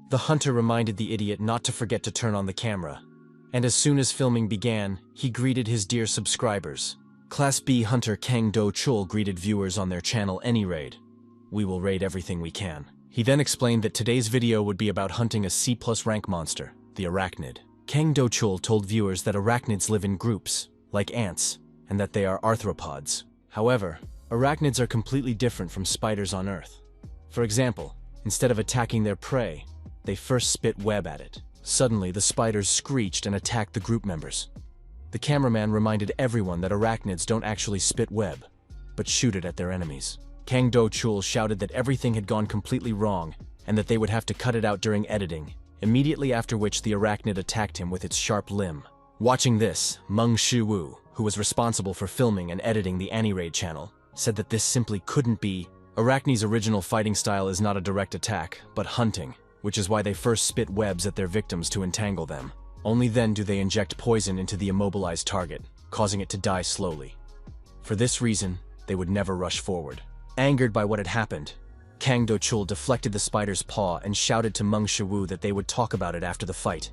The hunter reminded the idiot not to forget to turn on the camera. And as soon as filming began, he greeted his dear subscribers. Class B hunter Kang Dochul greeted viewers on their channel Any Raid. We will raid everything we can. He then explained that today's video would be about hunting a C+ rank monster, the Arachnid. Kang Dochul told viewers that arachnids live in groups, like ants, and that they are arthropods. However, arachnids are completely different from spiders on Earth. For example, instead of attacking their prey, they first spit web at it. Suddenly, the spiders screeched and attacked the group members. The cameraman reminded everyone that arachnids don't actually spit web, but shoot it at their enemies. Kang Dochul shouted that everything had gone completely wrong and that they would have to cut it out during editing, immediately after which the arachnid attacked him with its sharp limb. Watching this, Mong Shu, who was responsible for filming and editing the Any Raid channel, said that this simply couldn't be. Arachnid's original fighting style is not a direct attack, but hunting, which is why they first spit webs at their victims to entangle them. Only then do they inject poison into the immobilized target, causing it to die slowly. For this reason, they would never rush forward. Angered by what had happened, Kang Dochul deflected the spider's paw and shouted to Mong Shu that they would talk about it after the fight.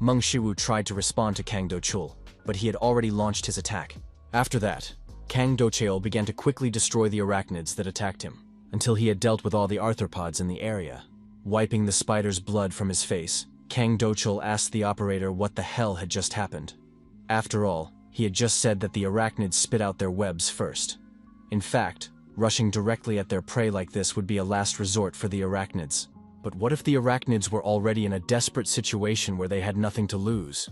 Mong Shu tried to respond to Kang Dochul, but he had already launched his attack. After that, Kang Dochul began to quickly destroy the arachnids that attacked him, until he had dealt with all the arthropods in the area. Wiping the spider's blood from his face, Kang Dochul asked the operator what the hell had just happened. After all, he had just said that the arachnids spit out their webs first. In fact, rushing directly at their prey like this would be a last resort for the arachnids. But what if the arachnids were already in a desperate situation where they had nothing to lose?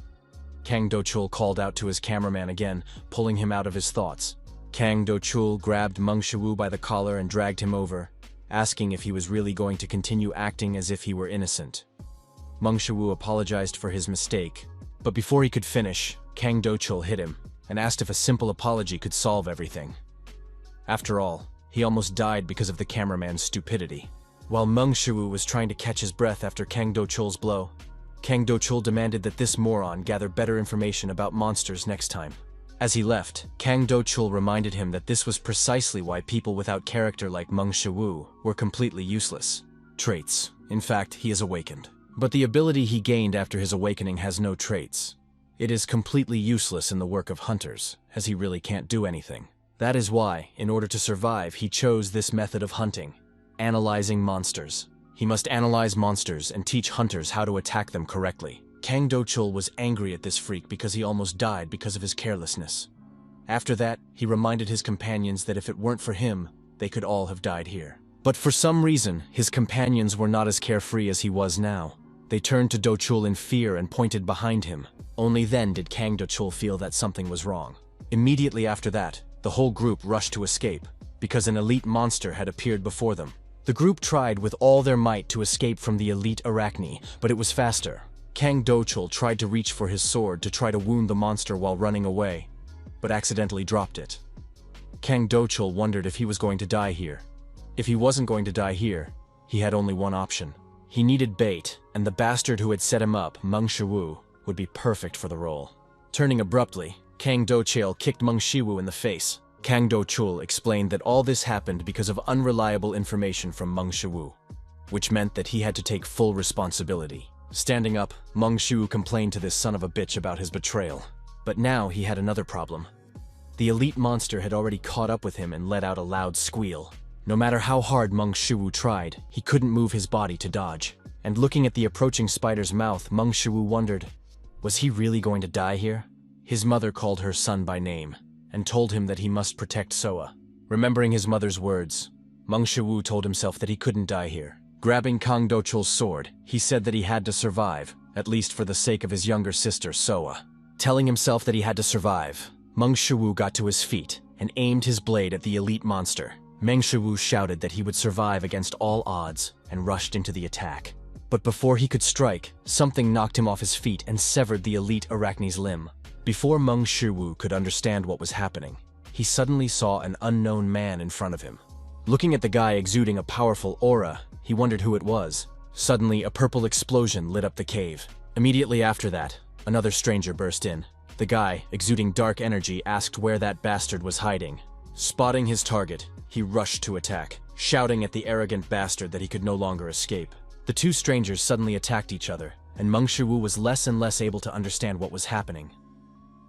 Kang Dochul called out to his cameraman again, pulling him out of his thoughts. Kang Dochul grabbed Mong Shu by the collar and dragged him over, asking if he was really going to continue acting as if he were innocent. Mong Shu apologized for his mistake, but before he could finish, Kang Dochul hit him and asked if a simple apology could solve everything. After all, he almost died because of the cameraman's stupidity. While Mong Shu was trying to catch his breath after Kang Dochul's blow, Kang Dochul demanded that this moron gather better information about monsters next time. As he left, Kang Dochul reminded him that this was precisely why people without character like Mong Shu were completely useless. Traits. In fact, he is awakened. But the ability he gained after his awakening has no traits. It is completely useless in the work of hunters, as he really can't do anything. That is why, in order to survive, he chose this method of hunting. Analyzing monsters. He must analyze monsters and teach hunters how to attack them correctly. Kang Dochul was angry at this freak because he almost died because of his carelessness. After that, he reminded his companions that if it weren't for him, they could all have died here. But for some reason, his companions were not as carefree as he was now. They turned to Dochul in fear and pointed behind him. Only then did Kang Dochul feel that something was wrong. Immediately after that, the whole group rushed to escape, because an elite monster had appeared before them. The group tried with all their might to escape from the elite Arachni, but it was faster. Kang Dochul tried to reach for his sword to try to wound the monster while running away, but accidentally dropped it. Kang Dochul wondered if he was going to die here. If he wasn't going to die here, he had only one option. He needed bait, and the bastard who had set him up, Mong Shu, would be perfect for the role. Turning abruptly, Kang Dochul kicked Mong Shu in the face. Kang Dochul explained that all this happened because of unreliable information from Mong Shu, which meant that he had to take full responsibility. Standing up, Mong Shu complained to this son of a bitch about his betrayal. But now he had another problem. The elite monster had already caught up with him and let out a loud squeal. No matter how hard Mong Shu tried, he couldn't move his body to dodge. And looking at the approaching spider's mouth, Mong Shu wondered, was he really going to die here? His mother called her son by name, and told him that he must protect Soa. Remembering his mother's words, Mong Shu told himself that he couldn't die here. Grabbing Kang Dochul's sword, he said that he had to survive, at least for the sake of his younger sister, Soa. Telling himself that he had to survive, Mong Shu got to his feet and aimed his blade at the elite monster. Meng Shu shouted that he would survive against all odds and rushed into the attack. But before he could strike, something knocked him off his feet and severed the elite Arachni's limb. Before Mong Shu could understand what was happening, he suddenly saw an unknown man in front of him. Looking at the guy exuding a powerful aura, he wondered who it was. Suddenly, a purple explosion lit up the cave. Immediately after that, another stranger burst in. The guy, exuding dark energy, asked where that bastard was hiding. Spotting his target, he rushed to attack, shouting at the arrogant bastard that he could no longer escape. The two strangers suddenly attacked each other, and Mong Shu was less and less able to understand what was happening.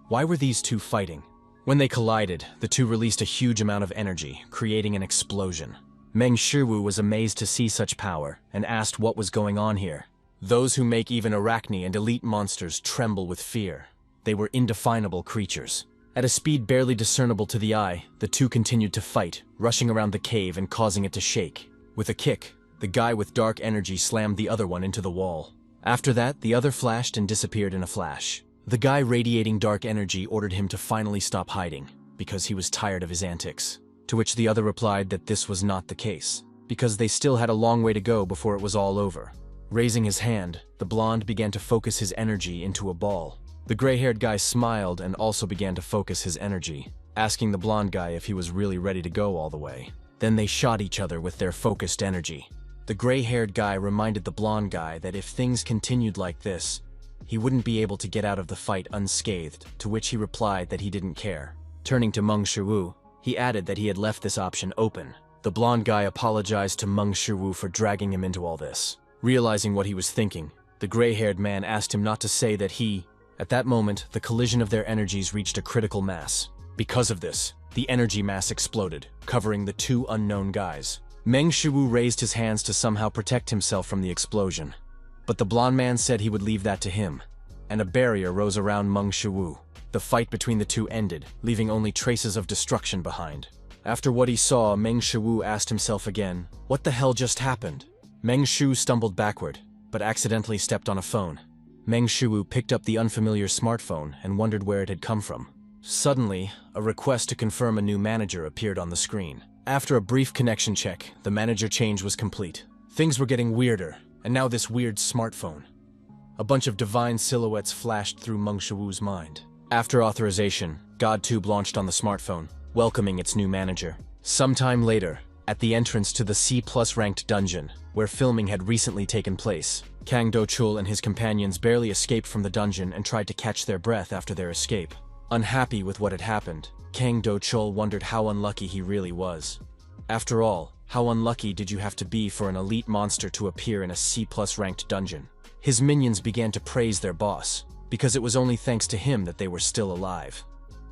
Why were these two fighting? When they collided, the two released a huge amount of energy, creating an explosion. Meng Shu was amazed to see such power, and asked what was going on here. Those who make even Arachnid and elite monsters tremble with fear. They were indefinable creatures. At a speed barely discernible to the eye, the two continued to fight, rushing around the cave and causing it to shake. With a kick, the guy with dark energy slammed the other one into the wall. After that, the other flashed and disappeared in a flash. The guy radiating dark energy ordered him to finally stop hiding, because he was tired of his antics. To which the other replied that this was not the case, because they still had a long way to go before it was all over. Raising his hand, the blonde began to focus his energy into a ball. The gray-haired guy smiled and also began to focus his energy, asking the blonde guy if he was really ready to go all the way. Then they shot each other with their focused energy. The gray-haired guy reminded the blonde guy that if things continued like this, he wouldn't be able to get out of the fight unscathed, to which he replied that he didn't care. Turning to Meng Shu, he added that he had left this option open. The blonde guy apologized to Meng Shu for dragging him into all this. Realizing what he was thinking, the gray-haired man asked him not to say that he... At that moment, the collision of their energies reached a critical mass. Because of this, the energy mass exploded, covering the two unknown guys. Meng Shu raised his hands to somehow protect himself from the explosion. But the blonde man said he would leave that to him, and a barrier rose around Meng Shu. The fight between the two ended, leaving only traces of destruction behind. After what he saw, Meng Shu asked himself again, what the hell just happened? Meng Shu stumbled backward, but accidentally stepped on a phone. Meng Shu picked up the unfamiliar smartphone and wondered where it had come from. Suddenly, a request to confirm a new manager appeared on the screen. After a brief connection check, the manager change was complete. Things were getting weirder, and now this weird smartphone. A bunch of divine silhouettes flashed through Meng Shu's mind. After authorization, GodTube launched on the smartphone, welcoming its new manager. Sometime later, at the entrance to the C+ ranked dungeon, where filming had recently taken place, Kang Dochul and his companions barely escaped from the dungeon and tried to catch their breath after their escape. Unhappy with what had happened, Kang Dochul wondered how unlucky he really was. After all, how unlucky did you have to be for an elite monster to appear in a C+ ranked dungeon? His minions began to praise their boss, because it was only thanks to him that they were still alive.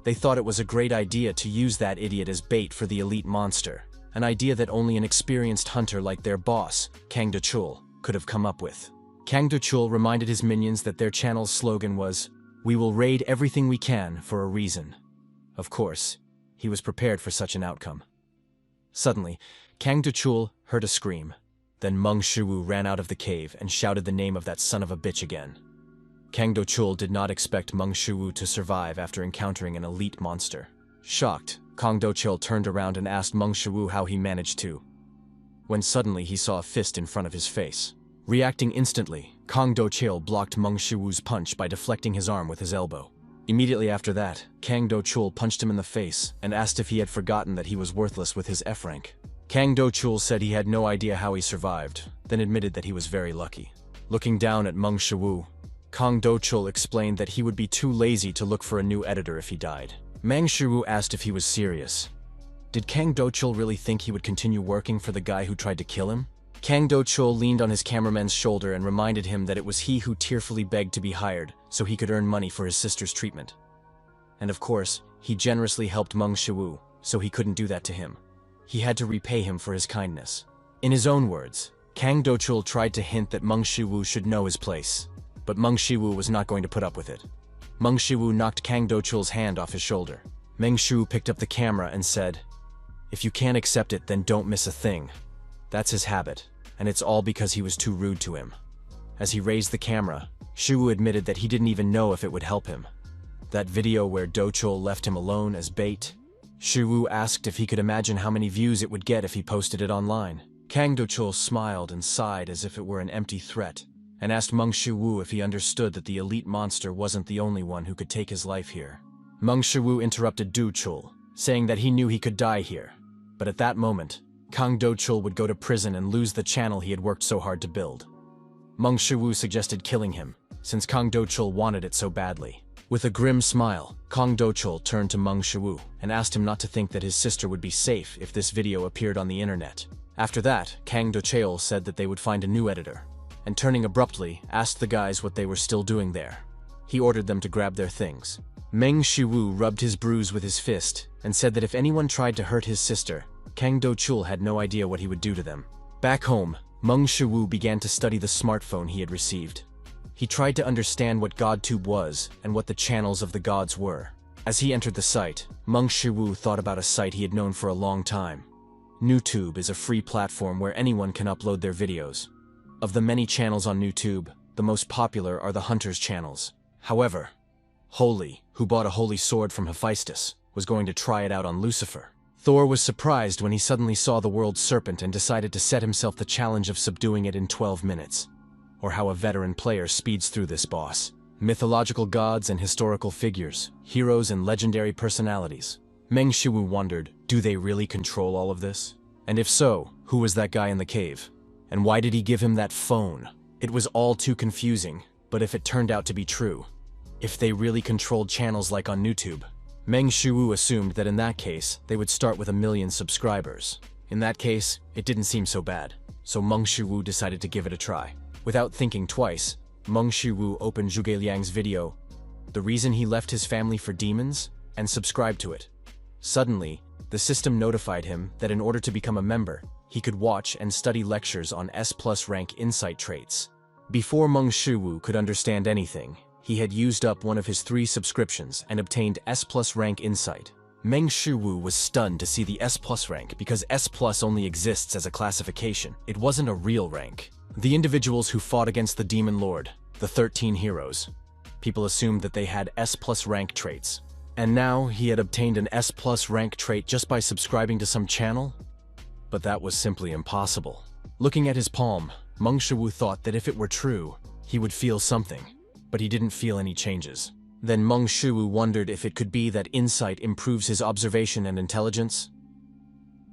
They thought it was a great idea to use that idiot as bait for the elite monster, an idea that only an experienced hunter like their boss, Kang Dochul, could have come up with. Kang Dochul reminded his minions that their channel's slogan was, "We will raid everything we can for a reason." Of course, he was prepared for such an outcome. Suddenly, Kang Dochul heard a scream. Then Meng Shu ran out of the cave and shouted the name of that son of a bitch again. Kang Dochul did not expect Meng Shu to survive after encountering an elite monster. Shocked, Kang Dochul turned around and asked Meng Shu how he managed to. When suddenly he saw a fist in front of his face. Reacting instantly, Kang Dochul blocked Meng Shu's punch by deflecting his arm with his elbow. Immediately after that, Kang Dochul punched him in the face and asked if he had forgotten that he was worthless with his F rank. Kang Dochul said he had no idea how he survived, then admitted that he was very lucky. Looking down at Meng Shu, Kang Dochul explained that he would be too lazy to look for a new editor if he died. Meng Shu asked if he was serious. Did Kang Dochul really think he would continue working for the guy who tried to kill him? Kang Dochul leaned on his cameraman's shoulder and reminded him that it was he who tearfully begged to be hired so he could earn money for his sister's treatment. And of course, he generously helped Meng Shu, so he couldn't do that to him. He had to repay him for his kindness. In his own words, Kang Dochul tried to hint that Meng Shu should know his place, but Meng Shu was not going to put up with it. Meng Shu knocked Kang Dochul's hand off his shoulder. Meng Shu picked up the camera and said, "If you can't accept it, then don't miss a thing." That's his habit, and it's all because he was too rude to him. As he raised the camera, Shu admitted that he didn't even know if it would help him. That video where Dochul left him alone as bait? Shu asked if he could imagine how many views it would get if he posted it online. Kang Dochul smiled and sighed as if it were an empty threat, and asked Meng Shu if he understood that the elite monster wasn't the only one who could take his life here. Meng Shu interrupted Dochul, saying that he knew he could die here. But at that moment, Kang Dochul would go to prison and lose the channel he had worked so hard to build. Meng Shu suggested killing him, since Kang Dochul wanted it so badly. With a grim smile, Kang Dochul turned to Meng Shu and asked him not to think that his sister would be safe if this video appeared on the internet. After that, Kang Dochul said that they would find a new editor. and turning abruptly, asked the guys what they were still doing there. He ordered them to grab their things. Meng Shu rubbed his bruise with his fist and said that if anyone tried to hurt his sister, Kang Dochul had no idea what he would do to them. Back home, Meng Shu began to study the smartphone he had received. He tried to understand what GodTube was and what the channels of the gods were. As he entered the site, Meng Shu thought about a site he had known for a long time. NewTube is a free platform where anyone can upload their videos. Of the many channels on NewTube, the most popular are the Hunters channels. However, Holy, who bought a holy sword from Hifestas, was going to try it out on Lucifer. Thor was surprised when he suddenly saw the world's serpent and decided to set himself the challenge of subduing it in 12 minutes. Or how a veteran player speeds through this boss. Mythological gods and historical figures, heroes and legendary personalities. Meng Shu wondered, do they really control all of this? And if so, who was that guy in the cave? And why did he give him that phone? It was all too confusing, but if it turned out to be true, if they really controlled channels like on NewTube, Meng Shu assumed that in that case, they would start with 1 million subscribers. In that case, it didn't seem so bad, so Meng Shu decided to give it a try. Without thinking twice, Meng Shu opened Zhuge Liang's video, The Reason He Left His Family for Demons, and subscribed to it. Suddenly, the system notified him that in order to become a member, he could watch and study lectures on S+ rank insight traits. Before Meng Shu could understand anything, he had used up one of his 3 subscriptions and obtained S+ rank insight. Meng Shu was stunned to see the S+ rank because S+ only exists as a classification. It wasn't a real rank. The individuals who fought against the Demon Lord, the 13 heroes, people assumed that they had S+ rank traits. And now he had obtained an S+ rank trait just by subscribing to some channel? But that was simply impossible. Looking at his palm, Meng Shu thought that if it were true, he would feel something. But he didn't feel any changes. Then Meng Shu wondered if it could be that insight improves his observation and intelligence?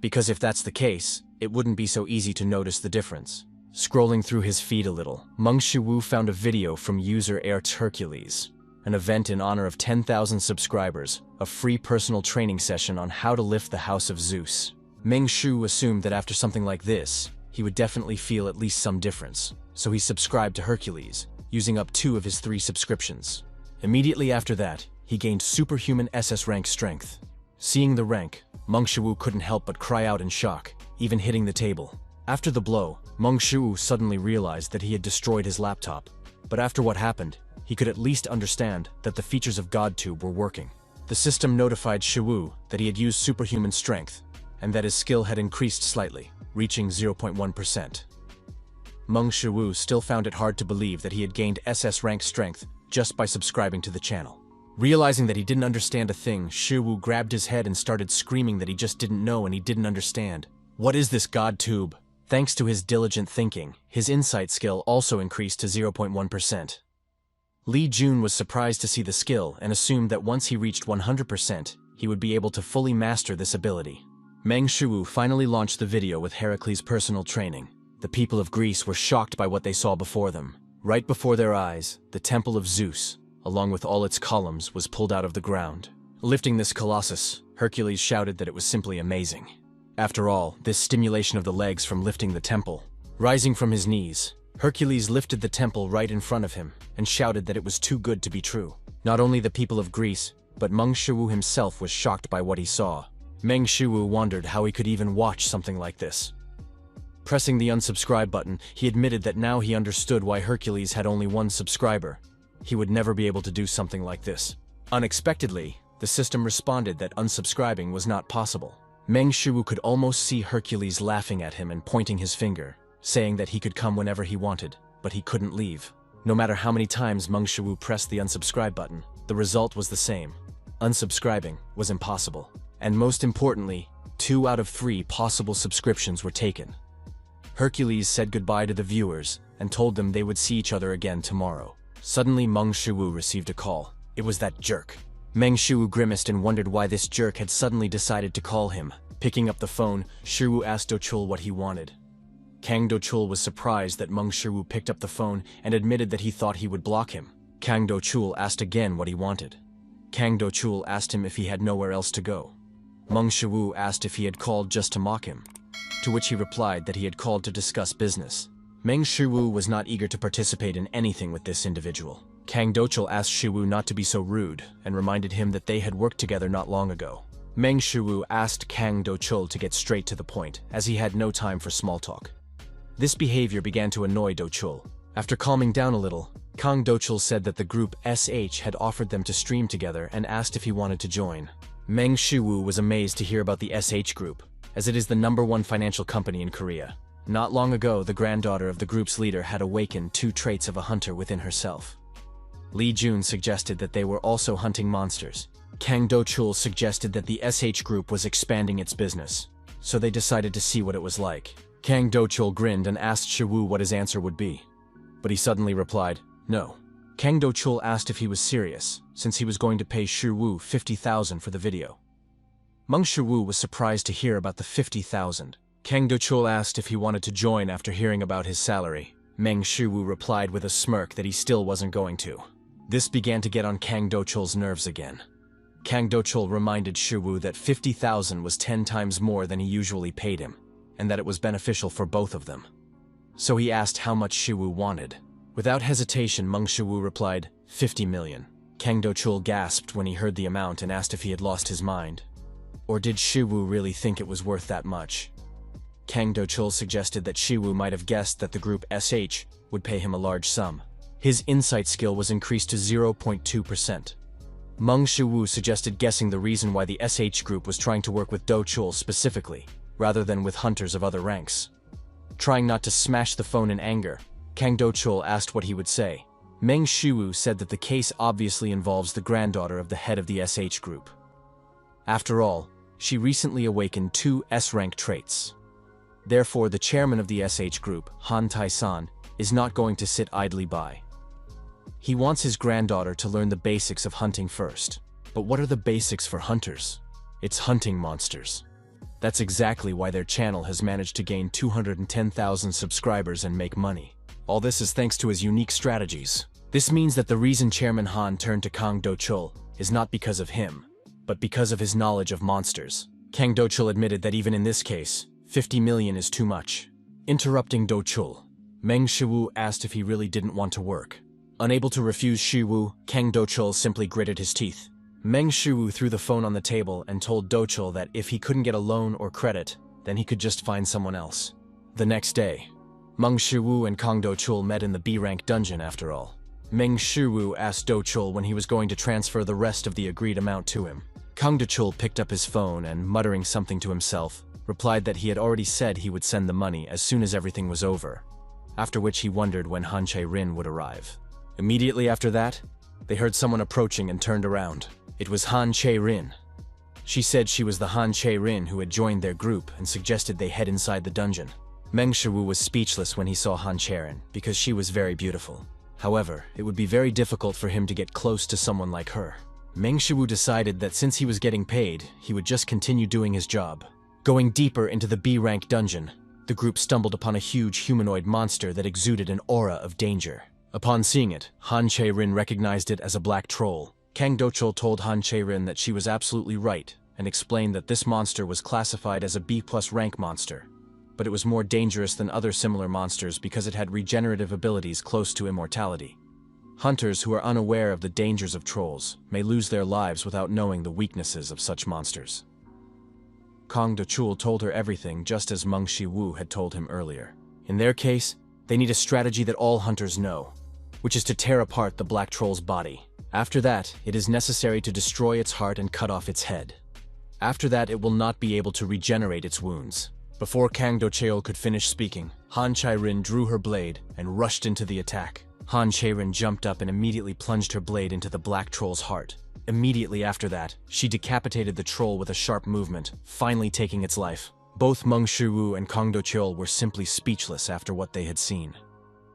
Because if that's the case, it wouldn't be so easy to notice the difference. Scrolling through his feed a little, Meng Shu found a video from user Hercules, an event in honor of 10,000 subscribers, a free personal training session on how to lift the House of Zeus. Meng Shu assumed that after something like this, he would definitely feel at least some difference, so he subscribed to Hercules, using up 2 of his 3 subscriptions. Immediately after that, he gained superhuman SS rank strength. Seeing the rank, Meng Shu couldn't help but cry out in shock, even hitting the table. After the blow, Meng Shu suddenly realized that he had destroyed his laptop. But after what happened, he could at least understand that the features of GodTube were working. The system notified Shu that he had used superhuman strength, and that his skill had increased slightly, reaching 0.1%. Meng Shu still found it hard to believe that he had gained SS rank strength just by subscribing to the channel. Realizing that he didn't understand a thing, Shu grabbed his head and started screaming that he just didn't know and he didn't understand. What is this GodTube? Thanks to his diligent thinking, his insight skill also increased to 0.1%. Li Jun was surprised to see the skill and assumed that once he reached 100%, he would be able to fully master this ability. Meng Shu finally launched the video with Hercules' personal training. The people of Greece were shocked by what they saw before them. Right before their eyes, the Temple of Zeus, along with all its columns, was pulled out of the ground. Lifting this colossus, Hercules shouted that it was simply amazing. After all, this stimulation of the legs from lifting the temple. Rising from his knees, Hercules lifted the temple right in front of him and shouted that it was too good to be true. Not only the people of Greece, but Meng Shu himself was shocked by what he saw. Meng Shu wondered how he could even watch something like this. Pressing the unsubscribe button, he admitted that now he understood why Hercules had only 1 subscriber. He would never be able to do something like this. Unexpectedly, the system responded that unsubscribing was not possible. Meng Shu could almost see Hercules laughing at him and pointing his finger, saying that he could come whenever he wanted, but he couldn't leave. No matter how many times Meng Shu pressed the unsubscribe button, the result was the same. Unsubscribing was impossible. And most importantly, 2 out of 3 possible subscriptions were taken. Hercules said goodbye to the viewers and told them they would see each other again tomorrow. Suddenly, Meng Shu received a call. It was that jerk. Meng Shu grimaced and wondered why this jerk had suddenly decided to call him. Picking up the phone, Shu asked Dochul what he wanted. Kang Dochul was surprised that Meng Shu picked up the phone and admitted that he thought he would block him. Kang Dochul asked again what he wanted. Kang Dochul asked him if he had nowhere else to go. Meng Shu asked if he had called just to mock him, to which he replied that he had called to discuss business. Meng Shu was not eager to participate in anything with this individual. Kang Dochul asked Shu not to be so rude and reminded him that they had worked together not long ago. Meng Shu asked Kang Dochul to get straight to the point, as he had no time for small talk. This behavior began to annoy Dochul. After calming down a little, Kang Dochul said that the group SH had offered them to stream together and asked if he wanted to join. Meng Shu was amazed to hear about the SH group, as it is the #1 financial company in Korea. Not long ago, the granddaughter of the group's leader had awakened 2 traits of a hunter within herself. Lee Jun suggested that they were also hunting monsters. Kang Dochul suggested that the SH group was expanding its business, so they decided to see what it was like. Kang Dochul grinned and asked Shu what his answer would be, but he suddenly replied, no. Kang Dochul asked if he was serious, since he was going to pay Shu 50,000 for the video. Mong Shu was surprised to hear about the 50,000. Kang Dochul asked if he wanted to join after hearing about his salary. Meng Shu replied with a smirk that he still wasn't going to. This began to get on Kang Dochul's nerves again. Kang Dochul reminded Shu that 50,000 was 10 times more than he usually paid him, and that it was beneficial for both of them. So he asked how much Shu wanted. Without hesitation, Meng Shu replied, 50 million. Kang Dochul gasped when he heard the amount and asked if he had lost his mind. Or did Shu really think it was worth that much? Kang Dochul suggested that Shu might have guessed that the group SH would pay him a large sum. His insight skill was increased to 0.2%. Meng Shu suggested guessing the reason why the SH group was trying to work with Dochul specifically, rather than with hunters of other ranks. Trying not to smash the phone in anger, Kang Dochul asked what he would say. Meng Shu said that the case obviously involves the granddaughter of the head of the SH group. After all, she recently awakened 2 S-rank traits. Therefore, the chairman of the SH group, Han Tai-san, is not going to sit idly by. He wants his granddaughter to learn the basics of hunting first. But what are the basics for hunters? It's hunting monsters. That's exactly why their channel has managed to gain 210,000 subscribers and make money. All this is thanks to his unique strategies. This means that the reason Chairman Han turned to Kang Dochul is not because of him, but because of his knowledge of monsters. Kang Dochul admitted that even in this case, 50 million is too much. Interrupting Dochul, Meng Shu asked if he really didn't want to work. Unable to refuse Shu, Kang Dochul simply gritted his teeth. Meng Shu threw the phone on the table and told Dochul that if he couldn't get a loan or credit, then he could just find someone else. The next day, Meng Shu and Kang Dochul met in the B-rank dungeon after all. Meng Shu asked Dochul when he was going to transfer the rest of the agreed amount to him. Kang Dochul picked up his phone and, muttering something to himself, replied that he had already said he would send the money as soon as everything was over, after which he wondered when Han Cherin would arrive. Immediately after that, they heard someone approaching and turned around. It was Han Cherin. She said she was the Han Cherin who had joined their group and suggested they head inside the dungeon. Meng Shu was speechless when he saw Han Cherin because she was very beautiful. However, it would be very difficult for him to get close to someone like her. Meng Shu decided that since he was getting paid, he would just continue doing his job. Going deeper into the B-rank dungeon, the group stumbled upon a huge humanoid monster that exuded an aura of danger. Upon seeing it, Han Cherin recognized it as a black troll. Kang Dochul told Han Cherin that she was absolutely right and explained that this monster was classified as a B+ rank monster, but it was more dangerous than other similar monsters because it had regenerative abilities close to immortality. Hunters who are unaware of the dangers of trolls may lose their lives without knowing the weaknesses of such monsters. Kang Dochul told her everything just as Meng Shu had told him earlier. In their case, they need a strategy that all hunters know, which is to tear apart the black troll's body. After that, it is necessary to destroy its heart and cut off its head. After that, it will not be able to regenerate its wounds. Before Kang Dochul could finish speaking, Han Cherin drew her blade and rushed into the attack. Han Cherin jumped up and immediately plunged her blade into the black troll's heart. Immediately after that, she decapitated the troll with a sharp movement, finally taking its life. Both Meng Shu and Kang Dochul were simply speechless after what they had seen.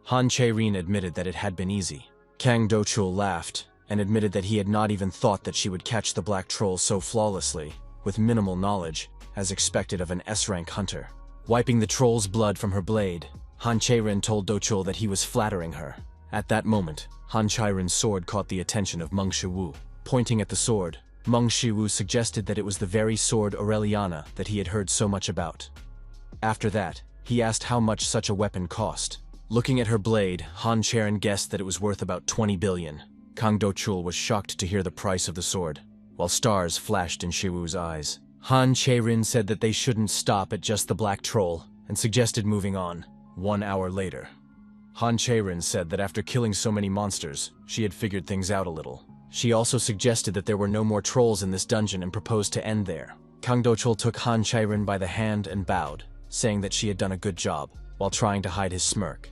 Han Cherin admitted that it had been easy. Kang Dochul laughed and admitted that he had not even thought that she would catch the black troll so flawlessly, with minimal knowledge, as expected of an S-rank hunter. Wiping the troll's blood from her blade, Han Cherin told Dochul that he was flattering her. At that moment, Han Cheirin's sword caught the attention of Meng Shu. Pointing at the sword, Meng Shu suggested that it was the very sword Aureliana that he had heard so much about. After that, he asked how much such a weapon cost. Looking at her blade, Han Cherin guessed that it was worth about 20 billion. Kang Dochul was shocked to hear the price of the sword, while stars flashed in Shiwu's eyes. Han Cherin said that they shouldn't stop at just the black troll, and suggested moving on. 1 hour later, Han Cherin said that after killing so many monsters, she had figured things out a little. She also suggested that there were no more trolls in this dungeon and proposed to end there. Kang Dochul took Han Cherin by the hand and bowed, saying that she had done a good job, while trying to hide his smirk.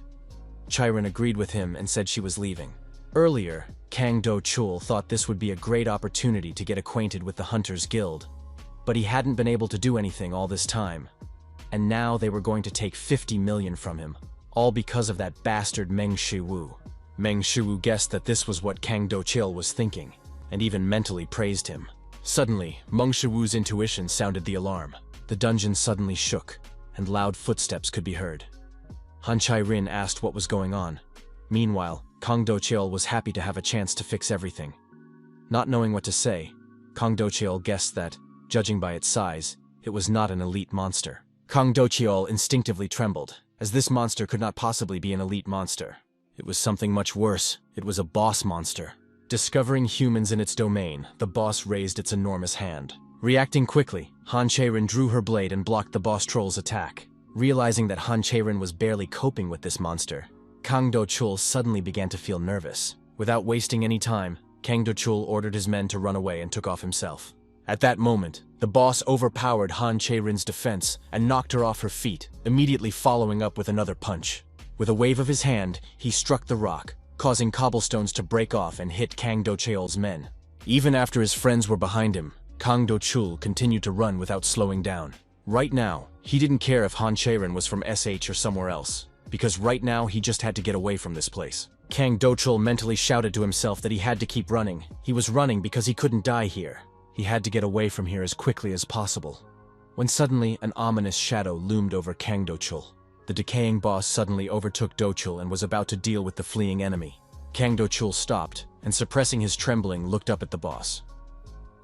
Cherin agreed with him and said she was leaving. Earlier, Kang Dochul thought this would be a great opportunity to get acquainted with the Hunters Guild, but he hadn't been able to do anything all this time. And now they were going to take 50 million from him, all because of that bastard Meng Shu. Meng Shu guessed that this was what Kang Dochul was thinking, and even mentally praised him. Suddenly, Meng Shu's intuition sounded the alarm. The dungeon suddenly shook, and loud footsteps could be heard. Han Cherin asked what was going on. Meanwhile, Kang Dochul was happy to have a chance to fix everything. Not knowing what to say, Kang Dochul guessed that, judging by its size, it was not an elite monster. Kang Dochul instinctively trembled, as this monster could not possibly be an elite monster. It was something much worse. It was a boss monster. Discovering humans in its domain, the boss raised its enormous hand. Reacting quickly, Han Cherin drew her blade and blocked the boss troll's attack. Realizing that Han Cherin was barely coping with this monster, Kang Dochul suddenly began to feel nervous. Without wasting any time, Kang Dochul ordered his men to run away and took off himself. At that moment, the boss overpowered Han Cherin's defense and knocked her off her feet, immediately following up with another punch. With a wave of his hand, he struck the rock, causing cobblestones to break off and hit Kang Dochul's men. Even after his friends were behind him, Kang Dochul continued to run without slowing down. Right now, he didn't care if Han Cherin was from SH or somewhere else, because right now he just had to get away from this place. Kang Dochul mentally shouted to himself that he had to keep running. He was running because he couldn't die here. He had to get away from here as quickly as possible. When suddenly an ominous shadow loomed over Kang Dochul. The decaying boss suddenly overtook Dochul and was about to deal with the fleeing enemy. Kang Dochul stopped, and suppressing his trembling, looked up at the boss.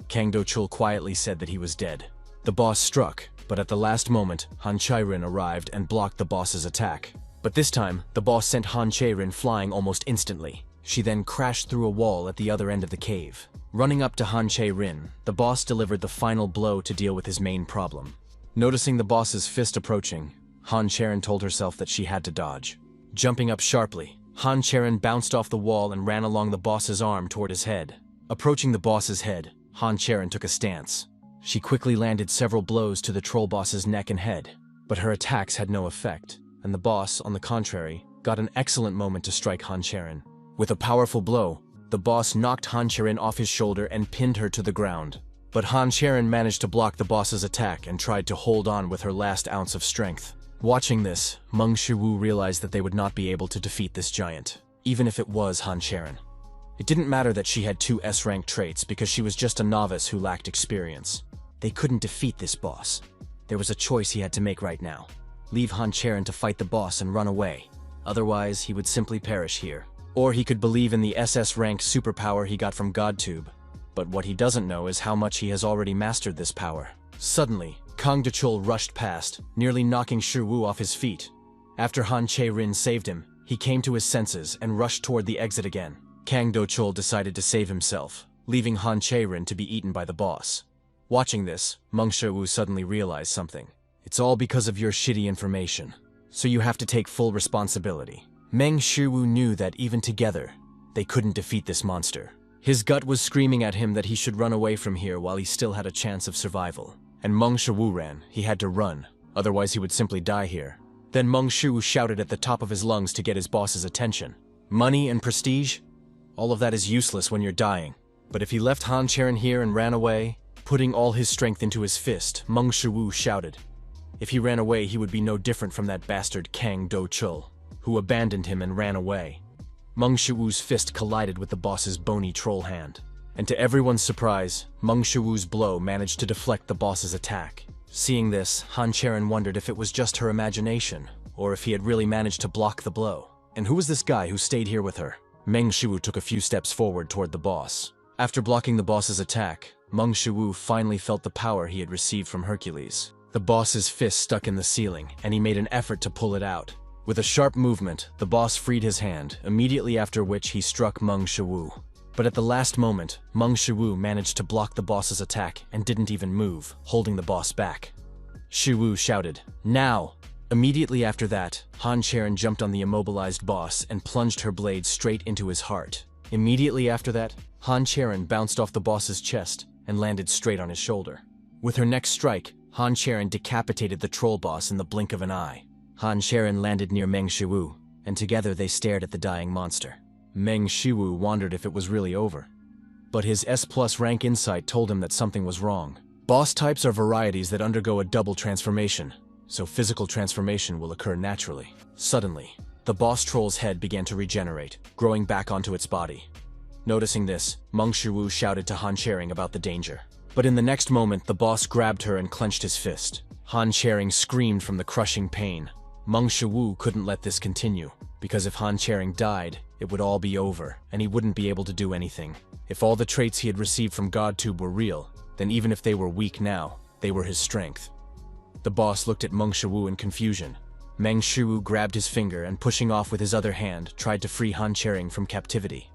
Kang Dochul quietly said that he was dead. The boss struck, but at the last moment, Han Cherin arrived and blocked the boss's attack. But this time, the boss sent Han Cherin flying almost instantly. She then crashed through a wall at the other end of the cave. Running up to Han Cherin, the boss delivered the final blow to deal with his main problem. Noticing the boss's fist approaching, Han Cherin told herself that she had to dodge. Jumping up sharply, Han Cherin bounced off the wall and ran along the boss's arm toward his head. Approaching the boss's head, Han Cherin took a stance. She quickly landed several blows to the troll boss's neck and head, but her attacks had no effect, and the boss, on the contrary, got an excellent moment to strike Han Cherin. With a powerful blow, the boss knocked Han Cherin off his shoulder and pinned her to the ground. But Han Cherin managed to block the boss's attack and tried to hold on with her last ounce of strength. Watching this, Meng Shu realized that they would not be able to defeat this giant, even if it was Han Cherin. It didn't matter that she had 2 S-rank traits because she was just a novice who lacked experience. They couldn't defeat this boss. There was a choice he had to make right now. Leave Han Cherin to fight the boss and run away. Otherwise, he would simply perish here. Or he could believe in the SS-rank superpower he got from GodTube. But what he doesn't know is how much he has already mastered this power. Suddenly, Kang Dochul rushed past, nearly knocking Shiwu off his feet. After Han Cherin saved him, he came to his senses and rushed toward the exit again. Kang Dochul decided to save himself, leaving Han Cherin to be eaten by the boss. Watching this, Meng Shu suddenly realized something. It's all because of your shitty information, so you have to take full responsibility. Meng Shu knew that even together, they couldn't defeat this monster. His gut was screaming at him that he should run away from here while he still had a chance of survival. And Meng Shu ran. He had to run, otherwise he would simply die here. Then Meng Shu shouted at the top of his lungs to get his boss's attention. Money and prestige? All of that is useless when you're dying. But if he left Han Cherin here and ran away, putting all his strength into his fist, Meng Shu shouted. If he ran away, he would be no different from that bastard Kang Dochul, who abandoned him and ran away. Meng Shu's fist collided with the boss's bony troll hand. And to everyone's surprise, Meng Shu's blow managed to deflect the boss's attack. Seeing this, Han Cherin wondered if it was just her imagination, or if he had really managed to block the blow. And who was this guy who stayed here with her? Meng Shu took a few steps forward toward the boss. After blocking the boss's attack, Meng Shu finally felt the power he had received from Hercules. The boss's fist stuck in the ceiling, and he made an effort to pull it out. With a sharp movement, the boss freed his hand, immediately after which he struck Mong Shu. But at the last moment, Mong Shu managed to block the boss's attack and didn't even move, holding the boss back. Shu shouted, "Now!" Immediately after that, Cherin jumped on the immobilized boss and plunged her blade straight into his heart. Immediately after that, Cherin bounced off the boss's chest and landed straight on his shoulder. With her next strike, Cherin decapitated the troll boss in the blink of an eye. Cherin landed near Meng Shu, and together they stared at the dying monster. Meng Shu wondered if it was really over. But his S+ rank insight told him that something was wrong. Boss types are varieties that undergo a double transformation, so physical transformation will occur naturally. Suddenly, the boss troll's head began to regenerate, growing back onto its body. Noticing this, Meng Shu shouted to Cherin about the danger. But in the next moment, the boss grabbed her and clenched his fist. Cherin screamed from the crushing pain. Meng Shu couldn't let this continue, because if Cherin died, it would all be over, and he wouldn't be able to do anything. If all the traits he had received from GodTube were real, then even if they were weak now, they were his strength. The boss looked at Meng Shu in confusion. Meng Shu grabbed his finger and, pushing off with his other hand, tried to free Cherin from captivity.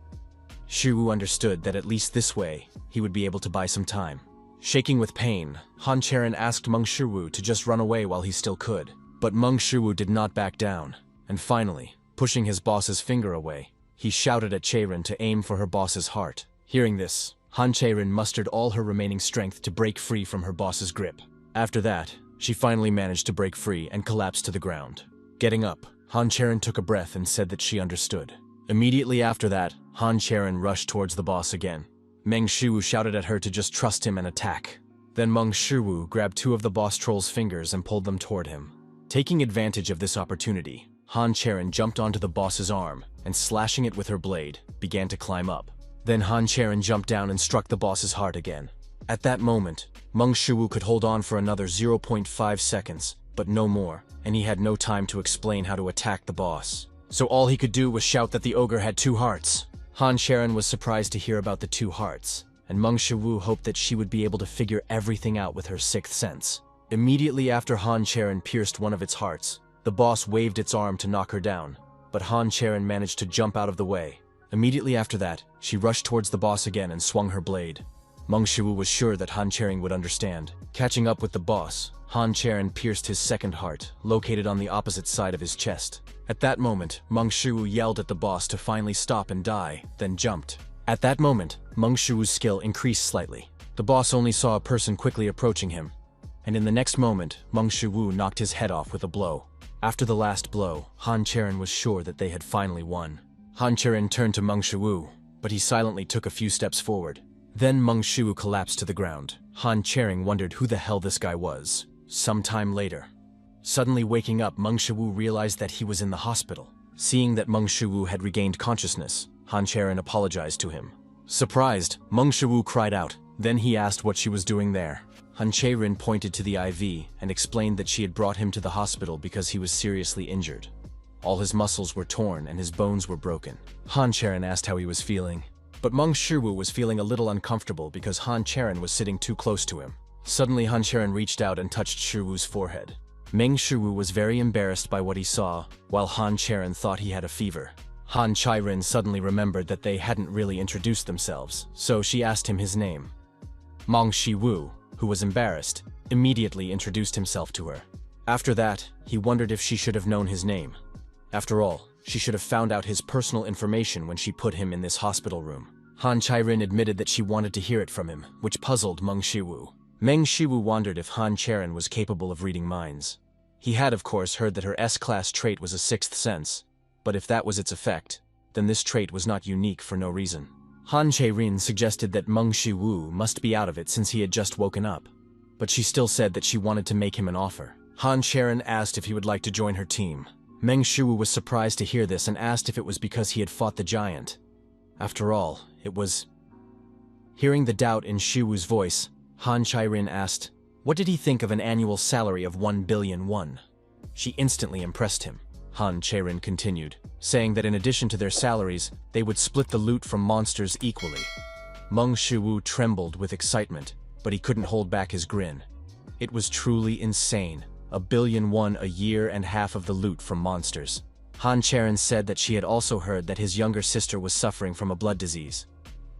Shu understood that at least this way, he would be able to buy some time. Shaking with pain, Cherin asked Meng Shu to just run away while he still could. But Meng Shu did not back down, and finally, pushing his boss's finger away, he shouted at Cherin to aim for her boss's heart. Hearing this, Cherin mustered all her remaining strength to break free from her boss's grip. After that, she finally managed to break free and collapsed to the ground. Getting up, Cherin took a breath and said that she understood. Immediately after that, Cherin rushed towards the boss again. Meng Shu shouted at her to just trust him and attack. Then Meng Shu grabbed two of the boss troll's fingers and pulled them toward him. Taking advantage of this opportunity, Cherin jumped onto the boss's arm and, slashing it with her blade, began to climb up. Then Cherin jumped down and struck the boss's heart again. At that moment, Meng Shu could hold on for another 0.5 seconds, but no more, and he had no time to explain how to attack the boss. So all he could do was shout that the ogre had 2 hearts. Cherin was surprised to hear about the 2 hearts, and Meng Shu hoped that she would be able to figure everything out with her 6th sense. Immediately after Cherin pierced one of its hearts, the boss waved its arm to knock her down, but Cherin managed to jump out of the way. Immediately after that, she rushed towards the boss again and swung her blade. Meng Shu was sure that Cherin would understand. Catching up with the boss, Cherin pierced his 2nd heart, located on the opposite side of his chest. At that moment, Meng Shu yelled at the boss to finally stop and die, then jumped. At that moment, Meng Shu's skill increased slightly. The boss only saw a person quickly approaching him, and in the next moment, Meng Shu knocked his head off with a blow. After the last blow, Cherin was sure that they had finally won. Cherin turned to Meng Shu, but he silently took a few steps forward. Then Meng Shu collapsed to the ground. Cherin wondered who the hell this guy was. Sometime later, suddenly waking up, Meng Shu realized that he was in the hospital. Seeing that Meng Shu had regained consciousness, Cherin apologized to him. Surprised, Meng Shu cried out. Then he asked what she was doing there. Cherin pointed to the IV and explained that she had brought him to the hospital because he was seriously injured. All his muscles were torn and his bones were broken. Cherin asked how he was feeling, but Meng Shu was feeling a little uncomfortable because Cherin was sitting too close to him. Suddenly, Cherin reached out and touched Shu's forehead. Meng Shu was very embarrassed by what he saw, while Cherin thought he had a fever. Cherin suddenly remembered that they hadn't really introduced themselves, so she asked him his name. Meng Shu, who was embarrassed, immediately introduced himself to her. After that, he wondered if she should have known his name. After all, she should have found out his personal information when she put him in this hospital room. Cherin admitted that she wanted to hear it from him, which puzzled Meng Shu. Meng Shu wondered if Cherin was capable of reading minds. He had, of course, heard that her S-class trait was a 6th sense, but if that was its effect, then this trait was not unique for no reason. Cherin suggested that Meng Shu must be out of it since he had just woken up, but she still said that she wanted to make him an offer. Cherin asked if he would like to join her team. Meng Shu was surprised to hear this and asked if it was because he had fought the giant. After all, it was... Hearing the doubt in Shu's voice, Cherin asked, what did he think of an annual salary of 1 billion won? She instantly impressed him. Cherin continued, saying that in addition to their salaries, they would split the loot from monsters equally. Meng Shu trembled with excitement, but he couldn't hold back his grin. It was truly insane. 1,000,000,000 a year and half of the loot from monsters. Cherin said that she had also heard that his younger sister was suffering from a blood disease.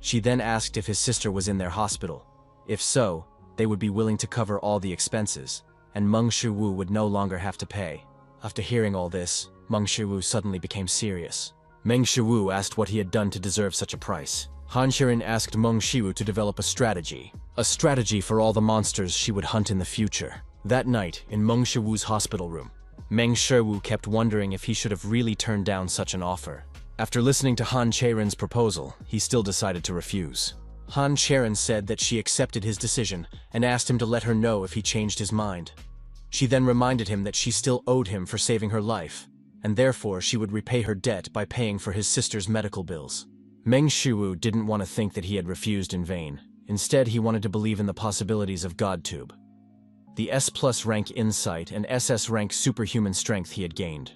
She then asked if his sister was in their hospital. If so, they would be willing to cover all the expenses, and Mong Shu would no longer have to pay. After hearing all this, Mong Shu suddenly became serious. Meng Shu asked what he had done to deserve such a price. Cherin asked Mong Shu to develop a strategy for all the monsters she would hunt in the future. That night, in Mong Shu's hospital room, Meng Shu kept wondering if he should have really turned down such an offer. After listening to Cherin's proposal, he still decided to refuse. Cherin said that she accepted his decision and asked him to let her know if he changed his mind. She then reminded him that she still owed him for saving her life, and therefore she would repay her debt by paying for his sister's medical bills. Meng Shu didn't want to think that he had refused in vain. Instead, he wanted to believe in the possibilities of GodTube. The S+ rank insight and SS rank superhuman strength he had gained.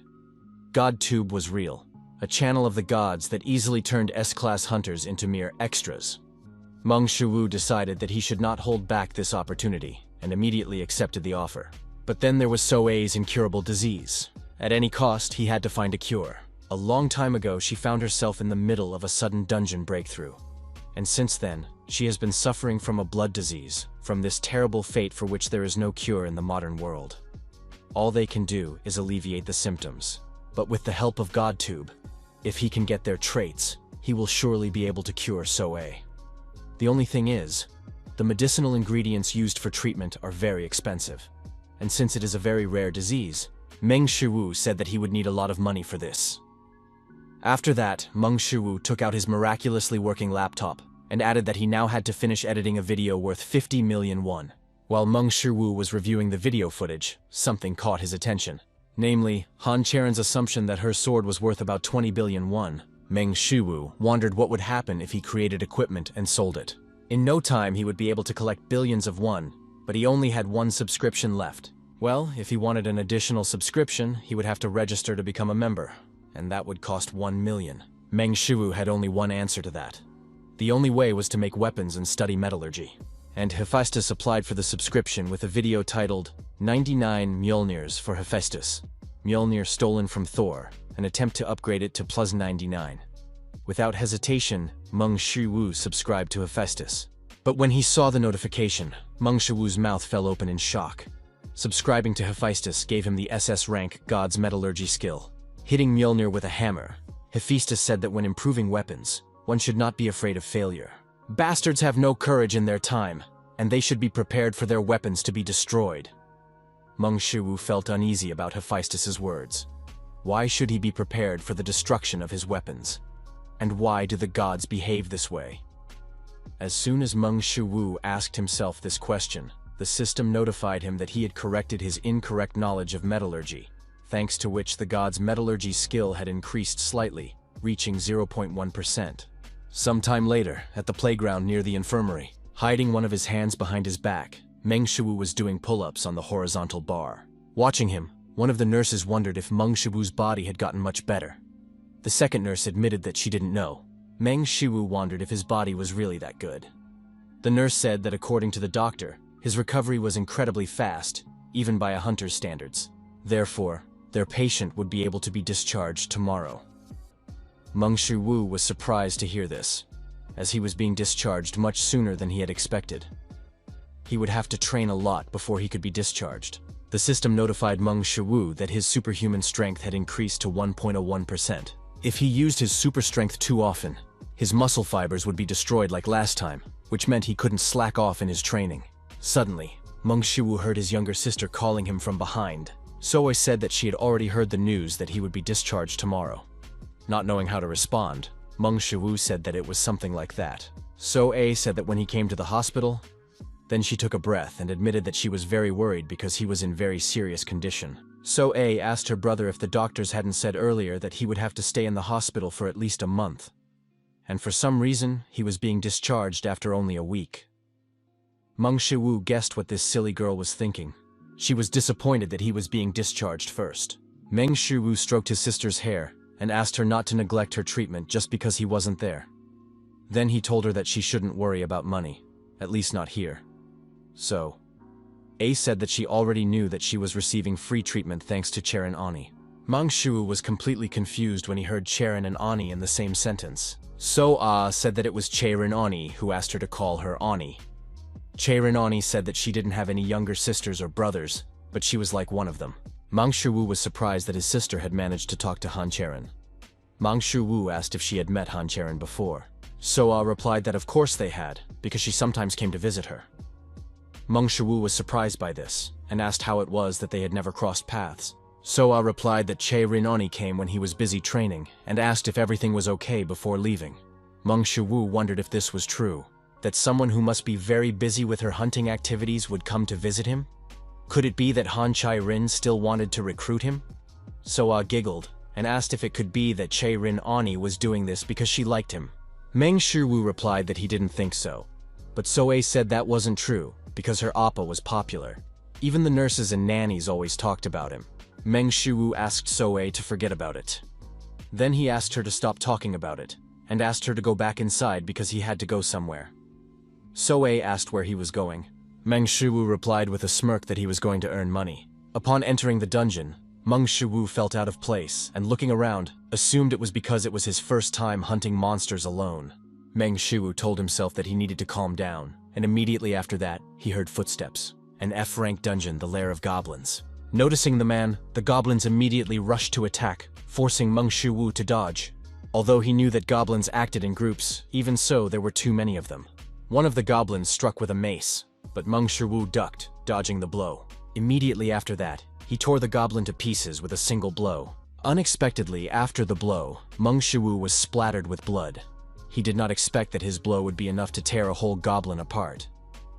GodTube was real, a channel of the gods that easily turned S-class hunters into mere extras. Mong Shu decided that he should not hold back this opportunity, and immediately accepted the offer. But then there was So-A's incurable disease. At any cost, he had to find a cure. A long time ago, she found herself in the middle of a sudden dungeon breakthrough. And since then, she has been suffering from a blood disease, from this terrible fate for which there is no cure in the modern world. All they can do is alleviate the symptoms. But with the help of GodTube, if he can get their traits, he will surely be able to cure So-A. The only thing is, the medicinal ingredients used for treatment are very expensive. And since it is a very rare disease, Meng Shu said that he would need a lot of money for this. After that, Meng Shu took out his miraculously working laptop and added that he now had to finish editing a video worth 50 million won. While Meng Shu was reviewing the video footage, something caught his attention. Namely, Cherin's assumption that her sword was worth about 20 billion won. Meng Shu wondered what would happen if he created equipment and sold it. In no time he would be able to collect billions of won, but he only had one subscription left. Well, if he wanted an additional subscription, he would have to register to become a member, and that would cost 1 million. Meng Shu had only one answer to that. The only way was to make weapons and study metallurgy. And Hifestas applied for the subscription with a video titled 99 Mjolnirs for Hifestas. Mjolnir stolen from Thor, an attempt to upgrade it to +99. Without hesitation, Meng Shu subscribed to Hifestas. But when he saw the notification, Meng Shu's mouth fell open in shock. Subscribing to Hifestas gave him the SS rank God's metallurgy skill. Hitting Mjolnir with a hammer, Hifestas said that when improving weapons, one should not be afraid of failure. Bastards have no courage in their time, and they should be prepared for their weapons to be destroyed. Meng Shu felt uneasy about Hephaestus's words. Why should he be prepared for the destruction of his weapons? And why do the gods behave this way? As soon as Meng Shu asked himself this question, the system notified him that he had corrected his incorrect knowledge of metallurgy, thanks to which the god's metallurgy skill had increased slightly, reaching 0.1%. Sometime later, at the playground near the infirmary, hiding one of his hands behind his back, Meng Shu was doing pull-ups on the horizontal bar. Watching him, one of the nurses wondered if Meng Shu's body had gotten much better. The second nurse admitted that she didn't know. Meng Shu wondered if his body was really that good. The nurse said that according to the doctor, his recovery was incredibly fast, even by a hunter's standards. Therefore, their patient would be able to be discharged tomorrow. Meng Shu was surprised to hear this, as he was being discharged much sooner than he had expected. He would have to train a lot before he could be discharged. The system notified Meng Shu that his superhuman strength had increased to 1.01%. If he used his super strength too often, his muscle fibers would be destroyed like last time, which meant he couldn't slack off in his training. Suddenly, Meng Shu heard his younger sister calling him from behind. So-A said that she had already heard the news that he would be discharged tomorrow. Not knowing how to respond, Meng Shu said that it was something like that. So-A said that when he came to the hospital, then she took a breath and admitted that she was very worried because he was in very serious condition. So-A asked her brother if the doctors hadn't said earlier that he would have to stay in the hospital for at least a month. And for some reason, he was being discharged after only a week. Meng Shu guessed what this silly girl was thinking. She was disappointed that he was being discharged first. Meng Shu stroked his sister's hair and asked her not to neglect her treatment just because he wasn't there. Then he told her that she shouldn't worry about money, at least not here. So, A said that she already knew that she was receiving free treatment thanks to Cherin Ani. Mong Shu was completely confused when he heard Cherin and Ani in the same sentence. So said that it was Cherin Ani who asked her to call her Ani. Cherin Ani said that she didn't have any younger sisters or brothers, but she was like one of them. Mong Shu was surprised that his sister had managed to talk to Han Cherin. Mong Shu asked if she had met Han Cherin before. So replied that of course they had, because she sometimes came to visit her. Mong Shu was surprised by this, and asked how it was that they had never crossed paths. So replied that Cherin Ani came when he was busy training, and asked if everything was okay before leaving. Mong Shu wondered if this was true, that someone who must be very busy with her hunting activities would come to visit him? Could it be that Han Cherin still wanted to recruit him? So giggled, and asked if it could be that Cherin Ani was doing this because she liked him. Meng Shu replied that he didn't think so, but So said that wasn't true, because her appa was popular. Even the nurses and nannies always talked about him. Meng Shu asked So to forget about it. Then he asked her to stop talking about it, and asked her to go back inside because he had to go somewhere. So asked where he was going. Meng Shu replied with a smirk that he was going to earn money. Upon entering the dungeon, Meng Shu felt out of place and looking around, assumed it was because it was his first time hunting monsters alone. Meng Shu told himself that he needed to calm down, and immediately after that, he heard footsteps. An F-rank dungeon, the lair of goblins. Noticing the man, the goblins immediately rushed to attack, forcing Meng Shu to dodge. Although he knew that goblins acted in groups, even so there were too many of them. One of the goblins struck with a mace, but Meng Shu ducked, dodging the blow. Immediately after that, he tore the goblin to pieces with a single blow. Unexpectedly, after the blow, Meng Shu was splattered with blood. He did not expect that his blow would be enough to tear a whole goblin apart.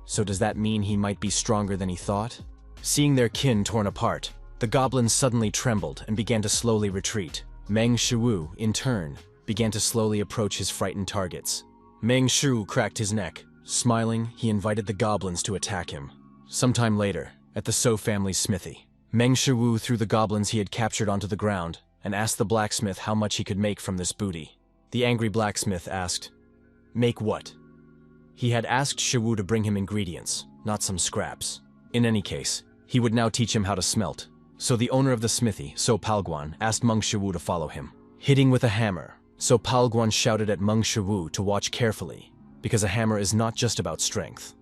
So does that mean he might be stronger than he thought? Seeing their kin torn apart, the goblins suddenly trembled and began to slowly retreat. Meng Shu, in turn, began to slowly approach his frightened targets. Meng Shu cracked his neck. Smiling, he invited the goblins to attack him. Sometime later, at the So family's smithy, Meng Shu threw the goblins he had captured onto the ground and asked the blacksmith how much he could make from this booty. The angry blacksmith asked, "Make what?" He had asked Shu to bring him ingredients, not some scraps. In any case, he would now teach him how to smelt. So the owner of the smithy, So Palguan, asked Meng Shu to follow him. Hitting with a hammer, So Palguan shouted at Meng Shu to watch carefully, because a hammer is not just about strength.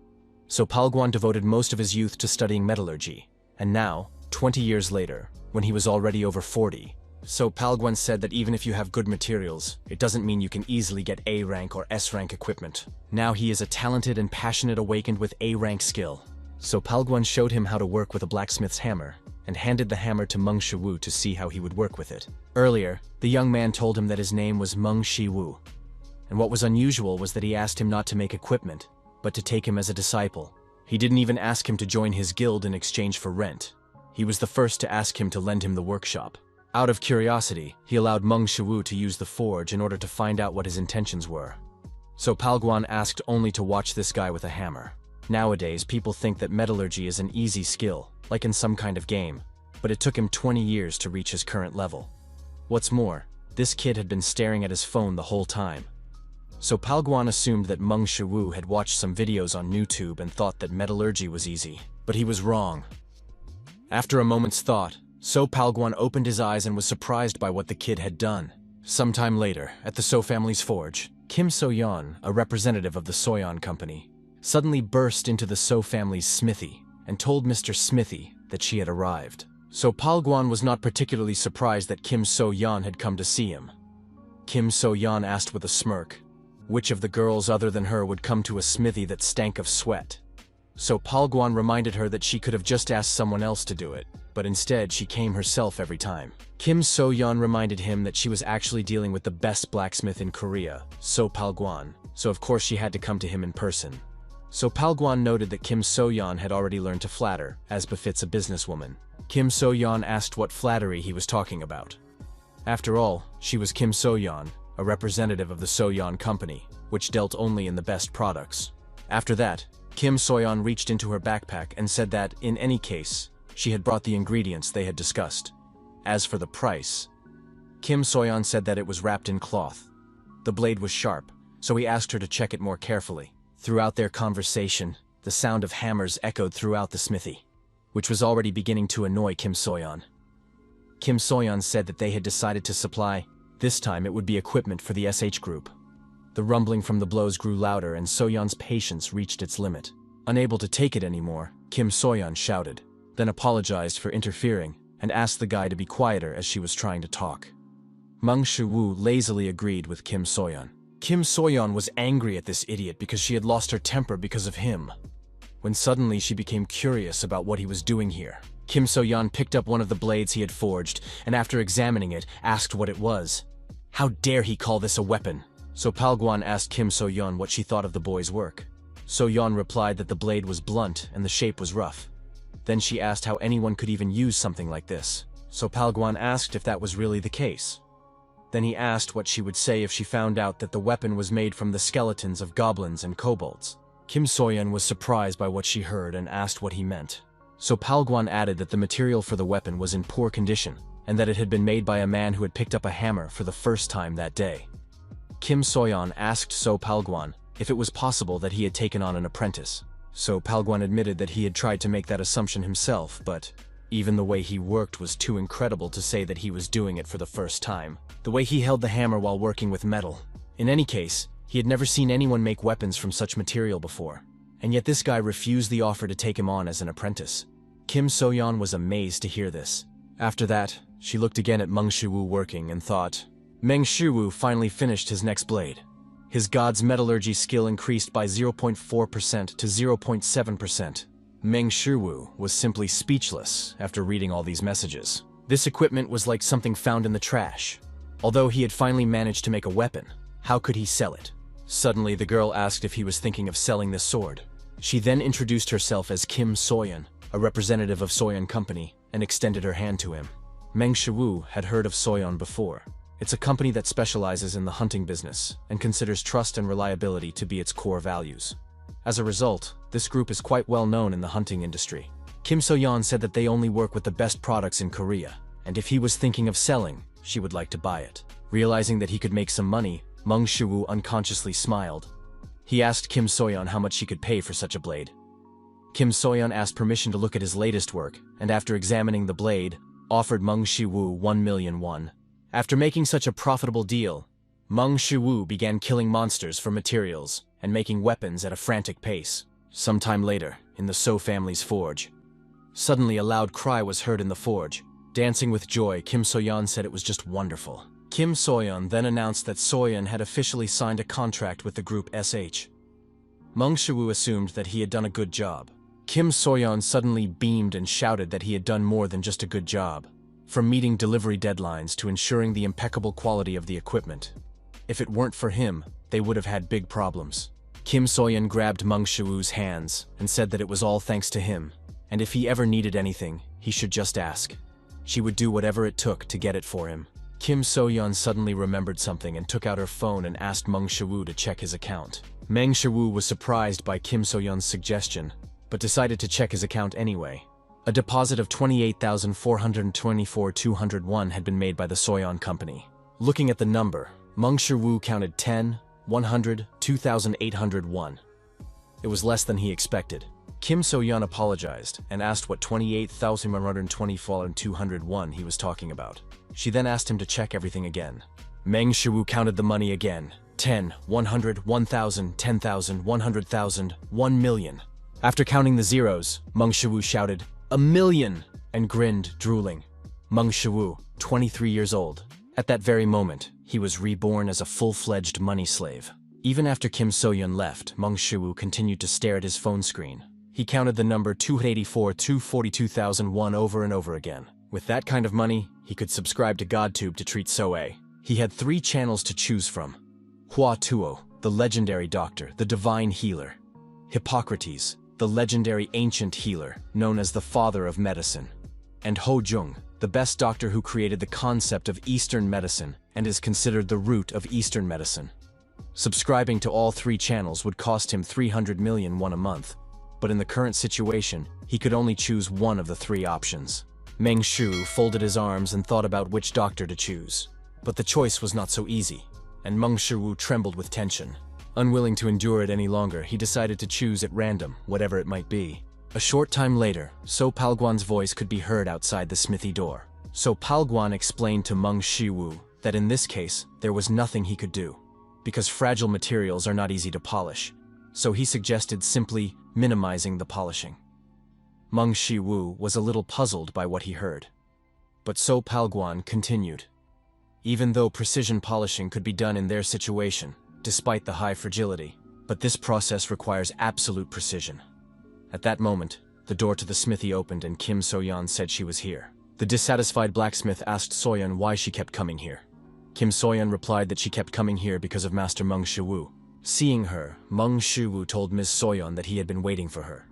So Palguan devoted most of his youth to studying metallurgy, and now, 20 years later, when he was already over 40, So Palguan said that even if you have good materials, it doesn't mean you can easily get A-rank or S-rank equipment. Now he is a talented and passionate awakened with A-rank skill. So Palguan showed him how to work with a blacksmith's hammer, and handed the hammer to Meng Shu to see how he would work with it. Earlier, the young man told him that his name was Meng Shu, and what was unusual was that he asked him not to make equipment, but to take him as a disciple. He didn't even ask him to join his guild in exchange for rent. He was the first to ask him to lend him the workshop. Out of curiosity, he allowed Meng Shu to use the forge in order to find out what his intentions were. So Palguan asked only to watch this guy with a hammer. Nowadays, people think that metallurgy is an easy skill, like in some kind of game, but it took him 20 years to reach his current level. What's more, this kid had been staring at his phone the whole time. So Palguan assumed that Meng Shu had watched some videos on YouTube and thought that metallurgy was easy, but he was wrong. After a moment's thought, So Palguan opened his eyes and was surprised by what the kid had done. Sometime later, at the So family's forge, Kim So-yeon, a representative of the Soyeon company, suddenly burst into the So family's smithy and told Mr. Smithy that she had arrived. So Palguan was not particularly surprised that Kim So-yeon had come to see him. Kim So-yeon asked with a smirk, which of the girls other than her would come to a smithy that stank of sweat? So Palguan reminded her that she could have just asked someone else to do it, but instead she came herself every time. Kim So-yeon reminded him that she was actually dealing with the best blacksmith in Korea, So Palguan, so of course she had to come to him in person. So Palguan noted that Kim So-yeon had already learned to flatter, as befits a businesswoman. Kim So-yeon asked what flattery he was talking about. After all, she was Kim So-yeon, a representative of the Soyeon company, which dealt only in the best products. After that, Kim So-yeon reached into her backpack and said that, in any case, she had brought the ingredients they had discussed. As for the price, Kim So-yeon said that it was wrapped in cloth. The blade was sharp, so he asked her to check it more carefully. Throughout their conversation, the sound of hammers echoed throughout the smithy. which was already beginning to annoy Kim Soyeon. Kim Soyeon said that they had decided to supply, this time it would be equipment for the SH group. The rumbling from the blows grew louder and Soyeon's patience reached its limit. Unable to take it anymore, Kim Soyeon shouted, then apologized for interfering and asked the guy to be quieter as she was trying to talk. Mong Shu lazily agreed with Kim Soyeon. Kim Soyeon was angry at this idiot because she had lost her temper because of him. When suddenly she became curious about what he was doing here. Kim Soyeon picked up one of the blades he had forged and after examining it, asked what it was. How dare he call this a weapon? So Palguan asked Kim Soyeon what she thought of the boy's work. Soyeon replied that the blade was blunt and the shape was rough. Then she asked how anyone could even use something like this. So Palguan asked if that was really the case. Then he asked what she would say if she found out that the weapon was made from the skeletons of goblins and kobolds. Kim Soyeon was surprised by what she heard and asked what he meant. So Palguan added that the material for the weapon was in poor condition, and that it had been made by a man who had picked up a hammer for the first time that day. Kim Soyeon asked So Palguan if it was possible that he had taken on an apprentice. So Palguan admitted that he had tried to make that assumption himself, but even the way he worked was too incredible to say that he was doing it for the first time. The way he held the hammer while working with metal. In any case, he had never seen anyone make weapons from such material before. And yet this guy refused the offer to take him on as an apprentice. Kim Soyeon was amazed to hear this. After that, she looked again at Mong Shu working and thought, Meng Shu finally finished his next blade. His god's metallurgy skill increased by 0.4% to 0.7%. Meng Shu was simply speechless after reading all these messages. This equipment was like something found in the trash. Although he had finally managed to make a weapon, how could he sell it? Suddenly the girl asked if he was thinking of selling this sword. She then introduced herself as Kim Soyeon, a representative of Soyeon Company, and extended her hand to him. Meng Shu had heard of Soyeon before. It's a company that specializes in the hunting business and considers trust and reliability to be its core values. As a result, this group is quite well known in the hunting industry. Kim Soyeon said that they only work with the best products in Korea, and if he was thinking of selling, she would like to buy it. Realizing that he could make some money, Mong Shu unconsciously smiled. He asked Kim Soyeon how much she could pay for such a blade. Kim Soyeon asked permission to look at his latest work, and after examining the blade, offered Mong Shu 1 million won. After making such a profitable deal, Mong Shu began killing monsters for materials and making weapons at a frantic pace. Sometime later, in the So family's forge. Suddenly a loud cry was heard in the forge. Dancing with joy, Kim Soyeon said it was just wonderful. Kim Soyeon then announced that Soyeon had officially signed a contract with the group SH. Mong Shu assumed that he had done a good job. Kim Soyeon suddenly beamed and shouted that he had done more than just a good job. From meeting delivery deadlines to ensuring the impeccable quality of the equipment. If it weren't for him, they would have had big problems. Kim Soyeon grabbed Mong Shu's hands and said that it was all thanks to him, and if he ever needed anything, he should just ask. She would do whatever it took to get it for him. Kim Soyeon suddenly remembered something and took out her phone and asked Mong Shu to check his account. Meng Shu was surprised by Kim Soyeon's suggestion, but decided to check his account anyway. A deposit of 28,424,201 had been made by the Soyeon Company. Looking at the number, Mong Shu counted 10, 100, 2,801. It was less than he expected. Kim Soyeon apologized and asked what 28,124,201 he was talking about. She then asked him to check everything again. Meng Shu counted the money again. 10, 100, 1,000, 10,000, 100,000, 1 million. After counting the zeros, Mong Shu shouted, "A million!" and grinned, drooling. Mong Shu, 23 years old. At that very moment, he was reborn as a full-fledged money slave. Even after Kim Soyeon left, Mong Shu continued to stare at his phone screen. He counted the number 242,001 over and over again. With that kind of money, he could subscribe to GodTube to treat Soe. He had 3 channels to choose from. Hua Tuo, the legendary doctor, the divine healer. Hippocrates, the legendary ancient healer, known as the father of medicine. And Ho Jung, the best doctor who created the concept of Eastern medicine and is considered the root of Eastern medicine. Subscribing to all 3 channels would cost him 300 million won a month, but in the current situation, he could only choose one of the 3 options. Meng Shu folded his arms and thought about which doctor to choose. But the choice was not so easy, and Meng Shu trembled with tension. Unwilling to endure it any longer, he decided to choose at random, whatever it might be. A short time later, So Palguan's voice could be heard outside the smithy door. So Palguan explained to Meng Shiwu that in this case, there was nothing he could do, because fragile materials are not easy to polish, so he suggested simply minimizing the polishing. Meng Shiwu was a little puzzled by what he heard. But So Palguan continued. Even though precision polishing could be done in their situation, despite the high fragility, but this process requires absolute precision. At that moment, the door to the smithy opened and Kim Soyeon said she was here. The dissatisfied blacksmith asked Soyeon why she kept coming here. Kim Soyeon replied that she kept coming here because of Master Meng Shiwu. Seeing her, Meng Shiwu told Ms. Soyeon that he had been waiting for her.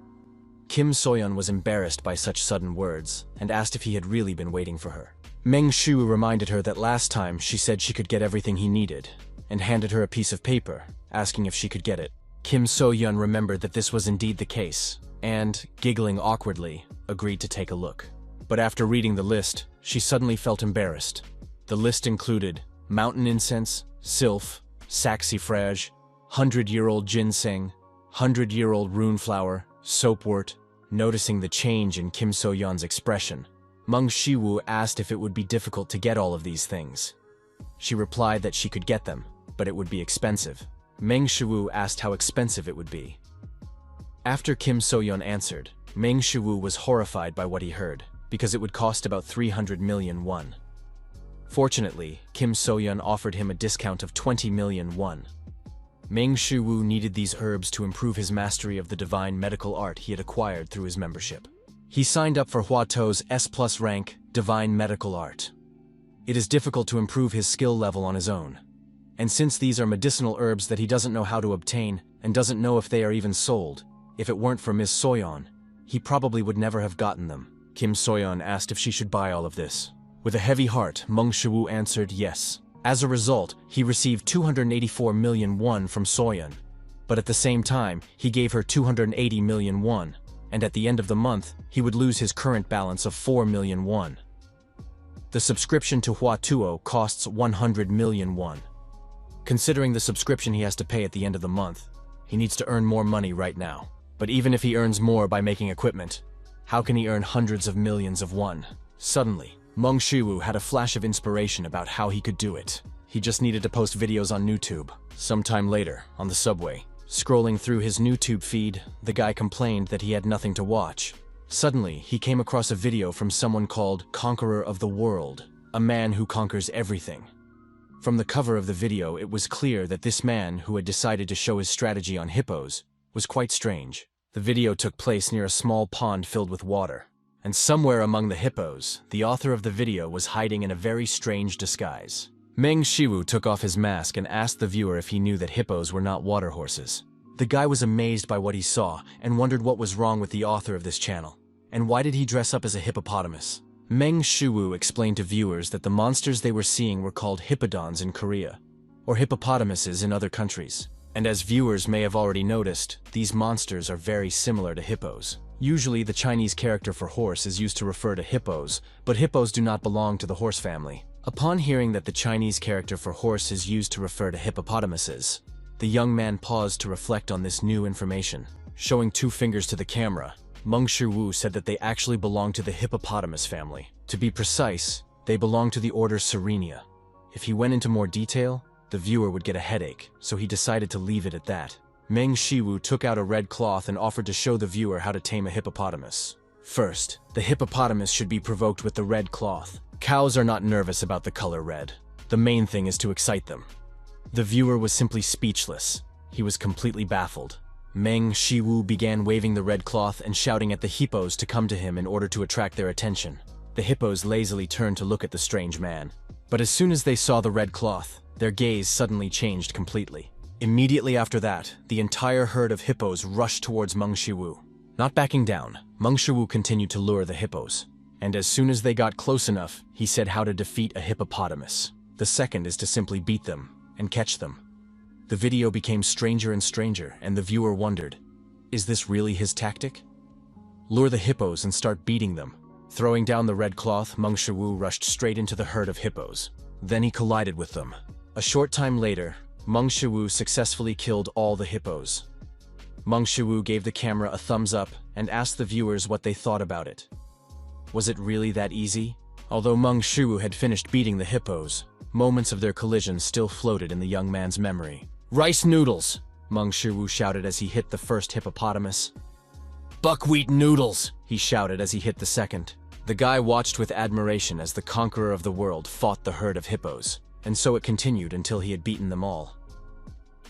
Kim Soyeon was embarrassed by such sudden words and asked if he had really been waiting for her. Meng Shiwu reminded her that last time she said she could get everything he needed and handed her a piece of paper, asking if she could get it. Kim Soyeon remembered that this was indeed the case and, giggling awkwardly, agreed to take a look. But after reading the list, she suddenly felt embarrassed. The list included mountain incense, sylph, saxifrage, 100-year-old ginseng, 100-year-old rune flower, soapwort. Noticing the change in Kim Soyeon's expression, Meng Shiwu asked if it would be difficult to get all of these things. She replied that she could get them, but it would be expensive. Meng Shiwu asked how expensive it would be. After Kim Soyeon answered, Meng Shiwu was horrified by what he heard, because it would cost about 300 million won. Fortunately, Kim Soyeon offered him a discount of 20 million won. Meng Shiwu needed these herbs to improve his mastery of the divine medical art he had acquired through his membership. He signed up for Hua Tou's S+ rank, Divine Medical Art. It is difficult to improve his skill level on his own. And since these are medicinal herbs that he doesn't know how to obtain and doesn't know if they are even sold, if it weren't for Ms. Soyeon, he probably would never have gotten them. Kim Soyeon asked if she should buy all of this. With a heavy heart, Meng Shiwu answered yes. As a result, he received 284 million won from Soyeon. But at the same time, he gave her 280 million won, and at the end of the month, he would lose his current balance of 4 million won. The subscription to Hua Tuo costs 100 million won. Considering the subscription he has to pay at the end of the month, he needs to earn more money right now. But even if he earns more by making equipment, how can he earn hundreds of millions of won? Suddenly, Meng Shiwu had a flash of inspiration about how he could do it. He just needed to post videos on YouTube. Sometime later, on the subway, scrolling through his YouTube feed, the guy complained that he had nothing to watch. Suddenly, he came across a video from someone called Conqueror of the World, a man who conquers everything. From the cover of the video, it was clear that this man, who had decided to show his strategy on hippos, was quite strange. The video took place near a small pond filled with water, and somewhere among the hippos, the author of the video was hiding in a very strange disguise. Meng Shiwu took off his mask and asked the viewer if he knew that hippos were not water horses. The guy was amazed by what he saw and wondered what was wrong with the author of this channel, and why did he dress up as a hippopotamus. Meng Shiwu explained to viewers that the monsters they were seeing were called hippodons in Korea, or hippopotamuses in other countries. And as viewers may have already noticed, these monsters are very similar to hippos. Usually the Chinese character for horse is used to refer to hippos, but hippos do not belong to the horse family. Upon hearing that the Chinese character for horse is used to refer to hippopotamuses, the young man paused to reflect on this new information. Showing 2 fingers to the camera, Meng Shiwu said that they actually belong to the hippopotamus family. To be precise, they belong to the order Serenia. If he went into more detail, the viewer would get a headache, so he decided to leave it at that. Meng Shiwu took out a red cloth and offered to show the viewer how to tame a hippopotamus. First, the hippopotamus should be provoked with the red cloth. Cows are not nervous about the color red. The main thing is to excite them. The viewer was simply speechless. He was completely baffled. Meng Shiwu began waving the red cloth and shouting at the hippos to come to him in order to attract their attention. The hippos lazily turned to look at the strange man. But as soon as they saw the red cloth, their gaze suddenly changed completely. Immediately after that, the entire herd of hippos rushed towards Meng Shiwu. Not backing down, Meng Shiwu continued to lure the hippos. And as soon as they got close enough, he said how to defeat a hippopotamus. The second is to simply beat them and catch them. The video became stranger and stranger, and the viewer wondered, is this really his tactic? Lure the hippos and start beating them. Throwing down the red cloth, Meng Shiwu rushed straight into the herd of hippos. Then he collided with them. A short time later, Meng Shiwu successfully killed all the hippos. Meng Shiwu gave the camera a thumbs up and asked the viewers what they thought about it. Was it really that easy? Although Mong Shu had finished beating the hippos, moments of their collision still floated in the young man's memory. "Rice noodles!" Mong Shu shouted as he hit the first hippopotamus. "Buckwheat noodles!" he shouted as he hit the second. The guy watched with admiration as the conqueror of the world fought the herd of hippos, and so it continued until he had beaten them all.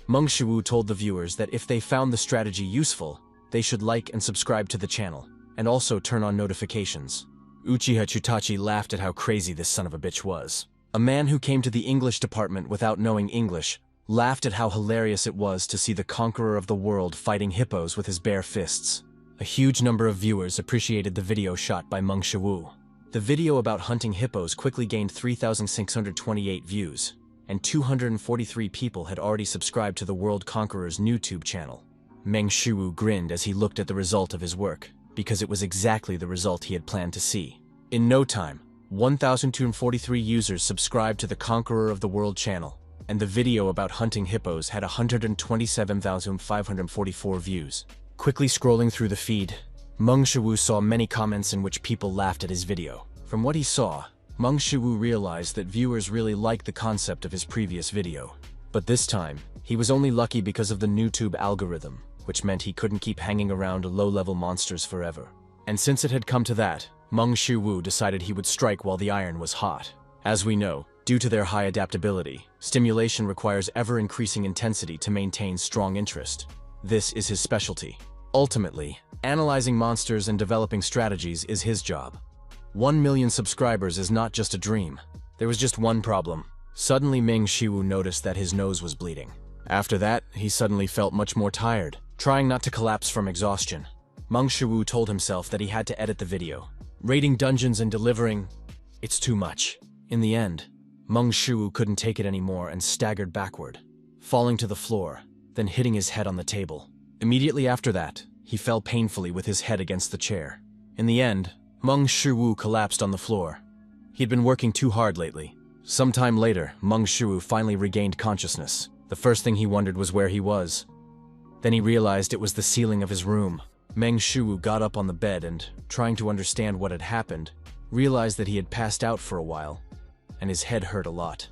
Mong Shu told the viewers that if they found the strategy useful, they should like and subscribe to the channel, and also turn on notifications. Uchiha Chutachi laughed at how crazy this son of a bitch was. A man who came to the English department without knowing English laughed at how hilarious it was to see the conqueror of the world fighting hippos with his bare fists. A huge number of viewers appreciated the video shot by Mong Shu. The video about hunting hippos quickly gained 3,628 views, and 243 people had already subscribed to the World Conqueror's YouTube channel. Meng Shu grinned as he looked at the result of his work, because it was exactly the result he had planned to see. In no time, 1,243 users subscribed to the Conqueror of the World channel, and the video about hunting hippos had 127,544 views. Quickly scrolling through the feed, Mong Shu saw many comments in which people laughed at his video. From what he saw, Mong Shu realized that viewers really liked the concept of his previous video. But this time, he was only lucky because of the YouTube algorithm, which meant he couldn't keep hanging around low-level monsters forever. And since it had come to that, Mong Shu decided he would strike while the iron was hot. As we know, due to their high adaptability, stimulation requires ever-increasing intensity to maintain strong interest. This is his specialty. Ultimately, analyzing monsters and developing strategies is his job. 1 million subscribers is not just a dream. There was just one problem. Suddenly Meng Shu noticed that his nose was bleeding. After that, he suddenly felt much more tired, trying not to collapse from exhaustion. Meng Shu told himself that he had to edit the video. Raiding dungeons and delivering, it's too much. In the end, Meng Shu couldn't take it anymore and staggered backward, falling to the floor, then hitting his head on the table. Immediately after that, he fell painfully with his head against the chair. In the end, Meng Shu collapsed on the floor. He had been working too hard lately. Sometime later, Meng Shu finally regained consciousness. The first thing he wondered was where he was. Then he realized it was the ceiling of his room. Meng Shu got up on the bed and, trying to understand what had happened, realized that he had passed out for a while, and his head hurt a lot.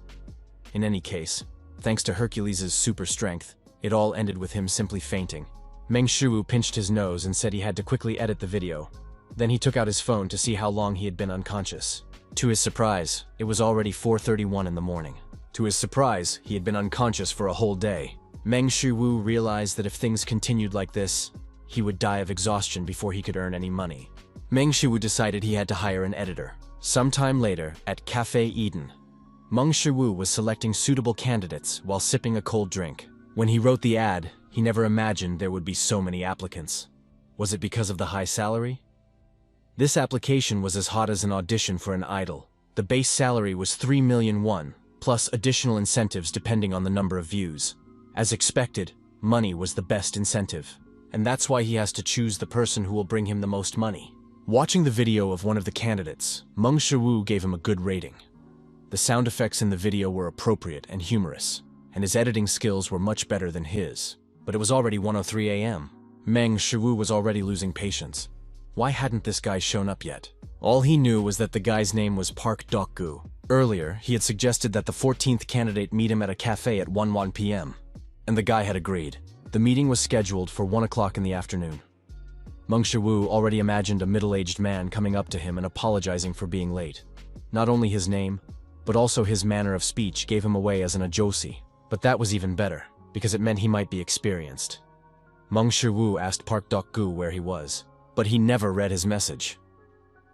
In any case, thanks to Hercules' super strength, it all ended with him simply fainting. Meng Shu pinched his nose and said he had to quickly edit the video. Then he took out his phone to see how long he had been unconscious. To his surprise, it was already 4:31 in the morning. To his surprise, he had been unconscious for a whole day. Meng Shu realized that if things continued like this, he would die of exhaustion before he could earn any money. Meng Shu decided he had to hire an editor. Sometime later, at Cafe Eden, Meng Shu was selecting suitable candidates while sipping a cold drink. When he wrote the ad, he never imagined there would be so many applicants. Was it because of the high salary? This application was as hot as an audition for an idol. The base salary was 3 million won, plus additional incentives depending on the number of views. As expected, money was the best incentive. And that's why he has to choose the person who will bring him the most money. Watching the video of one of the candidates, Meng Shu gave him a good rating. The sound effects in the video were appropriate and humorous, and his editing skills were much better than his. But it was already 1:03 a.m. Meng Shu was already losing patience. Why hadn't this guy shown up yet? All he knew was that the guy's name was Park Daku. Earlier, he had suggested that the 14th candidate meet him at a cafe at 1 p.m. And the guy had agreed. The meeting was scheduled for 1 o'clock in the afternoon. Meng Shu already imagined a middle-aged man coming up to him and apologizing for being late. Not only his name, but also his manner of speech gave him away as an ajosi. But that was even better, because it meant he might be experienced. Meng Shu asked Park Daku where he was, but he never read his message.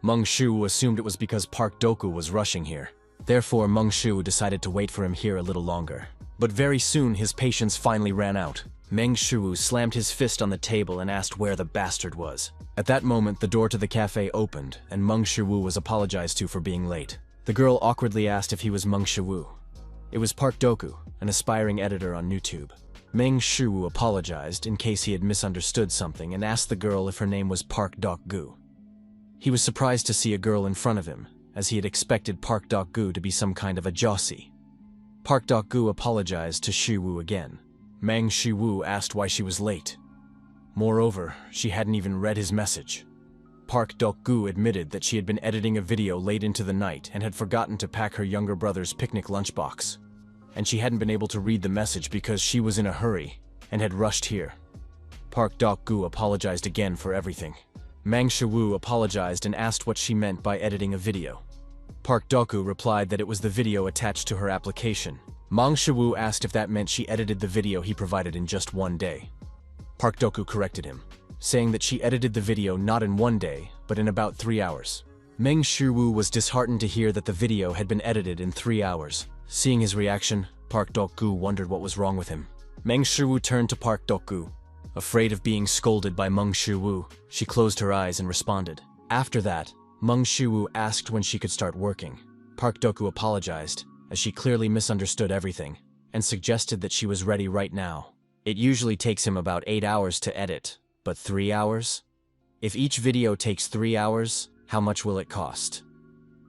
Meng Shu assumed it was because Park Daku was rushing here. Therefore, Meng Shu decided to wait for him here a little longer. But very soon, his patience finally ran out. Meng Shu slammed his fist on the table and asked where the bastard was. At that moment, the door to the cafe opened, and Meng Shu was apologized to for being late. The girl awkwardly asked if he was Meng Shu. It was Park Daku, an aspiring editor on YouTube. Meng Shu apologized in case he had misunderstood something and asked the girl if her name was Park Daku. He was surprised to see a girl in front of him, as he had expected Park Daku to be some kind of a jossy. Park Daku apologized to Shu again. Meng Shu asked why she was late. Moreover, she hadn't even read his message. Park Dochul admitted that she had been editing a video late into the night and had forgotten to pack her younger brother's picnic lunchbox. And she hadn't been able to read the message because she was in a hurry and had rushed here. Park Dochul apologized again for everything. Mong Shu apologized and asked what she meant by editing a video. Park Dochul replied that it was the video attached to her application. Mong Shu asked if that meant she edited the video he provided in just one day. Park Dochul corrected him, saying that she edited the video not in one day, but in about 3 hours. Mong Shu was disheartened to hear that the video had been edited in 3 hours. Seeing his reaction, Park Dochul wondered what was wrong with him. Mong Shu turned to Park Dochul. Afraid of being scolded by Mong Shu, she closed her eyes and responded. After that, Mong Shu asked when she could start working. Park Dochul apologized, as she clearly misunderstood everything, and suggested that she was ready right now. It usually takes him about 8 hours to edit, but 3 hours? If each video takes 3 hours, how much will it cost?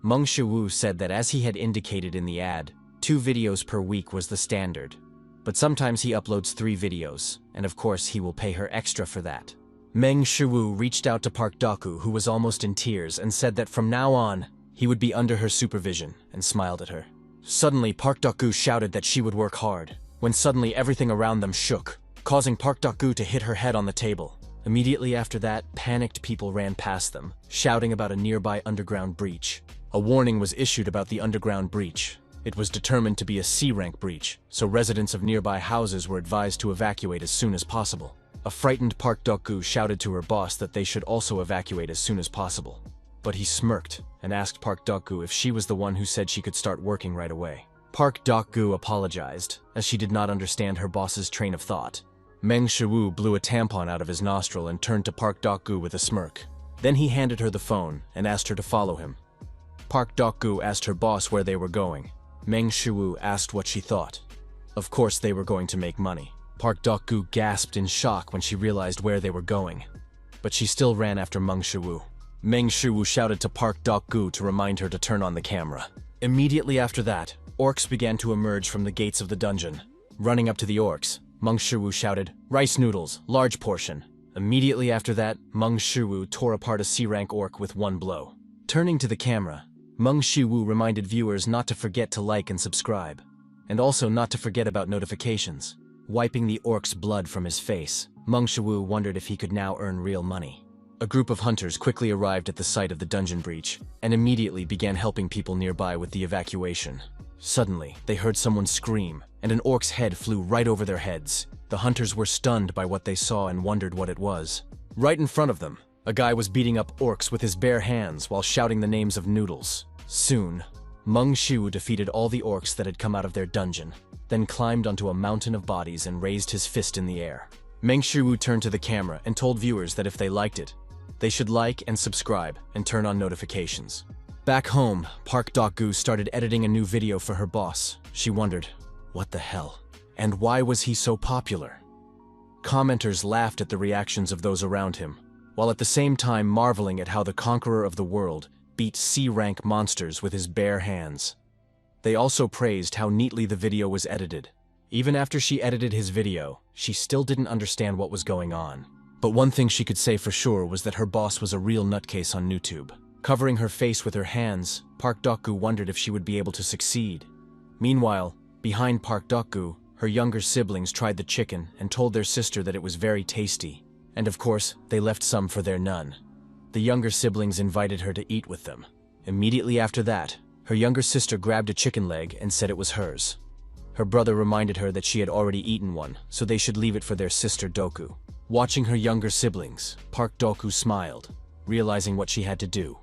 Mong Shu said that as he had indicated in the ad, 2 videos per week was the standard. But sometimes he uploads 3 videos, and of course he will pay her extra for that. Mong Shu reached out to Park Daku, who was almost in tears, and said that from now on, he would be under her supervision, and smiled at her. Suddenly, Park Daku shouted that she would work hard, when suddenly everything around them shook, causing Park Daku to hit her head on the table. Immediately after that, panicked people ran past them, shouting about a nearby underground breach. A warning was issued about the underground breach. It was determined to be a C-rank breach, so residents of nearby houses were advised to evacuate as soon as possible. A frightened Park Daku shouted to her boss that they should also evacuate as soon as possible. But he smirked and asked Park Daku if she was the one who said she could start working right away. Park Daku apologized, as she did not understand her boss's train of thought. Mong Shu blew a tampon out of his nostril and turned to Park Daku with a smirk. Then he handed her the phone and asked her to follow him. Park Daku asked her boss where they were going. Mong Shu asked what she thought. Of course they were going to make money. Park Daku gasped in shock when she realized where they were going. But she still ran after Mong Shu. Mong Shu shouted to Park Daku to remind her to turn on the camera. Immediately after that, orcs began to emerge from the gates of the dungeon. Running up to the orcs, Mong Shu shouted, "Rice noodles, large portion." Immediately after that, Mong Shu tore apart a C-rank orc with one blow. Turning to the camera, Mong Shu reminded viewers not to forget to like and subscribe, and also not to forget about notifications. Wiping the orc's blood from his face, Mong Shu wondered if he could now earn real money. A group of hunters quickly arrived at the site of the dungeon breach, and immediately began helping people nearby with the evacuation. Suddenly, they heard someone scream, and an orc's head flew right over their heads. The hunters were stunned by what they saw and wondered what it was. Right in front of them, a guy was beating up orcs with his bare hands while shouting the names of noodles. Soon, Mong Shu defeated all the orcs that had come out of their dungeon, then climbed onto a mountain of bodies and raised his fist in the air. Mong Shu turned to the camera and told viewers that if they liked it, they should like and subscribe and turn on notifications. Back home, Park Daku started editing a new video for her boss. She wondered, what the hell? And why was he so popular? Commenters laughed at the reactions of those around him, while at the same time marveling at how the conqueror of the world beat C-rank monsters with his bare hands. They also praised how neatly the video was edited. Even after she edited his video, she still didn't understand what was going on. But one thing she could say for sure was that her boss was a real nutcase on YouTube. Covering her face with her hands, Park Daku wondered if she would be able to succeed. Meanwhile, behind Park Daku, her younger siblings tried the chicken and told their sister that it was very tasty. And of course, they left some for their nun. The younger siblings invited her to eat with them. Immediately after that, her younger sister grabbed a chicken leg and said it was hers. Her brother reminded her that she had already eaten one, so they should leave it for their sister Doku. Watching her younger siblings, Park Daku smiled, realizing what she had to do.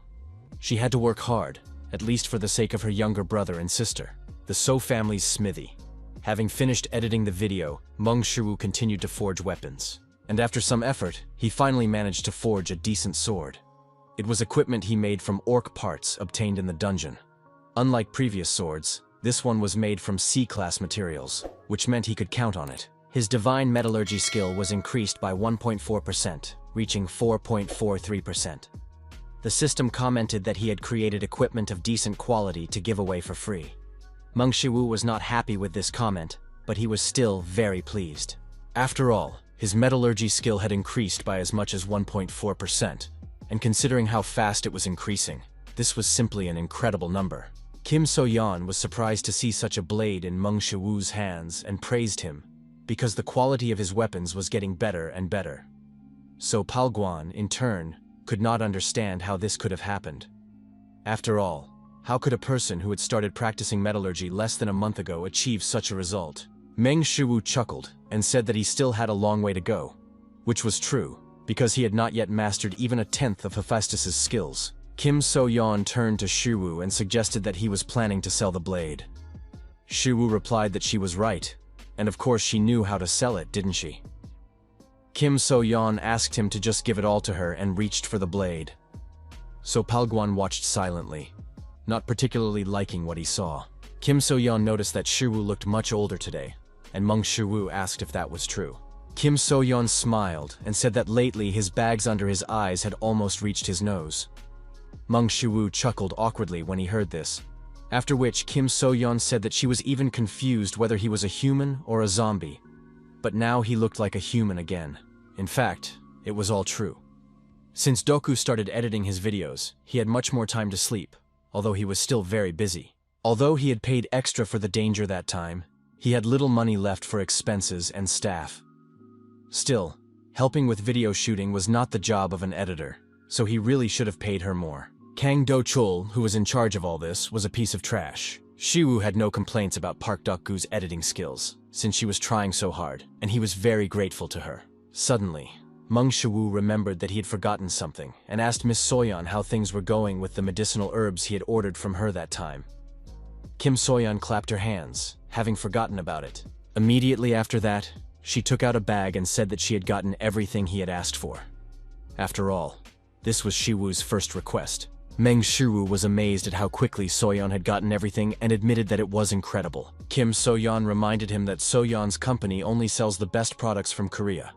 She had to work hard, at least for the sake of her younger brother and sister. The So family's smithy. Having finished editing the video, Mong Shu continued to forge weapons. And after some effort, he finally managed to forge a decent sword. It was equipment he made from orc parts obtained in the dungeon. Unlike previous swords, this one was made from C-class materials, which meant he could count on it. His divine metallurgy skill was increased by 1.4%, reaching 4.43%. The system commented that he had created equipment of decent quality to give away for free. Mong Shu was not happy with this comment, but he was still very pleased. After all, His metallurgy skill had increased by as much as 1.4%, and considering how fast it was increasing, this was simply an incredible number. Kim So-yeon was surprised to see such a blade in Mong Shu's hands and praised him, because the quality of his weapons was getting better and better. So Palguan, in turn, could not understand how this could have happened. After all, how could a person who had started practicing metallurgy less than a month ago achieve such a result? Meng Shu chuckled and said that he still had a long way to go, which was true, because he had not yet mastered even a tenth of Hifestas' skills. Kim So-yeon turned to Shu and suggested that he was planning to sell the blade. Shu replied that she was right, and of course she knew how to sell it, didn't she? Kim So-yeon asked him to just give it all to her and reached for the blade. So Palguan watched silently, not particularly liking what he saw. Kim So-yeon noticed that Shu looked much older today, and Mong Shu asked if that was true. Kim So-yeon smiled and said that lately his bags under his eyes had almost reached his nose. Mong Shu chuckled awkwardly when he heard this, after which Kim So-yeon said that she was even confused whether he was a human or a zombie. But now he looked like a human again. In fact, it was all true. Since Daku started editing his videos, he had much more time to sleep, although he was still very busy. Although he had paid extra for the danger that time, he had little money left for expenses and staff. Still, helping with video shooting was not the job of an editor, so he really should have paid her more. Kang Dochul, who was in charge of all this, was a piece of trash. Shu had no complaints about Park Daku's editing skills, since she was trying so hard, and he was very grateful to her. Suddenly, Mong Shu remembered that he had forgotten something, and asked Miss So-yeon how things were going with the medicinal herbs he had ordered from her that time. Kim So-yeon clapped her hands, having forgotten about it. Immediately after that, she took out a bag and said that she had gotten everything he had asked for. After all, this was Shu's first request. Meng Shu was amazed at how quickly So-yeon had gotten everything and admitted that it was incredible. Kim So-yeon reminded him that So-yeon's company only sells the best products from Korea.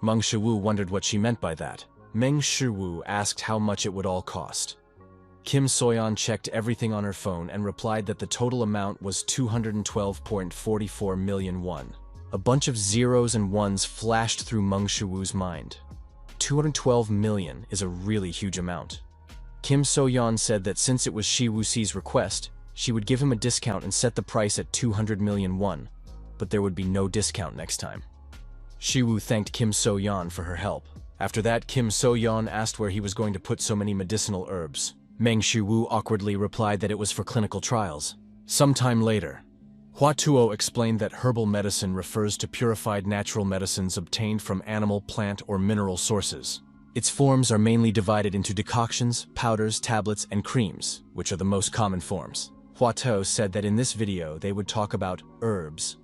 Mong Shu wondered what she meant by that. Meng Shu asked how much it would all cost. Kim So-yeon checked everything on her phone and replied that the total amount was 212.44 million won. A bunch of zeros and ones flashed through Mong Shu's mind. 212 million is a really huge amount. Kim So-yeon said that since it was Shiwusi's request, she would give him a discount and set the price at 200 million won, but there would be no discount next time. Shiwu thanked Kim So-yeon for her help. After that, Kim So-yeon asked where he was going to put so many medicinal herbs. Meng Shu awkwardly replied that it was for clinical trials. Sometime later, Hua Tuo explained that herbal medicine refers to purified natural medicines obtained from animal, plant, or mineral sources. Its forms are mainly divided into decoctions, powders, tablets, and creams, which are the most common forms. Hua Tuo said that in this video they would talk about herbs.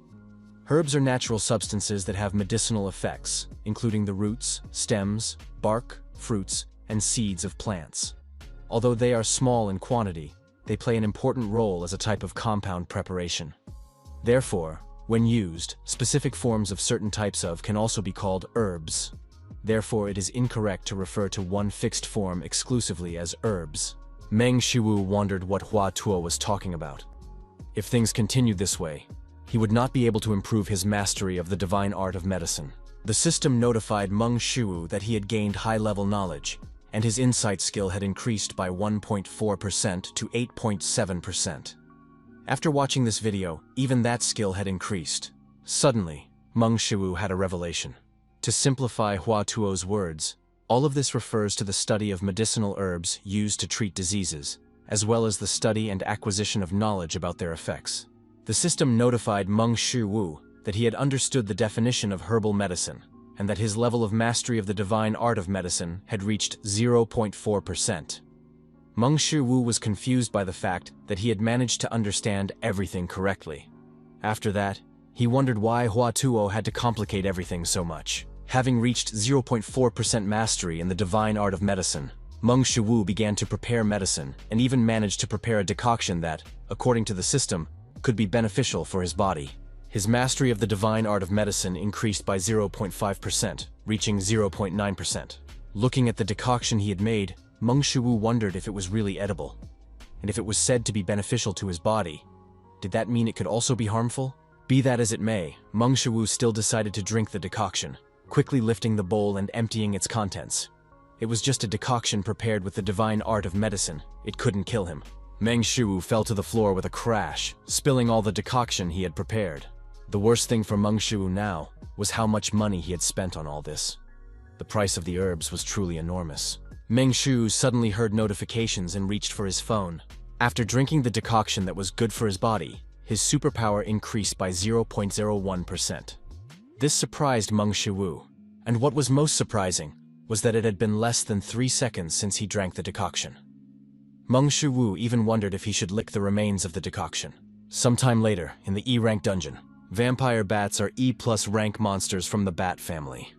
Herbs are natural substances that have medicinal effects, including the roots, stems, bark, fruits, and seeds of plants. Although they are small in quantity, they play an important role as a type of compound preparation. Therefore, when used, specific forms of certain types of can also be called herbs. Therefore, it is incorrect to refer to one fixed form exclusively as herbs. Meng Shu wondered what Hua Tuo was talking about. If things continued this way, he would not be able to improve his mastery of the divine art of medicine. The system notified Meng Shu that he had gained high-level knowledge, and his insight skill had increased by 1.4% to 8.7%. After watching this video, even that skill had increased. Suddenly, Meng Shu had a revelation. To simplify Hua Tuo's words, all of this refers to the study of medicinal herbs used to treat diseases, as well as the study and acquisition of knowledge about their effects. The system notified Meng Shu that he had understood the definition of herbal medicine, and that his level of mastery of the divine art of medicine had reached 0.4%. Meng Shu was confused by the fact that he had managed to understand everything correctly. After that, he wondered why Hua Tuo had to complicate everything so much. Having reached 0.4% mastery in the divine art of medicine, Meng Shu began to prepare medicine and even managed to prepare a decoction that, according to the system, could be beneficial for his body. His mastery of the divine art of medicine increased by 0.5%, reaching 0.9%. Looking at the decoction he had made, Meng Shu wondered if it was really edible. And if it was said to be beneficial to his body, did that mean it could also be harmful? Be that as it may, Meng Shu still decided to drink the decoction. quickly lifting the bowl and emptying its contents. It was just a decoction prepared with the divine art of medicine. It couldn't kill him. Mong Shu fell to the floor with a crash, spilling all the decoction he had prepared. The worst thing for Mong Shu now was how much money he had spent on all this. The price of the herbs was truly enormous. Mong Shu suddenly heard notifications and reached for his phone. After drinking the decoction that was good for his body, his superpower increased by 0.01%. This surprised Mong Shu, and what was most surprising was that it had been less than 3 seconds since he drank the decoction. Mong Shu even wondered if he should lick the remains of the decoction. Sometime later, in the E-rank dungeon, vampire bats are E+ rank monsters from the bat family.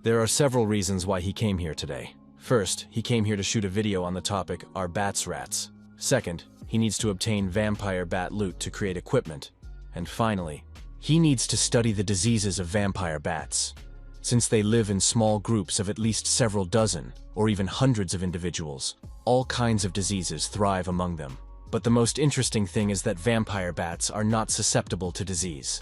There are several reasons why he came here today. First, he came here to shoot a video on the topic, Are Bats Rats? Second, he needs to obtain vampire bat loot to create equipment. And finally, he needs to study the diseases of vampire bats. Since they live in small groups of at least several dozen, or even hundreds of individuals, all kinds of diseases thrive among them. But the most interesting thing is that vampire bats are not susceptible to disease.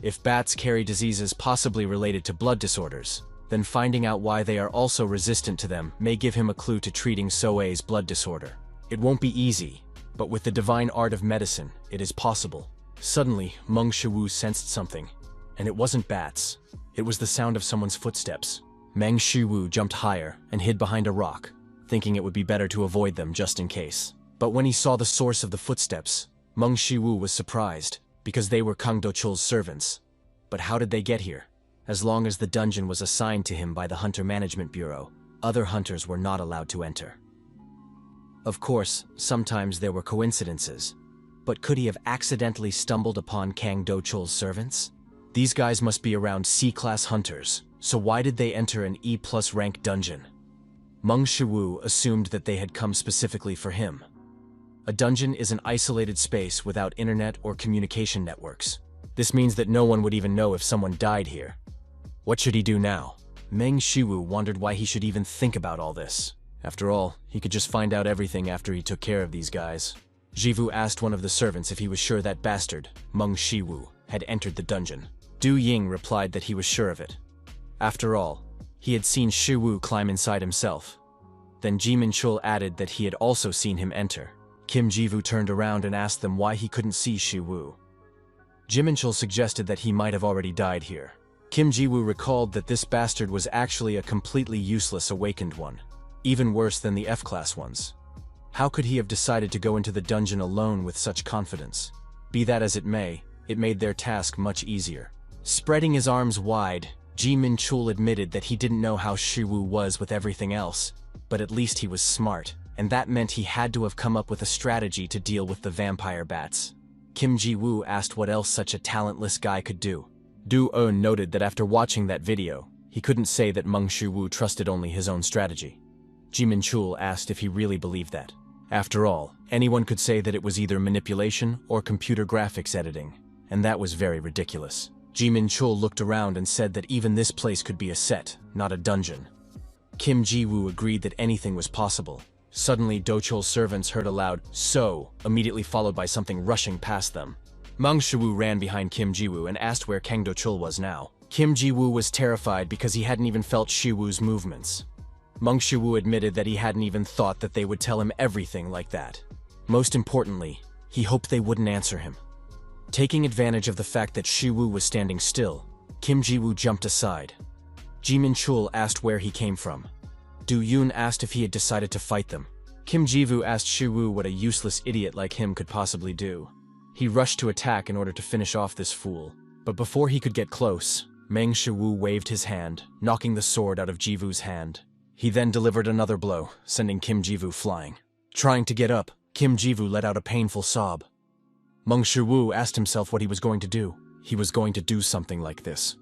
If bats carry diseases possibly related to blood disorders, then finding out why they are also resistant to them may give him a clue to treating Soei's blood disorder. It won't be easy, but with the divine art of medicine, it is possible. Suddenly, Mong Shu sensed something, and it wasn't bats. It was the sound of someone's footsteps. Mong Shu jumped higher and hid behind a rock, thinking it would be better to avoid them just in case. But when he saw the source of the footsteps, Mong Shu was surprised, because they were Kang Dochul's servants. But how did they get here? As long as the dungeon was assigned to him by the Hunter Management Bureau, other hunters were not allowed to enter. Of course, sometimes there were coincidences, but could he have accidentally stumbled upon Kang Dochul's servants? These guys must be around C-class hunters, so why did they enter an E+ rank dungeon? Mong Shu assumed that they had come specifically for him. A dungeon is an isolated space without internet or communication networks. This means that no one would even know if someone died here. What should he do now? Mong Shu wondered why he should even think about all this. After all, he could just find out everything after he took care of these guys. Jivu asked one of the servants if he was sure that bastard, Mong Shu, had entered the dungeon. Du Ying replied that he was sure of it. After all, he had seen Shu climb inside himself. Then Ji Minchul added that he had also seen him enter. Kim Jivu turned around and asked them why he couldn't see Shu. Ji Minchul suggested that he might have already died here. Kim Jiwu recalled that this bastard was actually a completely useless awakened one, even worse than the F-class ones. How could he have decided to go into the dungeon alone with such confidence? Be that as it may, it made their task much easier. Spreading his arms wide, Ji Minchul admitted that he didn't know how Shu was with everything else, but at least he was smart, and that meant he had to have come up with a strategy to deal with the vampire bats. Kim Ji-woo asked what else such a talentless guy could do. Du-eun noted that after watching that video, he couldn't say that Mong Shu trusted only his own strategy. Ji Minchul asked if he really believed that. After all, anyone could say that it was either manipulation or computer graphics editing, and that was very ridiculous. Ji Minchul looked around and said that even this place could be a set, not a dungeon. Kim Ji-woo agreed that anything was possible. Suddenly, Dochul's servants heard a loud "so," immediately followed by something rushing past them. Mong Shu ran behind Kim Ji-woo and asked where Kang Dochul was now. Kim Ji-woo was terrified because he hadn't even felt Shu-woo's movements. Mong Shu admitted that he hadn't even thought that they would tell him everything like that. Most importantly, he hoped they wouldn't answer him. Taking advantage of the fact that Shu-woo was standing still, Kim Ji-woo jumped aside. Ji Minchul asked where he came from. Du-yoon asked if he had decided to fight them. Kim Ji-woo asked Shu-woo what a useless idiot like him could possibly do. He rushed to attack in order to finish off this fool. But before he could get close, Meng Shu-woo waved his hand, knocking the sword out of Ji-woo's hand. He then delivered another blow, sending Kim Ji-woo flying. Trying to get up, Kim Ji-woo let out a painful sob. Meng Shu-woo asked himself what he was going to do. He was going to do something like this.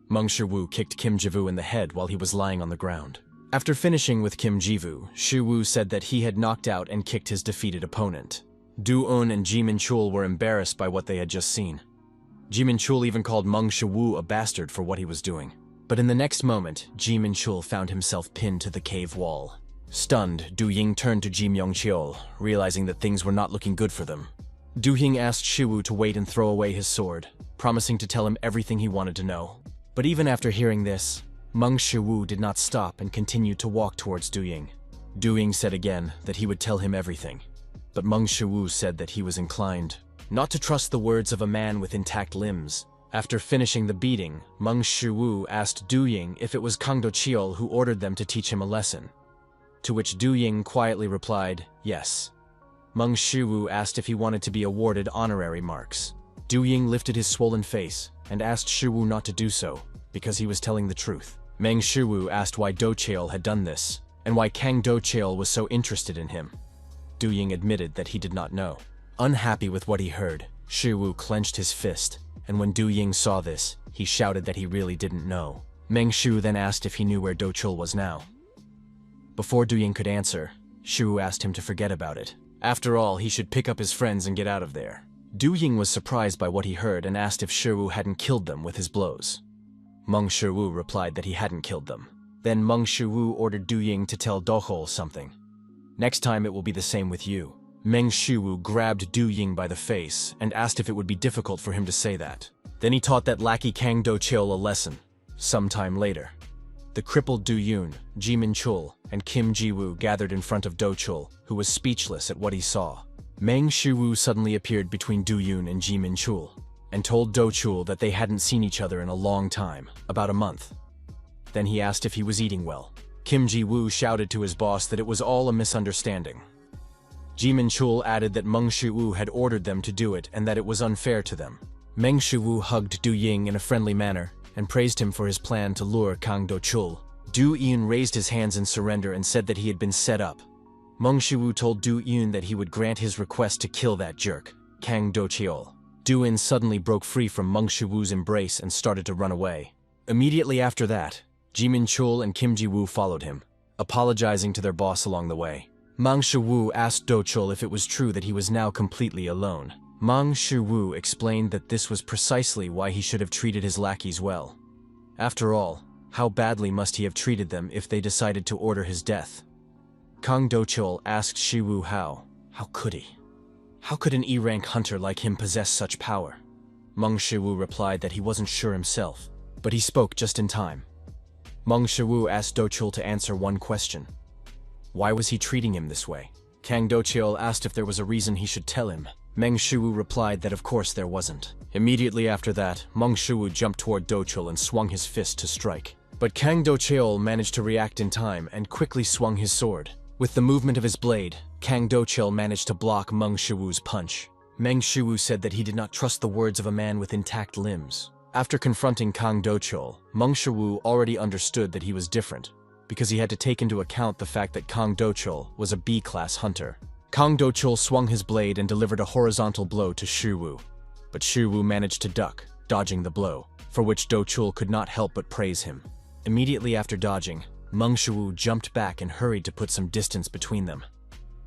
Meng Shu-woo kicked Kim Ji-woo in the head while he was lying on the ground. After finishing with Kim Ji-woo, Shu-woo said that he had knocked out and kicked his defeated opponent. Du-eun and Ji Minchul were embarrassed by what they had just seen. Ji Minchul even called Meng Shu-woo a bastard for what he was doing. But in the next moment, Ji Minchul found himself pinned to the cave wall. Stunned, Du-ying turned to Ji Myung-cheol, realizing that things were not looking good for them. Du-ying asked Shu-woo to wait and throw away his sword, promising to tell him everything he wanted to know. But even after hearing this, Mong Shu did not stop and continued to walk towards Du Ying. Du Ying said again that he would tell him everything, but Mong Shu said that he was inclined not to trust the words of a man with intact limbs. After finishing the beating, Mong Shu asked Du Ying if it was Kang Dochul who ordered them to teach him a lesson, to which Du Ying quietly replied, yes. Mong Shu asked if he wanted to be awarded honorary marks. Du Ying lifted his swollen face and asked Shu not to do so, because he was telling the truth. Meng Shu asked why Dochul had done this, and why Kang Dochul was so interested in him. Du Ying admitted that he did not know. Unhappy with what he heard, Shu clenched his fist, and when Du Ying saw this, he shouted that he really didn't know. Meng Shu then asked if he knew where Dochul was now. Before Du Ying could answer, Shu asked him to forget about it. After all, he should pick up his friends and get out of there. Du Ying was surprised by what he heard and asked if Shu hadn't killed them with his blows. Meng Shu replied that he hadn't killed them. Then Meng Shu ordered Du Ying to tell Dochul something. Next time it will be the same with you. Meng Shu grabbed Du Ying by the face and asked if it would be difficult for him to say that. Then he taught that lackey Kang Dochul a lesson. Sometime later, the crippled Du Yun, Ji Minchul, and Kim Ji-woo gathered in front of Dochul, who was speechless at what he saw. Meng Shu suddenly appeared between Du Yun and Ji Minchul, and told Dochul that they hadn't seen each other in a long time, about a month. Then he asked if he was eating well. Kim Ji-woo shouted to his boss that it was all a misunderstanding. Ji Minchul added that Meng Shu had ordered them to do it and that it was unfair to them. Meng Shu hugged Du Ying in a friendly manner and praised him for his plan to lure Kang Dochul. Du Yun raised his hands in surrender and said that he had been set up. Meng Shu told Du Yun that he would grant his request to kill that jerk, Kang Dochul. Du Yun suddenly broke free from Meng Shu's embrace and started to run away. Immediately after that, Ji Minchul and Kim Ji-woo followed him, apologizing to their boss along the way. Meng Shu asked Dochul if it was true that he was now completely alone. Meng Shu explained that this was precisely why he should have treated his lackeys well. After all, how badly must he have treated them if they decided to order his death? Kang Dochul asked Shu how. How could he? How could an E-rank hunter like him possess such power? Meng Shu replied that he wasn't sure himself, but he spoke just in time. Meng Shu asked Dochul to answer one question. Why was he treating him this way? Kang Dochul asked if there was a reason he should tell him. Meng Shu replied that of course there wasn't. Immediately after that, Meng Shu jumped toward Dochul and swung his fist to strike. But Kang Dochul managed to react in time and quickly swung his sword. With the movement of his blade, Kang Dochul managed to block Meng Shu's punch. Meng Shu said that he did not trust the words of a man with intact limbs. After confronting Kang Dochul, Meng Shu already understood that he was different, because he had to take into account the fact that Kang Dochul was a B-class hunter. Kang Dochul swung his blade and delivered a horizontal blow to Shu, but Shu managed to duck, dodging the blow, for which Dochul could not help but praise him. Immediately after dodging, Meng Shu jumped back and hurried to put some distance between them.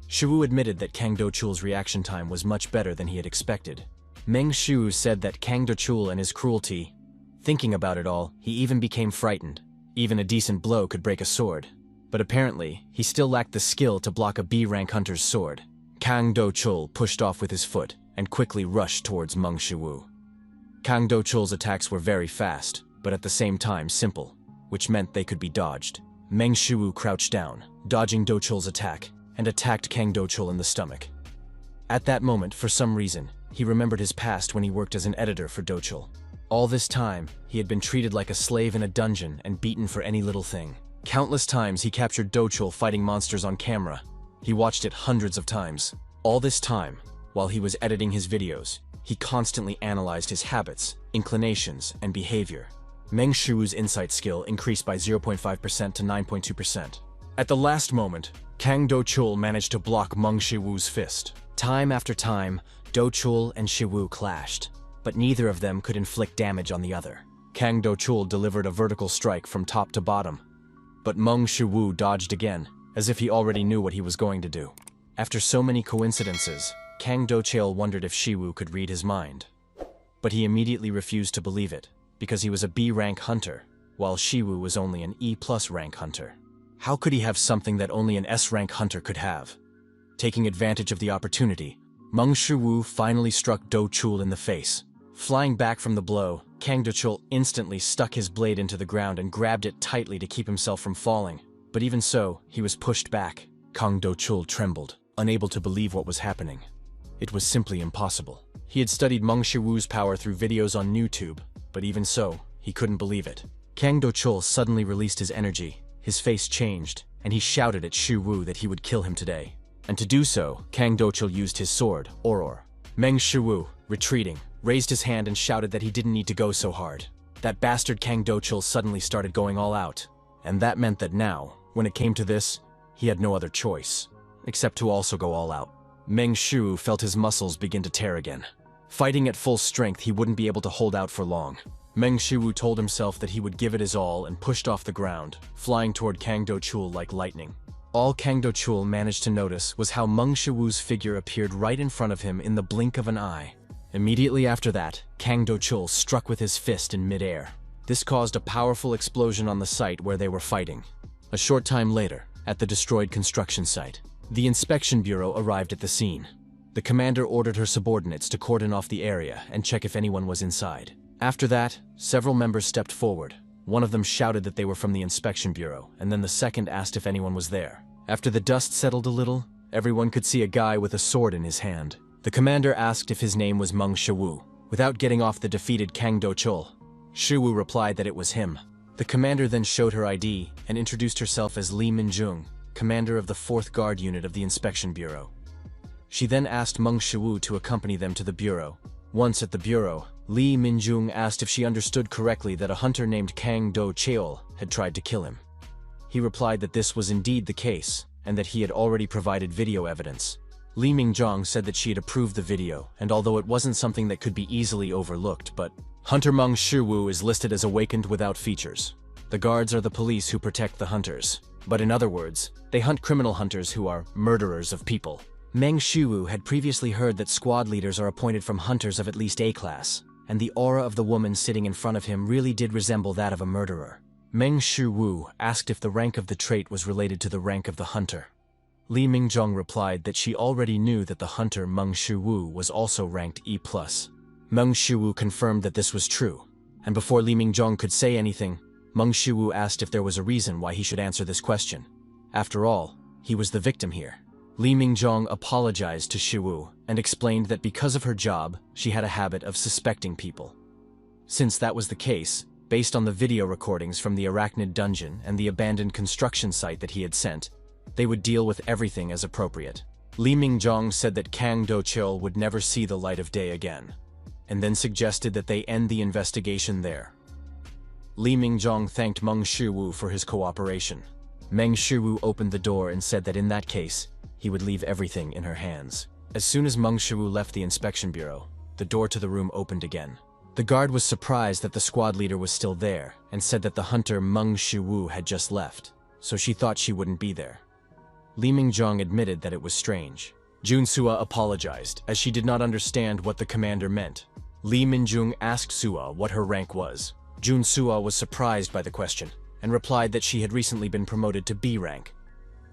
Shu admitted that Kang Dochul's reaction time was much better than he had expected. Meng Shu said that Kang Dochul and his cruelty. Thinking about it all, he even became frightened. Even a decent blow could break a sword. But apparently, he still lacked the skill to block a B-rank hunter's sword. Kang Dochul pushed off with his foot and quickly rushed towards Meng Shu. Kang Dochul's attacks were very fast, but at the same time simple, which meant they could be dodged. Meng Shu crouched down, dodging Dochul's attack, and attacked Kang Dochul in the stomach. At that moment, for some reason, he remembered his past when he worked as an editor for Dochul. All this time, he had been treated like a slave in a dungeon and beaten for any little thing. Countless times he captured Dochul fighting monsters on camera. He watched it hundreds of times. All this time, while he was editing his videos, he constantly analyzed his habits, inclinations, and behavior. Meng Shu's insight skill increased by 0.5% to 9.2%. At the last moment, Kang Dochul managed to block Meng Shu's fist. Time after time, Dochul and Shu clashed, but neither of them could inflict damage on the other. Kang Dochul delivered a vertical strike from top to bottom, but Meng Shu dodged again, as if he already knew what he was going to do. After so many coincidences, Kang Dochul wondered if Shu could read his mind. But he immediately refused to believe it, because he was a B-rank hunter, while Shu was only an E+ rank hunter. How could he have something that only an S-rank hunter could have? Taking advantage of the opportunity, Meng Shu finally struck Dochul in the face. Flying back from the blow, Kang Dochul instantly stuck his blade into the ground and grabbed it tightly to keep himself from falling. But even so, he was pushed back. Kang Dochul trembled, unable to believe what was happening. It was simply impossible. He had studied Mong Shu's power through videos on YouTube, but even so, he couldn't believe it. Kang Dochul suddenly released his energy, his face changed, and he shouted at Shu Wu that he would kill him today. And to do so, Kang Dochul used his sword, Oror. Meng Shu, retreating, raised his hand and shouted that he didn't need to go so hard. That bastard Kang Dochul suddenly started going all out. And that meant that now, when it came to this, he had no other choice, except to also go all out. Meng Shu felt his muscles begin to tear again. Fighting at full strength, he wouldn't be able to hold out for long. Meng Shu told himself that he would give it his all and pushed off the ground, flying toward Kang Dochul like lightning. All Kang Dochul managed to notice was how Meng Shu's figure appeared right in front of him in the blink of an eye. Immediately after that, Kang Dochul struck with his fist in midair. This caused a powerful explosion on the site where they were fighting. A short time later, at the destroyed construction site, the inspection bureau arrived at the scene. The commander ordered her subordinates to cordon off the area and check if anyone was inside. After that, several members stepped forward. One of them shouted that they were from the inspection bureau, and then the second asked if anyone was there. After the dust settled a little, everyone could see a guy with a sword in his hand. The commander asked if his name was Meng Shu. Without getting off the defeated Kang Dochul, Shu Wu replied that it was him. The commander then showed her ID and introduced herself as Li Minjung, commander of the 4th Guard Unit of the Inspection Bureau. She then asked Meng Shu to accompany them to the bureau. Once at the bureau, Li Minjung asked if she understood correctly that a hunter named Kang Dochul had tried to kill him. He replied that this was indeed the case, and that he had already provided video evidence. Li Mingjong said that she had approved the video, and although it wasn't something that could be easily overlooked, but Hunter Meng Shu is listed as awakened without features. The guards are the police who protect the hunters, but in other words, they hunt criminal hunters who are murderers of people. Meng Shu had previously heard that squad leaders are appointed from hunters of at least A class, and the aura of the woman sitting in front of him really did resemble that of a murderer. Meng Shu asked if the rank of the trait was related to the rank of the hunter. Li Mingjong replied that she already knew that the hunter Meng Shu was also ranked E+. Meng Shu confirmed that this was true, and before Li Mingjong could say anything, Meng Shu asked if there was a reason why he should answer this question. After all, he was the victim here. Li Mingjong apologized to Shu and explained that because of her job, she had a habit of suspecting people. Since that was the case, based on the video recordings from the Arachnid dungeon and the abandoned construction site that he had sent, they would deal with everything as appropriate. Li Mingjong said that Kang Dochul would never see the light of day again, and then suggested that they end the investigation there. Li Mingjong thanked Meng Shu for his cooperation. Meng Shu opened the door and said that in that case, he would leave everything in her hands. As soon as Meng Shu left the inspection bureau, the door to the room opened again. The guard was surprised that the squad leader was still there and said that the hunter Meng Shu had just left, so she thought she wouldn't be there. Li Mingjong admitted that it was strange. Jun Sua apologized, as she did not understand what the commander meant. Li Minjung asked Sua what her rank was. Jun Sua was surprised by the question, and replied that she had recently been promoted to B rank.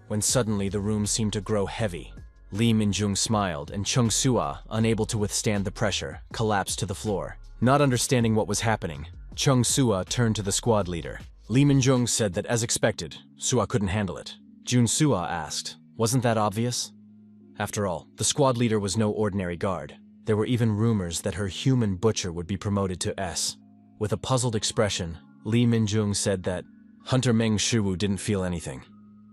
When suddenly the room seemed to grow heavy, Li Minjung smiled, and Chung Sua, unable to withstand the pressure, collapsed to the floor. Not understanding what was happening, Chung Sua turned to the squad leader. Li Minjung said that as expected, Sua couldn't handle it. Jun Sua asked, "Wasn't that obvious?" After all, the squad leader was no ordinary guard. There were even rumors that her human butcher would be promoted to S. With a puzzled expression, Li Minjung said that Hunter Meng Shu didn't feel anything.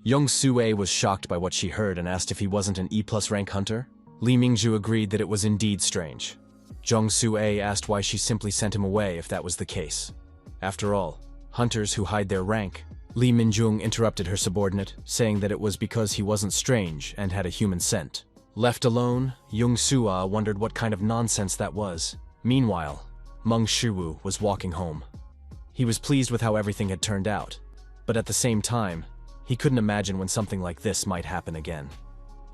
Young Sue was shocked by what she heard and asked if he wasn't an E+ rank hunter. Li Mingju agreed that it was indeed strange. Zhong Sue asked why she simply sent him away if that was the case. After all, hunters who hide their rank. Li Minjung interrupted her subordinate, saying that it was because he wasn't strange and had a human scent. Left alone, Yung Sua wondered what kind of nonsense that was. Meanwhile, Meng Shu was walking home. He was pleased with how everything had turned out, but at the same time, he couldn't imagine when something like this might happen again.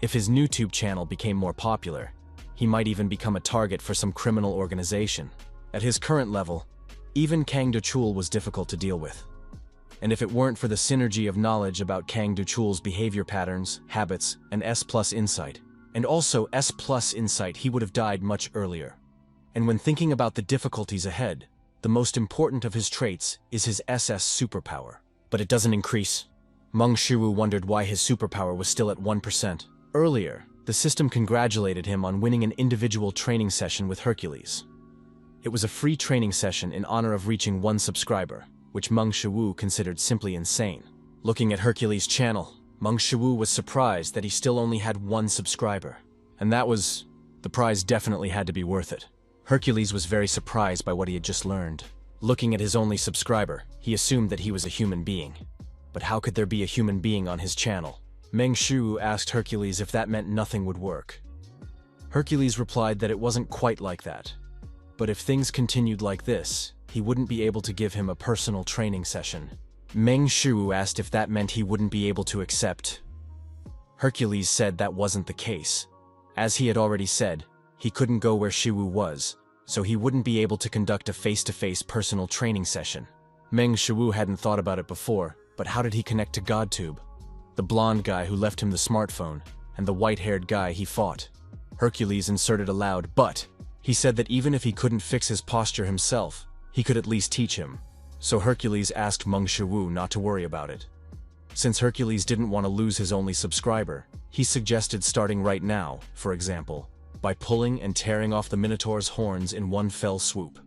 If his YouTube channel became more popular, he might even become a target for some criminal organization. At his current level, even Kang Dochul was difficult to deal with. And if it weren't for the synergy of knowledge about Kang Dochul's behavior patterns, habits, and S+ insight, and also S+ insight, he would have died much earlier. And when thinking about the difficulties ahead, the the most important of his traits is his SS superpower. But it doesn't increase. Mong Shu wondered why his superpower was still at 1%. Earlier, the system congratulated him on winning an individual training session with Hercules. It was a free training session in honor of reaching 1 subscriber, which Mong Shu considered simply insane. Looking at Hercules' channel, Mong Shu was surprised that he still only had 1 subscriber. And the prize definitely had to be worth it. Hercules was very surprised by what he had just learned. Looking at his only subscriber, he assumed that he was a human being. But how could there be a human being on his channel? Meng Shu asked Hercules if that meant nothing would work. Hercules replied that it wasn't quite like that. But if things continued like this, he wouldn't be able to give him a personal training session. Meng Shu asked if that meant he wouldn't be able to accept. Hercules said that wasn't the case. As he had already said, he couldn't go where Shu was, so he wouldn't be able to conduct a face-to-face personal training session. Meng Shu hadn't thought about it before, but how did he connect to GodTube? The blonde guy who left him the smartphone, and the white-haired guy he fought. Hercules inserted a loud "but." He said that even if he couldn't fix his posture himself, he could at least teach him. So Hercules asked Mong Shu not to worry about it. Since Hercules didn't want to lose his only subscriber, he suggested starting right now, for example, by pulling and tearing off the Minotaur's horns in one fell swoop.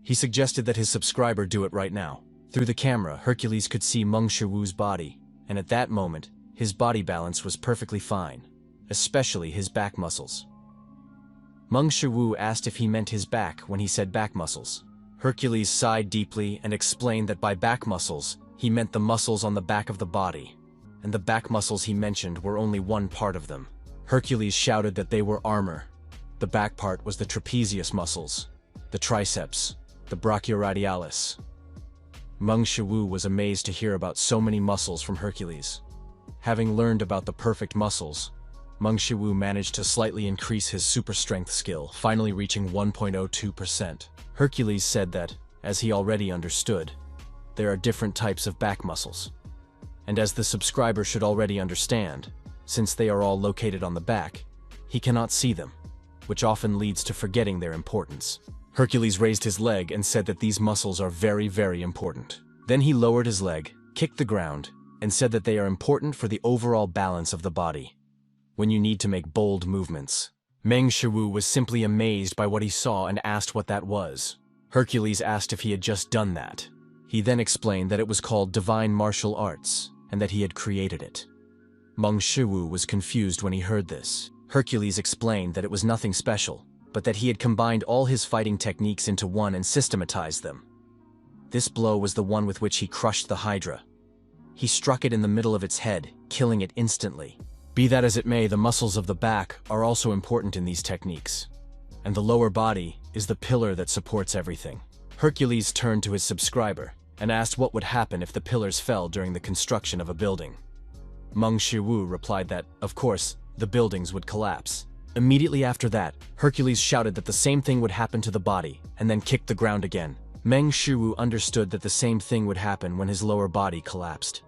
He suggested that his subscriber do it right now. Through the camera, Hercules could see Mong Shu's body, and at that moment, his body balance was perfectly fine, especially his back muscles. Mong Shu asked if he meant his back when he said back muscles. Hercules sighed deeply and explained that by back muscles, he meant the muscles on the back of the body, and the back muscles he mentioned were only one part of them. Hercules shouted that they were armor. The back part was the trapezius muscles, the triceps, the brachioradialis. Mong Shu was amazed to hear about so many muscles from Hercules. Having learned about the perfect muscles, Mong Shu managed to slightly increase his super strength skill, finally reaching 1.02%. Hercules said that, as he already understood, there are different types of back muscles. And as the subscriber should already understand, since they are all located on the back, he cannot see them, which often leads to forgetting their importance. Hercules raised his leg and said that these muscles are very, very important. Then he lowered his leg, kicked the ground, and said that they are important for the overall balance of the body, when you need to make bold movements. Meng Shu was simply amazed by what he saw and asked what that was. Hercules asked if he had just done that. He then explained that it was called divine martial arts, and that he had created it. Mong Shu was confused when he heard this. Hercules explained that it was nothing special, but that he had combined all his fighting techniques into one and systematized them. This blow was the one with which he crushed the Hydra. He struck it in the middle of its head, killing it instantly. Be that as it may, the muscles of the back are also important in these techniques, and the lower body is the pillar that supports everything. Hercules turned to his subscriber and asked what would happen if the pillars fell during the construction of a building. Mong Shu replied that, of course, the buildings would collapse. Immediately after that, Hercules shouted that the same thing would happen to the body, and then kicked the ground again. Meng Shu understood that the same thing would happen when his lower body collapsed.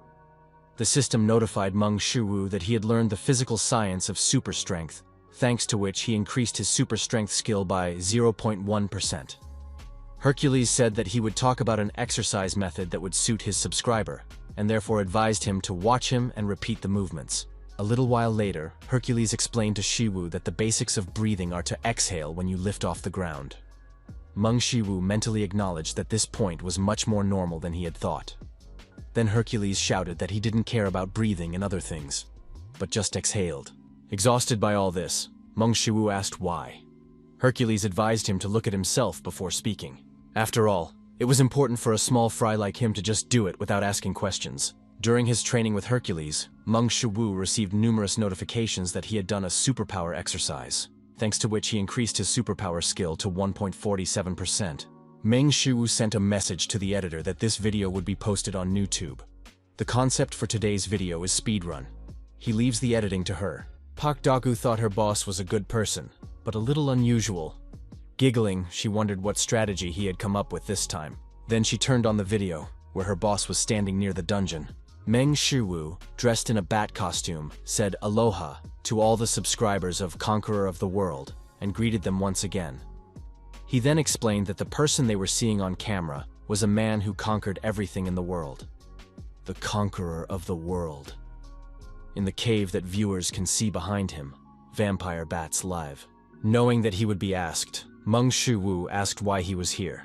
The system notified Mong Shu that he had learned the physical science of super strength, thanks to which he increased his super strength skill by 0.1%. Hercules said that he would talk about an exercise method that would suit his subscriber, and therefore advised him to watch him and repeat the movements. A little while later, Hercules explained to Shu that the basics of breathing are to exhale when you lift off the ground. Mong Shu mentally acknowledged that this point was much more normal than he had thought. Then Hercules shouted that he didn't care about breathing and other things, but just exhaled. Exhausted by all this, Mong Shu asked why. Hercules advised him to look at himself before speaking. After all, it was important for a small fry like him to just do it without asking questions. During his training with Hercules, Mong Shu received numerous notifications that he had done a superpower exercise, thanks to which he increased his superpower skill to 1.47%. Meng Shu sent a message to the editor that this video would be posted on YouTube. The concept for today's video is Speedrun. He leaves the editing to her. Daku thought her boss was a good person, but a little unusual. Giggling, she wondered what strategy he had come up with this time. Then she turned on the video, where her boss was standing near the dungeon. Meng Shu, dressed in a bat costume, said aloha to all the subscribers of Conqueror of the World and greeted them once again. He then explained that the person they were seeing on camera was a man who conquered everything in the world. The conqueror of the world. In the cave that viewers can see behind him, vampire bats live. Knowing that he would be asked, Mong Shu asked why he was here.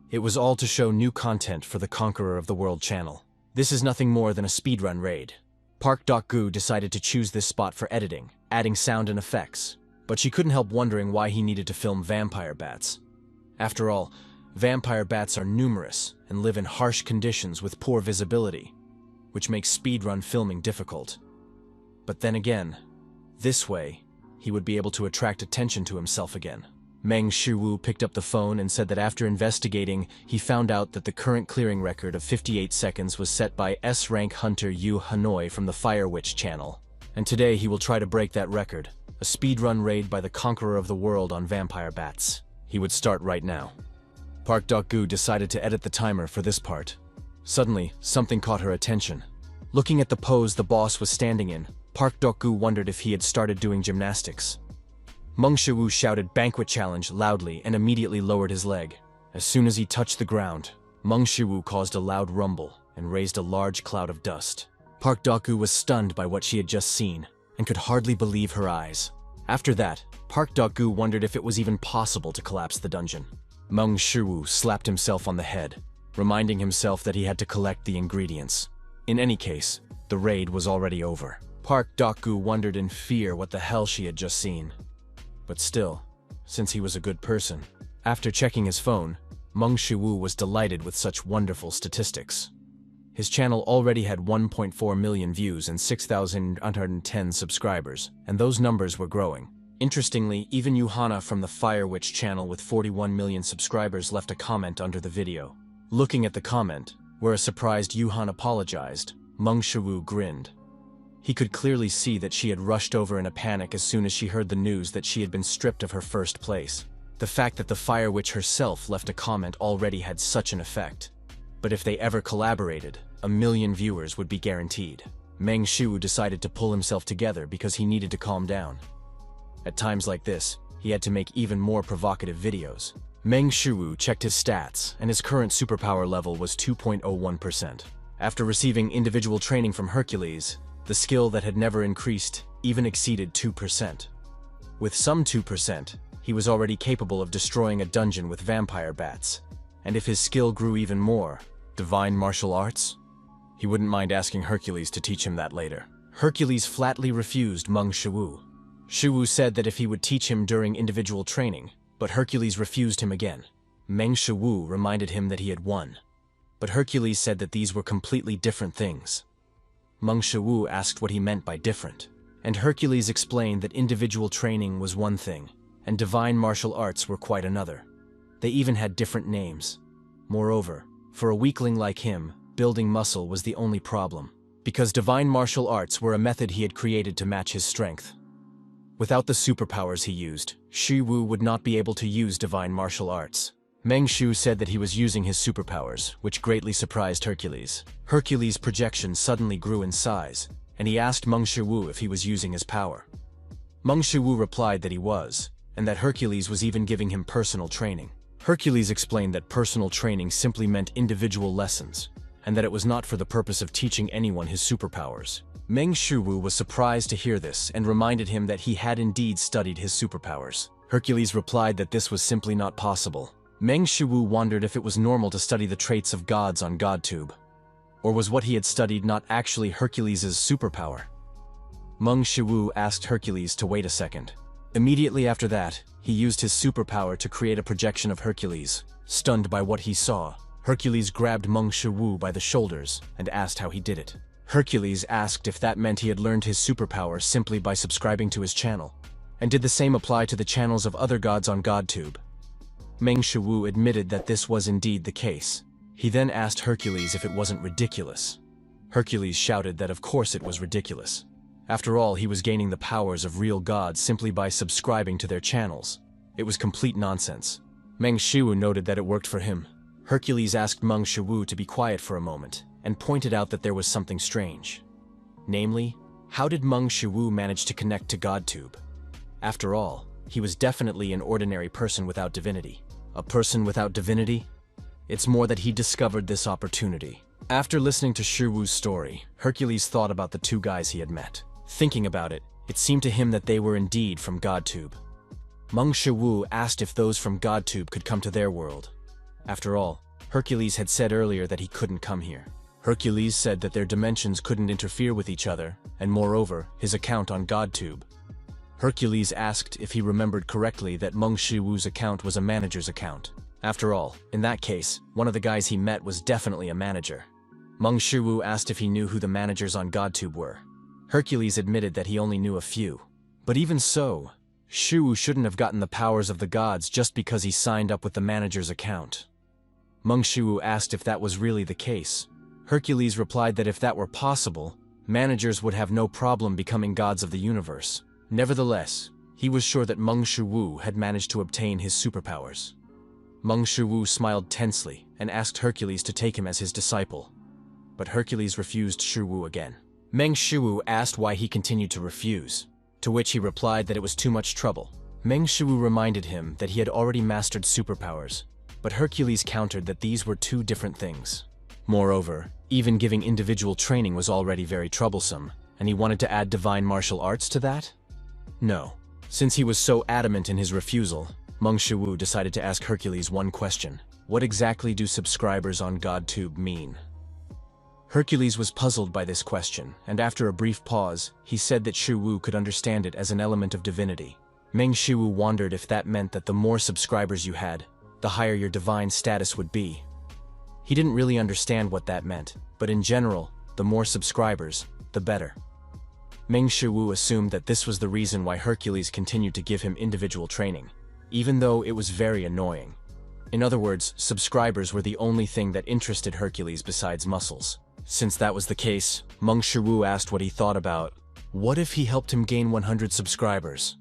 It was all to show new content for the Conqueror of the World channel. This is nothing more than a speedrun raid. Park Daku decided to choose this spot for editing, adding sound and effects, but she couldn't help wondering why he needed to film vampire bats. After all, vampire bats are numerous and live in harsh conditions with poor visibility, which makes speedrun filming difficult. But then again, this way, he would be able to attract attention to himself again. Meng Shu picked up the phone and said that after investigating, he found out that the current clearing record of 58 seconds was set by S-rank hunter Yu Hanoi from the Fire Witch channel. And today he will try to break that record, a speedrun raid by the Conqueror of the World on vampire bats. He would start right now. Park Daku decided to edit the timer for this part. Suddenly, something caught her attention. Looking at the pose the boss was standing in, Park Daku wondered if he had started doing gymnastics. Mong Shu shouted "Banquet Challenge" loudly and immediately lowered his leg. As soon as he touched the ground, Mong Shu caused a loud rumble and raised a large cloud of dust. Park Daku was stunned by what she had just seen and could hardly believe her eyes. After that, Park Daku wondered if it was even possible to collapse the dungeon. Mong Shu slapped himself on the head, reminding himself that he had to collect the ingredients. In any case, the raid was already over. Park Daku wondered in fear what the hell she had just seen. But still, since he was a good person. After checking his phone, Mong Shu was delighted with such wonderful statistics. His channel already had 1.4 million views and 6,110 subscribers, and those numbers were growing. Interestingly, even Yuhana from the Fire Witch channel with 41 million subscribers left a comment under the video. Looking at the comment, where a surprised Yuhan apologized, Mong Shu grinned. He could clearly see that she had rushed over in a panic as soon as she heard the news that she had been stripped of her first place. The fact that the Fire Witch herself left a comment already had such an effect. But if they ever collaborated, 1 million viewers would be guaranteed. Meng Shu decided to pull himself together because he needed to calm down. At times like this, he had to make even more provocative videos. Meng Shu checked his stats, and his current superpower level was 2.01%. After receiving individual training from Hercules, the skill that had never increased even exceeded 2%. With some 2%, he was already capable of destroying a dungeon with vampire bats. And if his skill grew even more, divine martial arts? He wouldn't mind asking Hercules to teach him that later. Hercules flatly refused Meng Shu. Shu said that if he would teach him during individual training, but Hercules refused him again. Meng Shu reminded him that he had won. But Hercules said that these were completely different things. Meng Shu asked what he meant by different, and Hercules explained that individual training was one thing, and divine martial arts were quite another. They even had different names. Moreover, for a weakling like him, building muscle was the only problem, because divine martial arts were a method he had created to match his strength. Without the superpowers he used, Shi Wu would not be able to use divine martial arts. Meng Shu said that he was using his superpowers, which greatly surprised Hercules. Hercules' projection suddenly grew in size, and he asked Meng Shu if he was using his power. Meng Shu replied that he was, and that Hercules was even giving him personal training. Hercules explained that personal training simply meant individual lessons, and that it was not for the purpose of teaching anyone his superpowers. Meng Shu was surprised to hear this and reminded him that he had indeed studied his superpowers. Hercules replied that this was simply not possible. Meng Shu wondered if it was normal to study the traits of gods on GodTube. Or was what he had studied not actually Hercules' superpower? Meng Shu asked Hercules to wait a second. Immediately after that, he used his superpower to create a projection of Hercules. Stunned by what he saw, Hercules grabbed Meng Shu by the shoulders and asked how he did it. Hercules asked if that meant he had learned his superpower simply by subscribing to his channel, and did the same apply to the channels of other gods on GodTube. Meng Shu admitted that this was indeed the case. He then asked Hercules if it wasn't ridiculous. Hercules shouted that of course it was ridiculous. After all, he was gaining the powers of real gods simply by subscribing to their channels. It was complete nonsense. Meng Shu noted that it worked for him. Hercules asked Meng Shu to be quiet for a moment, and pointed out that there was something strange. Namely, how did Meng Shu manage to connect to GodTube? After all, he was definitely an ordinary person without divinity. A person without divinity? It's more that he discovered this opportunity. After listening to Shiwu's story, Hercules thought about the two guys he had met. Thinking about it, it seemed to him that they were indeed from GodTube. Mong Shu asked if those from GodTube could come to their world. After all, Hercules had said earlier that he couldn't come here. Hercules said that their dimensions couldn't interfere with each other, and moreover, his account on GodTube. Hercules asked if he remembered correctly that Mong Shu's account was a manager's account. After all, in that case, one of the guys he met was definitely a manager. Mong Shu asked if he knew who the managers on GodTube were. Hercules admitted that he only knew a few. But even so, Shu shouldn't have gotten the powers of the gods just because he signed up with the manager's account. Mong Shu asked if that was really the case. Hercules replied that if that were possible, managers would have no problem becoming gods of the universe. Nevertheless, he was sure that Mong Shu had managed to obtain his superpowers. Mong Shu smiled tensely and asked Hercules to take him as his disciple. But Hercules refused Shu again. Meng Shu asked why he continued to refuse, to which he replied that it was too much trouble. Meng Shu reminded him that he had already mastered superpowers, but Hercules countered that these were two different things. Moreover, even giving individual training was already very troublesome, and he wanted to add divine martial arts to that? No. Since he was so adamant in his refusal, Mong Shu decided to ask Hercules one question. What exactly do subscribers on GodTube mean? Hercules was puzzled by this question, and after a brief pause, he said that Shu could understand it as an element of divinity. Meng Shu wondered if that meant that the more subscribers you had, the higher your divine status would be. He didn't really understand what that meant, but in general, the more subscribers, the better. Meng Shu assumed that this was the reason why Hercules continued to give him individual training, even though it was very annoying. In other words, subscribers were the only thing that interested Hercules besides muscles. Since that was the case, Meng Shu asked what he thought about, what if he helped him gain 100 subscribers?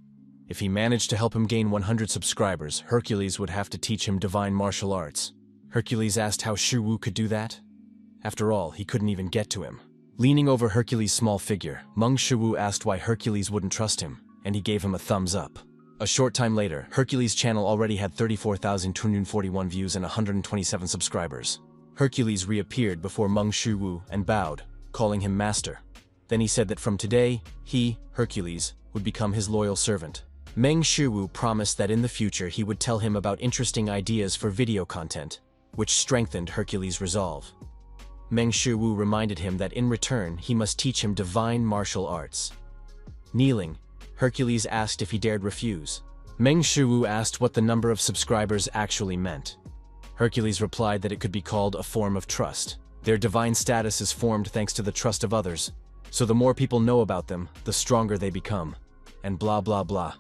If he managed to help him gain 100 subscribers, Hercules would have to teach him divine martial arts. Hercules asked how Shu could do that. After all, he couldn't even get to him. Leaning over Hercules' small figure, Meng Shu asked why Hercules wouldn't trust him, and he gave him a thumbs up. A short time later, Hercules' channel already had 34,241 views and 127 subscribers. Hercules reappeared before Meng Shu and bowed, calling him master. Then he said that from today, he, Hercules, would become his loyal servant. Meng Shu promised that in the future he would tell him about interesting ideas for video content, which strengthened Hercules' resolve. Meng Shu reminded him that in return he must teach him divine martial arts. Kneeling, Hercules asked if he dared refuse. Meng Shu asked what the number of subscribers actually meant. Hercules replied that it could be called a form of trust. Their divine status is formed thanks to the trust of others, so the more people know about them, the stronger they become. And blah blah blah.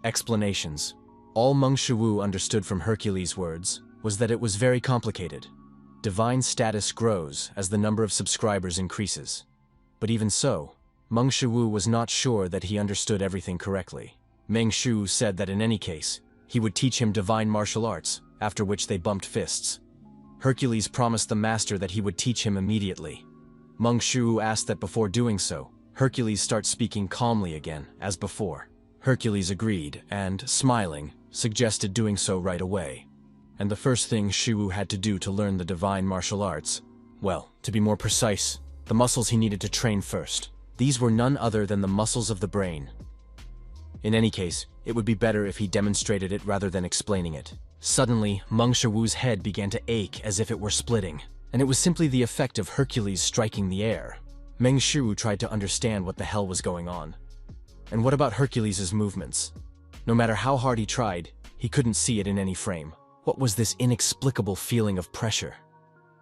Explanations. All Meng Shu understood from Hercules' words was that it was very complicated. Divine status grows as the number of subscribers increases. But even so, Meng Shu was not sure that he understood everything correctly. Meng Shu said that in any case, he would teach him divine martial arts, after which they bumped fists. Hercules promised the master that he would teach him immediately. Meng Shu asked that before doing so, Hercules start speaking calmly again, as before. Hercules agreed and, smiling, suggested doing so right away. And the first thing Shu had to do to learn the divine martial arts, well, to be more precise, the muscles he needed to train first. These were none other than the muscles of the brain. In any case, it would be better if he demonstrated it rather than explaining it. Suddenly, Meng Shu's head began to ache as if it were splitting, and it was simply the effect of Hercules striking the air. Meng Shu tried to understand what the hell was going on. And what about Hercules' movements? No matter how hard he tried, he couldn't see it in any frame. What was this inexplicable feeling of pressure?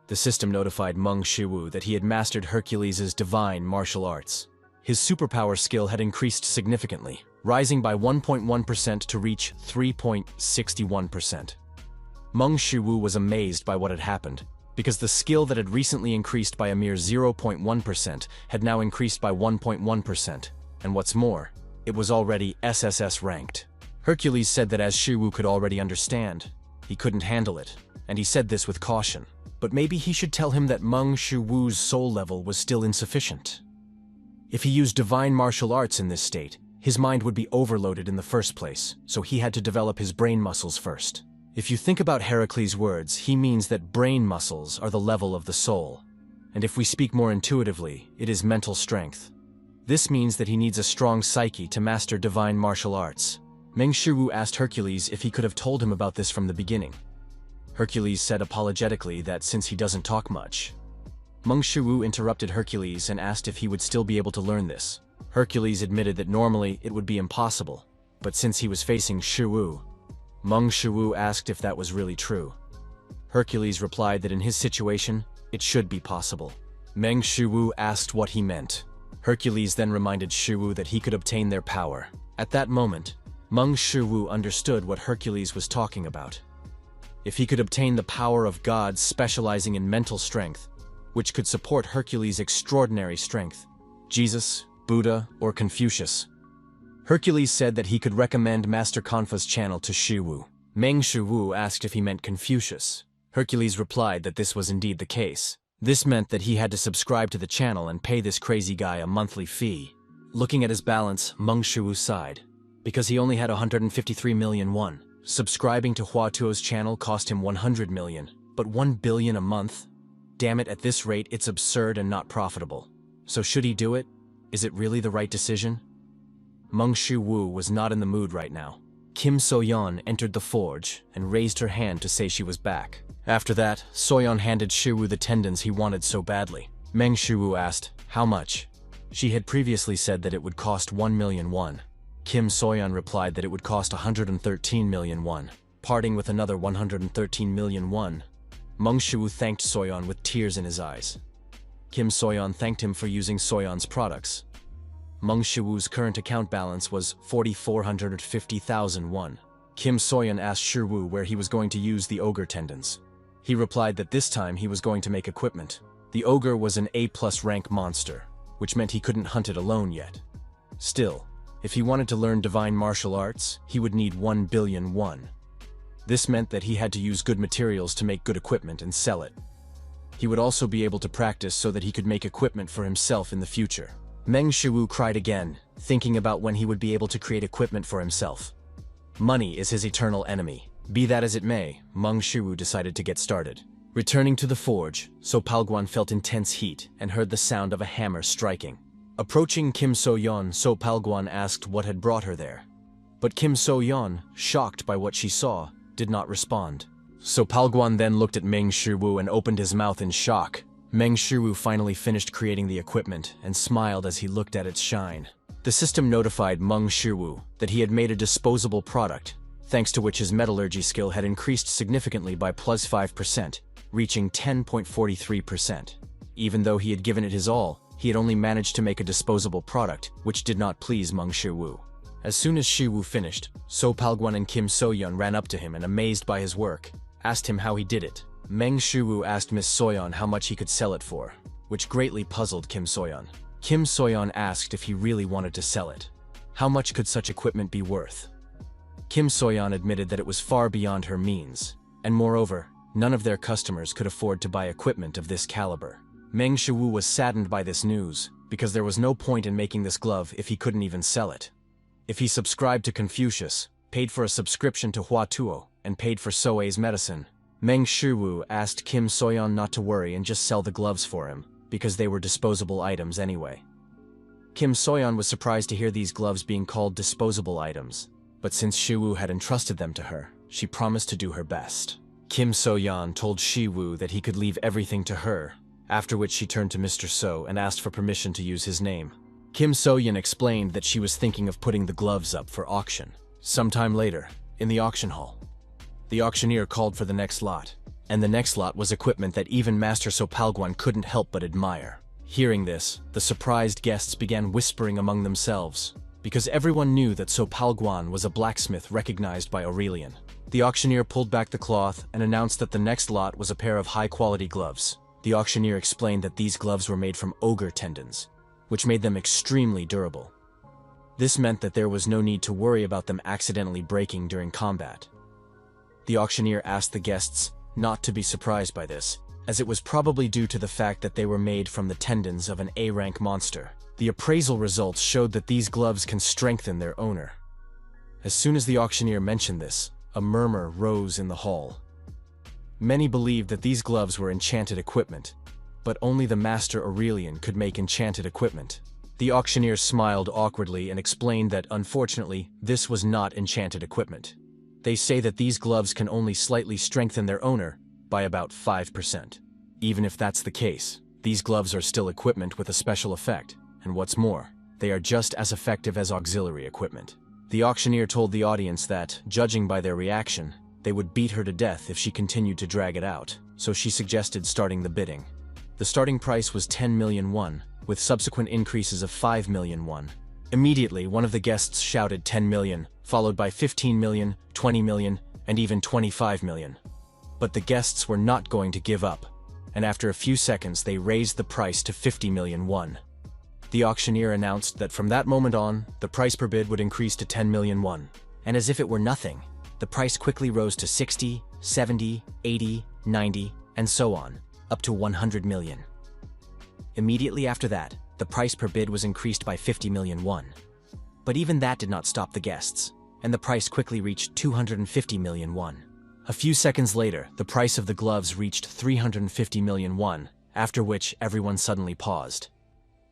The system notified Meng Shu that he had mastered Hercules' divine martial arts. His superpower skill had increased significantly, rising by 1.1% to reach 3.61%. Meng Shu was amazed by what had happened, because the skill that had recently increased by a mere 0.1% had now increased by 1.1%, and what's more, it was already SSS ranked. Hercules said that as Shu could already understand, he couldn't handle it, and he said this with caution. But maybe he should tell him that Meng Shu's soul level was still insufficient. If he used divine martial arts in this state, his mind would be overloaded in the first place, so he had to develop his brain muscles first. If you think about Heracles' words, he means that brain muscles are the level of the soul. And if we speak more intuitively, it is mental strength. This means that he needs a strong psyche to master divine martial arts. Mong Shu asked Hercules if he could have told him about this from the beginning. Hercules said apologetically that since he doesn't talk much. Mong Shu interrupted Hercules and asked if he would still be able to learn this. Hercules admitted that normally it would be impossible, but since he was facing Shu, Mong Shu asked if that was really true. Hercules replied that in his situation, it should be possible. Mong Shu asked what he meant. Hercules then reminded Shu that he could obtain their power. At that moment, Mong Shu understood what Hercules was talking about. If he could obtain the power of gods specializing in mental strength, which could support Hercules' extraordinary strength, Jesus, Buddha, or Confucius. Hercules said that he could recommend Master Confu's channel to Shu. Mong Shu asked if he meant Confucius. Hercules replied that this was indeed the case. This meant that he had to subscribe to the channel and pay this crazy guy a monthly fee. Looking at his balance, Mong Shu sighed, because he only had 153 million won. Subscribing to Hua Tuo's channel cost him 100 million, but 1 billion a month? Damn it, at this rate, it's absurd and not profitable. So should he do it? Is it really the right decision? Mong Shu was not in the mood right now. Kim So-yeon entered the forge and raised her hand to say she was back. After that, So-yeon handed Shu the tendons he wanted so badly. Mong Shu asked, how much? She had previously said that it would cost 1 million won. Kim So-yeon replied that it would cost 113 million won. Parting with another 113 million won, Mong Shu thanked So-yeon with tears in his eyes. Kim So-yeon thanked him for using So-yeon's products. Mong Shu's current account balance was 450,000 won. Kim So-yeon asked Shu where he was going to use the ogre tendons. He replied that this time he was going to make equipment. The ogre was an A+ rank monster, which meant he couldn't hunt it alone yet. Still, if he wanted to learn divine martial arts, he would need 1 billion won. This meant that he had to use good materials to make good equipment and sell it. He would also be able to practice so that he could make equipment for himself in the future. Mong Shu cried again, thinking about when he would be able to create equipment for himself. Money is his eternal enemy. Be that as it may, Mong Shu decided to get started. Returning to the forge, So Palguan felt intense heat and heard the sound of a hammer striking. Approaching Kim So-yeon, So Palguan asked what had brought her there. But Kim So-yeon, shocked by what she saw, did not respond. So Palguan then looked at Mong Shu and opened his mouth in shock. Mong Shu finally finished creating the equipment and smiled as he looked at its shine. The system notified Mong Shu that he had made a disposable product, thanks to which his metallurgy skill had increased significantly by plus 5%, reaching 10.43%. Even though he had given it his all, he had only managed to make a disposable product, which did not please Mong Shu. As soon as Shu finished, So Palguan and Kim So-yeon ran up to him and, amazed by his work, asked him how he did it. Mong Shu asked Miss So-yeon how much he could sell it for, which greatly puzzled Kim So-yeon. Kim So-yeon asked if he really wanted to sell it. How much could such equipment be worth? Kim So-yeon admitted that it was far beyond her means, and moreover, none of their customers could afford to buy equipment of this caliber. Mong Shu was saddened by this news, because there was no point in making this glove if he couldn't even sell it. If he subscribed to Confucius, paid for a subscription to Hua Tuo, and paid for Soei's medicine, Mong Shu asked Kim So-yeon not to worry and just sell the gloves for him, because they were disposable items anyway. Kim So-yeon was surprised to hear these gloves being called disposable items, but since Shu had entrusted them to her, she promised to do her best. Kim So-yeon told Shu that he could leave everything to her, after which she turned to Mr. So and asked for permission to use his name. Kim So-yeon explained that she was thinking of putting the gloves up for auction. Sometime later, in the auction hall, the auctioneer called for the next lot, and the next lot was equipment that even Master So Palguan couldn't help but admire. Hearing this, the surprised guests began whispering among themselves, because everyone knew that So Palguan was a blacksmith recognized by Aurelian. The auctioneer pulled back the cloth and announced that the next lot was a pair of high-quality gloves. The auctioneer explained that these gloves were made from ogre tendons, which made them extremely durable. This meant that there was no need to worry about them accidentally breaking during combat. The auctioneer asked the guests not to be surprised by this, as it was probably due to the fact that they were made from the tendons of an A-rank monster. The appraisal results showed that these gloves can strengthen their owner. As soon as the auctioneer mentioned this, A murmur rose in the hall. Many believed that these gloves were enchanted equipment, but only the master Aurelian could make enchanted equipment. The auctioneer smiled awkwardly and explained that, unfortunately, this was not enchanted equipment. They say that these gloves can only slightly strengthen their owner by about 5%. Even if that's the case, these gloves are still equipment with a special effect, and what's more, they are just as effective as auxiliary equipment. The auctioneer told the audience that, judging by their reaction, they would beat her to death if she continued to drag it out, so she suggested starting the bidding. The starting price was 10 million won, with subsequent increases of 5 million won. Immediately, one of the guests shouted 10 million, followed by 15 million, 20 million, and even 25 million. But the guests were not going to give up, and after a few seconds they raised the price to 50 million won. The auctioneer announced that from that moment on, the price per bid would increase to 10 million won. And as if it were nothing, the price quickly rose to 60, 70, 80, 90, and so on, up to 100 million. Immediately after that, the price per bid was increased by 50 million won. But even that did not stop the guests, and the price quickly reached 250 million won. A few seconds later, the price of the gloves reached 350 million won, after which everyone suddenly paused.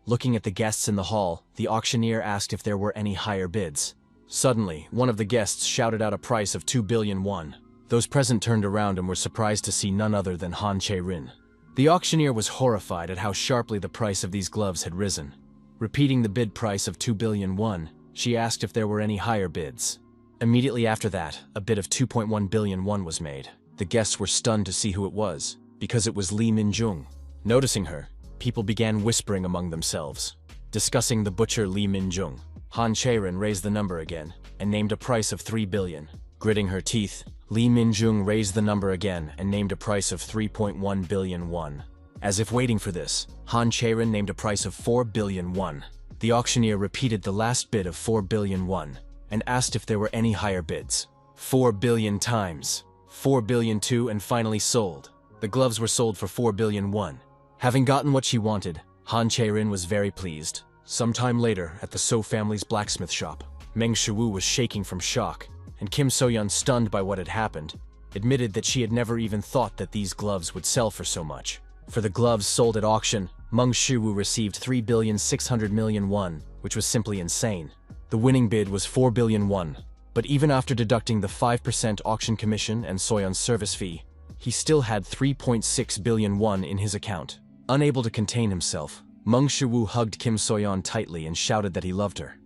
Looking at the guests in the hall, the auctioneer asked if there were any higher bids. Suddenly, one of the guests shouted out a price of 2 billion won. Those present turned around and were surprised to see none other than Cherin. The auctioneer was horrified at how sharply the price of these gloves had risen. Repeating the bid price of 2 billion won, she asked if there were any higher bids. Immediately after that, a bid of 2.1 billion won was made. The guests were stunned to see who it was, because it was Li Minjung. Noticing her, people began whispering among themselves, discussing the butcher Li Minjung. Cherin raised the number again, and named a price of 3 billion. Gritting her teeth, Li Minjung raised the number again and named a price of 3.1 billion won. As if waiting for this, Cherin named a price of 4 billion won. The auctioneer repeated the last bid of 4 billion won, and asked if there were any higher bids. 4 billion times, 4 billion two, and finally sold. The gloves were sold for 4 billion won. Having gotten what she wanted, Cherin was very pleased. Sometime later, at the So family's blacksmith shop, Meng Shu was shaking from shock, and Kim So-yeon, stunned by what had happened, admitted that she had never even thought that these gloves would sell for so much. For the gloves sold at auction, Mong Shu received 3,600 million won, which was simply insane. The winning bid was 4 billion won, but even after deducting the 5% auction commission and So-yeon's service fee, he still had 3.6 billion won in his account. Unable to contain himself, Mong Shu hugged Kim So-yeon tightly and shouted that he loved her.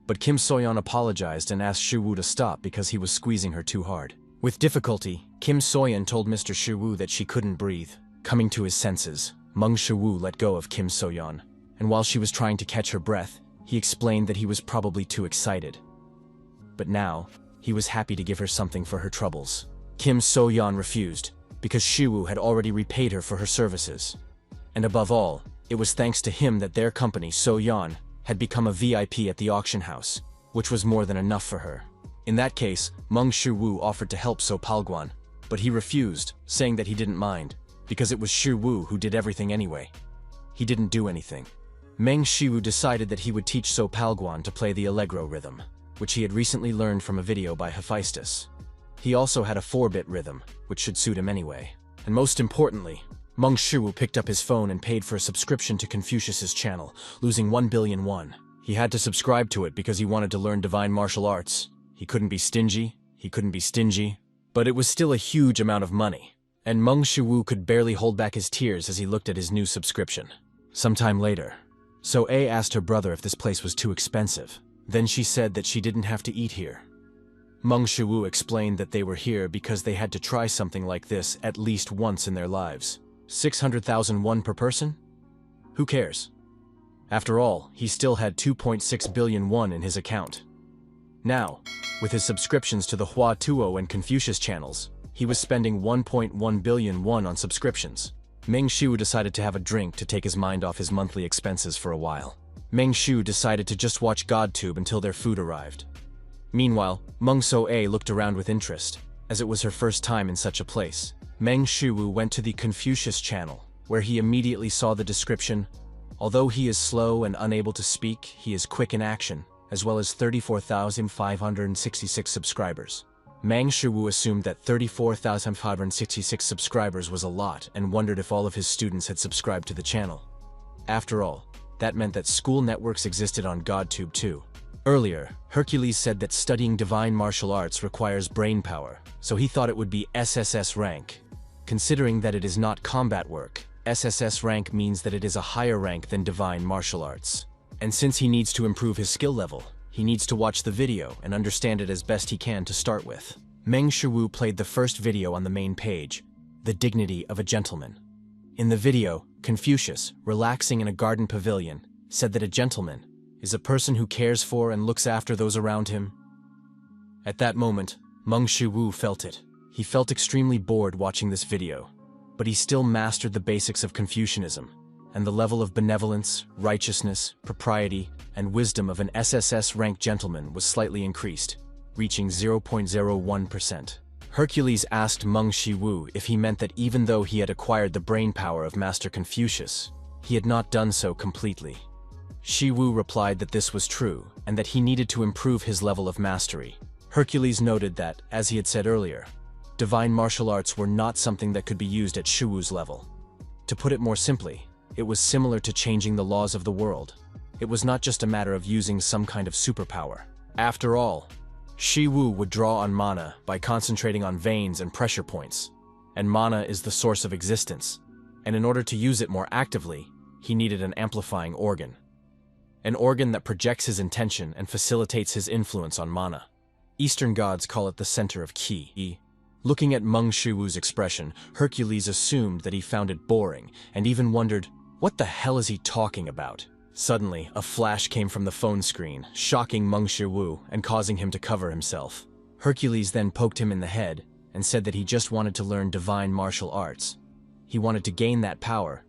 But Kim So-yeon apologized and asked Shu to stop because he was squeezing her too hard. With difficulty, Kim So-yeon told Mr. Shu that she couldn't breathe. Coming to his senses, Mong Shu let go of Kim So-yeon, and while she was trying to catch her breath, he explained that he was probably too excited. But now, he was happy to give her something for her troubles. Kim So-yeon refused, because Shu had already repaid her for her services. And above all, it was thanks to him that their company, So-yeon, had become a VIP at the auction house, which was more than enough for her. In that case, Mong Shu offered to help So Palguan, but he refused, saying that he didn't mind, because it was Shu who did everything anyway. He didn't do anything. Meng Shu decided that he would teach So Palguan to play the allegro rhythm, which he had recently learned from a video by Hifestas. He also had a 4-bit rhythm, which should suit him anyway. And most importantly, Mong Shu picked up his phone and paid for a subscription to Confucius's channel, losing 1 billion won. He had to subscribe to it because he wanted to learn divine martial arts. He couldn't be stingy, but it was still a huge amount of money, and Mong Shu could barely hold back his tears as he looked at his new subscription. Sometime later, So A asked her brother if this place was too expensive. Then she said that she didn't have to eat here. Mong Shu explained that they were here because they had to try something like this at least once in their lives. 600,000 won per person? Who cares? After all, he still had 2.6 billion won in his account. Now, with his subscriptions to the Hua Tuo and Confucius channels, he was spending 1.1 billion won on subscriptions. Meng Shu decided to have a drink to take his mind off his monthly expenses for a while. Meng Shu decided to just watch GodTube until their food arrived. Meanwhile, Meng So-a looked around with interest, as it was her first time in such a place. Meng Shu went to the Confucius channel, where he immediately saw the description, "Although he is slow and unable to speak, he is quick in action," as well as 34,566 subscribers. Mong Shu assumed that 34,566 subscribers was a lot and wondered if all of his students had subscribed to the channel. After all, that meant that school networks existed on GodTube too. Earlier, Hercules said that studying divine martial arts requires brain power, so he thought it would be SSS rank. Considering that it is not combat work, SSS rank means that it is a higher rank than divine martial arts. And since he needs to improve his skill level, he needs to watch the video and understand it as best he can to start with. Mong Shu played the first video on the main page, The Dignity of a Gentleman. In the video, Confucius, relaxing in a garden pavilion, said that a gentleman is a person who cares for and looks after those around him. At that moment, Mong Shu felt it. He felt extremely bored watching this video, but he still mastered the basics of Confucianism, and the level of benevolence, righteousness, propriety, and wisdom of an SSS-ranked gentleman was slightly increased, reaching 0.01%. Hercules asked Mong Shu if he meant that even though he had acquired the brain power of Master Confucius, he had not done so completely. Shu replied that this was true, and that he needed to improve his level of mastery. Hercules noted that, as he had said earlier, divine martial arts were not something that could be used at Shu's level. To put it more simply, it was similar to changing the laws of the world. It was not just a matter of using some kind of superpower. After all, Shu would draw on mana by concentrating on veins and pressure points, and mana is the source of existence, and in order to use it more actively, he needed an amplifying organ. An organ that projects his intention and facilitates his influence on mana. Eastern gods call it the center of ki. Looking at Mong Shu's expression, Hercules assumed that he found it boring, and even wondered, what the hell is he talking about? Suddenly, a flash came from the phone screen, shocking Mong Shu and causing him to cover himself. Hercules then poked him in the head and said that he just wanted to learn divine martial arts. He wanted to gain that power,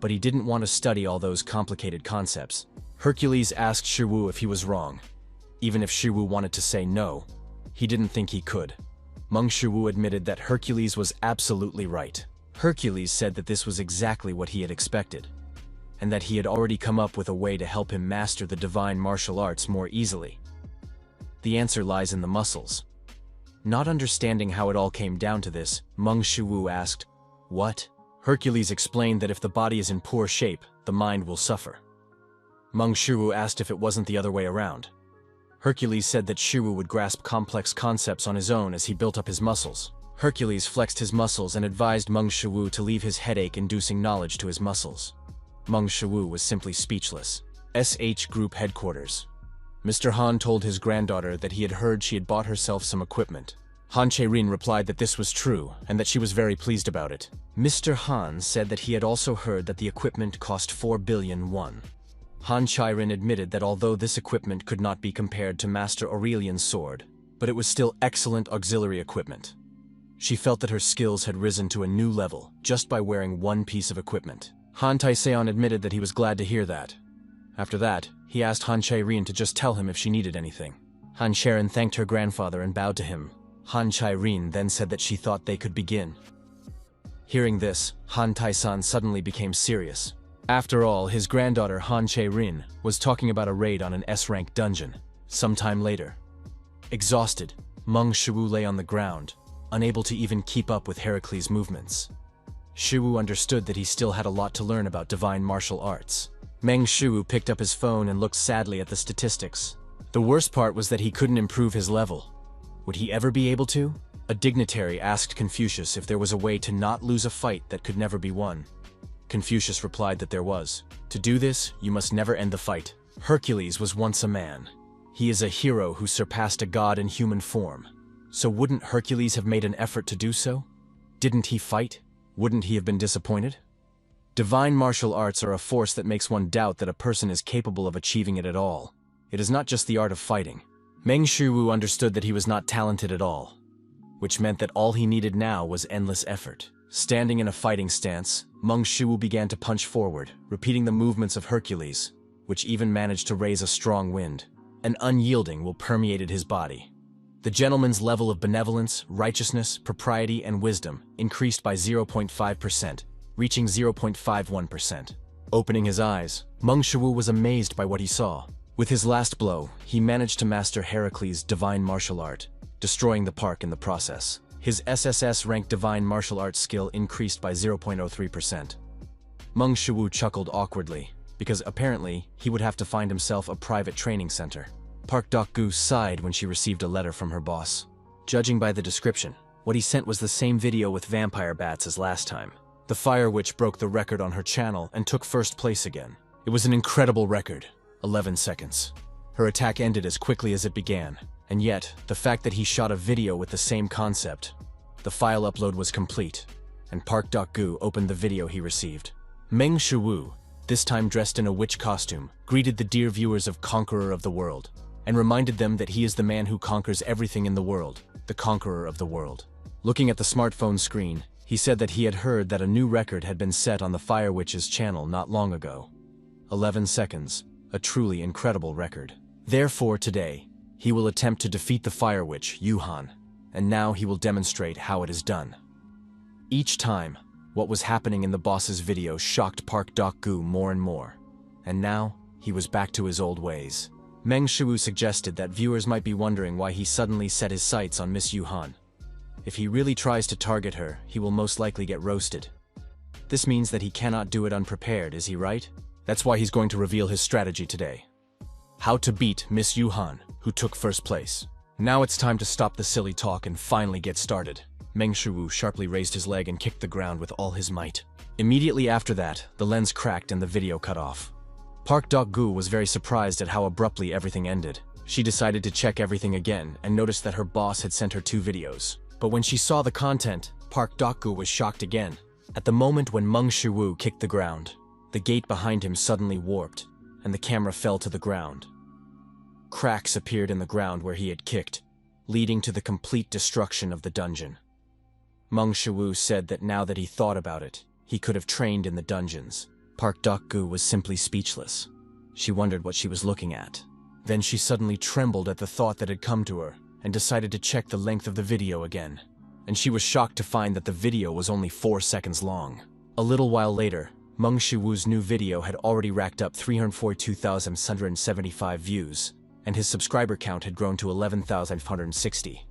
but he didn't want to study all those complicated concepts. Hercules asked Shu if he was wrong. Even if Shu wanted to say no, he didn't think he could. Mong Shu admitted that Hercules was absolutely right. Hercules said that this was exactly what he had expected, and that he had already come up with a way to help him master the divine martial arts more easily. The answer lies in the muscles. Not understanding how it all came down to this, Mong Shu asked, "What?" Hercules explained that if the body is in poor shape, the mind will suffer. Mong Shu asked if it wasn't the other way around. Hercules said that Shu would grasp complex concepts on his own as he built up his muscles. Hercules flexed his muscles and advised Mong Shu to leave his headache-inducing knowledge to his muscles. Mong Shu was simply speechless. SH Group Headquarters. Mr. Han told his granddaughter that he had heard she had bought herself some equipment. Han Cherin replied that this was true and that she was very pleased about it. Mr. Han said that he had also heard that the equipment cost 4 billion won. Han Cherin admitted that although this equipment could not be compared to Master Aurelian's sword, but it was still excellent auxiliary equipment. She felt that her skills had risen to a new level just by wearing one piece of equipment. Han Taeseon admitted that he was glad to hear that. After that, he asked Han Cherin to just tell him if she needed anything. Han Cherin thanked her grandfather and bowed to him. Han Cherin then said that she thought they could begin. Hearing this, Han Taeseon suddenly became serious. After all, his granddaughter Han Cherin was talking about a raid on an S-rank dungeon. Sometime later, exhausted, Mong Shu lay on the ground, unable to even keep up with Hercules' movements. Shu understood that he still had a lot to learn about divine martial arts. Mong Shu picked up his phone and looked sadly at the statistics. The worst part was that he couldn't improve his level. Would he ever be able to? A dignitary asked Confucius if there was a way to not lose a fight that could never be won. Confucius replied that there was. To do this, you must never end the fight. Hercules was once a man. He is a hero who surpassed a god in human form. So wouldn't Hercules have made an effort to do so? Didn't he fight? Wouldn't he have been disappointed? Divine martial arts are a force that makes one doubt that a person is capable of achieving it at all. It is not just the art of fighting. Mong Shu understood that he was not talented at all, which meant that all he needed now was endless effort. Standing in a fighting stance, Mong Shu began to punch forward, repeating the movements of Hercules, which even managed to raise a strong wind. An unyielding will permeated his body. The gentleman's level of benevolence, righteousness, propriety, and wisdom increased by 0.5%, reaching 0.51%. Opening his eyes, Mong Shu was amazed by what he saw. With his last blow, he managed to master Hercules' divine martial art, destroying the park in the process. His SSS-ranked divine martial arts skill increased by 0.03%. Mong Shu chuckled awkwardly, because apparently he would have to find himself a private training center. Park Daku sighed when she received a letter from her boss. Judging by the description, what he sent was the same video with vampire bats as last time. The Fire Witch broke the record on her channel and took first place again. It was an incredible record, 11 seconds. Her attack ended as quickly as it began, and yet, the fact that he shot a video with the same concept, the file upload was complete, and Park Daku opened the video he received. Meng Shu, this time dressed in a witch costume, greeted the dear viewers of Conqueror of the World, and reminded them that he is the man who conquers everything in the world, the conqueror of the world. Looking at the smartphone screen, he said that he had heard that a new record had been set on the Fire Witch's channel not long ago. 11 seconds, a truly incredible record. Therefore today, he will attempt to defeat the Fire Witch, Yuhan, and now he will demonstrate how it is done. Each time, what was happening in the boss's video shocked Park Daku more and more, and now he was back to his old ways. Meng Shu suggested that viewers might be wondering why he suddenly set his sights on Miss Yuhan. If he really tries to target her, he will most likely get roasted. This means that he cannot do it unprepared, is he right? That's why he's going to reveal his strategy today. How to beat Miss Yuhan, who took first place. Now it's time to stop the silly talk and finally get started. Meng Shu sharply raised his leg and kicked the ground with all his might. Immediately after that, the lens cracked and the video cut off. Park Daku was very surprised at how abruptly everything ended. She decided to check everything again and noticed that her boss had sent her 2 videos. But when she saw the content, Park Daku was shocked again. At the moment when Meng Shu kicked the ground, the gate behind him suddenly warped, and the camera fell to the ground. Cracks appeared in the ground where he had kicked, leading to the complete destruction of the dungeon. Meng Shu said that now that he thought about it, he could have trained in the dungeons. Park Daku was simply speechless. She wondered what she was looking at. Then she suddenly trembled at the thought that had come to her, and decided to check the length of the video again. And she was shocked to find that the video was only 4 seconds long. A little while later, Meng Shu's new video had already racked up 342,775 views, and his subscriber count had grown to 11,560.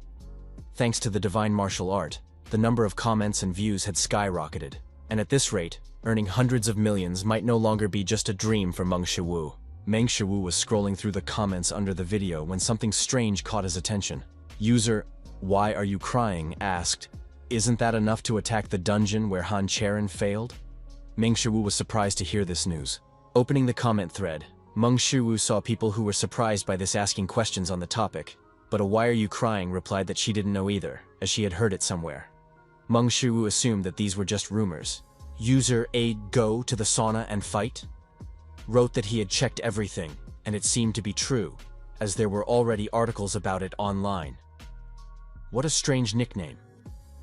Thanks to the divine martial art, the number of comments and views had skyrocketed, and at this rate, earning hundreds of millions might no longer be just a dream for Meng Shu. Meng Shu was scrolling through the comments under the video when something strange caught his attention. User, "Why are you crying?" asked, "Isn't that enough to attack the dungeon where Han Cherin failed?" Meng Shu was surprised to hear this news. Opening the comment thread, Meng Shu saw people who were surprised by this asking questions on the topic, but a "Why are you crying?" replied that she didn't know either, as she had heard it somewhere. Meng Shu assumed that these were just rumors. User A go to the sauna and fight? Wrote that he had checked everything, and it seemed to be true, as there were already articles about it online. What a strange nickname.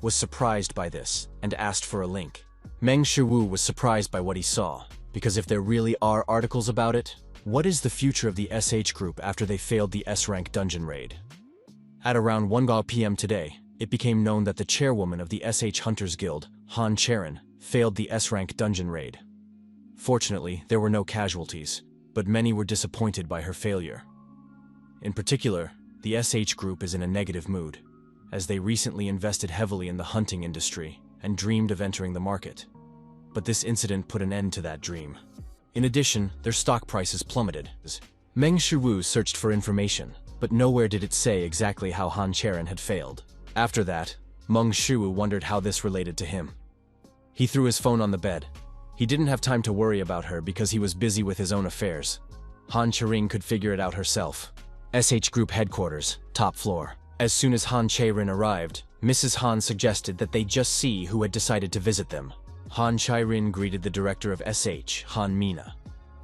Was surprised by this, and asked for a link. Meng Shu was surprised by what he saw, because if there really are articles about it, what is the future of the SH group after they failed the S-rank dungeon raid? At around 1 p.m. today, it became known that the chairwoman of the SH Hunters Guild, Han Cherin, failed the S-rank dungeon raid. Fortunately, there were no casualties, but many were disappointed by her failure. In particular, the SH group is in a negative mood, as they recently invested heavily in the hunting industry and dreamed of entering the market. But this incident put an end to that dream. In addition, their stock prices plummeted. Meng Shu searched for information, but nowhere did it say exactly how Han Cherin had failed. After that, Meng Shu wondered how this related to him. He threw his phone on the bed. He didn't have time to worry about her because he was busy with his own affairs. Han Cherin could figure it out herself. SH Group headquarters, top floor. As soon as Han Cherin arrived, Mrs. Han suggested that they just see who had decided to visit them. Han Cherin greeted the director of SH, Han Mina.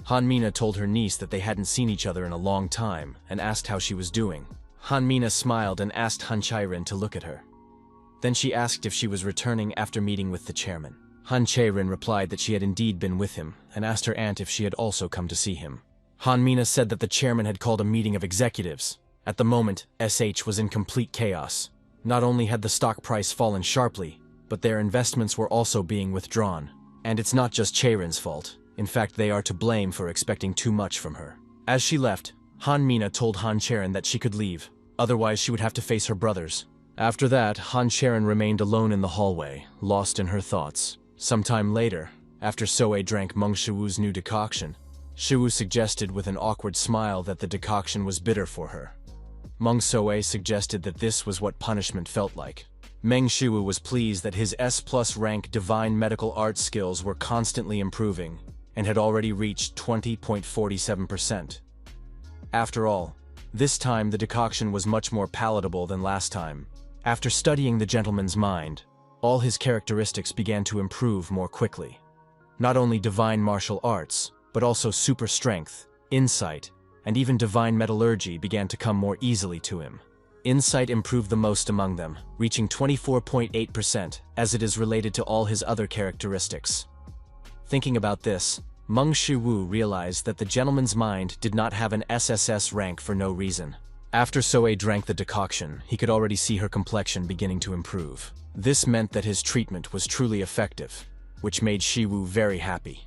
Han Mina told her niece that they hadn't seen each other in a long time and asked how she was doing. Han Mina smiled and asked Han Cherin to look at her. Then she asked if she was returning after meeting with the chairman. Han Cherin replied that she had indeed been with him and asked her aunt if she had also come to see him. Han Mina said that the chairman had called a meeting of executives. At the moment, SH was in complete chaos. Not only had the stock price fallen sharply, but their investments were also being withdrawn. And it's not just Cherin's fault. In fact, they are to blame for expecting too much from her. As she left, Han Mina told Han Cherin that she could leave, Otherwise, she would have to face her brothers. After that, Cherin remained alone in the hallway, lost in her thoughts. Sometime later, after Soe drank Mong Shu's new decoction, Shu suggested with an awkward smile that the decoction was bitter for her. Mong Soe suggested that this was what punishment felt like. Meng Shu was pleased that his S+ rank divine medical arts skills were constantly improving and had already reached 20.47%. After all, this time the decoction was much more palatable than last time. After studying the gentleman's mind, all his characteristics began to improve more quickly. Not only divine martial arts, but also super strength, insight, and even divine metallurgy began to come more easily to him. Insight improved the most among them, reaching 24.8%, as it is related to all his other characteristics. Thinking about this, Meng Shu realized that the gentleman's mind did not have an SSS rank for no reason. After Soe drank the decoction, he could already see her complexion beginning to improve. This meant that his treatment was truly effective, which made Shiwu very happy.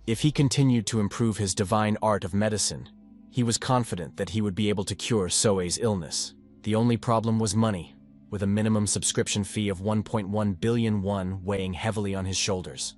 If he continued to improve his divine art of medicine, he was confident that he would be able to cure Soe's illness. The only problem was money, with a minimum subscription fee of 1.1 billion won weighing heavily on his shoulders.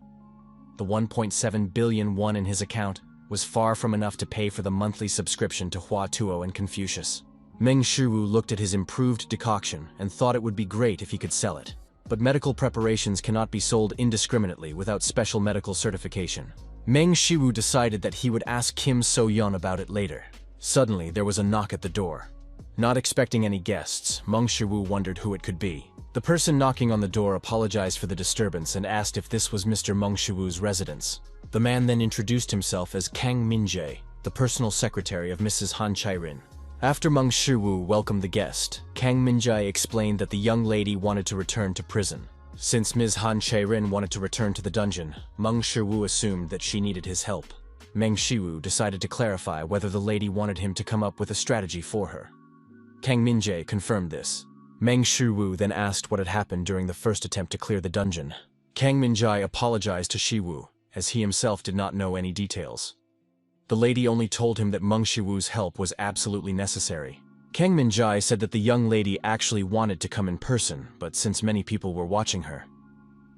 The 1.7 billion won in his account was far from enough to pay for the monthly subscription to Hua Tuo and Confucius. Meng Shu looked at his improved decoction and thought it would be great if he could sell it. But medical preparations cannot be sold indiscriminately without special medical certification. Meng Shu decided that he would ask Kim So-yeon about it later. Suddenly, there was a knock at the door. Not expecting any guests, Meng Shu wondered who it could be. The person knocking on the door apologized for the disturbance and asked if this was Mr. Meng Shu's residence. The man then introduced himself as Kang Min-jae, the personal secretary of Mrs. Han Cherin. After Meng Shu welcomed the guest, Kang Min-jae explained that the young lady wanted to return to prison. Since Ms. Han Cherin wanted to return to the dungeon, Meng Shu assumed that she needed his help. Meng Shu decided to clarify whether the lady wanted him to come up with a strategy for her. Kang Min-jae confirmed this. Meng Shu then asked what had happened during the first attempt to clear the dungeon. Kang Min-jae apologized to Shiwu, as he himself did not know any details. The lady only told him that Meng Shu's help was absolutely necessary. Kang Min-jae said that the young lady actually wanted to come in person, but since many people were watching her.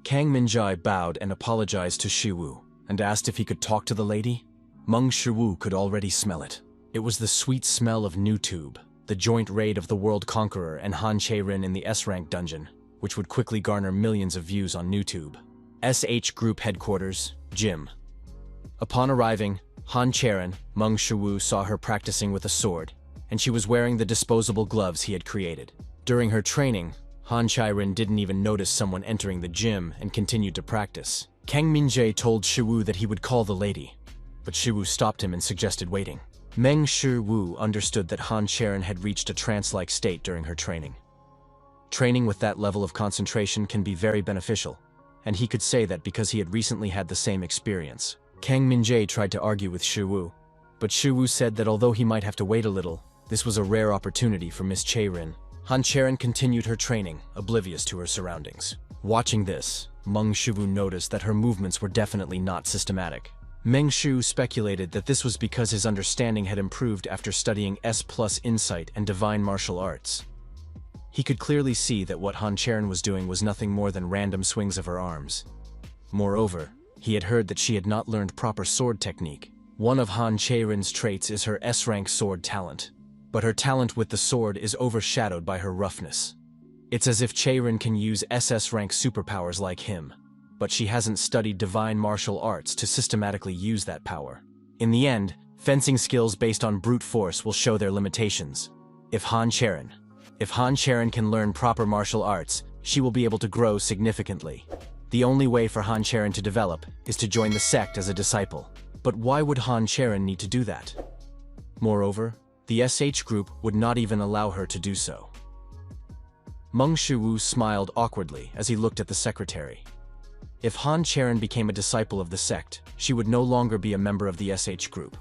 Kang Min-jae bowed and apologized to Shiwu, and asked if he could talk to the lady. Meng Shu could already smell it. It was the sweet smell of NewTube, the joint raid of the World Conqueror and Han Cherin in the S-rank dungeon, which would quickly garner millions of views on NewTube. SH Group Headquarters, Gym. Upon arriving, Han Cherin, Meng Shu saw her practicing with a sword, and she was wearing the disposable gloves he had created. During her training, Han Cherin didn't even notice someone entering the gym and continued to practice. Kang Min-jae told Shu that he would call the lady, but Shu stopped him and suggested waiting. Meng Shu understood that Han Cherin had reached a trance-like state during her training. Training with that level of concentration can be very beneficial, and he could say that because he had recently had the same experience. Kang Min-jae tried to argue with Shu, but Shu said that although he might have to wait a little, this was a rare opportunity for Miss Cherin. Han Cherin continued her training, oblivious to her surroundings. Watching this, Meng Shu noticed that her movements were definitely not systematic. Meng Shu speculated that this was because his understanding had improved after studying S+ Insight and Divine Martial Arts. He could clearly see that what Han Cherin was doing was nothing more than random swings of her arms. Moreover, he had heard that she had not learned proper sword technique. One of Han Cherin's traits is her S-rank sword talent, but her talent with the sword is overshadowed by her roughness. It's as if Cherin can use SS-rank superpowers like him, but she hasn't studied divine martial arts to systematically use that power. In the end, fencing skills based on brute force will show their limitations. If Han Cherin can learn proper martial arts, she will be able to grow significantly. The only way for Han Cherin to develop is to join the sect as a disciple. But why would Han Cherin need to do that? Moreover, the SH group would not even allow her to do so. Meng Shu smiled awkwardly as he looked at the secretary. If Han Cherin became a disciple of the sect, she would no longer be a member of the SH group.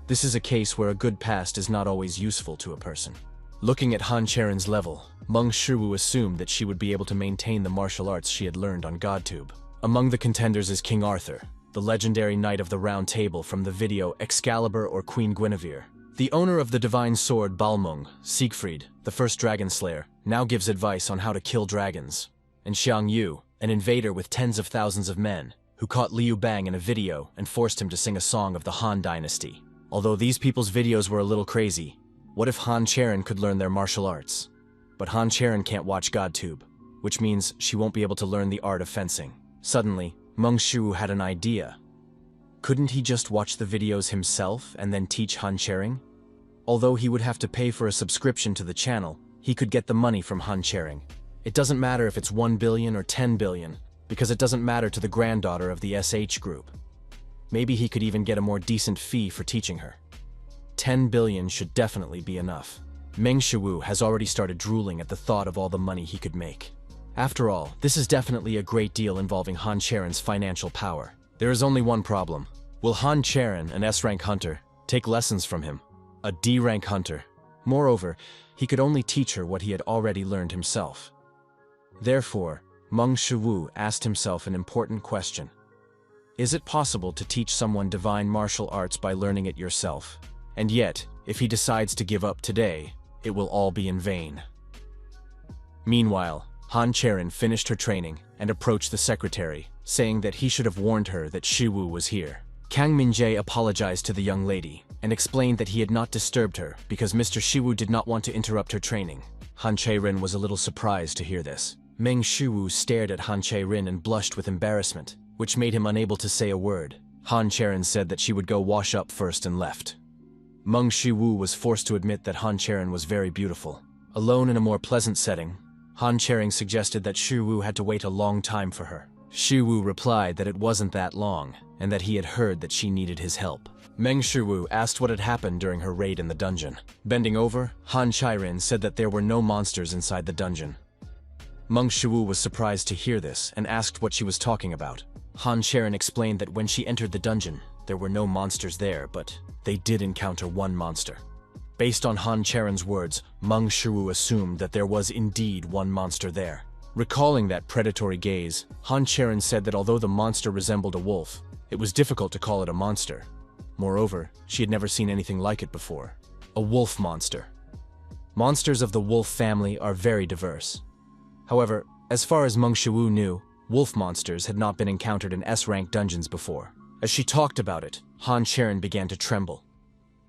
This is a case where a good past is not always useful to a person. Looking at Han Cherin's level, Meng Shu assumed that she would be able to maintain the martial arts she had learned on GodTube. Among the contenders is King Arthur, the legendary knight of the Round Table from the video Excalibur or Queen Guinevere. The owner of the divine sword Balmung, Siegfried, the first dragon slayer, now gives advice on how to kill dragons. And Xiang Yu, an invader with tens of thousands of men, who caught Liu Bang in a video and forced him to sing a song of the Han dynasty. Although these people's videos were a little crazy, what if Han Cherin could learn their martial arts? But Han Cherin can't watch GodTube, which means she won't be able to learn the art of fencing. Suddenly, Mong Shu had an idea. Couldn't he just watch the videos himself and then teach Han Cherin? Although he would have to pay for a subscription to the channel, he could get the money from Han Cherin. It doesn't matter if it's 1 billion or 10 billion, because it doesn't matter to the granddaughter of the SH group. Maybe he could even get a more decent fee for teaching her. 10 billion should definitely be enough. Meng Shu has already started drooling at the thought of all the money he could make. After all, this is definitely a great deal involving Han Cherin's financial power. There is only one problem. Will Han Cherin, an S-rank hunter, take lessons from him? A D-rank hunter. Moreover, he could only teach her what he had already learned himself. Therefore, Meng Shu asked himself an important question. Is it possible to teach someone divine martial arts by learning it yourself? And yet, if he decides to give up today, it will all be in vain. Meanwhile, Han Cherin finished her training and approached the secretary, saying that he should have warned her that Shiwu was here. Kang Minjae apologized to the young lady and explained that he had not disturbed her because Mr. Shiwu did not want to interrupt her training. Han Cherin was a little surprised to hear this. Meng Shiwu stared at Han Cherin and blushed with embarrassment, which made him unable to say a word. Han Cherin said that she would go wash up first and left. Meng Shiwu was forced to admit that Han Cherin was very beautiful. Alone in a more pleasant setting, Han Cherin suggested that Shiwu had to wait a long time for her. Shiwu replied that it wasn't that long, and that he had heard that she needed his help. Meng Shu asked what had happened during her raid in the dungeon. Bending over, Han Cherin said that there were no monsters inside the dungeon. Meng Shu was surprised to hear this and asked what she was talking about. Han Cherin explained that when she entered the dungeon, there were no monsters there, but they did encounter one monster. Based on Han Cherin's words, Meng Shu assumed that there was indeed one monster there. Recalling that predatory gaze, Han Cherin said that although the monster resembled a wolf, it was difficult to call it a monster. Moreover, she had never seen anything like it before. A wolf monster. Monsters of the wolf family are very diverse. However, as far as Meng Shu knew, wolf monsters had not been encountered in S-rank dungeons before. As she talked about it, Han Cherin began to tremble.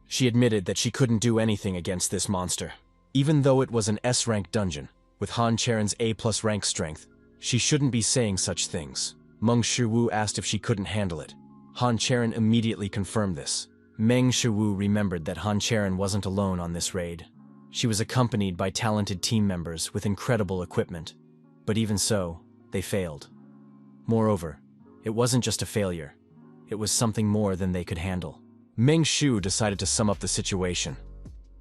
She admitted that she couldn't do anything against this monster. Even though it was an S-rank dungeon, with Han Cherin's A+ rank strength, she shouldn't be saying such things. Meng Shu asked if she couldn't handle it. Han Cherin immediately confirmed this. Meng Shu remembered that Han Cherin wasn't alone on this raid. She was accompanied by talented team members with incredible equipment. But even so, they failed. Moreover, it wasn't just a failure. It was something more than they could handle. Meng Shu decided to sum up the situation.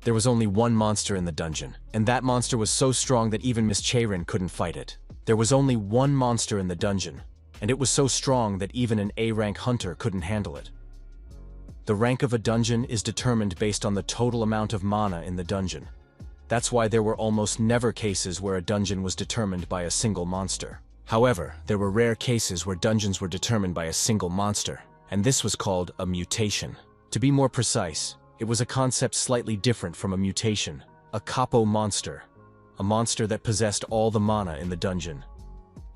There was only one monster in the dungeon, and that monster was so strong that even Miss Cherin couldn't fight it. There was only one monster in the dungeon, and it was so strong that even an A-rank hunter couldn't handle it. The rank of a dungeon is determined based on the total amount of mana in the dungeon. That's why there were almost never cases where a dungeon was determined by a single monster. However, there were rare cases where dungeons were determined by a single monster, and this was called a mutation. To be more precise, it was a concept slightly different from a mutation, a capo monster, a monster that possessed all the mana in the dungeon.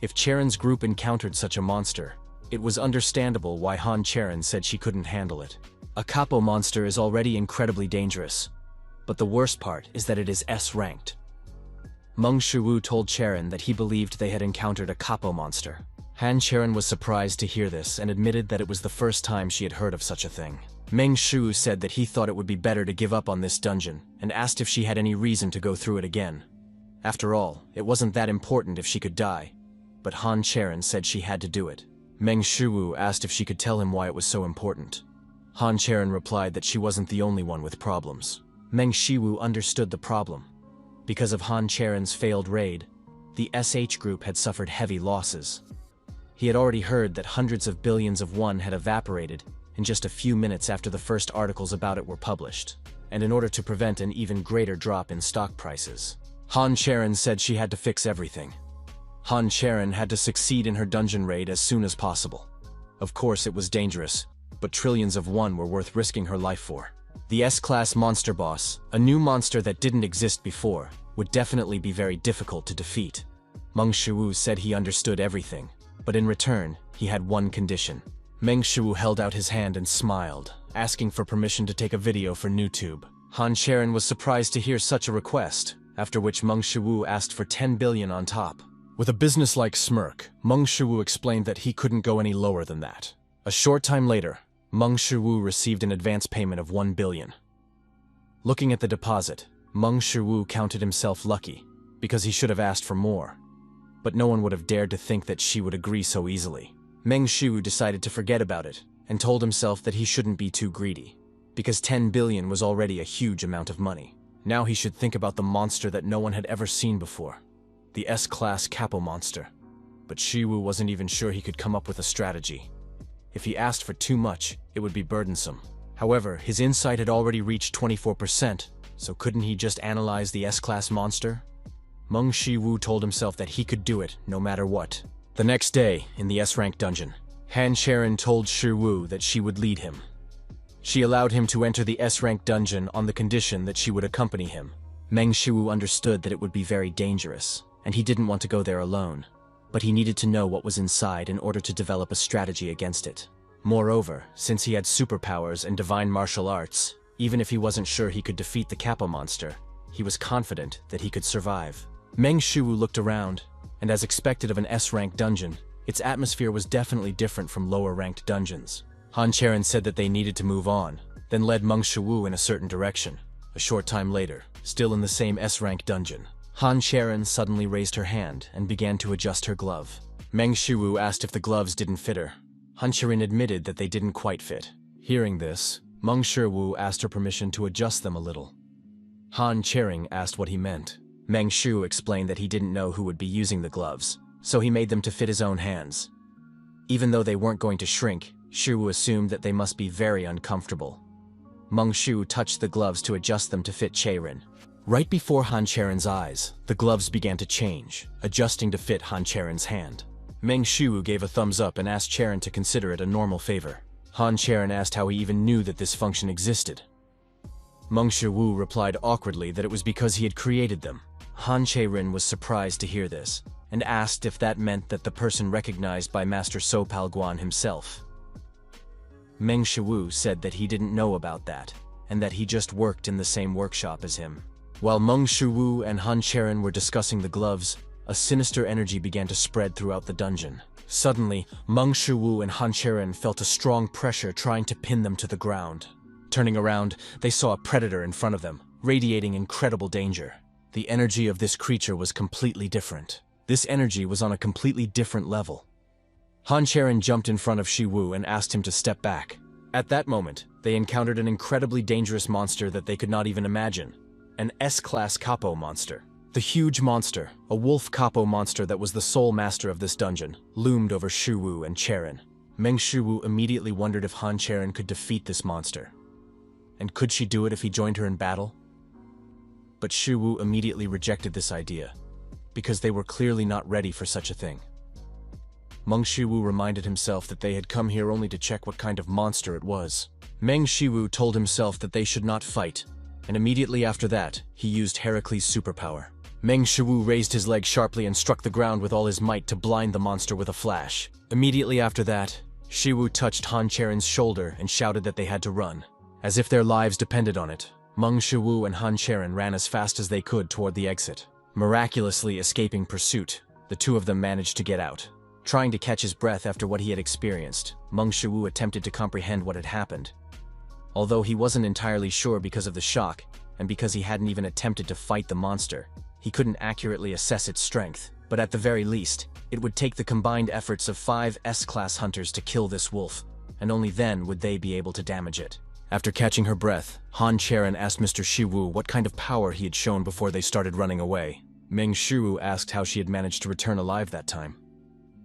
If Cherin's group encountered such a monster, it was understandable why Han Cherin said she couldn't handle it. A capo monster is already incredibly dangerous, but the worst part is that it is S-ranked. Meng Shu told Cherin that he believed they had encountered a capo monster. Han Cherin was surprised to hear this and admitted that it was the first time she had heard of such a thing. Meng Shu said that he thought it would be better to give up on this dungeon and asked if she had any reason to go through it again. After all, it wasn't that important if she could die, but Han Cherin said she had to do it. Meng Shu asked if she could tell him why it was so important. Han Cherin replied that she wasn't the only one with problems. Meng Shu understood the problem. Because of Han Cherin's failed raid, the SH group had suffered heavy losses. He had already heard that hundreds of billions of won had evaporated in just a few minutes after the first articles about it were published, and in order to prevent an even greater drop in stock prices, Han Cherin said she had to fix everything. Han Cherin had to succeed in her dungeon raid as soon as possible. Of course it was dangerous, but trillions of won were worth risking her life for. The S-class monster boss, a new monster that didn't exist before, would definitely be very difficult to defeat. Mong Shu said he understood everything, but in return, he had one condition. Meng Shu held out his hand and smiled, asking for permission to take a video for YouTube. Cherin was surprised to hear such a request, after which Meng Shu asked for 10 billion on top. With a businesslike smirk, Meng Shu explained that he couldn't go any lower than that. A short time later, Meng Shu received an advance payment of 1 billion. Looking at the deposit, Meng Shu counted himself lucky, because he should have asked for more. But no one would have dared to think that she would agree so easily. Meng Shu decided to forget about it, and told himself that he shouldn't be too greedy, because 10 billion was already a huge amount of money. Now he should think about the monster that no one had ever seen before, the S-class capo monster. But Shiwu wasn't even sure he could come up with a strategy. If he asked for too much, it would be burdensome. However, his insight had already reached 24%, so couldn't he just analyze the S-class monster? Meng Shiwu told himself that he could do it no matter what. The next day, in the S-rank dungeon, Cherin told Shiwu that she would lead him. She allowed him to enter the S-rank dungeon on the condition that she would accompany him. Meng Shu understood that it would be very dangerous, and he didn't want to go there alone. But he needed to know what was inside in order to develop a strategy against it. Moreover, since he had superpowers and divine martial arts, even if he wasn't sure he could defeat the Kappa monster, he was confident that he could survive. Meng Shu looked around, and as expected of an S-rank dungeon, its atmosphere was definitely different from lower-ranked dungeons. Cherin said that they needed to move on, then led Meng Shu in a certain direction. A short time later, still in the same S-rank dungeon, Cherin suddenly raised her hand and began to adjust her glove. Meng Shu asked if the gloves didn't fit her. Cherin admitted that they didn't quite fit. Hearing this, Meng Shu asked her permission to adjust them a little. Cherin asked what he meant. Meng Shu explained that he didn't know who would be using the gloves, so he made them to fit his own hands. Even though they weren't going to shrink, Shu assumed that they must be very uncomfortable. Meng Shu touched the gloves to adjust them to fit Cherin. Right before Cherin's eyes, the gloves began to change, adjusting to fit Cherin's hand. Meng Shu gave a thumbs up and asked Cherin to consider it a normal favor. Cherin asked how he even knew that this function existed. Meng Shu replied awkwardly that it was because he had created them. Cherin was surprised to hear this, and asked if that meant that the person recognized by Master So Palguan himself. Meng Shu said that he didn't know about that, and that he just worked in the same workshop as him. While Meng Shu and Cherin were discussing the gloves, a sinister energy began to spread throughout the dungeon. Suddenly, Meng Shu and Cherin felt a strong pressure trying to pin them to the ground. Turning around, they saw a predator in front of them, radiating incredible danger. The energy of this creature was completely different. This energy was on a completely different level. Cherin jumped in front of Shiwu and asked him to step back. At that moment, they encountered an incredibly dangerous monster that they could not even imagine. An S-class capo monster. The huge monster, a wolf capo monster that was the sole master of this dungeon, loomed over Shiwu and Cherin. Meng Shu immediately wondered if Cherin could defeat this monster. And could she do it if he joined her in battle? But Shiwu immediately rejected this idea, because they were clearly not ready for such a thing. Meng Shu reminded himself that they had come here only to check what kind of monster it was. Meng Shu told himself that they should not fight, and immediately after that, he used Hercules' superpower. Meng Shu raised his leg sharply and struck the ground with all his might to blind the monster with a flash. Immediately after that, Shiwu touched Cherin's shoulder and shouted that they had to run. As if their lives depended on it, Meng Shu and Cherin ran as fast as they could toward the exit. Miraculously escaping pursuit, the two of them managed to get out. Trying to catch his breath after what he had experienced, Meng Shu attempted to comprehend what had happened. Although he wasn't entirely sure because of the shock, and because he hadn't even attempted to fight the monster, he couldn't accurately assess its strength. But at the very least, it would take the combined efforts of 5 S-class hunters to kill this wolf, and only then would they be able to damage it. After catching her breath, Cherin asked Mr. Shiwu what kind of power he had shown before they started running away. Meng Shu asked how she had managed to return alive that time.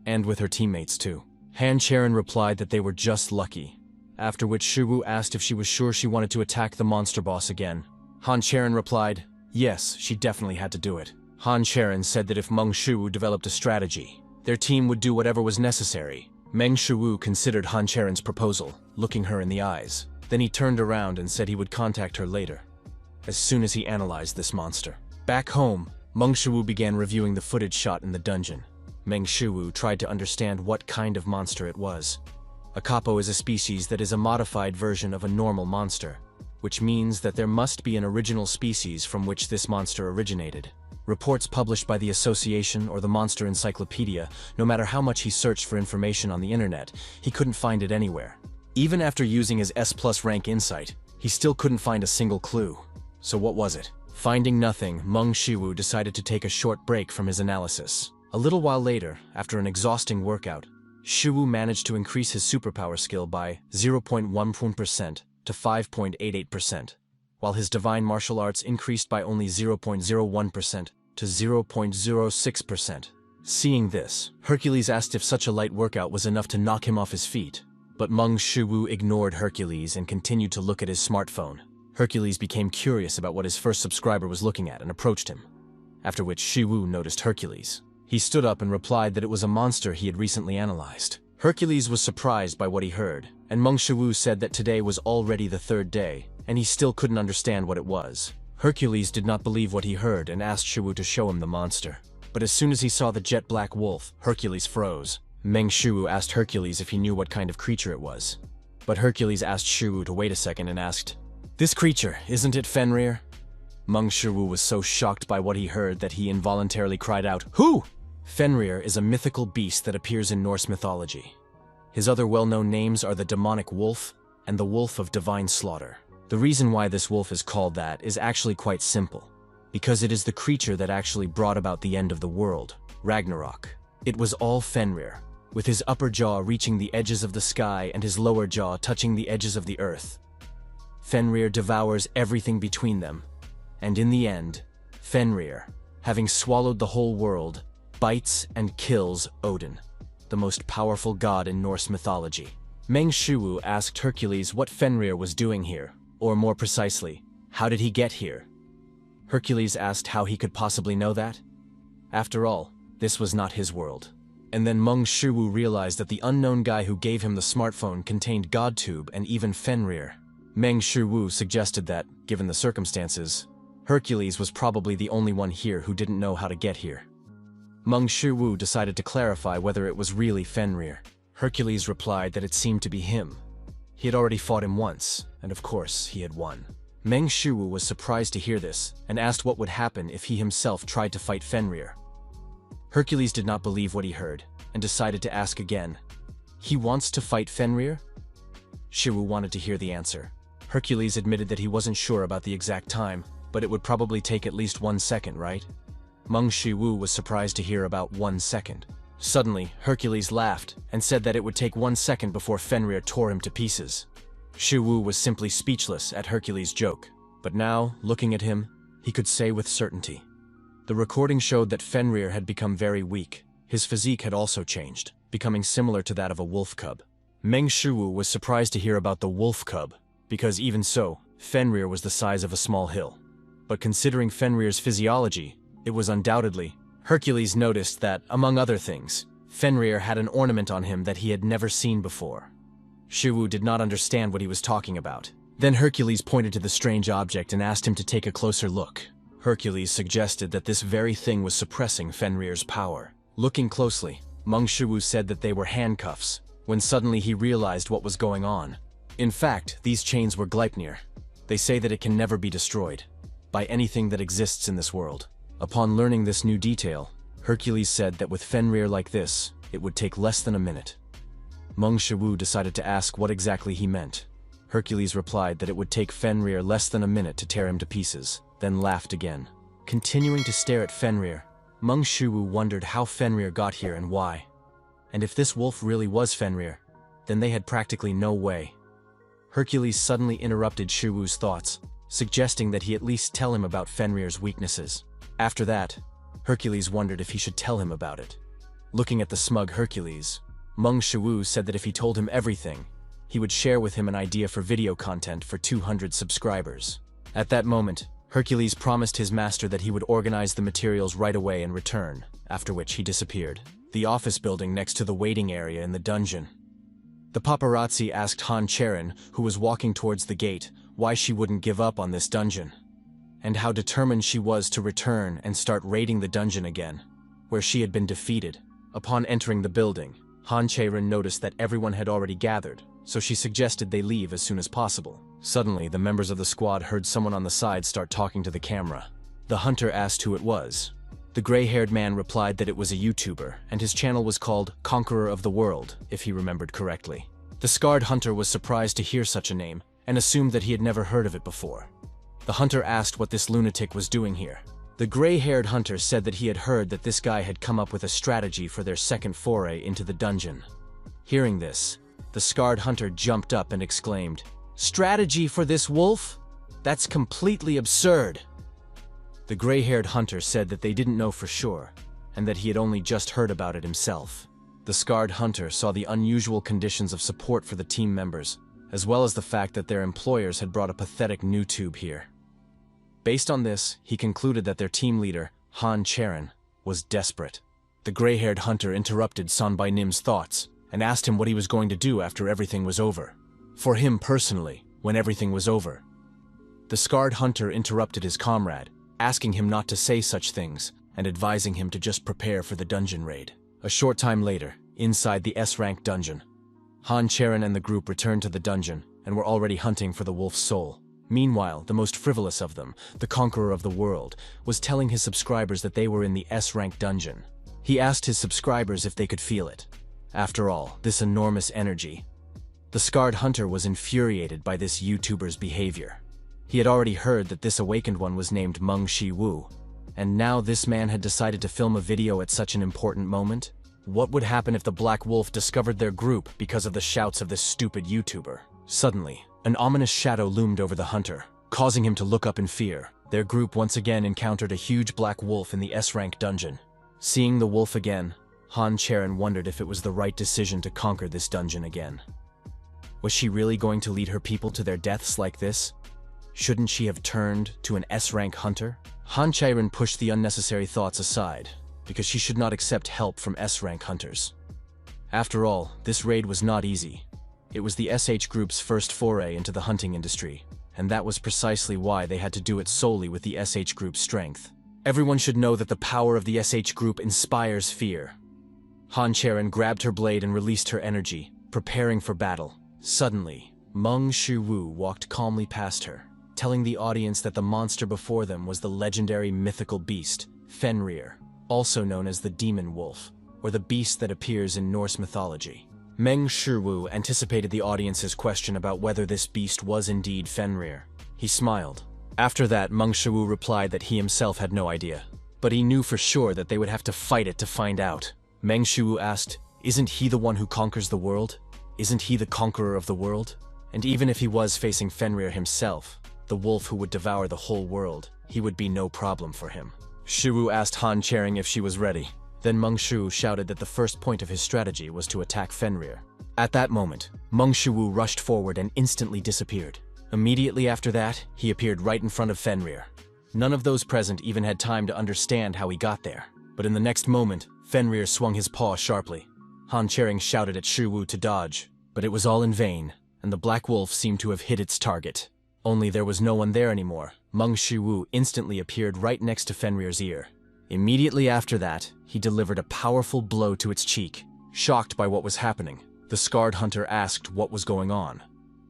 And with her teammates too. Cherin replied that they were just lucky, after which Shiwu asked if she was sure she wanted to attack the monster boss again. Cherin replied, yes, she definitely had to do it. Cherin said that if Meng Shu developed a strategy, their team would do whatever was necessary. Meng Shu considered Cherin's proposal, looking her in the eyes. Then he turned around and said he would contact her later, as soon as he analyzed this monster. Back home, Mong Shu began reviewing the footage shot in the dungeon. Meng Shu tried to understand what kind of monster it was. A capo is a species that is a modified version of a normal monster, which means that there must be an original species from which this monster originated. Reports published by the Association or the Monster Encyclopedia, no matter how much he searched for information on the internet, he couldn't find it anywhere. Even after using his S+ rank insight, he still couldn't find a single clue. So what was it? Finding nothing, Meng Shu decided to take a short break from his analysis. A little while later, after an exhausting workout, Shu managed to increase his superpower skill by 0.1% to 5.88%, while his divine martial arts increased by only 0.01% to 0.06%. Seeing this, Hercules asked if such a light workout was enough to knock him off his feet, but Meng Shu ignored Hercules and continued to look at his smartphone. Hercules became curious about what his first subscriber was looking at and approached him, after which Shu noticed Hercules. He stood up and replied that it was a monster he had recently analyzed. Hercules was surprised by what he heard, and Meng Shu said that today was already the third day, and he still couldn't understand what it was. Hercules did not believe what he heard and asked Shu to show him the monster. But as soon as he saw the jet black wolf, Hercules froze. Meng Shu asked Hercules if he knew what kind of creature it was. But Hercules asked Shu to wait a second and asked, "This creature, isn't it Fenrir?" Meng Shu was so shocked by what he heard that he involuntarily cried out, "Who?" Fenrir is a mythical beast that appears in Norse mythology. His other well-known names are the demonic wolf and the wolf of divine slaughter. The reason why this wolf is called that is actually quite simple, because it is the creature that actually brought about the end of the world, Ragnarok. It was all Fenrir, with his upper jaw reaching the edges of the sky and his lower jaw touching the edges of the earth. Fenrir devours everything between them, and in the end, Fenrir, having swallowed the whole world, bites and kills Odin, the most powerful god in Norse mythology. Meng Shu asked Hercules what Fenrir was doing here, or more precisely, how did he get here? Hercules asked how he could possibly know that. After all, this was not his world. And then Meng Shu realized that the unknown guy who gave him the smartphone contained GodTube and even Fenrir. Meng Shu suggested that, given the circumstances, Hercules was probably the only one here who didn't know how to get here. Meng Shu decided to clarify whether it was really Fenrir. Hercules replied that it seemed to be him. He had already fought him once, and of course, he had won. Meng Shu was surprised to hear this, and asked what would happen if he himself tried to fight Fenrir. Hercules did not believe what he heard, and decided to ask again. He wants to fight Fenrir? Shu wanted to hear the answer. Hercules admitted that he wasn't sure about the exact time, but it would probably take at least 1 second, right? Meng Shu was surprised to hear about 1 second. Suddenly, Hercules laughed and said that it would take 1 second before Fenrir tore him to pieces. Shu was simply speechless at Hercules' joke, but now, looking at him, he could say with certainty. The recording showed that Fenrir had become very weak. His physique had also changed, becoming similar to that of a wolf cub. Meng Shu was surprised to hear about the wolf cub, because even so, Fenrir was the size of a small hill. But considering Fenrir's physiology, it was undoubtedly. Hercules noticed that, among other things, Fenrir had an ornament on him that he had never seen before. Shu did not understand what he was talking about. Then Hercules pointed to the strange object and asked him to take a closer look. Hercules suggested that this very thing was suppressing Fenrir's power. Looking closely, Meng Shu said that they were handcuffs, when suddenly he realized what was going on. In fact, these chains were Gleipnir. They say that it can never be destroyed by anything that exists in this world. Upon learning this new detail, Hercules said that with Fenrir like this, it would take less than a minute. Meng Shu decided to ask what exactly he meant. Hercules replied that it would take Fenrir less than a minute to tear him to pieces, then laughed again. Continuing to stare at Fenrir, Meng Shu wondered how Fenrir got here and why. And if this wolf really was Fenrir, then they had practically no way. Hercules suddenly interrupted Shu's thoughts, suggesting that he at least tell him about Fenrir's weaknesses. After that, Hercules wondered if he should tell him about it. Looking at the smug Hercules, Meng Shu said that if he told him everything, he would share with him an idea for video content for 200 subscribers. At that moment, Hercules promised his master that he would organize the materials right away and return, after which he disappeared. The office building next to the waiting area in the dungeon. The paparazzi asked Cherin, who was walking towards the gate, why she wouldn't give up on this dungeon, and how determined she was to return and start raiding the dungeon again, where she had been defeated. Upon entering the building, Cherin noticed that everyone had already gathered, so she suggested they leave as soon as possible. Suddenly, the members of the squad heard someone on the side start talking to the camera. The hunter asked who it was. The gray-haired man replied that it was a YouTuber, and his channel was called Conqueror of the World, if he remembered correctly. The scarred hunter was surprised to hear such a name, and assumed that he had never heard of it before. The hunter asked what this lunatic was doing here. The gray-haired hunter said that he had heard that this guy had come up with a strategy for their second foray into the dungeon. Hearing this, the scarred hunter jumped up and exclaimed, "Strategy for this wolf? That's completely absurd." The gray-haired hunter said that they didn't know for sure, and that he had only just heard about it himself. The scarred hunter saw the unusual conditions of support for the team members, as well as the fact that their employers had brought a pathetic new tube here. Based on this, he concluded that their team leader, Cherin, was desperate. The gray-haired hunter interrupted Sanbai Nim's thoughts and asked him what he was going to do after everything was over. For him personally, when everything was over. The scarred hunter interrupted his comrade, asking him not to say such things and advising him to just prepare for the dungeon raid. A short time later, inside the S-rank dungeon, Cherin and the group returned to the dungeon and were already hunting for the wolf's soul. Meanwhile, the most frivolous of them, the Conqueror of the World, was telling his subscribers that they were in the S-rank dungeon. He asked his subscribers if they could feel it. After all, this enormous energy. The scarred hunter was infuriated by this YouTuber's behavior. He had already heard that this awakened one was named Mong Shu, and now this man had decided to film a video at such an important moment? What would happen if the Black Wolf discovered their group because of the shouts of this stupid YouTuber? Suddenly, an ominous shadow loomed over the hunter, causing him to look up in fear. Their group once again encountered a huge black wolf in the S-rank dungeon. Seeing the wolf again, Cherin wondered if it was the right decision to conquer this dungeon again. Was she really going to lead her people to their deaths like this? Shouldn't she have turned to an S-rank hunter? Cherin pushed the unnecessary thoughts aside, because she should not accept help from S-rank hunters. After all, this raid was not easy. It was the SH group's first foray into the hunting industry, and that was precisely why they had to do it solely with the SH group's strength. Everyone should know that the power of the SH group inspires fear. Cherin grabbed her blade and released her energy, preparing for battle. Suddenly, Mong Shu walked calmly past her, telling the audience that the monster before them was the legendary mythical beast, Fenrir, also known as the demon wolf, or the beast that appears in Norse mythology. Meng Shu anticipated the audience's question about whether this beast was indeed Fenrir. He smiled. After that, Meng Shu replied that he himself had no idea, but he knew for sure that they would have to fight it to find out. Meng Shu asked, "Isn't he the one who conquers the world? Isn't he the conqueror of the world? And even if he was facing Fenrir himself, the wolf who would devour the whole world, he would be no problem for him." Shu asked Cherin if she was ready. Then Meng Shu shouted that the first point of his strategy was to attack Fenrir. At that moment, Meng Shu rushed forward and instantly disappeared. Immediately after that, he appeared right in front of Fenrir. None of those present even had time to understand how he got there. But in the next moment, Fenrir swung his paw sharply. Cherin shouted at Shu to dodge, but it was all in vain, and the black wolf seemed to have hit its target. Only there was no one there anymore. Meng Shu instantly appeared right next to Fenrir's ear. Immediately after that, he delivered a powerful blow to its cheek. Shocked by what was happening, the scarred hunter asked what was going on.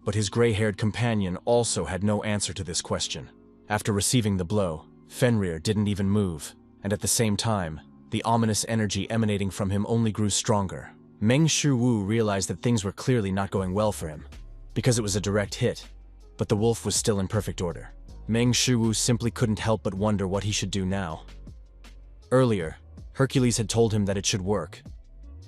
But his gray-haired companion also had no answer to this question. After receiving the blow, Fenrir didn't even move, and at the same time, the ominous energy emanating from him only grew stronger. Meng Shu realized that things were clearly not going well for him, because it was a direct hit, but the wolf was still in perfect order. Meng Shu simply couldn't help but wonder what he should do now. Earlier, Hercules had told him that it should work,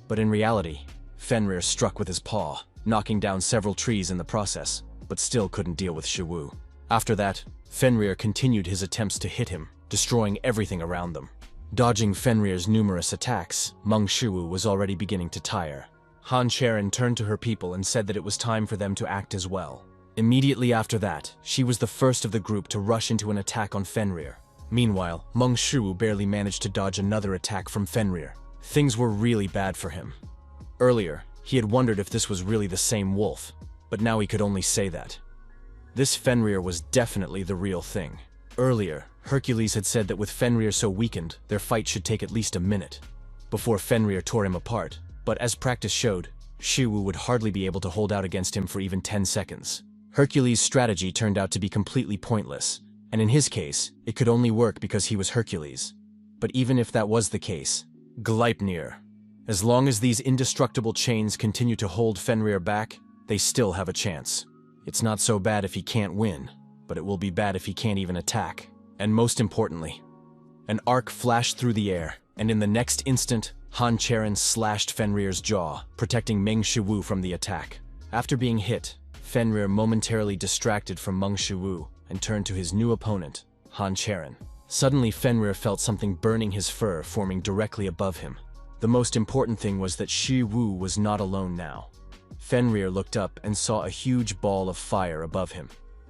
but in reality, Fenrir struck with his paw, knocking down several trees in the process, but still couldn't deal with Shu. After that, Fenrir continued his attempts to hit him, destroying everything around them. Dodging Fenrir's numerous attacks, Meng Shu was already beginning to tire. Cherin turned to her people and said that it was time for them to act as well. Immediately after that, she was the first of the group to rush into an attack on Fenrir. Meanwhile, Meng Shu barely managed to dodge another attack from Fenrir. Things were really bad for him. Earlier, He had wondered if this was really the same wolf, but now he could only say that. This Fenrir was definitely the real thing. Earlier, Hercules had said that with Fenrir so weakened, their fight should take at least a minute before Fenrir tore him apart, but as practice showed, Shiwu would hardly be able to hold out against him for even 10 seconds. Hercules' strategy turned out to be completely pointless, and in his case, it could only work because he was Hercules. But even if that was the case, Gleipnir. As long as these indestructible chains continue to hold Fenrir back, they still have a chance. It's not so bad if he can't win, but it will be bad if he can't even attack. And most importantly, an arc flashed through the air, and in the next instant, Cherin slashed Fenrir's jaw, protecting Mong Shu from the attack. After being hit, Fenrir momentarily distracted from Mong Shu and turned to his new opponent, Cherin. Suddenly, Fenrir felt something burning his fur, forming directly above him. The most important thing was that Shiwu was not alone now. Fenrir looked up and saw a huge ball of fire above him.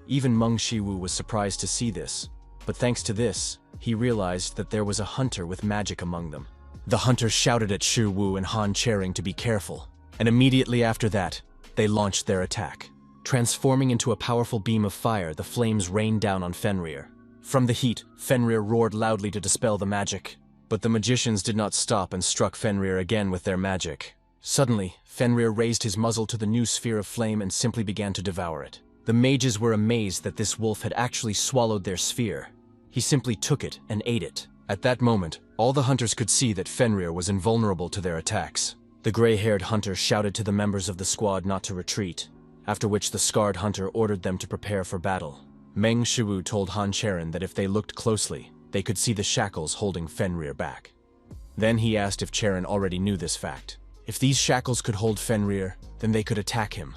Even Mong Shu was surprised to see this, but thanks to this, he realized that there was a hunter with magic among them. The hunter shouted at Shiwu and Cherin to be careful, and immediately after that, they launched their attack. Transforming into a powerful beam of fire, the flames rained down on Fenrir. From the heat, Fenrir roared loudly to dispel the magic, but the magicians did not stop and struck Fenrir again with their magic. Suddenly, Fenrir raised his muzzle to the new sphere of flame and simply began to devour it. The mages were amazed that this wolf had actually swallowed their sphere. He simply took it and ate it. At that moment, all the hunters could see that Fenrir was invulnerable to their attacks. The gray-haired hunter shouted to the members of the squad not to retreat, after which the scarred hunter ordered them to prepare for battle. Mong Shu told Cherin that if they looked closely, they could see the shackles holding Fenrir back. Then he asked if Cherin already knew this fact. If these shackles could hold Fenrir, then they could attack him.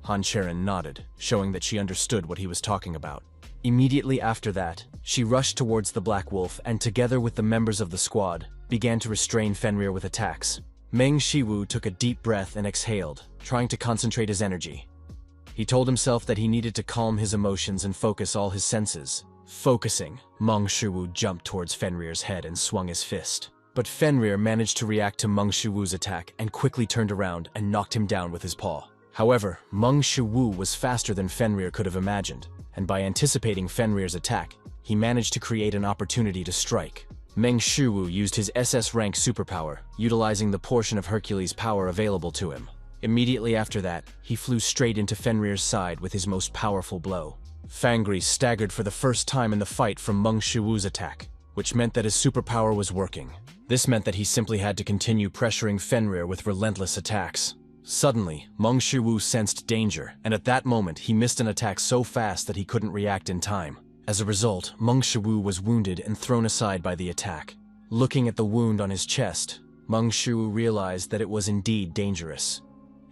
Cherin nodded, showing that she understood what he was talking about. Immediately after that, she rushed towards the Black Wolf and together with the members of the squad, began to restrain Fenrir with attacks. Mong Shu took a deep breath and exhaled, trying to concentrate his energy. He told himself that he needed to calm his emotions and focus all his senses. Focusing, Mong Shu jumped towards Fenrir's head and swung his fist. But Fenrir managed to react to Mong Shu's attack and quickly turned around and knocked him down with his paw. However, Mong Shu was faster than Fenrir could have imagined, and by anticipating Fenrir's attack, he managed to create an opportunity to strike. Mong Shu used his SS rank superpower, utilizing the portion of Hercules' power available to him. Immediately after that, he flew straight into Fenrir's side with his most powerful blow. Fangri staggered for the first time in the fight from Mong Shu's attack, which meant that his superpower was working. This meant that he simply had to continue pressuring Fenrir with relentless attacks. Suddenly, Mong Shu sensed danger, and at that moment he missed an attack so fast that he couldn't react in time. As a result, Mong Shu was wounded and thrown aside by the attack. Looking at the wound on his chest, Mong Shu realized that it was indeed dangerous.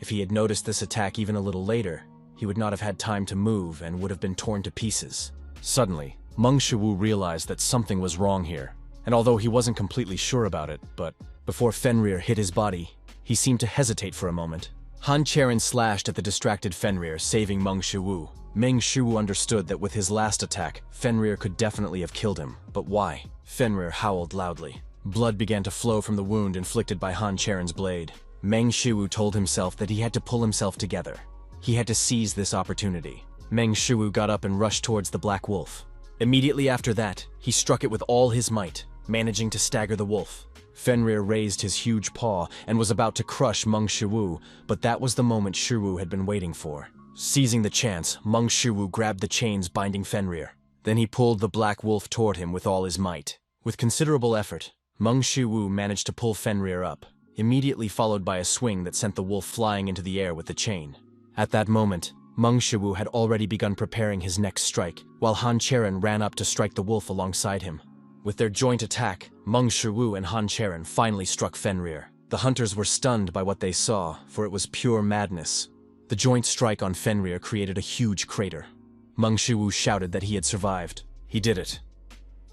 If he had noticed this attack even a little later, he would not have had time to move and would have been torn to pieces. Suddenly, Mong Shu realized that something was wrong here, and although he wasn't completely sure about it, but before Fenrir hit his body, he seemed to hesitate for a moment. Cherin slashed at the distracted Fenrir, saving Mong Shu. Mong Shu understood that with his last attack, Fenrir could definitely have killed him, but why? Fenrir howled loudly. Blood began to flow from the wound inflicted by Cherin's blade. Mong Shu told himself that he had to pull himself together. He had to seize this opportunity. Mong Shu got up and rushed towards the Black Wolf. Immediately after that, he struck it with all his might, managing to stagger the wolf. Fenrir raised his huge paw and was about to crush Mong Shu, but that was the moment Shu had been waiting for. Seizing the chance, Mong Shu grabbed the chains binding Fenrir. Then he pulled the Black Wolf toward him with all his might. With considerable effort, Mong Shu managed to pull Fenrir up, immediately followed by a swing that sent the wolf flying into the air with the chain. At that moment, Mong Shu had already begun preparing his next strike, while Cherin ran up to strike the wolf alongside him. With their joint attack, Mong Shu and Cherin finally struck Fenrir. The hunters were stunned by what they saw, for it was pure madness. The joint strike on Fenrir created a huge crater. Mong Shu shouted that he had survived. He did it.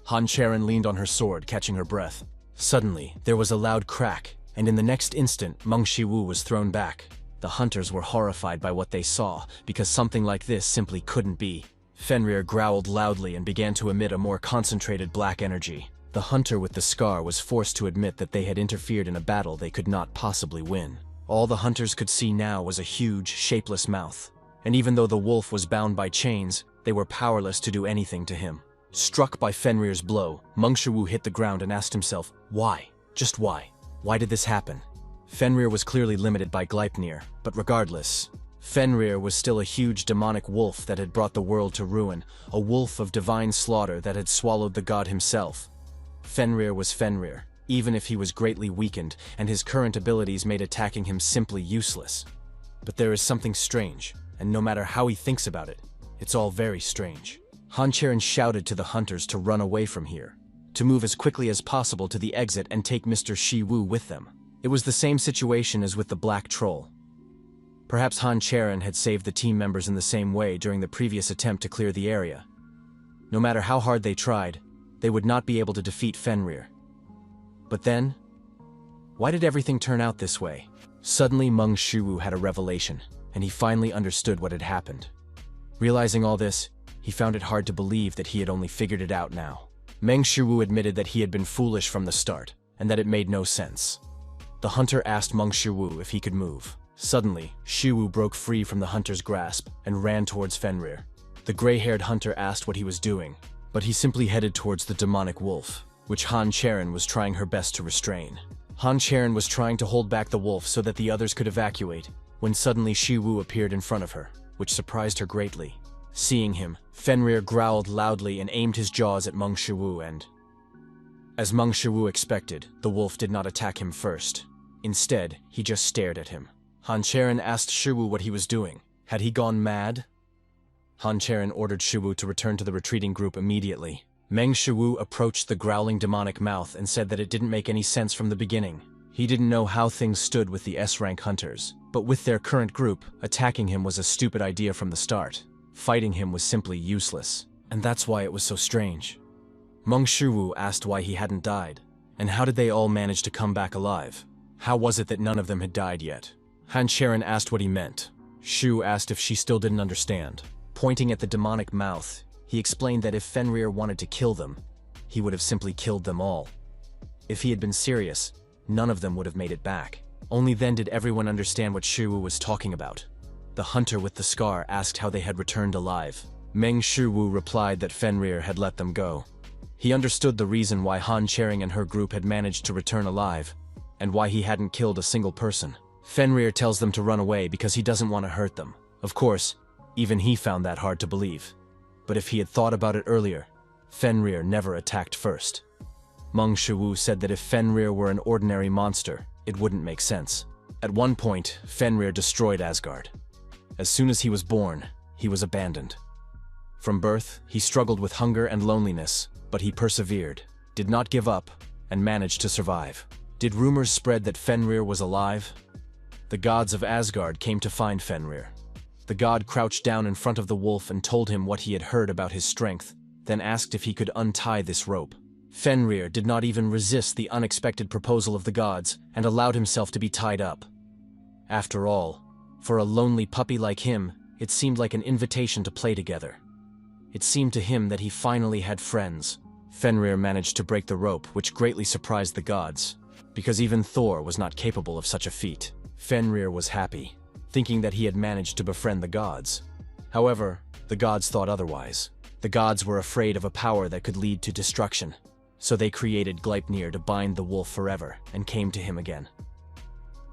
Cherin leaned on her sword, catching her breath. Suddenly, there was a loud crack, and in the next instant, Mong Shu was thrown back. The hunters were horrified by what they saw, because something like this simply couldn't be. Fenrir growled loudly and began to emit a more concentrated black energy. The hunter with the scar was forced to admit that they had interfered in a battle they could not possibly win. All the hunters could see now was a huge, shapeless mouth. And even though the wolf was bound by chains, they were powerless to do anything to him. Struck by Fenrir's blow, Mong Shu hit the ground and asked himself, why? Just why? Why did this happen? Fenrir was clearly limited by Gleipnir, but regardless, Fenrir was still a huge demonic wolf that had brought the world to ruin, a wolf of divine slaughter that had swallowed the god himself. Fenrir was Fenrir, even if he was greatly weakened, and his current abilities made attacking him simply useless. But there is something strange, and no matter how he thinks about it, it's all very strange. Cherin shouted to the hunters to run away from here, to move as quickly as possible to the exit and take Mr. Shiwu with them. It was the same situation as with the Black Troll. Perhaps Cherin had saved the team members in the same way during the previous attempt to clear the area. No matter how hard they tried, they would not be able to defeat Fenrir. But then, why did everything turn out this way? Suddenly Mong Shu had a revelation, and he finally understood what had happened. Realizing all this, he found it hard to believe that he had only figured it out now. Meng Shu admitted that he had been foolish from the start, and that it made no sense. The hunter asked Mong Shu if he could move. Suddenly, Shu broke free from the hunter's grasp and ran towards Fenrir. The gray-haired hunter asked what he was doing, but he simply headed towards the demonic wolf, which Cherin was trying her best to restrain. Cherin was trying to hold back the wolf so that the others could evacuate, when suddenly Shu appeared in front of her, which surprised her greatly. Seeing him, Fenrir growled loudly and aimed his jaws at Mong Shu and... As Mong Shu expected, the wolf did not attack him first. Instead, he just stared at him. Cherin asked Shu what he was doing. Had he gone mad? Cherin ordered Shu to return to the retreating group immediately. Meng Shu approached the growling demonic mouth and said that it didn't make any sense from the beginning. He didn't know how things stood with the S-rank hunters, but with their current group, attacking him was a stupid idea from the start. Fighting him was simply useless, and that's why it was so strange. Mong Shu asked why he hadn't died, and how did they all manage to come back alive? How was it that none of them had died yet? Cherin asked what he meant. Shu asked if she still didn't understand. Pointing at the demonic mouth, he explained that if Fenrir wanted to kill them, he would have simply killed them all. If he had been serious, none of them would have made it back. Only then did everyone understand what Shu was talking about. The hunter with the scar asked how they had returned alive. Meng Shu replied that Fenrir had let them go. He understood the reason why Cherin and her group had managed to return alive, and why he hadn't killed a single person. Fenrir tells them to run away because he doesn't want to hurt them. Of course, even he found that hard to believe. But if he had thought about it earlier, Fenrir never attacked first. Mong Shu said that if Fenrir were an ordinary monster, it wouldn't make sense. At one point, Fenrir destroyed Asgard. As soon as he was born, he was abandoned. From birth, he struggled with hunger and loneliness, but he persevered, did not give up, and managed to survive. Did rumors spread that Fenrir was alive? The gods of Asgard came to find Fenrir. The god crouched down in front of the wolf and told him what he had heard about his strength, then asked if he could untie this rope. Fenrir did not even resist the unexpected proposal of the gods and allowed himself to be tied up. After all, for a lonely puppy like him, it seemed like an invitation to play together. It seemed to him that he finally had friends. Fenrir managed to break the rope, which greatly surprised the gods, because even Thor was not capable of such a feat. Fenrir was happy, thinking that he had managed to befriend the gods. However, the gods thought otherwise. The gods were afraid of a power that could lead to destruction, so they created Gleipnir to bind the wolf forever and came to him again.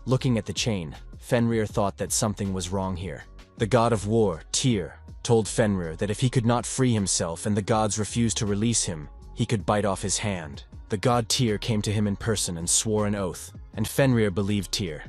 Looking at the chain, Fenrir thought that something was wrong here. The god of war, Tyr, told Fenrir that if he could not free himself and the gods refused to release him, he could bite off his hand. The god Tyr came to him in person and swore an oath, and Fenrir believed Tyr.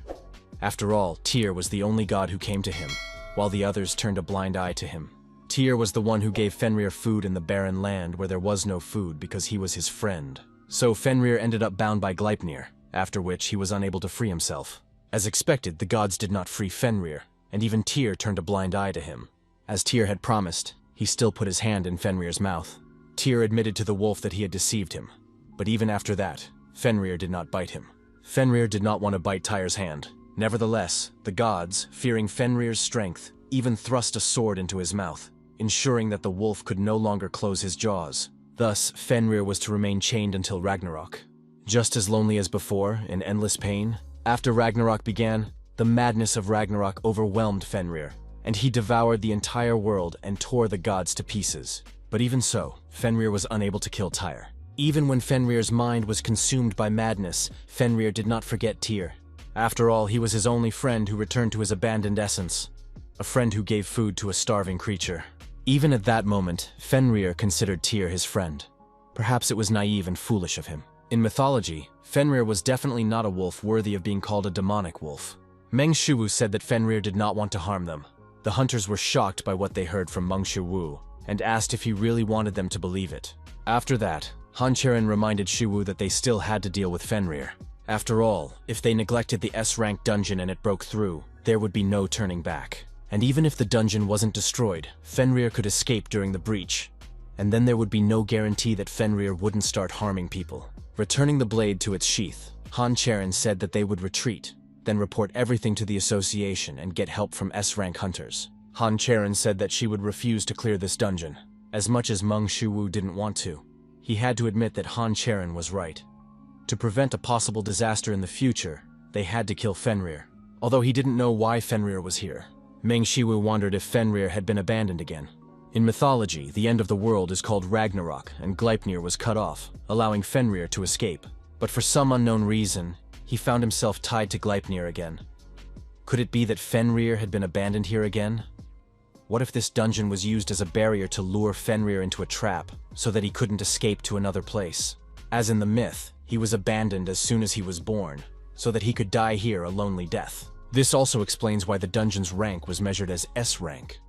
After all, Tyr was the only god who came to him, while the others turned a blind eye to him. Tyr was the one who gave Fenrir food in the barren land where there was no food because he was his friend. So Fenrir ended up bound by Gleipnir, after which he was unable to free himself. As expected, the gods did not free Fenrir, and even Tyr turned a blind eye to him. As Tyr had promised, he still put his hand in Fenrir's mouth. Tyr admitted to the wolf that he had deceived him, but even after that, Fenrir did not bite him. Fenrir did not want to bite Tyr's hand. Nevertheless, the gods, fearing Fenrir's strength, even thrust a sword into his mouth, ensuring that the wolf could no longer close his jaws. Thus, Fenrir was to remain chained until Ragnarok. Just as lonely as before, in endless pain, after Ragnarok began, The madness of Ragnarok overwhelmed Fenrir, and he devoured the entire world and tore the gods to pieces. But even so, Fenrir was unable to kill Tyr. Even when Fenrir's mind was consumed by madness, Fenrir did not forget Tyr. After all, he was his only friend who returned to his abandoned essence, a friend who gave food to a starving creature. Even at that moment, Fenrir considered Tyr his friend. Perhaps it was naive and foolish of him. In mythology, Fenrir was definitely not a wolf worthy of being called a demonic wolf. Meng Shu said that Fenrir did not want to harm them. The hunters were shocked by what they heard from Meng Shu and asked if he really wanted them to believe it. After that, Cherin reminded Shu that they still had to deal with Fenrir. After all, if they neglected the S-rank dungeon and it broke through, there would be no turning back. And even if the dungeon wasn't destroyed, Fenrir could escape during the breach. And then there would be no guarantee that Fenrir wouldn't start harming people. Returning the blade to its sheath, Cherin said that they would retreat, then report everything to the association and get help from S-rank hunters. Cherin said that she would refuse to clear this dungeon. As much as Meng Shu didn't want to, he had to admit that Cherin was right. To prevent a possible disaster in the future, they had to kill Fenrir. Although he didn't know why Fenrir was here, Meng Shu wondered if Fenrir had been abandoned again. In mythology, the end of the world is called Ragnarok, and Gleipnir was cut off, allowing Fenrir to escape. But for some unknown reason, he found himself tied to Gleipnir again. Could it be that Fenrir had been abandoned here again? What if this dungeon was used as a barrier to lure Fenrir into a trap, so that he couldn't escape to another place? As in the myth, he was abandoned as soon as he was born, so that he could die here a lonely death. This also explains why the dungeon's rank was measured as S rank.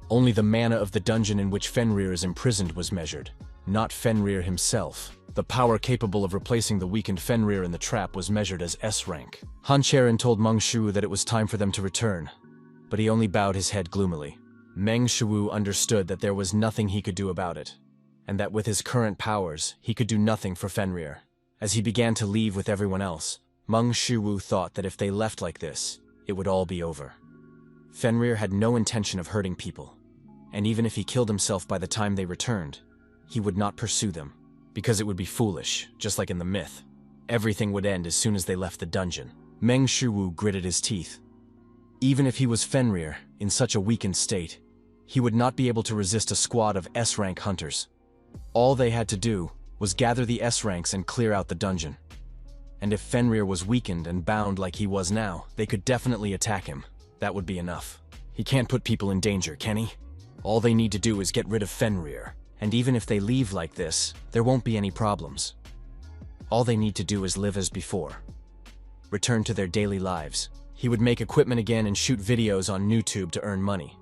Only the mana of the dungeon in which Fenrir is imprisoned was measured, not Fenrir himself. The power capable of replacing the weakened Fenrir in the trap was measured as S rank. Cherin told Meng Shu that it was time for them to return, but he only bowed his head gloomily. Meng Shu understood that there was nothing he could do about it, and that with his current powers, he could do nothing for Fenrir. As he began to leave with everyone else, Meng Shu thought that if they left like this, it would all be over. Fenrir had no intention of hurting people, and even if he killed himself by the time they returned, he would not pursue them, because it would be foolish, just like in the myth. Everything would end as soon as they left the dungeon. Meng Shu gritted his teeth. Even if he was Fenrir, in such a weakened state, he would not be able to resist a squad of S-rank hunters. All they had to do was gather the S-ranks and clear out the dungeon. And if Fenrir was weakened and bound like he was now, they could definitely attack him. That would be enough. He can't put people in danger, can he? All they need to do is get rid of Fenrir, and even if they leave like this, there won't be any problems. All they need to do is live as before. Return to their daily lives. He would make equipment again and shoot videos on YouTube to earn money.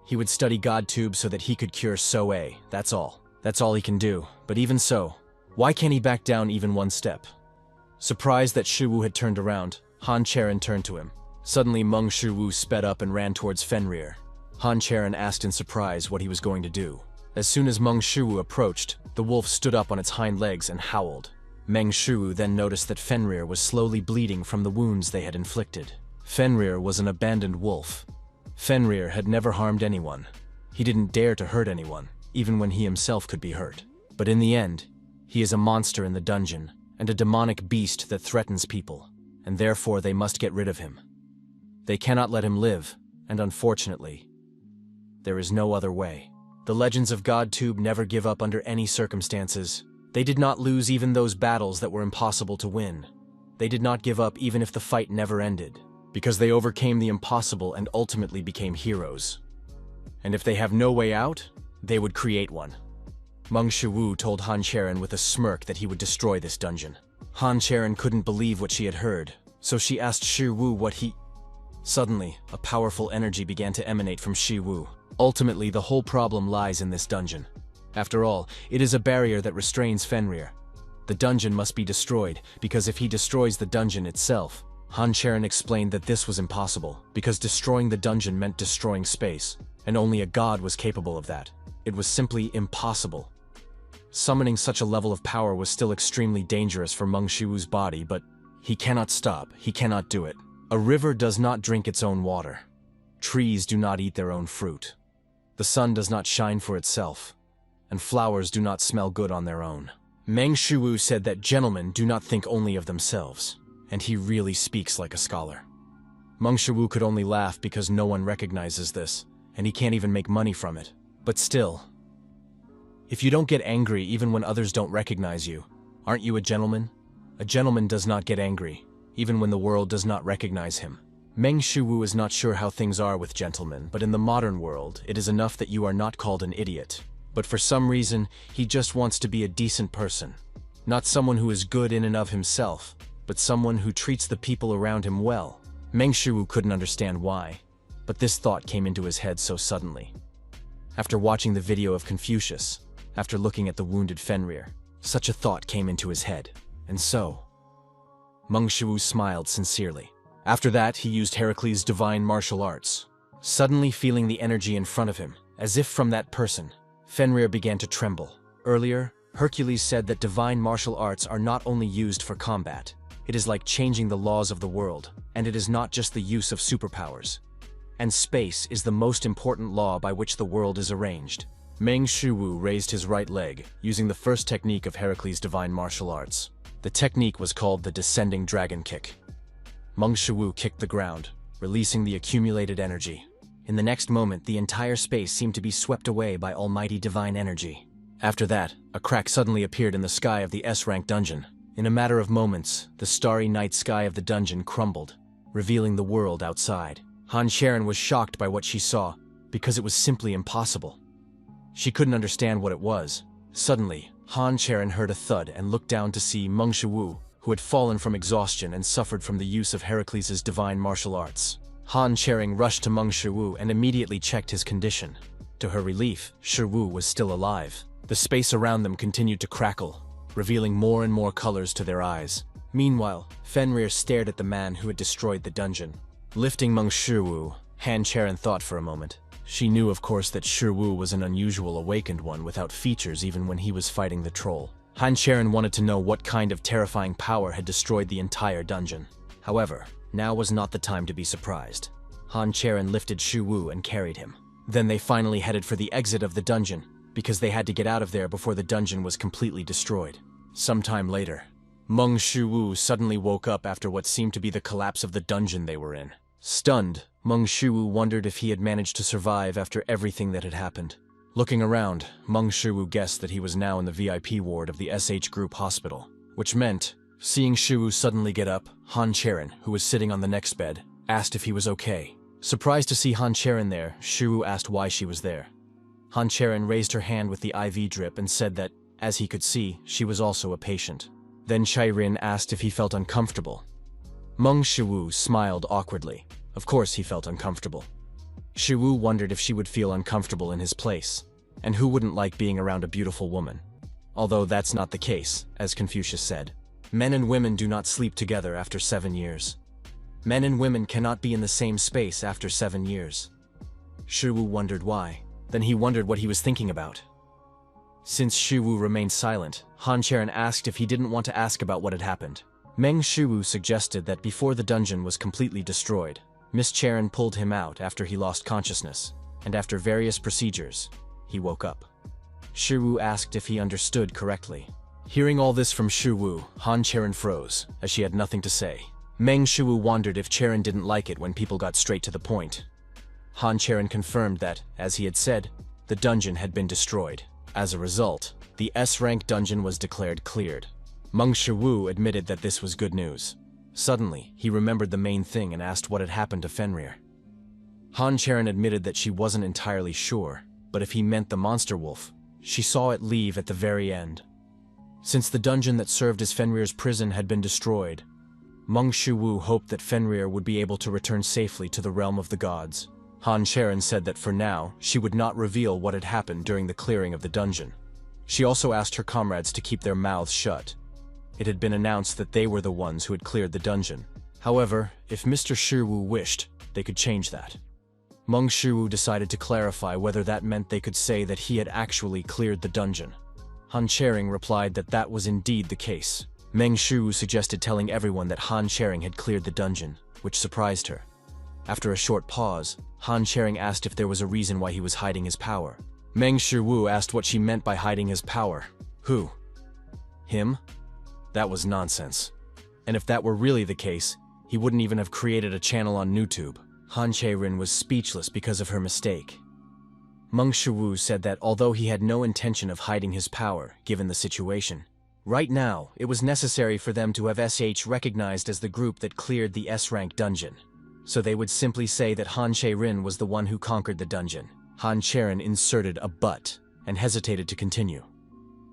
He would study GodTube so that he could cure Soe, that's all. That's all he can do, but even so, why can't he back down even one step? Surprised that Shu had turned around, Cherin turned to him. Suddenly Meng Shu sped up and ran towards Fenrir. Cherin asked in surprise what he was going to do. As soon as Meng Shu approached, the wolf stood up on its hind legs and howled. Meng Shu then noticed that Fenrir was slowly bleeding from the wounds they had inflicted. Fenrir was an abandoned wolf. Fenrir had never harmed anyone. He didn't dare to hurt anyone, even when he himself could be hurt. But in the end, he is a monster in the dungeon, and a demonic beast that threatens people, and therefore they must get rid of him. They cannot let him live, and unfortunately, there is no other way. The legends of GodTube never give up under any circumstances. They did not lose even those battles that were impossible to win. They did not give up even if the fight never ended, because they overcame the impossible and ultimately became heroes. And if they have no way out, they would create one. Meng Shu told Cherin with a smirk that he would destroy this dungeon. Cherin couldn't believe what she had heard, so she asked Shu what he... Suddenly, a powerful energy began to emanate from Shu. Ultimately, the whole problem lies in this dungeon. After all, it is a barrier that restrains Fenrir. The dungeon must be destroyed, because if he destroys the dungeon itself... Cherin explained that this was impossible, because destroying the dungeon meant destroying space, and only a god was capable of that. It was simply impossible. Summoning such a level of power was still extremely dangerous for Meng Shu's body, but he cannot stop, he cannot do it. A river does not drink its own water. Trees do not eat their own fruit. The sun does not shine for itself, and flowers do not smell good on their own. Meng Shu said that gentlemen do not think only of themselves, and he really speaks like a scholar. Mong Shu could only laugh because no one recognizes this, and he can't even make money from it. But still, if you don't get angry even when others don't recognize you, aren't you a gentleman? A gentleman does not get angry, even when the world does not recognize him. Meng Shuwu is not sure how things are with gentlemen, but in the modern world, it is enough that you are not called an idiot. But for some reason, he just wants to be a decent person. Not someone who is good in and of himself, but someone who treats the people around him well. Meng Shuwu couldn't understand why, but this thought came into his head so suddenly. After watching the video of Confucius, after looking at the wounded Fenrir, such a thought came into his head, and so Meng Shuwu smiled sincerely. After that, he used Hercules' divine martial arts, suddenly feeling the energy in front of him, as if from that person. Fenrir began to tremble. Earlier, Hercules said that divine martial arts are not only used for combat. It is like changing the laws of the world, and it is not just the use of superpowers. And space is the most important law by which the world is arranged. Meng Shuwu raised his right leg, using the first technique of Hercules' divine martial arts. The technique was called the descending dragon kick. Meng Shuwu kicked the ground, releasing the accumulated energy. In the next moment, the entire space seemed to be swept away by almighty divine energy. After that, a crack suddenly appeared in the sky of the S-rank dungeon. In a matter of moments, the starry night sky of the dungeon crumbled, revealing the world outside. Cherin was shocked by what she saw, because it was simply impossible. She couldn't understand what it was. Suddenly, Cherin heard a thud and looked down to see Meng Shuwu, who had fallen from exhaustion and suffered from the use of Hercules' divine martial arts. Cherin rushed to Meng Shuwu and immediately checked his condition. To her relief, Shuwu was still alive. The space around them continued to crackle, revealing more and more colors to their eyes. Meanwhile, Fenrir stared at the man who had destroyed the dungeon. Lifting Meng Shuwu, Cherin thought for a moment. She knew, of course, that Shuwu was an unusual awakened one without features even when he was fighting the troll. Cherin wanted to know what kind of terrifying power had destroyed the entire dungeon. However, now was not the time to be surprised. Cherin lifted Shuwu and carried him. Then they finally headed for the exit of the dungeon, because they had to get out of there before the dungeon was completely destroyed. Sometime later, Meng Shuwu suddenly woke up after what seemed to be the collapse of the dungeon they were in. Stunned, Meng Shuwu wondered if he had managed to survive after everything that had happened. Looking around, Meng Shuwu guessed that he was now in the VIP ward of the SH Group Hospital, which meant, seeing Shuwu suddenly get up, Cherin, who was sitting on the next bed, asked if he was okay. Surprised to see Cherin there, Shuwu asked why she was there. Cherin raised her hand with the IV drip and said that, as he could see, she was also a patient. Then Cherin asked if he felt uncomfortable. Meng Shuwu smiled awkwardly. Of course he felt uncomfortable. Shuwu wondered if she would feel uncomfortable in his place, and who wouldn't like being around a beautiful woman? Although that's not the case, as Confucius said. Men and women do not sleep together after 7 years. Men and women cannot be in the same space after 7 years. Shuwu wondered why. Then he wondered what he was thinking about. Since Shuwu remained silent, Cherin asked if he didn't want to ask about what had happened. Meng Shuwu suggested that before the dungeon was completely destroyed, Miss Cherin pulled him out after he lost consciousness, and after various procedures, he woke up. Shuwu asked if he understood correctly. Hearing all this from Shuwu, Cherin froze, as she had nothing to say. Meng Shuwu wondered if Cherin didn't like it when people got straight to the point. Cherin confirmed that, as he had said, the dungeon had been destroyed. As a result, the S-rank dungeon was declared cleared. Meng Shuwu admitted that this was good news. Suddenly, he remembered the main thing and asked what had happened to Fenrir. Cherin admitted that she wasn't entirely sure, but if he meant the monster wolf, she saw it leave at the very end. Since the dungeon that served as Fenrir's prison had been destroyed, Meng Shuwu hoped that Fenrir would be able to return safely to the realm of the gods. Cherin said that for now, she would not reveal what had happened during the clearing of the dungeon. She also asked her comrades to keep their mouths shut. It had been announced that they were the ones who had cleared the dungeon. However, if Mr. Shuwu wished, they could change that. Meng Shuwu decided to clarify whether that meant they could say that he had actually cleared the dungeon. Cherin replied that that was indeed the case. Meng Shuwu suggested telling everyone that Cherin had cleared the dungeon, which surprised her. After a short pause, Cherin asked if there was a reason why he was hiding his power. Meng Shuwu asked what she meant by hiding his power. Who? Him? That was nonsense. And if that were really the case, he wouldn't even have created a channel on YouTube. Han Cherin was speechless because of her mistake. Mong Shu said that although he had no intention of hiding his power, given the situation, right now it was necessary for them to have recognized as the group that cleared the S-rank dungeon. So they would simply say that Han Cherin was the one who conquered the dungeon. Han Cherin inserted a but and hesitated to continue.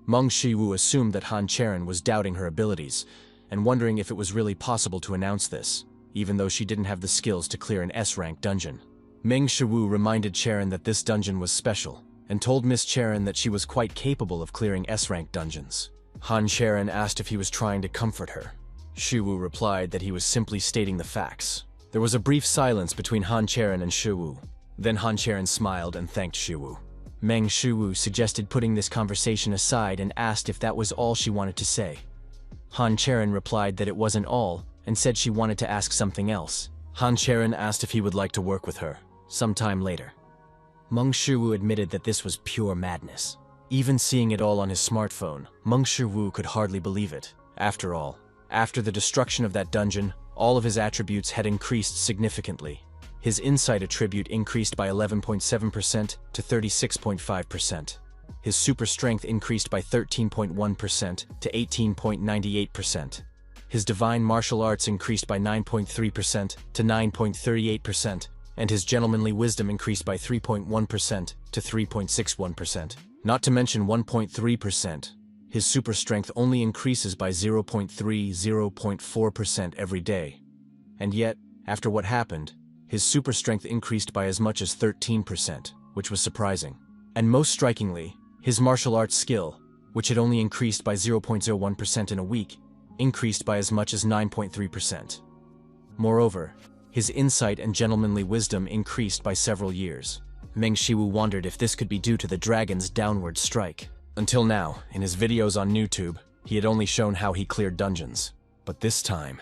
Mong Shu assumed that Han Cherin was doubting her abilities and wondering if it was really possible to announce this, even though she didn't have the skills to clear an S-rank dungeon. Meng Shu reminded Cherin that this dungeon was special, and told Miss Cherin that she was quite capable of clearing S-rank dungeons. Han Cherin asked if he was trying to comfort her. Shu replied that he was simply stating the facts. There was a brief silence between Han Cherin and Shu. Then Han Cherin smiled and thanked Shu. Meng Shu suggested putting this conversation aside and asked if that was all she wanted to say. Han Cherin replied that it wasn't all, and said she wanted to ask something else. Han Cherin asked if he would like to work with her, sometime later. Meng Shu admitted that this was pure madness. Even seeing it all on his smartphone, Meng Shu could hardly believe it. After all, after the destruction of that dungeon, all of his attributes had increased significantly. His insight attribute increased by 11.7% to 36.5%. His super strength increased by 13.1% to 18.98%. His divine martial arts increased by 9.3% to 9.38%, and his gentlemanly wisdom increased by 3.1% to 3.61%. Not to mention 1.3%. His super strength only increases by 0.4% every day. And yet, after what happened, his super strength increased by as much as 13%, which was surprising. And most strikingly, his martial arts skill, which had only increased by 0.01% in a week, increased by as much as 9.3%. Moreover, his insight and gentlemanly wisdom increased by several years. Meng Shu wondered if this could be due to the dragon's downward strike. Until now, in his videos on YouTube, he had only shown how he cleared dungeons. But this time,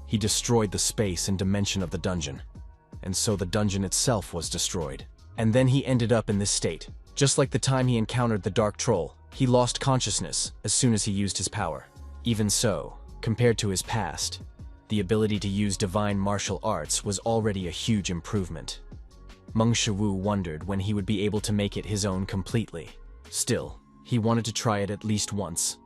he destroyed the space and dimension of the dungeon. And so the dungeon itself was destroyed. And then he ended up in this state. Just like the time he encountered the Dark Troll, he lost consciousness as soon as he used his power. Even so, compared to his past, the ability to use divine martial arts was already a huge improvement. Meng Shu wondered when he would be able to make it his own completely. Still, he wanted to try it at least once.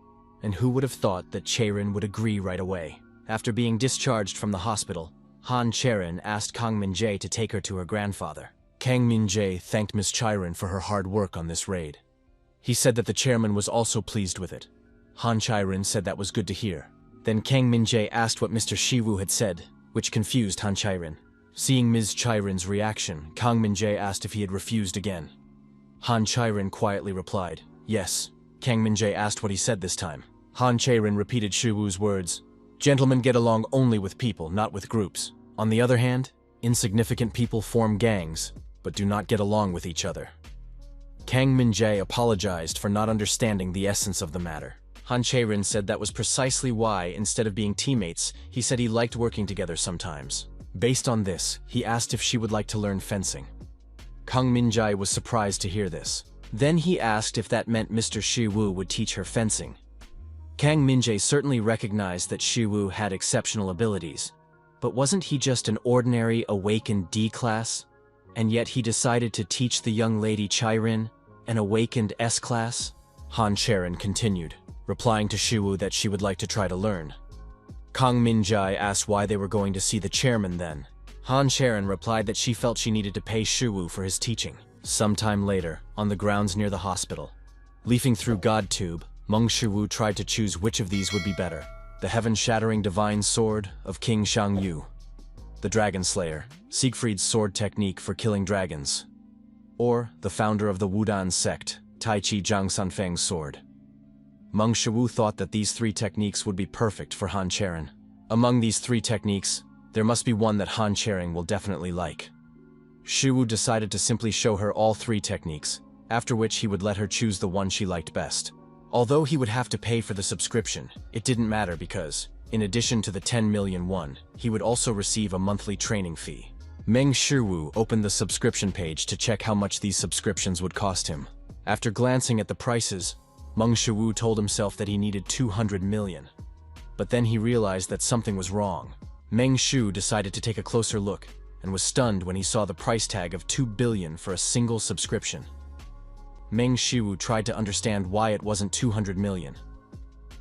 And who would have thought that Cherin would agree right away? After being discharged from the hospital, Han Cherin asked Kang Min-jae to take her to her grandfather. Kang Min-jae thanked Miss Cherin for her hard work on this raid. He said that the chairman was also pleased with it. Han Cherin said that was good to hear. Then Kang Min-jae asked what Mr. Shiwu had said, which confused Han Cherin. Seeing Ms. Chairin's reaction, Kang Min-jae asked if he had refused again. Han Cherin quietly replied, yes. Kang Min-jae asked what he said this time. Han Cherin repeated Shiwu's words, gentlemen get along only with people, not with groups. On the other hand, insignificant people form gangs, but do not get along with each other. Kang Min-jae apologized for not understanding the essence of the matter. Han Cherin said that was precisely why, instead of being teammates, he said he liked working together sometimes. Based on this, he asked if she would like to learn fencing. Kang Min-jae was surprised to hear this. Then he asked if that meant Mr. Shiwu would teach her fencing. Kang Min-jae certainly recognized that Shiwu had exceptional abilities, but wasn't he just an ordinary awakened D-class? And yet he decided to teach the young lady Cherin, an awakened S-class? Han Cherin continued, replying to Shiwu that she would like to try to learn. Kang Min-jae asked why they were going to see the chairman then. Han Cherin replied that she felt she needed to pay Shiwu for his teaching. Sometime later, on the grounds near the hospital, leafing through GodTube, Meng Shu tried to choose which of these would be better. The heaven-shattering divine sword of King Shang-yu, the Dragon Slayer, Siegfried's sword technique for killing dragons, or the founder of the Wudan sect, Tai Chi Zhang Sanfeng's sword. Meng Shu thought that these three techniques would be perfect for Han Cherin. Among these three techniques, there must be one that Han Cherin will definitely like. Shu decided to simply show her all three techniques, after which he would let her choose the one she liked best. Although he would have to pay for the subscription, it didn't matter because, in addition to the 10 million won, he would also receive a monthly training fee. Meng Shu opened the subscription page to check how much these subscriptions would cost him. After glancing at the prices, Meng Shu told himself that he needed 200 million. But then he realized that something was wrong. Meng Shu decided to take a closer look and was stunned when he saw the price tag of 2 billion for a single subscription. Meng Shu tried to understand why it wasn't 200 million.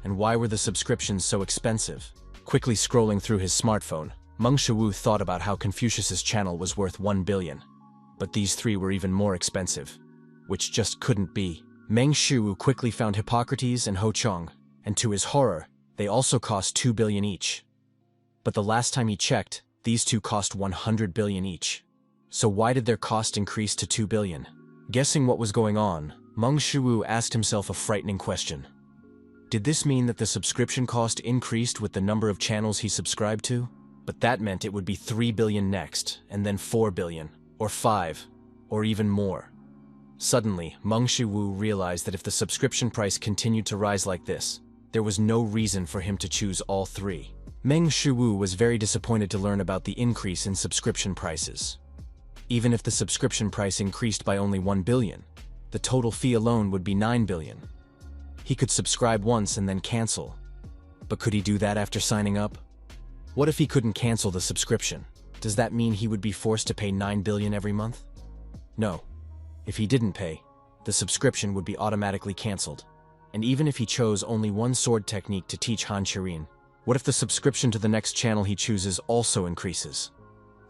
And why were the subscriptions so expensive? Quickly scrolling through his smartphone, Meng Shu thought about how Confucius's channel was worth 1 billion. But these three were even more expensive, which just couldn't be. Meng Shu quickly found Hippocrates and Ho Chong, and to his horror, they also cost 2 billion each. But the last time he checked, these two cost 100 billion each. So why did their cost increase to 2 billion? Guessing what was going on, Meng Shu asked himself a frightening question. Did this mean that the subscription cost increased with the number of channels he subscribed to? But that meant it would be 3 billion next, and then 4 billion, or 5, or even more. Suddenly, Meng Shu realized that if the subscription price continued to rise like this, there was no reason for him to choose all three. Meng Shu was very disappointed to learn about the increase in subscription prices. Even if the subscription price increased by only 1 billion, the total fee alone would be 9 billion. He could subscribe once and then cancel. But could he do that after signing up? What if he couldn't cancel the subscription? Does that mean he would be forced to pay 9 billion every month? No. If he didn't pay, the subscription would be automatically cancelled. And even if he chose only one sword technique to teach Han Cherin, what if the subscription to the next channel he chooses also increases?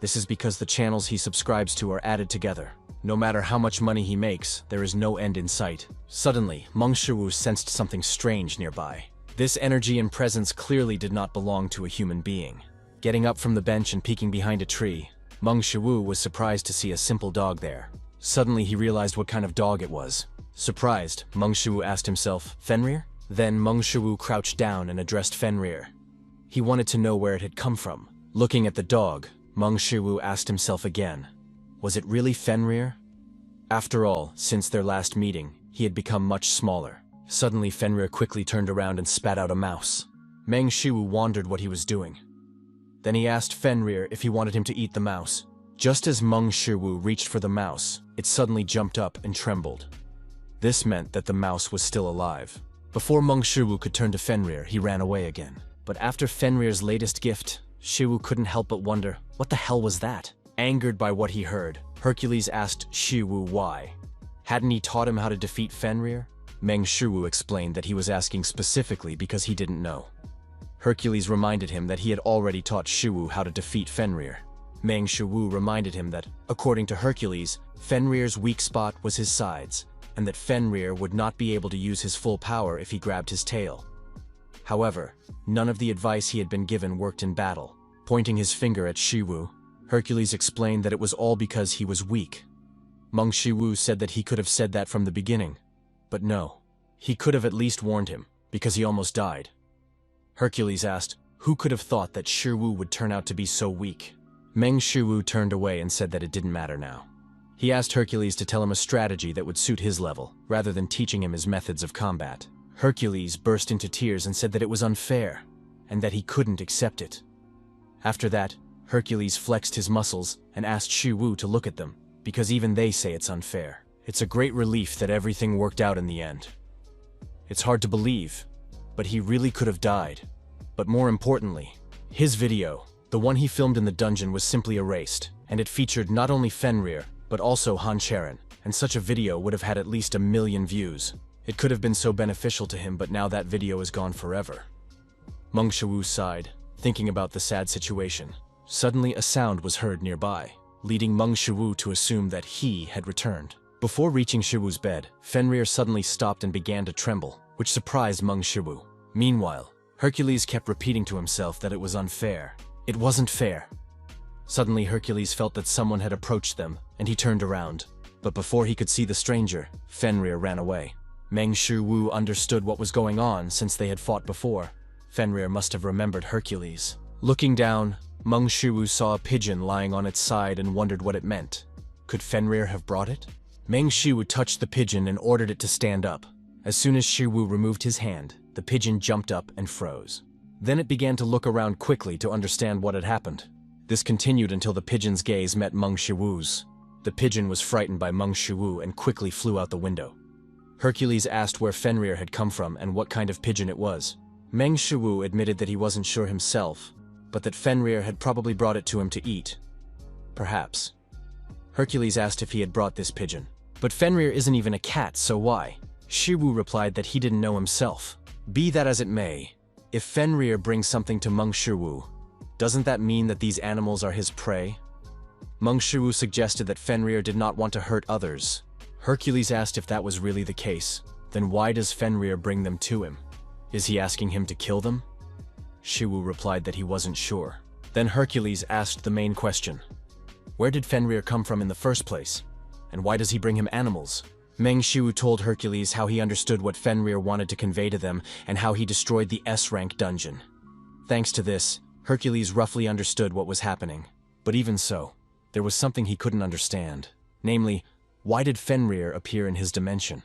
This is because the channels he subscribes to are added together. No matter how much money he makes, there is no end in sight. Suddenly, Meng Shu sensed something strange nearby. This energy and presence clearly did not belong to a human being. Getting up from the bench and peeking behind a tree, Meng Shu was surprised to see a simple dog there. Suddenly he realized what kind of dog it was. Surprised, Meng Shu asked himself, Fenrir? Then Meng Shu crouched down and addressed Fenrir. He wanted to know where it had come from. Looking at the dog, Meng Shu asked himself again, was it really Fenrir? After all, since their last meeting, he had become much smaller. Suddenly Fenrir quickly turned around and spat out a mouse. Meng Shu wondered what he was doing. Then he asked Fenrir if he wanted him to eat the mouse. Just as Meng Shu reached for the mouse, it suddenly jumped up and trembled. This meant that the mouse was still alive. Before Meng Shu could turn to Fenrir, he ran away again. But after Fenrir's latest gift, Shu couldn't help but wonder, what the hell was that? Angered by what he heard, Hercules asked Shu why. Hadn't he taught him how to defeat Fenrir? Meng Shu explained that he was asking specifically because he didn't know. Hercules reminded him that he had already taught Shu how to defeat Fenrir. Meng Shu reminded him that, according to Hercules, Fenrir's weak spot was his sides, and that Fenrir would not be able to use his full power if he grabbed his tail. However, none of the advice he had been given worked in battle. Pointing his finger at Shu, Hercules explained that it was all because he was weak. Meng Shu said that he could have said that from the beginning. But no, he could have at least warned him, because he almost died. Hercules asked, who could have thought that Shu would turn out to be so weak? Meng Shu turned away and said that it didn't matter now. He asked Hercules to tell him a strategy that would suit his level, rather than teaching him his methods of combat. Hercules burst into tears and said that it was unfair, and that he couldn't accept it. After that, Hercules flexed his muscles and asked Shu to look at them, because even they say it's unfair. It's a great relief that everything worked out in the end. It's hard to believe, but he really could have died. But more importantly, his video, the one he filmed in the dungeon, was simply erased, and it featured not only Fenrir, but also Han Cherin, and such a video would have had at least 1 million views. It could have been so beneficial to him, but now that video is gone forever. Meng Shu sighed, thinking about the sad situation. Suddenly a sound was heard nearby, leading Meng Shu to assume that he had returned. Before reaching Shu's bed, Fenrir suddenly stopped and began to tremble, which surprised Meng Shu. Meanwhile, Hercules kept repeating to himself that it was unfair. It wasn't fair. Suddenly Hercules felt that someone had approached them, and he turned around. But before he could see the stranger, Fenrir ran away. Meng Shu understood what was going on since they had fought before. Fenrir must have remembered Hercules. Looking down, Meng Shu saw a pigeon lying on its side and wondered what it meant. Could Fenrir have brought it? Meng Shu touched the pigeon and ordered it to stand up. As soon as Shu removed his hand, the pigeon jumped up and froze. Then it began to look around quickly to understand what had happened. This continued until the pigeon's gaze met Meng Shu's. The pigeon was frightened by Meng Shu and quickly flew out the window. Hercules asked where Fenrir had come from and what kind of pigeon it was. Meng Shu admitted that he wasn't sure himself, but that Fenrir had probably brought it to him to eat. Perhaps. Hercules asked if he had brought this pigeon. But Fenrir isn't even a cat, so why? Shiwu replied that he didn't know himself. Be that as it may, if Fenrir brings something to Mong Shu, doesn't that mean that these animals are his prey? Mong Shu suggested that Fenrir did not want to hurt others. Hercules asked if that was really the case. Then why does Fenrir bring them to him? Is he asking him to kill them? Shiwu replied that he wasn't sure. Then Hercules asked the main question. Where did Fenrir come from in the first place? And why does he bring him animals? Meng Shu told Hercules how he understood what Fenrir wanted to convey to them and how he destroyed the S-rank dungeon. Thanks to this, Hercules roughly understood what was happening. But even so, there was something he couldn't understand. Namely, why did Fenrir appear in his dimension?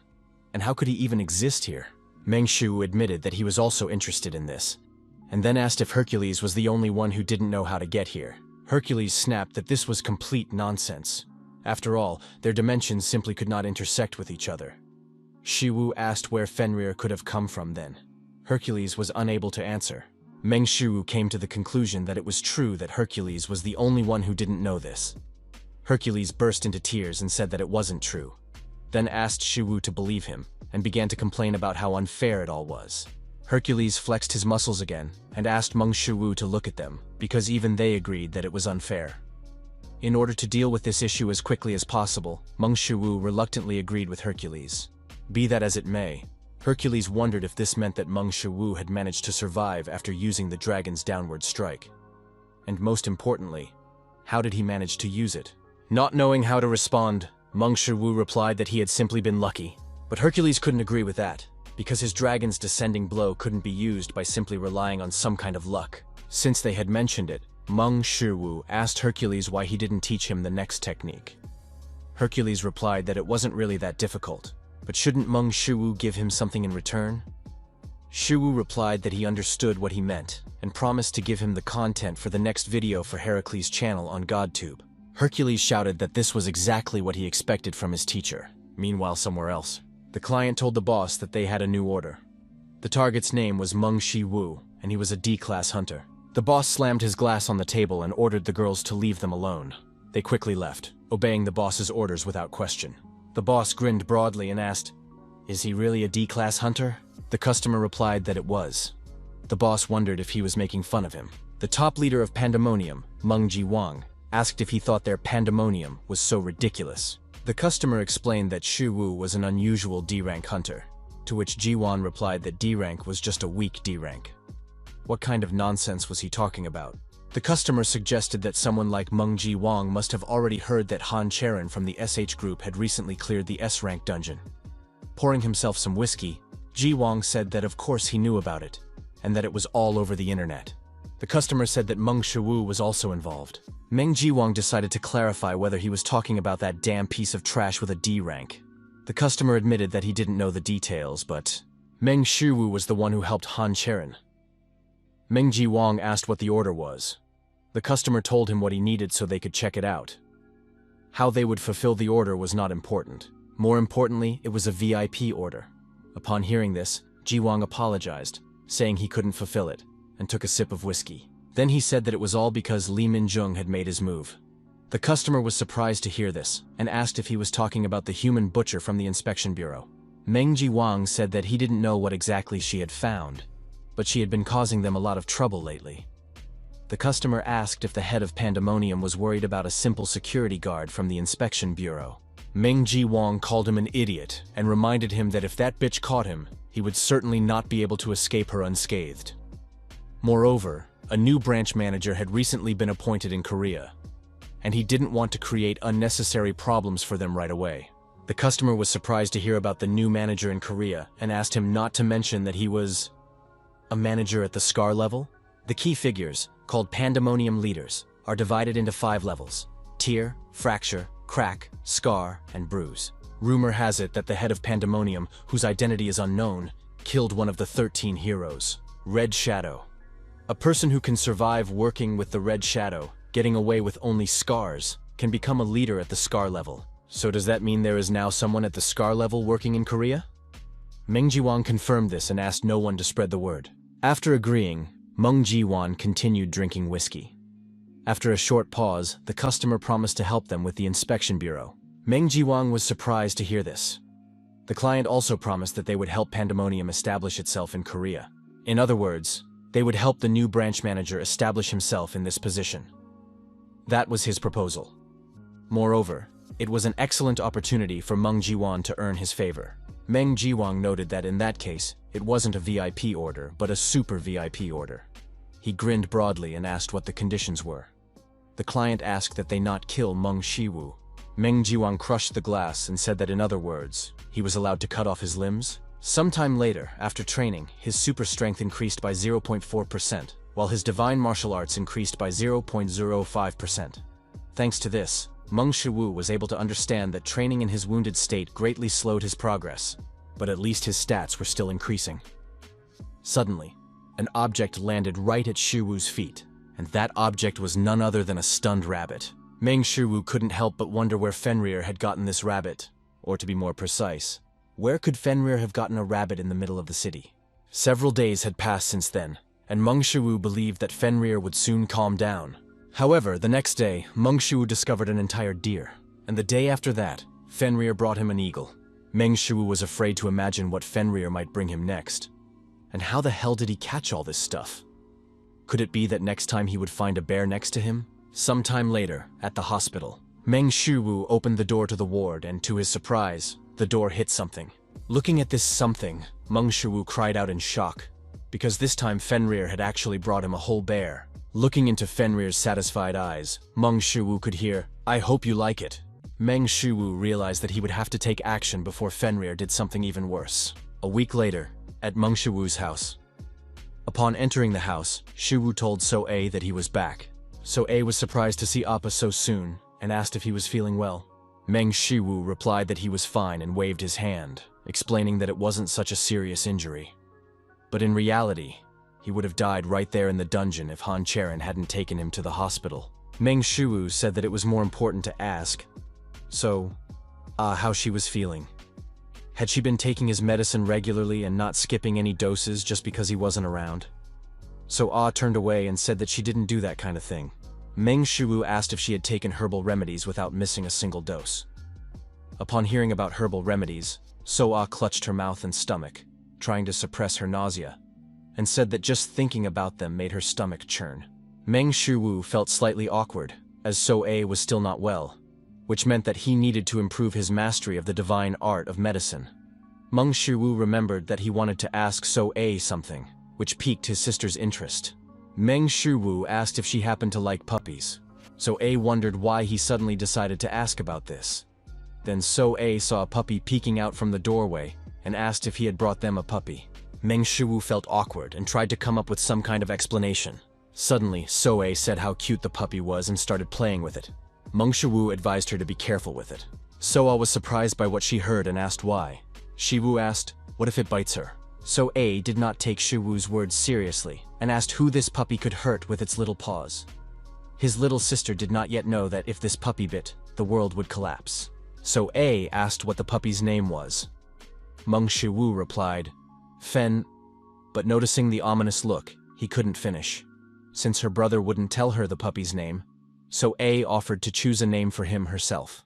And how could he even exist here? Meng Shu admitted that he was also interested in this, and then asked if Hercules was the only one who didn't know how to get here. Hercules snapped that this was complete nonsense. After all, their dimensions simply could not intersect with each other. Shiwu asked where Fenrir could have come from then. Hercules was unable to answer. Meng Shu came to the conclusion that it was true that Hercules was the only one who didn't know this. Hercules burst into tears and said that it wasn't true, then asked Shiwu to believe him, and began to complain about how unfair it all was. Hercules flexed his muscles again, and asked Meng Shu to look at them, because even they agreed that it was unfair. In order to deal with this issue as quickly as possible, Meng Shu reluctantly agreed with Hercules. Be that as it may, Hercules wondered if this meant that Meng Shu had managed to survive after using the dragon's downward strike. And most importantly, how did he manage to use it? Not knowing how to respond, Meng Shu replied that he had simply been lucky. But Hercules couldn't agree with that, because his dragon's descending blow couldn't be used by simply relying on some kind of luck. Since they had mentioned it, Meng Shu asked Hercules why he didn't teach him the next technique. Hercules replied that it wasn't really that difficult, but shouldn't Meng Shu give him something in return? Shu replied that he understood what he meant, and promised to give him the content for the next video for Heracles' channel on GodTube. Hercules shouted that this was exactly what he expected from his teacher. Meanwhile, somewhere else, the client told the boss that they had a new order. The target's name was Meng Shi-woo, and he was a D-class hunter. The boss slammed his glass on the table and ordered the girls to leave them alone. They quickly left, obeying the boss's orders without question. The boss grinned broadly and asked, "Is he really a D-class hunter?" The customer replied that it was. The boss wondered if he was making fun of him. The top leader of Pandemonium, Meng Ji-wang, asked if he thought their Pandemonium was so ridiculous. The customer explained that Shu-woo was an unusual D-rank hunter, to which Ji-won replied that D-rank was just a weak D-rank. What kind of nonsense was he talking about? The customer suggested that someone like Meng Ji-wang must have already heard that Cherin from the SH group had recently cleared the S-rank dungeon. Pouring himself some whiskey, Ji-wang said that of course he knew about it, and that it was all over the internet. The customer said that Meng Shu was also involved. Meng Ji-wang decided to clarify whether he was talking about that damn piece of trash with a D rank. The customer admitted that he didn't know the details, but Meng Shu was the one who helped Cherin. Meng Ji-wang asked what the order was. The customer told him what he needed so they could check it out. How they would fulfill the order was not important. More importantly, it was a VIP order. Upon hearing this, Ji-wang apologized, saying he couldn't fulfill it, and took a sip of whiskey. Then he said that it was all because Li Minjung had made his move. The customer was surprised to hear this, and asked if he was talking about the human butcher from the inspection bureau. Meng Ji-wang said that he didn't know what exactly she had found, but she had been causing them a lot of trouble lately. The customer asked if the head of Pandemonium was worried about a simple security guard from the inspection bureau. Meng Ji-wang called him an idiot and reminded him that if that bitch caught him, he would certainly not be able to escape her unscathed. Moreover, a new branch manager had recently been appointed in Korea, and he didn't want to create unnecessary problems for them right away. The customer was surprised to hear about the new manager in Korea and asked him not to mention that he was a manager at the SCAR level. The key figures, called Pandemonium leaders, are divided into 5 levels: Tier, Fracture, Crack, Scar, and Bruise. Rumor has it that the head of Pandemonium, whose identity is unknown, killed one of the 13 heroes, Red Shadow. A person who can survive working with the Red Shadow, getting away with only scars, can become a leader at the SCAR level. So does that mean there is now someone at the SCAR level working in Korea? Meng Ji-wang confirmed this and asked no one to spread the word. After agreeing, Meng Jiwan continued drinking whiskey. After a short pause, the customer promised to help them with the inspection bureau. Meng Jiwang was surprised to hear this. The client also promised that they would help Pandemonium establish itself in Korea. In other words, they would help the new branch manager establish himself in this position. That was his proposal. Moreover, it was an excellent opportunity for Meng Jiwan to earn his favor. Meng Jiwang noted that in that case, it wasn't a VIP order, but a super VIP order. He grinned broadly and asked what the conditions were. The client asked that they not kill Meng Shiwu. Meng Jiwang crushed the glass and said that in other words, he was allowed to cut off his limbs. Sometime later, after training, his super strength increased by 0.4%, while his divine martial arts increased by 0.05%. Thanks to this, Meng Shiwu was able to understand that training in his wounded state greatly slowed his progress, but at least his stats were still increasing. Suddenly, an object landed right at Shiwu's feet, and that object was none other than a stunned rabbit. Meng Shiwu couldn't help but wonder where Fenrir had gotten this rabbit, or to be more precise, where could Fenrir have gotten a rabbit in the middle of the city? Several days had passed since then, and Meng Shiwu believed that Fenrir would soon calm down. However, the next day, Meng Shiwu discovered an entire deer, and the day after that, Fenrir brought him an eagle. Meng Shiwu was afraid to imagine what Fenrir might bring him next. And how the hell did he catch all this stuff? Could it be that next time he would find a bear next to him? Sometime later, at the hospital, Meng Shiwu opened the door to the ward and, to his surprise, the door hit something. Looking at this something, Meng Shiwu cried out in shock, because this time Fenrir had actually brought him a whole bear. Looking into Fenrir's satisfied eyes, Meng Shiwu could hear, "I hope you like it." Meng Shiwu realized that he would have to take action before Fenrir did something even worse. A week later, at Meng Shiwu's house. Upon entering the house, Shiwu told So-A that he was back. So-A was surprised to see Appa so soon and asked if he was feeling well. Meng Shiwu replied that he was fine and waved his hand, explaining that it wasn't such a serious injury. But in reality, he would have died right there in the dungeon if Han Cherin hadn't taken him to the hospital. Meng Shiwu said that it was more important to ask how she was feeling. Had she been taking his medicine regularly and not skipping any doses just because he wasn't around? So turned away and said that she didn't do that kind of thing. Meng Shiwu asked if she had taken herbal remedies without missing a single dose. Upon hearing about herbal remedies, So clutched her mouth and stomach, trying to suppress her nausea, and said that just thinking about them made her stomach churn. Meng Shiwu felt slightly awkward, as So-A was still not well, which meant that he needed to improve his mastery of the divine art of medicine. Meng Shiwu remembered that he wanted to ask So-A something, which piqued his sister's interest. Meng Shiwu asked if she happened to like puppies. So-A wondered why he suddenly decided to ask about this. Then So-A saw a puppy peeking out from the doorway and asked if he had brought them a puppy. Meng Shiwu felt awkward and tried to come up with some kind of explanation. Suddenly, So-A said how cute the puppy was and started playing with it. Meng Shiwu advised her to be careful with it. So-A was surprised by what she heard and asked why. Shiwu asked, "What if it bites her?" So-A did not take Shiwu's words seriously and asked who this puppy could hurt with its little paws. His little sister did not yet know that if this puppy bit, the world would collapse. So-A asked what the puppy's name was. Meng Shiwu replied, "Fen," but noticing the ominous look, he couldn't finish. Since her brother wouldn't tell her the puppy's name, So-A offered to choose a name for him herself.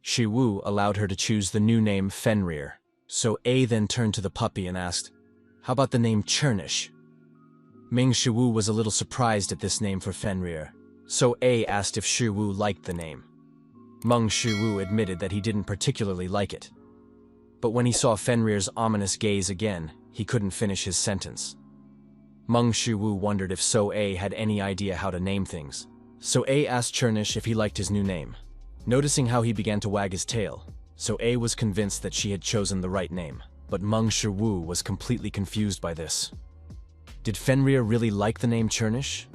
Shiwu allowed her to choose the new name Fenrir. So-A then turned to the puppy and asked, "How about the name Chernish?" Meng Shiwu was a little surprised at this name for Fenrir. So-A asked if Shiwu liked the name. Meng Shiwu admitted that he didn't particularly like it. But when he saw Fenrir's ominous gaze again, he couldn't finish his sentence. Meng Shiwu wondered if So-A had any idea how to name things. So-A asked Chernish if he liked his new name. Noticing how he began to wag his tail, So-A was convinced that she had chosen the right name. But Meng Shiwu was completely confused by this. Did Fenrir really like the name Chernish?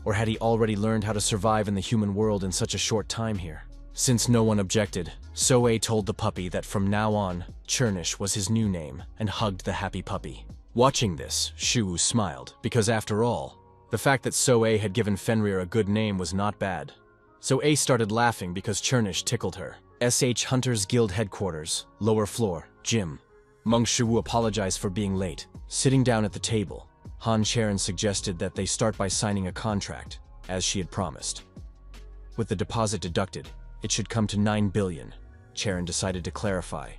Or had he already learned how to survive in the human world in such a short time here? Since no one objected, So-A told the puppy that from now on, Chernish was his new name and hugged the happy puppy. Watching this, Shiwu smiled, because after all, the fact that So-A had given Fenrir a good name was not bad. So-A started laughing because Chernish tickled her. Hunters Guild headquarters, lower floor, gym. Meng Shiwu apologized for being late. Sitting down at the table, Han Cherin suggested that they start by signing a contract, as she had promised. With the deposit deducted, it should come to 9 billion. Cherin decided to clarify.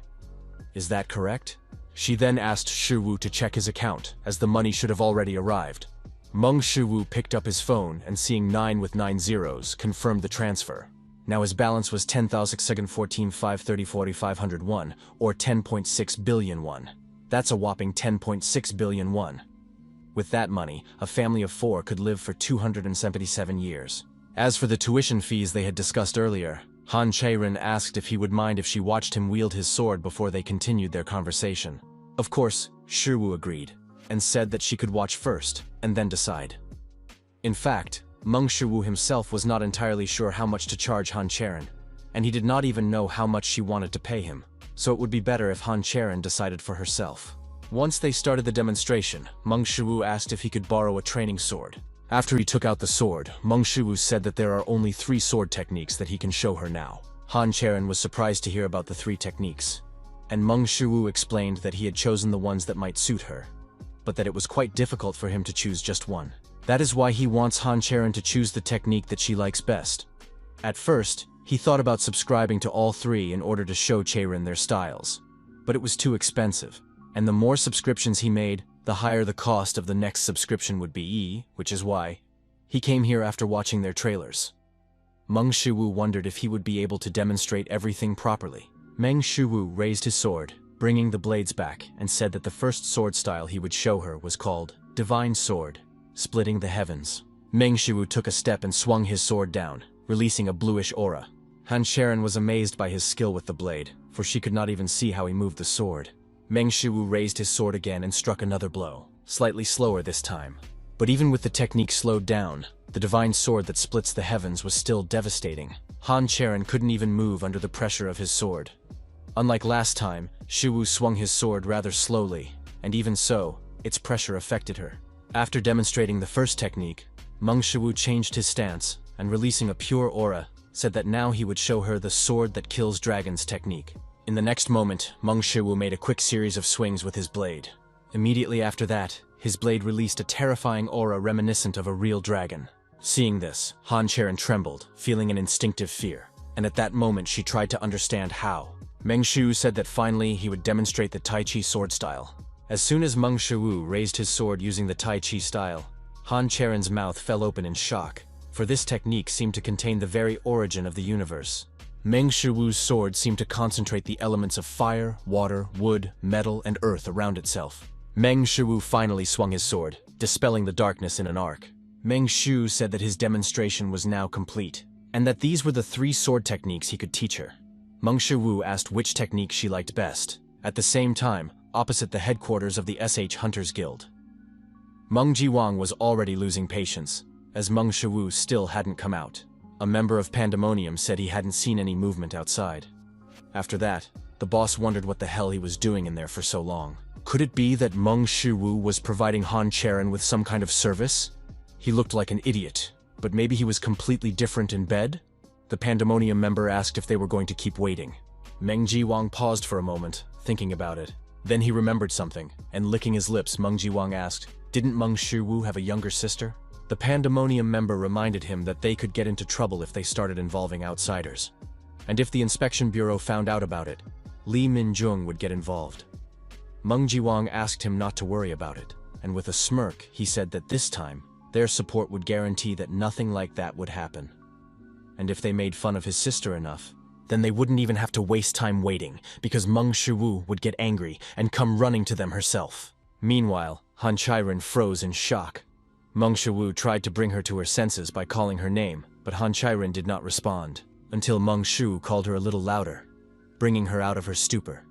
Is that correct? She then asked Shiwu to check his account, as the money should have already arrived. Mong Shu picked up his phone and seeing 9 with 9 zeros, confirmed the transfer. Now his balance was 10,614,530,501, or 10.6 billion won. That's a whopping 10.6 billion won. With that money, a family of 4 could live for 277 years. As for the tuition fees they had discussed earlier, Han Cherin asked if he would mind if she watched him wield his sword before they continued their conversation. Of course, Shiwu agreed, and said that she could watch first, and then decide. In fact, Meng Shu himself was not entirely sure how much to charge Han Cherin, and he did not even know how much she wanted to pay him, so it would be better if Han Cherin decided for herself. Once they started the demonstration, Meng Shu asked if he could borrow a training sword. After he took out the sword, Meng Shu said that there are only 3 sword techniques that he can show her now. Han Cherin was surprised to hear about the 3 techniques, and Meng Shu explained that he had chosen the ones that might suit her, but that it was quite difficult for him to choose just one. That is why he wants Han Cherin to choose the technique that she likes best. At first, he thought about subscribing to all 3 in order to show Cherin their styles, but it was too expensive, and the more subscriptions he made, the higher the cost of the next subscription would be, which is why he came here after watching their trailers. Meng Shu wondered if he would be able to demonstrate everything properly. Meng Shu raised his sword, bringing the blades back, and said that the first sword style he would show her was called Divine Sword, splitting the heavens. Meng Shu took a step and swung his sword down, releasing a bluish aura. Han Cherin was amazed by his skill with the blade, for she could not even see how he moved the sword. Meng Shu raised his sword again and struck another blow, slightly slower this time. But even with the technique slowed down, the divine sword that splits the heavens was still devastating. Han Cherin couldn't even move under the pressure of his sword. Unlike last time, Shu swung his sword rather slowly, and even so, its pressure affected her. After demonstrating the first technique, Meng Shu changed his stance, and releasing a pure aura, said that now he would show her the sword that kills dragons technique. In the next moment, Meng Shu made a quick series of swings with his blade. Immediately after that, his blade released a terrifying aura reminiscent of a real dragon. Seeing this, Han Cherin trembled, feeling an instinctive fear, and at that moment she tried to understand how. Meng Shu said that finally he would demonstrate the Tai Chi sword style. As soon as Meng Shu raised his sword using the Tai Chi style, Han Cherin's mouth fell open in shock, for this technique seemed to contain the very origin of the universe. Meng Shu's sword seemed to concentrate the elements of fire, water, wood, metal, and earth around itself. Meng Shu finally swung his sword, dispelling the darkness in an arc. Meng Shu said that his demonstration was now complete, and that these were the 3 sword techniques he could teach her. Meng Shu asked which technique she liked best, at the same time, opposite the headquarters of the SH Hunters Guild. Meng Jiwang was already losing patience, as Meng Shu still hadn't come out. A member of Pandemonium said he hadn't seen any movement outside. After that, the boss wondered what the hell he was doing in there for so long. Could it be that Meng Shu was providing Han Cherin with some kind of service? He looked like an idiot, but maybe he was completely different in bed? The Pandemonium member asked if they were going to keep waiting. Meng Jiwang paused for a moment, thinking about it. Then he remembered something, and licking his lips, Meng Jiwang asked, "Didn't Meng Shu have a younger sister?" The Pandemonium member reminded him that they could get into trouble if they started involving outsiders. And if the Inspection Bureau found out about it, Li Minjung would get involved. Meng Jiwang asked him not to worry about it, and with a smirk, he said that this time, their support would guarantee that nothing like that would happen. And if they made fun of his sister enough, then they wouldn't even have to waste time waiting, because Meng Shu would get angry and come running to them herself. Meanwhile, Han Cherin froze in shock. Meng Shu tried to bring her to her senses by calling her name, but Han Cherin did not respond, until Meng Shu called her a little louder, bringing her out of her stupor.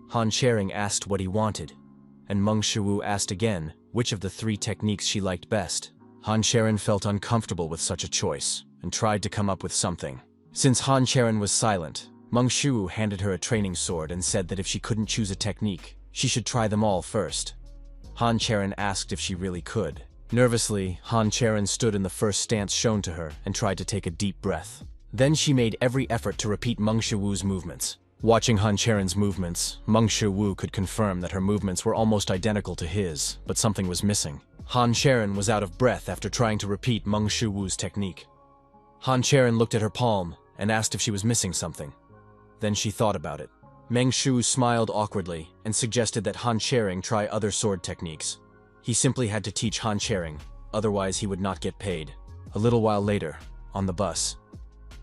Han Cherin asked what he wanted, and Meng Shu asked again which of the 3 techniques she liked best. Han Cherin felt uncomfortable with such a choice, and tried to come up with something. Since Han Cherin was silent, Meng Shu handed her a training sword and said that if she couldn't choose a technique, she should try them all first. Han Cherin asked if she really could. Nervously, Han Cherin stood in the first stance shown to her and tried to take a deep breath. Then she made every effort to repeat Meng Shu's movements. Watching Han Cherin's movements, Mong Shu could confirm that her movements were almost identical to his, but something was missing. Han Cherin was out of breath after trying to repeat Mong Shu's technique. Han Cherin looked at her palm and asked if she was missing something. Then she thought about it. Meng Shu smiled awkwardly and suggested that Han Cherin try other sword techniques. He simply had to teach Han Cherin, otherwise he would not get paid. A little while later, on the bus,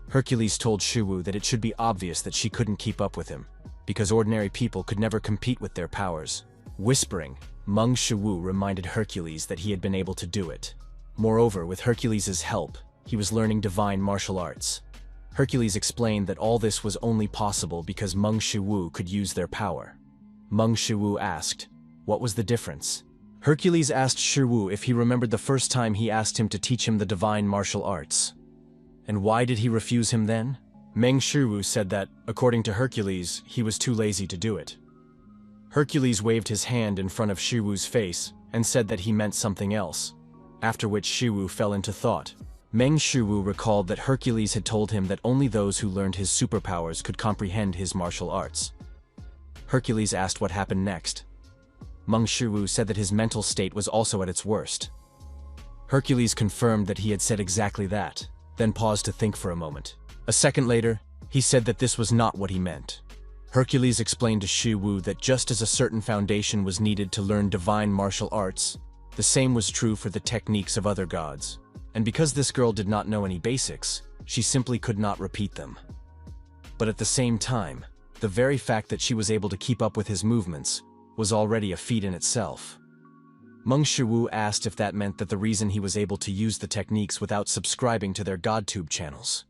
Hercules told Shu that it should be obvious that she couldn't keep up with him, because ordinary people could never compete with their powers. Whispering, Meng Shu reminded Hercules that he had been able to do it. Moreover, with Hercules' help, he was learning divine martial arts. Hercules explained that all this was only possible because Meng Shu could use their power. Meng Shu asked, what was the difference? Hercules asked Shu if he remembered the first time he asked him to teach him the divine martial arts. And why did he refuse him then? Meng Shu said that, according to Hercules, he was too lazy to do it. Hercules waved his hand in front of Shu's face and said that he meant something else, after which Shu fell into thought. Meng Shu recalled that Hercules had told him that only those who learned his superpowers could comprehend his martial arts. Hercules asked what happened next. Meng Shu said that his mental state was also at its worst. Hercules confirmed that he had said exactly that, then paused to think for a moment. A second later, he said that this was not what he meant. Hercules explained to Shu that just as a certain foundation was needed to learn divine martial arts, the same was true for the techniques of other gods. And because this girl did not know any basics, she simply could not repeat them. But at the same time, the very fact that she was able to keep up with his movements was already a feat in itself. Meng Shu asked if that meant that the reason he was able to use the techniques without subscribing to their GodTube channels.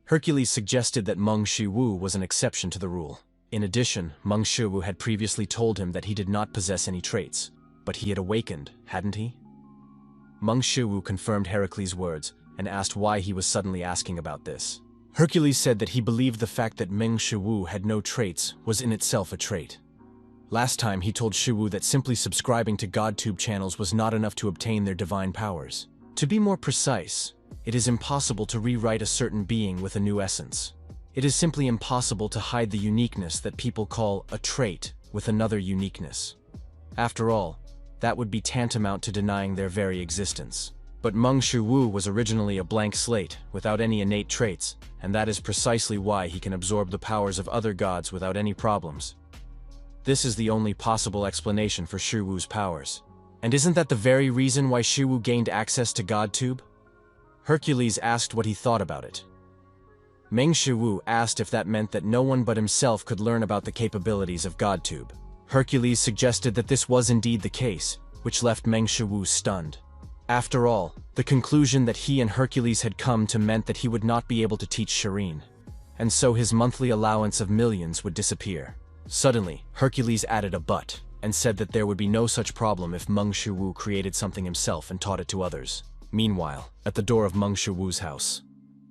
Hercules suggested that Meng Shu was an exception to the rule. In addition, Meng Shu had previously told him that he did not possess any traits, but he had awakened, hadn't he? Meng Shu confirmed Heracles' words and asked why he was suddenly asking about this. Hercules said that he believed the fact that Meng Shu had no traits was in itself a trait. Last time he told Shu that simply subscribing to GodTube channels was not enough to obtain their divine powers. To be more precise, it is impossible to rewrite a certain being with a new essence. It is simply impossible to hide the uniqueness that people call a trait with another uniqueness. After all, that would be tantamount to denying their very existence. But Meng Shu was originally a blank slate, without any innate traits, and that is precisely why he can absorb the powers of other gods without any problems. This is the only possible explanation for Shu's powers. And isn't that the very reason why Shu gained access to GodTube? Hercules asked what he thought about it. Meng Shu asked if that meant that no one but himself could learn about the capabilities of GodTube. Hercules suggested that this was indeed the case, which left Meng Shu stunned. After all, the conclusion that he and Hercules had come to meant that he would not be able to teach Cherin, and so his monthly allowance of millions would disappear. Suddenly, Hercules added a but, and said that there would be no such problem if Meng Shu created something himself and taught it to others. Meanwhile, at the door of Meng Shu's house,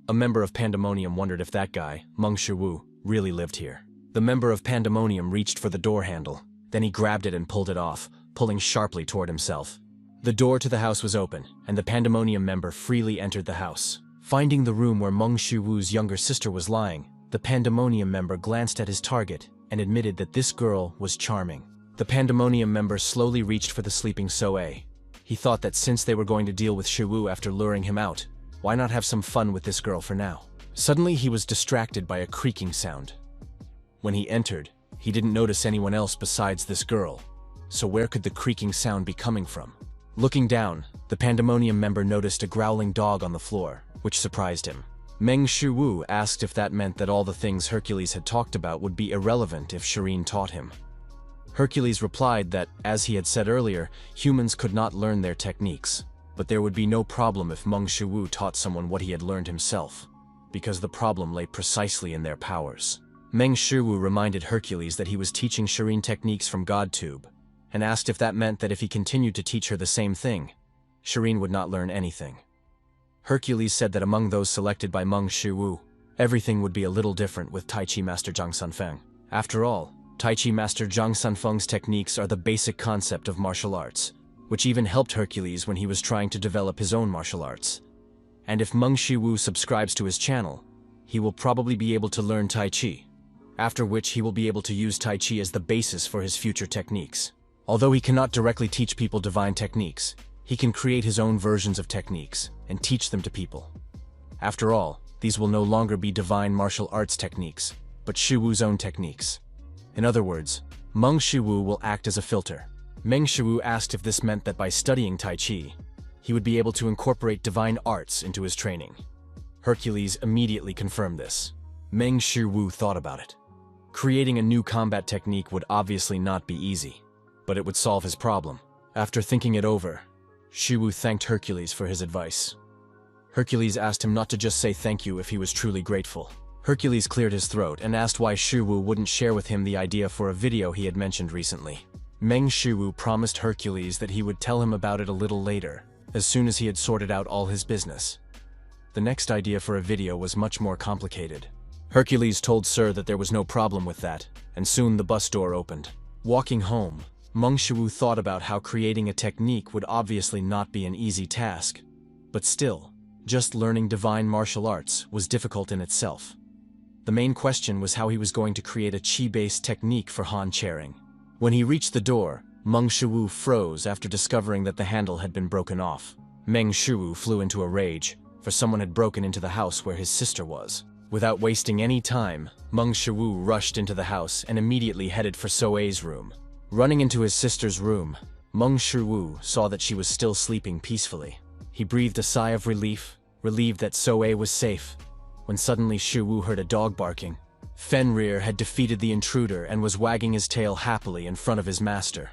a member of Pandemonium wondered if that guy, Meng Shu, really lived here. The member of Pandemonium reached for the door handle, then he grabbed it and pulled it off, pulling sharply toward himself. The door to the house was open, and the Pandemonium member freely entered the house. Finding the room where Meng Shu's younger sister was lying, the Pandemonium member glanced at his target and admitted that this girl was charming. The Pandemonium member slowly reached for the sleeping Soe. He thought that since they were going to deal with Shu after luring him out, why not have some fun with this girl for now? Suddenly he was distracted by a creaking sound. When he entered, he didn't notice anyone else besides this girl, so where could the creaking sound be coming from? Looking down, the Pandemonium member noticed a growling dog on the floor, which surprised him. Meng Shu asked if that meant that all the things Hercules had talked about would be irrelevant if Cherin taught him. Hercules replied that, as he had said earlier, humans could not learn their techniques, but there would be no problem if Meng Shu taught someone what he had learned himself, because the problem lay precisely in their powers. Meng Shu reminded Hercules that he was teaching Cherin techniques from GodTube, and asked if that meant that if he continued to teach her the same thing, Cherin would not learn anything. Hercules said that among those selected by Meng Shu, everything would be a little different with Tai Chi Master Zhang Sanfeng. After all, Tai Chi Master Zhang Sanfeng's techniques are the basic concept of martial arts, which even helped Hercules when he was trying to develop his own martial arts. And if Meng Shu subscribes to his channel, he will probably be able to learn Tai Chi. after which he will be able to use Tai Chi as the basis for his future techniques. Although he cannot directly teach people divine techniques, he can create his own versions of techniques and teach them to people. After all, these will no longer be divine martial arts techniques, but Shu Wu's own techniques. In other words, Mong Shu will act as a filter. Meng Shu asked if this meant that by studying Tai Chi, he would be able to incorporate divine arts into his training. Hercules immediately confirmed this. Meng Shu thought about it. Creating a new combat technique would obviously not be easy, but it would solve his problem. After thinking it over, Shu thanked Hercules for his advice. Hercules asked him not to just say thank you if he was truly grateful. Hercules cleared his throat and asked why Shu wouldn't share with him the idea for a video he had mentioned recently. Meng Shu promised Hercules that he would tell him about it a little later, as soon as he had sorted out all his business. The next idea for a video was much more complicated. Hercules told Sir that there was no problem with that, and soon the bus door opened. Walking home, Meng Shu thought about how creating a technique would obviously not be an easy task. But still, just learning divine martial arts was difficult in itself. The main question was how he was going to create a Qi-based technique for Han Cherin. When he reached the door, Meng Shu froze after discovering that the handle had been broken off. Meng Shu flew into a rage, for someone had broken into the house where his sister was. Without wasting any time, Meng Shu rushed into the house and immediately headed for So-A's room. Running into his sister's room, Meng Shu saw that she was still sleeping peacefully. He breathed a sigh of relief, relieved that So-A was safe, when suddenly Shu heard a dog barking. Fenrir had defeated the intruder and was wagging his tail happily in front of his master.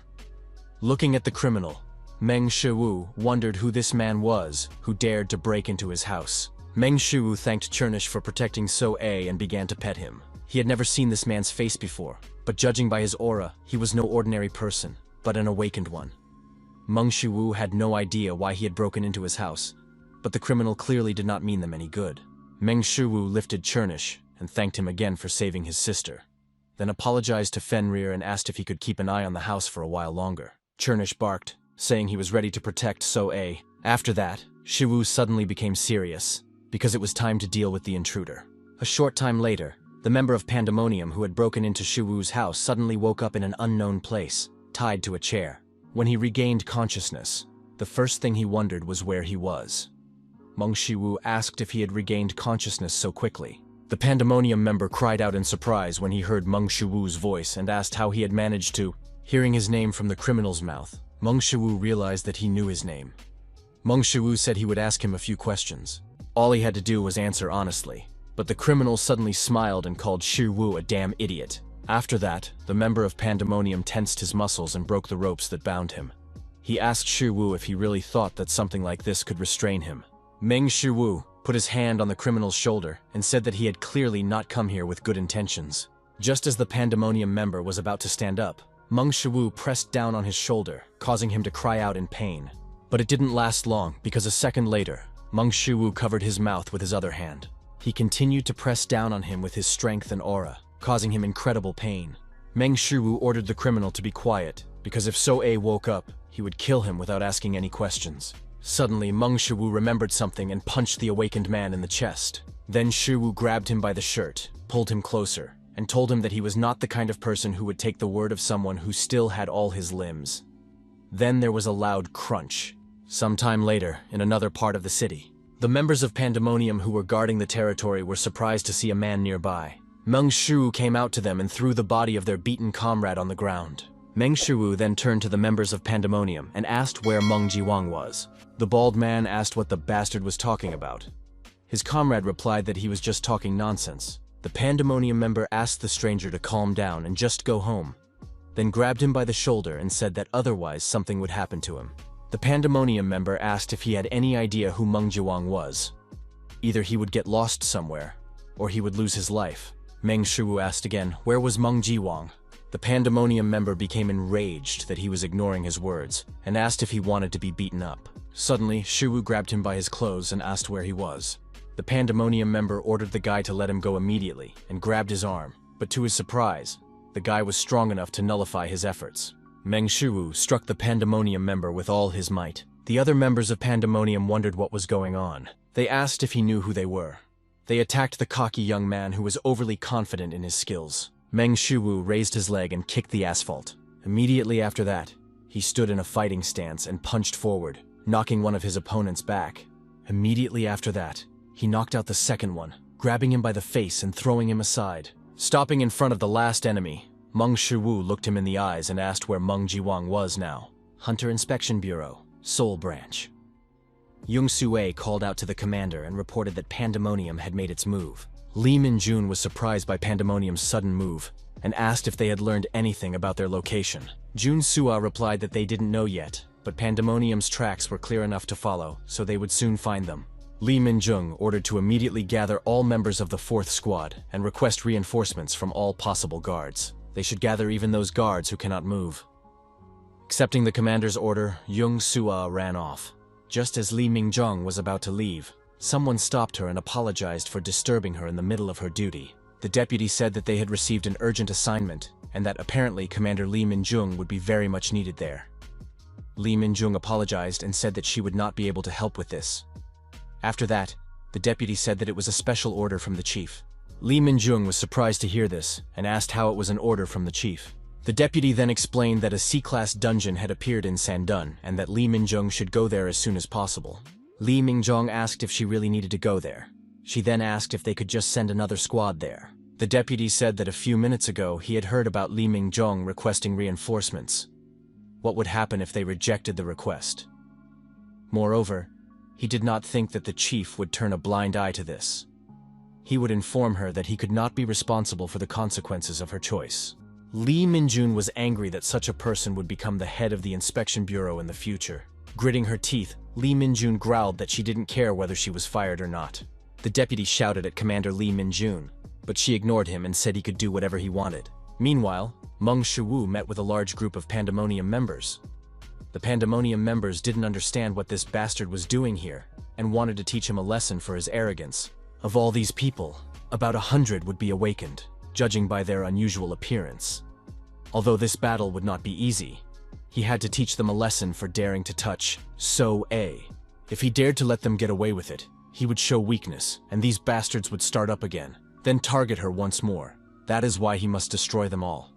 Looking at the criminal, Meng Shu wondered who this man was who dared to break into his house. Meng Shu thanked Chernish for protecting So-A and began to pet him. He had never seen this man's face before, but judging by his aura, he was no ordinary person, but an awakened one. Meng Shu had no idea why he had broken into his house, but the criminal clearly did not mean them any good. Meng Shu lifted Chernish and thanked him again for saving his sister, then apologized to Fenrir and asked if he could keep an eye on the house for a while longer. Chernish barked, saying he was ready to protect So-A. After that, Shu suddenly became serious, because it was time to deal with the intruder. A short time later, the member of Pandemonium who had broken into Shu's house suddenly woke up in an unknown place, tied to a chair. When he regained consciousness, the first thing he wondered was where he was. Meng Shu asked if he had regained consciousness so quickly. The Pandemonium member cried out in surprise when he heard Meng Shu's voice and asked how he had managed to. Hearing his name from the criminal's mouth, Meng Shu realized that he knew his name. Meng Shu said he would ask him a few questions. All he had to do was answer honestly, but the criminal suddenly smiled and called Shu a damn idiot. After that, the member of Pandemonium tensed his muscles and broke the ropes that bound him. He asked Shu if he really thought that something like this could restrain him. Meng Shu put his hand on the criminal's shoulder and said that he had clearly not come here with good intentions. Just as the Pandemonium member was about to stand up, Meng Shu pressed down on his shoulder, causing him to cry out in pain. But it didn't last long, because a second later, Meng Shu covered his mouth with his other hand. He continued to press down on him with his strength and aura, causing him incredible pain. Meng Shu ordered the criminal to be quiet, because if So-A woke up, he would kill him without asking any questions. Suddenly, Meng Shu remembered something and punched the awakened man in the chest. Then Shu grabbed him by the shirt, pulled him closer, and told him that he was not the kind of person who would take the word of someone who still had all his limbs. Then there was a loud crunch. Sometime later, in another part of the city, the members of Pandemonium who were guarding the territory were surprised to see a man nearby. Meng Shu came out to them and threw the body of their beaten comrade on the ground. Meng Shu then turned to the members of Pandemonium and asked where Meng Jiwang was. The bald man asked what the bastard was talking about. His comrade replied that he was just talking nonsense. The Pandemonium member asked the stranger to calm down and just go home, then grabbed him by the shoulder and said that otherwise something would happen to him. The Pandemonium member asked if he had any idea who Meng Jiwang was. Either he would get lost somewhere, or he would lose his life. Meng Shu asked again, where was Meng Jiwang? The Pandemonium member became enraged that he was ignoring his words, and asked if he wanted to be beaten up. Suddenly, Shu grabbed him by his clothes and asked where he was. The Pandemonium member ordered the guy to let him go immediately, and grabbed his arm, but to his surprise, the guy was strong enough to nullify his efforts. Meng Shu struck the Pandemonium member with all his might. The other members of Pandemonium wondered what was going on. They asked if he knew who they were. They attacked the cocky young man who was overly confident in his skills. Meng Shu raised his leg and kicked the asphalt. Immediately after that, he stood in a fighting stance and punched forward, knocking one of his opponents back. Immediately after that, he knocked out the second one, grabbing him by the face and throwing him aside. Stopping in front of the last enemy, Meng Shu looked him in the eyes and asked where Meng Jiwang was now. Hunter Inspection Bureau, Seoul Branch. Yung Sue called out to the commander and reported that Pandemonium had made its move. Lee Min-jun was surprised by Pandemonium's sudden move and asked if they had learned anything about their location. Jun Sua replied that they didn't know yet, but Pandemonium's tracks were clear enough to follow, so they would soon find them. Lee Min-jung ordered to immediately gather all members of the 4th Squad and request reinforcements from all possible guards. They should gather even those guards who cannot move. Accepting the commander's order, Yung Sua ran off. Just as Lee Min-jung was about to leave, someone stopped her and apologized for disturbing her in the middle of her duty. The deputy said that they had received an urgent assignment and that apparently Commander Lee Min-jung would be very much needed there. Lee Min-jung apologized and said that she would not be able to help with this. After that, the deputy said that it was a special order from the chief. Lee Min-jung was surprised to hear this and asked how it was an order from the chief. The deputy then explained that a C-class dungeon had appeared in Sandun and that Lee Min-jung should go there as soon as possible. Lee Min-jung asked if she really needed to go there. She then asked if they could just send another squad there. The deputy said that a few minutes ago he had heard about Lee Min-jung requesting reinforcements. What would happen if they rejected the request? Moreover, he did not think that the chief would turn a blind eye to this. He would inform her that he could not be responsible for the consequences of her choice. Lee Min-jun was angry that such a person would become the head of the inspection bureau in the future. Gritting her teeth, Lee Min-jun growled that she didn't care whether she was fired or not. The deputy shouted at Commander Lee Min-jun, but she ignored him and said he could do whatever he wanted. Meanwhile, Meng Shu met with a large group of Pandemonium members. The Pandemonium members didn't understand what this bastard was doing here and wanted to teach him a lesson for his arrogance. Of all these people, about 100 would be awakened, judging by their unusual appearance. Although this battle would not be easy, he had to teach them a lesson for daring to touch So-A. If he dared to let them get away with it, he would show weakness, and these bastards would start up again, then target her once more. That is why he must destroy them all.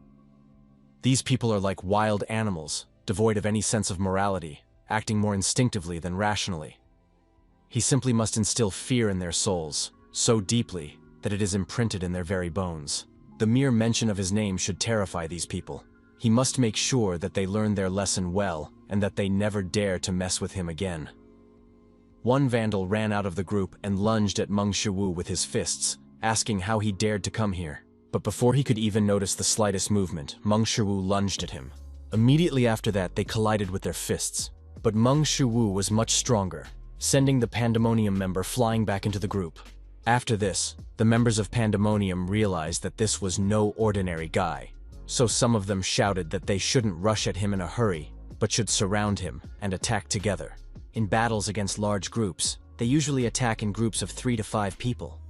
These people are like wild animals, devoid of any sense of morality, acting more instinctively than rationally. He simply must instill fear in their souls, so deeply that it is imprinted in their very bones. The mere mention of his name should terrify these people. He must make sure that they learn their lesson well and that they never dare to mess with him again. One vandal ran out of the group and lunged at Meng Shu with his fists, asking how he dared to come here. But before he could even notice the slightest movement, Meng Shu lunged at him. Immediately after that, they collided with their fists. But Meng Shu was much stronger, sending the Pandemonium member flying back into the group. After this, the members of Pandemonium realized that this was no ordinary guy. So some of them shouted that they shouldn't rush at him in a hurry, but should surround him and attack together. In battles against large groups, they usually attack in groups of 3 to 5 people.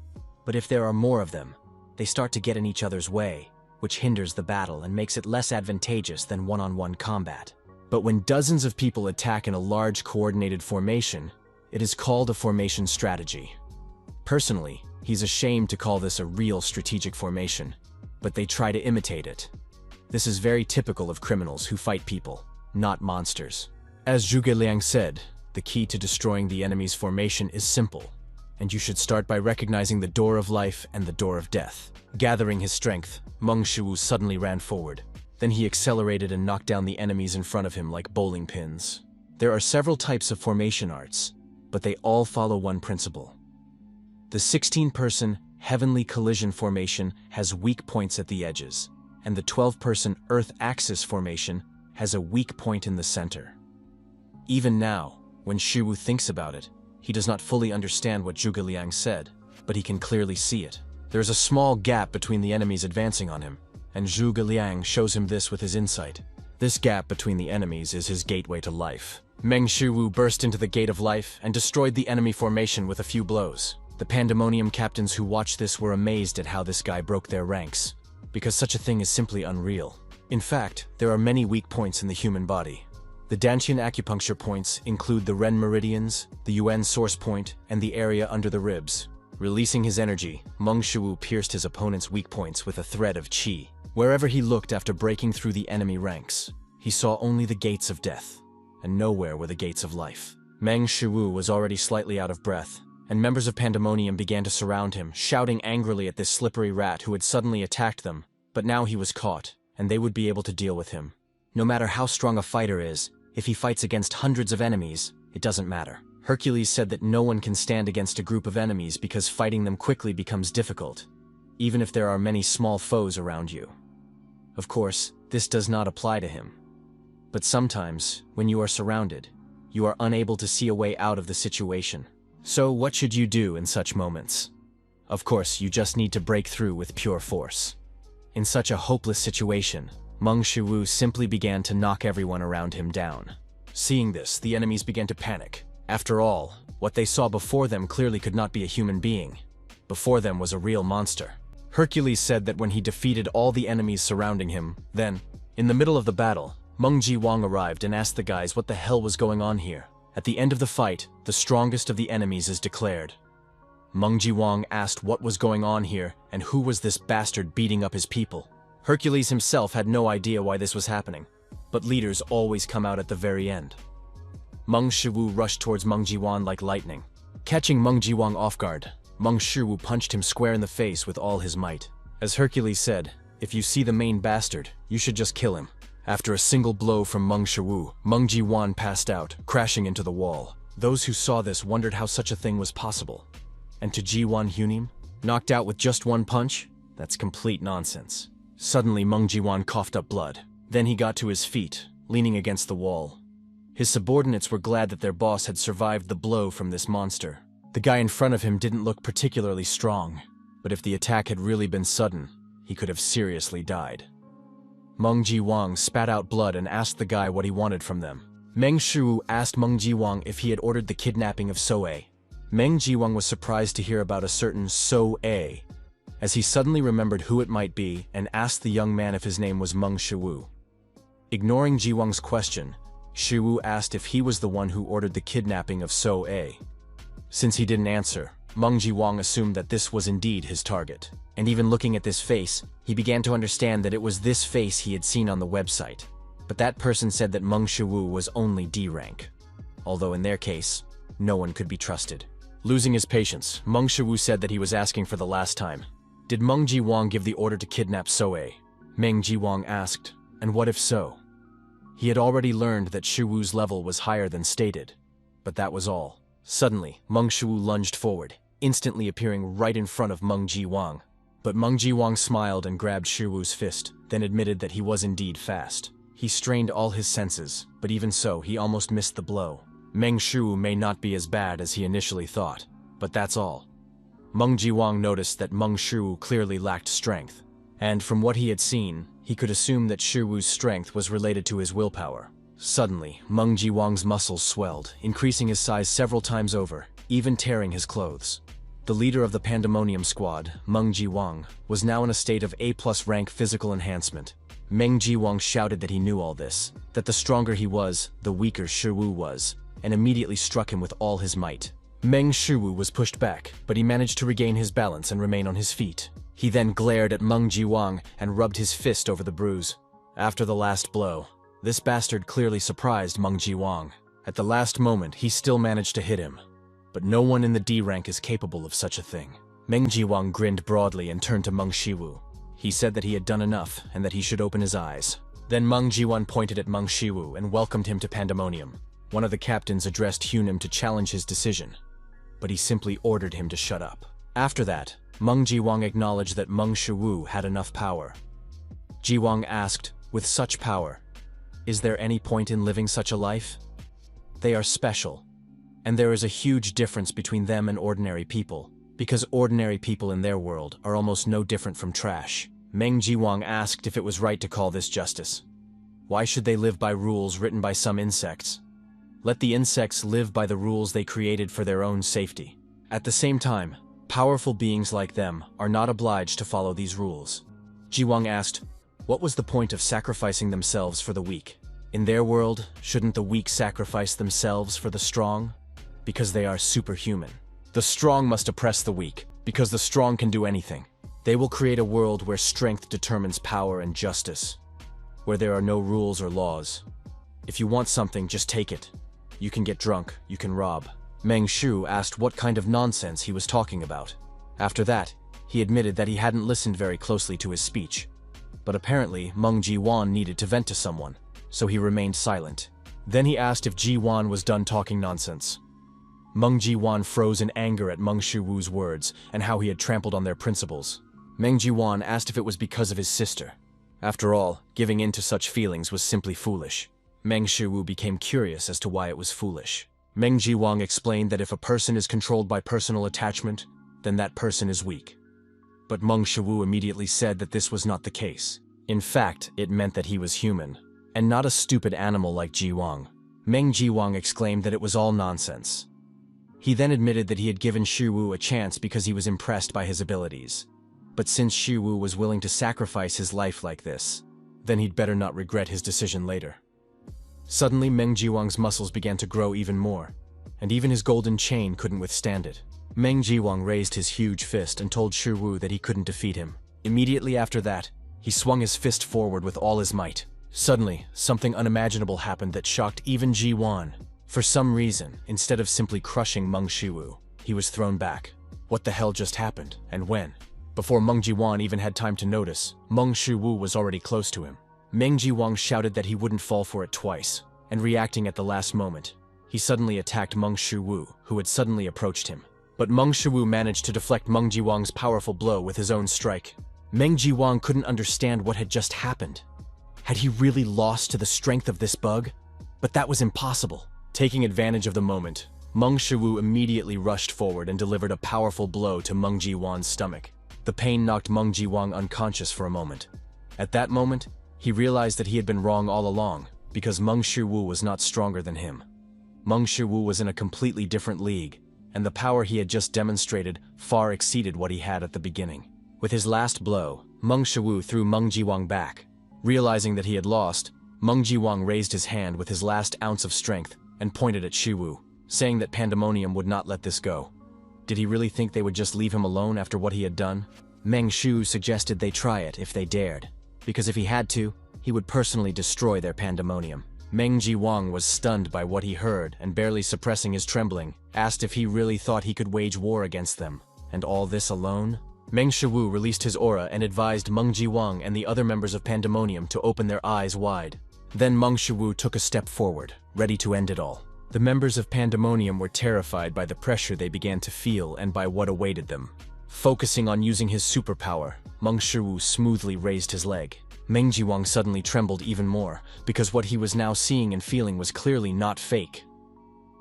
But if there are more of them, they start to get in each other's way, which hinders the battle and makes it less advantageous than one-on-one combat. But when dozens of people attack in a large coordinated formation, it is called a formation strategy. Personally, he's ashamed to call this a real strategic formation, but they try to imitate it. This is very typical of criminals who fight people, not monsters. As Zhuge Liang said, the key to destroying the enemy's formation is simple, and you should start by recognizing the door of life and the door of death. Gathering his strength, Meng Shu suddenly ran forward. Then he accelerated and knocked down the enemies in front of him like bowling pins. There are several types of formation arts, but they all follow one principle. The 16-person Heavenly Collision formation has weak points at the edges, and the 12-person Earth Axis formation has a weak point in the center. Even now, when Shu thinks about it, he does not fully understand what Zhuge Liang said, but he can clearly see it. There is a small gap between the enemies advancing on him, and Zhuge Liang shows him this with his insight. This gap between the enemies is his gateway to life. Meng Shu burst into the gate of life and destroyed the enemy formation with a few blows. The Pandemonium captains who watched this were amazed at how this guy broke their ranks, because such a thing is simply unreal. In fact, there are many weak points in the human body. The Dantian acupuncture points include the Ren meridians, the Yuan source point, and the area under the ribs. Releasing his energy, Meng Shu pierced his opponent's weak points with a thread of qi. Wherever he looked after breaking through the enemy ranks, he saw only the gates of death, and nowhere were the gates of life. Mong Shu was already slightly out of breath, and members of Pandemonium began to surround him, shouting angrily at this slippery rat who had suddenly attacked them, but now he was caught, and they would be able to deal with him. No matter how strong a fighter is, if he fights against hundreds of enemies, it doesn't matter. Hercules said that no one can stand against a group of enemies because fighting them quickly becomes difficult, even if there are many small foes around you. Of course, this does not apply to him. But sometimes, when you are surrounded, you are unable to see a way out of the situation. So what should you do in such moments? Of course, you just need to break through with pure force. In such a hopeless situation, Mong Shu simply began to knock everyone around him down. Seeing this, the enemies began to panic. After all, what they saw before them clearly could not be a human being. Before them was a real monster. Hercules said that when he defeated all the enemies surrounding him, then, in the middle of the battle, Meng Jiwang arrived and asked the guys what the hell was going on here. At the end of the fight, the strongest of the enemies is declared. Meng Jiwang asked what was going on here and who was this bastard beating up his people. Hercules himself had no idea why this was happening, but leaders always come out at the very end. Meng Shu rushed towards Meng Jiwang like lightning. Catching Meng Jiwang off guard, Meng Shu punched him square in the face with all his might. As Hercules said, if you see the main bastard, you should just kill him. After a single blow from Meng Shu, Meng Jiwang passed out, crashing into the wall. Those who saw this wondered how such a thing was possible. And to Jiwan Hunim, knocked out with just one punch? That's complete nonsense. Suddenly Meng Jiwang coughed up blood. Then he got to his feet, leaning against the wall. His subordinates were glad that their boss had survived the blow from this monster. The guy in front of him didn't look particularly strong, but if the attack had really been sudden, he could have seriously died. Meng Jiwang spat out blood and asked the guy what he wanted from them. Meng Shu asked Meng Jiwang if he had ordered the kidnapping of So-A. Meng Jiwang was surprised to hear about a certain So-A, as he suddenly remembered who it might be and asked the young man if his name was Meng Shu. Ignoring Jiwang's question, Shu asked if he was the one who ordered the kidnapping of So-A. Since he didn't answer, Meng Jiwang assumed that this was indeed his target. And even looking at this face, he began to understand that it was this face he had seen on the website. But that person said that Meng Shu was only D rank. Although in their case, no one could be trusted. Losing his patience, Meng Shu said that he was asking for the last time. Did Meng Jiwang give the order to kidnap So-A? Meng Jiwang asked, and what if so? He had already learned that Shuwu's level was higher than stated, but that was all. Suddenly, Meng Shu lunged forward, instantly appearing right in front of Meng Jiwang. But Meng Jiwang smiled and grabbed Shuwu's fist, then admitted that he was indeed fast. He strained all his senses, but even so, he almost missed the blow. Meng Shu may not be as bad as he initially thought, but that's all. Meng Jiwang noticed that Meng Shu clearly lacked strength, and from what he had seen, he could assume that Shuwu's strength was related to his willpower. Suddenly, Meng Jiwang's muscles swelled, increasing his size several times over, even tearing his clothes. The leader of the Pandemonium squad, Meng Jiwang, was now in a state of A+ rank physical enhancement. Meng Jiwang shouted that he knew all this, that the stronger he was, the weaker Shuwu was, and immediately struck him with all his might. Meng Shuwu was pushed back, but he managed to regain his balance and remain on his feet. He then glared at Meng Jiwang and rubbed his fist over the bruise. After the last blow, this bastard clearly surprised Meng Jiwang. At the last moment, he still managed to hit him. But no one in the D rank is capable of such a thing. Meng Jiwang grinned broadly and turned to Meng Shu. He said that he had done enough and that he should open his eyes. Then Meng Jiwang pointed at Meng Shu and welcomed him to Pandemonium. One of the captains addressed Hunim to challenge his decision, but he simply ordered him to shut up. After that, Meng Jiwang acknowledged that Meng Shu had enough power. Jiwang asked, with such power, is there any point in living such a life? They are special, and there is a huge difference between them and ordinary people, because ordinary people in their world are almost no different from trash. Meng Jiwang asked if it was right to call this justice. Why should they live by rules written by some insects? Let the insects live by the rules they created for their own safety. At the same time, powerful beings like them are not obliged to follow these rules. Jiwang asked, what was the point of sacrificing themselves for the weak? In their world, shouldn't the weak sacrifice themselves for the strong? Because they are superhuman. The strong must oppress the weak, because the strong can do anything. They will create a world where strength determines power and justice, where there are no rules or laws. If you want something, just take it. You can get drunk, you can rob. Mong Shu asked what kind of nonsense he was talking about. After that, he admitted that he hadn't listened very closely to his speech. But apparently, Meng Ji-wan needed to vent to someone, so he remained silent. Then he asked if Ji-wan was done talking nonsense. Meng Ji-wan froze in anger at Meng Shu-woo's words and how he had trampled on their principles. Meng Ji-wan asked if it was because of his sister. After all, giving in to such feelings was simply foolish. Meng Shu-woo became curious as to why it was foolish. Meng Ji-wang explained that if a person is controlled by personal attachment, then that person is weak. But Meng Shu-woo immediately said that this was not the case. In fact, it meant that he was human, and not a stupid animal like Ji-wang. Meng Ji-wang exclaimed that it was all nonsense. He then admitted that he had given Shu-woo a chance because he was impressed by his abilities. But since Shu-woo was willing to sacrifice his life like this, then he'd better not regret his decision later. Suddenly, Meng Ji-wang's muscles began to grow even more, and even his golden chain couldn't withstand it. Meng Ji-wang raised his huge fist and told Shu-woo that he couldn't defeat him. Immediately after that, he swung his fist forward with all his might. Suddenly, something unimaginable happened that shocked even Ji-wan. For some reason, instead of simply crushing Meng Shu-woo, he was thrown back. What the hell just happened, and when? Before Meng Ji-wan even had time to notice, Meng Shu-woo was already close to him. Meng Ji-wang shouted that he wouldn't fall for it twice, and reacting at the last moment, he suddenly attacked Meng Shu-woo, who had suddenly approached him. But Meng Shu-woo managed to deflect Meng Ji-wang's powerful blow with his own strike. Meng Ji-wang couldn't understand what had just happened. Had he really lost to the strength of this bug? But that was impossible. Taking advantage of the moment, Meng Shu-woo immediately rushed forward and delivered a powerful blow to Meng Ji-wan's stomach. The pain knocked Meng Ji-wang unconscious for a moment. At that moment, he realized that he had been wrong all along, because Meng Shu-woo was not stronger than him. Meng Shu-woo was in a completely different league, and the power he had just demonstrated far exceeded what he had at the beginning. With his last blow, Meng Shu-woo threw Meng Ji-wang back. Realizing that he had lost, Meng Ji-wang raised his hand with his last ounce of strength and pointed at Shu-woo, saying that Pandemonium would not let this go. Did he really think they would just leave him alone after what he had done? Meng Shu suggested they try it if they dared, because if he had to, he would personally destroy their Pandemonium. Meng Ji-wang was stunned by what he heard and, barely suppressing his trembling, asked if he really thought he could wage war against them. And all this alone? Meng Shu-woo released his aura and advised Meng Ji-wang and the other members of Pandemonium to open their eyes wide. Then Meng Shu-woo took a step forward, ready to end it all. The members of Pandemonium were terrified by the pressure they began to feel and by what awaited them. Focusing on using his superpower, Meng Shu-woo smoothly raised his leg. Meng Ji-wang suddenly trembled even more, because what he was now seeing and feeling was clearly not fake.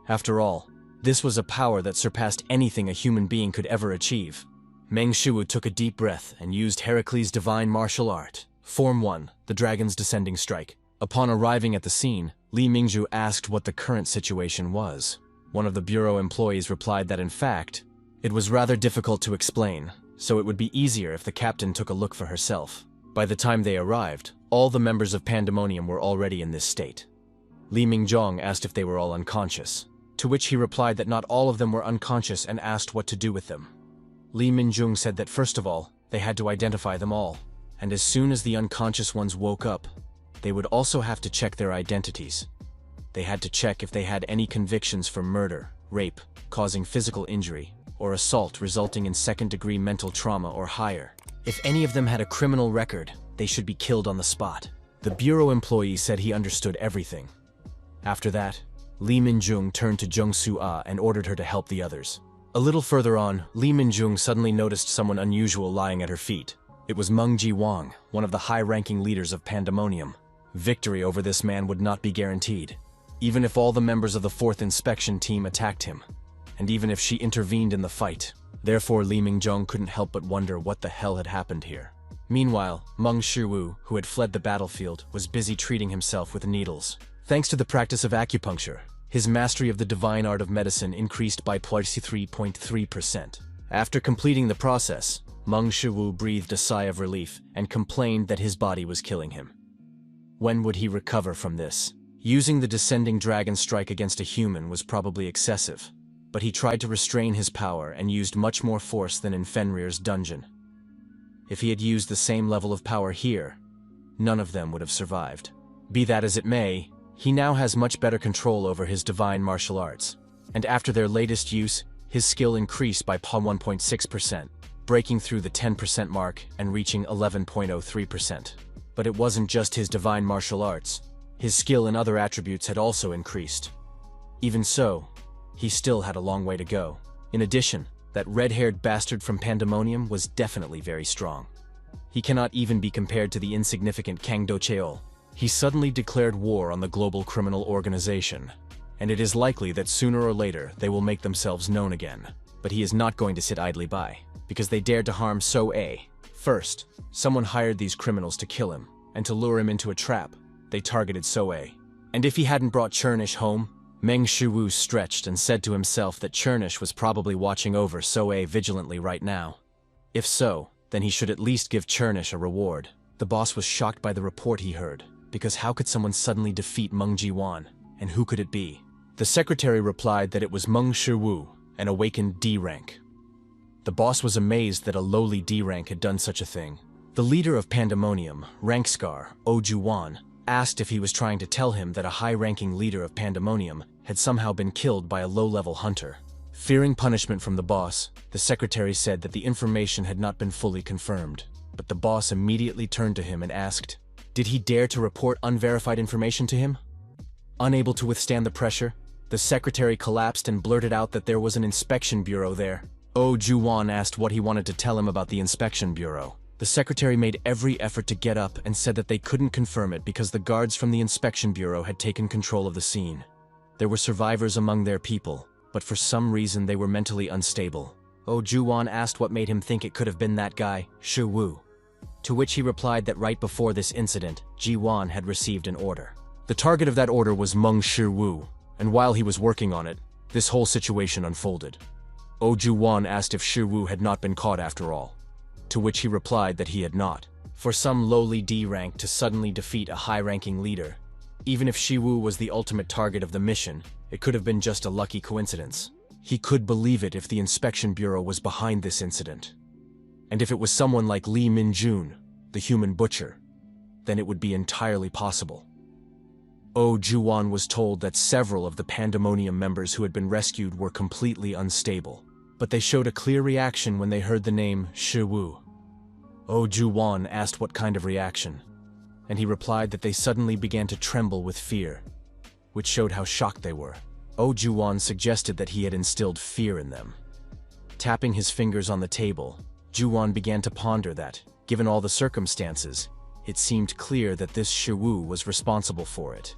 After all, this was a power that surpassed anything a human being could ever achieve. Meng Shu-woo took a deep breath and used Hercules' divine martial art, Form 1, the Dragon's Descending Strike. Upon arriving at the scene, Li Mingzhu asked what the current situation was. One of the bureau employees replied that in fact, it was rather difficult to explain, so it would be easier if the captain took a look for herself. By the time they arrived, all the members of Pandemonium were already in this state. Li Mingzhong asked if they were all unconscious, to which he replied that not all of them were unconscious and asked what to do with them. Li Minjung said that first of all, they had to identify them all, and as soon as the unconscious ones woke up, they would also have to check their identities. They had to check if they had any convictions for murder, rape, causing physical injury, or assault resulting in second-degree mental trauma or higher. If any of them had a criminal record, they should be killed on the spot. The bureau employee said he understood everything. After that, Li Minjung turned to Zheng Su-ah and ordered her to help the others. A little further on, Li Minjung suddenly noticed someone unusual lying at her feet. It was Meng Ji-wang, one of the high-ranking leaders of Pandemonium. Victory over this man would not be guaranteed, even if all the members of the 4th Inspection Team attacked him, and even if she intervened in the fight. Therefore, Li Mingjong couldn't help but wonder what the hell had happened here. Meanwhile, Meng Shu-woo, who had fled the battlefield, was busy treating himself with needles. Thanks to the practice of acupuncture, his mastery of the divine art of medicine increased by 3.3%. After completing the process, Meng Shu-woo breathed a sigh of relief and complained that his body was killing him. When would he recover from this? Using the descending dragon strike against a human was probably excessive, but he tried to restrain his power and used much more force than in Fenrir's dungeon. If he had used the same level of power here, none of them would have survived. Be that as it may, he now has much better control over his divine martial arts, and after their latest use, his skill increased by 1.6%, breaking through the 10% mark and reaching 11.03%. But it wasn't just his divine martial arts. His skill and other attributes had also increased. Even so, he still had a long way to go. In addition, that red-haired bastard from Pandemonium was definitely very strong. He cannot even be compared to the insignificant Kang Dochul. He suddenly declared war on the global criminal organization, and it is likely that sooner or later they will make themselves known again. But he is not going to sit idly by, because they dared to harm So-A. First, someone hired these criminals to kill him, and to lure him into a trap, they targeted So-A. And if he hadn't brought Chernish home, Meng Shu stretched and said to himself that Chernish was probably watching over So-A vigilantly right now. If so, then he should at least give Chernish a reward. The boss was shocked by the report he heard, because how could someone suddenly defeat Meng Jiwan, and who could it be? The secretary replied that it was Meng Shu, an awakened D rank. The boss was amazed that a lowly D rank had done such a thing. The leader of Pandemonium, Rankscar, Ojuwan, asked if he was trying to tell him that a high-ranking leader of Pandemonium had somehow been killed by a low-level hunter. Fearing punishment from the boss, the secretary said that the information had not been fully confirmed, but the boss immediately turned to him and asked, did he dare to report unverified information to him? Unable to withstand the pressure, the secretary collapsed and blurted out that there was an inspection bureau there. Juwan asked what he wanted to tell him about the inspection bureau. The secretary made every effort to get up and said that they couldn't confirm it because the guards from the inspection bureau had taken control of the scene. There were survivors among their people, but for some reason they were mentally unstable. Juwan asked what made him think it could have been that guy, Shu Wu. To which he replied that right before this incident, Jiwan had received an order. The target of that order was Meng Shu, and while he was working on it, this whole situation unfolded. Juwan asked if Shu Wu had not been caught after all, to which he replied that he had not. For some lowly D rank to suddenly defeat a high-ranking leader, even if Shi Wu was the ultimate target of the mission, it could have been just a lucky coincidence. He could believe it if the inspection bureau was behind this incident. And if it was someone like Li Minjun, the human butcher, then it would be entirely possible. Juwan was told that several of the Pandemonium members who had been rescued were completely unstable, but they showed a clear reaction when they heard the name Shi Wu. Juwan asked what kind of reaction, and he replied that they suddenly began to tremble with fear, which showed how shocked they were. Juwan suggested that he had instilled fear in them. Tapping his fingers on the table, Juwan began to ponder that, given all the circumstances, it seemed clear that this Shi Wu was responsible for it.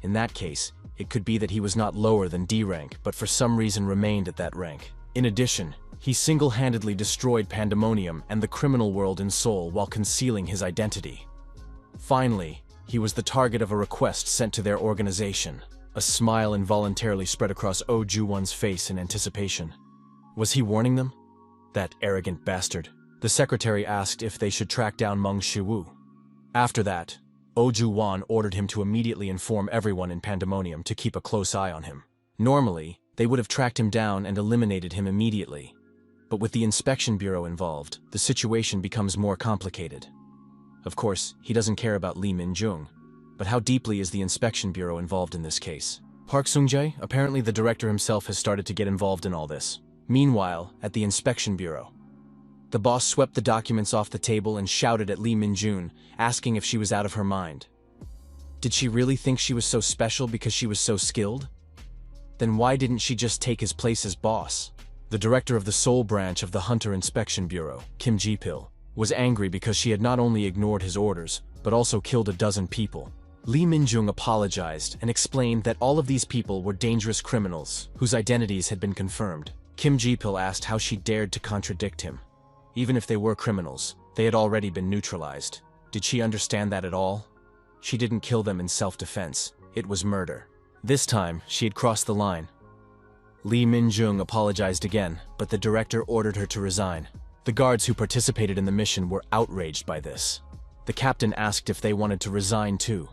In that case, it could be that he was not lower than D rank, but for some reason remained at that rank. In addition, he single-handedly destroyed Pandemonium and the criminal world in Seoul while concealing his identity. Finally, he was the target of a request sent to their organization. A smile involuntarily spread across Juwan's face in anticipation. Was he warning them? That arrogant bastard. The secretary asked if they should track down Meng Shu. After that, Juwan ordered him to immediately inform everyone in Pandemonium to keep a close eye on him. Normally, they would have tracked him down and eliminated him immediately. But with the inspection bureau involved, the situation becomes more complicated. Of course, he doesn't care about Li Minjung, but how deeply is the inspection bureau involved in this case? Park Sung-jae, apparently the director himself, has started to get involved in all this. Meanwhile, at the inspection bureau, the boss swept the documents off the table and shouted at Li Minjun, asking if she was out of her mind. Did she really think she was so special because she was so skilled? Then why didn't she just take his place as boss? The director of the Seoul branch of the Hunter Inspection Bureau, Kim Ji-pil, was angry because she had not only ignored his orders, but also killed a dozen people. Li Minjung apologized and explained that all of these people were dangerous criminals whose identities had been confirmed. Kim Ji-pil asked how she dared to contradict him. Even if they were criminals, they had already been neutralized. Did she understand that at all? She didn't kill them in self-defense. It was murder. This time, she had crossed the line. Li Minjung apologized again, but the director ordered her to resign. The guards who participated in the mission were outraged by this. The captain asked if they wanted to resign too.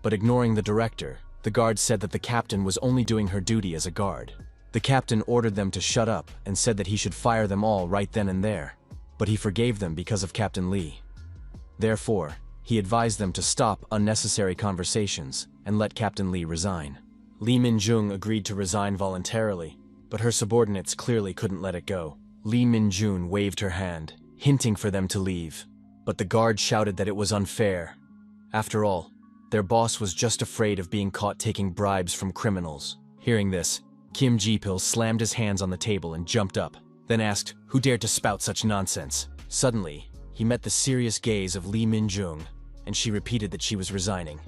But ignoring the director, the guards said that the captain was only doing her duty as a guard. The captain ordered them to shut up and said that he should fire them all right then and there. but he forgave them because of Captain Lee. Therefore, he advised them to stop unnecessary conversations and let Captain Lee resign. Lee Min-jung agreed to resign voluntarily, but her subordinates clearly couldn't let it go. Lee Min-jun waved her hand, hinting for them to leave, but the guard shouted that it was unfair. After all, their boss was just afraid of being caught taking bribes from criminals. Hearing this, Kim Ji-pil slammed his hands on the table and jumped up, then asked who dared to spout such nonsense. Suddenly, he met the serious gaze of Lee Min-jung, and she repeated that she was resigning.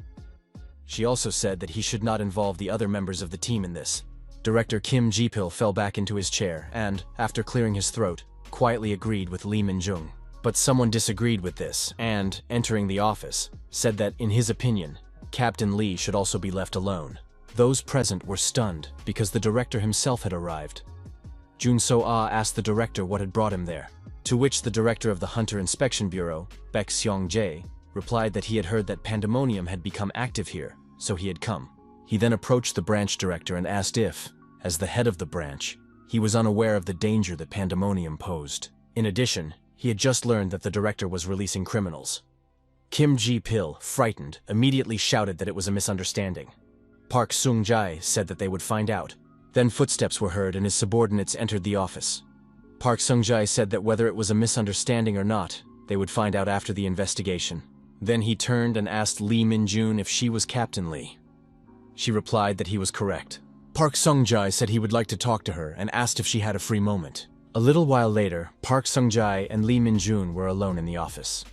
She also said that he should not involve the other members of the team in this. Director Kim Ji-pil fell back into his chair and, after clearing his throat, quietly agreed with Lee Min-jung. But someone disagreed with this and, entering the office, said that, in his opinion, Captain Lee should also be left alone. Those present were stunned because the director himself had arrived. Jun So-ah asked the director what had brought him there, to which the director of the Hunter Inspection Bureau, Baek Seong-jae, replied that he had heard that Pandemonium had become active here, so he had come. He then approached the branch director and asked if, as the head of the branch, he was unaware of the danger that Pandemonium posed. In addition, he had just learned that the director was releasing criminals. Kim Ji-pil, frightened, immediately shouted that it was a misunderstanding. Park Sung-jae said that they would find out. Then footsteps were heard and his subordinates entered the office. Park Sung-jae said that whether it was a misunderstanding or not, they would find out after the investigation. Then he turned and asked Lee Min-jun if she was Captain Lee. She replied that he was correct. Park Sung-jae said he would like to talk to her and asked if she had a free moment. A little while later, Park Sung-jae and Lee Min-jun were alone in the office.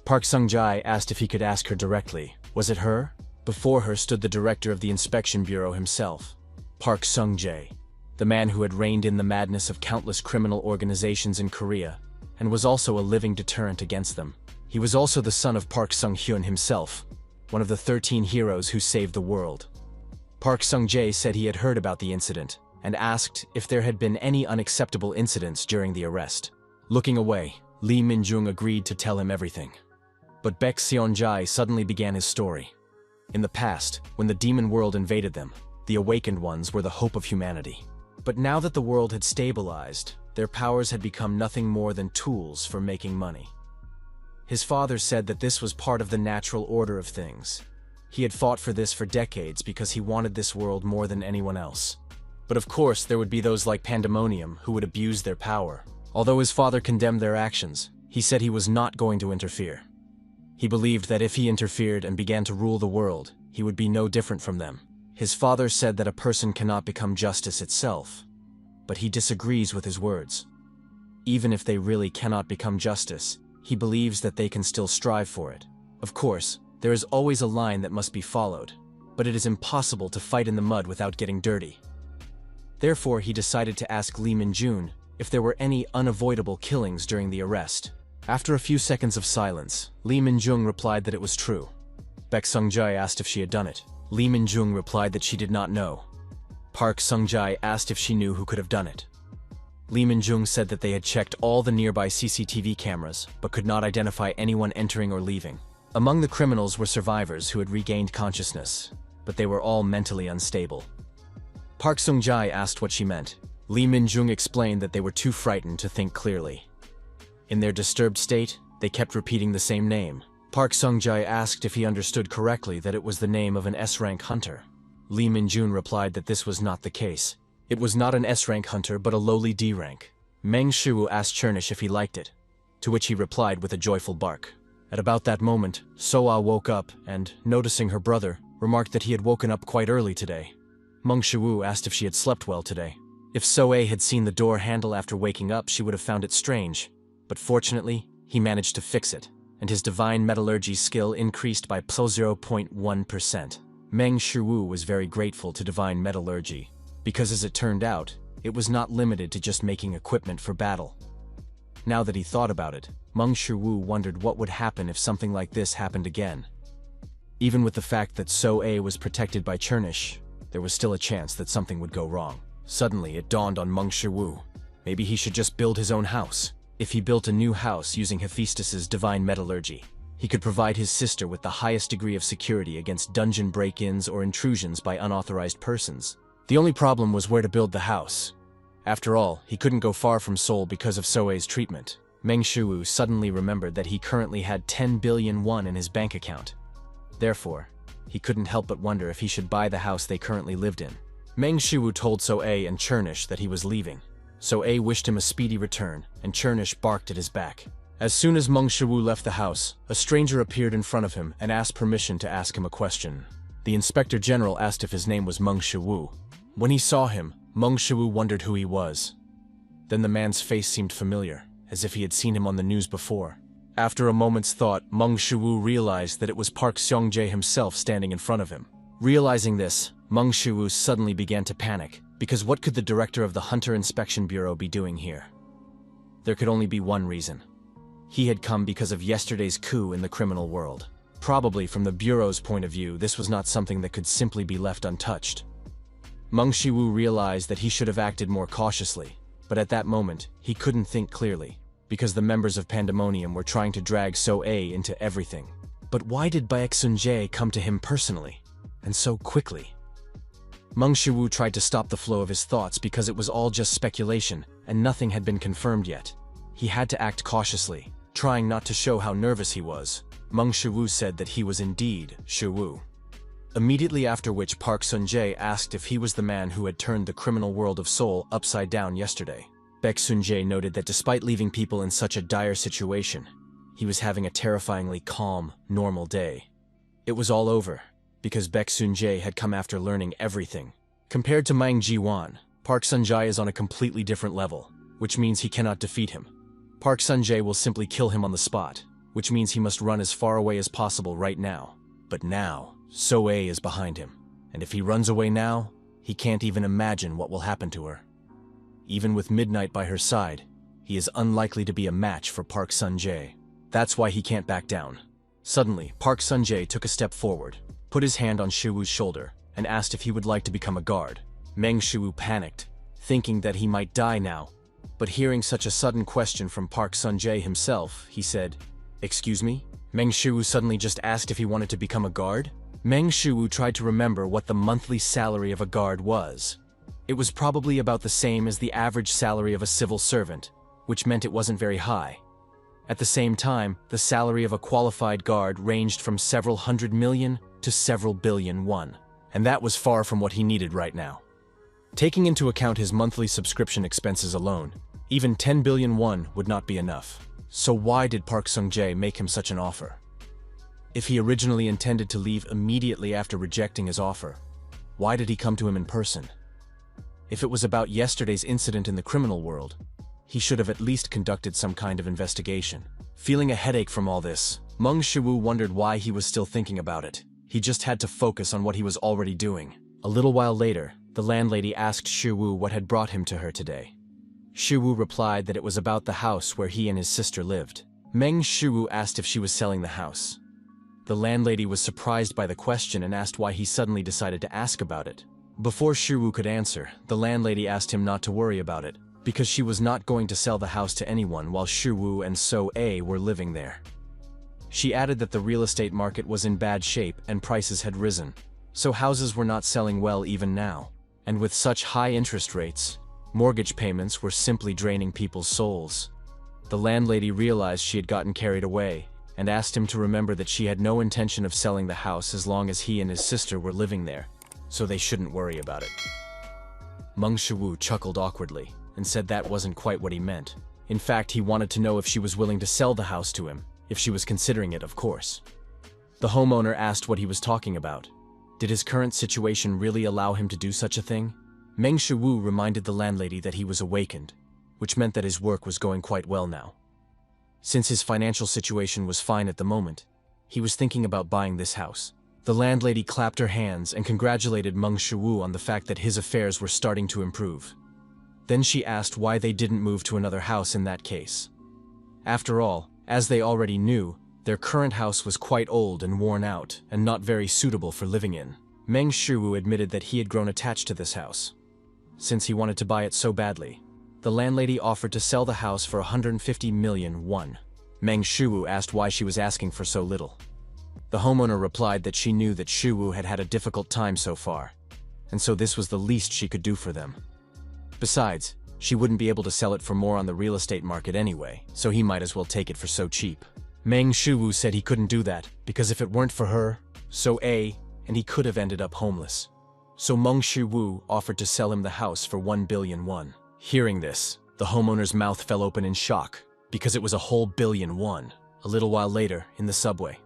Park Sung-jae asked if he could ask her directly. Was it her? Before her stood the director of the Inspection Bureau himself, Park Sung-jae, the man who had reined in the madness of countless criminal organizations in Korea, and was also a living deterrent against them. He was also the son of Park Sung-hyun himself, one of the 13 heroes who saved the world. Park Sung-jae said he had heard about the incident, and asked if there had been any unacceptable incidents during the arrest. Looking away, Lee Min-jung agreed to tell him everything. But Baek Seong-jae suddenly began his story. In the past, when the demon world invaded them, the awakened ones were the hope of humanity. But now that the world had stabilized, their powers had become nothing more than tools for making money. His father said that this was part of the natural order of things. He had fought for this for decades because he wanted this world more than anyone else. But of course, there would be those like Pandemonium who would abuse their power. Although his father condemned their actions, he said he was not going to interfere. He believed that if he interfered and began to rule the world, he would be no different from them. His father said that a person cannot become justice itself, but he disagrees with his words. Even if they really cannot become justice, he believes that they can still strive for it. Of course, there is always a line that must be followed, but it is impossible to fight in the mud without getting dirty. Therefore, he decided to ask Lee Min-jun if there were any unavoidable killings during the arrest. After a few seconds of silence, Lee Min-jung replied that it was true. Baek Sung-jae asked if she had done it. Lee Min-jung replied that she did not know. Park Sung-jae asked if she knew who could have done it. Lee Min-jung said that they had checked all the nearby CCTV cameras, but could not identify anyone entering or leaving. Among the criminals were survivors who had regained consciousness, but they were all mentally unstable. Park Sung-jae asked what she meant. Lee Min-jung explained that they were too frightened to think clearly. In their disturbed state, they kept repeating the same name. Park Sung-jae asked if he understood correctly that it was the name of an S-rank hunter. Lee Min-jun replied that this was not the case. It was not an S-rank hunter but a lowly D-rank. Mong Shu asked Chernish if he liked it, to which he replied with a joyful bark. At about that moment, So-ah woke up and, noticing her brother, remarked that he had woken up quite early today. Mong Shu asked if she had slept well today. If So-ah had seen the door handle after waking up, she would have found it strange. But fortunately, he managed to fix it, and his divine metallurgy skill increased by +0.1%. Meng Shu was very grateful to divine metallurgy, because as it turned out, it was not limited to just making equipment for battle. Now that he thought about it, Meng Shu wondered what would happen if something like this happened again. Even with the fact that So-ah was protected by Chernish, there was still a chance that something would go wrong. Suddenly, it dawned on Meng Shu, maybe he should just build his own house. If he built a new house using Hifestas' divine metallurgy, he could provide his sister with the highest degree of security against dungeon break-ins or intrusions by unauthorized persons. The only problem was where to build the house. After all, he couldn't go far from Seoul because of So-ah's treatment. Meng Shu suddenly remembered that he currently had 10 billion won in his bank account. Therefore, he couldn't help but wonder if he should buy the house they currently lived in. Meng Shu told So-A and Chernish that he was leaving. So-A wished him a speedy return, and Chernish barked at his back. As soon as Meng Shu left the house, a stranger appeared in front of him and asked permission to ask him a question. The Inspector General asked if his name was Meng Shu. When he saw him, Meng Shu wondered who he was. Then the man's face seemed familiar, as if he had seen him on the news before. After a moment's thought, Meng Shu realized that it was Park Seong-jae himself standing in front of him. Realizing this, Meng Shu suddenly began to panic, because what could the director of the Hunter Inspection Bureau be doing here? There could only be one reason. He had come because of yesterday's coup in the criminal world. Probably from the Bureau's point of view, this was not something that could simply be left untouched. Meng Shu realized that he should have acted more cautiously, but at that moment, he couldn't think clearly, because the members of Pandemonium were trying to drag So-A into everything. But why did Baek-sun-jae come to him personally, and so quickly? Meng Shu tried to stop the flow of his thoughts because it was all just speculation, and nothing had been confirmed yet. He had to act cautiously, trying not to show how nervous he was. Meng Shu said that he was indeed Shu. Immediately after which Park Sun-jae asked if he was the man who had turned the criminal world of Seoul upside down yesterday. Baek Sun-jae noted that despite leaving people in such a dire situation, he was having a terrifyingly calm, normal day. It was all over, because Baek Sun-jae had come after learning everything. Compared to Mang Ji-won, Park Sun-jae is on a completely different level, which means he cannot defeat him. Park Sun-jae will simply kill him on the spot, which means he must run as far away as possible right now. But now, So-A is behind him, and if he runs away now, he can't even imagine what will happen to her. Even with Midnight by her side, he is unlikely to be a match for Park Sun-jae. That's why he can't back down. Suddenly, Park Sun-jae took a step forward, put his hand on Shu-woo's shoulder, and asked if he would like to become a guard. Meng Shu panicked, thinking that he might die now, but hearing such a sudden question from Park Sun-jae himself, he said, "Excuse me?" Meng Shu suddenly just asked if he wanted to become a guard? Meng Shu tried to remember what the monthly salary of a guard was. It was probably about the same as the average salary of a civil servant, which meant it wasn't very high. At the same time, the salary of a qualified guard ranged from several hundred million to several billion won, and that was far from what he needed right now. Taking into account his monthly subscription expenses alone, even 10 billion won would not be enough. So why did Park Sung-jae make him such an offer? If he originally intended to leave immediately after rejecting his offer, why did he come to him in person? If it was about yesterday's incident in the criminal world, he should have at least conducted some kind of investigation. Feeling a headache from all this, Meng Shu wondered why he was still thinking about it. He just had to focus on what he was already doing. A little while later, the landlady asked Shu what had brought him to her today. Shu replied that it was about the house where he and his sister lived. Meng Shu asked if she was selling the house. The landlady was surprised by the question and asked why he suddenly decided to ask about it. Before Shu could answer, the landlady asked him not to worry about it, because she was not going to sell the house to anyone while Shu and So-A were living there. She added that the real estate market was in bad shape and prices had risen, so houses were not selling well even now. And with such high interest rates, mortgage payments were simply draining people's souls. The landlady realized she had gotten carried away and asked him to remember that she had no intention of selling the house as long as he and his sister were living there, so they shouldn't worry about it. Meng Shu chuckled awkwardly and said that wasn't quite what he meant. In fact, he wanted to know if she was willing to sell the house to him, if she was considering it, of course. The homeowner asked what he was talking about. Did his current situation really allow him to do such a thing? Meng Shu reminded the landlady that he was awakened, which meant that his work was going quite well now. Since his financial situation was fine at the moment, he was thinking about buying this house. The landlady clapped her hands and congratulated Meng Shu on the fact that his affairs were starting to improve. Then she asked why they didn't move to another house in that case. After all, as they already knew, their current house was quite old and worn out and not very suitable for living in. Meng Shu admitted that he had grown attached to this house, since he wanted to buy it so badly. The landlady offered to sell the house for 150 million won. Meng Shu asked why she was asking for so little. The homeowner replied that she knew that Shu had had a difficult time so far, and so this was the least she could do for them. Besides, She wouldn't be able to sell it for more on the real estate market anyway, so he might as well take it for so cheap. Meng Shu said he couldn't do that, because if it weren't for her, and he could have ended up homeless. So Meng Shu offered to sell him the house for 1 billion won. Hearing this, the homeowner's mouth fell open in shock, because it was a whole billion won, a little while later in the subway.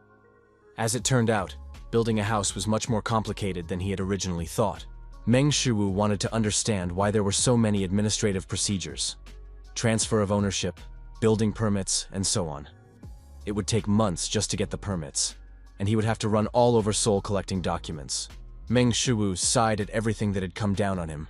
As it turned out, building a house was much more complicated than he had originally thought. Meng Shu wanted to understand why there were so many administrative procedures. Transfer of ownership, building permits, and so on. It would take months just to get the permits, and he would have to run all over Seoul collecting documents. Meng Shu sighed at everything that had come down on him.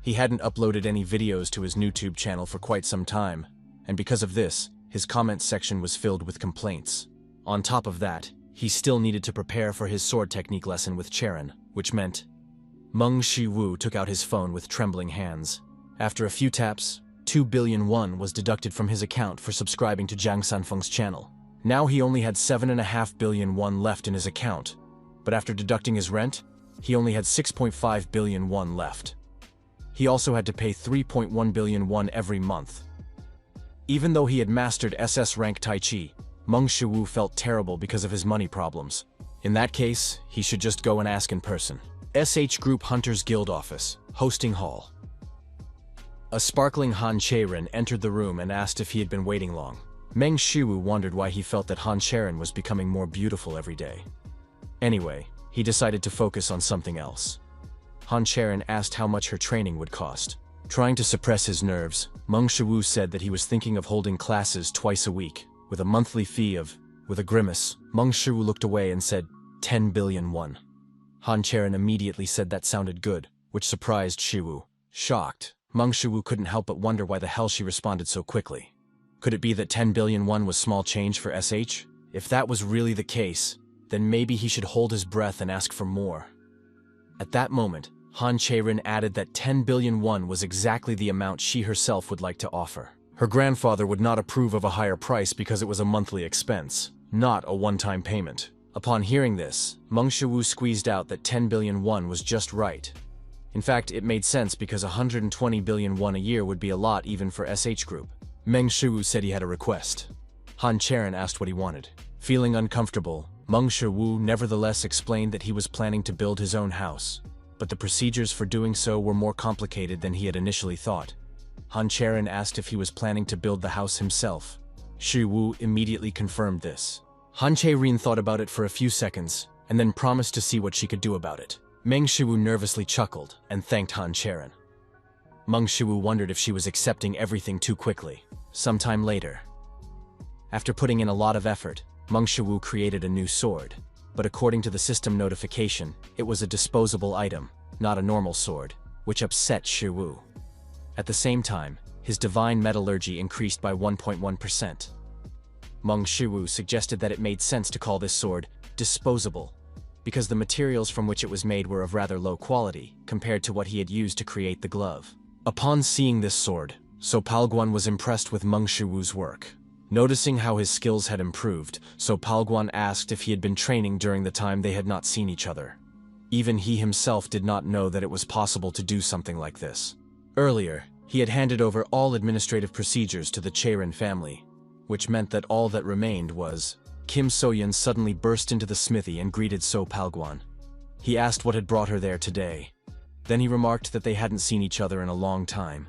He hadn't uploaded any videos to his YouTube channel for quite some time, and because of this, his comment section was filled with complaints. On top of that, he still needed to prepare for his sword technique lesson with Cherin, which meant Meng Shu took out his phone with trembling hands. After a few taps, 2 billion won was deducted from his account for subscribing to Jang Sanfeng's channel. Now he only had 7.5 billion won left in his account, but after deducting his rent, he only had 6.5 billion won left. He also had to pay 3.1 billion won every month. Even though he had mastered SS rank Tai Chi, Meng Shu felt terrible because of his money problems. In that case, he should just go and ask in person. SH Group Hunters Guild Office, Hosting Hall. A sparkling Han Cherin entered the room and asked if he had been waiting long. Meng Shu wondered why he felt that Han Cherin was becoming more beautiful every day. Anyway, he decided to focus on something else. Han Cherin asked how much her training would cost. Trying to suppress his nerves, Meng Shu said that he was thinking of holding classes twice a week, with a monthly fee of... With a grimace, Meng Shu looked away and said, 10 billion won. Han Cherin immediately said that sounded good, which surprised Shu. Shocked, Meng Shu couldn't help but wonder why the hell she responded so quickly. Could it be that 10 billion won was small change for SH? If that was really the case, then maybe he should hold his breath and ask for more. At that moment, Han Cherin added that 10 billion won was exactly the amount she herself would like to offer. Her grandfather would not approve of a higher price because it was a monthly expense, not a one-time payment. Upon hearing this, Meng Shu squeezed out that 10 billion won was just right. In fact, it made sense because 120 billion won a year would be a lot even for SH Group. Meng Shu said he had a request. Han Cherin asked what he wanted. Feeling uncomfortable, Meng Shu nevertheless explained that he was planning to build his own house, but the procedures for doing so were more complicated than he had initially thought. Han Cherin asked if he was planning to build the house himself. Shu immediately confirmed this. Han Cherin thought about it for a few seconds, and then promised to see what she could do about it. Meng Shu nervously chuckled and thanked Han Cherin. Meng Shu wondered if she was accepting everything too quickly. Sometime later, after putting in a lot of effort, Meng Shu created a new sword, but according to the system notification, it was a disposable item, not a normal sword, which upset Shu. At the same time, his divine metallurgy increased by 1.1%. Meng Shu suggested that it made sense to call this sword disposable, because the materials from which it was made were of rather low quality compared to what he had used to create the glove. Upon seeing this sword, So Palguan was impressed with Meng Shu's work. Noticing how his skills had improved, So Palguan asked if he had been training during the time they had not seen each other. Even he himself did not know that it was possible to do something like this. Earlier, he had handed over all administrative procedures to the Cherin family, which meant that all that remained was... Kim Soyeon suddenly burst into the smithy and greeted So Palguan. He asked what had brought her there today. Then he remarked that they hadn't seen each other in a long time.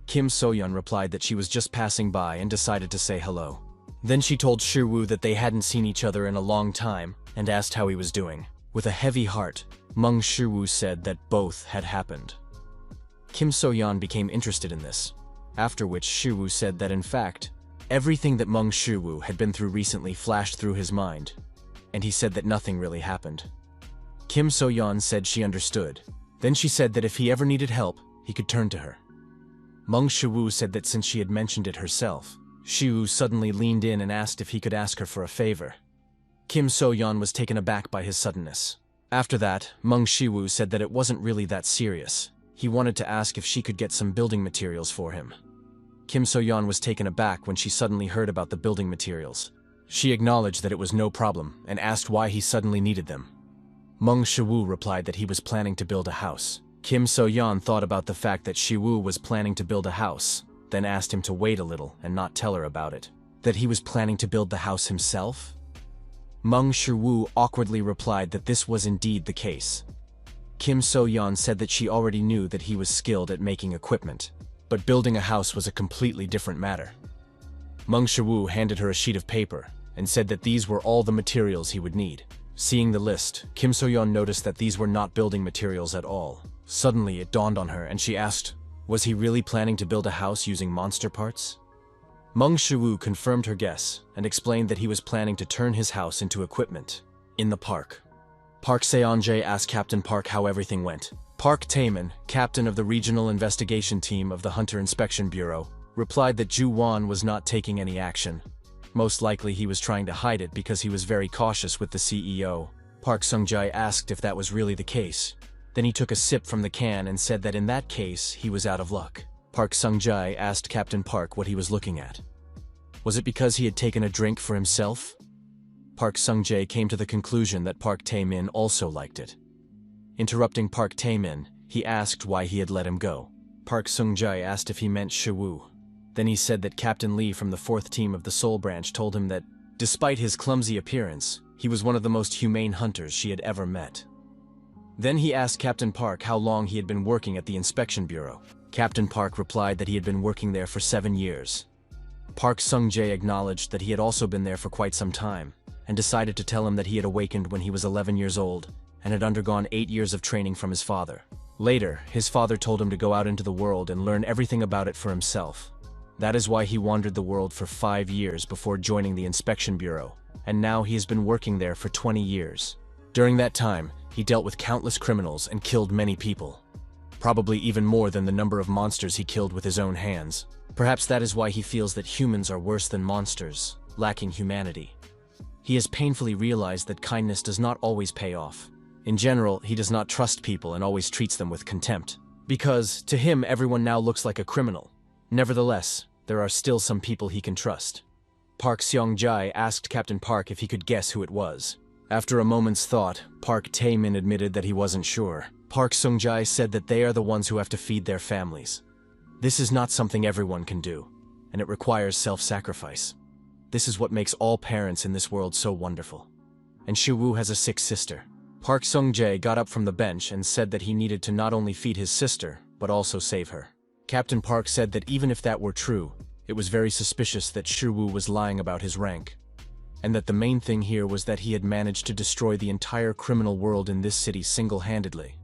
Kim Soyeon replied that she was just passing by and decided to say hello. Then she told Shiwoo that they hadn't seen each other in a long time and asked how he was doing. With a heavy heart, Meng Shu said that both had happened. Kim Soyeon became interested in this, after which Shiwoo said that in fact, everything that Meng Shu had been through recently flashed through his mind, and he said that nothing really happened. Kim Soyeon said she understood. Then she said that if he ever needed help, he could turn to her. Meng Shu said that since she had mentioned it herself, Shiwoo suddenly leaned in and asked if he could ask her for a favor. Kim Soyeon was taken aback by his suddenness. After that, Meng Shu said that it wasn't really that serious. He wanted to ask if she could get some building materials for him. Kim Soyeon was taken aback when she suddenly heard about the building materials. She acknowledged that it was no problem and asked why he suddenly needed them. Meng Shu replied that he was planning to build a house. Kim So-yeon thought about the fact that Shiwoo was planning to build a house, then asked him to wait a little and not tell her about it. That he was planning to build the house himself? Mong Shu awkwardly replied that this was indeed the case. Kim So-yeon said that she already knew that he was skilled at making equipment, but building a house was a completely different matter. Mong Shu handed her a sheet of paper and said that these were all the materials he would need. Seeing the list, Kim So-yeon noticed that these were not building materials at all. Suddenly, it dawned on her and she asked, was he really planning to build a house using monster parts? Mong Shu confirmed her guess and explained that he was planning to turn his house into equipment. In the park, Park Seonjae asked Captain Park how everything went. Park Taemin, captain of the regional investigation team of the Hunter Inspection Bureau, replied that Ju Won was not taking any action. Most likely he was trying to hide it because he was very cautious with the CEO. Park Seonjae asked if that was really the case. Then he took a sip from the can and said that in that case, he was out of luck. Park Seonjae asked Captain Park what he was looking at. Was it because he had taken a drink for himself? Park Seonjae came to the conclusion that Park Taemin also liked it. Interrupting Park Taemin, he asked why he had let him go. Park Seonjae asked if he meant Shiwoo. Then he said that Captain Lee from the 4th team of the Soul Branch told him that, despite his clumsy appearance, he was one of the most humane hunters she had ever met. Then he asked Captain Park how long he had been working at the Inspection Bureau. Captain Park replied that he had been working there for 7 years. Park Seonjae acknowledged that he had also been there for quite some time, and decided to tell him that he had awakened when he was 11 years old, and had undergone 8 years of training from his father. Later, his father told him to go out into the world and learn everything about it for himself. That is why he wandered the world for 5 years before joining the Inspection Bureau, and now he has been working there for 20 years. During that time, he dealt with countless criminals and killed many people. Probably even more than the number of monsters he killed with his own hands. Perhaps that is why he feels that humans are worse than monsters, lacking humanity. He has painfully realized that kindness does not always pay off. In general, he does not trust people and always treats them with contempt. Because, to him, everyone now looks like a criminal. Nevertheless, there are still some people he can trust. Park Seonjae asked Captain Park if he could guess who it was. After a moment's thought, Park Taemin admitted that he wasn't sure. Park Seonjae said that they are the ones who have to feed their families. This is not something everyone can do, and it requires self-sacrifice. This is what makes all parents in this world so wonderful. And Shiwoo has a sick sister. Park Seonjae got up from the bench and said that he needed to not only feed his sister, but also save her. Captain Park said that even if that were true, it was very suspicious that Shiwoo was lying about his rank, and that the main thing here was that he had managed to destroy the entire criminal world in this city single-handedly.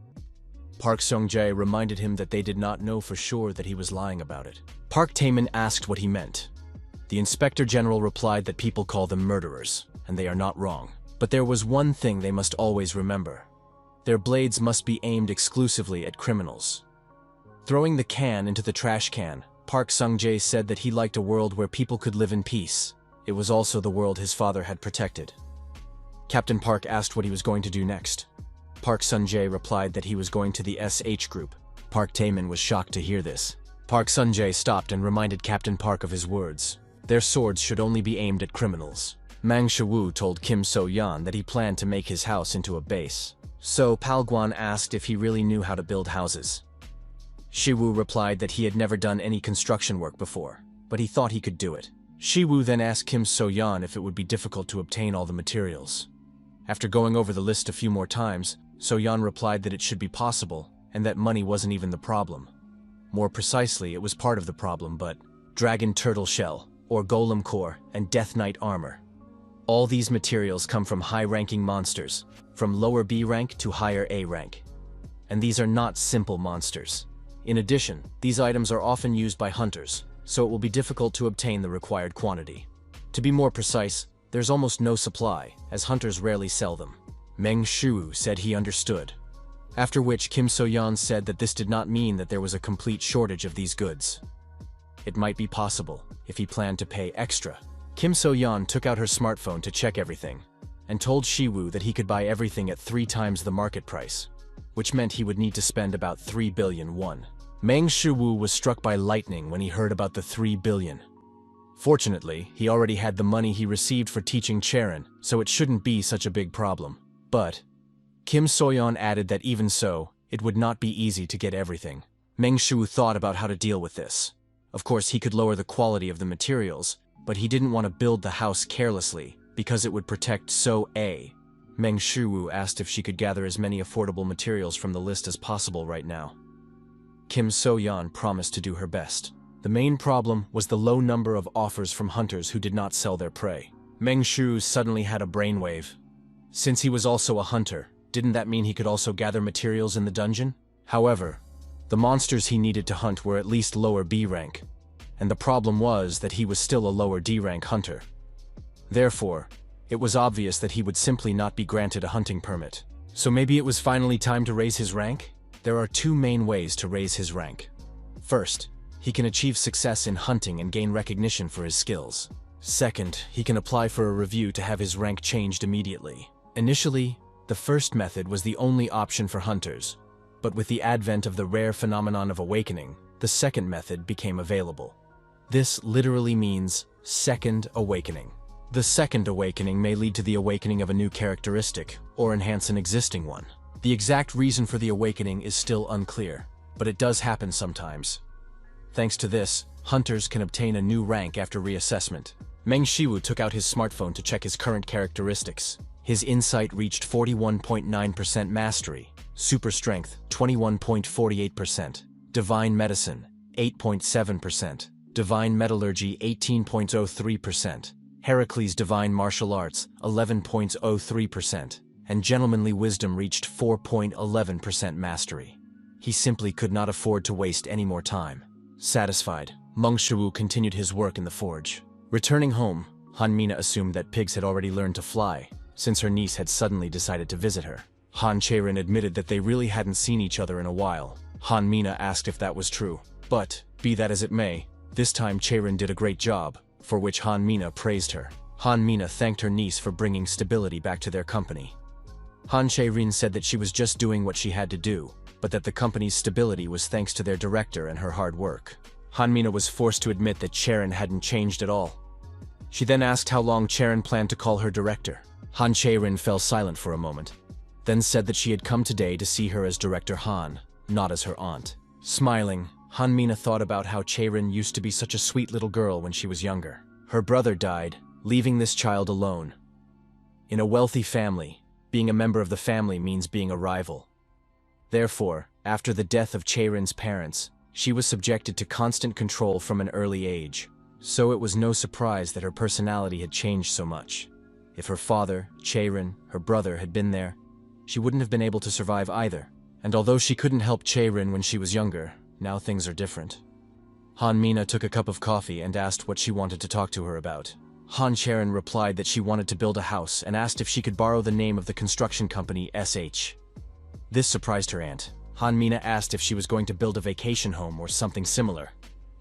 Park Seonjae reminded him that they did not know for sure that he was lying about it. Park Taemin asked what he meant. The Inspector General replied that people call them murderers, and they are not wrong. But there was one thing they must always remember. Their blades must be aimed exclusively at criminals. Throwing the can into the trash can, Park Seonjae said that he liked a world where people could live in peace. It was also the world his father had protected. Captain Park asked what he was going to do next. Park Seonjae replied that he was going to the SH group. Park Taemin was shocked to hear this. Park Seonjae stopped and reminded Captain Park of his words. Their swords should only be aimed at criminals. Mang Shiwoo told Kim So-yeon that he planned to make his house into a base. So Palguan asked if he really knew how to build houses. Shiwoo replied that he had never done any construction work before, but he thought he could do it. Shiwoo then asked Kim So-yeon if it would be difficult to obtain all the materials. After going over the list a few more times, So-yeon replied that it should be possible, and that money wasn't even the problem. More precisely, it was part of the problem, but dragon turtle shell, or golem core, and death knight armor. All these materials come from high-ranking monsters, from lower B rank to higher A rank. And these are not simple monsters. In addition, these items are often used by hunters, so it will be difficult to obtain the required quantity. To be more precise, there's almost no supply, as hunters rarely sell them. Meng Shu said he understood. After which Kim So-yeon said that this did not mean that there was a complete shortage of these goods. It might be possible, if he planned to pay extra. Kim So-yeon took out her smartphone to check everything, and told Shiwoo that he could buy everything at 3 times the market price, which meant he would need to spend about 3 billion won. Meng Shiwoo was struck by lightning when he heard about the 3 billion. Fortunately, he already had the money he received for teaching Cherin, so it shouldn't be such a big problem. But Kim So-yeon added that even so, It would not be easy to get everything. Mong Shu thought about how to deal with this. Of course, he could lower the quality of the materials, but he didn't want to build the house carelessly, because it would protect So-A. Mong Shu asked if she could gather as many affordable materials from the list as possible right now. Kim So-yeon promised to do her best. The main problem was the low number of offers from hunters who did not sell their prey. Mong Shu suddenly had a brainwave. Since he was also a hunter, didn't that mean he could also gather materials in the dungeon? However, the monsters he needed to hunt were at least lower B rank, and the problem was that he was still a lower D rank hunter. Therefore, it was obvious that he would simply not be granted a hunting permit. So maybe it was finally time to raise his rank? There are two main ways to raise his rank. First, he can achieve success in hunting and gain recognition for his skills. Second, he can apply for a review to have his rank changed immediately. Initially, the first method was the only option for hunters, but with the advent of the rare phenomenon of awakening, the second method became available. This literally means second awakening. The second awakening may lead to the awakening of a new characteristic, or enhance an existing one. The exact reason for the awakening is still unclear, but it does happen sometimes. Thanks to this, hunters can obtain a new rank after reassessment. Mong Shu took out his smartphone to check his current characteristics. His insight reached 41.9% mastery, super strength 21.48%, divine medicine 8.7%, divine metallurgy 18.03%, Hercules divine martial arts 11.03%, and gentlemanly wisdom reached 4.11% mastery. He simply could not afford to waste any more time. Satisfied, Mong Shu continued his work in the forge. Returning home, Han-mina assumed that pigs had already learned to fly, since her niece had suddenly decided to visit her. Cherin admitted that they really hadn't seen each other in a while. Han-mina asked if that was true. But, be that as it may, this time Cherin did a great job, for which Han-mina praised her. Han-mina thanked her niece for bringing stability back to their company. Cherin said that she was just doing what she had to do, but that the company's stability was thanks to their director and her hard work. Han-mina was forced to admit that Cherin hadn't changed at all. She then asked how long Cherin planned to call her director. Cherin fell silent for a moment, then said that she had come today to see her as Director Han, not as her aunt. Smiling, Han-mina thought about how Cherin used to be such a sweet little girl when she was younger. Her brother died, leaving this child alone. In a wealthy family, being a member of the family means being a rival. Therefore, after the death of Cherin's parents, she was subjected to constant control from an early age. So it was no surprise that her personality had changed so much. If her father, Cherin, her brother had been there, she wouldn't have been able to survive either. And although she couldn't help Cherin when she was younger, now things are different. Han-mina took a cup of coffee and asked what she wanted to talk to her about. Cherin replied that she wanted to build a house and asked if she could borrow the name of the construction company SH. This surprised her aunt. Han-mina asked if she was going to build a vacation home or something similar.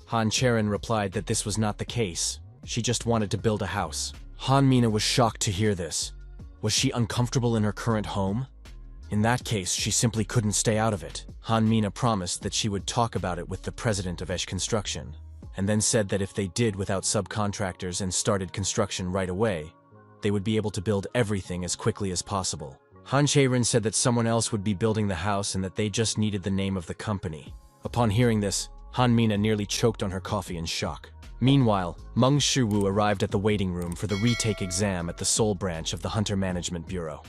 Cherin replied that this was not the case. She just wanted to build a house. Han-mina was shocked to hear this. Was she uncomfortable in her current home? In that case, she simply couldn't stay out of it. Han-mina promised that she would talk about it with the president of Esh Construction, and then said that if they did without subcontractors and started construction right away, they would be able to build everything as quickly as possible. Cherin said that someone else would be building the house and that they just needed the name of the company. Upon hearing this, Han-mina nearly choked on her coffee in shock. Meanwhile, Mong Shu arrived at the waiting room for the retake exam at the Seoul branch of the Hunter Management Bureau.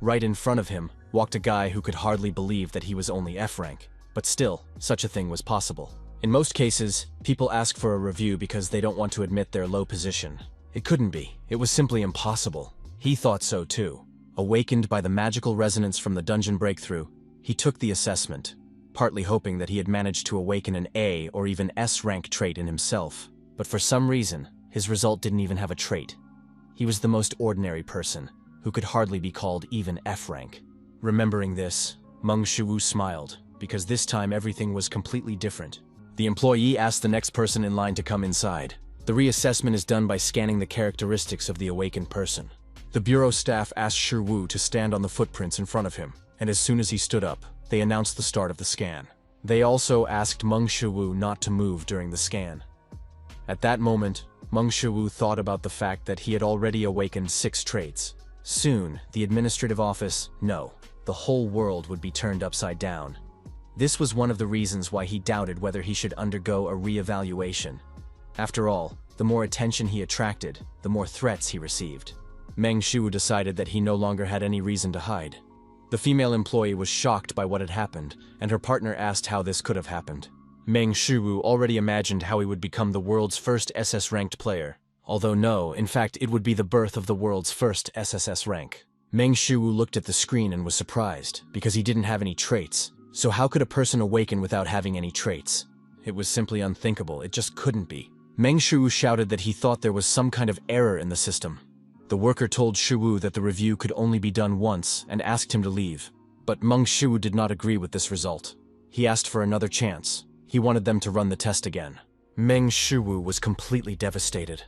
Right in front of him walked a guy who could hardly believe that he was only F rank, but still, such a thing was possible. In most cases, people ask for a review because they don't want to admit their low position. It couldn't be. It was simply impossible. He thought so too. Awakened by the magical resonance from the dungeon breakthrough, he took the assessment, partly hoping that he had managed to awaken an A or even S rank trait in himself. But for some reason, his result didn't even have a trait. He was the most ordinary person, who could hardly be called even F rank. Remembering this, Mong Shu smiled, because this time everything was completely different. The employee asked the next person in line to come inside. The reassessment is done by scanning the characteristics of the awakened person. The bureau staff asked Shu to stand on the footprints in front of him, and as soon as he stood up, they announced the start of the scan. They also asked Mong Shu not to move during the scan. At that moment, Mong Shu thought about the fact that he had already awakened 6 traits. Soon, the administrative office, no. the whole world would be turned upside down. This was one of the reasons why he doubted whether he should undergo a re-evaluation. After all, the more attention he attracted, the more threats he received. Mong Shu decided that he no longer had any reason to hide. The female employee was shocked by what had happened, and her partner asked how this could have happened. Mong Shu already imagined how he would become the world's first SS-ranked player. Although no, in fact, it would be the birth of the world's first SSS rank. Mong Shu looked at the screen and was surprised, because he didn't have any traits. So how could a person awaken without having any traits? It was simply unthinkable, it just couldn't be. Mong Shu shouted that he thought there was some kind of error in the system. The worker told Shu that the review could only be done once and asked him to leave. But Mong Shu did not agree with this result. He asked for another chance. He wanted them to run the test again. Mong Shu was completely devastated.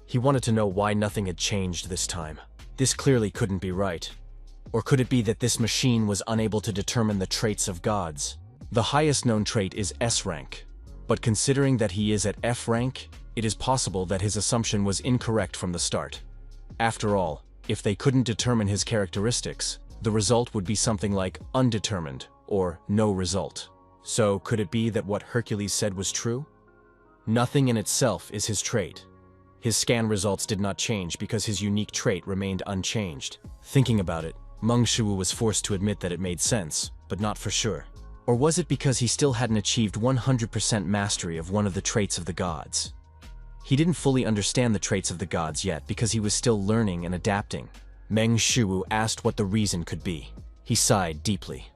He wanted to know why nothing had changed this time. This clearly couldn't be right. Or could it be that this machine was unable to determine the traits of gods? The highest known trait is S rank. But considering that he is at F rank, it is possible that his assumption was incorrect from the start. After all, if they couldn't determine his characteristics, the result would be something like undetermined or no result. So could it be that what Hercules said was true? Nothing in itself is his trait. His scan results did not change because his unique trait remained unchanged. Thinking about it, Mong Shu was forced to admit that it made sense, but not for sure. Or was it because he still hadn't achieved 100% mastery of one of the traits of the gods? He didn't fully understand the traits of the gods yet because he was still learning and adapting. Mong Shu asked what the reason could be. He sighed deeply.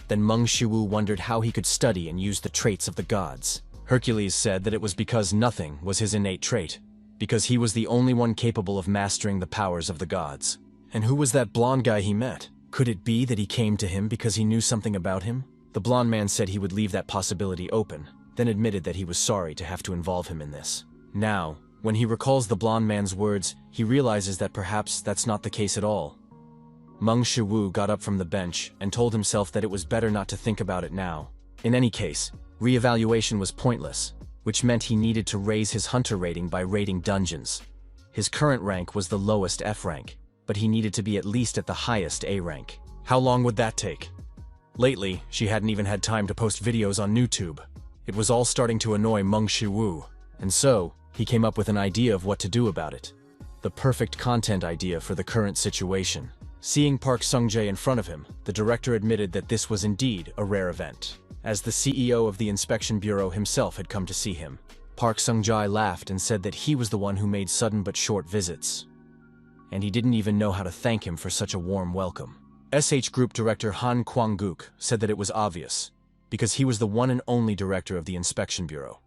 Then Mong Shu wondered how he could study and use the traits of the gods. Hercules said that it was because nothing was his innate trait, because he was the only one capable of mastering the powers of the gods. And who was that blonde guy he met? Could it be that he came to him because he knew something about him? The blonde man said he would leave that possibility open, then admitted that he was sorry to have to involve him in this. Now, when he recalls the blonde man's words, he realizes that perhaps that's not the case at all. Mong Shu got up from the bench and told himself that it was better not to think about it now. In any case, re-evaluation was pointless, which meant he needed to raise his hunter rating by raiding dungeons. His current rank was the lowest F rank, but he needed to be at least at the highest A rank. How long would that take? Lately, she hadn't even had time to post videos on YouTube. It was all starting to annoy Mong Shu, and so, he came up with an idea of what to do about it. The perfect content idea for the current situation. Seeing Park Sung-jae in front of him, the director admitted that this was indeed a rare event, as the CEO of the Inspection Bureau himself had come to see him. Park Sung-jae laughed and said that he was the one who made sudden but short visits. And he didn't even know how to thank him for such a warm welcome. SH Group Director Han Kwang-guk said that it was obvious, because he was the one and only director of the Inspection Bureau.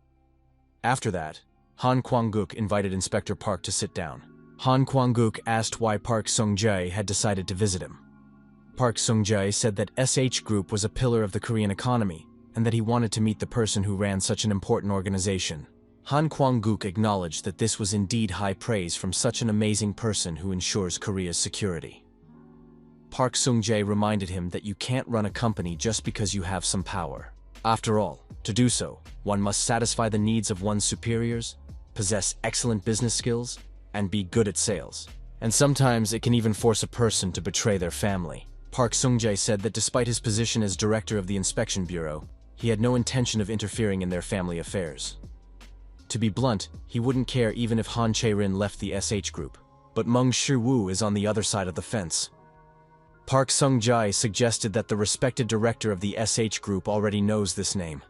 After that, Han Kwang-guk invited Inspector Park to sit down. Han Kwang-guk asked why Park Sung-jae had decided to visit him. Park Sung-jae said that SH Group was a pillar of the Korean economy, and that he wanted to meet the person who ran such an important organization. Han Kwang-guk acknowledged that this was indeed high praise from such an amazing person who ensures Korea's security. Park Sung-jae reminded him that you can't run a company just because you have some power. After all, to do so, one must satisfy the needs of one's superiors, possess excellent business skills, and be good at sales. And sometimes it can even force a person to betray their family. Park Sung-jae said that despite his position as director of the Inspection Bureau, he had no intention of interfering in their family affairs. To be blunt, he wouldn't care even if Han Cherin left the SH Group. But Mong Shu is on the other side of the fence. Park Sung-jae suggested that the respected director of the SH Group already knows this name.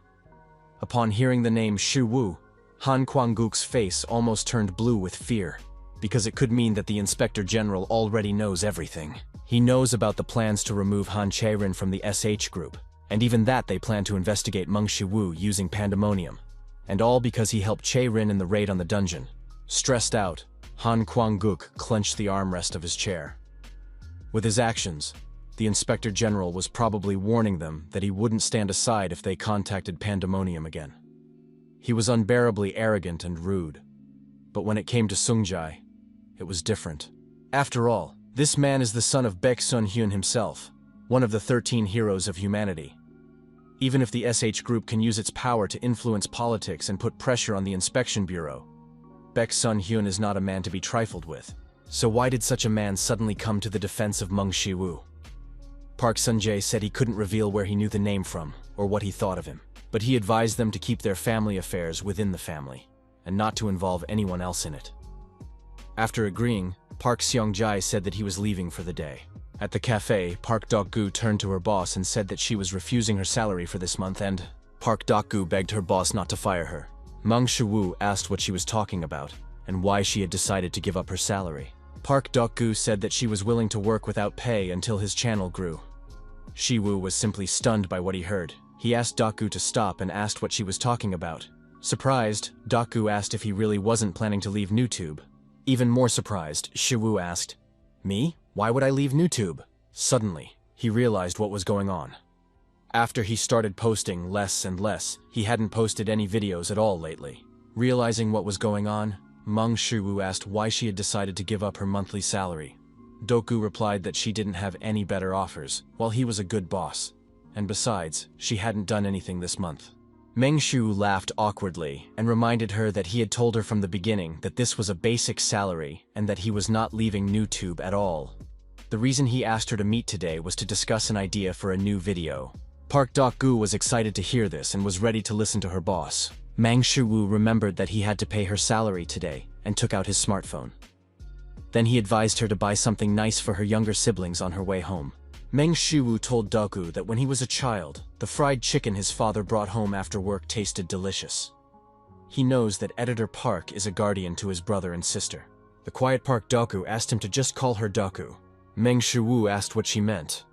Upon hearing the name Shu, Han Kwang-guk's face almost turned blue with fear, because it could mean that the Inspector General already knows everything. He knows about the plans to remove Han Cherin from the SH Group, and even that they plan to investigate Mong Shu using Pandemonium, and all because he helped Cherin in the raid on the dungeon. Stressed out, Han Kwang-guk clenched the armrest of his chair. With his actions, the Inspector General was probably warning them that he wouldn't stand aside if they contacted Pandemonium again. He was unbearably arrogant and rude, but when it came to Sung-jae, it was different. After all, this man is the son of Baek Sun-hyun himself, one of the 13 heroes of humanity. Even if the SH Group can use its power to influence politics and put pressure on the Inspection Bureau, Baek Sun-hyun is not a man to be trifled with. So why did such a man suddenly come to the defense of Mong Shu? Park Sun-jae said he couldn't reveal where he knew the name from or what he thought of him, but he advised them to keep their family affairs within the family and not to involve anyone else in it. After agreeing, Park Seong-jae said that he was leaving for the day. At the cafe, Park Dochul turned to her boss and said that she was refusing her salary for this month, and Park Dochul begged her boss not to fire her. Mong Shu asked what she was talking about and why she had decided to give up her salary. Park Dochul said that she was willing to work without pay until his channel grew. Shiwoo was simply stunned by what he heard. He asked Daku to stop and asked what she was talking about. Surprised, Daku asked if he really wasn't planning to leave NewTube. Even more surprised, Shiwoo asked, "Me? Why would I leave NewTube?" Suddenly, he realized what was going on. After he started posting less and less, he hadn't posted any videos at all lately. Realizing what was going on, Mong Shu asked why she had decided to give up her monthly salary. Doku replied that she didn't have any better offers, while he was a good boss. And besides, she hadn't done anything this month. Meng Shu laughed awkwardly and reminded her that he had told her from the beginning that this was a basic salary and that he was not leaving NewTube at all. The reason he asked her to meet today was to discuss an idea for a new video. Park Dochul was excited to hear this and was ready to listen to her boss. Meng Shu remembered that he had to pay her salary today and took out his smartphone. Then he advised her to buy something nice for her younger siblings on her way home. Meng Shu told Daku that when he was a child, the fried chicken his father brought home after work tasted delicious. He knows that Editor Park is a guardian to his brother and sister. The quiet Park Daku asked him to just call her Daku. Meng Shu asked what she meant.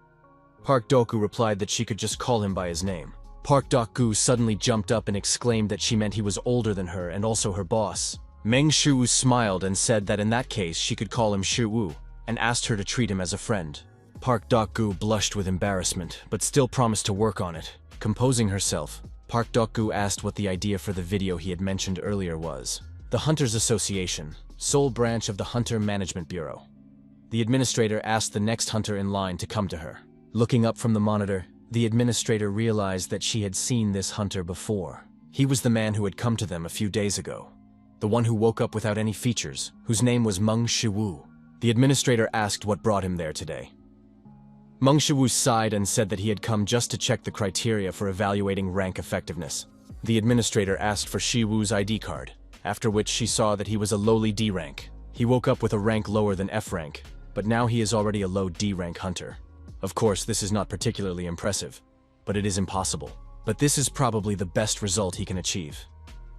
Park Daku replied that she could just call him by his name. Park Daku suddenly jumped up and exclaimed that she meant he was older than her and also her boss. Meng Shu smiled and said that in that case she could call him Shu and asked her to treat him as a friend. Park Daku blushed with embarrassment, but still promised to work on it. Composing herself, Park Daku asked what the idea for the video he had mentioned earlier was. The Hunters Association, sole branch of the Hunter Management Bureau. The administrator asked the next hunter in line to come to her. Looking up from the monitor, the administrator realized that she had seen this hunter before. He was the man who had come to them a few days ago. The one who woke up without any features, whose name was Meng Shu. The administrator asked what brought him there today. Meng Shu sighed and said that he had come just to check the criteria for evaluating rank effectiveness. The administrator asked for Shiwoo's ID card, after which she saw that he was a lowly D rank. He woke up with a rank lower than F rank, but now he is already a low D rank hunter. Of course, this is not particularly impressive, but it is impossible. But this is probably the best result he can achieve.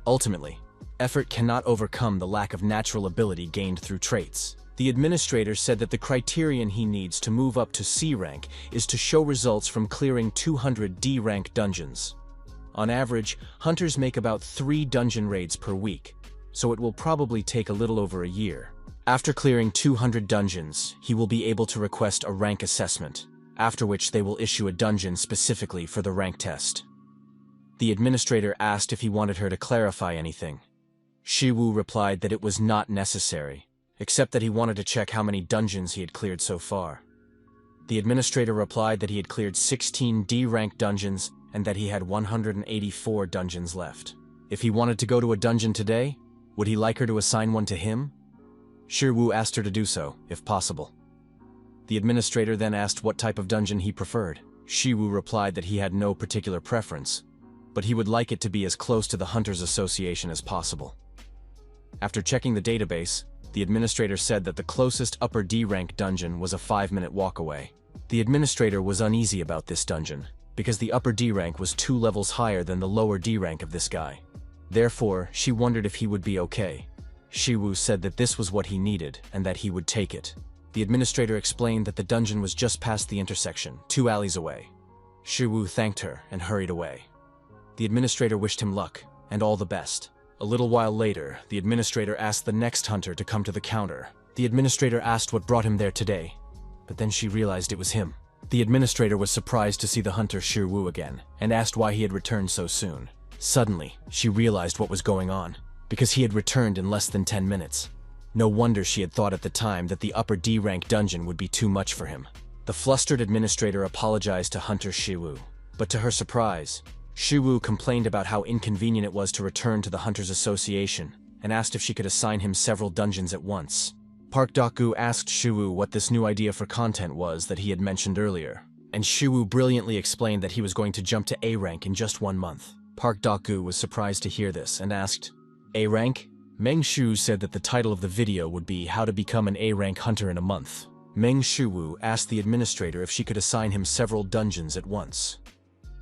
Ultimately, effort cannot overcome the lack of natural ability gained through traits. The administrator said that the criterion he needs to move up to C rank is to show results from clearing 200 D rank dungeons. On average, hunters make about 3 dungeon raids per week, so it will probably take a little over a year. After clearing 200 dungeons, he will be able to request a rank assessment, after which they will issue a dungeon specifically for the rank test. The administrator asked if he wanted her to clarify anything. Shiwoo replied that it was not necessary, except that he wanted to check how many dungeons he had cleared so far. The administrator replied that he had cleared 16 D-rank dungeons and that he had 184 dungeons left. If he wanted to go to a dungeon today, would he like her to assign one to him? Shiwoo asked her to do so, if possible. The administrator then asked what type of dungeon he preferred. Shiwoo replied that he had no particular preference, but he would like it to be as close to the Hunters Association as possible. After checking the database, the administrator said that the closest upper D-rank dungeon was a 5-minute walk away. The administrator was uneasy about this dungeon, because the upper D-rank was 2 levels higher than the lower D-rank of this guy. Therefore, she wondered if he would be okay. Shiwoo said that this was what he needed, and that he would take it. The administrator explained that the dungeon was just past the intersection, 2 alleys away. Shiwoo thanked her and hurried away. The administrator wished him luck, and all the best. A little while later, the administrator asked the next hunter to come to the counter. The administrator asked what brought him there today, but then she realized it was him. The administrator was surprised to see the hunter Shiwoo again, and asked why he had returned so soon. Suddenly, she realized what was going on, because he had returned in less than 10 minutes. No wonder she had thought at the time that the upper D-rank dungeon would be too much for him. The flustered administrator apologized to Hunter Shiwoo, but to her surprise, Shiwoo complained about how inconvenient it was to return to the Hunters Association and asked if she could assign him several dungeons at once. Park Daku asked Shiwoo what this new idea for content was that he had mentioned earlier. And Shiwu brilliantly explained that he was going to jump to A rank in just 1 month. Park Daku was surprised to hear this and asked, A rank? Meng Shu said that the title of the video would be How to Become an A rank Hunter in a Month. Meng Shu asked the administrator if she could assign him several dungeons at once.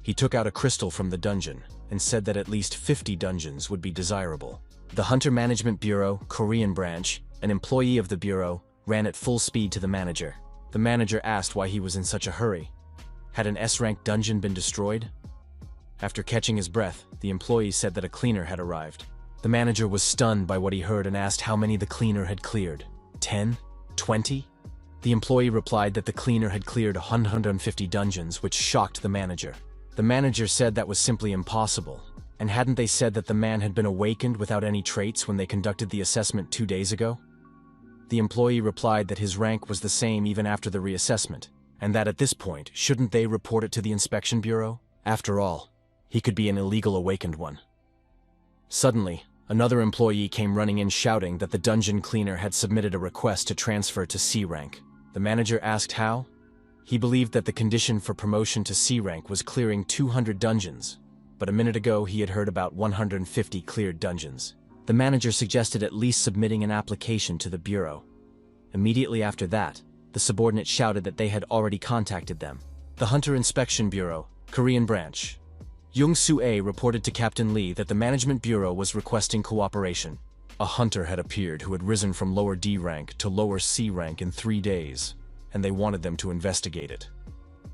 He took out a crystal from the dungeon and said that at least 50 dungeons would be desirable. The Hunter Management Bureau, Korean branch, an employee of the bureau, ran at full speed to the manager. The manager asked why he was in such a hurry. Had an S-rank dungeon been destroyed? After catching his breath, the employee said that a cleaner had arrived. The manager was stunned by what he heard and asked how many the cleaner had cleared. 10? 20? The employee replied that the cleaner had cleared 150 dungeons, which shocked the manager. The manager said that was simply impossible. And hadn't they said that the man had been awakened without any traits when they conducted the assessment 2 days ago? The employee replied that his rank was the same even after the reassessment, and that at this point, shouldn't they report it to the inspection bureau? After all, he could be an illegal awakened one. Suddenly, another employee came running in shouting that the dungeon cleaner had submitted a request to transfer to C rank. The manager asked how? He believed that the condition for promotion to C rank was clearing 200 dungeons, but a minute ago he had heard about 150 cleared dungeons. The manager suggested at least submitting an application to the bureau. Immediately after that, the subordinate shouted that they had already contacted them. The Hunter Inspection Bureau, Korean branch. Young-Soo-ae reported to Captain Lee that the Management Bureau was requesting cooperation. A hunter had appeared who had risen from lower D rank to lower C rank in 3 days, and they wanted them to investigate it.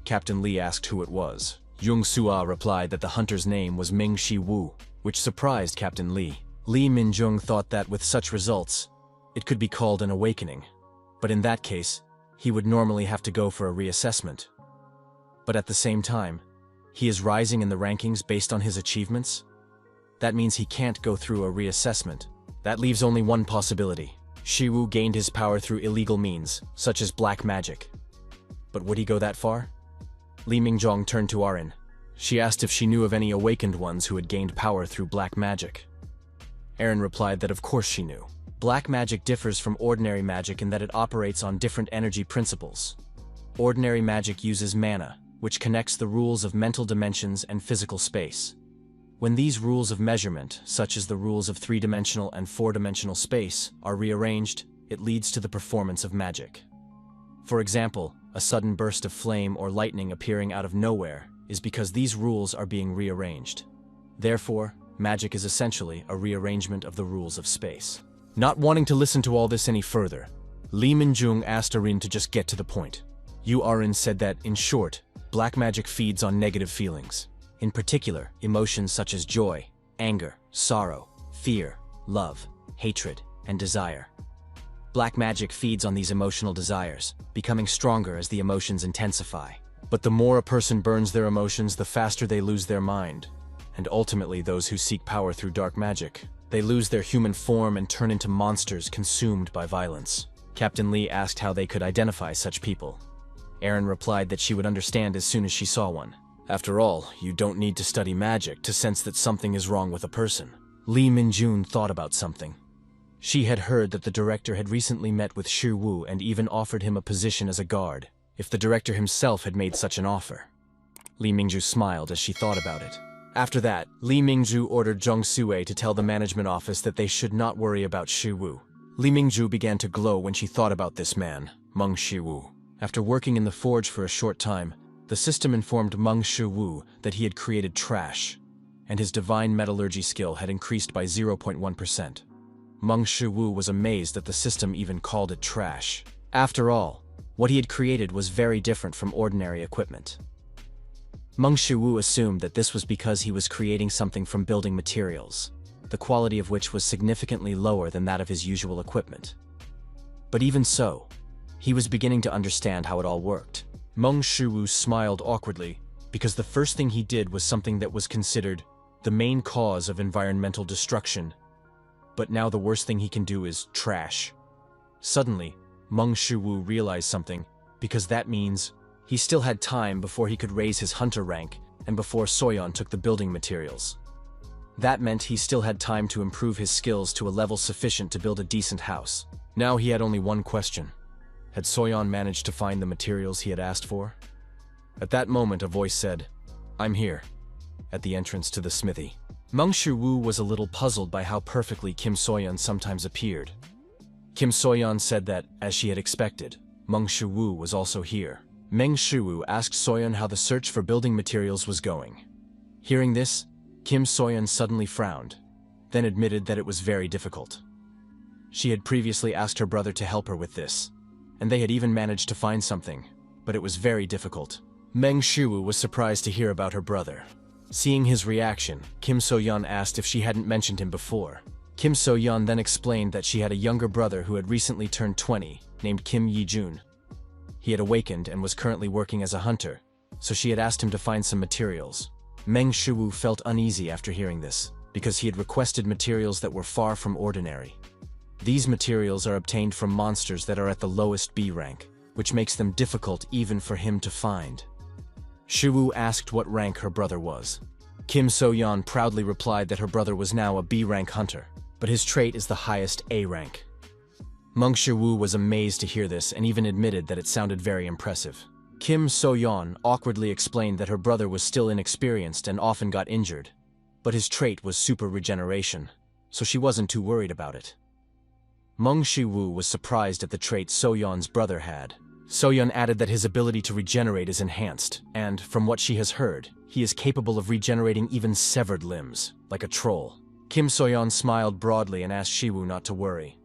Captain Lee asked who it was. Young-Soo-ah replied that the hunter's name was Ming Shi-woo, which surprised Captain Lee. Lee Min-jung thought that with such results, it could be called an awakening. But in that case, he would normally have to go for a reassessment. But at the same time, he is rising in the rankings based on his achievements? That means he can't go through a reassessment. That leaves only one possibility. Shiwu gained his power through illegal means, such as black magic. But would he go that far? Li Mingjong turned to Arin. She asked if she knew of any awakened ones who had gained power through black magic. Arin replied that of course she knew. Black magic differs from ordinary magic in that it operates on different energy principles. Ordinary magic uses mana, which connects the rules of mental dimensions and physical space. When these rules of measurement, such as the rules of 3-dimensional and 4-dimensional space, are rearranged, it leads to the performance of magic. For example, a sudden burst of flame or lightning appearing out of nowhere is because these rules are being rearranged. Therefore, magic is essentially a rearrangement of the rules of space. Not wanting to listen to all this any further, Lee Min-jung asked Arin to just get to the point. Arin said that, in short, black magic feeds on negative feelings. In particular, emotions such as joy, anger, sorrow, fear, love, hatred, and desire. Black magic feeds on these emotional desires, becoming stronger as the emotions intensify. But the more a person burns their emotions, the faster they lose their mind. And ultimately, those who seek power through dark magic, they lose their human form and turn into monsters consumed by violence. Captain Lee asked how they could identify such people. Arin replied that she would understand as soon as she saw one. After all, you don't need to study magic to sense that something is wrong with a person. Lee Min-jun thought about something. She had heard that the director had recently met with Shi Wu and even offered him a position as a guard, if the director himself had made such an offer. Lee Mingju smiled as she thought about it. After that, Lee Mingju ordered Jung Sue to tell the management office that they should not worry about Shi Wu. Lee Mingju began to glow when she thought about this man, Meng Shi-woo. After working in the forge for a short time, the system informed Meng Shu-woo that he had created trash, and his divine metallurgy skill had increased by 0.1%. Meng Shu-woo was amazed that the system even called it trash. After all, what he had created was very different from ordinary equipment. Meng Shu-woo assumed that this was because he was creating something from building materials, the quality of which was significantly lower than that of his usual equipment. But even so, he was beginning to understand how it all worked. Meng Shu-woo smiled awkwardly, because the first thing he did was something that was considered the main cause of environmental destruction. But now the worst thing he can do is trash. Suddenly, Meng Shu-woo realized something, because that means he still had time before he could raise his hunter rank and before Soyeon took the building materials. That meant he still had time to improve his skills to a level sufficient to build a decent house. Now he had only one question. Had Soyeon managed to find the materials he had asked for? At that moment, a voice said, "I'm here," at the entrance to the smithy. Mong Shu was a little puzzled by how perfectly Kim Soyeon sometimes appeared. Kim Soyeon said that, as she had expected, Mong Shu was also here. Meng Shu asked Soyeon how the search for building materials was going. Hearing this, Kim Soyeon suddenly frowned, then admitted that it was very difficult. She had previously asked her brother to help her with this, and they had even managed to find something, but it was very difficult. Meng Shu was surprised to hear about her brother. Seeing his reaction, Kim Soyeon asked if she hadn't mentioned him before. Kim Soyeon then explained that she had a younger brother who had recently turned 20, named Kim Yi-jun. He had awakened and was currently working as a hunter, so she had asked him to find some materials. Meng Shu felt uneasy after hearing this, because he had requested materials that were far from ordinary. These materials are obtained from monsters that are at the lowest B rank, which makes them difficult even for him to find. Shu asked what rank her brother was. Kim Soyeon proudly replied that her brother was now a B rank hunter, but his trait is the highest A rank. Mong Shu was amazed to hear this and even admitted that it sounded very impressive. Kim Soyeon awkwardly explained that her brother was still inexperienced and often got injured, but his trait was super regeneration, so she wasn't too worried about it. Mong Shu was surprised at the trait Soyeon's brother had. Soyeon added that his ability to regenerate is enhanced, and, from what she has heard, he is capable of regenerating even severed limbs, like a troll. Kim Soyeon smiled broadly and asked Shiwoo not to worry.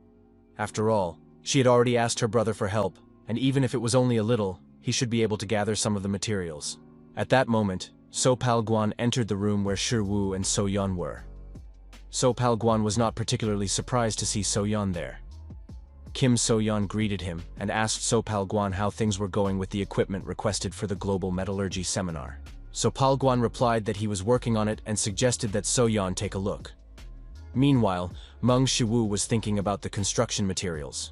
After all, she had already asked her brother for help, and even if it was only a little, he should be able to gather some of the materials. At that moment, So Palguan entered the room where Shiwoo and Soyeon were. So Palguan was not particularly surprised to see Soyeon there. Kim Soyeon greeted him and asked So Palguan how things were going with the equipment requested for the global metallurgy seminar. So Palguan replied that he was working on it and suggested that Soyeon take a look. Meanwhile, Meng Shu was thinking about the construction materials.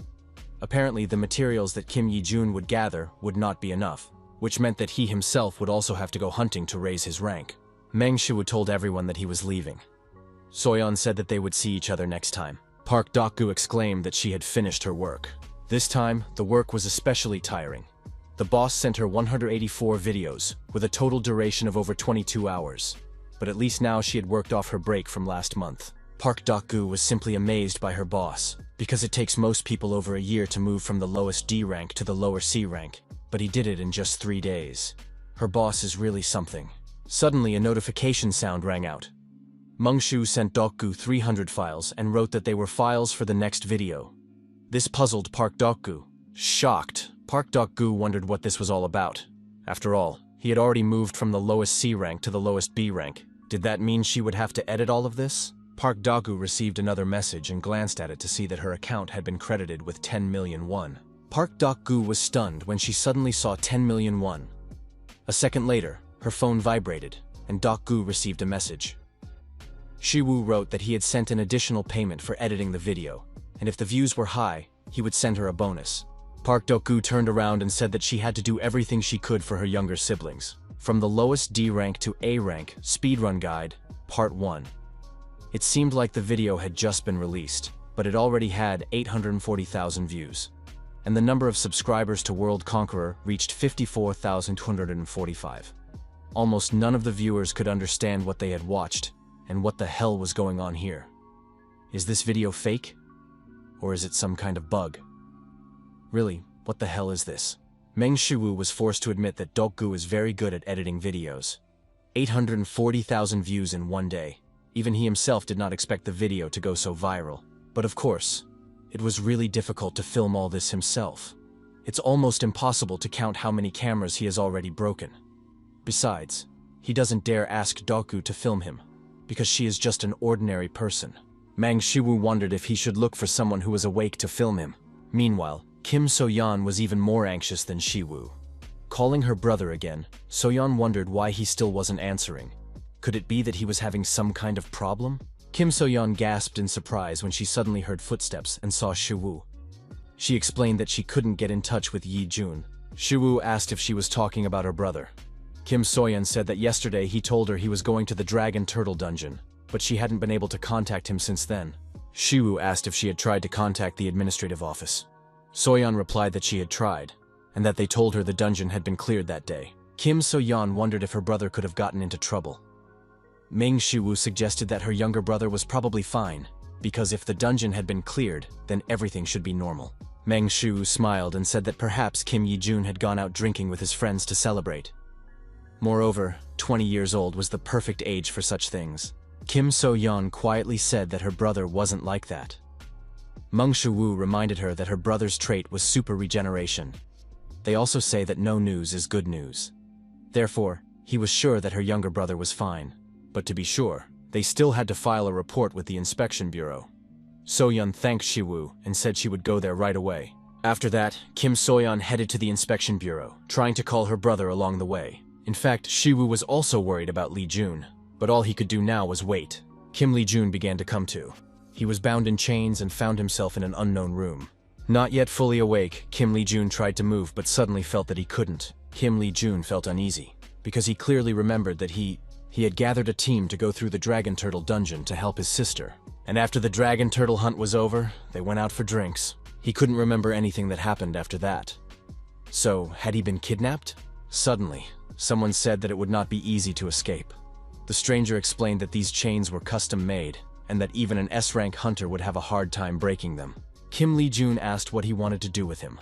Apparently, the materials that Kim Yi-jun would gather would not be enough, which meant that he himself would also have to go hunting to raise his rank. Meng Shu told everyone that he was leaving. Soyeon said that they would see each other next time. Park Daku exclaimed that she had finished her work. This time, the work was especially tiring. The boss sent her 184 videos, with a total duration of over 22 hours. But at least now she had worked off her break from last month. Park Daku was simply amazed by her boss, because it takes most people over a year to move from the lowest D rank to the lower C rank, but he did it in just 3 days. Her boss is really something. Suddenly, a notification sound rang out. Mong Shu sent Doku 300 files and wrote that they were files for the next video. This puzzled Park Daku. Shocked, Park Daku wondered what this was all about. After all, he had already moved from the lowest C rank to the lowest B rank. Did that mean she would have to edit all of this? Park Daku received another message and glanced at it to see that her account had been credited with 10 million won. Park Daku was stunned when she suddenly saw 10 million won. A second later, her phone vibrated, and Daku received a message. Shiwoo wrote that he had sent an additional payment for editing the video, and if the views were high, he would send her a bonus. Park Daku turned around and said that she had to do everything she could for her younger siblings. From the lowest D rank to A rank, Speedrun Guide, Part 1. It seemed like the video had just been released, but it already had 840,000 views. And the number of subscribers to World Conqueror reached 54,245. Almost none of the viewers could understand what they had watched, and what the hell was going on here. Is this video fake? Or is it some kind of bug? Really, what the hell is this? Meng Shu was forced to admit that Doku is very good at editing videos. 840,000 views in one day. Even he himself did not expect the video to go so viral. But of course, it was really difficult to film all this himself. It's almost impossible to count how many cameras he has already broken. Besides, he doesn't dare ask Doku to film him, because she is just an ordinary person. Meng Shu wondered if he should look for someone who was awake to film him. Meanwhile, Kim Soyeon was even more anxious than Shiwoo. Calling her brother again, Soyeon wondered why he still wasn't answering. Could it be that he was having some kind of problem? Kim Soyeon gasped in surprise when she suddenly heard footsteps and saw Shiwoo. She explained that she couldn't get in touch with Yi-jun. Shiwoo asked if she was talking about her brother. Kim Soyeon said that yesterday he told her he was going to the Dragon Turtle dungeon, but she hadn't been able to contact him since then. Shiwoo asked if she had tried to contact the administrative office. Soyeon replied that she had tried, and that they told her the dungeon had been cleared that day. Kim So-yeon wondered if her brother could have gotten into trouble. Meng Shu suggested that her younger brother was probably fine, because if the dungeon had been cleared, then everything should be normal. Meng Shu smiled and said that perhaps Kim Yi-jun had gone out drinking with his friends to celebrate. Moreover, 20 years old was the perfect age for such things. Kim So-yeon quietly said that her brother wasn't like that. Meng Shu reminded her that her brother's trait was super regeneration. They also say that no news is good news. Therefore, he was sure that her younger brother was fine. But to be sure, they still had to file a report with the inspection bureau. So-yeon thanked Shiwoo and said she would go there right away. After that, Kim So-yeon headed to the inspection bureau, trying to call her brother along the way. In fact, Shiwoo was also worried about Lee Jun, but all he could do now was wait. Kim Lee Jun began to come to. He was bound in chains and found himself in an unknown room. Not yet fully awake, Kim Lee Jun tried to move but suddenly felt that he couldn't. Kim Lee Jun felt uneasy, because he clearly remembered that he had gathered a team to go through the Dragon Turtle dungeon to help his sister. And after the Dragon Turtle hunt was over, they went out for drinks. He couldn't remember anything that happened after that. So, had he been kidnapped? Suddenly, someone said that it would not be easy to escape. The stranger explained that these chains were custom-made, and that even an S-rank hunter would have a hard time breaking them. Kim Lee Jun asked what he wanted to do with him.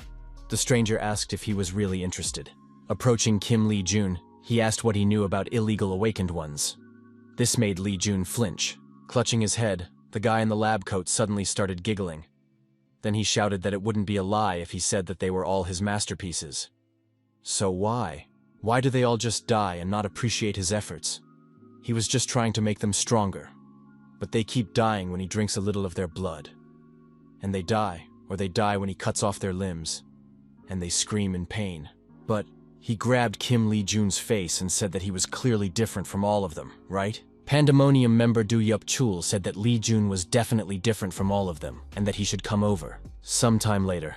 The stranger asked if he was really interested. Approaching Kim Lee Jun, he asked what he knew about illegal awakened ones. This made Lee Jun flinch. Clutching his head, the guy in the lab coat suddenly started giggling. Then he shouted that it wouldn't be a lie if he said that they were all his masterpieces. So why? Why do they all just die and not appreciate his efforts? He was just trying to make them stronger. But they keep dying when he drinks a little of their blood. And they die, or they die when he cuts off their limbs. And they scream in pain. But he grabbed Kim Lee Jun's face and said that he was clearly different from all of them, right? Pandemonium member Dochul said that Lee Jun was definitely different from all of them, and that he should come over. Sometime later,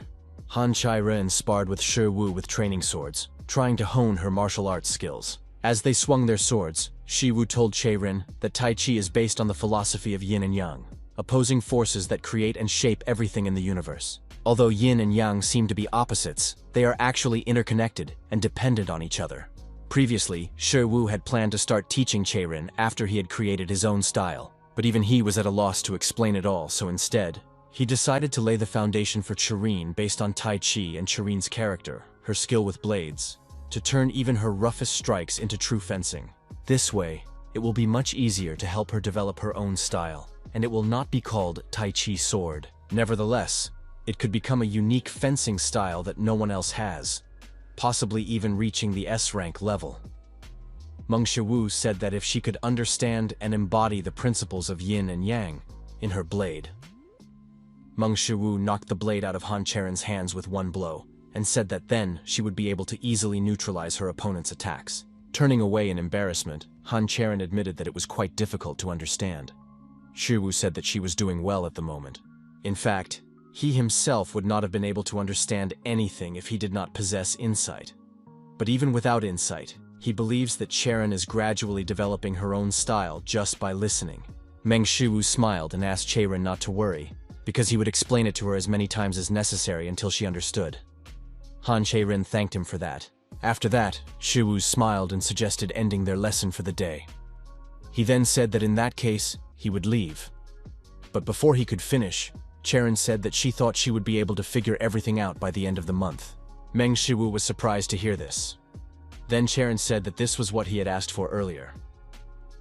Han Cherin sparred with Shiwoo with training swords, trying to hone her martial arts skills. As they swung their swords, Shiwoo told Cherin that Tai Chi is based on the philosophy of yin and yang, opposing forces that create and shape everything in the universe. Although yin and yang seem to be opposites, they are actually interconnected and dependent on each other. Previously, Shiwoo had planned to start teaching Cherin after he had created his own style, but even he was at a loss to explain it all, so instead, he decided to lay the foundation for Cherin based on Tai Chi and Cherin's character, her skill with blades, to turn even her roughest strikes into true fencing. This way, it will be much easier to help her develop her own style, and it will not be called Tai Chi sword. Nevertheless, it could become a unique fencing style that no one else has, possibly even reaching the S-rank level. Meng Shu said that if she could understand and embody the principles of yin and yang in her blade. Meng Shu knocked the blade out of Han Cherin's hands with one blow, and said that then she would be able to easily neutralize her opponent's attacks. Turning away in embarrassment, Han Cherin admitted that it was quite difficult to understand. Shiwoo said that she was doing well at the moment. In fact, he himself would not have been able to understand anything if he did not possess insight. But even without insight, he believes that Cherin is gradually developing her own style just by listening. Meng Shu smiled and asked Cherin not to worry, because he would explain it to her as many times as necessary until she understood. Han Cherin thanked him for that. After that, Shiwoo smiled and suggested ending their lesson for the day. He then said that in that case, he would leave. But before he could finish, Cherin said that she thought she would be able to figure everything out by the end of the month. Meng Shu was surprised to hear this. Then Cherin said that this was what he had asked for earlier.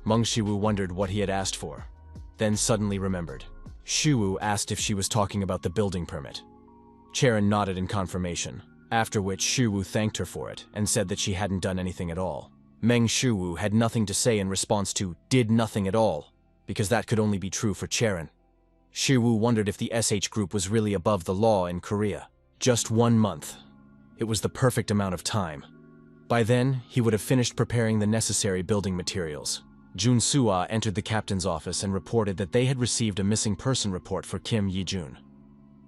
Meng Shu wondered what he had asked for, then suddenly remembered. Shiwoo asked if she was talking about the building permit. Cherin nodded in confirmation, after which Shiwoo thanked her for it and said that she hadn't done anything at all. Meng Shu had nothing to say in response to "did nothing at all," because that could only be true for Cherin. Shiwoo wondered if the SH group was really above the law in Korea. Just 1 month. It was the perfect amount of time. By then, he would have finished preparing the necessary building materials. Jun Sua entered the captain's office and reported that they had received a missing person report for Kim Yi-jun.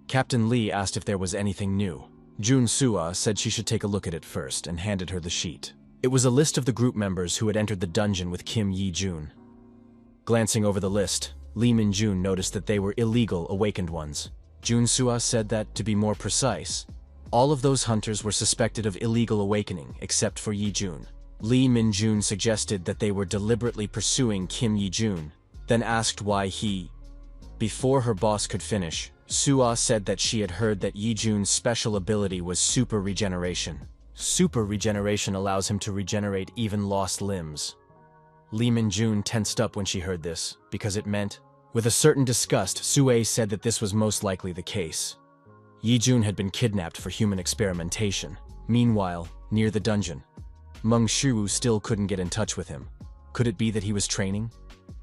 Captain Lee asked if there was anything new. Jun Sua said she should take a look at it first and handed her the sheet. It was a list of the group members who had entered the dungeon with Kim Yi-jun. Glancing over the list, Lee Min-jun noticed that they were illegal awakened ones. Jun Sua said that, to be more precise, all of those hunters were suspected of illegal awakening except for Yi-jun. Lee Min-jun suggested that they were deliberately pursuing Kim Yi-jun, then asked why he. Before her boss could finish, Soo-ah said that she had heard that Yi-jun's special ability was super regeneration. Super regeneration allows him to regenerate even lost limbs. Lee Min-jun tensed up when she heard this, because it meant. With a certain disgust, Soo-ah said that this was most likely the case. Yi-jun had been kidnapped for human experimentation. Meanwhile, near the dungeon, Mong Shu still couldn't get in touch with him. Could it be that he was training?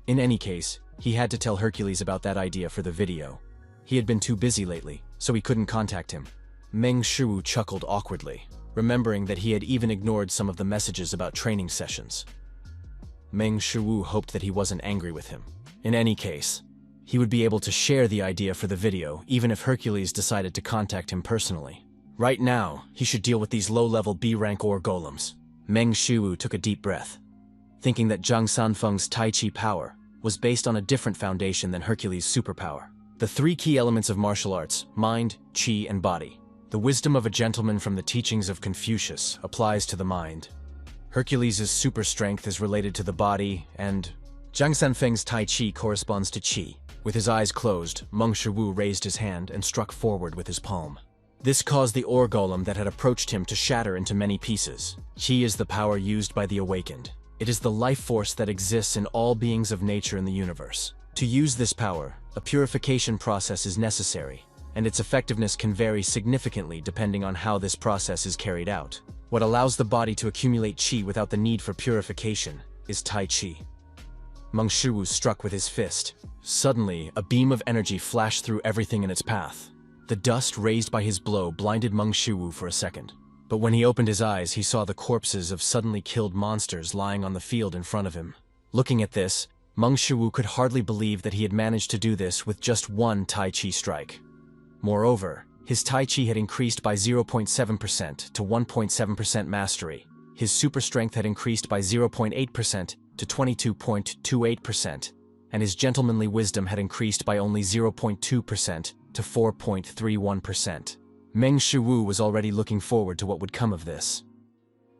In any case, he had to tell Hercules about that idea for the video. He had been too busy lately, so he couldn't contact him. Meng Shu chuckled awkwardly, remembering that he had even ignored some of the messages about training sessions. Meng Shu hoped that he wasn't angry with him. In any case, he would be able to share the idea for the video even if Hercules decided to contact him personally. Right now, he should deal with these low-level B-rank ore golems. Meng Shu took a deep breath, thinking that Zhang Sanfeng's Tai Chi power was based on a different foundation than Hercules' superpower. The three key elements of martial arts, mind, chi, and body. The wisdom of a gentleman from the teachings of Confucius applies to the mind. Hercules' super strength is related to the body, and Zhang Sanfeng's Tai Chi corresponds to Qi. With his eyes closed, Meng Shu raised his hand and struck forward with his palm. This caused the ore golem that had approached him to shatter into many pieces. Qi is the power used by the awakened. It is the life force that exists in all beings of nature in the universe. To use this power, a purification process is necessary, and its effectiveness can vary significantly depending on how this process is carried out. What allows the body to accumulate Qi without the need for purification is Tai Chi. Meng Shu struck with his fist. Suddenly, a beam of energy flashed through everything in its path. The dust raised by his blow blinded Meng Shu for a second. But when he opened his eyes, he saw the corpses of suddenly killed monsters lying on the field in front of him. Looking at this, Meng Shu could hardly believe that he had managed to do this with just one Tai Chi strike. Moreover, his Tai Chi had increased by 0.7% to 1.7% mastery. His super strength had increased by 0.8% to 22.28%, and his gentlemanly wisdom had increased by only 0.2% to 4.31%. Meng Shu was already looking forward to what would come of this.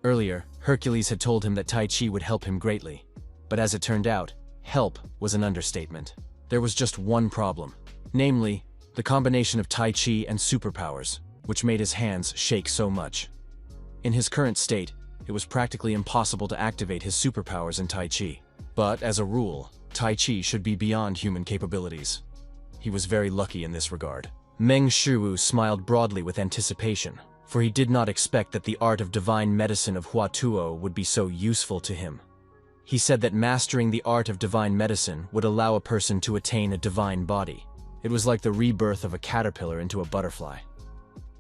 Earlier, Hercules had told him that Tai Chi would help him greatly, but as it turned out, help was an understatement. There was just one problem, namely, the combination of Tai Chi and superpowers, which made his hands shake so much. In his current state, it was practically impossible to activate his superpowers in Tai Chi. But, as a rule, Tai Chi should be beyond human capabilities. He was very lucky in this regard. Meng Shu smiled broadly with anticipation, for he did not expect that the art of divine medicine of Hua Tuo would be so useful to him. He said that mastering the art of divine medicine would allow a person to attain a divine body. It was like the rebirth of a caterpillar into a butterfly.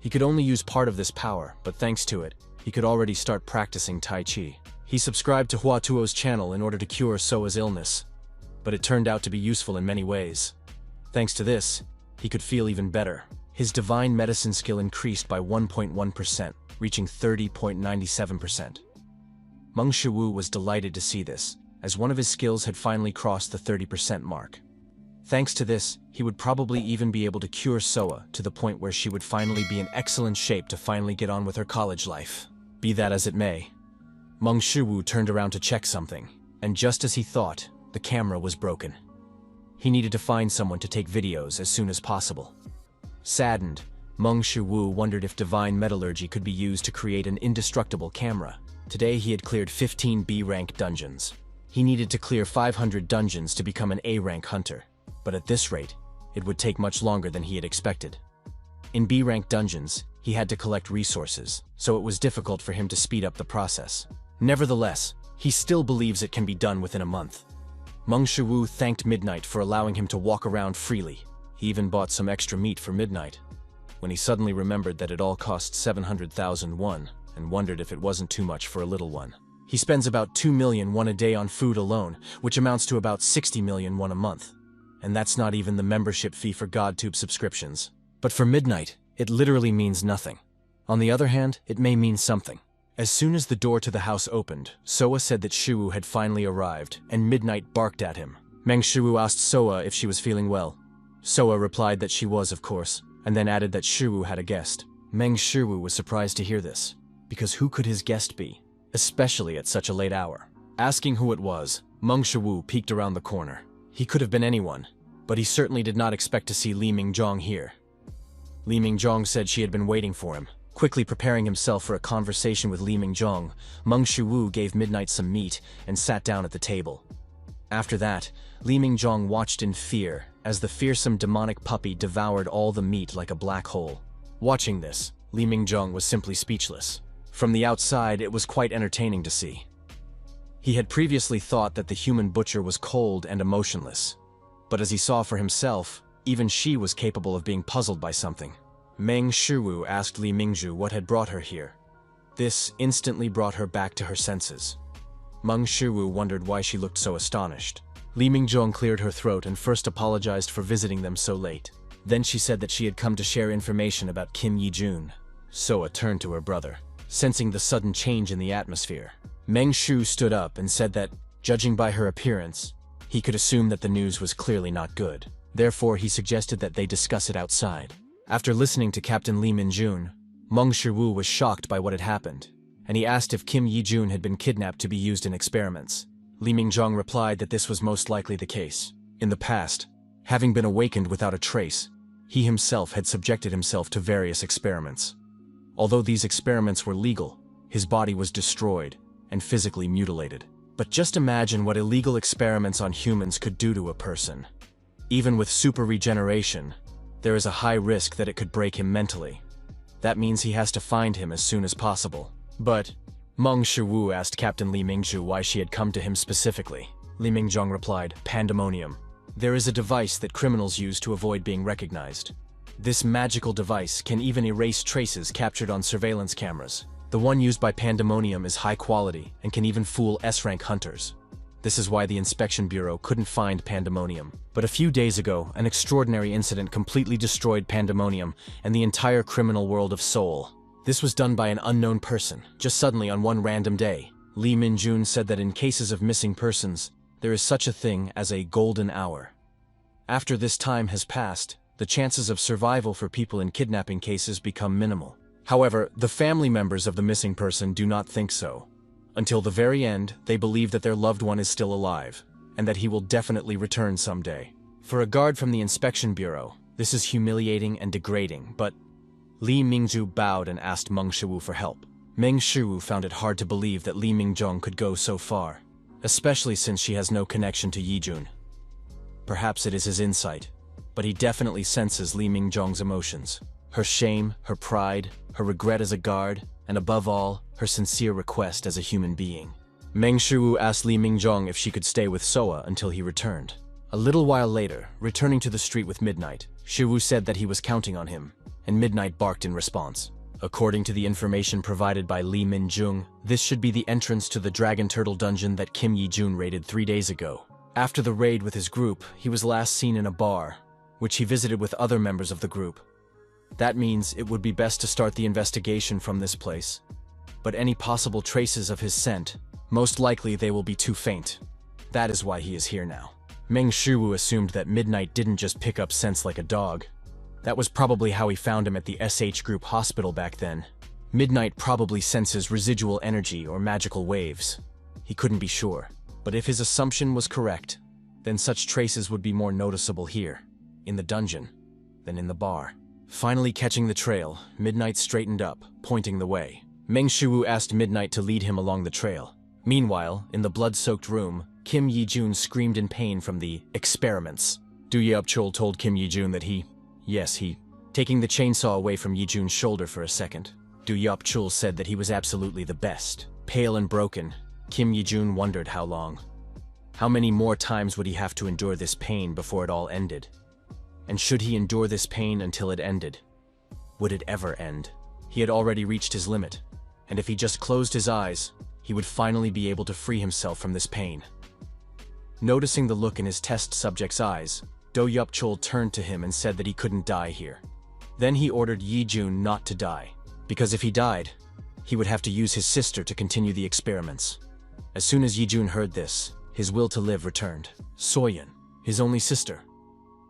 He could only use part of this power, but thanks to it, he could already start practicing Tai Chi. He subscribed to Hua Tuo's channel in order to cure Soa's illness, but it turned out to be useful in many ways. Thanks to this, he could feel even better. His divine medicine skill increased by 1.1%, reaching 30.97%. Meng Shu was delighted to see this, as one of his skills had finally crossed the 30% mark. Thanks to this, he would probably even be able to cure Soa to the point where she would finally be in excellent shape to finally get on with her college life. Be that as it may, Meng Shu turned around to check something, and just as he thought, the camera was broken. He needed to find someone to take videos as soon as possible. Saddened, Meng Shu wondered if divine metallurgy could be used to create an indestructible camera. Today he had cleared 15 B-rank dungeons. He needed to clear 500 dungeons to become an A-rank hunter, but at this rate, it would take much longer than he had expected. In B-rank dungeons, he had to collect resources, so it was difficult for him to speed up the process. Nevertheless, he still believes it can be done within a month. Meng Shu thanked Midnight for allowing him to walk around freely. He even bought some extra meat for Midnight, when he suddenly remembered that it all cost 700,000 won, and wondered if it wasn't too much for a little one. He spends about 2 million won a day on food alone, which amounts to about 60 million won a month. And that's not even the membership fee for GodTube subscriptions. But for Midnight, it literally means nothing. On the other hand, it may mean something. As soon as the door to the house opened, Soa said that Shu had finally arrived, and Midnight barked at him. Meng Shu asked Soa if she was feeling well. Soa replied that she was, of course, and then added that Shu had a guest. Meng Shu was surprised to hear this, because who could his guest be? especially at such a late hour. Asking who it was, Mong Shu peeked around the corner. He could have been anyone, but he certainly did not expect to see Li Mingjong here. Li Mingjong said she had been waiting for him. Quickly preparing himself for a conversation with Li Mingjong, Mong Shu gave Midnight some meat and sat down at the table. After that, Li Mingjong watched in fear as the fearsome demonic puppy devoured all the meat like a black hole. Watching this, Li Mingjong was simply speechless. From the outside, it was quite entertaining to see. He had previously thought that the human butcher was cold and emotionless, but as he saw for himself, even she was capable of being puzzled by something. Meng Shu asked Li Mingzhu what had brought her here. This instantly brought her back to her senses. Meng Shu wondered why she looked so astonished. Li Mingjong cleared her throat and first apologized for visiting them so late. Then she said that she had come to share information about Kim Yi-jun. Soa turned to her brother, sensing the sudden change in the atmosphere. Meng Shu stood up and said that, judging by her appearance, he could assume that the news was clearly not good. Therefore, he suggested that they discuss it outside. After listening to Captain Li Minjun, Meng Shu was shocked by what had happened, and he asked if Kim Yi-jun had been kidnapped to be used in experiments. Li Mingjong replied that this was most likely the case. In the past, having been awakened without a trace, he himself had subjected himself to various experiments. Although these experiments were legal, his body was destroyed and physically mutilated. But just imagine what illegal experiments on humans could do to a person. Even with super regeneration, there is a high risk that it could break him mentally. That means he has to find him as soon as possible. But Meng Shu asked Captain Li Mingzhu why she had come to him specifically. Li Mingjong replied, "Pandemonium. There is a device that criminals use to avoid being recognized. This magical device can even erase traces captured on surveillance cameras. The one used by Pandemonium is high quality and can even fool S-rank hunters. This is why the Inspection Bureau couldn't find Pandemonium. But a few days ago, an extraordinary incident completely destroyed Pandemonium and the entire criminal world of Seoul. This was done by an unknown person, just suddenly on one random day." Li Minjun said that in cases of missing persons, there is such a thing as a golden hour. After this time has passed, the chances of survival for people in kidnapping cases become minimal. However, the family members of the missing person do not think so. Until the very end, they believe that their loved one is still alive, and that he will definitely return someday. For a guard from the Inspection Bureau, this is humiliating and degrading, but Li Mingzhu bowed and asked Meng Shu for help. Meng Shu found it hard to believe that Li Mingjong could go so far, especially since she has no connection to Yi-jun. Perhaps it is his insight, but he definitely senses Li Mingjong's emotions. Her shame, her pride, her regret as a guard, and above all, her sincere request as a human being. Meng Shu asked Li Mingjong if she could stay with Soa until he returned. A little while later, returning to the street with Midnight, Shu said that he was counting on him, and Midnight barked in response. According to the information provided by Li Minjung, this should be the entrance to the Dragon Turtle dungeon that Kim Yi-jun raided 3 days ago. After the raid with his group, he was last seen in a bar, which he visited with other members of the group. That means it would be best to start the investigation from this place. But any possible traces of his scent, most likely they will be too faint. That is why he is here now. Meng Shu assumed that Midnight didn't just pick up scents like a dog. That was probably how he found him at the SH Group hospital back then. Midnight probably senses residual energy or magical waves. He couldn't be sure. But if his assumption was correct, then such traces would be more noticeable here, in the dungeon, than in the bar. Finally catching the trail, Midnight straightened up, pointing the way. Meng Shu asked Midnight to lead him along the trail. Meanwhile, in the blood-soaked room, Kim Yi-jun screamed in pain from the experiments. Dochul told Kim Yi-jun that he, taking the chainsaw away from Yi-jun's shoulder for a second. Dochul said that he was absolutely the best. Pale and broken, Kim Yi-jun wondered how long. How many more times would he have to endure this pain before it all ended? And should he endure this pain until it ended? Would it ever end? He had already reached his limit, and if he just closed his eyes, he would finally be able to free himself from this pain. Noticing the look in his test subject's eyes, Dochul turned to him and said that he couldn't die here. Then he ordered Yi-jun not to die, because if he died, he would have to use his sister to continue the experiments. As soon as Yi-jun heard this, his will to live returned. Soyun, his only sister.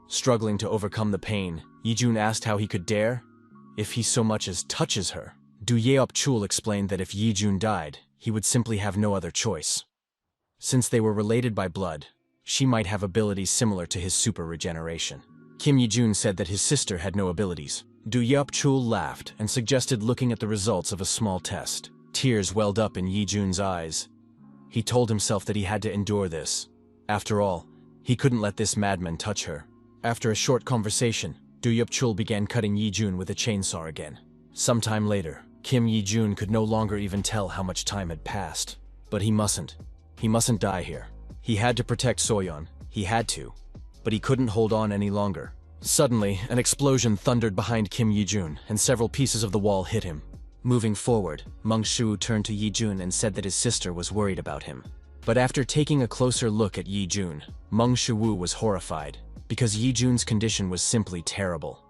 Struggling to overcome the pain, Yi-jun asked how he could dare, if he so much as touches her. Dochul explained that if Yi-jun died, he would simply have no other choice. Since they were related by blood, she might have abilities similar to his super regeneration. Kim Yi-jun said that his sister had no abilities. Dochul laughed and suggested looking at the results of a small test. Tears welled up in Yi-jun's eyes. He told himself that he had to endure this. After all, he couldn't let this madman touch her. After a short conversation, Dochul began cutting Yi-jun with a chainsaw again. Sometime later, Kim Yi-jun could no longer even tell how much time had passed. But he mustn't. He mustn't die here. He had to protect Soyeon. He had to. But he couldn't hold on any longer. Suddenly, an explosion thundered behind Kim Yi-jun, and several pieces of the wall hit him. Moving forward, Mong Shu turned to Yi-jun and said that his sister was worried about him. But after taking a closer look at Yi-jun, Mong Shu was horrified, because Yi-jun's condition was simply terrible.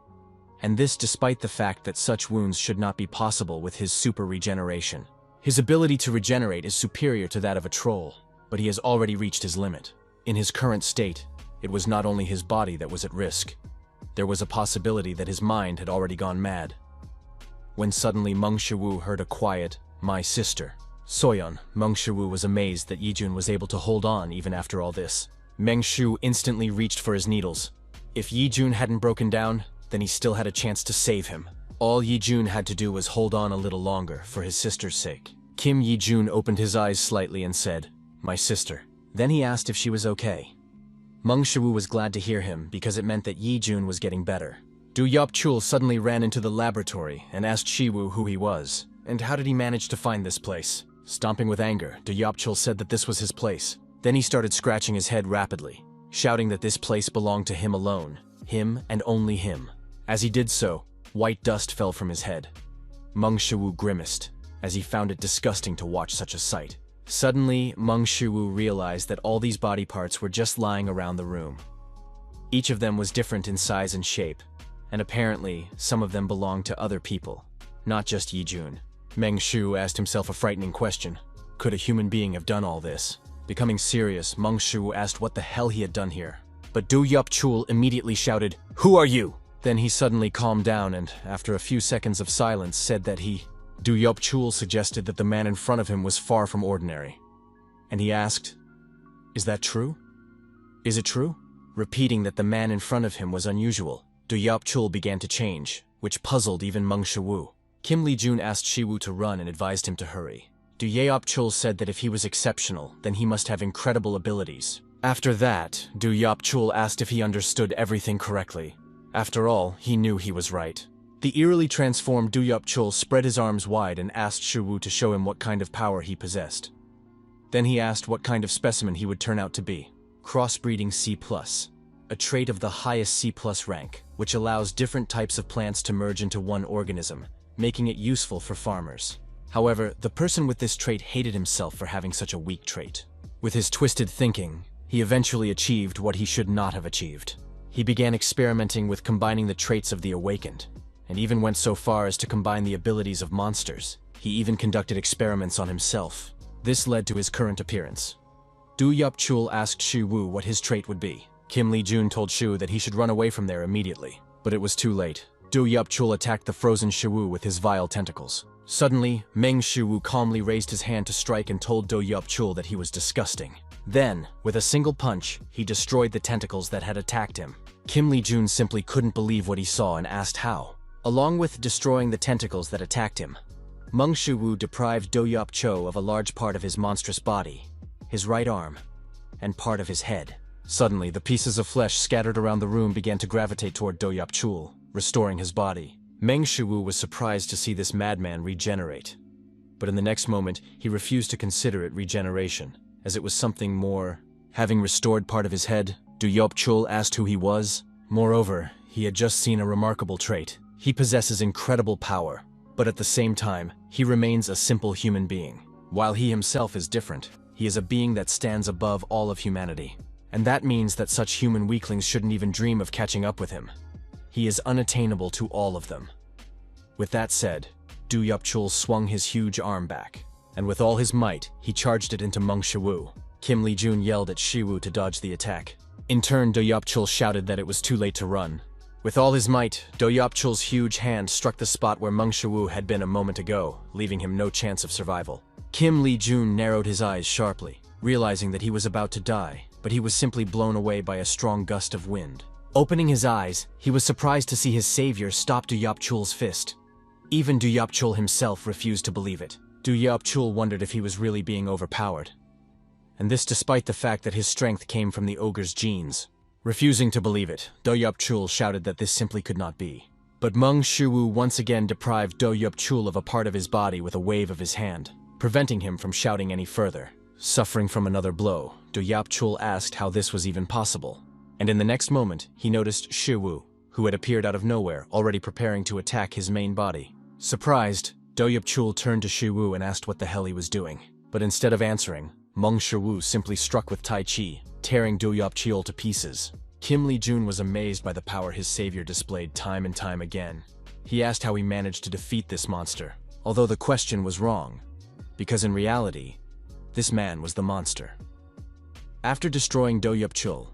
And this despite the fact that such wounds should not be possible with his super regeneration. His ability to regenerate is superior to that of a troll, but he has already reached his limit. In his current state, it was not only his body that was at risk. There was a possibility that his mind had already gone mad. When suddenly Mong Shu heard a quiet, "My sister." Soyeon, Mong Shu was amazed that Yi-jun was able to hold on even after all this. Meng Shu instantly reached for his needles. If Yi-jun hadn't broken down, then he still had a chance to save him. All Yi-jun had to do was hold on a little longer for his sister's sake. Kim Yi-jun opened his eyes slightly and said, "My sister." Then he asked if she was okay. Mong Shu was glad to hear him because it meant that Yi-jun was getting better. Dochul suddenly ran into the laboratory and asked Shiwoo who he was, and how did he manage to find this place. Stomping with anger, Dochul said that this was his place. Then he started scratching his head rapidly, shouting that this place belonged to him alone, him and only him. As he did so, white dust fell from his head. Mong Shu grimaced, as he found it disgusting to watch such a sight. Suddenly, Mong Shu realized that all these body parts were just lying around the room. Each of them was different in size and shape, and apparently, some of them belonged to other people, not just Yi-jun. Meng Shu asked himself a frightening question. Could a human being have done all this? Becoming serious, Mong Shu asked what the hell he had done here. But Dochul immediately shouted, "Who are you?" Then he suddenly calmed down and, after a few seconds of silence, said that Dochul suggested that the man in front of him was far from ordinary. And he asked, "Is that true? Is it true?" Repeating that the man in front of him was unusual, Dochul began to change, which puzzled even Mong Shu. Kim Li-jun asked Shiwoo to run and advised him to hurry. Dochul said that if he was exceptional, then he must have incredible abilities. After that, Dochul asked if he understood everything correctly. After all, he knew he was right. The eerily transformed Dochul spread his arms wide and asked Shiwoo to show him what kind of power he possessed. Then he asked what kind of specimen he would turn out to be. Crossbreeding C+, a trait of the highest C+ rank, which allows different types of plants to merge into one organism, making it useful for farmers. However, the person with this trait hated himself for having such a weak trait. With his twisted thinking, he eventually achieved what he should not have achieved. He began experimenting with combining the traits of the awakened, and even went so far as to combine the abilities of monsters. He even conducted experiments on himself. This led to his current appearance. Dochul asked Shiwoo what his trait would be. Kim Li-jun told Shu that he should run away from there immediately, but it was too late. Dochul attacked the frozen Shiwoo with his vile tentacles. Suddenly, Meng Shu calmly raised his hand to strike and told Dochul that he was disgusting. Then, with a single punch, he destroyed the tentacles that had attacked him. Kim Li-jun simply couldn't believe what he saw and asked how. Along with destroying the tentacles that attacked him, Mong Shu deprived Dochul of a large part of his monstrous body, his right arm, and part of his head. Suddenly, the pieces of flesh scattered around the room began to gravitate toward Dochul, restoring his body. Meng Shu was surprised to see this madman regenerate. But in the next moment, he refused to consider it regeneration, as it was something more. Having restored part of his head, Dochul asked who he was. Moreover, he had just seen a remarkable trait. He possesses incredible power, but at the same time, he remains a simple human being. While he himself is different, he is a being that stands above all of humanity. And that means that such human weaklings shouldn't even dream of catching up with him. He is unattainable to all of them. With that said, Dochul swung his huge arm back, and with all his might, he charged it into Mong Shu. Kim Li-jun yelled at Shiwoo to dodge the attack. In turn, Dochul shouted that it was too late to run. With all his might, Dochul's huge hand struck the spot where Mong Shu had been a moment ago, leaving him no chance of survival. Kim Lee-jun narrowed his eyes sharply, realizing that he was about to die, but he was simply blown away by a strong gust of wind. Opening his eyes, he was surprised to see his savior stop Du Yopchul's fist. Even Du Yopchul himself refused to believe it. Du Yopchul wondered if he was really being overpowered. And this despite the fact that his strength came from the ogre's genes. Refusing to believe it, Du Yopchul shouted that this simply could not be. But Mong Shu once again deprived Du Yopchul of a part of his body with a wave of his hand, preventing him from shouting any further. Suffering from another blow, Du Yopchul asked how this was even possible. And in the next moment, he noticed Shu, who had appeared out of nowhere, already preparing to attack his main body. Surprised, Du Yopchul turned to Shu and asked what the hell he was doing. But instead of answering, Mong Shu simply struck with Tai Chi, tearing Du Yopchul to pieces. Kim Lee-jun was amazed by the power his savior displayed time and time again. He asked how he managed to defeat this monster, although the question was wrong, because in reality, this man was the monster. After destroying Du Yopchul,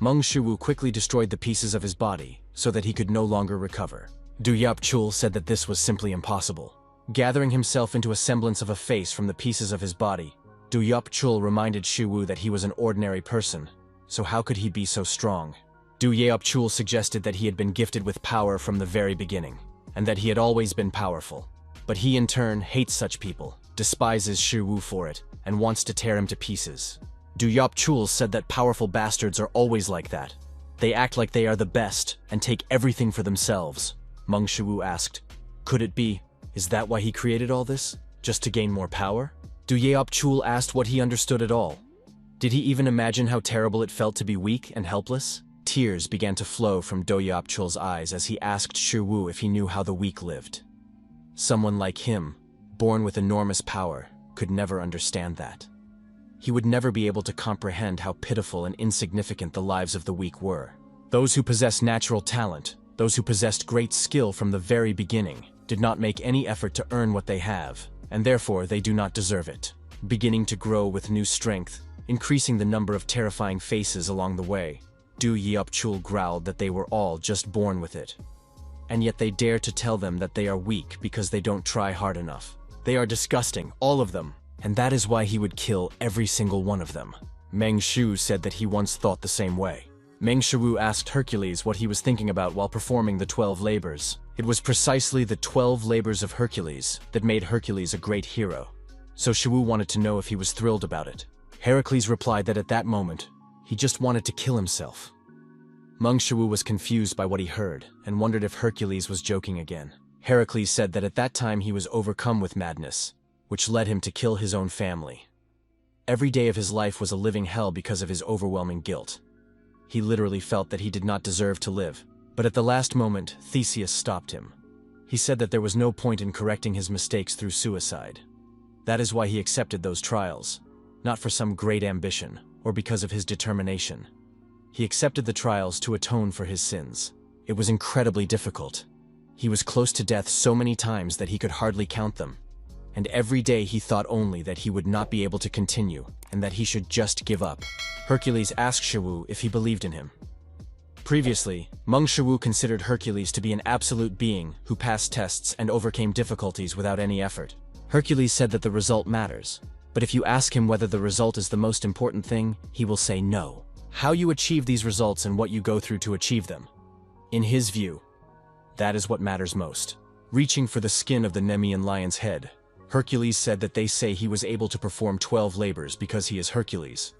Mong Shu quickly destroyed the pieces of his body so that he could no longer recover. Du Yopchul said that this was simply impossible. Gathering himself into a semblance of a face from the pieces of his body, Du Yopchul reminded Shu that he was an ordinary person, so how could he be so strong? Du Yopchul suggested that he had been gifted with power from the very beginning, and that he had always been powerful. But he in turn hates such people, despises Shu for it, and wants to tear him to pieces. Du Yopchul said that powerful bastards are always like that. They act like they are the best, and take everything for themselves. Mong Shu asked, could it be, is that why he created all this? Just to gain more power? Du Yopchul asked what he understood at all. Did he even imagine how terrible it felt to be weak and helpless? Tears began to flow from Du Yopchul's eyes as he asked Shu if he knew how the weak lived. Someone like him, born with enormous power, could never understand that. He would never be able to comprehend how pitiful and insignificant the lives of the weak were. Those who possessed natural talent, those who possessed great skill from the very beginning, did not make any effort to earn what they have, and therefore they do not deserve it. Beginning to grow with new strength, increasing the number of terrifying faces along the way, Du Yopchul growled that they were all just born with it. And yet they dare to tell them that they are weak because they don't try hard enough. They are disgusting, all of them, and that is why he would kill every single one of them. Meng Shu said that he once thought the same way. Meng Shu asked Hercules what he was thinking about while performing the 12 labors. It was precisely the 12 labors of Hercules that made Hercules a great hero. So Shu wanted to know if he was thrilled about it. Heracles replied that at that moment, he just wanted to kill himself. Meng Shu was confused by what he heard and wondered if Hercules was joking again. Heracles said that at that time he was overcome with madness, which led him to kill his own family. Every day of his life was a living hell because of his overwhelming guilt. He literally felt that he did not deserve to live. But at the last moment, Theseus stopped him. He said that there was no point in correcting his mistakes through suicide. That is why he accepted those trials, not for some great ambition or because of his determination. He accepted the trials to atone for his sins. It was incredibly difficult. He was close to death so many times that he could hardly count them. And every day he thought only that he would not be able to continue and that he should just give up. Hercules asked Shu if he believed in him. Previously, Meng Shu considered Hercules to be an absolute being who passed tests and overcame difficulties without any effort. Hercules said that the result matters, but if you ask him whether the result is the most important thing, he will say no. How you achieve these results and what you go through to achieve them. In his view, that is what matters most. Reaching for the skin of the Nemean lion's head, Hercules said that they say he was able to perform 12 labors because he is Hercules,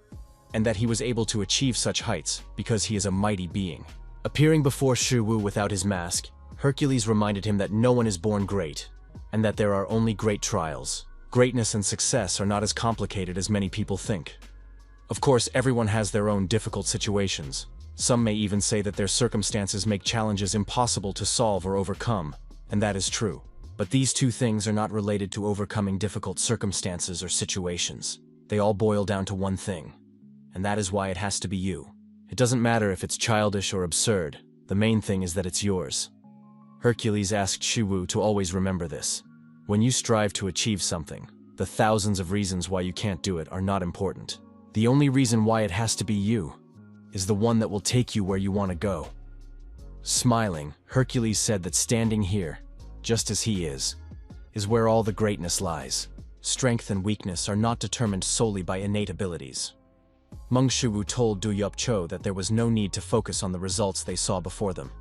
and that he was able to achieve such heights because he is a mighty being. Appearing before Shu without his mask, Hercules reminded him that no one is born great, and that there are only great trials. Greatness and success are not as complicated as many people think. Of course, everyone has their own difficult situations. Some may even say that their circumstances make challenges impossible to solve or overcome, and that is true. But these two things are not related to overcoming difficult circumstances or situations. They all boil down to one thing, and that is why it has to be you. It doesn't matter if it's childish or absurd, the main thing is that it's yours. Hercules asked Shu to always remember this. When you strive to achieve something, the thousands of reasons why you can't do it are not important. The only reason why it has to be you is the one that will take you where you want to go. Smiling, Hercules said that standing here, just as he is where all the greatness lies. strength and weakness are not determined solely by innate abilities. Mong Shu told Du Yupcho that there was no need to focus on the results they saw before them.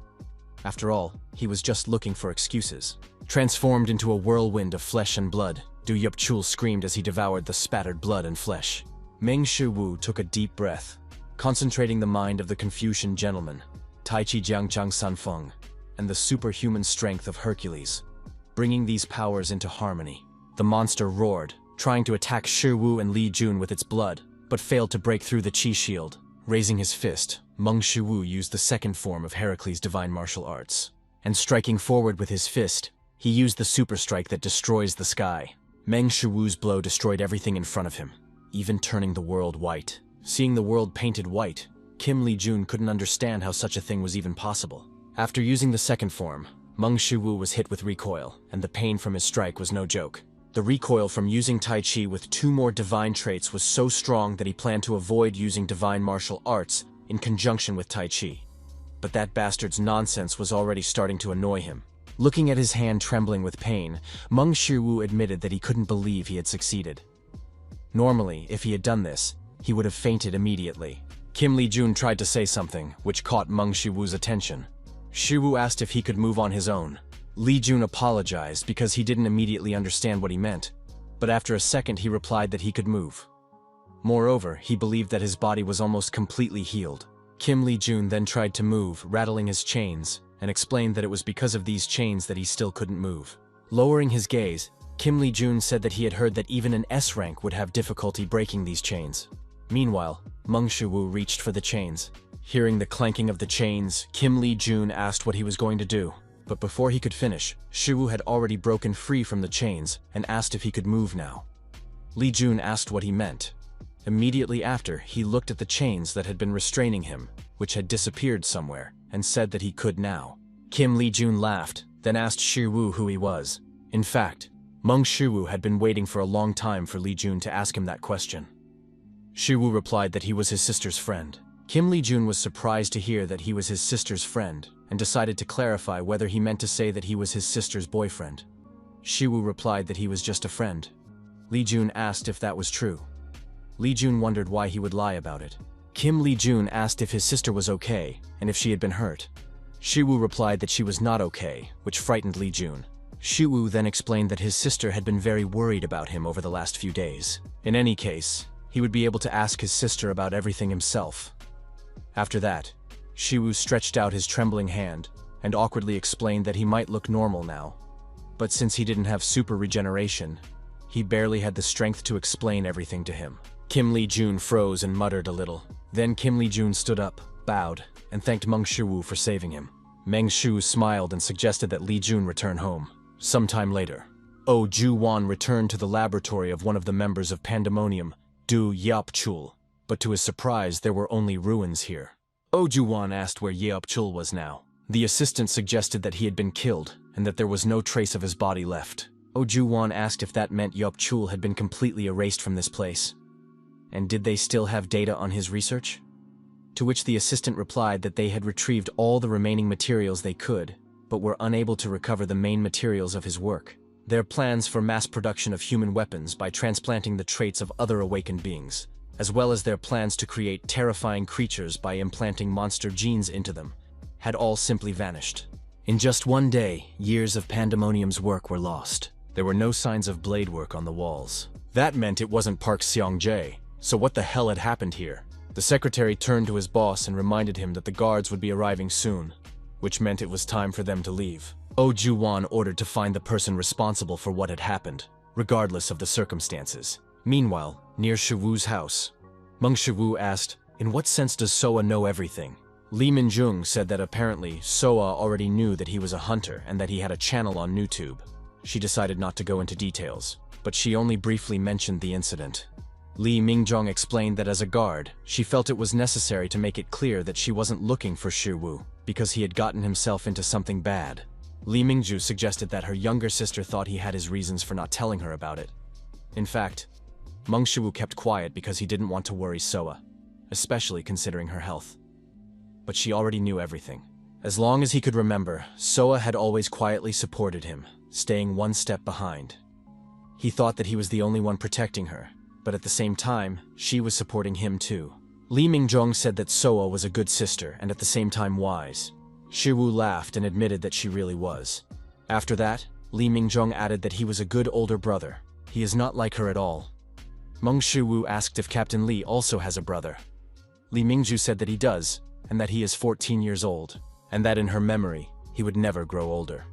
After all, he was just looking for excuses. Transformed into a whirlwind of flesh and blood, Du Yupcho screamed as he devoured the spattered blood and flesh. Meng Shu took a deep breath, concentrating the mind of the Confucian gentleman, Tai Chi Jiangchang Sanfeng, and the superhuman strength of Hercules. Bringing these powers into harmony, the monster roared, trying to attack Shi and Li Jun with its blood, but failed to break through the Qi shield. Raising his fist, Meng Shu used the second form of Heracles' divine martial arts. And striking forward with his fist, he used the super strike that destroys the sky. Meng Shu's blow destroyed everything in front of him, even turning the world white. Seeing the world painted white, Kim Li Jun couldn't understand how such a thing was even possible. After using the second form, Meng Shu was hit with recoil, and the pain from his strike was no joke. The recoil from using Tai Chi with 2 more divine traits was so strong that he planned to avoid using divine martial arts in conjunction with Tai Chi. But that bastard's nonsense was already starting to annoy him. Looking at his hand trembling with pain, Meng Shu admitted that he couldn't believe he had succeeded. Normally, if he had done this, he would have fainted immediately. Kim Li Jun tried to say something, which caught Meng Shu's attention. Shu asked if he could move on his own. Li Jun apologized because he didn't immediately understand what he meant, but after a second he replied that he could move. Moreover, he believed that his body was almost completely healed. Kim Li Jun then tried to move, rattling his chains, and explained that it was because of these chains that he still couldn't move. Lowering his gaze, Kim Li Jun said that he had heard that even an S rank would have difficulty breaking these chains. Meanwhile, Meng Shu reached for the chains. Hearing the clanking of the chains, Kim Li Jun asked what he was going to do. But before he could finish, Shu had already broken free from the chains and asked if he could move now. Li Jun asked what he meant. Immediately after, he looked at the chains that had been restraining him, which had disappeared somewhere, and said that he could now. Kim Li Jun laughed, then asked Shu who he was. In fact, Meng Shu had been waiting for a long time for Li Jun to ask him that question. Shu replied that he was his sister's friend. Kim Li Jun was surprised to hear that he was his sister's friend, and decided to clarify whether he meant to say that he was his sister's boyfriend. Shu replied that he was just a friend. Li Jun asked if that was true. Li Jun wondered why he would lie about it. Kim Li Jun asked if his sister was okay, and if she had been hurt. Shu replied that she was not okay, which frightened Li Jun. Shu then explained that his sister had been very worried about him over the last few days. In any case, he would be able to ask his sister about everything himself. After that, Shu stretched out his trembling hand and awkwardly explained that he might look normal now. But since he didn't have super regeneration, he barely had the strength to explain everything to him. Kim Li Jun froze and muttered a little. Then Kim Li Jun stood up, bowed, and thanked Meng Shu for saving him. Meng Shu smiled and suggested that Li Jun return home. Sometime later, Ju Wan returned to the laboratory of one of the members of Pandemonium, Du Yupcho, but to his surprise there were only ruins here. Ju Wan asked where Yupcho was now. The assistant suggested that he had been killed and that there was no trace of his body left. Ju Wan asked if that meant Yupcho had been completely erased from this place. And did they still have data on his research? To which the assistant replied that they had retrieved all the remaining materials they could, but were unable to recover the main materials of his work. Their plans for mass production of human weapons by transplanting the traits of other awakened beings, as well as their plans to create terrifying creatures by implanting monster genes into them, had all simply vanished. In just one day, years of Pandemonium's work were lost. There were no signs of blade work on the walls. That meant it wasn't Park Seong-jae, so what the hell had happened here? The secretary turned to his boss and reminded him that the guards would be arriving soon, which meant it was time for them to leave. Ju Wan ordered to find the person responsible for what had happened, regardless of the circumstances. Meanwhile, near Shuwu's house, Meng Shu asked, "In what sense does Soa know everything?" Li Minjung said that apparently Soa already knew that he was a hunter and that he had a channel on YouTube. She decided not to go into details, but she only briefly mentioned the incident. Li Mingjong explained that as a guard, she felt it was necessary to make it clear that she wasn't looking for Shiwu, because he had gotten himself into something bad. Li Mingju suggested that her younger sister thought he had his reasons for not telling her about it. In fact, Meng Shu kept quiet because he didn't want to worry Soa, especially considering her health. But she already knew everything. As long as he could remember, Soa had always quietly supported him, staying one step behind. He thought that he was the only one protecting her, but at the same time, she was supporting him too. Li Mingjong said that Soa was a good sister and at the same time wise. Shiwu laughed and admitted that she really was. After that, Li Mingjong added that he was a good older brother. He is not like her at all. Mong Shu asked if Captain Li also has a brother. Li Mingju said that he does, and that he is 14 years old, and that in her memory, he would never grow older.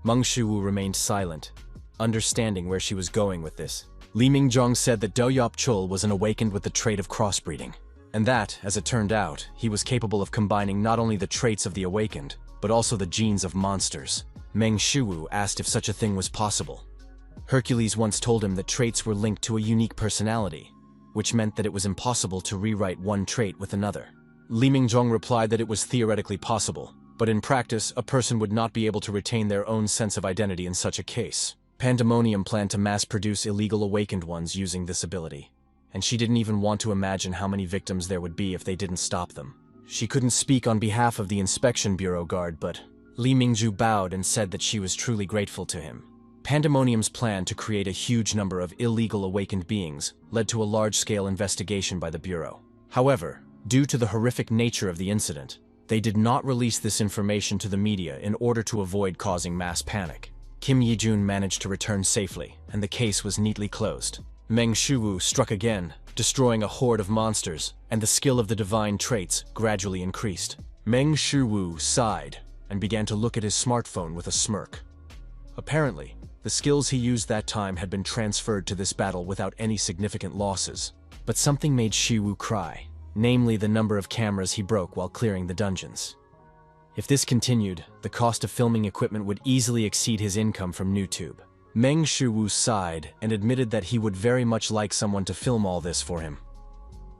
Mong Shu remained silent, understanding where she was going with this. Li Mingjong said that Dochul was an awakened with the trait of crossbreeding, and that, as it turned out, he was capable of combining not only the traits of the awakened, but also the genes of monsters. Meng Shu asked if such a thing was possible. Hercules once told him that traits were linked to a unique personality, which meant that it was impossible to rewrite one trait with another. Li Mingjong replied that it was theoretically possible, but in practice, a person would not be able to retain their own sense of identity in such a case. Pandemonium planned to mass-produce illegal awakened ones using this ability, and she didn't even want to imagine how many victims there would be if they didn't stop them. She couldn't speak on behalf of the Inspection Bureau guard, but Li Mingju bowed and said that she was truly grateful to him. Pandemonium's plan to create a huge number of illegal awakened beings led to a large-scale investigation by the Bureau. However, due to the horrific nature of the incident, they did not release this information to the media in order to avoid causing mass panic. Kim Yi-jun managed to return safely, and the case was neatly closed. Meng Shu struck again, destroying a horde of monsters, and the skill of the divine traits gradually increased. Meng Shu sighed and began to look at his smartphone with a smirk. Apparently, the skills he used that time had been transferred to this battle without any significant losses. But something made Shiwu cry, namely the number of cameras he broke while clearing the dungeons. If this continued, the cost of filming equipment would easily exceed his income from YouTube. Meng Shu sighed and admitted that he would very much like someone to film all this for him.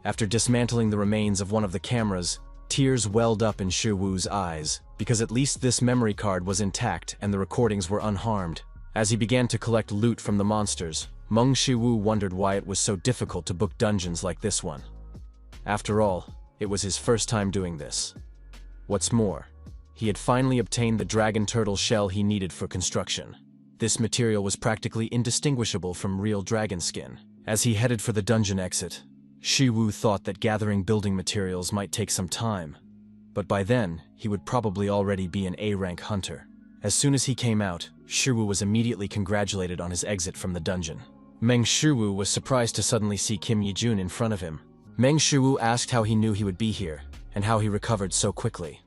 After dismantling the remains of one of the cameras, tears welled up in Shiwu's eyes, because at least this memory card was intact and the recordings were unharmed. As he began to collect loot from the monsters, Meng Shiwu wondered why it was so difficult to book dungeons like this one. After all, it was his first time doing this. What's more, he had finally obtained the dragon turtle shell he needed for construction. This material was practically indistinguishable from real dragon skin. As he headed for the dungeon exit, Shiwu thought that gathering building materials might take some time, but by then, he would probably already be an A-rank hunter. As soon as he came out, Shiwu was immediately congratulated on his exit from the dungeon. Meng Shiwu was surprised to suddenly see Kim Yi-jun in front of him. Meng Shiwu asked how he knew he would be here, and how he recovered so quickly.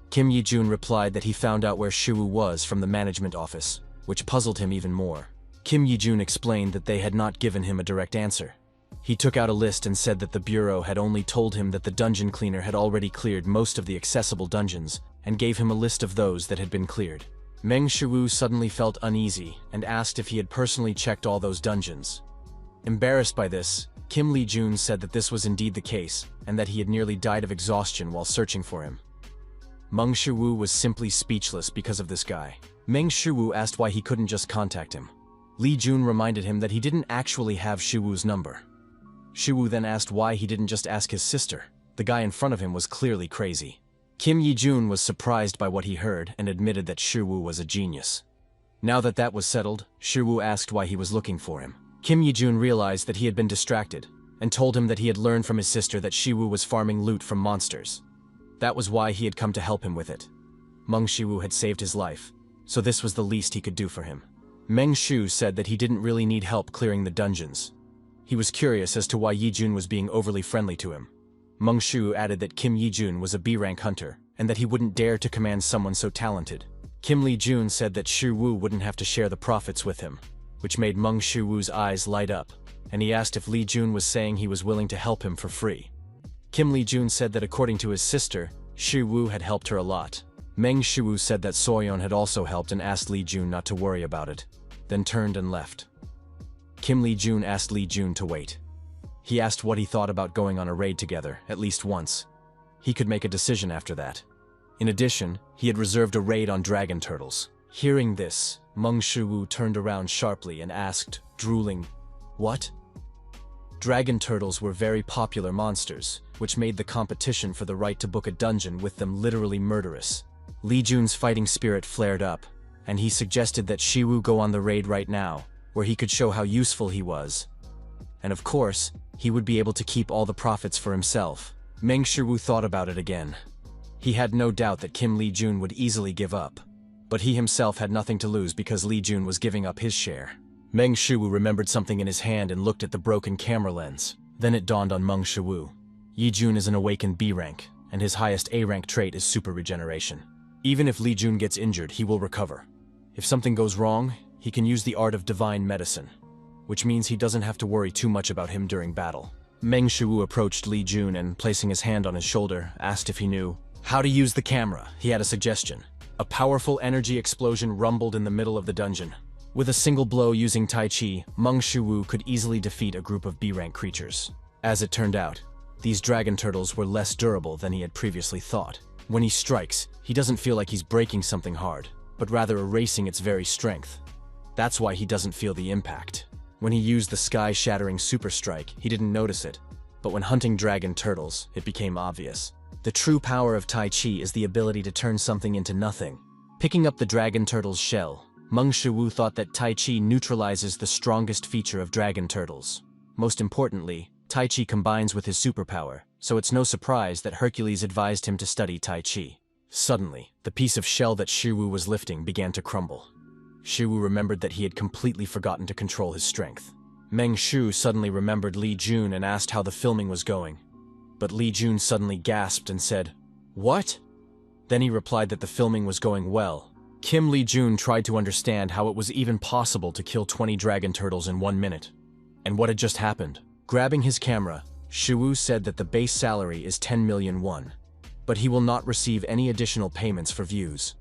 Kim Yi-jun replied that he found out where Shiwu was from the management office, which puzzled him even more. Kim Yi-jun explained that they had not given him a direct answer. He took out a list and said that the Bureau had only told him that the dungeon cleaner had already cleared most of the accessible dungeons, and gave him a list of those that had been cleared. Meng Shu suddenly felt uneasy and asked if he had personally checked all those dungeons. Embarrassed by this, Kim Li-jun said that this was indeed the case, and that he had nearly died of exhaustion while searching for him. Meng Shu was simply speechless because of this guy. Meng Shu asked why he couldn't just contact him. Li-jun reminded him that he didn't actually have Shuwu's number. Shu then asked why he didn't just ask his sister. The guy in front of him was clearly crazy. Kim Yi-jun was surprised by what he heard and admitted that Shiwu was a genius. Now that that was settled, Shiwu asked why he was looking for him. Kim Yi-jun realized that he had been distracted, and told him that he had learned from his sister that Shiwu was farming loot from monsters. That was why he had come to help him with it. Meng Shiwu had saved his life, so this was the least he could do for him. Meng Shu said that he didn't really need help clearing the dungeons. He was curious as to why Yi-jun was being overly friendly to him. Meng Shu added that Kim Yi-jun was a B-rank hunter, and that he wouldn't dare to command someone so talented. Kim Li-jun said that Shiwu wouldn't have to share the profits with him, which made Meng Shiwu's eyes light up, and he asked if Li-jun was saying he was willing to help him for free. Kim Li-jun said that according to his sister, Shiwu had helped her a lot. Meng Shiwu said that Soyeon had also helped and asked Li-jun not to worry about it, then turned and left. Kim Li-jun asked Li-jun to wait. He asked what he thought about going on a raid together, at least once. He could make a decision after that. In addition, he had reserved a raid on dragon turtles. Hearing this, Meng Shu turned around sharply and asked, drooling, "What?" Dragon turtles were very popular monsters, which made the competition for the right to book a dungeon with them literally murderous. Li-jun's fighting spirit flared up, and he suggested that Shiwu go on the raid right now, where he could show how useful he was. And of course, he would be able to keep all the profits for himself. Meng Shu thought about it again. He had no doubt that Kim Lee-jun would easily give up, but he himself had nothing to lose because Lee-jun was giving up his share. Meng Shu remembered something in his hand and looked at the broken camera lens. Then it dawned on Meng Shu. Yi-jun is an awakened B rank, and his highest A rank trait is super regeneration. Even if Lee-jun gets injured, he will recover. If something goes wrong, he can use the art of divine medicine, which means he doesn't have to worry too much about him during battle. Meng Shu approached Lee-jun and, placing his hand on his shoulder, asked if he knew how to use the camera. He had a suggestion. A powerful energy explosion rumbled in the middle of the dungeon. With a single blow using Tai Chi, Meng Shu could easily defeat a group of B-rank creatures. As it turned out, these dragon turtles were less durable than he had previously thought. When he strikes, he doesn't feel like he's breaking something hard, but rather erasing its very strength. That's why he doesn't feel the impact. When he used the sky-shattering super strike, he didn't notice it, but when hunting dragon turtles, it became obvious. The true power of Tai Chi is the ability to turn something into nothing. Picking up the dragon turtle's shell, Meng Shu thought that Tai Chi neutralizes the strongest feature of dragon turtles. Most importantly, Tai Chi combines with his superpower, so it's no surprise that Hercules advised him to study Tai Chi. Suddenly, the piece of shell that Shu was lifting began to crumble. Shu remembered that he had completely forgotten to control his strength. Meng Shu suddenly remembered Lee-jun and asked how the filming was going. But Lee-jun suddenly gasped and said, "What?" Then he replied that the filming was going well. Kim Lee-jun tried to understand how it was even possible to kill 20 dragon turtles in 1 minute. And what had just happened? Grabbing his camera, Shu said that the base salary is 10 million won, but he will not receive any additional payments for views.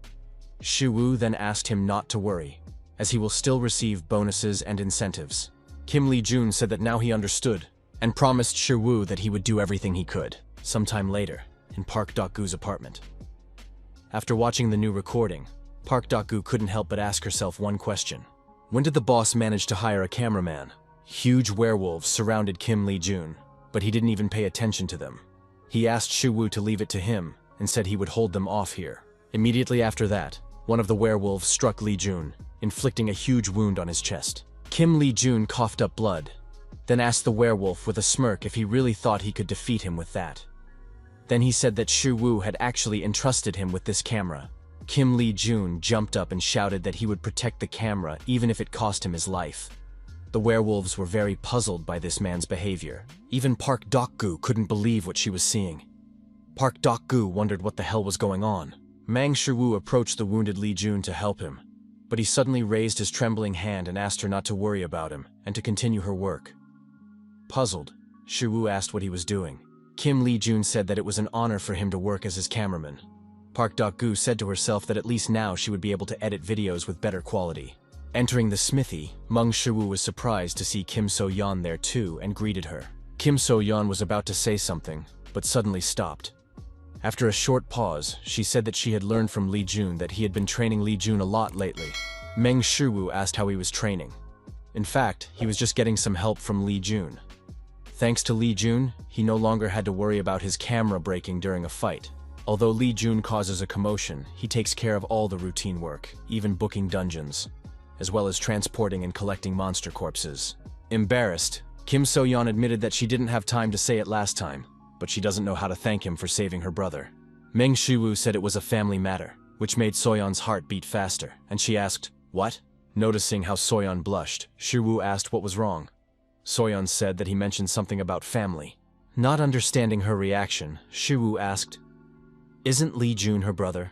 Shu then asked him not to worry, as he will still receive bonuses and incentives. Kim Lee-jun said that now he understood, and promised Shu that he would do everything he could. Sometime later, in Park Daku's apartment. After watching the new recording, Park Daku couldn't help but ask herself one question. When did the boss manage to hire a cameraman? Huge werewolves surrounded Kim Lee-jun, but he didn't even pay attention to them. He asked Shu to leave it to him, and said he would hold them off here. Immediately after that, one of the werewolves struck Lee-jun, inflicting a huge wound on his chest. Kim Lee-jun coughed up blood, then asked the werewolf with a smirk if he really thought he could defeat him with that. Then he said that Shu had actually entrusted him with this camera. Kim Lee-jun jumped up and shouted that he would protect the camera even if it cost him his life. The werewolves were very puzzled by this man's behavior. Even Park Daku couldn't believe what she was seeing. Park Daku wondered what the hell was going on. Meng Shu approached the wounded Lee-jun to help him, but he suddenly raised his trembling hand and asked her not to worry about him and to continue her work. Puzzled, Shu asked what he was doing. Kim Lee-jun said that it was an honor for him to work as his cameraman. Park Daku said to herself that at least now she would be able to edit videos with better quality. Entering the smithy, Meng Shu was surprised to see Kim So-yeon there too and greeted her. Kim So-yeon was about to say something, but suddenly stopped. After a short pause, she said that she had learned from Lee-jun that he had been training Lee-jun a lot lately. Meng Shu asked how he was training. In fact, he was just getting some help from Lee-jun. Thanks to Lee-jun, he no longer had to worry about his camera breaking during a fight. Although Lee-jun causes a commotion, he takes care of all the routine work, even booking dungeons, as well as transporting and collecting monster corpses. Embarrassed, Kim So-yeon admitted that she didn't have time to say it last time, but she doesn't know how to thank him for saving her brother. Meng Shu said it was a family matter, which made So-yeon's heart beat faster, and she asked, "What?" Noticing how So-yeon blushed, Shu asked what was wrong. So-yeon said that he mentioned something about family. Not understanding her reaction, Shu asked, "Isn't Lee-jun her brother?"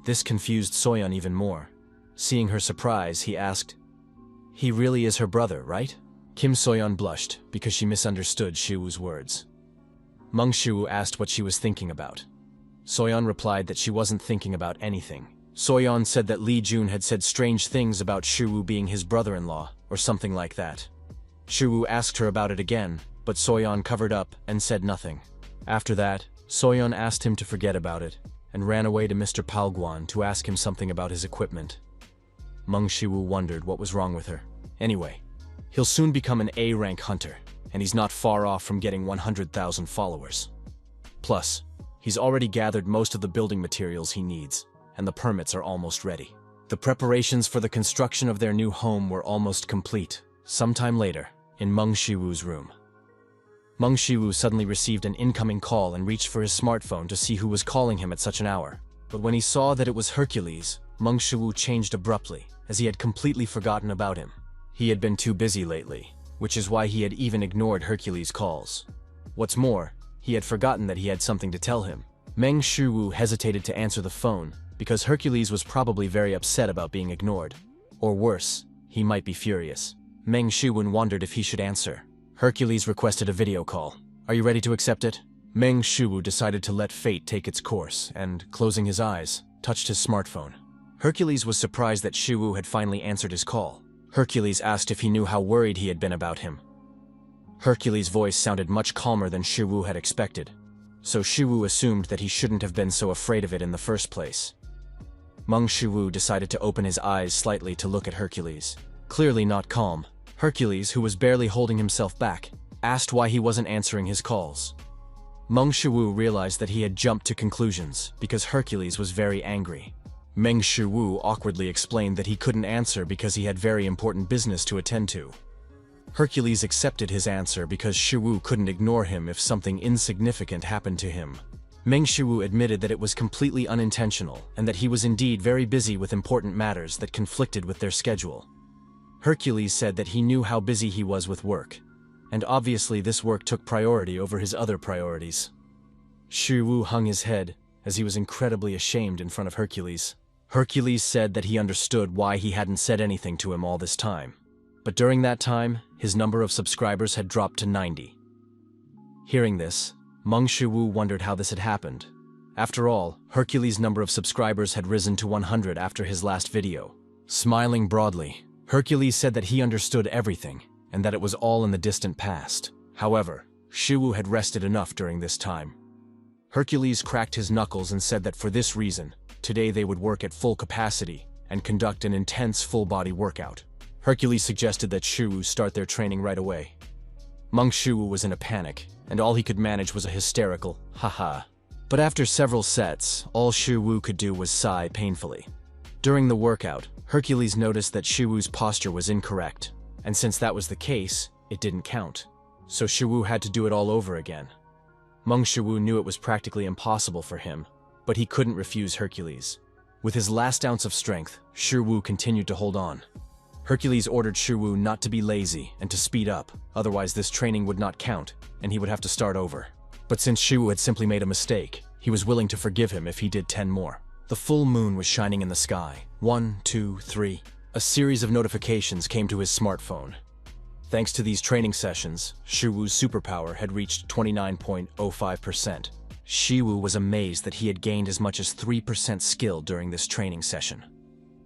This confused So-yeon even more. Seeing her surprise, he asked, "He really is her brother, right?" Kim So-yeon blushed because she misunderstood Shu's words. Meng Shu asked what she was thinking about. So-yeon replied that she wasn't thinking about anything. So-yeon said that Lee-jun had said strange things about Shu being his brother-in-law, or something like that. Shu asked her about it again, but So-yeon covered up and said nothing. After that, So-yeon asked him to forget about it, and ran away to Mr. Palguan to ask him something about his equipment. Meng Shu wondered what was wrong with her. Anyway, he'll soon become an A-rank hunter, and he's not far off from getting 100,000 followers. Plus, he's already gathered most of the building materials he needs, and the permits are almost ready. The preparations for the construction of their new home were almost complete. Sometime later, in Mong Shu's room. Mong Shu suddenly received an incoming call and reached for his smartphone to see who was calling him at such an hour. But when he saw that it was Hercules, Mong Shu changed abruptly, as he had completely forgotten about him. He had been too busy lately, which is why he had even ignored Hercules' calls. What's more, he had forgotten that he had something to tell him. Meng Shu hesitated to answer the phone, because Hercules was probably very upset about being ignored. Or worse, he might be furious. Meng Shu wondered if he should answer. Hercules requested a video call. Are you ready to accept it? Meng Shu decided to let fate take its course and, closing his eyes, touched his smartphone. Hercules was surprised that Shu had finally answered his call. Hercules asked if he knew how worried he had been about him. Hercules' voice sounded much calmer than Shu had expected, so Shu assumed that he shouldn't have been so afraid of it in the first place. Meng Shu decided to open his eyes slightly to look at Hercules. Clearly not calm, Hercules, who was barely holding himself back, asked why he wasn't answering his calls. Meng Shu realized that he had jumped to conclusions because Hercules was very angry. Meng Shu awkwardly explained that he couldn't answer because he had very important business to attend to. Hercules accepted his answer because Shu couldn't ignore him if something insignificant happened to him. Meng Shu admitted that it was completely unintentional and that he was indeed very busy with important matters that conflicted with their schedule. Hercules said that he knew how busy he was with work, and obviously this work took priority over his other priorities. Shu hung his head, as he was incredibly ashamed in front of Hercules. Hercules said that he understood why he hadn't said anything to him all this time. But during that time, his number of subscribers had dropped to 90. Hearing this, Meng Shu wondered how this had happened. After all, Hercules' number of subscribers had risen to 100 after his last video. Smiling broadly, Hercules said that he understood everything, and that it was all in the distant past. However, Shu had rested enough during this time. Hercules cracked his knuckles and said that for this reason, today they would work at full capacity and conduct an intense full-body workout. Hercules suggested that Shu start their training right away. Meng Shu was in a panic, and all he could manage was a hysterical, haha. But after several sets, all Shu could do was sigh painfully. During the workout, Hercules noticed that Shu's posture was incorrect, and since that was the case, it didn't count. So Shu had to do it all over again. Meng Shu knew it was practically impossible for him, but he couldn't refuse Hercules. With his last ounce of strength, Shu continued to hold on. Hercules ordered Shu not to be lazy and to speed up, otherwise this training would not count, and he would have to start over. But since Shu had simply made a mistake, he was willing to forgive him if he did 10 more. The full moon was shining in the sky. 1, 2, 3. A series of notifications came to his smartphone. Thanks to these training sessions, Shu's superpower had reached 29.05%. Shu was amazed that he had gained as much as 3% skill during this training session.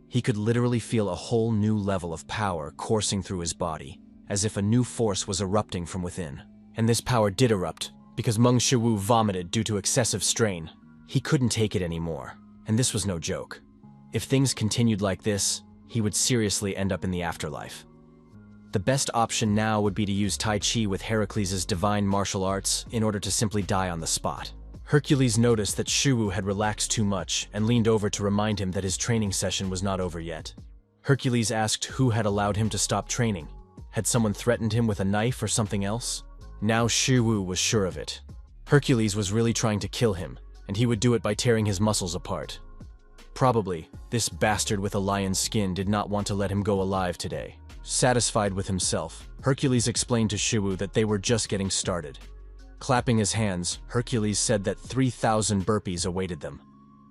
He could literally feel a whole new level of power coursing through his body, as if a new force was erupting from within. And this power did erupt, because Meng Shu vomited due to excessive strain. He couldn't take it anymore, and this was no joke. If things continued like this, he would seriously end up in the afterlife. The best option now would be to use Tai Chi with Heracles' divine martial arts in order to simply die on the spot. Hercules noticed that Shu had relaxed too much and leaned over to remind him that his training session was not over yet. Hercules asked who had allowed him to stop training. Had someone threatened him with a knife or something else? Now Shu was sure of it. Hercules was really trying to kill him, and he would do it by tearing his muscles apart. Probably, this bastard with a lion's skin did not want to let him go alive today. Satisfied with himself, Hercules explained to Shu that they were just getting started. Clapping his hands, Hercules said that 3,000 burpees awaited them,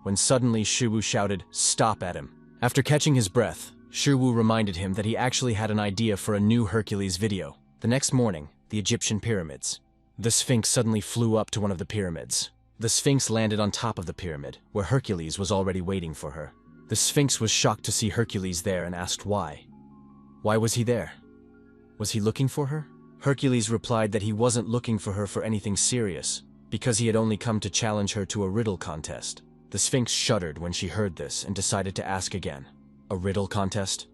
when suddenly Shu shouted, "Stop!" at him. After catching his breath, Shu reminded him that he actually had an idea for a new Hercules video. The next morning, the Egyptian pyramids. The Sphinx suddenly flew up to one of the pyramids. The Sphinx landed on top of the pyramid, where Hercules was already waiting for her. The Sphinx was shocked to see Hercules there and asked why. Why was he there? Was he looking for her? Hercules replied that he wasn't looking for her for anything serious, because he had only come to challenge her to a riddle contest. The Sphinx shuddered when she heard this and decided to ask again. A riddle contest?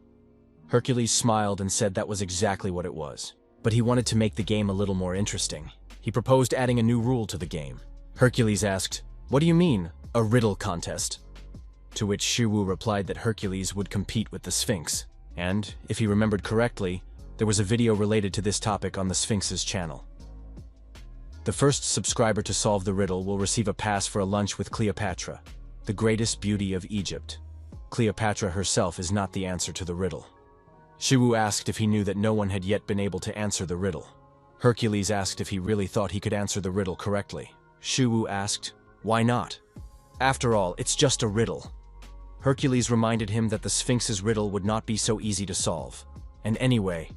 Hercules smiled and said that was exactly what it was. But he wanted to make the game a little more interesting. He proposed adding a new rule to the game. Hercules asked, "What do you mean, a riddle contest?" to which Shiwu replied that Hercules would compete with the Sphinx, and, if he remembered correctly, there was a video related to this topic on the Sphinx's channel. The first subscriber to solve the riddle will receive a pass for a lunch with Cleopatra, the greatest beauty of Egypt. Cleopatra herself is not the answer to the riddle. Shiwu asked if he knew that no one had yet been able to answer the riddle. Hercules asked if he really thought he could answer the riddle correctly. Shiwu asked, "Why not? After all, it's just a riddle." Hercules reminded him that the Sphinx's riddle would not be so easy to solve. And anyway,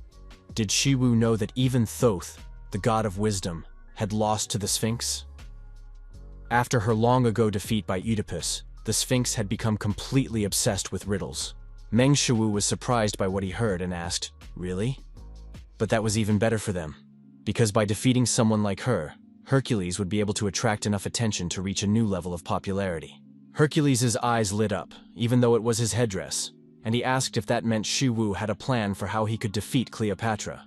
did Shiwu know that even Thoth, the god of wisdom, had lost to the Sphinx? After her long-ago defeat by Oedipus, the Sphinx had become completely obsessed with riddles. Meng Shu was surprised by what he heard and asked, "Really?" But that was even better for them, because by defeating someone like her, Hercules would be able to attract enough attention to reach a new level of popularity. Hercules' eyes lit up, even though it was his headdress, and he asked if that meant Shiwu had a plan for how he could defeat Cleopatra.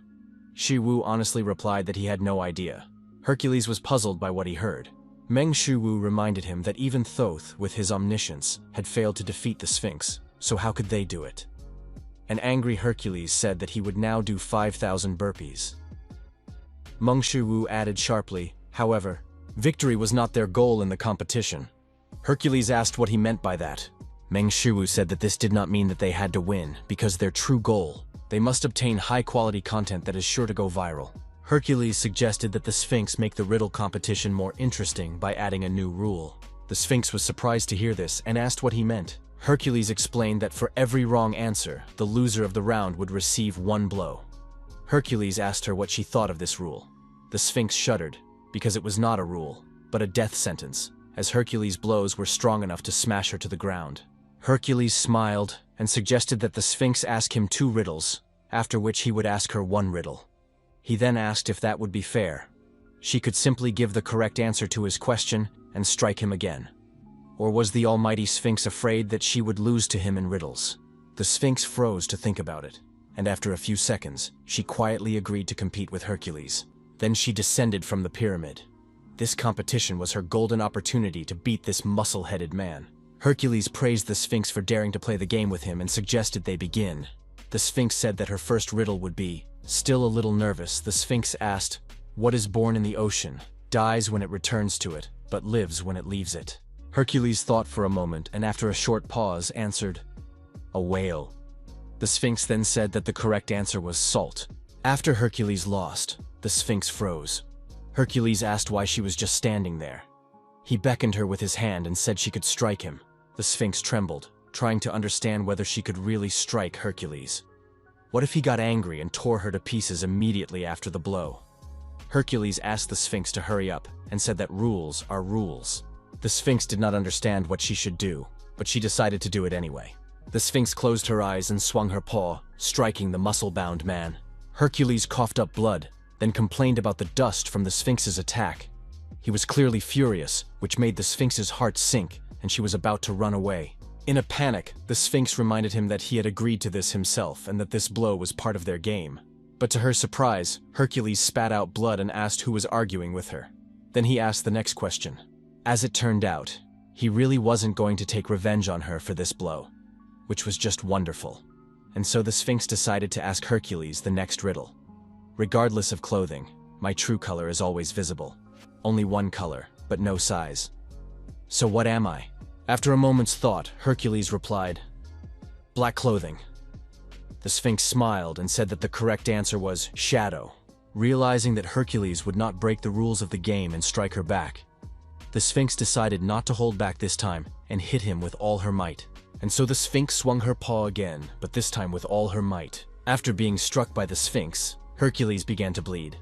Shiwu honestly replied that he had no idea. Hercules was puzzled by what he heard. Meng Shu reminded him that even Thoth, with his omniscience, had failed to defeat the Sphinx, so how could they do it? An angry Hercules said that he would now do 5,000 burpees. Meng Shu added sharply, however, victory was not their goal in the competition. Hercules asked what he meant by that. Meng Shu said that this did not mean that they had to win, because their true goal, they must obtain high-quality content that is sure to go viral. Hercules suggested that the Sphinx make the riddle competition more interesting by adding a new rule. The Sphinx was surprised to hear this and asked what he meant. Hercules explained that for every wrong answer, the loser of the round would receive 1 blow. Hercules asked her what she thought of this rule. The Sphinx shuddered, because it was not a rule, but a death sentence, as Hercules' blows were strong enough to smash her to the ground. Hercules smiled and suggested that the Sphinx ask him 2 riddles, after which he would ask her 1 riddle. He then asked if that would be fair. She could simply give the correct answer to his question and strike him again. Or was the almighty Sphinx afraid that she would lose to him in riddles? The Sphinx froze to think about it, and after a few seconds, she quietly agreed to compete with Hercules. Then she descended from the pyramid. This competition was her golden opportunity to beat this muscle-headed man. Hercules praised the Sphinx for daring to play the game with him and suggested they begin. The Sphinx said that her first riddle would be, still a little nervous, the Sphinx asked, "What is born in the ocean, dies when it returns to it, but lives when it leaves it?" Hercules thought for a moment and after a short pause answered, "A whale." The Sphinx then said that the correct answer was salt. After Hercules lost, the Sphinx froze. Hercules asked why she was just standing there. He beckoned her with his hand and said she could strike him. The Sphinx trembled, trying to understand whether she could really strike Hercules. What if he got angry and tore her to pieces immediately after the blow? Hercules asked the Sphinx to hurry up and said that rules are rules. The Sphinx did not understand what she should do, but she decided to do it anyway. The Sphinx closed her eyes and swung her paw, striking the muscle-bound man. Hercules coughed up blood, then complained about the dust from the Sphinx's attack. He was clearly furious, which made the Sphinx's heart sink, and she was about to run away. In a panic, the Sphinx reminded him that he had agreed to this himself and that this blow was part of their game. But to her surprise, Hercules spat out blood and asked who was arguing with her. Then he asked the next question. As it turned out, he really wasn't going to take revenge on her for this blow, which was just wonderful. And so the Sphinx decided to ask Hercules the next riddle. Regardless of clothing, my true color is always visible. Only one color, but no size. So what am I? After a moment's thought, Hercules replied, "Black clothing." The Sphinx smiled and said that the correct answer was shadow. Realizing that Hercules would not break the rules of the game and strike her back, the Sphinx decided not to hold back this time and hit him with all her might. And so the Sphinx swung her paw again, but this time with all her might. After being struck by the Sphinx, Hercules began to bleed.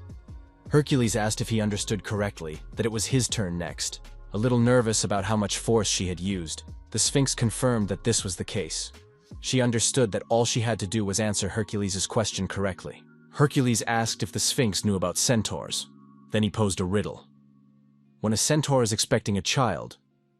Hercules asked if he understood correctly, that it was his turn next. A little nervous about how much force she had used, the Sphinx confirmed that this was the case. She understood that all she had to do was answer Hercules' question correctly. Hercules asked if the Sphinx knew about centaurs. Then he posed a riddle. When a centaur is expecting a child,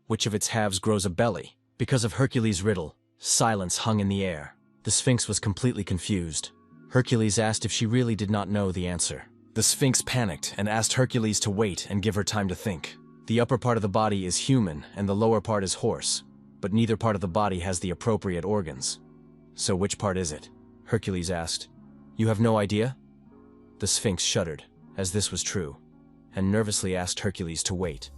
which of its halves grows a belly? Because of Hercules' riddle, silence hung in the air. The Sphinx was completely confused. Hercules asked if she really did not know the answer. The Sphinx panicked and asked Hercules to wait and give her time to think. The upper part of the body is human and the lower part is horse, but but neither part of the body has the appropriate organs. So which part is it? Hercules asked. You have no idea? The Sphinx shuddered, as this was true, and nervously asked Hercules to wait.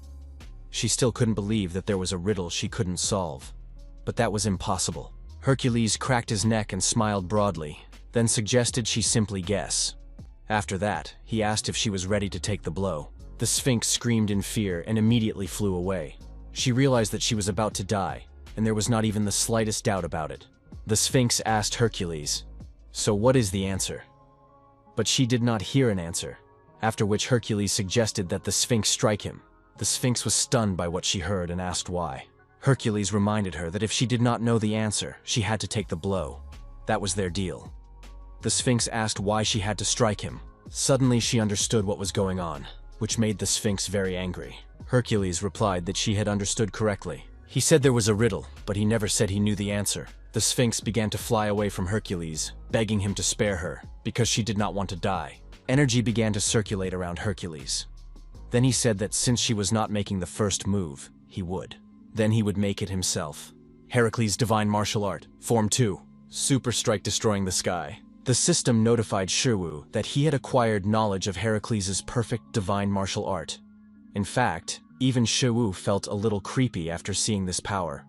She still couldn't believe that there was a riddle she couldn't solve. But that was impossible. Hercules cracked his neck and smiled broadly, then suggested she simply guess. After that, he asked if she was ready to take the blow. The Sphinx screamed in fear and immediately flew away. She realized that she was about to die, and there was not even the slightest doubt about it. The Sphinx asked Hercules, "So what is the answer?" But she did not hear an answer, after which Hercules suggested that the Sphinx strike him. The Sphinx was stunned by what she heard and asked why. Hercules reminded her that if she did not know the answer, she had to take the blow. That was their deal. The Sphinx asked why she had to strike him. Suddenly she understood what was going on, which made the Sphinx very angry. Hercules replied that she had understood correctly. He said there was a riddle, but he never said he knew the answer. The Sphinx began to fly away from Hercules, begging him to spare her, because she did not want to die. Energy began to circulate around Hercules. Then he said that since she was not making the first move, he would. Then he would make it himself. Heracles' Divine Martial Art, Form 2. Super Strike destroying the sky. The system notified Shiwu that he had acquired knowledge of Heracles' perfect divine martial art. In fact, even Shiwu felt a little creepy after seeing this power.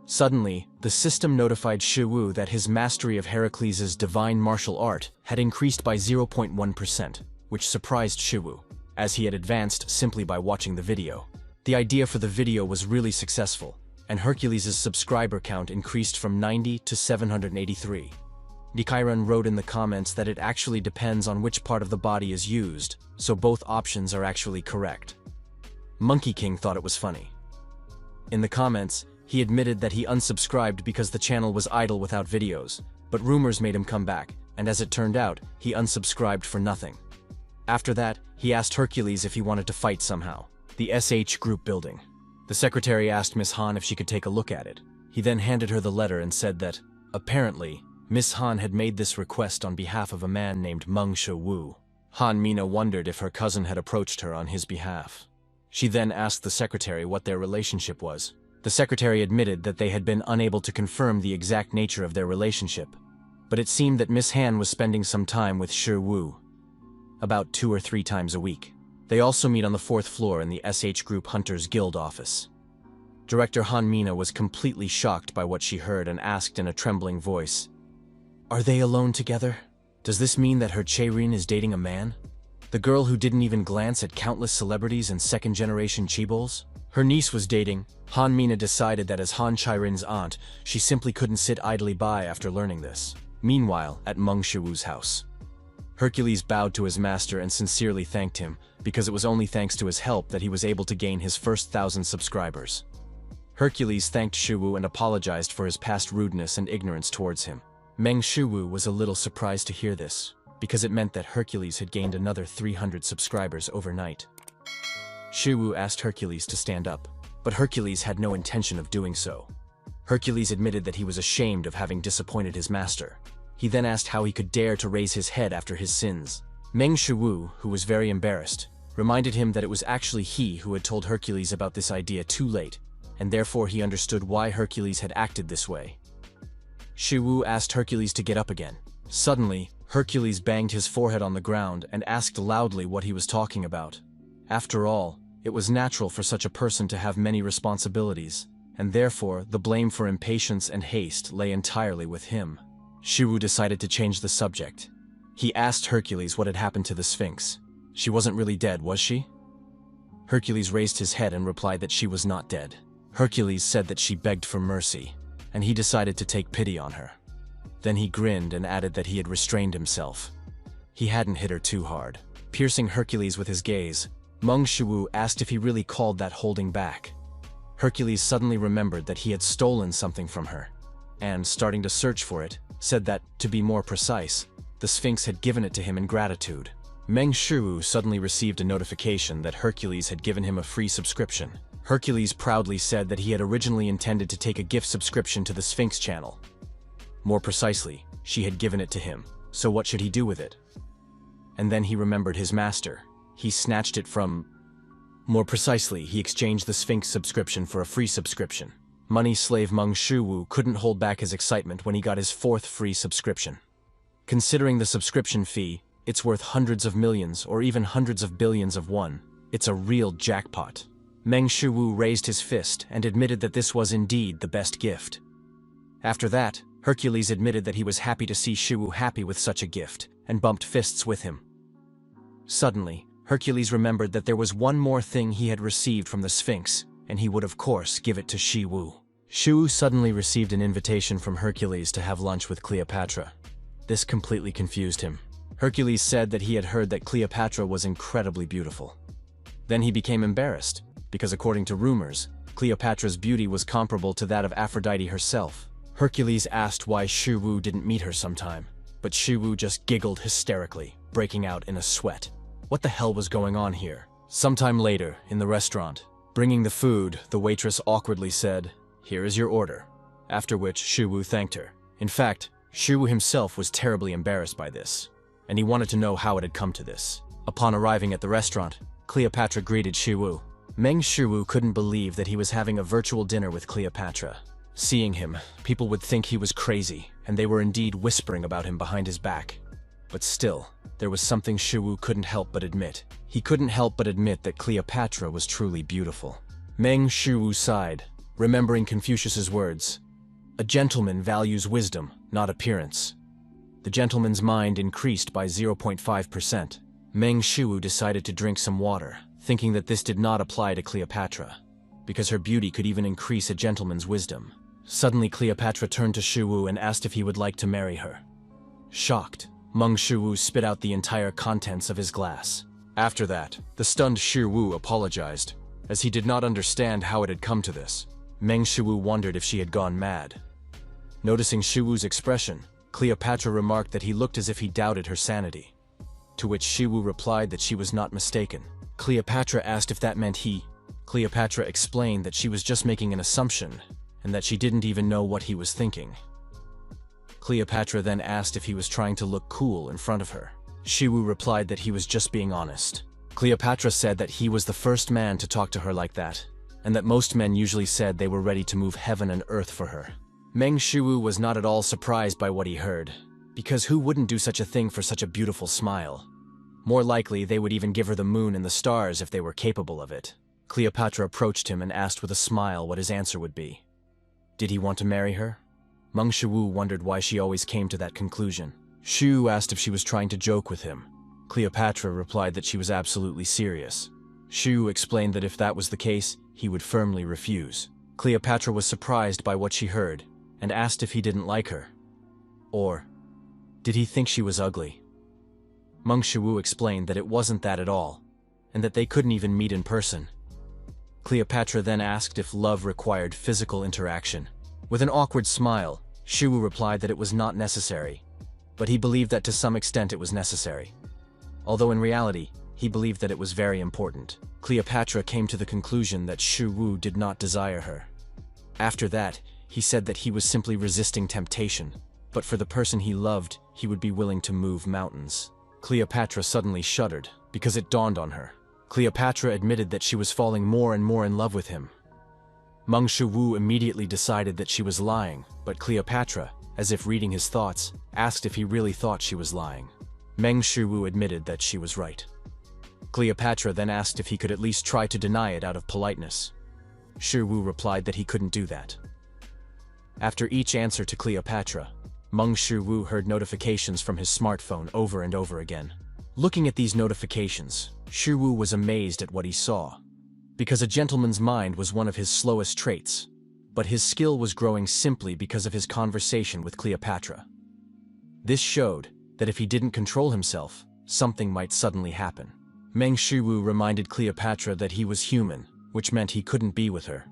Suddenly, the system notified Shiwu that his mastery of Heracles' divine martial art had increased by 0.1%, which surprised Shiwu, as he had advanced simply by watching the video. The idea for the video was really successful, and Hercules' subscriber count increased from 90 to 783. Cherin wrote in the comments that it actually depends on which part of the body is used, so both options are actually correct. Monkey King thought it was funny. In the comments, he admitted that he unsubscribed because the channel was idle without videos, but rumors made him come back, and as it turned out, he unsubscribed for nothing. After that, he asked Hercules if he wanted to fight somehow. The SH group building. The secretary asked Miss Han if she could take a look at it. He then handed her the letter and said that, apparently, Miss Han had made this request on behalf of a man named Mong Shu. Han Mina wondered if her cousin had approached her on his behalf. She then asked the secretary what their relationship was. The secretary admitted that they had been unable to confirm the exact nature of their relationship, but it seemed that Miss Han was spending some time with Shi, about 2 or 3 times a week. They also meet on the 4th floor in the SH Group Hunters Guild office. Director Han Mina was completely shocked by what she heard and asked in a trembling voice, "Are they alone together? Does this mean that her Cherin is dating a man? The girl who didn't even glance at countless celebrities and second-generation chibols? Her niece was dating." Han Mina decided that as Han Chairin's aunt, she simply couldn't sit idly by after learning this. Meanwhile, at Mong Shu's house, Hercules bowed to his master and sincerely thanked him, because it was only thanks to his help that he was able to gain his first 1,000 subscribers. Hercules thanked Shu and apologized for his past rudeness and ignorance towards him. Meng Shu was a little surprised to hear this, because it meant that Hercules had gained another 300 subscribers overnight. Shu asked Hercules to stand up, but Hercules had no intention of doing so. Hercules admitted that he was ashamed of having disappointed his master. He then asked how he could dare to raise his head after his sins. Meng Shu, who was very embarrassed, reminded him that it was actually he who had told Hercules about this idea too late, and therefore he understood why Hercules had acted this way. Shu asked Hercules to get up again. Suddenly, Hercules banged his forehead on the ground and asked loudly what he was talking about. After all, it was natural for such a person to have many responsibilities, and therefore the blame for impatience and haste lay entirely with him. Shu decided to change the subject. He asked Hercules what had happened to the Sphinx. She wasn't really dead, was she? Hercules raised his head and replied that she was not dead. Hercules said that she begged for mercy, and he decided to take pity on her. Then he grinned and added that he had restrained himself. He hadn't hit her too hard. Piercing Hercules with his gaze, Meng Shu asked if he really called that holding back. Hercules suddenly remembered that he had stolen something from her, and, starting to search for it, said that, to be more precise, the Sphinx had given it to him in gratitude. Meng Shu suddenly received a notification that Hercules had given him a free subscription. Hercules proudly said that he had originally intended to take a gift subscription to the Sphinx channel. More precisely, she had given it to him, so what should he do with it? And then he remembered his master. He snatched it from... More precisely, he exchanged the Sphinx subscription for a free subscription. Money slave Mong Shu couldn't hold back his excitement when he got his 4th free subscription. Considering the subscription fee, it's worth hundreds of millions or even hundreds of billions of won. It's a real jackpot. Meng Shu raised his fist and admitted that this was indeed the best gift. After that, Hercules admitted that he was happy to see Shu happy with such a gift, and bumped fists with him. Suddenly, Hercules remembered that there was one more thing he had received from the Sphinx, and he would of course give it to Shu. Shu suddenly received an invitation from Hercules to have lunch with Cleopatra. This completely confused him. Hercules said that he had heard that Cleopatra was incredibly beautiful. Then he became embarrassed, because according to rumors, Cleopatra's beauty was comparable to that of Aphrodite herself. Hercules asked why Shu didn't meet her sometime, but Shu just giggled hysterically, breaking out in a sweat. What the hell was going on here? Sometime later, in the restaurant, bringing the food, the waitress awkwardly said, "Here is your order," after which Shu thanked her. In fact, Shu himself was terribly embarrassed by this, and he wanted to know how it had come to this. Upon arriving at the restaurant, Cleopatra greeted Shu. Meng Shu couldn't believe that he was having a virtual dinner with Cleopatra. Seeing him, people would think he was crazy, and they were indeed whispering about him behind his back. But still, there was something Shu couldn't help but admit. He couldn't help but admit that Cleopatra was truly beautiful. Meng Shu sighed, remembering Confucius's words, "A gentleman values wisdom, not appearance." The gentleman's mind increased by 0.5%. Meng Shu decided to drink some water, thinking that this did not apply to Cleopatra, because her beauty could even increase a gentleman's wisdom. Suddenly Cleopatra turned to Shu and asked if he would like to marry her. Shocked, Meng Shu spit out the entire contents of his glass. After that, the stunned Shu apologized, as he did not understand how it had come to this. Meng Shu wondered if she had gone mad. Noticing Shu's expression, Cleopatra remarked that he looked as if he doubted her sanity. To which Shu replied that she was not mistaken. Cleopatra asked if that meant Cleopatra explained that she was just making an assumption, and that she didn't even know what he was thinking. Cleopatra then asked if he was trying to look cool in front of her. Shu replied that he was just being honest. Cleopatra said that he was the first man to talk to her like that, and that most men usually said they were ready to move heaven and earth for her. Meng Shu was not at all surprised by what he heard, because who wouldn't do such a thing for such a beautiful smile? More likely, they would even give her the moon and the stars if they were capable of it. Cleopatra approached him and asked with a smile what his answer would be. Did he want to marry her? Meng Shu wondered why she always came to that conclusion. Shu asked if she was trying to joke with him. Cleopatra replied that she was absolutely serious. Shu explained that if that was the case, he would firmly refuse. Cleopatra was surprised by what she heard, and asked if he didn't like her. Or, did he think she was ugly? Meng Shu explained that it wasn't that at all, and that they couldn't even meet in person. Cleopatra then asked if love required physical interaction. With an awkward smile, Shu replied that it was not necessary, but he believed that to some extent it was necessary. Although in reality, he believed that it was very important. Cleopatra came to the conclusion that Shu did not desire her. After that, he said that he was simply resisting temptation, but for the person he loved, he would be willing to move mountains. Cleopatra suddenly shuddered, because it dawned on her. Cleopatra admitted that she was falling more and more in love with him. Meng Shu immediately decided that she was lying, but Cleopatra, as if reading his thoughts, asked if he really thought she was lying. Meng Shu admitted that she was right. Cleopatra then asked if he could at least try to deny it out of politeness. Shu replied that he couldn't do that. After each answer to Cleopatra, Meng Shu heard notifications from his smartphone over and over again. Looking at these notifications, Shu was amazed at what he saw. Because a gentleman's mind was one of his slowest traits, but his skill was growing simply because of his conversation with Cleopatra. This showed that if he didn't control himself, something might suddenly happen. Meng Shu reminded Cleopatra that he was human, which meant he couldn't be with her.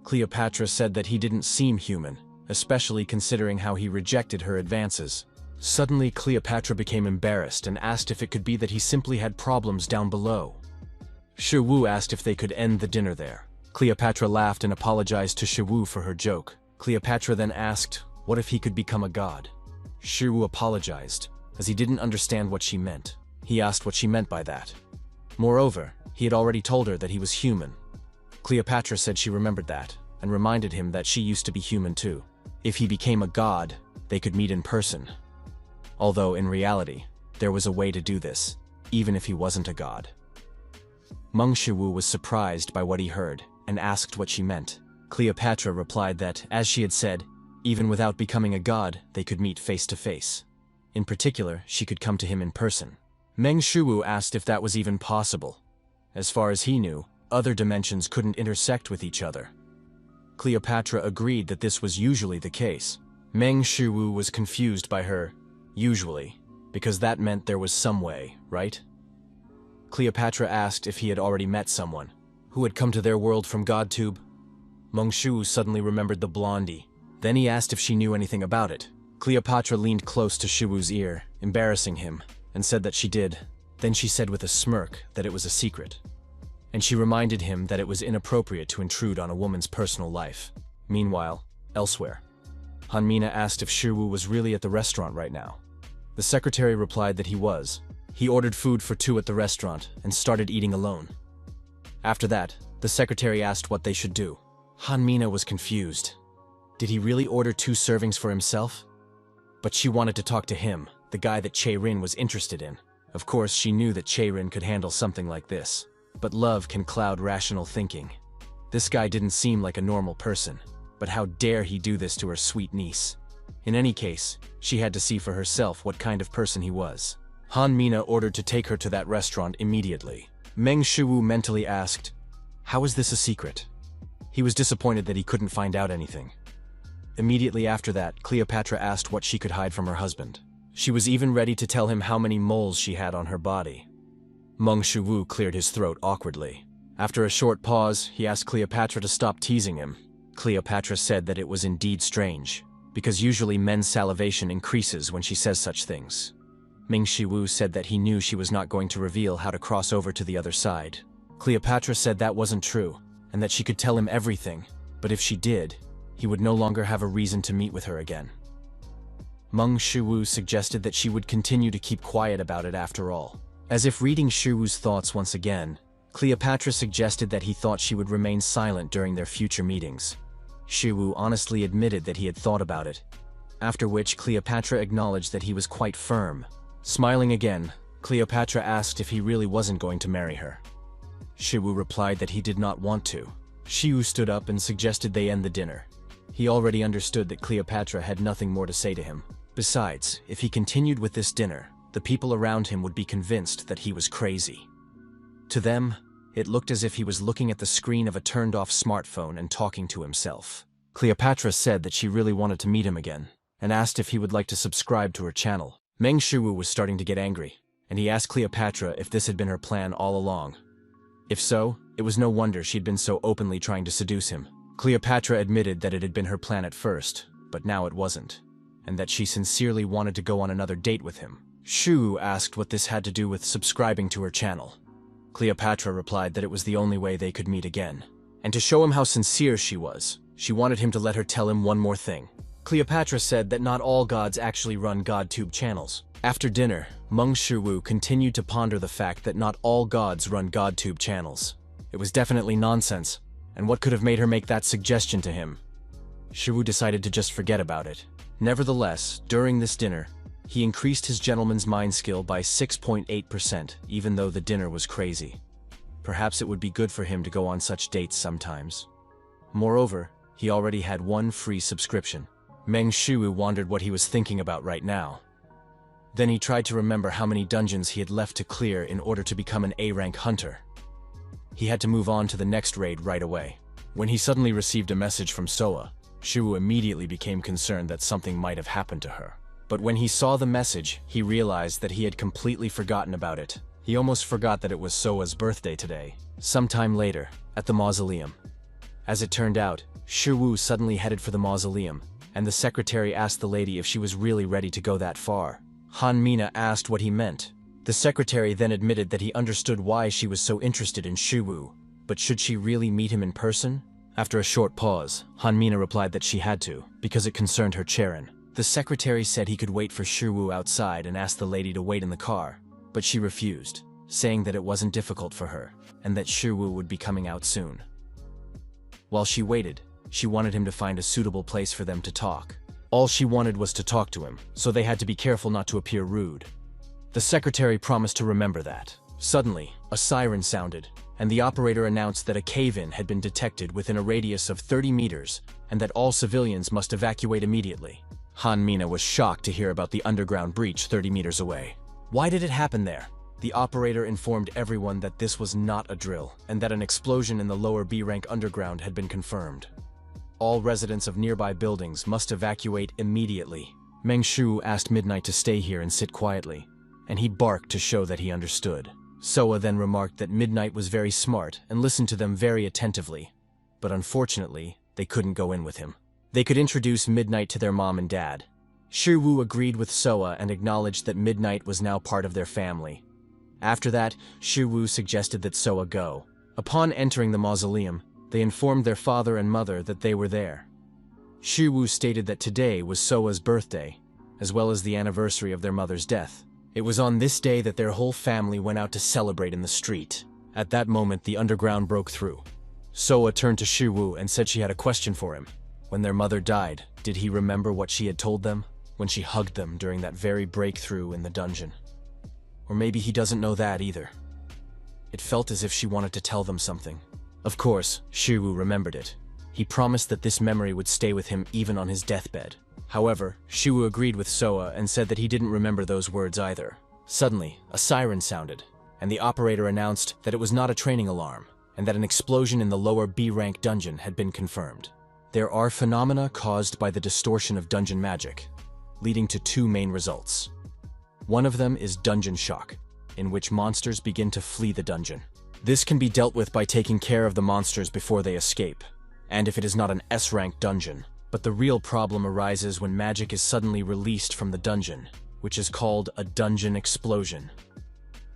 Cleopatra said that he didn't seem human, especially considering how he rejected her advances. Suddenly, Cleopatra became embarrassed and asked if it could be that he simply had problems down below. Shu asked if they could end the dinner there. Cleopatra laughed and apologized to Shu for her joke. Cleopatra then asked, what if he could become a god? Shu apologized, as he didn't understand what she meant. He asked what she meant by that. Moreover, he had already told her that he was human. Cleopatra said she remembered that. and reminded him that she used to be human too. If he became a god, they could meet in person. Although, in reality, there was a way to do this, even if he wasn't a god. Mong Shu was surprised by what he heard, and asked what she meant. Cleopatra replied that, as she had said, even without becoming a god, they could meet face to face. In particular, she could come to him in person. Meng Shu asked if that was even possible. As far as he knew, other dimensions couldn't intersect with each other. Cleopatra agreed that this was usually the case. Meng Shu was confused by her usually, because that meant there was some way, right? Cleopatra asked if he had already met someone who had come to their world from GodTube. Mong Shu suddenly remembered the blondie. Then he asked if she knew anything about it. Cleopatra leaned close to Shu's ear, embarrassing him, and said that she did. Then she said with a smirk that it was a secret. And she reminded him that it was inappropriate to intrude on a woman's personal life. Meanwhile, elsewhere, Hanmina asked if Shu was really at the restaurant right now. The secretary replied that he was. He ordered food for two at the restaurant and started eating alone. After that, the secretary asked what they should do. Hanmina was confused. Did he really order 2 servings for himself? But she wanted to talk to him, the guy that Cherin was interested in. Of course, she knew that Cherin could handle something like this. But love can cloud rational thinking. This guy didn't seem like a normal person. But how dare he do this to her sweet niece? In any case, she had to see for herself what kind of person he was. Hanmina ordered to take her to that restaurant immediately. Meng Shu mentally asked, "How is this a secret?" He was disappointed that he couldn't find out anything. Immediately after that, Cleopatra asked what she could hide from her husband. She was even ready to tell him how many moles she had on her body. Mong Shu cleared his throat awkwardly. After a short pause, he asked Cleopatra to stop teasing him. Cleopatra said that it was indeed strange, because usually men's salivation increases when she says such things. Ming Shiwu said that he knew she was not going to reveal how to cross over to the other side. Cleopatra said that wasn't true, and that she could tell him everything, but if she did, he would no longer have a reason to meet with her again. Meng Shu suggested that she would continue to keep quiet about it after all. As if reading Shu's thoughts once again, Cleopatra suggested that he thought she would remain silent during their future meetings. Shu honestly admitted that he had thought about it, after which Cleopatra acknowledged that he was quite firm. Smiling again, Cleopatra asked if he really wasn't going to marry her. Shu replied that he did not want to. Shu stood up and suggested they end the dinner. He already understood that Cleopatra had nothing more to say to him. Besides, if he continued with this dinner, the people around him would be convinced that he was crazy. To them, it looked as if he was looking at the screen of a turned-off smartphone and talking to himself. Cleopatra said that she really wanted to meet him again, and asked if he would like to subscribe to her channel. Meng Shu was starting to get angry, and he asked Cleopatra if this had been her plan all along. If so, it was no wonder she'd been so openly trying to seduce him. Cleopatra admitted that it had been her plan at first, but now it wasn't, and that she sincerely wanted to go on another date with him. Shu asked what this had to do with subscribing to her channel. Cleopatra replied that it was the only way they could meet again. And to show him how sincere she was, she wanted him to let her tell him one more thing. Cleopatra said that not all gods actually run GodTube channels. After dinner, Meng Shu continued to ponder the fact that not all gods run GodTube channels. It was definitely nonsense, and what could have made her make that suggestion to him? Shu decided to just forget about it. Nevertheless, during this dinner, he increased his gentleman's mind skill by 6.8%, even though the dinner was crazy. Perhaps it would be good for him to go on such dates sometimes. Moreover, he already had 1 free subscription. Meng Shu wondered what he was thinking about right now. Then he tried to remember how many dungeons he had left to clear in order to become an A-rank hunter. He had to move on to the next raid right away. When he suddenly received a message from Soa, Shu immediately became concerned that something might have happened to her. But when he saw the message, he realized that he had completely forgotten about it. He almost forgot that it was Soa's birthday today. Sometime later, at the mausoleum. As it turned out, Shu suddenly headed for the mausoleum, and the secretary asked the lady if she was really ready to go that far. Hanmina asked what he meant. The secretary then admitted that he understood why she was so interested in Shu, but should she really meet him in person? After a short pause, Hanmina replied that she had to, because it concerned her Cherin. The secretary said he could wait for Shu outside and asked the lady to wait in the car, but she refused, saying that it wasn't difficult for her, and that Shu would be coming out soon. While she waited, She wanted him to find a suitable place for them to talk. All she wanted was to talk to him, so they had to be careful not to appear rude. The secretary promised to remember that. Suddenly, a siren sounded, and the operator announced that a cave-in had been detected within a radius of 30 meters, and that all civilians must evacuate immediately. Han Mina was shocked to hear about the underground breach 30 meters away. Why did it happen there? The operator informed everyone that this was not a drill, and that an explosion in the lower B-rank underground had been confirmed. All residents of nearby buildings must evacuate immediately. Mong Shu asked Midnight to stay here and sit quietly, and he barked to show that he understood. Soa then remarked that Midnight was very smart and listened to them very attentively, but unfortunately, they couldn't go in with him. They could introduce Midnight to their mom and dad. Shiwu agreed with Soa and acknowledged that Midnight was now part of their family. After that, Shiwu suggested that Soa go. Upon entering the mausoleum, they informed their father and mother that they were there. Shiwu stated that today was Soa's birthday, as well as the anniversary of their mother's death. It was on this day that their whole family went out to celebrate in the street. At that moment, the underground broke through. Soa turned to Shiwu and said she had a question for him. When their mother died, did he remember what she had told them when she hugged them during that very breakthrough in the dungeon? Or maybe he doesn't know that either. It felt as if she wanted to tell them something. Of course, Shiwu remembered it. He promised that this memory would stay with him even on his deathbed. However, Shiwu agreed with Soa and said that he didn't remember those words either. Suddenly, a siren sounded, and the operator announced that it was not a training alarm, and that an explosion in the lower B-rank dungeon had been confirmed. There are phenomena caused by the distortion of dungeon magic, leading to two main results. One of them is dungeon shock, in which monsters begin to flee the dungeon. This can be dealt with by taking care of the monsters before they escape, and if it is not an S-rank dungeon. But the real problem arises when magic is suddenly released from the dungeon, which is called a dungeon explosion.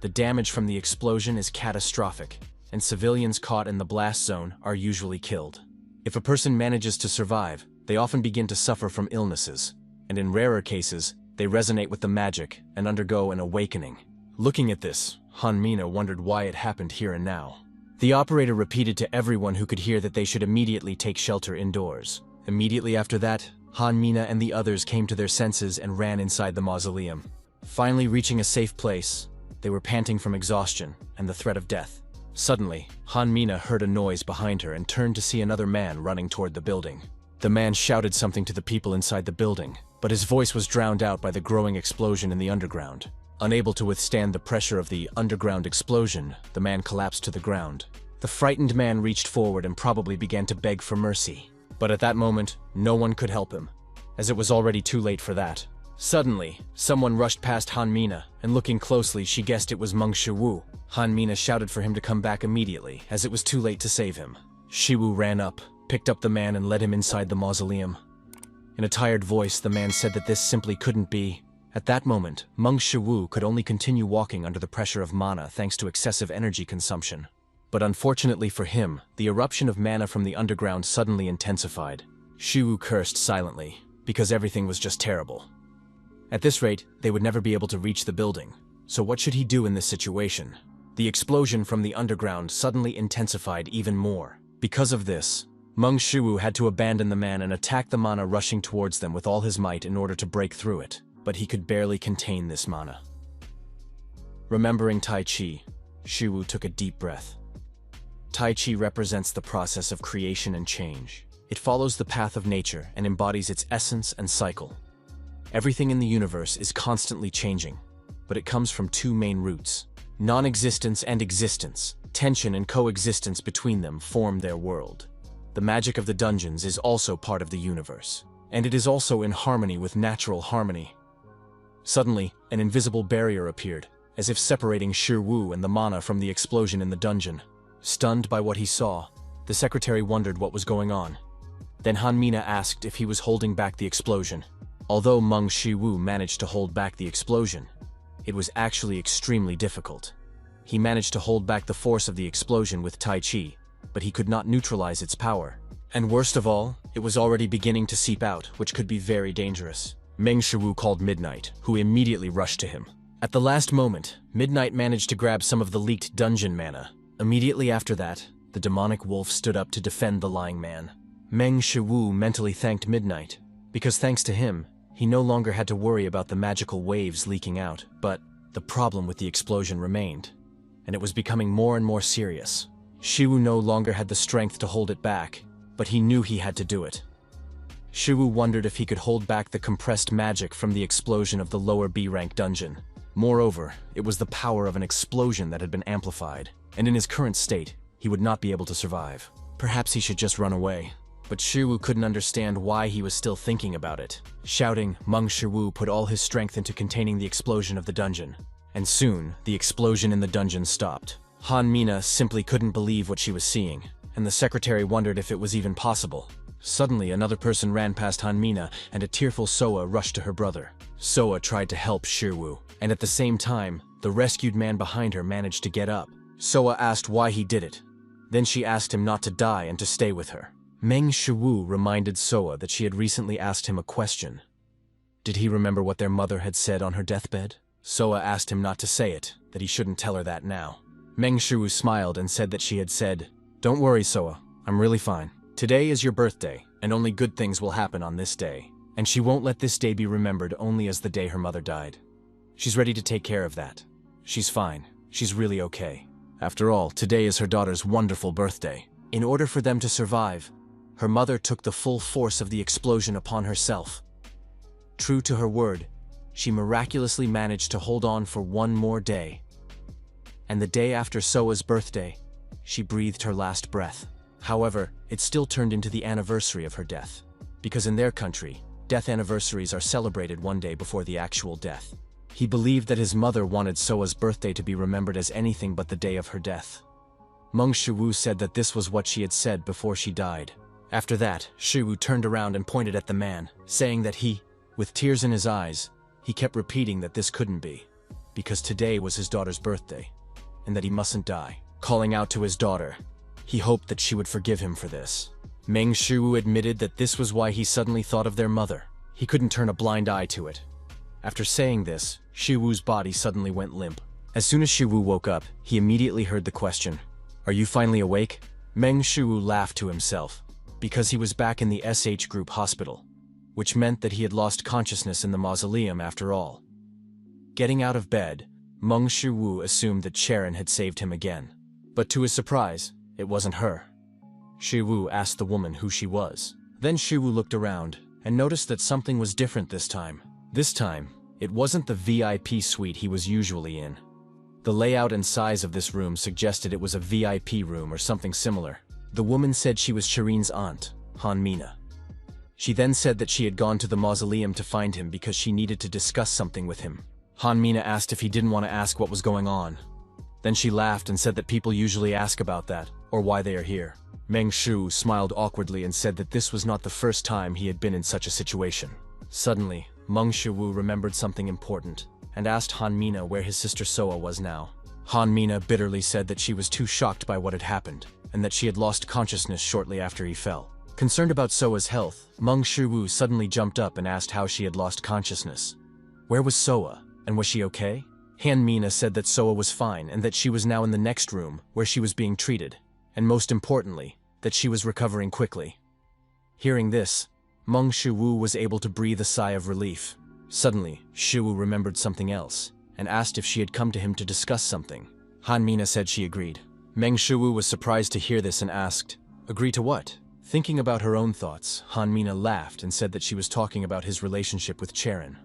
The damage from the explosion is catastrophic, and civilians caught in the blast zone are usually killed. If a person manages to survive, they often begin to suffer from illnesses, and in rarer cases, they resonate with the magic and undergo an awakening. Looking at this, Han Mina wondered why it happened here and now. The operator repeated to everyone who could hear that they should immediately take shelter indoors. Immediately after that, Han Mina and the others came to their senses and ran inside the mausoleum. Finally reaching a safe place, they were panting from exhaustion and the threat of death. Suddenly, Han Mina heard a noise behind her and turned to see another man running toward the building. The man shouted something to the people inside the building, but his voice was drowned out by the growing explosion in the underground. Unable to withstand the pressure of the underground explosion, the man collapsed to the ground. The frightened man reached forward and probably began to beg for mercy. But at that moment, no one could help him, as it was already too late for that. Suddenly, someone rushed past Han Mina, and looking closely, she guessed it was Mong Shu. Han Mina shouted for him to come back immediately, as it was too late to save him. Shiwu ran up, picked up the man and led him inside the mausoleum. In a tired voice, the man said that this simply couldn't be. At that moment, Mong Shu could only continue walking under the pressure of mana thanks to excessive energy consumption. But unfortunately for him, the eruption of mana from the underground suddenly intensified. Shiwu cursed silently, because everything was just terrible. At this rate, they would never be able to reach the building. So what should he do in this situation? The explosion from the underground suddenly intensified even more. Because of this, Mong Shu had to abandon the man and attack the mana rushing towards them with all his might in order to break through it. But he could barely contain this mana. Remembering Tai Chi, Shiwu took a deep breath. Tai Chi represents the process of creation and change. It follows the path of nature and embodies its essence and cycle. Everything in the universe is constantly changing, but it comes from two main roots: non-existence and existence. Tension and coexistence between them form their world. The magic of the dungeons is also part of the universe, and it is also in harmony with natural harmony. Suddenly, an invisible barrier appeared, as if separating Shiwu and the mana from the explosion in the dungeon. Stunned by what he saw, the secretary wondered what was going on. Then Han Mina asked if he was holding back the explosion. Although Mong Shu managed to hold back the explosion, it was actually extremely difficult. He managed to hold back the force of the explosion with Tai Chi, but he could not neutralize its power. And worst of all, it was already beginning to seep out, which could be very dangerous. Mong Shu called Midnight, who immediately rushed to him. At the last moment, Midnight managed to grab some of the leaked dungeon mana. Immediately after that, the demonic wolf stood up to defend the lying man. Meng Shu mentally thanked Midnight, because thanks to him, he no longer had to worry about the magical waves leaking out, but the problem with the explosion remained, and it was becoming more and more serious. Shu no longer had the strength to hold it back, but he knew he had to do it. Shu wondered if he could hold back the compressed magic from the explosion of the lower B-rank dungeon. Moreover, it was the power of an explosion that had been amplified, and in his current state, he would not be able to survive. Perhaps he should just run away. But Shu couldn't understand why he was still thinking about it. Shouting, Mong Shu put all his strength into containing the explosion of the dungeon. And soon, the explosion in the dungeon stopped. Han Mina simply couldn't believe what she was seeing, and the secretary wondered if it was even possible. Suddenly, another person ran past Han Mina, and a tearful Soa rushed to her brother. Soa tried to help Shu, and at the same time, the rescued man behind her managed to get up. Soa asked why he did it. Then she asked him not to die and to stay with her. Meng Shu reminded Soa that she had recently asked him a question. Did he remember what their mother had said on her deathbed? Soa asked him not to say it, that he shouldn't tell her that now. Meng Shu smiled and said that she had said, "Don't worry, Soa, I'm really fine. Today is your birthday, and only good things will happen on this day. And she won't let this day be remembered only as the day her mother died. She's ready to take care of that. She's fine. She's really okay. After all, today is her daughter's wonderful birthday." In order for them to survive, her mother took the full force of the explosion upon herself. True to her word, she miraculously managed to hold on for one more day. And the day after Soa's birthday, she breathed her last breath. However, it still turned into the anniversary of her death, because in their country, death anniversaries are celebrated one day before the actual death. He believed that his mother wanted Soa's birthday to be remembered as anything but the day of her death. Meng Shu said that this was what she had said before she died. After that, Shu turned around and pointed at the man, saying that with tears in his eyes, he kept repeating that this couldn't be, because today was his daughter's birthday, and that he mustn't die. Calling out to his daughter, he hoped that she would forgive him for this. Meng Shu admitted that this was why he suddenly thought of their mother. He couldn't turn a blind eye to it. After saying this, Shu's body suddenly went limp. As soon as Shu woke up, he immediately heard the question, "Are you finally awake?" Meng Shu laughed to himself, because he was back in the SH Group hospital, which meant that he had lost consciousness in the mausoleum after all. Getting out of bed, Meng Shu assumed that Cherin had saved him again. But to his surprise, it wasn't her. Shu asked the woman who she was. Then Shu looked around and noticed that something was different this time. This time, it wasn't the VIP suite he was usually in. The layout and size of this room suggested it was a VIP room or something similar. The woman said she was Cherin's aunt, Han Mina. She then said that she had gone to the mausoleum to find him because she needed to discuss something with him. Han Mina asked if he didn't want to ask what was going on. Then she laughed and said that people usually ask about that, or why they are here. Meng Shu smiled awkwardly and said that this was not the first time he had been in such a situation. Suddenly, Meng Shu remembered something important, and asked Han Mina where his sister Soa was now. Han Mina bitterly said that she was too shocked by what had happened, and that she had lost consciousness shortly after he fell. Concerned about Soa's health, Meng Shu suddenly jumped up and asked how she had lost consciousness. Where was Soa, and was she okay? Han Mina said that Soa was fine and that she was now in the next room where she was being treated, and most importantly, that she was recovering quickly. Hearing this, Meng Shu was able to breathe a sigh of relief. Suddenly, Shu remembered something else, and asked if she had come to him to discuss something. Han Mina said she agreed. Meng Shu was surprised to hear this and asked, "Agree to what?" Thinking about her own thoughts, Han Mina laughed and said that she was talking about his relationship with Cherin.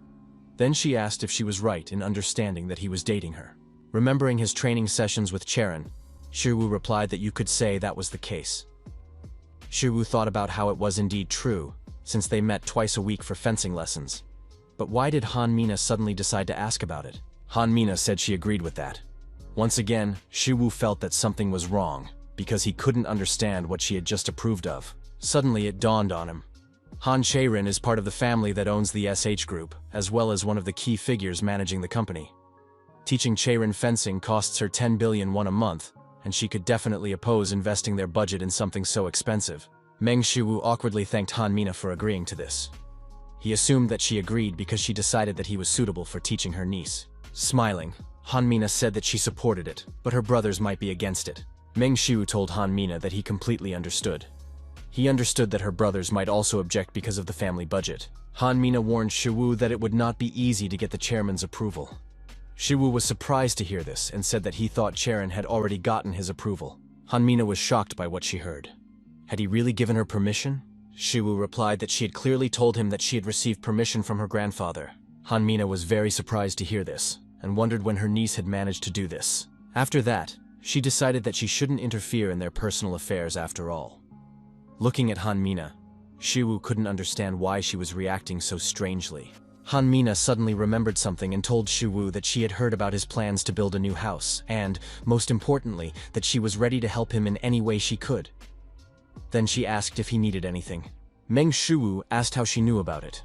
Then she asked if she was right in understanding that he was dating her. Remembering his training sessions with Cherin, Shu replied that you could say that was the case. Shu thought about how it was indeed true, since they met twice a week for fencing lessons. But why did Han Mina suddenly decide to ask about it? Han Mina said she agreed with that. Once again, Shu felt that something was wrong, because he couldn't understand what she had just approved of. Suddenly it dawned on him. Han Cherin is part of the family that owns the SH Group, as well as one of the key figures managing the company. Teaching Cherin fencing costs her 10 billion won a month, and she could definitely oppose investing their budget in something so expensive. Meng Shu awkwardly thanked Han Mina for agreeing to this. He assumed that she agreed because she decided that he was suitable for teaching her niece. Smiling, Han Mina said that she supported it, but her brothers might be against it. Meng Shu told Han Mina that he completely understood. He understood that her brothers might also object because of the family budget. Han Mina warned Shiwu that it would not be easy to get the chairman's approval. Shiwu was surprised to hear this and said that he thought Cherin had already gotten his approval. Han Mina was shocked by what she heard. Had he really given her permission? Shiwu replied that she had clearly told him that she had received permission from her grandfather. Han Mina was very surprised to hear this, and wondered when her niece had managed to do this. After that, she decided that she shouldn't interfere in their personal affairs after all. Looking at Han Mina, Shiwu couldn't understand why she was reacting so strangely. Han Mina suddenly remembered something and told Shiwu that she had heard about his plans to build a new house, and, most importantly, that she was ready to help him in any way she could. Then she asked if he needed anything. Meng Shu asked how she knew about it.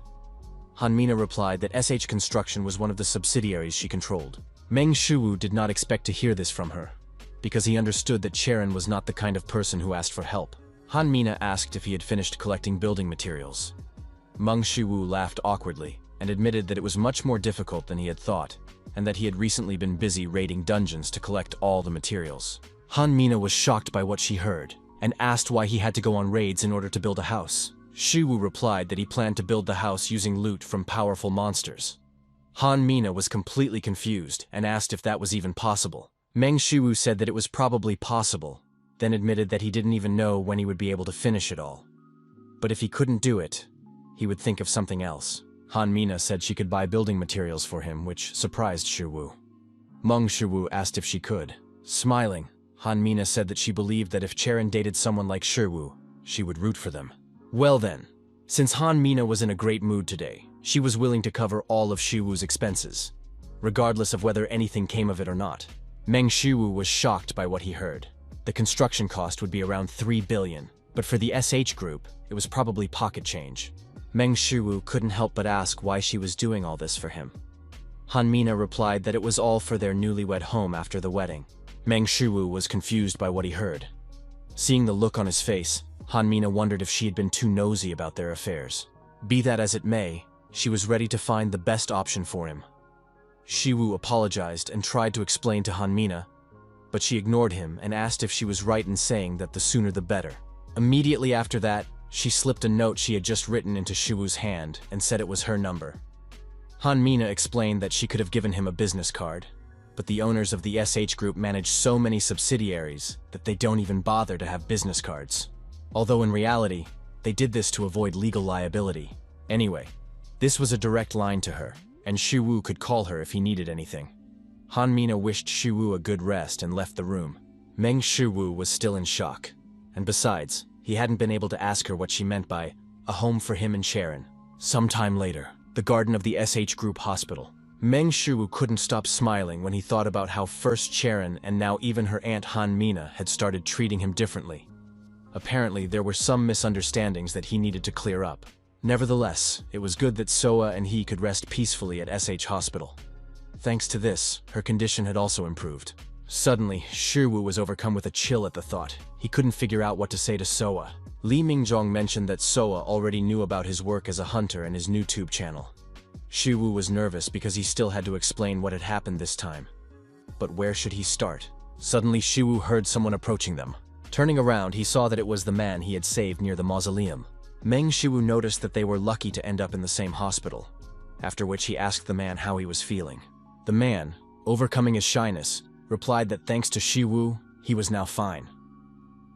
Han Mina replied that SH Construction was one of the subsidiaries she controlled. Meng Shu did not expect to hear this from her, because he understood that Cherin was not the kind of person who asked for help. Han Mina asked if he had finished collecting building materials. Meng Shu laughed awkwardly and admitted that it was much more difficult than he had thought, and that he had recently been busy raiding dungeons to collect all the materials. Han Mina was shocked by what she heard, and asked why he had to go on raids in order to build a house. Shiwu replied that he planned to build the house using loot from powerful monsters. Han Mina was completely confused and asked if that was even possible. Meng Shu said that it was probably possible, then admitted that he didn't even know when he would be able to finish it all. But if he couldn't do it, he would think of something else. Han Mina said she could buy building materials for him, which surprised Shiwu. Meng Shu asked if she could. Smiling, Han Mina said that she believed that if Cherin dated someone like Shiwu, she would root for them. Well then, since Han Mina was in a great mood today, she was willing to cover all of Shiwu's expenses, regardless of whether anything came of it or not. Meng Shu was shocked by what he heard. The construction cost would be around 3 billion, but for the SH group, it was probably pocket change. Meng Shu couldn't help but ask why she was doing all this for him. Han Mina replied that it was all for their newlywed home after the wedding. Meng Shu was confused by what he heard. Seeing the look on his face, Han Mina wondered if she had been too nosy about their affairs. Be that as it may, she was ready to find the best option for him. Shiwu apologized and tried to explain to Han Mina, but she ignored him and asked if she was right in saying that the sooner the better. Immediately after that, she slipped a note she had just written into Shiwu's hand and said it was her number. Han Mina explained that she could have given him a business card, but the owners of the SH group manage so many subsidiaries that they don't even bother to have business cards. Although in reality, they did this to avoid legal liability. Anyway, this was a direct line to her, and Shiwu could call her if he needed anything. Han Mina wished Shiwu a good rest and left the room. Meng Shu was still in shock, and besides, he hadn't been able to ask her what she meant by a home for him and Cherin. Sometime later, the garden of the SH Group Hospital. Meng Shu couldn't stop smiling when he thought about how first Cherin and now even her aunt Han Mina had started treating him differently. Apparently, there were some misunderstandings that he needed to clear up. Nevertheless, it was good that Soa and he could rest peacefully at SH Hospital. Thanks to this, her condition had also improved. Suddenly, Shiwu was overcome with a chill at the thought. He couldn't figure out what to say to Soa. Li Mingjong mentioned that Soa already knew about his work as a hunter and his new tube channel. Shiwu was nervous because he still had to explain what had happened this time. But where should he start? Suddenly, Shiwu heard someone approaching them. Turning around, he saw that it was the man he had saved near the mausoleum. Meng Shu noticed that they were lucky to end up in the same hospital, after which he asked the man how he was feeling. The man, overcoming his shyness, replied that thanks to Shiwu, he was now fine.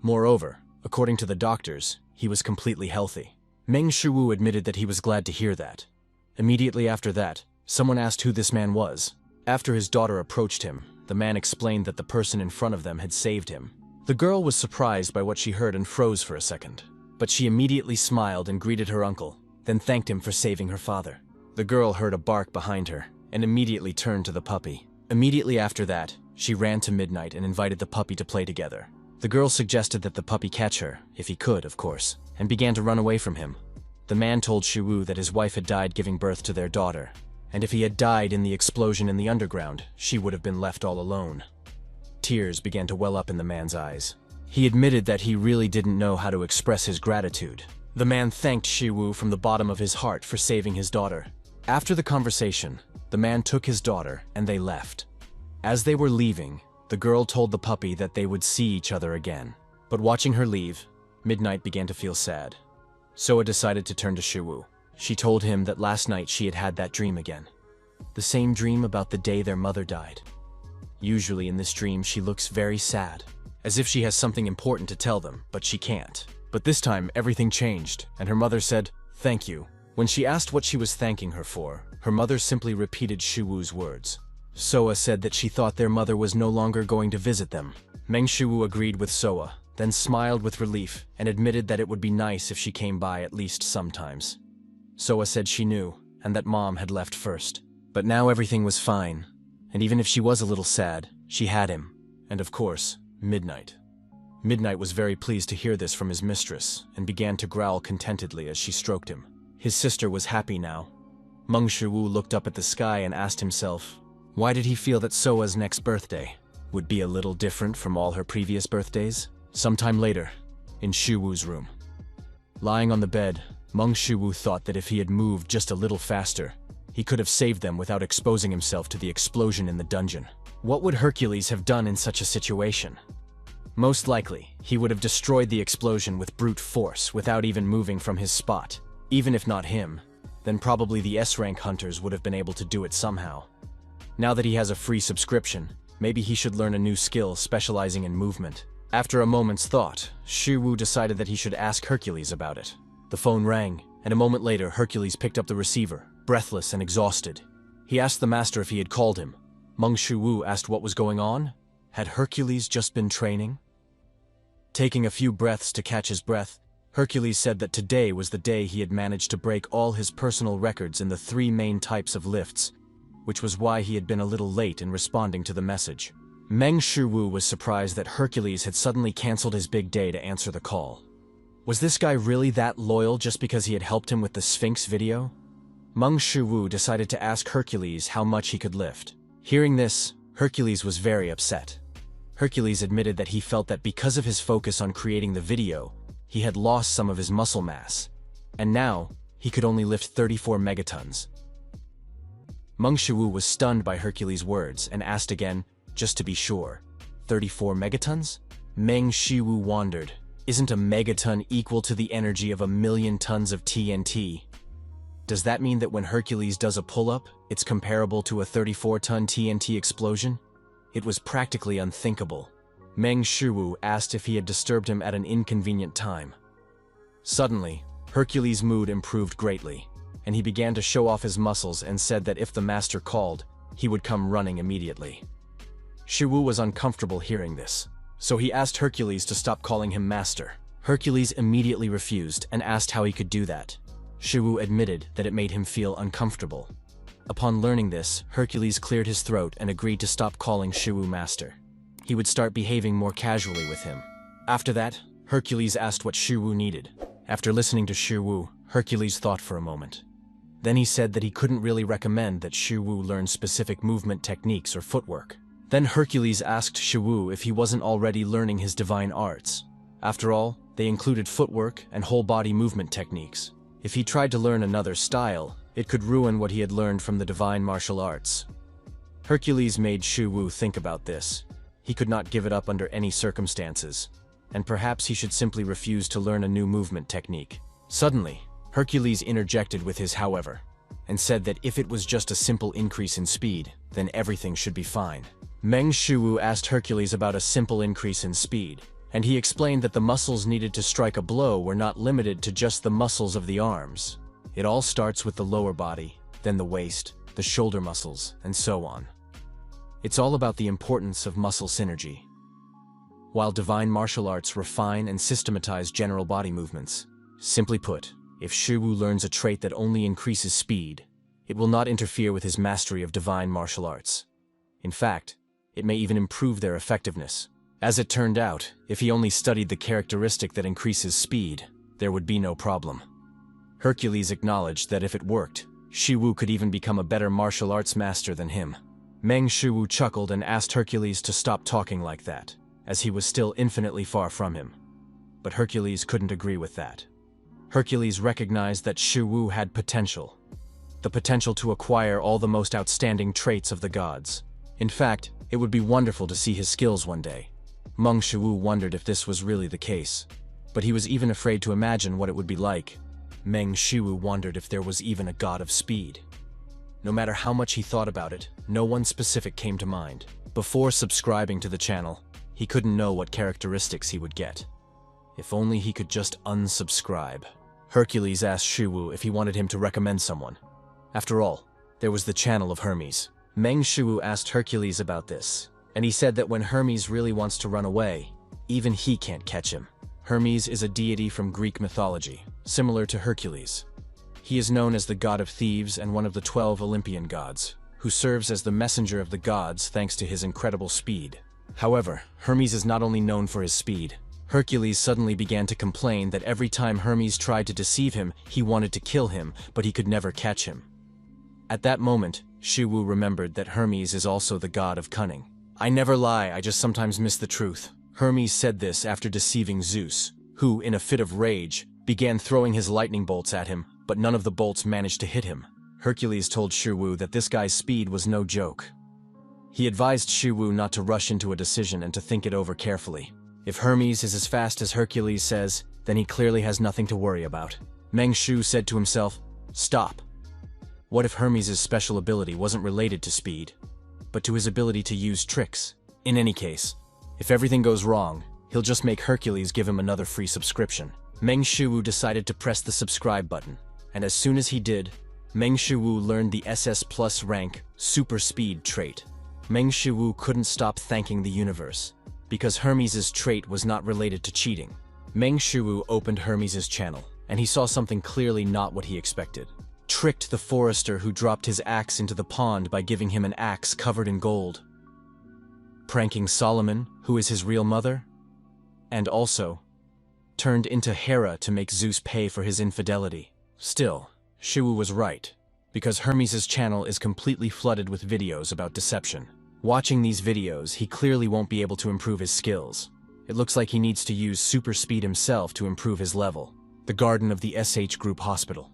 Moreover, according to the doctors, he was completely healthy. Meng Shu admitted that he was glad to hear that. Immediately after that, someone asked who this man was. After his daughter approached him, the man explained that the person in front of them had saved him. The girl was surprised by what she heard and froze for a second, but she immediately smiled and greeted her uncle, then thanked him for saving her father. The girl heard a bark behind her and immediately turned to the puppy. Immediately after that, she ran to Midnight and invited the puppy to play together. The girl suggested that the puppy catch her, if he could, of course, and began to run away from him. The man told Shiwu that his wife had died giving birth to their daughter, and if he had died in the explosion in the underground, she would have been left all alone. Tears began to well up in the man's eyes. He admitted that he really didn't know how to express his gratitude. The man thanked Shiwu from the bottom of his heart for saving his daughter. After the conversation, the man took his daughter and they left. As they were leaving, the girl told the puppy that they would see each other again. But watching her leave, Midnight began to feel sad. Soa decided to turn to Shiwu. She told him that last night she had had that dream again. The same dream about the day their mother died. Usually in this dream she looks very sad, as if she has something important to tell them, but she can't. But this time everything changed, and her mother said, "Thank you." When she asked what she was thanking her for, her mother simply repeated Shiwu's words. Soa said that she thought their mother was no longer going to visit them. Meng Shiwu agreed with Soa, then smiled with relief and admitted that it would be nice if she came by at least sometimes. Soa said she knew, and that Mom had left first. But now everything was fine, and even if she was a little sad, she had him, and of course, Midnight. Midnight was very pleased to hear this from his mistress, and began to growl contentedly as she stroked him. His sister was happy now. Meng Shu looked up at the sky and asked himself, why did he feel that Soa's next birthday would be a little different from all her previous birthdays? Sometime later, in Shiwu's room. Lying on the bed, Meng Shu thought that if he had moved just a little faster, he could have saved them without exposing himself to the explosion in the dungeon. What would Hercules have done in such a situation? Most likely, he would have destroyed the explosion with brute force without even moving from his spot. Even if not him, then probably the S-rank hunters would have been able to do it somehow. Now that he has a free subscription, maybe he should learn a new skill specializing in movement. After a moment's thought, Shiwu decided that he should ask Hercules about it. The phone rang, and a moment later Hercules picked up the receiver, breathless and exhausted. He asked the master if he had called him. Meng Shu asked what was going on. Had Hercules just been training? Taking a few breaths to catch his breath, Hercules said that today was the day he had managed to break all his personal records in the 3 main types of lifts, which was why he had been a little late in responding to the message. Meng Shu was surprised that Hercules had suddenly cancelled his big day to answer the call. Was this guy really that loyal just because he had helped him with the Sphinx video? Meng Shu decided to ask Hercules how much he could lift. Hearing this, Hercules was very upset. Hercules admitted that he felt that because of his focus on creating the video, he had lost some of his muscle mass, and now he could only lift 34 megatons. Meng Shu was stunned by Hercules' words and asked again, just to be sure, 34 megatons? Meng Shu wondered, isn't a megaton equal to the energy of 1,000,000 tons of TNT? Does that mean that when Hercules does a pull-up, it's comparable to a 34-ton TNT explosion? It was practically unthinkable. Meng Shu asked if he had disturbed him at an inconvenient time. Suddenly, Hercules' mood improved greatly, and he began to show off his muscles and said that if the master called, he would come running immediately. Shu was uncomfortable hearing this, so he asked Hercules to stop calling him master. Hercules immediately refused and asked how he could do that. Shu admitted that it made him feel uncomfortable. Upon learning this, Hercules cleared his throat and agreed to stop calling Shu master. He would start behaving more casually with him. After that, Hercules asked what Shu needed. After listening to Shu, Hercules thought for a moment. Then he said that he couldn't really recommend that Shu learn specific movement techniques or footwork. Then Hercules asked Shu if he wasn't already learning his divine arts. After all, they included footwork and whole-body movement techniques. If he tried to learn another style, it could ruin what he had learned from the divine martial arts. Hercules made Shu think about this. He could not give it up under any circumstances, and perhaps he should simply refuse to learn a new movement technique. Suddenly, Hercules interjected with his however, and said that if it was just a simple increase in speed, then everything should be fine. Meng Shu asked Hercules about a simple increase in speed, and he explained that the muscles needed to strike a blow were not limited to just the muscles of the arms. It all starts with the lower body, then the waist, the shoulder muscles, and so on. It's all about the importance of muscle synergy. While divine martial arts refine and systematize general body movements, simply put, if Shu learns a trait that only increases speed, it will not interfere with his mastery of divine martial arts. In fact, it may even improve their effectiveness. As it turned out, if he only studied the characteristic that increases speed, there would be no problem. Hercules acknowledged that if it worked, Shu could even become a better martial arts master than him. Meng Shu chuckled and asked Hercules to stop talking like that, as he was still infinitely far from him. But Hercules couldn't agree with that. Hercules recognized that Shu had potential. The potential to acquire all the most outstanding traits of the gods. In fact, it would be wonderful to see his skills one day. Meng Shu wondered if this was really the case. but he was even afraid to imagine what it would be like. Meng Shu wondered if there was even a god of speed. No matter how much he thought about it, no one specific came to mind. Before subscribing to the channel, he couldn't know what characteristics he would get. If only he could just unsubscribe. Hercules asked Shu if he wanted him to recommend someone. After all, there was the channel of Hermes. Meng Shu asked Hercules about this, and he said that when Hermes really wants to run away, even he can't catch him. Hermes is a deity from Greek mythology, similar to Hercules. He is known as the god of thieves and one of the 12 Olympian gods, who serves as the messenger of the gods thanks to his incredible speed. However, Hermes is not only known for his speed. Hercules suddenly began to complain that every time Hermes tried to deceive him, he wanted to kill him, but he could never catch him. At that moment, Shu remembered that Hermes is also the god of cunning. "I never lie, I just sometimes miss the truth." Hermes said this after deceiving Zeus, who, in a fit of rage, began throwing his lightning bolts at him, but none of the bolts managed to hit him. Hercules told Shu that this guy's speed was no joke. He advised Shu not to rush into a decision and to think it over carefully. If Hermes is as fast as Hercules says, then he clearly has nothing to worry about. Meng Shu said to himself, "Stop. What if Hermes' special ability wasn't related to speed, but to his ability to use tricks? In any case, if everything goes wrong, he'll just make Hercules give him another free subscription." Meng Shu decided to press the subscribe button, and as soon as he did, Meng Shu learned the SS Plus rank Super Speed trait. Meng Shu couldn't stop thanking the universe, because Hermes' trait was not related to cheating. Meng Shu opened Hermes' channel, and he saw something clearly not what he expected. Tricked the forester who dropped his axe into the pond by giving him an axe covered in gold. Pranking Solomon, who is his real mother. And also, turned into Hera to make Zeus pay for his infidelity. Still, Shu was right, because Hermes' channel is completely flooded with videos about deception. Watching these videos, he clearly won't be able to improve his skills. It looks like he needs to use super speed himself to improve his level. The garden of the SH Group Hospital.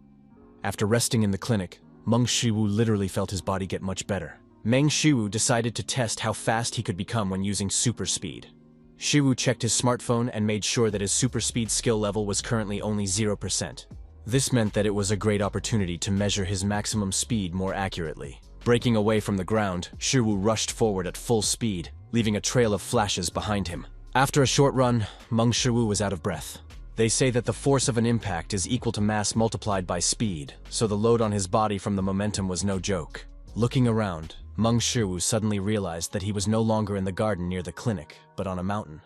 After resting in the clinic, Meng Shu literally felt his body get much better. Meng Shu decided to test how fast he could become when using super speed. Shu checked his smartphone and made sure that his super speed skill level was currently only 0%. This meant that it was a great opportunity to measure his maximum speed more accurately. Breaking away from the ground, Shu rushed forward at full speed, leaving a trail of flashes behind him. After a short run, Meng Shu was out of breath. They say that the force of an impact is equal to mass multiplied by speed, so the load on his body from the momentum was no joke. Looking around, Meng Shu suddenly realized that he was no longer in the garden near the clinic, but on a mountain.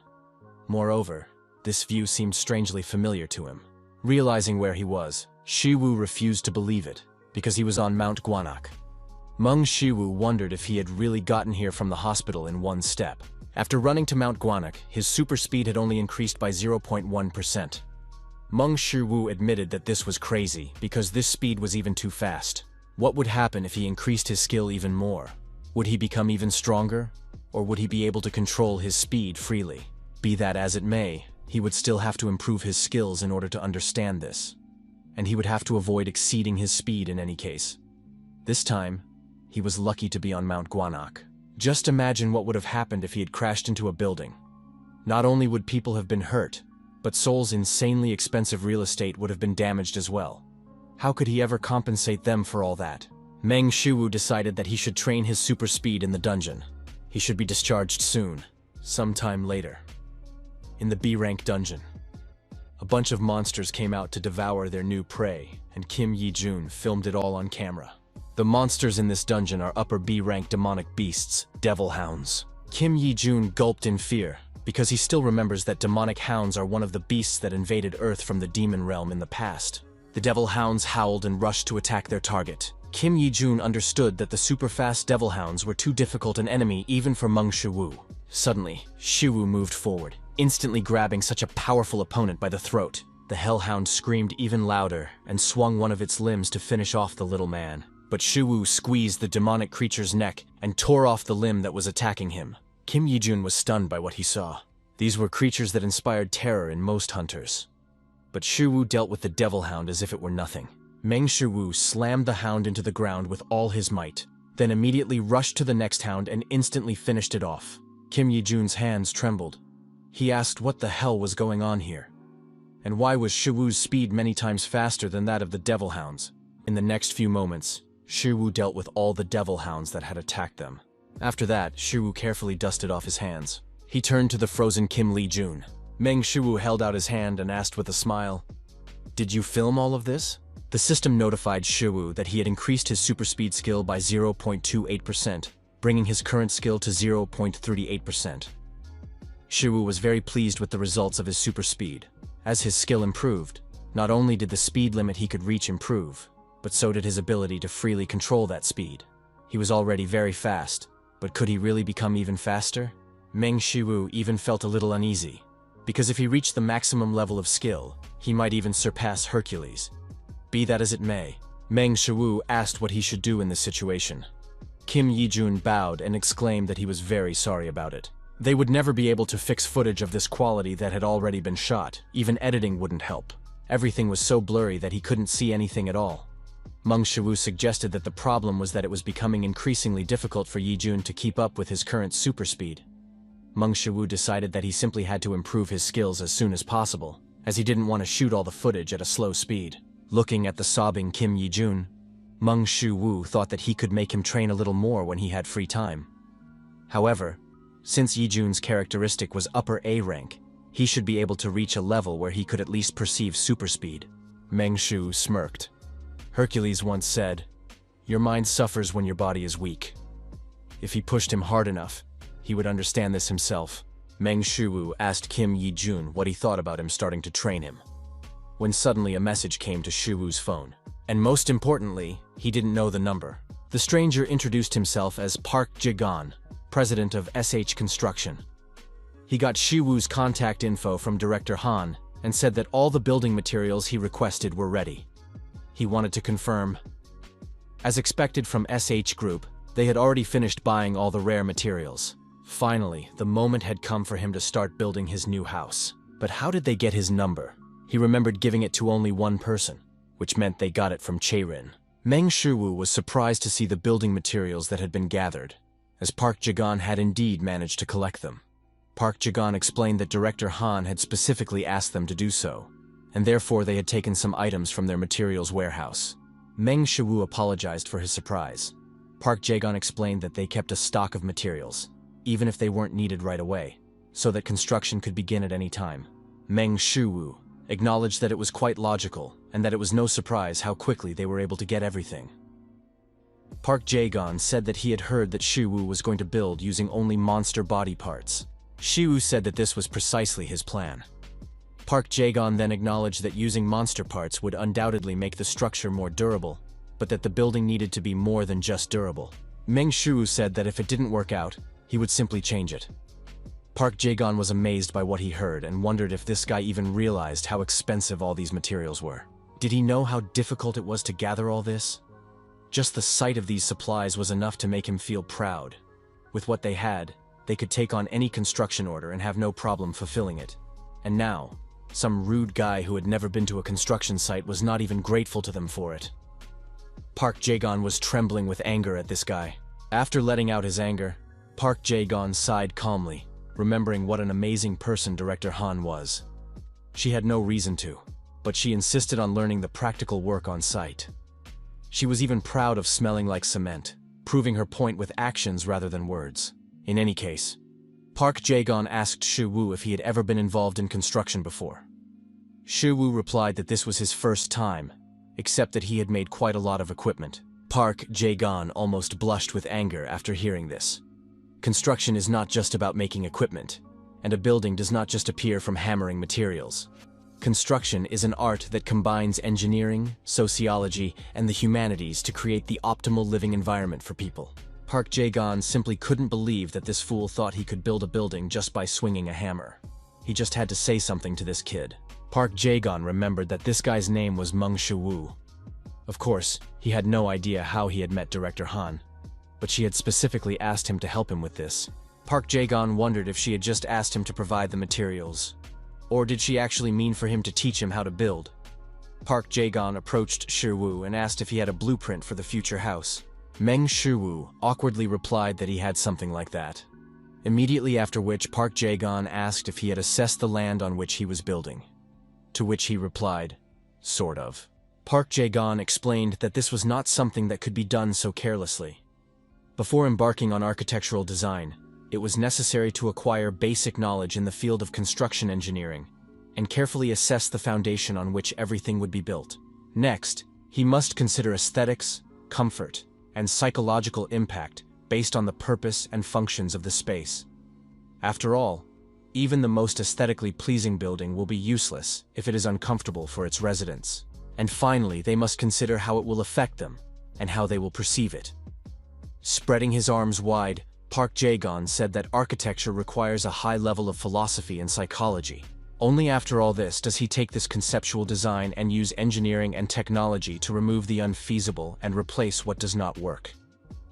Moreover, this view seemed strangely familiar to him. Realizing where he was, Shu refused to believe it, because he was on Mount Guanak. Meng Shu wondered if he had really gotten here from the hospital in one step. After running to Mount Guanak, his super speed had only increased by 0.1%. Meng Shu admitted that this was crazy, because this speed was even too fast. What would happen if he increased his skill even more? Would he become even stronger? Or would he be able to control his speed freely? Be that as it may, he would still have to improve his skills in order to understand this. And he would have to avoid exceeding his speed in any case. This time, he was lucky to be on Mount Guanak. Just imagine what would have happened if he had crashed into a building. Not only would people have been hurt, but Seoul's insanely expensive real estate would have been damaged as well. How could he ever compensate them for all that? Meng Shu decided that he should train his super speed in the dungeon. He should be discharged soon, sometime later. In the B-rank dungeon, a bunch of monsters came out to devour their new prey, and Kim Yi-jun filmed it all on camera. The monsters in this dungeon are upper B-rank demonic beasts, devil hounds. Kim Yi-jun gulped in fear, because he still remembers that demonic hounds are one of the beasts that invaded Earth from the demon realm in the past. The devil hounds howled and rushed to attack their target. Kim Yi-jun understood that the super-fast devil hounds were too difficult an enemy even for Meng Shu. Suddenly, Shu moved forward, instantly grabbing such a powerful opponent by the throat. The hellhound screamed even louder and swung one of its limbs to finish off the little man. But Shu squeezed the demonic creature's neck and tore off the limb that was attacking him. Kim Yi-jun was stunned by what he saw. These were creatures that inspired terror in most hunters. But Shu dealt with the devil hound as if it were nothing. Meng Shu slammed the hound into the ground with all his might, then immediately rushed to the next hound and instantly finished it off. Kim Yi-jun's hands trembled. He asked what the hell was going on here. And why was Shiwu's speed many times faster than that of the devil hounds? In the next few moments, Shiwu dealt with all the devil hounds that had attacked them. After that, Shiwu carefully dusted off his hands. He turned to the frozen Kim Lee-jun. Meng Shiwu held out his hand and asked with a smile, "Did you film all of this?" The system notified Shiwu that he had increased his super speed skill by 0.28%, bringing his current skill to 0.38%. Shiwu was very pleased with the results of his super speed. As his skill improved, not only did the speed limit he could reach improve, but so did his ability to freely control that speed. He was already very fast, but could he really become even faster? Meng Shiwu even felt a little uneasy, because if he reached the maximum level of skill, he might even surpass Hercules. Be that as it may, Meng Shiwu asked what he should do in this situation. Kim Yi-jun bowed and exclaimed that he was very sorry about it. They would never be able to fix footage of this quality that had already been shot. Even editing wouldn't help. Everything was so blurry that he couldn't see anything at all. Meng Shiwu suggested that the problem was that it was becoming increasingly difficult for Yi-jun to keep up with his current super speed. Meng Shiwu decided that he simply had to improve his skills as soon as possible, as he didn't want to shoot all the footage at a slow speed. Looking at the sobbing Kim Yi-jun, Meng Shiwu thought that he could make him train a little more when he had free time. However, since Yi-jun's characteristic was upper A rank, he should be able to reach a level where he could at least perceive super speed. Meng Shu smirked. Hercules once said, "Your mind suffers when your body is weak." If he pushed him hard enough, he would understand this himself. Meng Shiwu asked Kim Yi-jun what he thought about him starting to train him, when suddenly a message came to Shiwu's phone. And most importantly, he didn't know the number. The stranger introduced himself as Park Jae-gon, president of SH Construction. He got Shiwu's contact info from Director Han and said that all the building materials he requested were ready. He wanted to confirm. As expected from SH Group, they had already finished buying all the rare materials. Finally, the moment had come for him to start building his new house. But how did they get his number? He remembered giving it to only one person, which meant they got it from Cherin. Meng Shiwu was surprised to see the building materials that had been gathered, as Park Jae-gon had indeed managed to collect them. Park Jae-gon explained that Director Han had specifically asked them to do so, and therefore they had taken some items from their materials warehouse. Meng Shiwu apologized for his surprise. Park Jae-gon explained that they kept a stock of materials, even if they weren't needed right away, so that construction could begin at any time. Meng Shiwu acknowledged that it was quite logical, and that it was no surprise how quickly they were able to get everything. Park Jae-gon said that he had heard that Shiwu was going to build using only monster body parts. Shiwu said that this was precisely his plan. Park Jae-gon then acknowledged that using monster parts would undoubtedly make the structure more durable, but that the building needed to be more than just durable. Meng Shiwu said that if it didn't work out, he would simply change it. Park Jae-gon was amazed by what he heard and wondered if this guy even realized how expensive all these materials were. Did he know how difficult it was to gather all this? Just the sight of these supplies was enough to make him feel proud. With what they had, they could take on any construction order and have no problem fulfilling it. And now, some rude guy who had never been to a construction site was not even grateful to them for it. Park Jae-gon was trembling with anger at this guy. After letting out his anger, Park Jae-gon sighed calmly, remembering what an amazing person Director Han was. She had no reason to, but she insisted on learning the practical work on site. She was even proud of smelling like cement, proving her point with actions rather than words. In any case, Park Jae-gon asked Shiwu if he had ever been involved in construction before. Shiwu replied that this was his first time, except that he had made quite a lot of equipment. Park Jae-gon almost blushed with anger after hearing this. Construction is not just about making equipment, and a building does not just appear from hammering materials. Construction is an art that combines engineering, sociology, and the humanities to create the optimal living environment for people. Park Jae-gon simply couldn't believe that this fool thought he could build a building just by swinging a hammer. He just had to say something to this kid. Park Jae-gon remembered that this guy's name was Meng Shu. Of course, he had no idea how he had met Director Han, but she had specifically asked him to help him with this. Park Jae-gon wondered if she had just asked him to provide the materials, or did she actually mean for him to teach him how to build? Park Jae-gon approached Shiwu and asked if he had a blueprint for the future house. Meng Shiwu awkwardly replied that he had something like that. Immediately after which, Park Jae-gon asked if he had assessed the land on which he was building. to which he replied, "Sort of." Park Jae-gon explained that this was not something that could be done so carelessly. Before embarking on architectural design, it was necessary to acquire basic knowledge in the field of construction engineering and carefully assess the foundation on which everything would be built. Next, he must consider aesthetics, comfort, and psychological impact based on the purpose and functions of the space. After all, even the most aesthetically pleasing building will be useless if it is uncomfortable for its residents. And finally, they must consider how it will affect them and how they will perceive it. Spreading his arms wide, Park Jae-gon said that architecture requires a high level of philosophy and psychology. Only after all this does he take this conceptual design and use engineering and technology to remove the unfeasible and replace what does not work.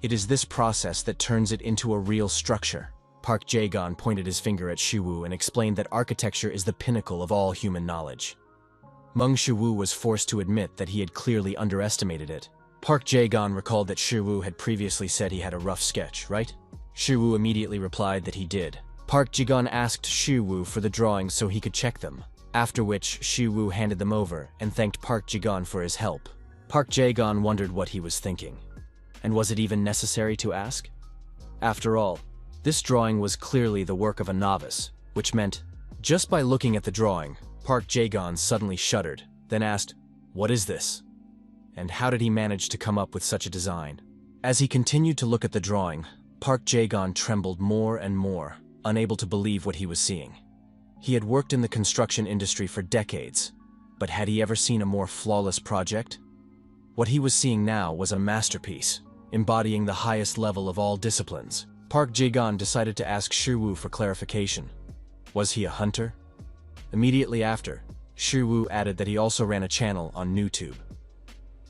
It is this process that turns it into a real structure. Park Jae-gon pointed his finger at Shu and explained that architecture is the pinnacle of all human knowledge. Mong Shu was forced to admit that he had clearly underestimated it. Park Jae-gon recalled that Shu had previously said he had a rough sketch, right? Shu immediately replied that he did. Park Jae-gon asked Shu for the drawings so he could check them, after which Shu handed them over and thanked Park Jae-gon for his help. Park Jae-gon wondered what he was thinking. And was it even necessary to ask? After all, this drawing was clearly the work of a novice, which meant, just by looking at the drawing, Park Jae-gon suddenly shuddered, then asked, "What is this? And how did he manage to come up with such a design?" As he continued to look at the drawing, Park Jae-gon trembled more and more, unable to believe what he was seeing. He had worked in the construction industry for decades, but had he ever seen a more flawless project? What he was seeing now was a masterpiece, embodying the highest level of all disciplines. Park Jae-gon decided to ask Shu for clarification. Was he a hunter? Immediately after, Shu added that he also ran a channel on YouTube.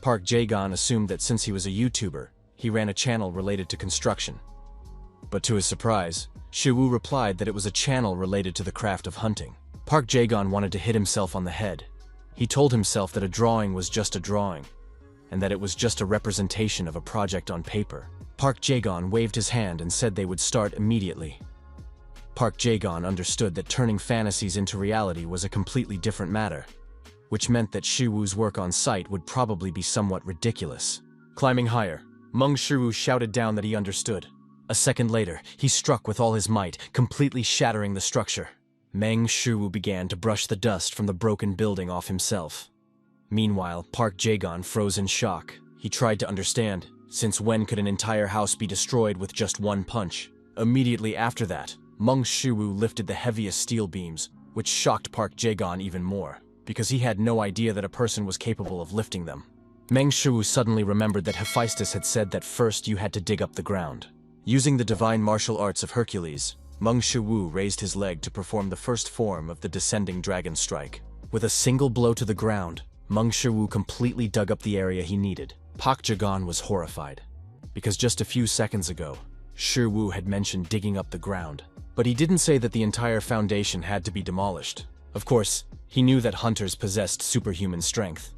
Park Jae-gon assumed that since he was a YouTuber, he ran a channel related to construction. But to his surprise, Shu replied that it was a channel related to the craft of hunting. Park Jae-gon wanted to hit himself on the head. He told himself that a drawing was just a drawing, and that it was just a representation of a project on paper. Park Jae-gon waved his hand and said they would start immediately. Park Jae-gon understood that turning fantasies into reality was a completely different matter, which meant that Shu's work on site would probably be somewhat ridiculous. Climbing higher, Mong Shu shouted down that he understood. A second later, he struck with all his might, completely shattering the structure. Meng Shu began to brush the dust from the broken building off himself. Meanwhile, Park Jae-gon froze in shock. He tried to understand, since when could an entire house be destroyed with just one punch? Immediately after that, Mong Shu lifted the heaviest steel beams, which shocked Park Jae-gon even more, because he had no idea that a person was capable of lifting them. Meng Shu suddenly remembered that Hifestas had said that first you had to dig up the ground. Using the divine martial arts of Hercules, Mong Shu raised his leg to perform the first form of the descending dragon strike. With a single blow to the ground, Mong Shu completely dug up the area he needed. Park Jae-gon was horrified, because just a few seconds ago, Shu had mentioned digging up the ground. But he didn't say that the entire foundation had to be demolished. Of course, he knew that hunters possessed superhuman strength.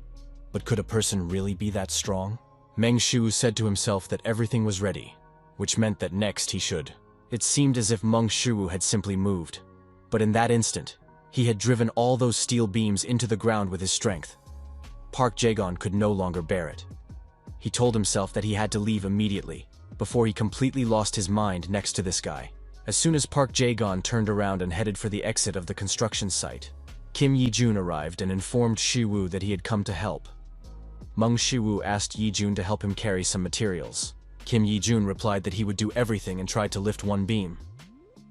But could a person really be that strong? Meng Shu said to himself that everything was ready, which meant that next he should. It seemed as if Mong Shu had simply moved. But in that instant, he had driven all those steel beams into the ground with his strength. Park Jae-gon could no longer bear it. He told himself that he had to leave immediately, before he completely lost his mind next to this guy. As soon as Park Jae-gon turned around and headed for the exit of the construction site, Kim Yi-jun arrived and informed Shu that he had come to help. Mong Shu asked Yi-jun to help him carry some materials. Kim Yi-jun replied that he would do everything and tried to lift one beam.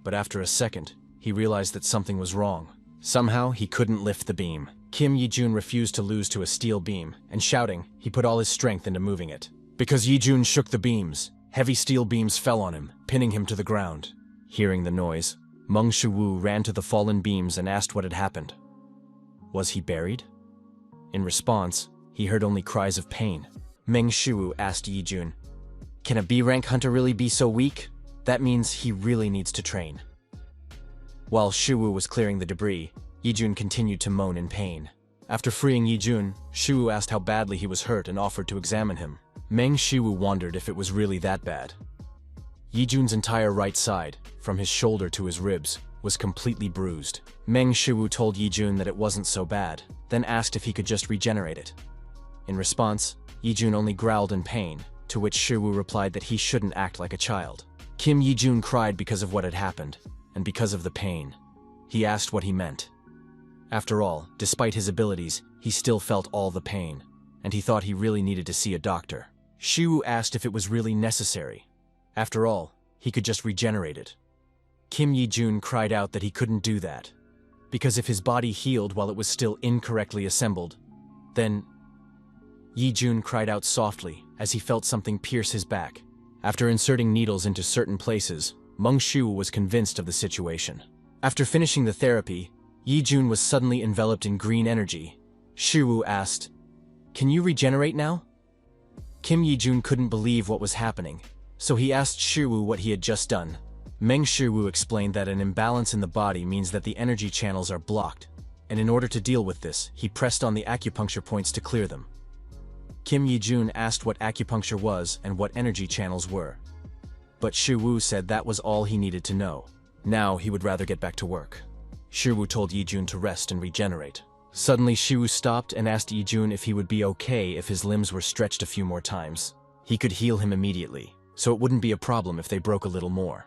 But after a second, he realized that something was wrong. Somehow, he couldn't lift the beam. Kim Yi-jun refused to lose to a steel beam, and shouting, he put all his strength into moving it. Because Yi-jun shook the beams, heavy steel beams fell on him, pinning him to the ground. Hearing the noise, Mong Shu ran to the fallen beams and asked what had happened. Was he buried? In response, he heard only cries of pain. Meng Shu asked Yi-jun, "Can a B-rank hunter really be so weak? That means he really needs to train." While Shu was clearing the debris, Yi-jun continued to moan in pain. After freeing Yi-jun, Shu asked how badly he was hurt and offered to examine him. Meng Shu wondered if it was really that bad. Yi-jun's entire right side, from his shoulder to his ribs, was completely bruised. Meng Shu told Yijun that it wasn't so bad, then asked if he could just regenerate it. In response, Yijun only growled in pain, to which Shu replied that he shouldn't act like a child. Kim Yijun cried because of what had happened, and because of the pain. He asked what he meant. After all, despite his abilities, he still felt all the pain, and he thought he really needed to see a doctor. Shu asked if it was really necessary. After all, he could just regenerate it. Kim Yijun cried out that he couldn't do that, because if his body healed while it was still incorrectly assembled, then... Yijun cried out softly as he felt something pierce his back. After inserting needles into certain places, Mong Shu was convinced of the situation. After finishing the therapy, Yijun was suddenly enveloped in green energy. Shu asked, "Can you regenerate now?" Kim Yijun couldn't believe what was happening, so he asked Shu what he had just done. Meng Shu explained that an imbalance in the body means that the energy channels are blocked, and in order to deal with this, he pressed on the acupuncture points to clear them. Kim Yijun asked what acupuncture was and what energy channels were. But Shu said that was all he needed to know. Now he would rather get back to work. Shu told Yijun to rest and regenerate. Suddenly Shu stopped and asked Yijun if he would be okay if his limbs were stretched a few more times. He could heal him immediately, so it wouldn't be a problem if they broke a little more.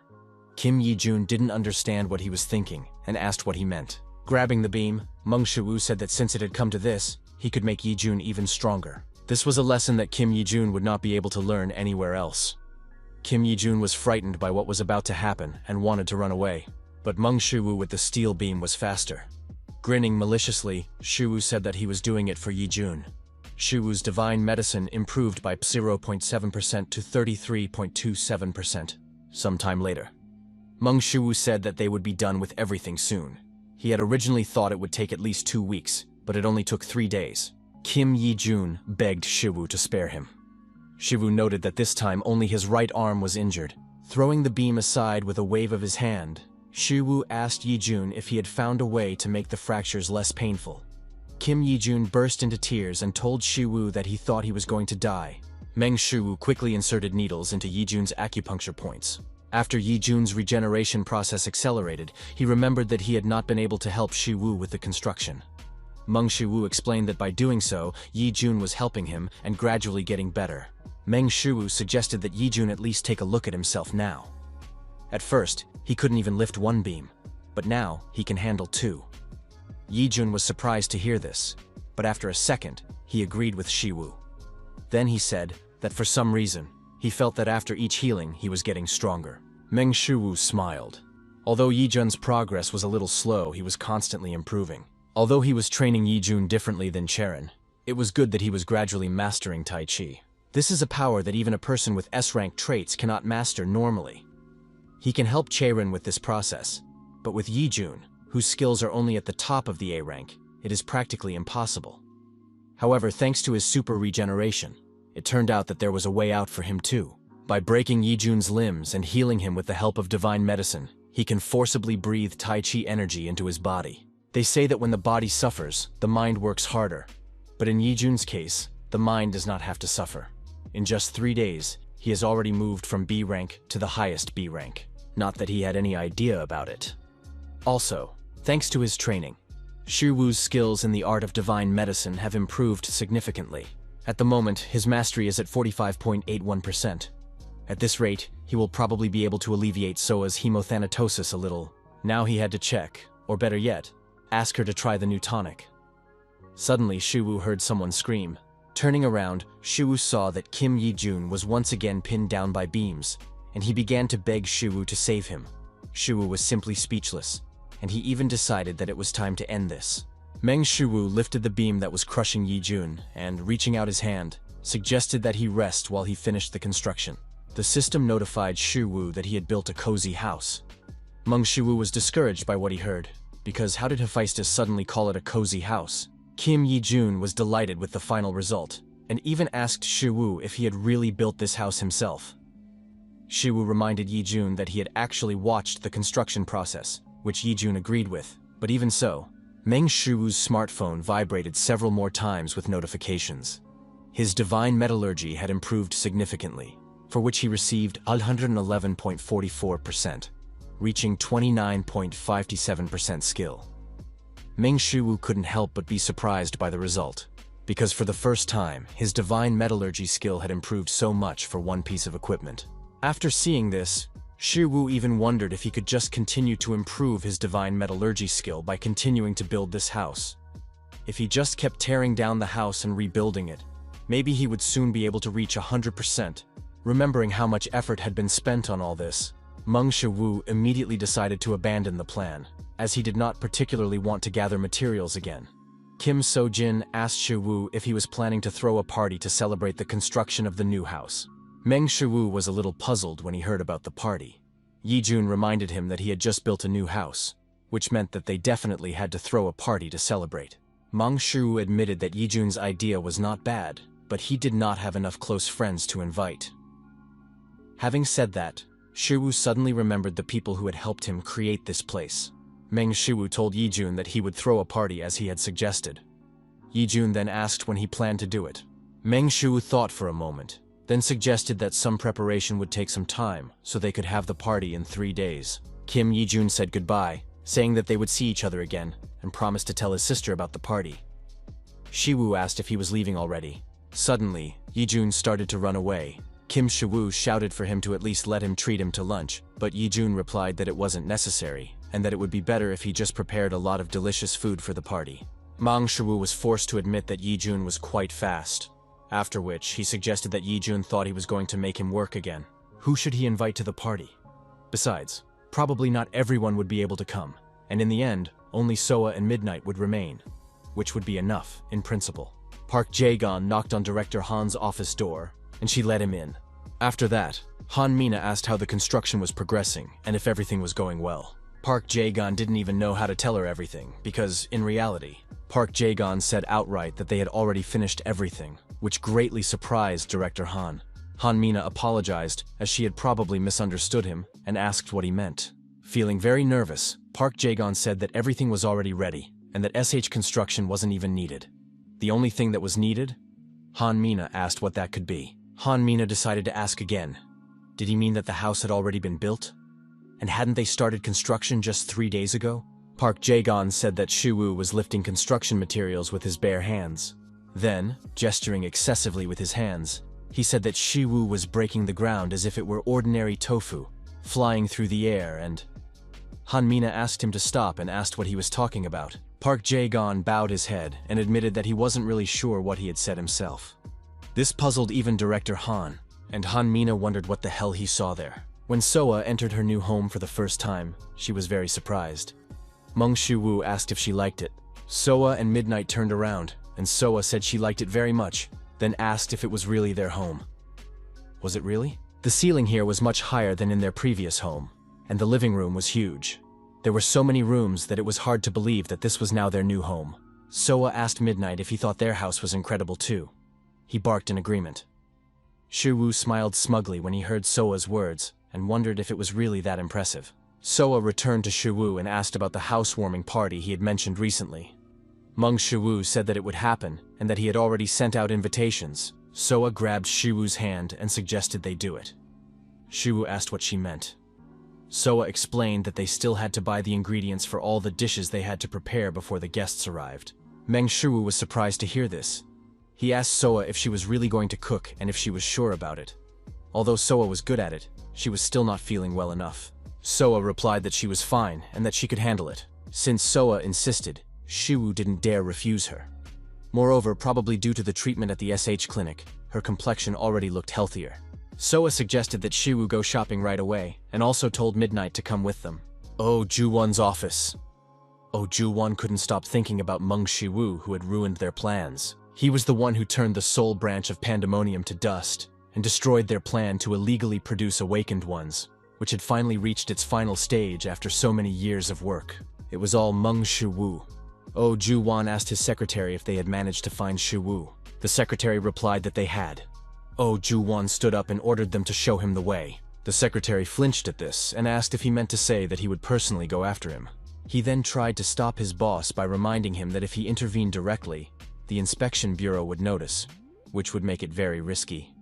Kim Yijun didn't understand what he was thinking and asked what he meant. Grabbing the beam, Meng Shu said that since it had come to this, he could make Yijun even stronger. This was a lesson that Kim Yijun would not be able to learn anywhere else. Kim Yijun was frightened by what was about to happen and wanted to run away, but Meng Shu with the steel beam was faster. Grinning maliciously, Shu said that he was doing it for Yijun. Shu's divine medicine improved by 0.7% to 33.27%. Sometime later, Meng Shu said that they would be done with everything soon. He had originally thought it would take at least 2 weeks, but it only took 3 days. Kim Yijun begged Shu to spare him. Shu noted that this time only his right arm was injured. Throwing the beam aside with a wave of his hand, Shu asked Yijun if he had found a way to make the fractures less painful. Kim Yijun burst into tears and told Shu that he thought he was going to die. Meng Shu quickly inserted needles into Yijun's acupuncture points. After Yijun's regeneration process accelerated, he remembered that he had not been able to help Shu with the construction. Meng Shu explained that by doing so, Yijun was helping him and gradually getting better. Meng Shu suggested that Yijun at least take a look at himself now. At first, he couldn't even lift 1 beam, but now he can handle 2. Yijun was surprised to hear this, but after a second, he agreed with Shu. Then he said that for some reason, he felt that after each healing he was getting stronger. Meng Shu smiled. Although Yijun's progress was a little slow, he was constantly improving. Although he was training Yijun differently than Cherin, it was good that he was gradually mastering Tai Chi. This is a power that even a person with S-rank traits cannot master normally. He can help Cherin with this process, but with Yijun, whose skills are only at the top of the A rank, it is practically impossible. However, thanks to his super regeneration, it turned out that there was a way out for him too. By breaking Yijun's limbs and healing him with the help of divine medicine, he can forcibly breathe Tai Chi energy into his body. They say that when the body suffers, the mind works harder. But in Yijun's case, the mind does not have to suffer. In just 3 days, he has already moved from B rank to the highest B rank. Not that he had any idea about it. Also, thanks to his training, Shuwu's skills in the art of divine medicine have improved significantly. At the moment, his mastery is at 45.81%. At this rate, he will probably be able to alleviate Soa's hemothanatosis a little. Now he had to check, or better yet, ask her to try the new tonic. Suddenly, Shuwu heard someone scream. Turning around, Shuwu saw that Kim Yijun was once again pinned down by beams, and he began to beg Shuwu to save him. Shuwu was simply speechless, and he even decided that it was time to end this. Meng Shuwu lifted the beam that was crushing Yijun and, reaching out his hand, suggested that he rest while he finished the construction. The system notified Shuwu that he had built a cozy house. Meng Shuwu was discouraged by what he heard, because how did Hifestas suddenly call it a cozy house? Kim Yijun was delighted with the final result, and even asked Shuwu if he had really built this house himself. Shuwu reminded Yijun that he had actually watched the construction process, which Yijun agreed with, but even so, Meng Shuwu's smartphone vibrated several more times with notifications. His divine metallurgy had improved significantly, for which he received 111.44%. reaching 29.57% skill. Meng Shu couldn't help but be surprised by the result, because for the first time, his divine metallurgy skill had improved so much for one piece of equipment. After seeing this, Shu even wondered if he could just continue to improve his divine metallurgy skill by continuing to build this house. If he just kept tearing down the house and rebuilding it, maybe he would soon be able to reach 100%. Remembering how much effort had been spent on all this, Meng Shu immediately decided to abandon the plan, as he did not particularly want to gather materials again. Kim So-jin asked Shu if he was planning to throw a party to celebrate the construction of the new house. Meng Shu was a little puzzled when he heard about the party. Yi-jun reminded him that he had just built a new house, which meant that they definitely had to throw a party to celebrate. Meng Shu admitted that Yi-jun's idea was not bad, but he did not have enough close friends to invite. Having said that, Shu suddenly remembered the people who had helped him create this place. Meng Shu told Yi-jun that he would throw a party as he had suggested. Yi-jun then asked when he planned to do it. Meng Shu thought for a moment, then suggested that some preparation would take some time so they could have the party in 3 days. Kim Yi-jun said goodbye, saying that they would see each other again, and promised to tell his sister about the party. Shiwoo asked if he was leaving already. Suddenly, Yi-jun started to run away. Kim Shiwoo shouted for him to at least let him treat him to lunch, but Yi-jun replied that it wasn't necessary, and that it would be better if he just prepared a lot of delicious food for the party. Meng Shu was forced to admit that Yi-jun was quite fast, after which he suggested that Yi-jun thought he was going to make him work again. Who should he invite to the party? Besides, probably not everyone would be able to come, and in the end, only Soa and Midnight would remain, which would be enough, in principle. Park Jae-gon knocked on Director Han's office door, and she let him in. After that, Han Mina asked how the construction was progressing and if everything was going well. Park Jae-gon didn't even know how to tell her everything, because, in reality, Park Jae-gon said outright that they had already finished everything, which greatly surprised Director Han. Han Mina apologized, as she had probably misunderstood him, and asked what he meant. Feeling very nervous, Park Jae-gon said that everything was already ready, and that SH construction wasn't even needed. The only thing that was needed? Han Mina asked what that could be. Han Mina decided to ask again. Did he mean that the house had already been built? And hadn't they started construction just 3 days ago? Park Jae-gon said that Shu was lifting construction materials with his bare hands. Then, gesturing excessively with his hands, he said that Shu was breaking the ground as if it were ordinary tofu, flying through the air, and... Han Mina asked him to stop and asked what he was talking about. Park Jae-gon bowed his head and admitted that he wasn't really sure what he had said himself. This puzzled even Director Han, and Han Mina wondered what the hell he saw there. When Soa entered her new home for the first time, she was very surprised. Meng Shu asked if she liked it. Soa and Midnight turned around, and Soa said she liked it very much, then asked if it was really their home. Was it really? The ceiling here was much higher than in their previous home, and the living room was huge. There were so many rooms that it was hard to believe that this was now their new home. Soa asked Midnight if he thought their house was incredible too. He barked in agreement. Shu smiled smugly when he heard Soa's words, and wondered if it was really that impressive. Soa returned to Shu and asked about the housewarming party he had mentioned recently. Meng Shu said that it would happen, and that he had already sent out invitations. Soa grabbed Shu's hand and suggested they do it. Shu asked what she meant. Soa explained that they still had to buy the ingredients for all the dishes they had to prepare before the guests arrived. Meng Shu was surprised to hear this. He asked Soa if she was really going to cook and if she was sure about it. Although Soa was good at it, she was still not feeling well enough. Soa replied that she was fine and that she could handle it. Since Soa insisted, Shu didn't dare refuse her. Moreover, probably due to the treatment at the SH clinic, her complexion already looked healthier. Soa suggested that Shu go shopping right away, and also told Midnight to come with them. Oh, Ju-won's office. Oh, Ju-won couldn't stop thinking about Meng Shu, who had ruined their plans. He was the one who turned the soul branch of Pandemonium to dust, and destroyed their plan to illegally produce awakened ones, which had finally reached its final stage after so many years of work. It was all Meng Shu. Oh, Ju-won asked his secretary if they had managed to find Shu. The secretary replied that they had. Oh, Ju-won stood up and ordered them to show him the way. The secretary flinched at this and asked if he meant to say that he would personally go after him. He then tried to stop his boss by reminding him that if he intervened directly, the inspection bureau would notice, which would make it very risky.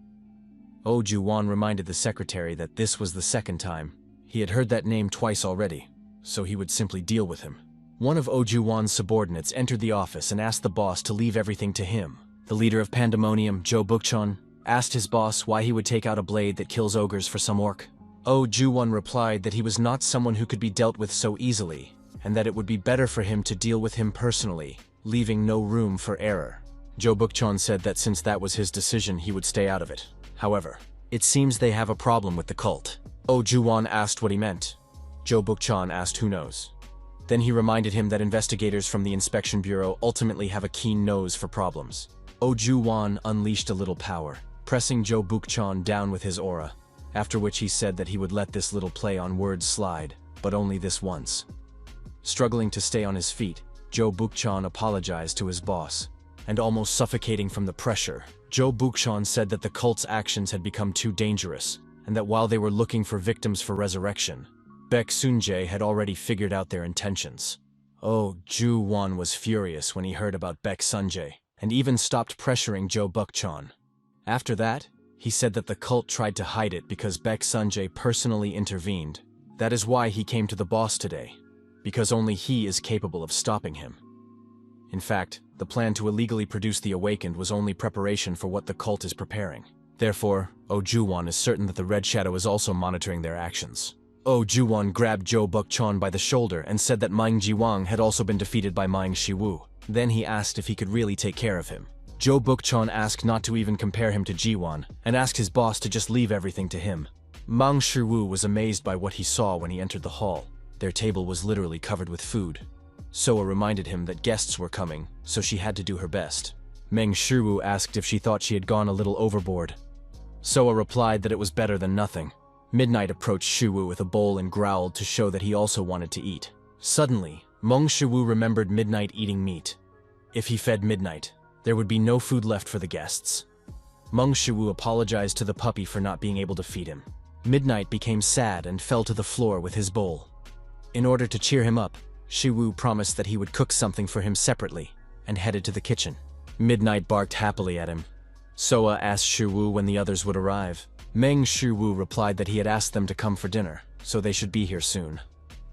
Oh, Ju-won reminded the secretary that this was the second time, He had heard that name twice already, so he would simply deal with him. One of Ojuwan's subordinates entered the office and asked the boss to leave everything to him. The leader of Pandemonium, Jo Bukchon, asked his boss why he would take out a blade that kills ogres for some orc. Ojuwan replied that he was not someone who could be dealt with so easily, and that it would be better for him to deal with him personally, leaving no room for error. Jo Bukchon said that since that was his decision, he would stay out of it. However, it seems they have a problem with the cult. Ojuwan asked what he meant. Jo Bukchon asked who knows. Then he reminded him that investigators from the Inspection Bureau ultimately have a keen nose for problems. Ojuwan unleashed a little power, pressing Jo Bukchon down with his aura, after which he said that he would let this little play on words slide, but only this once. Struggling to stay on his feet, Jo Bukchon apologized to his boss, and almost suffocating from the pressure, Jo Bukchon said that the cult's actions had become too dangerous, and that while they were looking for victims for resurrection, Baek Sunjae had already figured out their intentions. Ojuwan was furious when he heard about Baek Sunjae, and even stopped pressuring Jo Bukchon. After that, he said that the cult tried to hide it because Baek Sunjae personally intervened. That is why he came to the boss today, because only he is capable of stopping him. In fact, the plan to illegally produce the Awakened was only preparation for what the cult is preparing. Therefore, Ojuwan is certain that the Red Shadow is also monitoring their actions. Ojuwan grabbed Jo Bukchon by the shoulder and said that Meng Jiwang had also been defeated by Meng Shiwu. Then he asked if he could really take care of him. Jo Bukchon asked not to even compare him to Jiwan, and asked his boss to just leave everything to him. Meng Shiwu was amazed by what he saw when he entered the hall. Their table was literally covered with food. Soa reminded him that guests were coming, so she had to do her best. Meng Shiwu asked if she thought she had gone a little overboard. Soa replied that it was better than nothing. Midnight approached Shiwu with a bowl and growled to show that he also wanted to eat. Suddenly, Meng Shiwu remembered Midnight eating meat. If he fed Midnight, there would be no food left for the guests. Meng Shiwu apologized to the puppy for not being able to feed him. Midnight became sad and fell to the floor with his bowl. In order to cheer him up, Shiwu promised that he would cook something for him separately, and headed to the kitchen. Midnight barked happily at him. Soa asked Shiwu when the others would arrive. Meng Shiwu replied that he had asked them to come for dinner, so they should be here soon.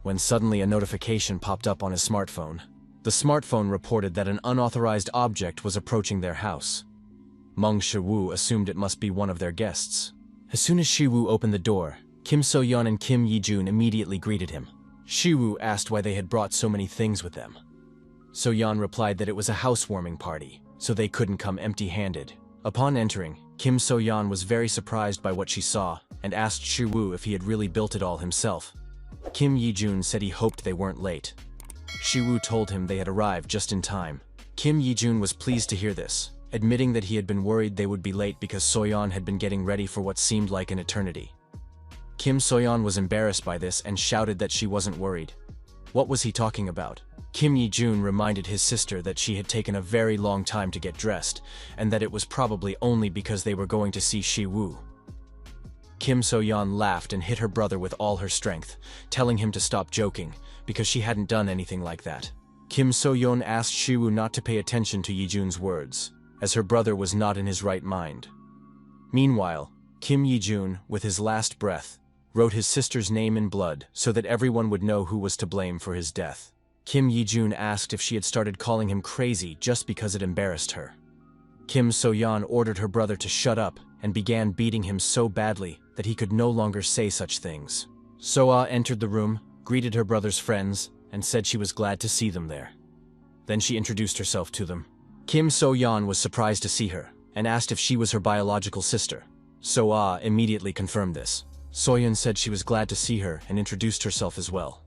When suddenly a notification popped up on his smartphone. The smartphone reported that an unauthorized object was approaching their house. Meng Shiwu assumed it must be one of their guests. As soon as Shiwu opened the door, Kim So-yeon and Kim Yi-jun immediately greeted him. Shiwu asked why they had brought so many things with them. So-yeon replied that it was a housewarming party, so they couldn't come empty-handed. Upon entering, Kim So-yeon was very surprised by what she saw, and asked Shiwu if he had really built it all himself. Kim Yi-jun said he hoped they weren't late. Shiwu told him they had arrived just in time. Kim Yi-jun was pleased to hear this, admitting that he had been worried they would be late because So-yeon had been getting ready for what seemed like an eternity. Kim So-yeon was embarrassed by this and shouted that she wasn't worried. What was he talking about? Kim Yi-jun reminded his sister that she had taken a very long time to get dressed, and that it was probably only because they were going to see Shiwu. Kim So-yeon laughed and hit her brother with all her strength, telling him to stop joking, because she hadn't done anything like that. Kim So-yeon asked Shiwu not to pay attention to Yi-jun's words, as her brother was not in his right mind. Meanwhile, Kim Yi-jun, with his last breath, wrote his sister's name in blood so that everyone would know who was to blame for his death. Kim Yi-jun asked if she had started calling him crazy just because it embarrassed her. Kim So-yeon ordered her brother to shut up and began beating him so badly that he could no longer say such things. Soa entered the room, greeted her brother's friends, and said she was glad to see them there. Then she introduced herself to them. Kim So-yeon was surprised to see her, and asked if she was her biological sister. Soa immediately confirmed this. So-yeon said she was glad to see her and introduced herself as well.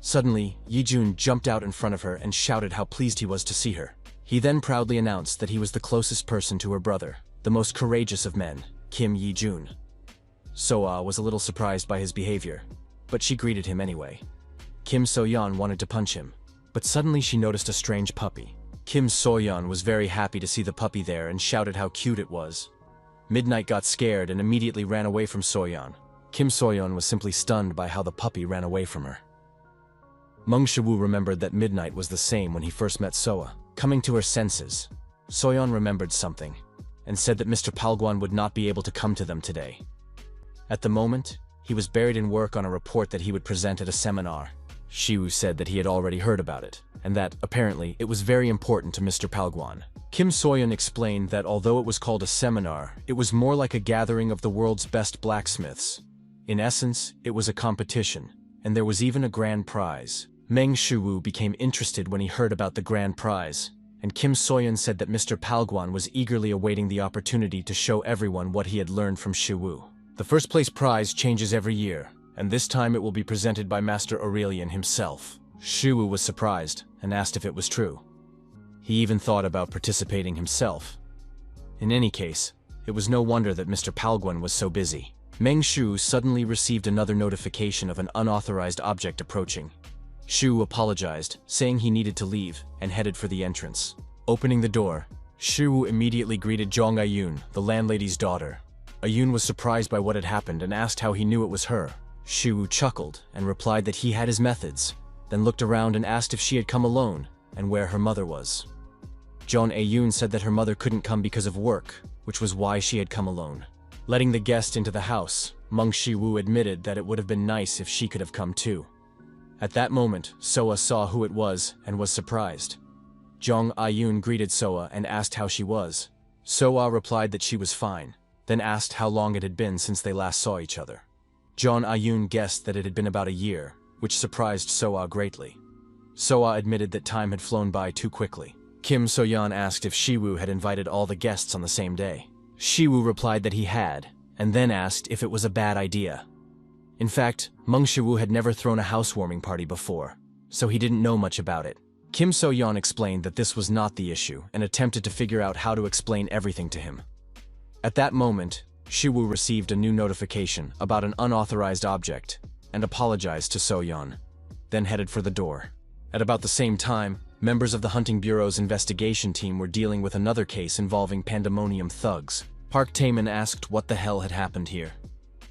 Suddenly, Yi-jun jumped out in front of her and shouted how pleased he was to see her. He then proudly announced that he was the closest person to her brother, the most courageous of men, Kim Yi-jun. Soa was a little surprised by his behavior, but she greeted him anyway. Kim So-yeon wanted to punch him, but suddenly she noticed a strange puppy. Kim So-yeon was very happy to see the puppy there and shouted how cute it was. Midnight got scared and immediately ran away from So-yeon. Kim So-yeon was simply stunned by how the puppy ran away from her. Meng Shiwu remembered that Midnight was the same when he first met Soa. Coming to her senses, So-yeon remembered something, and said that Mr. Palguan would not be able to come to them today. At the moment, he was buried in work on a report that he would present at a seminar. Shiwu said that he had already heard about it, and that, apparently, it was very important to Mr. Palguan. Kim Soyeon explained that although it was called a seminar, it was more like a gathering of the world's best blacksmiths. In essence, it was a competition, and there was even a grand prize. Meng Shu became interested when he heard about the grand prize, and Kim Soyeon said that Mr. Palguan was eagerly awaiting the opportunity to show everyone what he had learned from Shiwu. The first place prize changes every year, and this time it will be presented by Master Aurelian himself. Shiwu was surprised and asked if it was true. He even thought about participating himself. In any case, it was no wonder that Mr. Palguan was so busy. Meng Shu suddenly received another notification of an unauthorized object approaching. Shu apologized, saying he needed to leave, and headed for the entrance. Opening the door, Shu immediately greeted Zhong Ayun, the landlady's daughter. Ayun was surprised by what had happened and asked how he knew it was her. Shu chuckled and replied that he had his methods, then looked around and asked if she had come alone and where her mother was. Zhong Ayun said that her mother couldn't come because of work, which was why she had come alone. Letting the guest into the house, Meng Shiwu admitted that it would have been nice if she could have come too. At that moment, Soa saw who it was and was surprised. Zhong Ayun greeted Soa and asked how she was. Soa replied that she was fine, then asked how long it had been since they last saw each other. Zhong Ayun guessed that it had been about a year, which surprised Soa greatly. Soa admitted that time had flown by too quickly. Kim Soyeon asked if Shiwu had invited all the guests on the same day. Shiwu replied that he had, and then asked if it was a bad idea. In fact, Meng Shiwu had never thrown a housewarming party before, so he didn't know much about it. Kim Soyeon explained that this was not the issue and attempted to figure out how to explain everything to him. At that moment, Shiwu received a new notification about an unauthorized object and apologized to Soyeon, then headed for the door. At about the same time, members of the Hunting Bureau's investigation team were dealing with another case involving Pandemonium thugs. Park Taemin asked what the hell had happened here,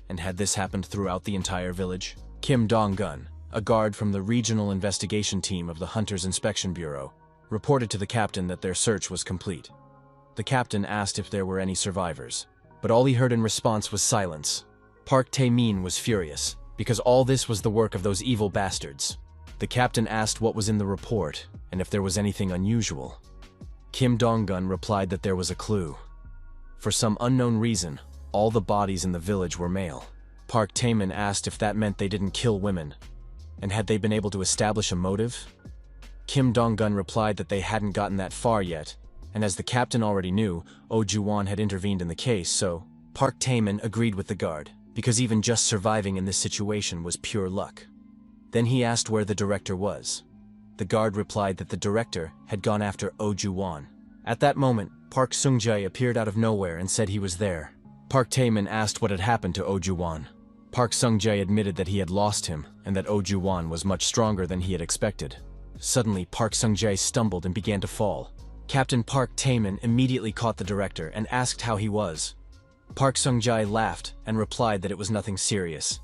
and had this happened throughout the entire village. Kim Dong-gun, a guard from the regional investigation team of the Hunters Inspection Bureau, reported to the captain that their search was complete. The captain asked if there were any survivors, but all he heard in response was silence. Park Taemin was furious, because all this was the work of those evil bastards. The captain asked what was in the report, and if there was anything unusual. Kim Dong-gun replied that there was a clue. For some unknown reason, all the bodies in the village were male. Park Taemin asked if that meant they didn't kill women, and had they been able to establish a motive? Kim Dong-gun replied that they hadn't gotten that far yet, and as the captain already knew, Oh Ju-won had intervened in the case, so Park Taemin agreed with the guard, because even just surviving in this situation was pure luck. Then he asked where the director was. The guard replied that the director had gone after Oh Ju-won. At that moment, Park Sung-jae appeared out of nowhere and said he was there. Park Taemin asked what had happened to Oh Ju-won. Park Sung-jae admitted that he had lost him and that Oh Ju-won was much stronger than he had expected. Suddenly, Park Sung-jae stumbled and began to fall. Captain Park Taemin immediately caught the director and asked how he was. Park Sung-jae laughed and replied that it was nothing serious.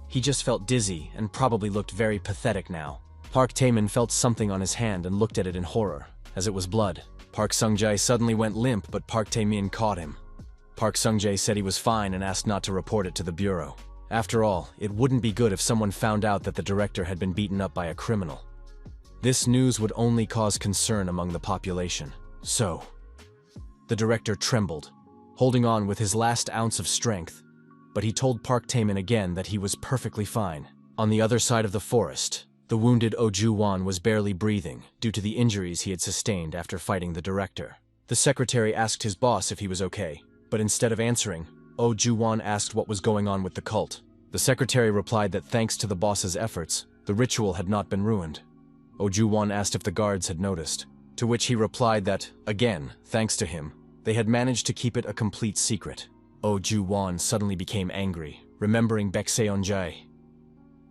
He just felt dizzy and probably looked very pathetic now. Park Taemin felt something on his hand and looked at it in horror, as it was blood. Park Sung-jae suddenly went limp, but Park Taemin caught him. Park Sung-jae said he was fine and asked not to report it to the bureau. After all, it wouldn't be good if someone found out that the director had been beaten up by a criminal. This news would only cause concern among the population. So, the director trembled, holding on with his last ounce of strength, but he told Park Taemin again that he was perfectly fine. On the other side of the forest, the wounded Oh Ju-won was barely breathing due to the injuries he had sustained after fighting the director. The secretary asked his boss if he was okay, but instead of answering, Oh Ju-won asked what was going on with the cult. The secretary replied that thanks to the boss's efforts, the ritual had not been ruined. Oh Ju-won asked if the guards had noticed, to which he replied that, again, thanks to him, they had managed to keep it a complete secret. Oh Ju-won suddenly became angry, remembering Baek Seon-jae.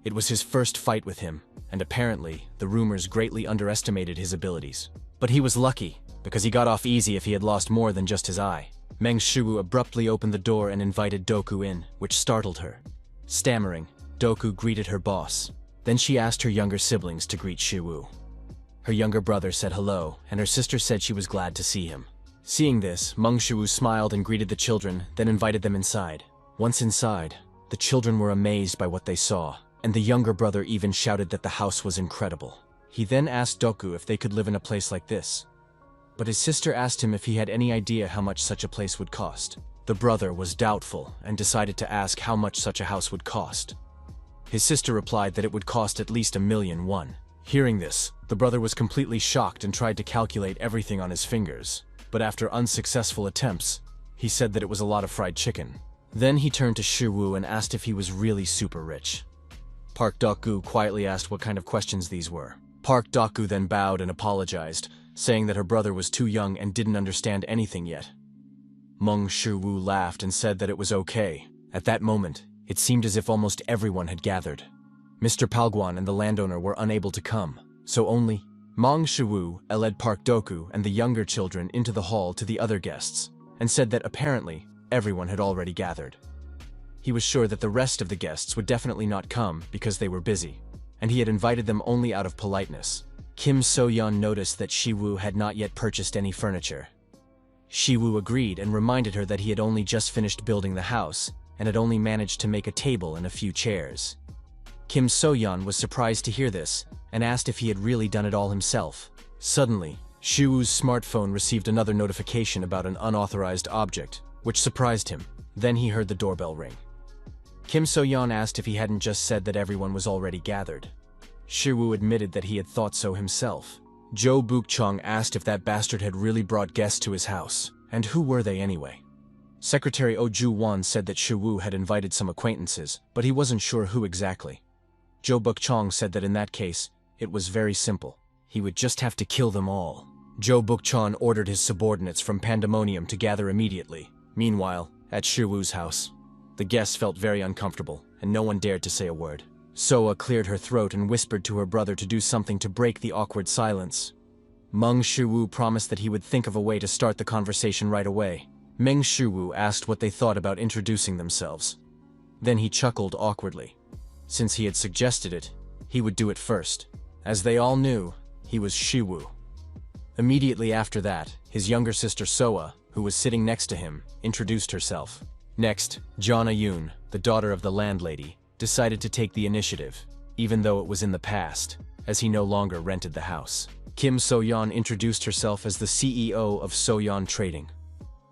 It was his first fight with him, and apparently, the rumors greatly underestimated his abilities. But he was lucky, because he got off easy if he had lost more than just his eye. Meng Shu abruptly opened the door and invited Daku in, which startled her. Stammering, Daku greeted her boss. Then she asked her younger siblings to greet Shiwu. Her younger brother said hello, and her sister said she was glad to see him. Seeing this, Meng Shu smiled and greeted the children, then invited them inside. Once inside, The children were amazed by what they saw, and the younger brother even shouted that the house was incredible. He then asked Daku if they could live in a place like this. But his sister asked him if he had any idea how much such a place would cost. The brother was doubtful and decided to ask how much such a house would cost. His sister replied that it would cost at least 1,000,000 won. Hearing this, the brother was completely shocked and tried to calculate everything on his fingers. But after unsuccessful attempts, he said that it was a lot of fried chicken. Then he turned to Shiwu and asked if he was really super rich. Park Daku quietly asked what kind of questions these were. Park Daku then bowed and apologized, saying that her brother was too young and didn't understand anything yet. Mong Shu laughed and said that it was okay. At that moment, it seemed as if almost everyone had gathered. Mr. Palguan and the landowner were unable to come, so only Mong Shu led Park Daku and the younger children into the hall to the other guests, and said that apparently everyone had already gathered. He was sure that the rest of the guests would definitely not come because they were busy, and he had invited them only out of politeness. Kim So-yeon noticed that Shiwu had not yet purchased any furniture. Shiwu agreed and reminded her that he had only just finished building the house and had only managed to make a table and a few chairs. Kim So-yeon was surprised to hear this and asked if he had really done it all himself. Suddenly, Shiwu's smartphone received another notification about an unauthorized object, which surprised him. Then he heard the doorbell ring. Kim So-yeon asked if he hadn't just said that everyone was already gathered. Shiwu admitted that he had thought so himself. Jo Buk-chong asked if that bastard had really brought guests to his house, and who were they anyway? Secretary Oh Ju-won said that Shiwu had invited some acquaintances, but he wasn't sure who exactly. Jo Buk-chong said that in that case, it was very simple. He would just have to kill them all. Jo Buk-chong ordered his subordinates from Pandemonium to gather immediately. Meanwhile, at Shiwu's house, the guests felt very uncomfortable, and no one dared to say a word. Soa cleared her throat and whispered to her brother to do something to break the awkward silence. Meng Shu promised that he would think of a way to start the conversation right away. Meng Shu asked what they thought about introducing themselves. Then he chuckled awkwardly. Since he had suggested it, he would do it first. As they all knew, he was Shiwu. Immediately after that, his younger sister Soa, who was sitting next to him, introduced herself. Next, Jana Yoon, the daughter of the landlady, decided to take the initiative, even though it was in the past, as he no longer rented the house. Kim So-yeon introduced herself as the CEO of So-yeon Trading.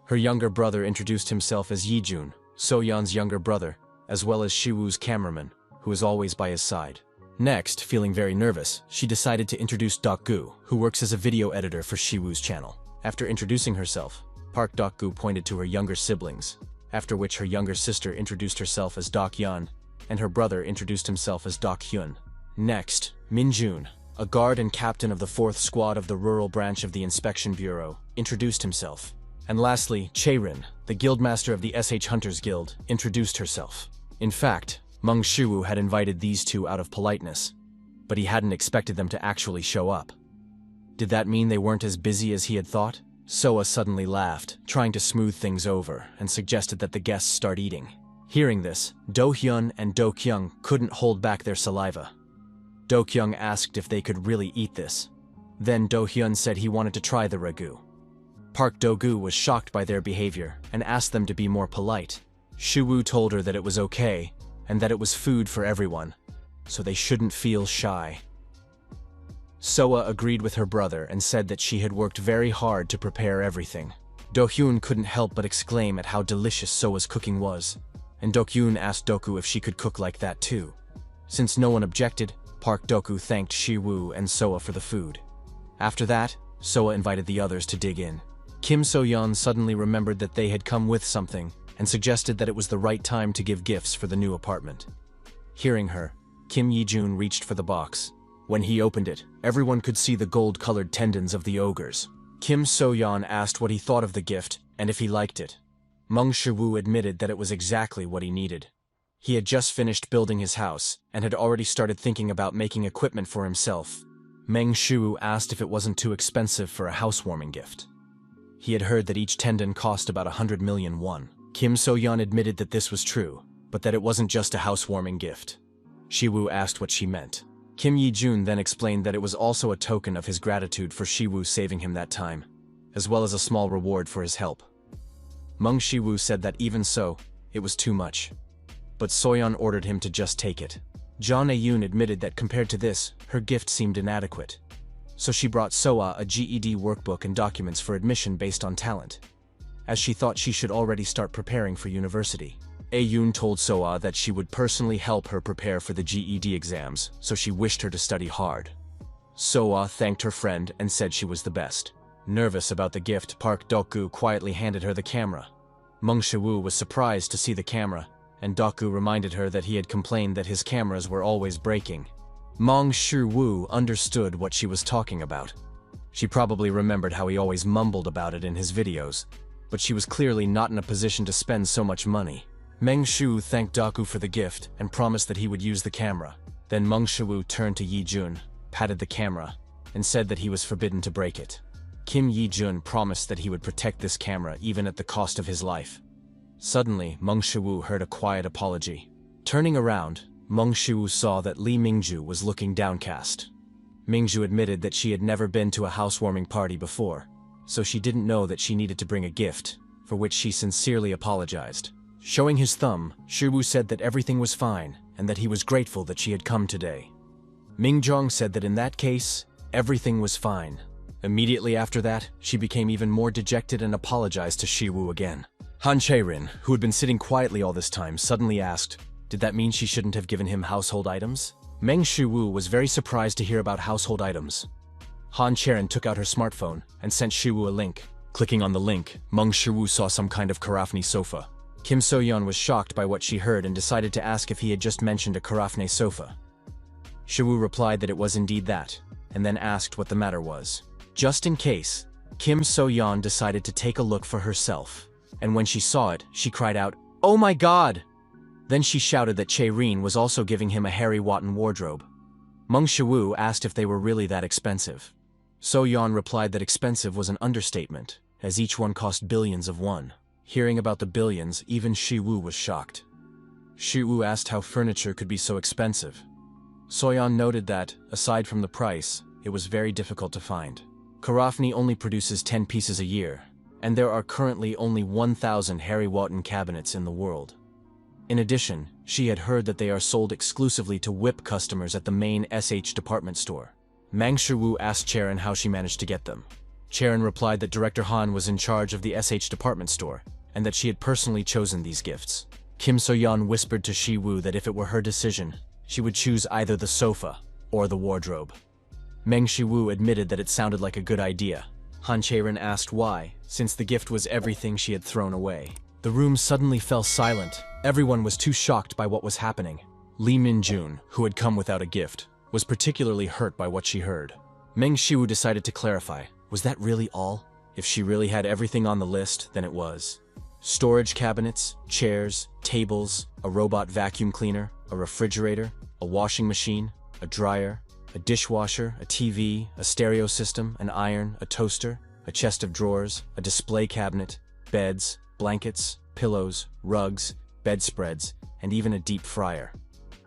Her younger brother introduced himself as Yi-jun, So-yeon's younger brother, as well as Shiwu's cameraman, who was always by his side. Next, feeling very nervous, she decided to introduce Daku, who works as a video editor for Shiwu's channel. After introducing herself, Park Daku pointed to her younger siblings, after which her younger sister introduced herself as Dak-yeon, and her brother introduced himself as Dak-hyun. Next, Min-jun, a guard and captain of the 4th Squad of the Rural Branch of the Inspection Bureau, introduced himself. And lastly, Cherin, the guildmaster of the SH Hunters Guild, introduced herself. In fact, Meng Shu had invited these two out of politeness, but he hadn't expected them to actually show up. Did that mean they weren't as busy as he had thought? Soa suddenly laughed, trying to smooth things over, and suggested that the guests start eating. Hearing this, Do-hyun and Do-kyung couldn't hold back their saliva. Do-kyung asked if they could really eat this. Then Do-hyun said he wanted to try the ragu. Park Do-gu was shocked by their behavior and asked them to be more polite. Shiwu told her that it was okay, and that it was food for everyone, so they shouldn't feel shy. Soa agreed with her brother and said that she had worked very hard to prepare everything. Do-hyun couldn't help but exclaim at how delicious Soa's cooking was, and Do-kyun asked Daku if she could cook like that too. Since no one objected, Park Daku thanked Shiwu and Soa for the food. After that, Soa invited the others to dig in. Kim So-yeon suddenly remembered that they had come with something and suggested that it was the right time to give gifts for the new apartment. Hearing her, Kim Yi-jun reached for the box. When he opened it, everyone could see the gold-colored tendons of the ogres. Kim So-yeon asked what he thought of the gift and if he liked it. Meng Shu admitted that it was exactly what he needed. He had just finished building his house and had already started thinking about making equipment for himself. Meng Shu asked if it wasn't too expensive for a housewarming gift. He had heard that each tendon cost about 100 million won. Kim So-yeon admitted that this was true, but that it wasn't just a housewarming gift. Shiwu asked what she meant. Kim Yi-jun then explained that it was also a token of his gratitude for Shiwu saving him that time, as well as a small reward for his help. Meng Shiwu said that even so, it was too much. but Soyeon ordered him to just take it. John Ayun admitted that compared to this, her gift seemed inadequate. So she brought Soa a GED workbook and documents for admission based on talent, as she thought she should already start preparing for university. Ayun told Soa that she would personally help her prepare for the GED exams, so she wished her to study hard. Soa thanked her friend and said she was the best. Nervous about the gift, Park Doku quietly handed her the camera. Mong Shu was surprised to see the camera, and Daku reminded her that he had complained that his cameras were always breaking. Mong Shu understood what she was talking about. She probably remembered how he always mumbled about it in his videos, but she was clearly not in a position to spend so much money. Meng Shu thanked Daku for the gift and promised that he would use the camera. Then Meng Shu turned to Yi Jun, patted the camera, and said that he was forbidden to break it. Kim Yi Jun promised that he would protect this camera even at the cost of his life. Suddenly, Meng Shu heard a quiet apology. Turning around, Meng Shu saw that Li Mingju was looking downcast. Mingju admitted that she had never been to a housewarming party before, so she didn't know that she needed to bring a gift, for which she sincerely apologized. Showing his thumb, Shiwu said that everything was fine and that he was grateful that she had come today. Mingjong said that in that case, everything was fine. Immediately after that, she became even more dejected and apologized to Shiwu again. Han Cherin, who had been sitting quietly all this time, suddenly asked, did that mean she shouldn't have given him household items? Meng Shiwu was very surprised to hear about household items. Han Cherin took out her smartphone and sent Shiwu a link. Clicking on the link, Meng Shiwu saw some kind of Karafni sofa. Kim So-yeon was shocked by what she heard and decided to ask if he had just mentioned a Karafne sofa. Shiwu replied that it was indeed that, and then asked what the matter was. Just in case, Kim So-yeon decided to take a look for herself, and when she saw it, she cried out, "Oh my god!" Then she shouted that Cherin was also giving him a Harry Wotton wardrobe. Meng Shiwu asked if they were really that expensive. So-yeon replied that expensive was an understatement, as each one cost billions of won. Hearing about the billions, even Shiwu was shocked. Shiwu asked how furniture could be so expensive. So-yeon noted that, aside from the price, it was very difficult to find. Karafni only produces 10 pieces a year, and there are currently only 1,000 Harry Wotton cabinets in the world. In addition, she had heard that they are sold exclusively to VIP customers at the main SH department store. Mang Shiwu asked Cherin how she managed to get them. Cherin replied that Director Han was in charge of the SH department store, and that she had personally chosen these gifts. Kim So-yeon whispered to Shiwu that if it were her decision, she would choose either the sofa or the wardrobe. Meng Shiwu admitted that it sounded like a good idea. Han Cherin asked why, since the gift was everything she had thrown away. The room suddenly fell silent. Everyone was too shocked by what was happening. Lee Min-jun, who had come without a gift, was particularly hurt by what she heard. Meng Shiwu decided to clarify, was that really all? If she really had everything on the list, then it was. Storage cabinets, chairs, tables, a robot vacuum cleaner, a refrigerator, a washing machine, a dryer, a dishwasher, a TV, a stereo system, an iron, a toaster, a chest of drawers, a display cabinet, beds, blankets, pillows, rugs, bedspreads, and even a deep fryer.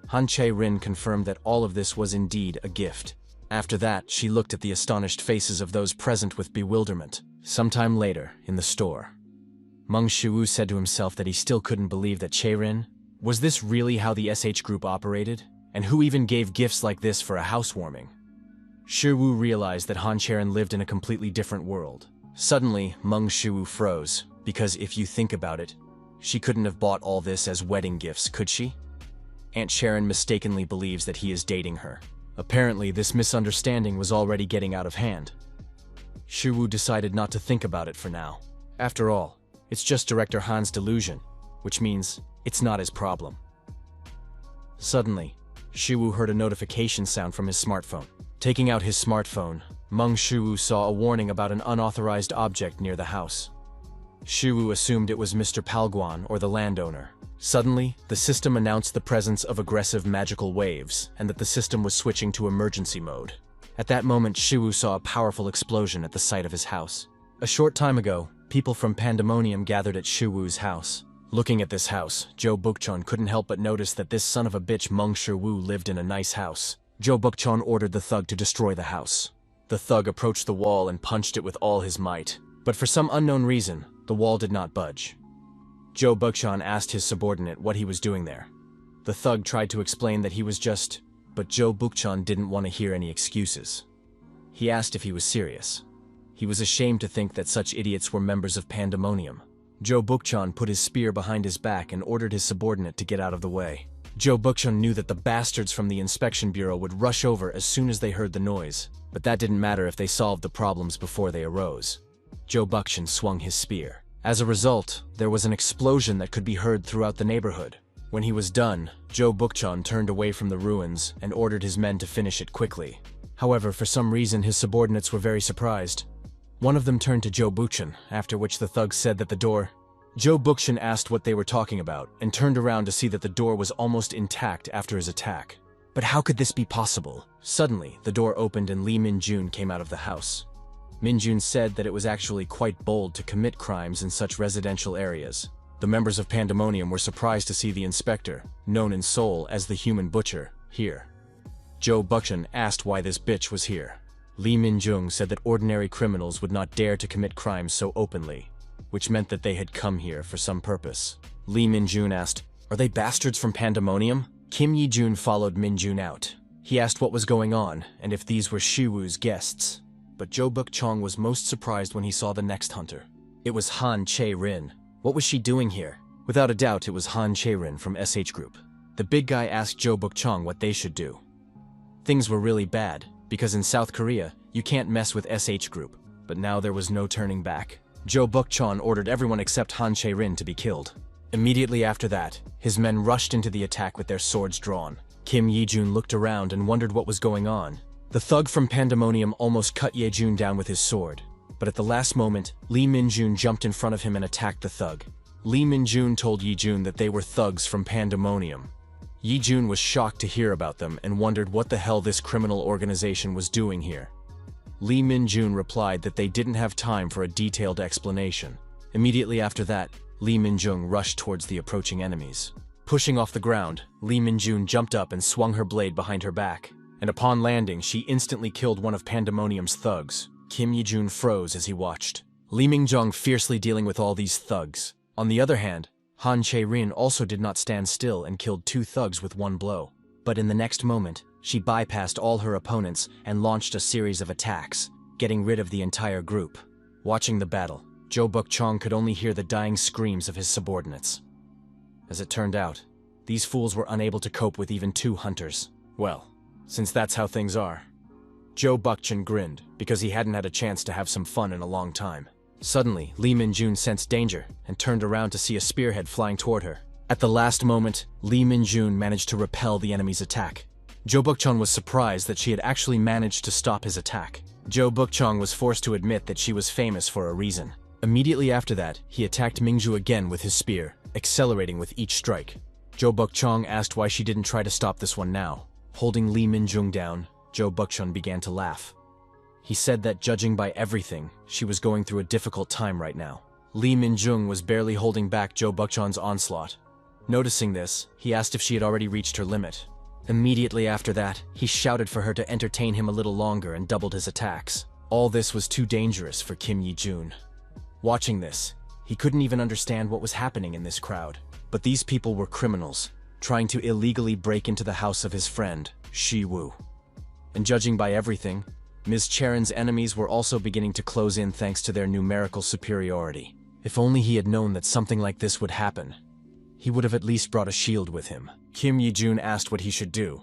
Han Cherin confirmed that all of this was indeed a gift. After that, she looked at the astonished faces of those present with bewilderment. Sometime later, in the store, Meng Shiwu said to himself that he still couldn't believe that Cherin. Was this really how the SH group operated? And who even gave gifts like this for a housewarming? Shiwu realized that Han Cherin lived in a completely different world. Suddenly, Meng Shiwu froze, because if you think about it, she couldn't have bought all this as wedding gifts, could she? Aunt Cherin mistakenly believes that he is dating her. Apparently, this misunderstanding was already getting out of hand. Shiwu decided not to think about it for now. After all, it's just Director Han's delusion, which means it's not his problem. Suddenly, Shiwu heard a notification sound from his smartphone. Taking out his smartphone, Meng Shiwu saw a warning about an unauthorized object near the house. Shiwu assumed it was Mr. Palguan or the landowner. Suddenly, the system announced the presence of aggressive magical waves and that the system was switching to emergency mode. At that moment, Shiwu saw a powerful explosion at the site of his house. A short time ago, people from Pandemonium gathered at Shiwu's house. Looking at this house, Jo Bukchon couldn't help but notice that this son of a bitch Meng Shiwu lived in a nice house. Jo Bukchon ordered the thug to destroy the house. The thug approached the wall and punched it with all his might. But for some unknown reason, the wall did not budge. Jo Bukchon asked his subordinate what he was doing there. The thug tried to explain that he was just, but Joe Bukchan didn't want to hear any excuses. He asked if he was serious. He was ashamed to think that such idiots were members of Pandemonium. Joe Bukchan put his spear behind his back and ordered his subordinate to get out of the way. Joe Bukchan knew that the bastards from the inspection bureau would rush over as soon as they heard the noise, but that didn't matter if they solved the problems before they arose. Joe Bukchan swung his spear. As a result, there was an explosion that could be heard throughout the neighborhood. When he was done, Joe Bukchan turned away from the ruins and ordered his men to finish it quickly. However, for some reason his subordinates were very surprised. One of them turned to Joe Bukchan, after which the thug said that the door... Joe Bukchan asked what they were talking about, and turned around to see that the door was almost intact after his attack. But how could this be possible? Suddenly, the door opened and Lee Min-jun came out of the house. Min-jun said that it was actually quite bold to commit crimes in such residential areas. The members of Pandemonium were surprised to see the inspector, known in Seoul as the Human Butcher, here. Joe Bukchan asked why this bitch was here. Lee Min-jun said that ordinary criminals would not dare to commit crimes so openly, which meant that they had come here for some purpose. Lee Min-jun asked, "Are they bastards from Pandemonium?" Kim Yi-jun followed Min-jun out. He asked what was going on, and if these were Shiwoo's guests. But Joe Bukchan was most surprised when he saw the next hunter. It was Han Cherin. What was she doing here? Without a doubt, it was Han Cherin from SH Group. The big guy asked Joe Bukchan what they should do. Things were really bad, because in South Korea, you can't mess with SH Group. But now there was no turning back. Joe Bukchan ordered everyone except Han Cherin to be killed. Immediately after that, his men rushed into the attack with their swords drawn. Kim Yi-jun looked around and wondered what was going on. The thug from Pandemonium almost cut Ye-jun down with his sword, but at the last moment, Lee Min-jun jumped in front of him and attacked the thug. Lee Min-jun told Ye-jun that they were thugs from Pandemonium. Ye-jun was shocked to hear about them and wondered what the hell this criminal organization was doing here. Lee Min-jun replied that they didn't have time for a detailed explanation. Immediately after that, Lee Min-jun rushed towards the approaching enemies. Pushing off the ground, Lee Min-jun jumped up and swung her blade behind her back, and upon landing, she instantly killed one of Pandemonium's thugs. Kim Yi-jun froze as he watched. Lee Min-jun fiercely dealing with all these thugs. On the other hand, Han Cherin also did not stand still and killed 2 thugs with one blow. But in the next moment, she bypassed all her opponents and launched a series of attacks, getting rid of the entire group. Watching the battle, Joe Bukchan could only hear the dying screams of his subordinates. As it turned out, these fools were unable to cope with even 2 hunters. Well, since that's how things are. Joe Bukchan grinned, because he hadn't had a chance to have some fun in a long time. Suddenly, Lee Min-jun sensed danger and turned around to see a spearhead flying toward her. At the last moment, Lee Min-jun managed to repel the enemy's attack. Joe Bukchan was surprised that she had actually managed to stop his attack. Joe Bukchan was forced to admit that she was famous for a reason. Immediately after that, he attacked Mingju again with his spear, accelerating with each strike. Joe Bukchan asked why she didn't try to stop this one now. Holding Lee Min-jun down, Joe Bukchan began to laugh. He said that judging by everything, she was going through a difficult time right now. Lee Min-jun was barely holding back Joe Bukchan's onslaught. Noticing this, he asked if she had already reached her limit. Immediately after that, he shouted for her to entertain him a little longer and doubled his attacks. All this was too dangerous for Kim Yi-jun. Watching this, he couldn't even understand what was happening in this crowd. But these people were criminals, trying to illegally break into the house of his friend, Shiwoo. And judging by everything, Ms. Cherin's enemies were also beginning to close in thanks to their numerical superiority. If only he had known that something like this would happen, he would have at least brought a shield with him. Kim Yi-jun asked what he should do.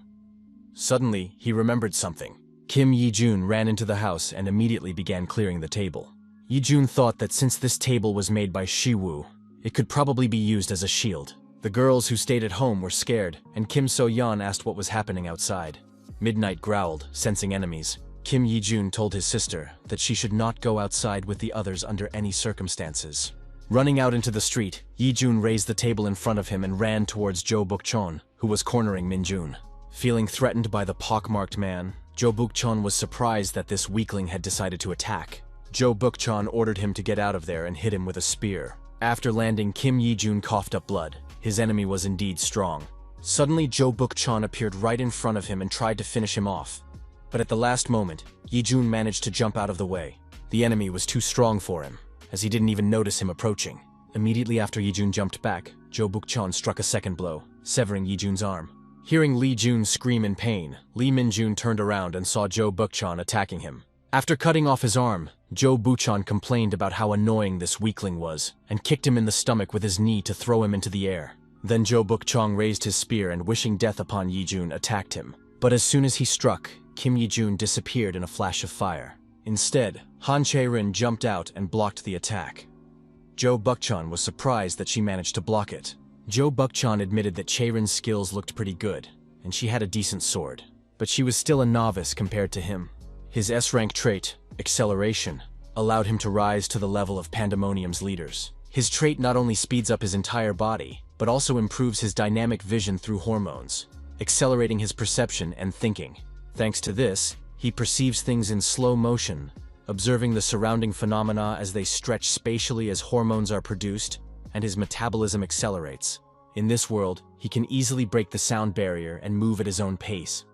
Suddenly, he remembered something. Kim Yi-jun ran into the house and immediately began clearing the table. Yi-jun thought that since this table was made by Shiwoo, it could probably be used as a shield. The girls who stayed at home were scared, and Kim So-yeon asked what was happening outside. Midnight growled, sensing enemies. Kim Yi-jun told his sister that she should not go outside with the others under any circumstances. Running out into the street, Yi-jun raised the table in front of him and ran towards Joe Bukchan, who was cornering Min-jun. Feeling threatened by the pockmarked man, Joe Bukchan was surprised that this weakling had decided to attack. Joe Bukchan ordered him to get out of there and hit him with a spear. After landing, Kim Yi-jun coughed up blood. His enemy was indeed strong. Suddenly, Joe Bukchan appeared right in front of him and tried to finish him off. But at the last moment, Yi-jun managed to jump out of the way. The enemy was too strong for him, as he didn't even notice him approaching. Immediately after Yi-jun jumped back, Joe Bukchan struck a second blow. severing Yi Jun's arm. Hearing Li Jun scream in pain, Li Minjun turned around and saw Zhou Bukchan attacking him. After cutting off his arm, Zhou Bukchan complained about how annoying this weakling was, and kicked him in the stomach with his knee to throw him into the air. Then Zhou Bukchan raised his spear and, wishing death upon Yi Jun, attacked him. But as soon as he struck, Kim Yi Jun disappeared in a flash of fire. Instead, Han Cherin jumped out and blocked the attack. Zhou Bukchan was surprised that she managed to block it. Zhou Bukchan admitted that Cherin's skills looked pretty good, and she had a decent sword. But she was still a novice compared to him. His S-rank trait, Acceleration, allowed him to rise to the level of Pandemonium's leaders. His trait not only speeds up his entire body, but also improves his dynamic vision through hormones, accelerating his perception and thinking. Thanks to this, he perceives things in slow motion, observing the surrounding phenomena as they stretch spatially as hormones are produced, and his metabolism accelerates. In this world, he can easily break the sound barrier and move at his own pace.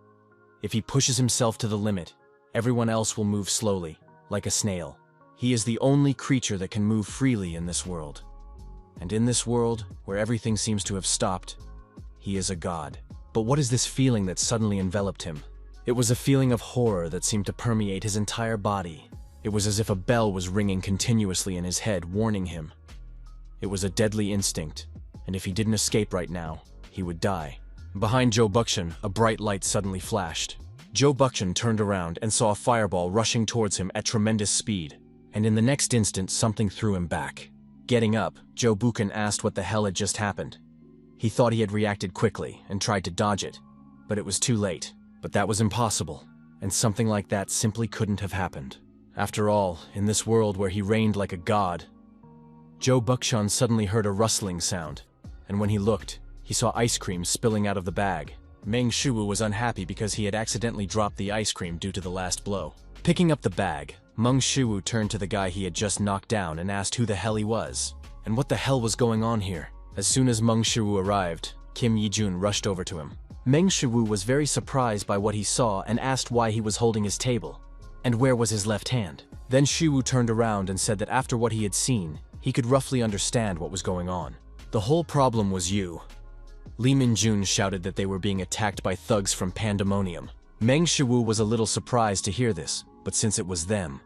If he pushes himself to the limit, everyone else will move slowly, like a snail. He is the only creature that can move freely in this world. And in this world, where everything seems to have stopped, he is a god. But what is this feeling that suddenly enveloped him? It was a feeling of horror that seemed to permeate his entire body. It was as if a bell was ringing continuously in his head, warning him. It was a deadly instinct, and if he didn't escape right now, he would die. Behind Zhou Bukchan, a bright light suddenly flashed. Zhou Bukchan turned around and saw a fireball rushing towards him at tremendous speed, and in the next instant something threw him back. Getting up, Zhou Bukchan asked what the hell had just happened. He thought he had reacted quickly and tried to dodge it, but it was too late. But that was impossible, and something like that simply couldn't have happened. After all, in this world where he reigned like a god. Zhou Bukchan suddenly heard a rustling sound, and when he looked, he saw ice cream spilling out of the bag. Meng Shu was unhappy because he had accidentally dropped the ice cream due to the last blow. Picking up the bag, Meng Shu turned to the guy he had just knocked down and asked who the hell he was, and what the hell was going on here. As soon as Meng Shu arrived, Kim Yi Jun rushed over to him. Meng Shu was very surprised by what he saw and asked why he was holding his table, and where was his left hand. Then Shu turned around and said that after what he had seen, he could roughly understand what was going on. The whole problem was you. Li Minjun shouted that they were being attacked by thugs from Pandemonium. Meng Shu was a little surprised to hear this, but since it was them.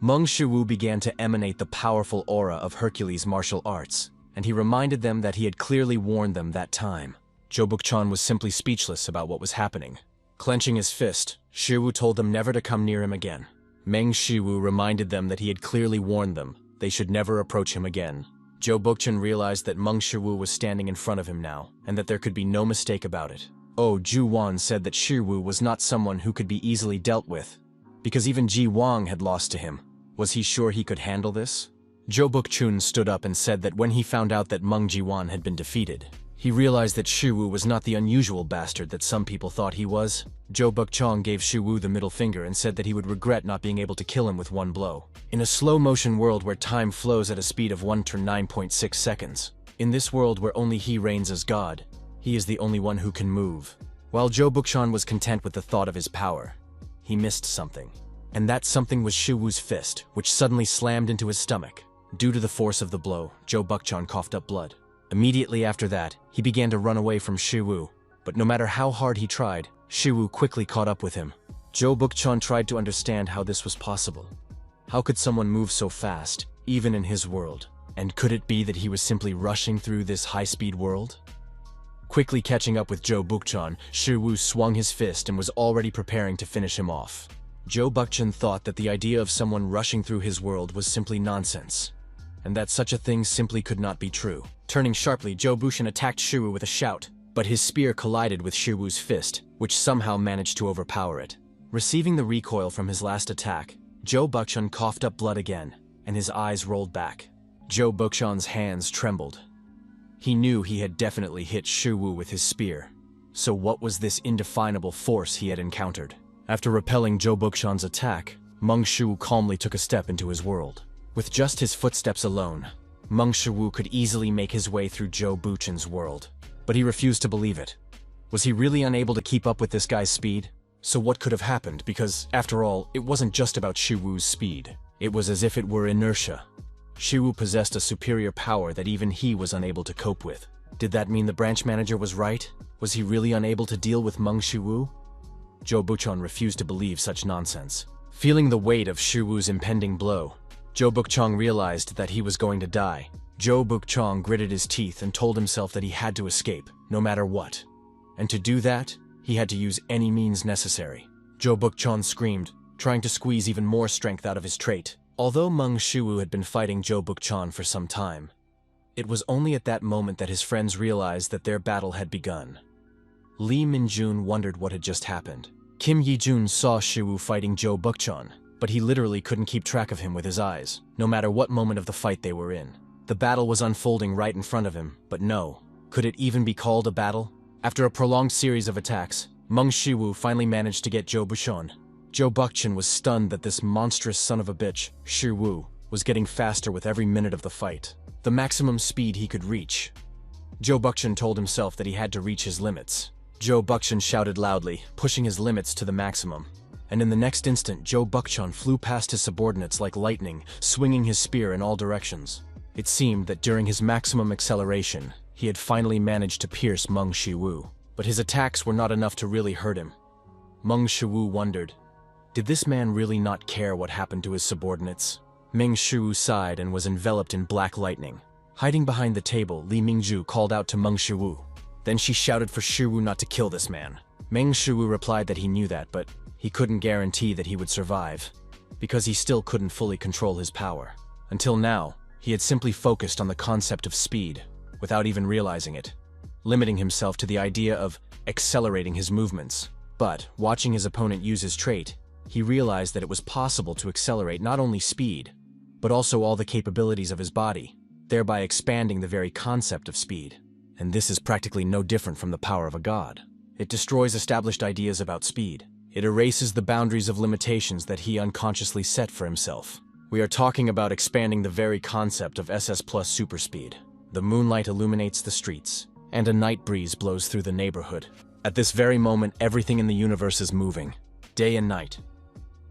Meng Shu began to emanate the powerful aura of Hercules' martial arts, and he reminded them that he had clearly warned them that time. Zhou Bukchan was simply speechless about what was happening. Clenching his fist, Shu told them never to come near him again. Meng Shu reminded them that he had clearly warned them they should never approach him again. Zhou Bukchan realized that Meng Shu was standing in front of him now, and that there could be no mistake about it. Oh, Zhu Wan said that Shu was not someone who could be easily dealt with, because even Ji Wang had lost to him. Was he sure he could handle this? Zhou Bukchan stood up and said that when he found out that Meng Jiwan had been defeated, he realized that Shu was not the unusual bastard that some people thought he was. Zhou Bukchan gave Shu the middle finger and said that he would regret not being able to kill him with one blow. In a slow-motion world where time flows at a speed of 1 to 9.6 seconds, in this world where only he reigns as God, he is the only one who can move. While Zhou Bukchan was content with the thought of his power, he missed something. And that something was Shu's fist, which suddenly slammed into his stomach. Due to the force of the blow, Zhou Bukchan coughed up blood. Immediately after that, he began to run away from Shu, but no matter how hard he tried, Shu quickly caught up with him. Zhou Bukchan tried to understand how this was possible. How could someone move so fast, even in his world? And could it be that he was simply rushing through this high-speed world? Quickly catching up with Zhou Bukchan, Shu swung his fist and was already preparing to finish him off. Zhou Bukchan thought that the idea of someone rushing through his world was simply nonsense, and that such a thing simply could not be true. Turning sharply, Zhou Bukchan attacked Shu with a shout, but his spear collided with Shu's fist, which somehow managed to overpower it. Receiving the recoil from his last attack, Zhou Bukchan coughed up blood again, and his eyes rolled back. Zhou Bukchan's hands trembled. He knew he had definitely hit Shu with his spear. So what was this indefinable force he had encountered? After repelling Zhou Bukchan's attack, Meng Shu calmly took a step into his world. With just his footsteps alone, Meng Shu could easily make his way through Zhou Bukchan's world. But he refused to believe it. Was he really unable to keep up with this guy's speed? So what could have happened? Because, after all, it wasn't just about Shu's speed. It was as if it were inertia. Shu possessed a superior power that even he was unable to cope with. Did that mean the branch manager was right? Was he really unable to deal with Meng Shu? Zhou Buchon refused to believe such nonsense. Feeling the weight of Shu Wu's impending blow, Zhou Buchong realized that he was going to die. Zhou Buchong gritted his teeth and told himself that he had to escape, no matter what. And to do that, he had to use any means necessary. Zhou Buchong screamed, trying to squeeze even more strength out of his trait. Although Meng Shu had been fighting Zhou Buchong for some time, it was only at that moment that his friends realized that their battle had begun. Li Minjun wondered what had just happened. Kim Yijun saw Shu Wu fighting Zhou Buchong, but he literally couldn't keep track of him with his eyes, no matter what moment of the fight they were in. The battle was unfolding right in front of him, but no. Could it even be called a battle? After a prolonged series of attacks, Meng Shu finally managed to get Zhou Buchong. Zhou Buchong was stunned that this monstrous son of a bitch, Shu Wu, was getting faster with every minute of the fight. The maximum speed he could reach. Zhou Buchong told himself that he had to reach his limits. Zhou Buchong shouted loudly, pushing his limits to the maximum. And in the next instant, Zhou Buchong flew past his subordinates like lightning, swinging his spear in all directions. It seemed that during his maximum acceleration, he had finally managed to pierce Meng Shu, but his attacks were not enough to really hurt him. Meng Shu wondered, did this man really not care what happened to his subordinates? Meng Shu sighed and was enveloped in black lightning. Hiding behind the table, Li Mingzhu called out to Meng Shu. Then she shouted for Shu Wu not to kill this man. Meng Shu replied that he knew that, but he couldn't guarantee that he would survive, because he still couldn't fully control his power. Until now, he had simply focused on the concept of speed, without even realizing it, limiting himself to the idea of accelerating his movements. But, watching his opponent use his trait, he realized that it was possible to accelerate not only speed, but also all the capabilities of his body, thereby expanding the very concept of speed. And this is practically no different from the power of a god. It destroys established ideas about speed. It erases the boundaries of limitations that he unconsciously set for himself. We are talking about expanding the very concept of SS plus superspeed. The moonlight illuminates the streets, and a night breeze blows through the neighborhood. At this very moment, everything in the universe is moving, day and night.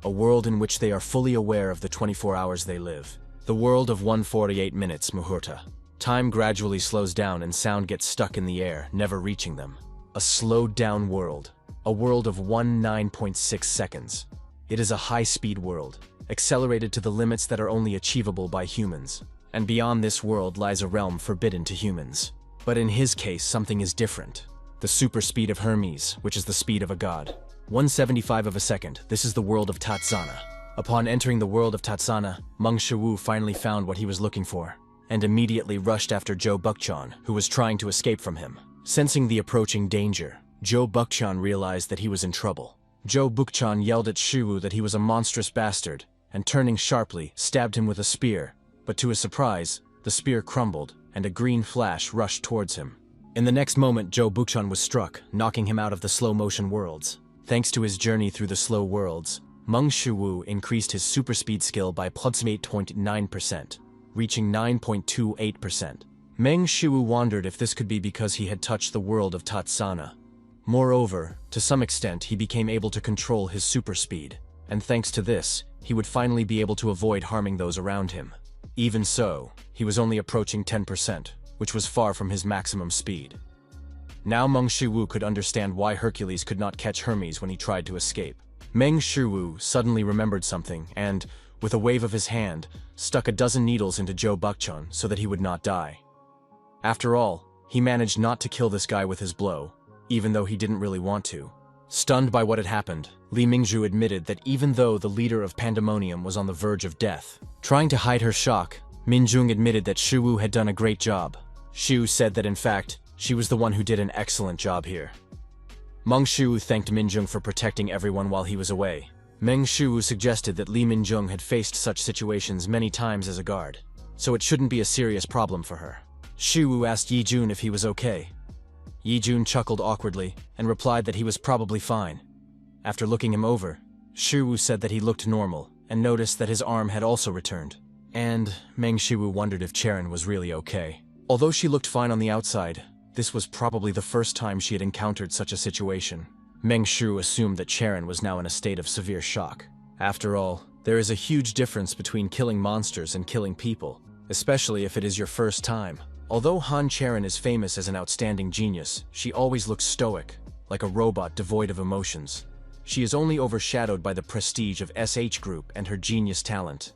A world in which they are fully aware of the 24 hours they live. The world of 1:48 minutes, Muhurta. Time gradually slows down and sound gets stuck in the air, never reaching them. A slowed down world. A world of 19.6 seconds. It is a high-speed world, accelerated to the limits that are only achievable by humans. And beyond this world lies a realm forbidden to humans. But in his case, something is different. The super speed of Hermes, which is the speed of a god. 1/75 of a second, this is the world of Tatsana. Upon entering the world of Tatsana, Meng Shu finally found what he was looking for, and immediately rushed after Zhou Buchong, who was trying to escape from him. Sensing the approaching danger, Zhou Buchong realized that he was in trouble. Zhou Buchong yelled at Shu Wu that he was a monstrous bastard, and turning sharply, stabbed him with a spear. But to his surprise, the spear crumbled, and a green flash rushed towards him. In the next moment, Zhou Buchong was struck, knocking him out of the slow-motion worlds. Thanks to his journey through the slow worlds, Meng Shu increased his superspeed skill by plus 8.9%, reaching 9.28%. Meng Shu wondered if this could be because he had touched the world of Tatsana. Moreover, to some extent, he became able to control his superspeed, and thanks to this, he would finally be able to avoid harming those around him. Even so, he was only approaching 10%, which was far from his maximum speed. Now Meng Shu could understand why Hercules could not catch Hermes when he tried to escape. Meng Shu suddenly remembered something and, with a wave of his hand, stuck a dozen needles into Zhou Buchong so that he would not die. After all, he managed not to kill this guy with his blow, even though he didn't really want to. Stunned by what had happened, Li Mingzhu admitted that even though the leader of Pandemonium was on the verge of death, trying to hide her shock, Minjung admitted that Shu Wu had done a great job. Shu said that in fact, she was the one who did an excellent job here. Meng Shu thanked Minjung for protecting everyone while he was away. Meng Shu suggested that Li Minjung had faced such situations many times as a guard, so it shouldn't be a serious problem for her. Shu asked Yi Jun if he was okay. Yi Jun chuckled awkwardly and replied that he was probably fine. After looking him over, Shu said that he looked normal and noticed that his arm had also returned. And Meng Shu wondered if Cherin was really okay. Although she looked fine on the outside, this was probably the first time she had encountered such a situation. Meng Shu assumed that Cherin was now in a state of severe shock. After all, there is a huge difference between killing monsters and killing people, especially if it is your first time. Although Han Cherin is famous as an outstanding genius, she always looks stoic, like a robot devoid of emotions. She is only overshadowed by the prestige of SH Group and her genius talent.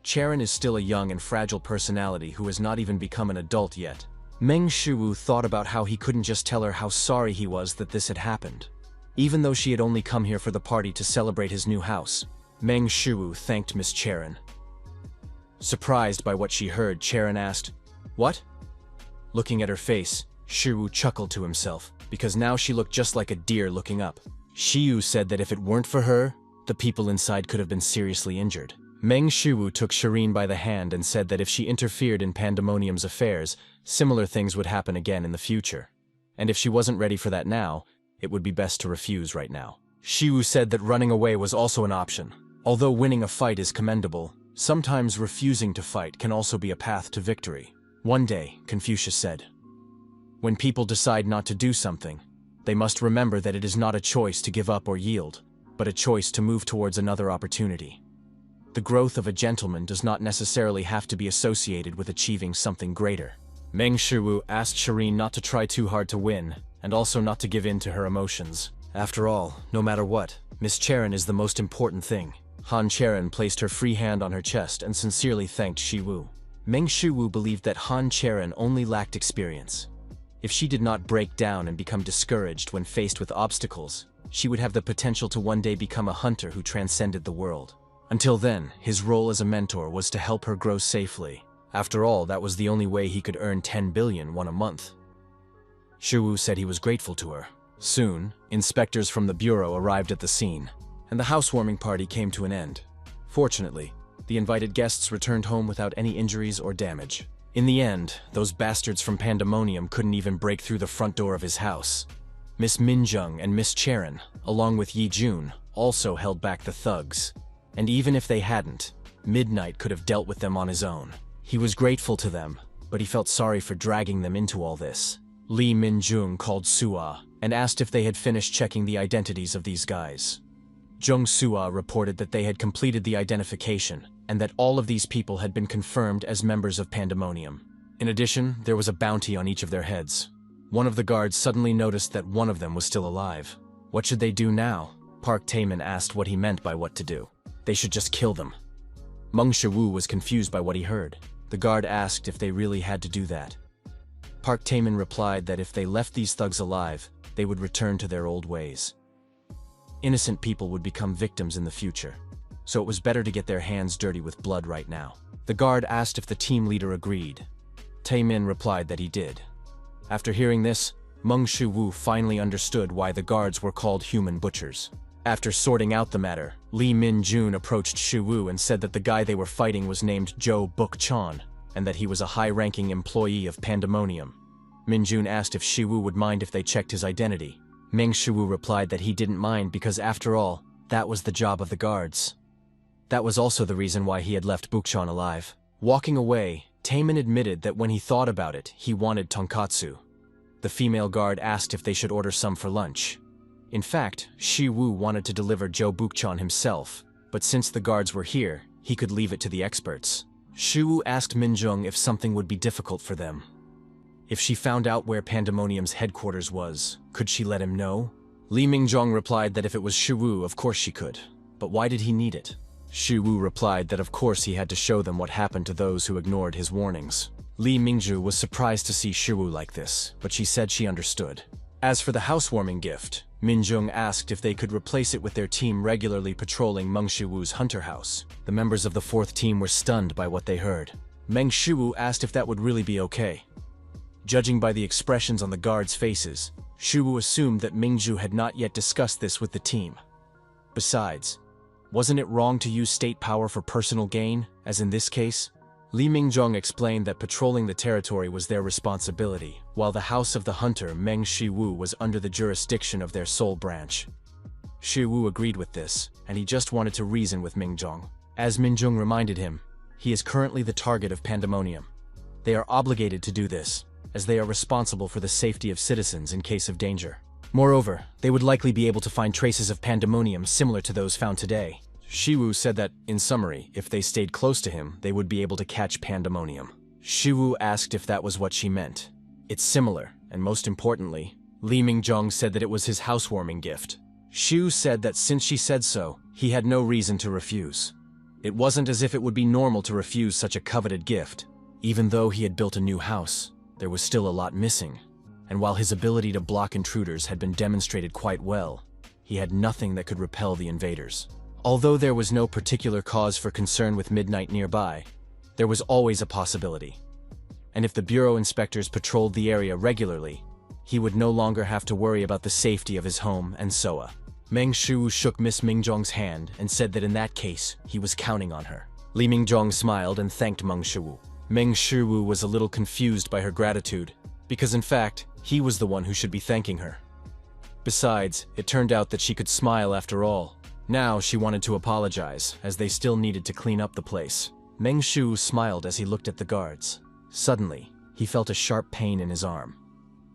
Cherin is still a young and fragile personality who has not even become an adult yet. Meng Shu thought about how he couldn't just tell her how sorry he was that this had happened. Even though she had only come here for the party to celebrate his new house, Meng Shu thanked Miss Cherin. Surprised by what she heard, Cherin asked, "What?" Looking at her face, Shu chuckled to himself, because now she looked just like a deer looking up. Shiyu said that if it weren't for her, the people inside could have been seriously injured. Meng Shu took Cherin by the hand and said that if she interfered in Pandemonium's affairs, similar things would happen again in the future. And if she wasn't ready for that now, it would be best to refuse right now. Shiyu said that running away was also an option. Although winning a fight is commendable, sometimes refusing to fight can also be a path to victory. One day, Confucius said, "When people decide not to do something, they must remember that it is not a choice to give up or yield, but a choice to move towards another opportunity. The growth of a gentleman does not necessarily have to be associated with achieving something greater." Meng Shu asked Cherin not to try too hard to win, and also not to give in to her emotions. After all, no matter what, Miss Cherin is the most important thing. Han Cherin placed her free hand on her chest and sincerely thanked Shiwu. Meng Shu believed that Han Cherin only lacked experience. If she did not break down and become discouraged when faced with obstacles, she would have the potential to one day become a hunter who transcended the world. Until then, his role as a mentor was to help her grow safely. After all, that was the only way he could earn 10 billion won a month. Shu said he was grateful to her. Soon, inspectors from the bureau arrived at the scene, and the housewarming party came to an end. Fortunately, the invited guests returned home without any injuries or damage. In the end, those bastards from Pandemonium couldn't even break through the front door of his house. Miss Minjung and Miss Cherin, along with Yi Jun, also held back the thugs. And even if they hadn't, Midnight could have dealt with them on his own. He was grateful to them, but he felt sorry for dragging them into all this. Li Minjung called Sua and asked if they had finished checking the identities of these guys. Zheng Sua reported that they had completed the identification and that all of these people had been confirmed as members of Pandemonium. In addition, there was a bounty on each of their heads. One of the guards suddenly noticed that one of them was still alive. What should they do now? Park Taemin asked what he meant by what to do. They should just kill them. Meng Shu was confused by what he heard. The guard asked if they really had to do that. Park Taemin replied that if they left these thugs alive, they would return to their old ways. Innocent people would become victims in the future, so it was better to get their hands dirty with blood right now. The guard asked if the team leader agreed. Taemin replied that he did. After hearing this, Meng Shu finally understood why the guards were called human butchers. After sorting out the matter, Li Min-jun approached Shu and said that the guy they were fighting was named Zhou Buk-chan, and that he was a high-ranking employee of Pandemonium. Min-jun asked if Shu would mind if they checked his identity. Meng Shu replied that he didn't mind because, after all, that was the job of the guards. That was also the reason why he had left Buk-chan alive. Walking away, Taemin admitted that when he thought about it, he wanted tonkatsu. The female guard asked if they should order some for lunch. In fact, Shi-woo wanted to deliver Zhou Buk-chan himself, but since the guards were here, he could leave it to the experts. Shi-woo asked Min-jung if something would be difficult for them. If she found out where Pandemonium's headquarters was, could she let him know? Li Mingjong replied that if it was Shi-woo, of course she could. But why did he need it? Shi-woo replied that of course he had to show them what happened to those who ignored his warnings. Li Mingju was surprised to see Shi-woo like this, but she said she understood. As for the housewarming gift, Min-jung asked if they could replace it with their team regularly patrolling Meng Shu-woo's hunter house. The members of the fourth team were stunned by what they heard. Meng Shu-woo asked if that would really be okay. Judging by the expressions on the guards' faces, Shu-woo assumed that Mingju had not yet discussed this with the team. Besides, wasn't it wrong to use state power for personal gain, as in this case? Li Mingjong explained that patrolling the territory was their responsibility, while the House of the Hunter Meng Shi-woo was under the jurisdiction of their sole branch. Shi-woo agreed with this, and he just wanted to reason with Mingjong. As Mingjong reminded him, he is currently the target of Pandemonium. They are obligated to do this, as they are responsible for the safety of citizens in case of danger. Moreover, they would likely be able to find traces of Pandemonium similar to those found today. Shi-woo said that, in summary, if they stayed close to him, they would be able to catch Pandemonium. Shiwu asked if that was what she meant. It's similar, and most importantly, Li Mingjong said that it was his housewarming gift. Shu said that since she said so, he had no reason to refuse. It wasn't as if it would be normal to refuse such a coveted gift. Even though he had built a new house, there was still a lot missing. And while his ability to block intruders had been demonstrated quite well, he had nothing that could repel the invaders. Although there was no particular cause for concern with midnight nearby, there was always a possibility. And if the bureau inspectors patrolled the area regularly, he would no longer have to worry about the safety of his home and Soa. Meng Shu shook Miss Mingjong's hand and said that in that case, he was counting on her. Li Mingjong smiled and thanked Meng Shu. Meng Shu was a little confused by her gratitude, because in fact, he was the one who should be thanking her. Besides, it turned out that she could smile after all. Now she wanted to apologize, as they still needed to clean up the place. Meng Shu smiled as he looked at the guards. Suddenly, he felt a sharp pain in his arm.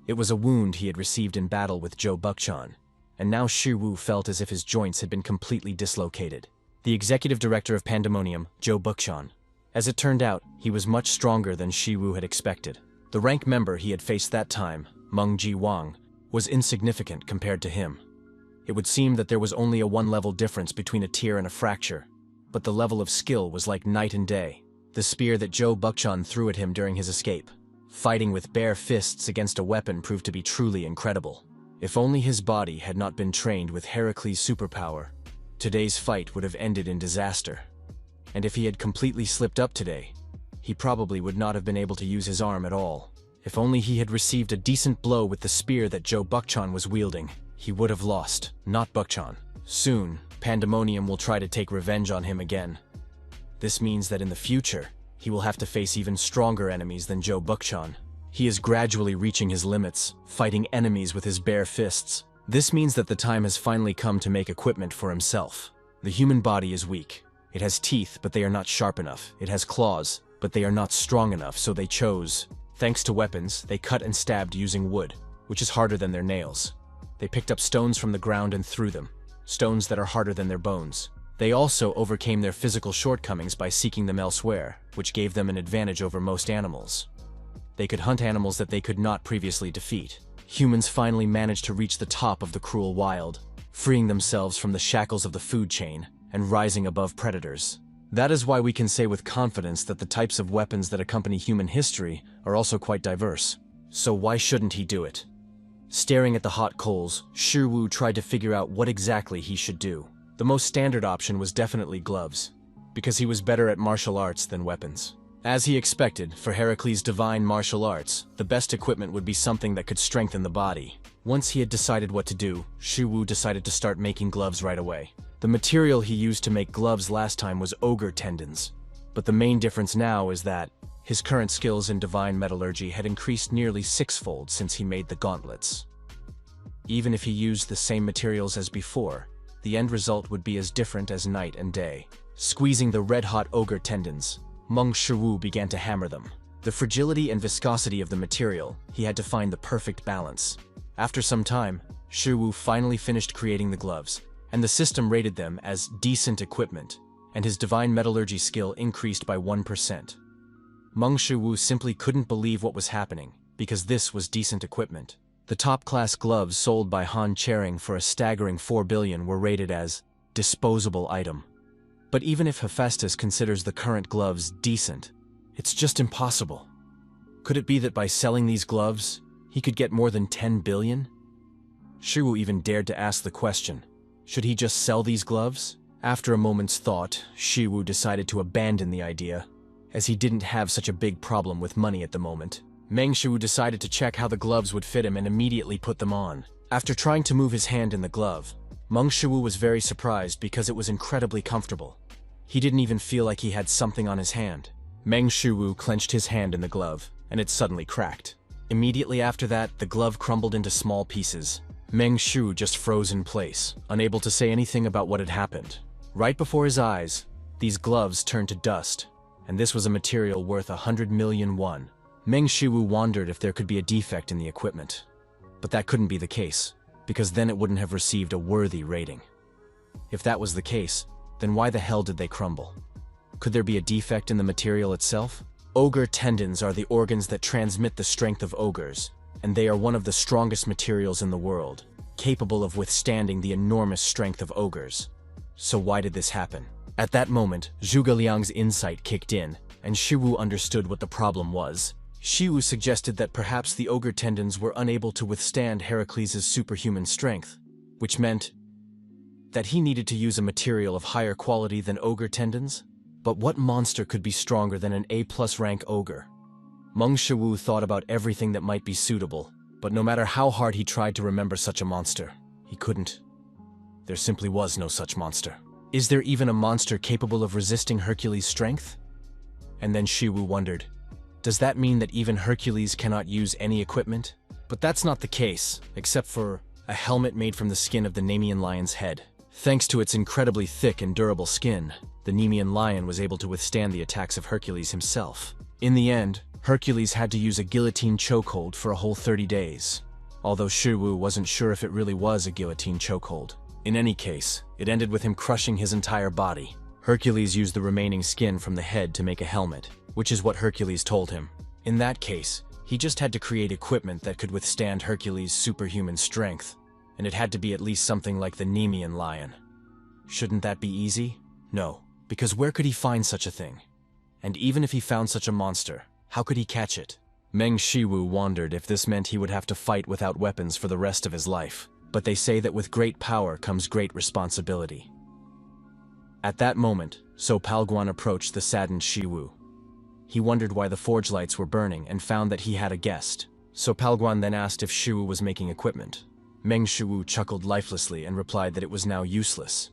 It was a wound he had received in battle with Zhou Bukchan, and now Shiwu felt as if his joints had been completely dislocated. The executive director of Pandemonium, Zhou Bukchan. As it turned out, he was much stronger than Shiwu had expected. The rank member he had faced that time, Meng Ji Wang, was insignificant compared to him. It would seem that there was only a one-level difference between a tear and a fracture, but the level of skill was like night and day. The spear that Zhou Bukchan threw at him during his escape, fighting with bare fists against a weapon, proved to be truly incredible. If only his body had not been trained with Hercules' superpower, today's fight would have ended in disaster. And if he had completely slipped up today, he probably would not have been able to use his arm at all. If only he had received a decent blow with the spear that Zhou Bukchan was wielding, he would have lost, not Bukchan. Soon, Pandemonium will try to take revenge on him again. This means that in the future, he will have to face even stronger enemies than Zhou Bukchan. He is gradually reaching his limits, fighting enemies with his bare fists. This means that the time has finally come to make equipment for himself. The human body is weak. It has teeth, but they are not sharp enough. It has claws, but they are not strong enough, so they chose. Thanks to weapons, they cut and stabbed using wood, which is harder than their nails. They picked up stones from the ground and threw them, stones that are harder than their bones. They also overcame their physical shortcomings by seeking them elsewhere, which gave them an advantage over most animals. They could hunt animals that they could not previously defeat. Humans finally managed to reach the top of the cruel wild, freeing themselves from the shackles of the food chain and rising above predators. That is why we can say with confidence that the types of weapons that accompany human history are also quite diverse. So why shouldn't he do it? Staring at the hot coals, Shiwu tried to figure out what exactly he should do. The most standard option was definitely gloves, because he was better at martial arts than weapons. As he expected, for Hercules' divine martial arts, the best equipment would be something that could strengthen the body. Once he had decided what to do, Shiwu decided to start making gloves right away. The material he used to make gloves last time was ogre tendons, but the main difference now is that his current skills in divine metallurgy had increased nearly sixfold since he made the gauntlets. Even if he used the same materials as before, the end result would be as different as night and day. Squeezing the red-hot ogre tendons, Meng Shu began to hammer them. The fragility and viscosity of the material, he had to find the perfect balance. After some time, Shu finally finished creating the gloves, and the system rated them as decent equipment, and his divine metallurgy skill increased by 1%. Meng Shu simply couldn't believe what was happening, because this was decent equipment. The top-class gloves sold by Han Cherin for a staggering 4 billion were rated as disposable item. But even if Hifestas considers the current gloves decent, it's just impossible. Could it be that by selling these gloves, he could get more than 10 billion? Shiwu even dared to ask the question, should he just sell these gloves? After a moment's thought, Shiwu decided to abandon the idea, as he didn't have such a big problem with money at the moment. Meng Shu decided to check how the gloves would fit him and immediately put them on. After trying to move his hand in the glove, Meng Shu was very surprised because it was incredibly comfortable. He didn't even feel like he had something on his hand. Meng Shu clenched his hand in the glove, and it suddenly cracked. Immediately after that, the glove crumbled into small pieces. Meng Shu just froze in place, unable to say anything about what had happened. Right before his eyes, these gloves turned to dust, and this was a material worth 100 million won. Meng Shu wondered if there could be a defect in the equipment. But that couldn't be the case, because then it wouldn't have received a worthy rating. If that was the case, then why the hell did they crumble? Could there be a defect in the material itself? Ogre tendons are the organs that transmit the strength of ogres, and they are one of the strongest materials in the world, capable of withstanding the enormous strength of ogres. So why did this happen? At that moment, Zhuge Liang's insight kicked in, and Shiwu understood what the problem was. Shiwu suggested that perhaps the ogre tendons were unable to withstand Hercules' superhuman strength, which meant that he needed to use a material of higher quality than ogre tendons? But what monster could be stronger than an A+ rank ogre? Mong Shu thought about everything that might be suitable, but no matter how hard he tried to remember such a monster, he couldn't. There simply was no such monster. Is there even a monster capable of resisting Hercules' strength? And then Shiwu wondered, does that mean that even Hercules cannot use any equipment? But that's not the case, except for a helmet made from the skin of the Nemean lion's head. Thanks to its incredibly thick and durable skin, the Nemean lion was able to withstand the attacks of Hercules himself. In the end, Hercules had to use a guillotine chokehold for a whole 30 days, although Shiwu wasn't sure if it really was a guillotine chokehold. In any case, it ended with him crushing his entire body. Hercules used the remaining skin from the head to make a helmet, which is what Hercules told him. In that case, he just had to create equipment that could withstand Hercules' superhuman strength, and it had to be at least something like the Nemean lion. Shouldn't that be easy? No, because where could he find such a thing? And even if he found such a monster, how could he catch it? Meng Shiwu wondered if this meant he would have to fight without weapons for the rest of his life. But they say that with great power comes great responsibility. At that moment, So Palguan approached the saddened Shiwu. He wondered why the forge lights were burning and found that he had a guest. So Palguan then asked if Shiwu was making equipment. Meng Shiwu chuckled lifelessly and replied that it was now useless.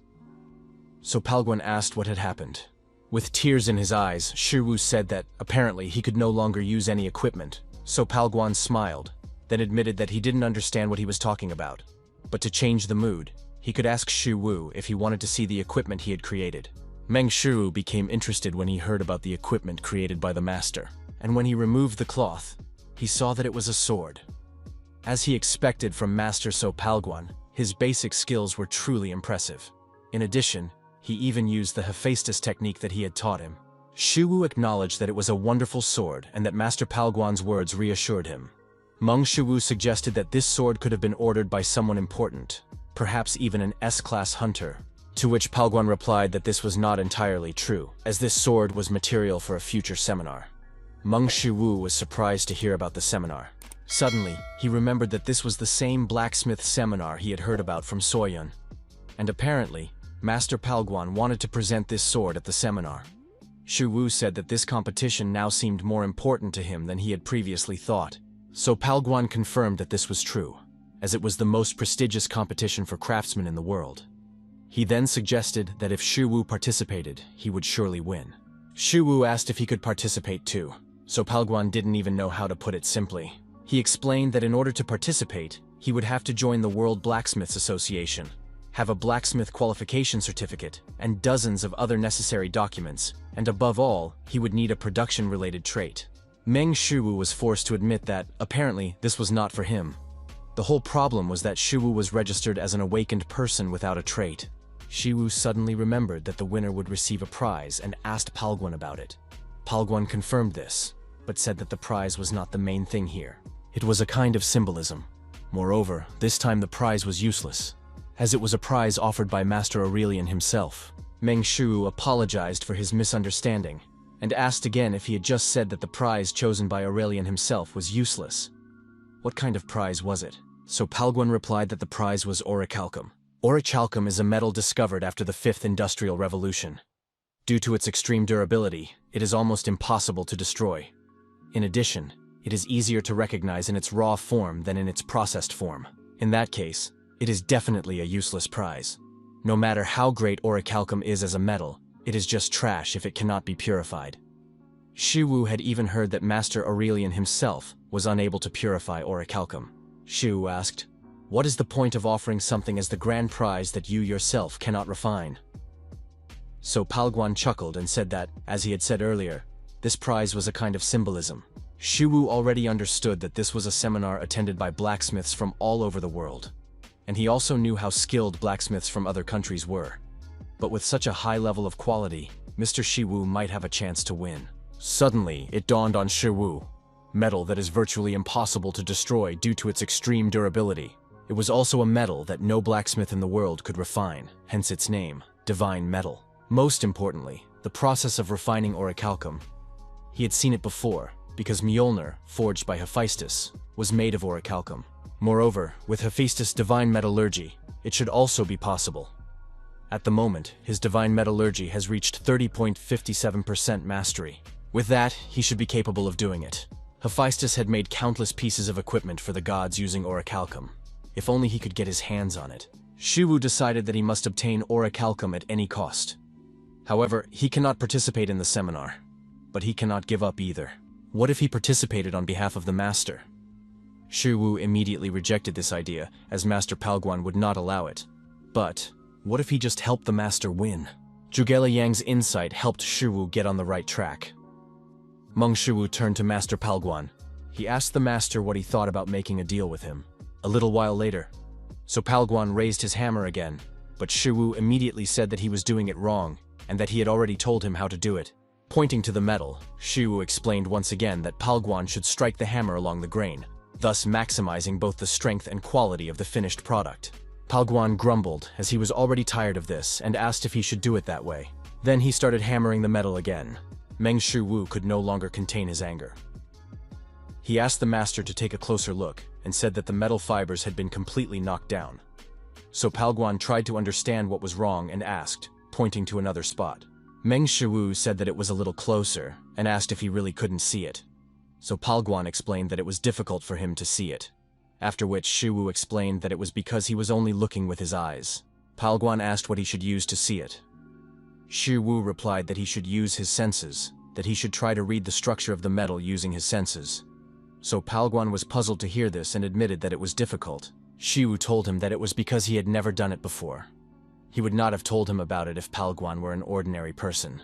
So Palguan asked what had happened. With tears in his eyes, Shiwu said that, apparently, he could no longer use any equipment. So Palguan smiled, then admitted that he didn't understand what he was talking about. But to change the mood, he could ask Shiwu if he wanted to see the equipment he had created. Meng Shu became interested when he heard about the equipment created by the master, and when he removed the cloth, he saw that it was a sword. As he expected from Master So Palguan, his basic skills were truly impressive. In addition, he even used the Hifestas technique that he had taught him. Shiwu acknowledged that it was a wonderful sword and that Master Palguan's words reassured him. Meng Shu suggested that this sword could have been ordered by someone important, perhaps even an S-class hunter, to which Palguan replied that this was not entirely true, as this sword was material for a future seminar. Meng Shu was surprised to hear about the seminar. Suddenly, he remembered that this was the same blacksmith seminar he had heard about from Soyun, and apparently, Master Palguan wanted to present this sword at the seminar. Shu said that this competition now seemed more important to him than he had previously thought. So Palguan confirmed that this was true, as it was the most prestigious competition for craftsmen in the world. He then suggested that if Shiwu participated, he would surely win. Shiwu asked if he could participate too, so Palguan didn't even know how to put it simply. He explained that in order to participate, he would have to join the World Blacksmiths Association, have a blacksmith qualification certificate, and dozens of other necessary documents, and above all, he would need a production-related trait. Meng Shu was forced to admit that, apparently, this was not for him. The whole problem was that Shiwu was registered as an awakened person without a trait. Shiwu suddenly remembered that the winner would receive a prize and asked Palguan about it. Palguan confirmed this, but said that the prize was not the main thing here. It was a kind of symbolism. Moreover, this time the prize was useless, as it was a prize offered by Master Aurelian himself. Meng Shu apologized for his misunderstanding, and asked again if he had just said that the prize chosen by Aurelian himself was useless. What kind of prize was it? So Palguan replied that the prize was Oricalum. Oricalum is a metal discovered after the 5th Industrial Revolution. Due to its extreme durability, it is almost impossible to destroy. In addition, it is easier to recognize in its raw form than in its processed form. In that case, it is definitely a useless prize. No matter how great Oricalum is as a metal, it is just trash if it cannot be purified. Shiwu had even heard that Master Aurelian himself was unable to purify Oricalum. Shiwu asked, "What is the point of offering something as the grand prize that you yourself cannot refine?" So Palguan chuckled and said that, as he had said earlier, this prize was a kind of symbolism. Shiwu already understood that this was a seminar attended by blacksmiths from all over the world, and he also knew how skilled blacksmiths from other countries were. But with such a high level of quality, Mr. Shiwu might have a chance to win. Suddenly, it dawned on Shiwu. Metal that is virtually impossible to destroy due to its extreme durability. It was also a metal that no blacksmith in the world could refine, hence its name, divine metal. Most importantly, the process of refining orichalcum. He had seen it before, because Mjolnir, forged by Hifestas, was made of orichalcum. Moreover, with Hifestas' divine metallurgy, it should also be possible. At the moment, his divine metallurgy has reached 30.57% mastery. With that, he should be capable of doing it. Hifestas had made countless pieces of equipment for the gods using orichalcum. If only he could get his hands on it. Shiwu decided that he must obtain orichalcum at any cost. However, he cannot participate in the seminar. But he cannot give up either. What if he participated on behalf of the master? Shiwu immediately rejected this idea, as Master Palguan would not allow it. But what if he just helped the master win? Zhuge Liang's insight helped Shiwu get on the right track. Mong Shu turned to Master Palguan. He asked the master what he thought about making a deal with him. A little while later, so Palguan raised his hammer again, but Shiwu immediately said that he was doing it wrong, and that he had already told him how to do it. Pointing to the metal, Shiwu explained once again that Palguan should strike the hammer along the grain, thus maximizing both the strength and quality of the finished product. Palguan grumbled, as he was already tired of this, and asked if he should do it that way. Then he started hammering the metal again. Meng Shiwu could no longer contain his anger. He asked the master to take a closer look, and said that the metal fibers had been completely knocked down. So Palguan tried to understand what was wrong and asked, pointing to another spot. Meng Shiwu said that it was a little closer, and asked if he really couldn't see it. So Palguan explained that it was difficult for him to see it. After which Shiwu explained that it was because he was only looking with his eyes. Palguan asked what he should use to see it. Shiwu replied that he should use his senses, that he should try to read the structure of the metal using his senses. So Palguan was puzzled to hear this and admitted that it was difficult. Shiwu told him that it was because he had never done it before. He would not have told him about it if Palguan were an ordinary person.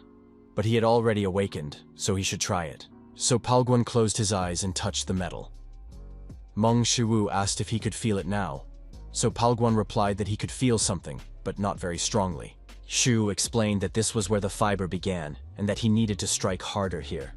But he had already awakened, so he should try it. So Palguan closed his eyes and touched the metal. Meng Shiwu asked if he could feel it now. So Palguan replied that he could feel something, but not very strongly. Shu explained that this was where the fiber began, and that he needed to strike harder here.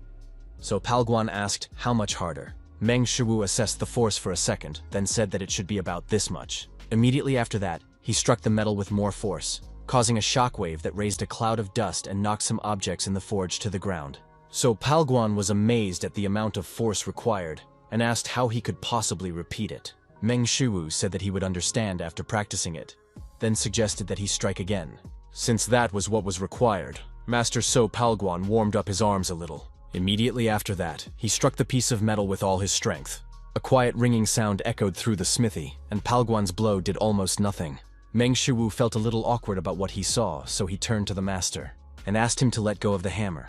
So Palguan asked how much harder. Meng Shiwu assessed the force for a second, then said that it should be about this much. Immediately after that, he struck the metal with more force, causing a shockwave that raised a cloud of dust and knocked some objects in the forge to the ground. So Palguan was amazed at the amount of force required, and asked how he could possibly repeat it. Meng Shiwu said that he would understand after practicing it, then suggested that he strike again. Since that was what was required, Master So Palguan warmed up his arms a little. Immediately after that, he struck the piece of metal with all his strength. A quiet ringing sound echoed through the smithy, and Palguan's blow did almost nothing. Meng Shiwu felt a little awkward about what he saw, so he turned to the master, and asked him to let go of the hammer.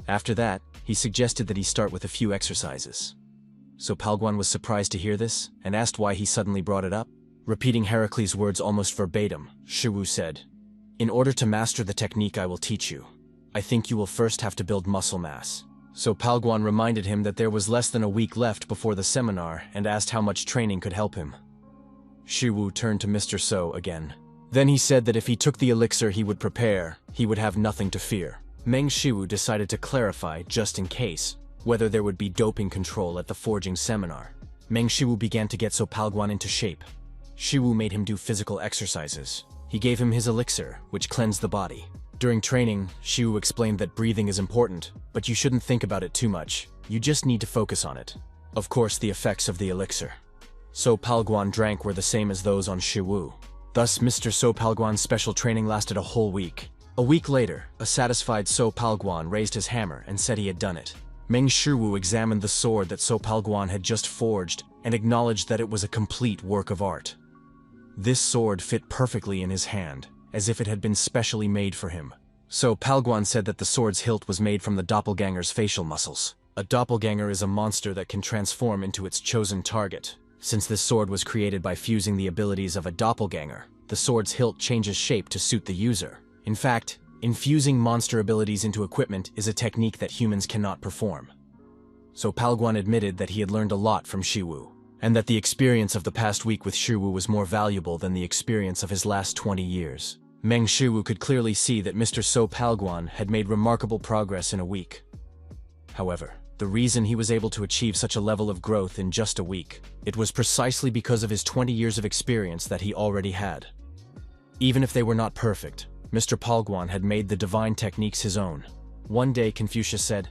After that, he suggested that he start with a few exercises. So Palguan was surprised to hear this, and asked why he suddenly brought it up. Repeating Hercules' words almost verbatim, Shiwu said, "In order to master the technique I will teach you, I think you will first have to build muscle mass." So Palguan reminded him that there was less than a week left before the seminar and asked how much training could help him. Shiwu turned to Mr. So again. Then he said that if he took the elixir he would prepare, he would have nothing to fear. Meng Shiwu decided to clarify, just in case, whether there would be doping control at the forging seminar. Meng Shiwu began to get So Palguan into shape. Shiwu made him do physical exercises. He gave him his elixir, which cleansed the body. During training, Shiwu explained that breathing is important, but you shouldn't think about it too much. You just need to focus on it. Of course, the effects of the elixir So Palguan drank were the same as those on Shiwu. Thus, Mr. So Palguan's special training lasted a whole week. A week later, a satisfied So Palguan raised his hammer and said he had done it. Meng Shiwu examined the sword that So Palguan had just forged and acknowledged that it was a complete work of art. This sword fit perfectly in his hand, as if it had been specially made for him. So Palguan said that the sword's hilt was made from the doppelganger's facial muscles. A doppelganger is a monster that can transform into its chosen target. Since this sword was created by fusing the abilities of a doppelganger, the sword's hilt changes shape to suit the user. In fact, infusing monster abilities into equipment is a technique that humans cannot perform. So Palguan admitted that he had learned a lot from Shiwu, and that the experience of the past week with Shiwu was more valuable than the experience of his last 20 years. Meng Shiwu could clearly see that Mr. So Palguan had made remarkable progress in a week. However, the reason he was able to achieve such a level of growth in just a week, it was precisely because of his 20 years of experience that he already had. Even if they were not perfect, Mr. Palguan had made the divine techniques his own. One day Confucius said,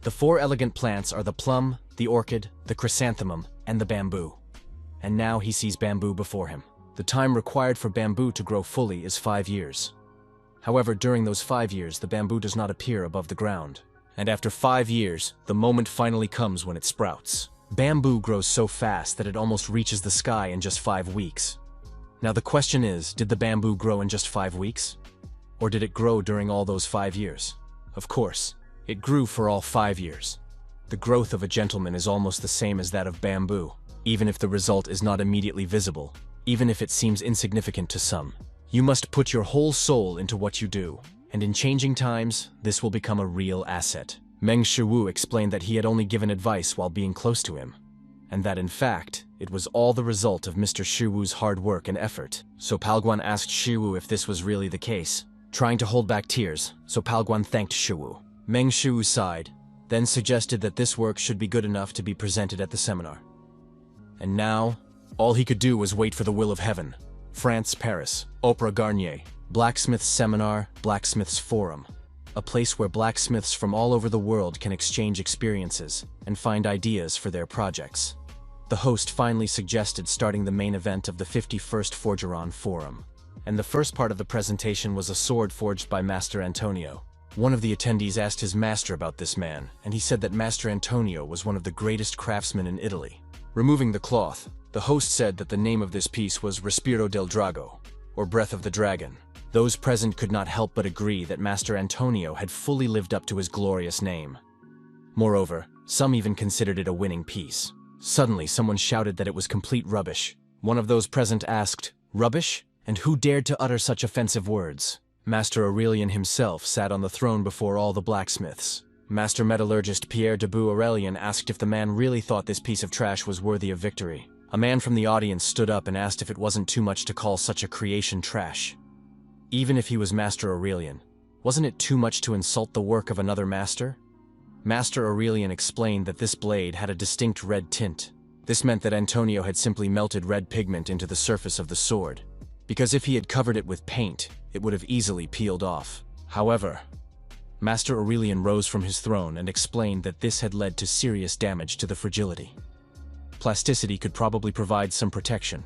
"The 4 elegant plants are the plum, the orchid, the chrysanthemum, and the bamboo." And now he sees bamboo before him. The time required for bamboo to grow fully is 5 years. However, during those 5 years, the bamboo does not appear above the ground. And after 5 years, the moment finally comes when it sprouts. Bamboo grows so fast that it almost reaches the sky in just 5 weeks. Now the question is, did the bamboo grow in just 5 weeks? Or did it grow during all those 5 years? Of course, it grew for all 5 years. The growth of a gentleman is almost the same as that of bamboo, even if the result is not immediately visible, even if it seems insignificant to some. You must put your whole soul into what you do, and in changing times, this will become a real asset. Meng Shu explained that he had only given advice while being close to him, and that in fact, it was all the result of Mr. Shuwu's hard work and effort. So Palguan asked Shuwu if this was really the case. Trying to hold back tears, so Palguan thanked Shuwu. Meng Shu sighed, then suggested that this work should be good enough to be presented at the seminar. And now, all he could do was wait for the will of heaven. France, Paris, Opera Garnier, Blacksmith's Seminar, Blacksmith's Forum. A place where blacksmiths from all over the world can exchange experiences and find ideas for their projects. The host finally suggested starting the main event of the 51st Forgeron Forum. And the first part of the presentation was a sword forged by Master Antonio. One of the attendees asked his master about this man, and he said that Master Antonio was one of the greatest craftsmen in Italy. Removing the cloth, the host said that the name of this piece was Respiro del Drago, or Breath of the Dragon. Those present could not help but agree that Master Antonio had fully lived up to his glorious name. Moreover, some even considered it a winning piece. Suddenly, someone shouted that it was complete rubbish. One of those present asked, "Rubbish? And who dared to utter such offensive words?" Master Aurelian himself sat on the throne before all the blacksmiths. Master metallurgist Pierre de Beau Aurelian asked if the man really thought this piece of trash was worthy of victory. A man from the audience stood up and asked if it wasn't too much to call such a creation trash. Even if he was Master Aurelian, wasn't it too much to insult the work of another master? Master Aurelian explained that this blade had a distinct red tint. This meant that Antonio had simply melted red pigment into the surface of the sword, because if he had covered it with paint, it would have easily peeled off. However, Master Aurelian rose from his throne and explained that this had led to serious damage to the fragility. Plasticity could probably provide some protection,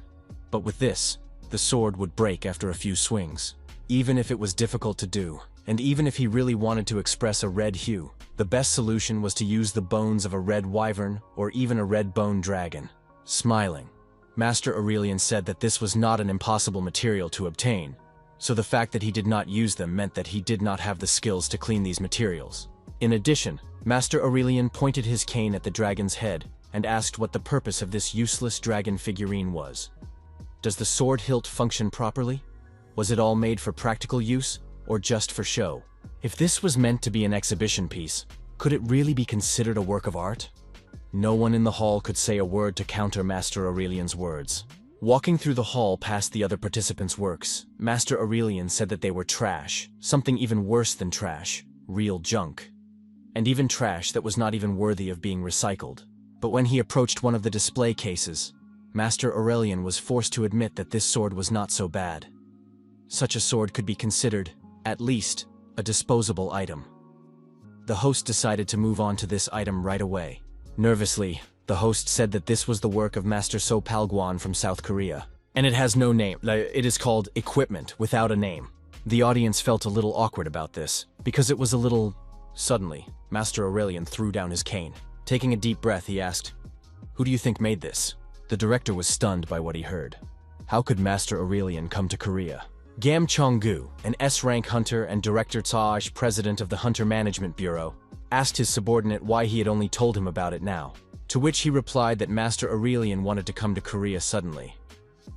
but with this, the sword would break after a few swings. Even if it was difficult to do, and even if he really wanted to express a red hue, the best solution was to use the bones of a red wyvern or even a red-boned dragon. Smiling, Master Aurelian said that this was not an impossible material to obtain, so the fact that he did not use them meant that he did not have the skills to clean these materials. In addition, Master Aurelian pointed his cane at the dragon's head and asked what the purpose of this useless dragon figurine was. Does the sword hilt function properly? Was it all made for practical use, or just for show? If this was meant to be an exhibition piece, could it really be considered a work of art? No one in the hall could say a word to counter Master Aurelian's words. Walking through the hall past the other participants' works, Master Aurelian said that they were trash, something even worse than trash, real junk. And even trash that was not even worthy of being recycled. But when he approached one of the display cases, Master Aurelian was forced to admit that this sword was not so bad. Such a sword could be considered, at least, a disposable item. The host decided to move on to this item right away. Nervously, the host said that this was the work of Master So Palguan from South Korea, and it has no name. It is called equipment without a name. The audience felt a little awkward about this, because it was a little... Suddenly, Master Aurelian threw down his cane. Taking a deep breath, he asked, "Who do you think made this?" The director was stunned by what he heard. How could Master Aurelian come to Korea? Gam Chong-gu, an S-rank hunter and Director Taj, president of the Hunter Management Bureau, asked his subordinate why he had only told him about it now, to which he replied that Master Aurelian wanted to come to Korea suddenly.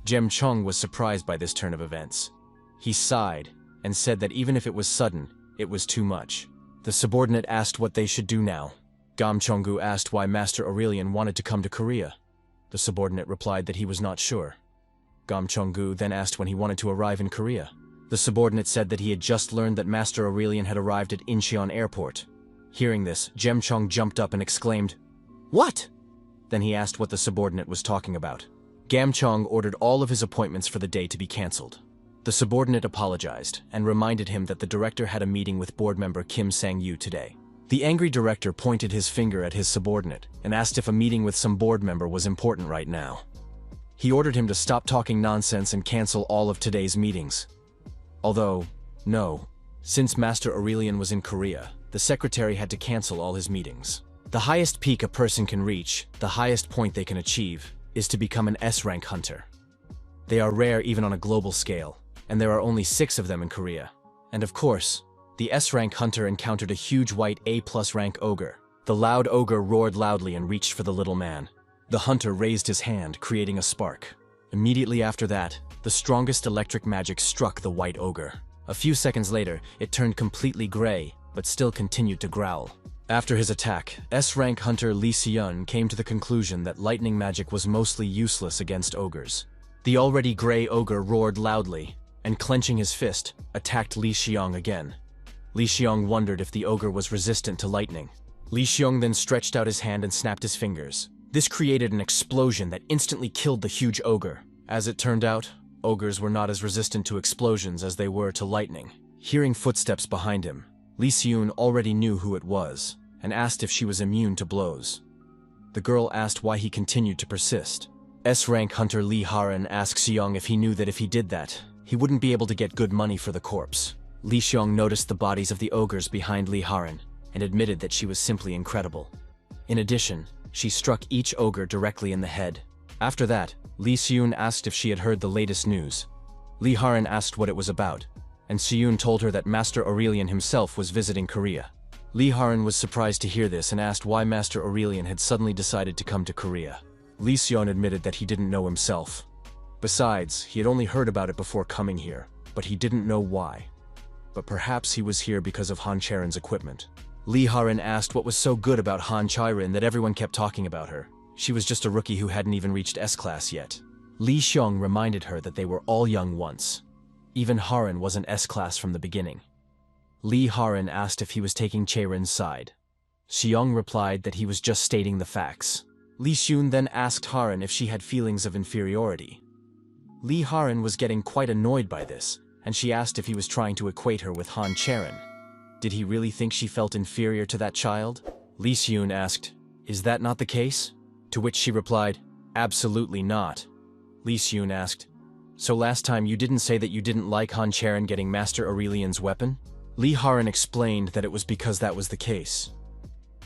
Jem Chung was surprised by this turn of events. He sighed and said that even if it was sudden, it was too much. The subordinate asked what they should do now. Gam Chong-gu asked why Master Aurelian wanted to come to Korea. The subordinate replied that he was not sure. Gam Chong-gu then asked when he wanted to arrive in Korea. The subordinate said that he had just learned that Master Aurelian had arrived at Incheon Airport. Hearing this, Gemchong jumped up and exclaimed, "What?" Then he asked what the subordinate was talking about. Gamchong ordered all of his appointments for the day to be cancelled. The subordinate apologized and reminded him that the director had a meeting with board member Kim Sang-yu today. The angry director pointed his finger at his subordinate and asked if a meeting with some board member was important right now. He ordered him to stop talking nonsense and cancel all of today's meetings. Although, no, since Master Aurelian was in Korea, the secretary had to cancel all his meetings. The highest peak a person can reach, the highest point they can achieve, is to become an S-rank hunter. They are rare even on a global scale, and there are only 6 of them in Korea. And of course, the S-rank hunter encountered a huge white A+ rank ogre. The loud ogre roared loudly and reached for the little man. The hunter raised his hand, creating a spark. Immediately after that, the strongest electric magic struck the white ogre. A few seconds later, it turned completely gray, but still continued to growl. After his attack, S-rank hunter Lee Seon came to the conclusion that lightning magic was mostly useless against ogres. The already gray ogre roared loudly, and clenching his fist, attacked Li Xiong again. Li Xiong wondered if the ogre was resistant to lightning. Li Xiong then stretched out his hand and snapped his fingers. This created an explosion that instantly killed the huge ogre. As it turned out, ogres were not as resistant to explosions as they were to lightning. Hearing footsteps behind him, Li Xiong already knew who it was, and asked if she was immune to blows. The girl asked why he continued to persist. S-rank hunter Li Haran asked Xiong if he knew that if he did that, he wouldn't be able to get good money for the corpse. Li Xiong noticed the bodies of the ogres behind Li Haran, and admitted that she was simply incredible. In addition, she struck each ogre directly in the head. After that, Li Xiong asked if she had heard the latest news. Li Haran asked what it was about, and Xiong told her that Master Aurelian himself was visiting Korea. Li Haran was surprised to hear this and asked why Master Aurelian had suddenly decided to come to Korea. Li Xiong admitted that he didn't know himself. Besides, he had only heard about it before coming here, but he didn't know why. But perhaps he was here because of Han Cherin's equipment. Li Haran asked what was so good about Han Cherin that everyone kept talking about her. She was just a rookie who hadn't even reached S-class yet. Li Xiong reminded her that they were all young once. Even Haran was an S-class from the beginning. Li Haran asked if he was taking Cherin's side. Xiong replied that he was just stating the facts. Li Xiong then asked Haran if she had feelings of inferiority. Li Haran was getting quite annoyed by this, and she asked if he was trying to equate her with Han Cherin. Did he really think she felt inferior to that child? Li Xiong asked, "Is that not the case?" To which she replied, "Absolutely not." Li Xiong asked, "So last time you didn't say that you didn't like Han Cherin getting Master Aurelian's weapon?" Li Haran explained that it was because that was the case.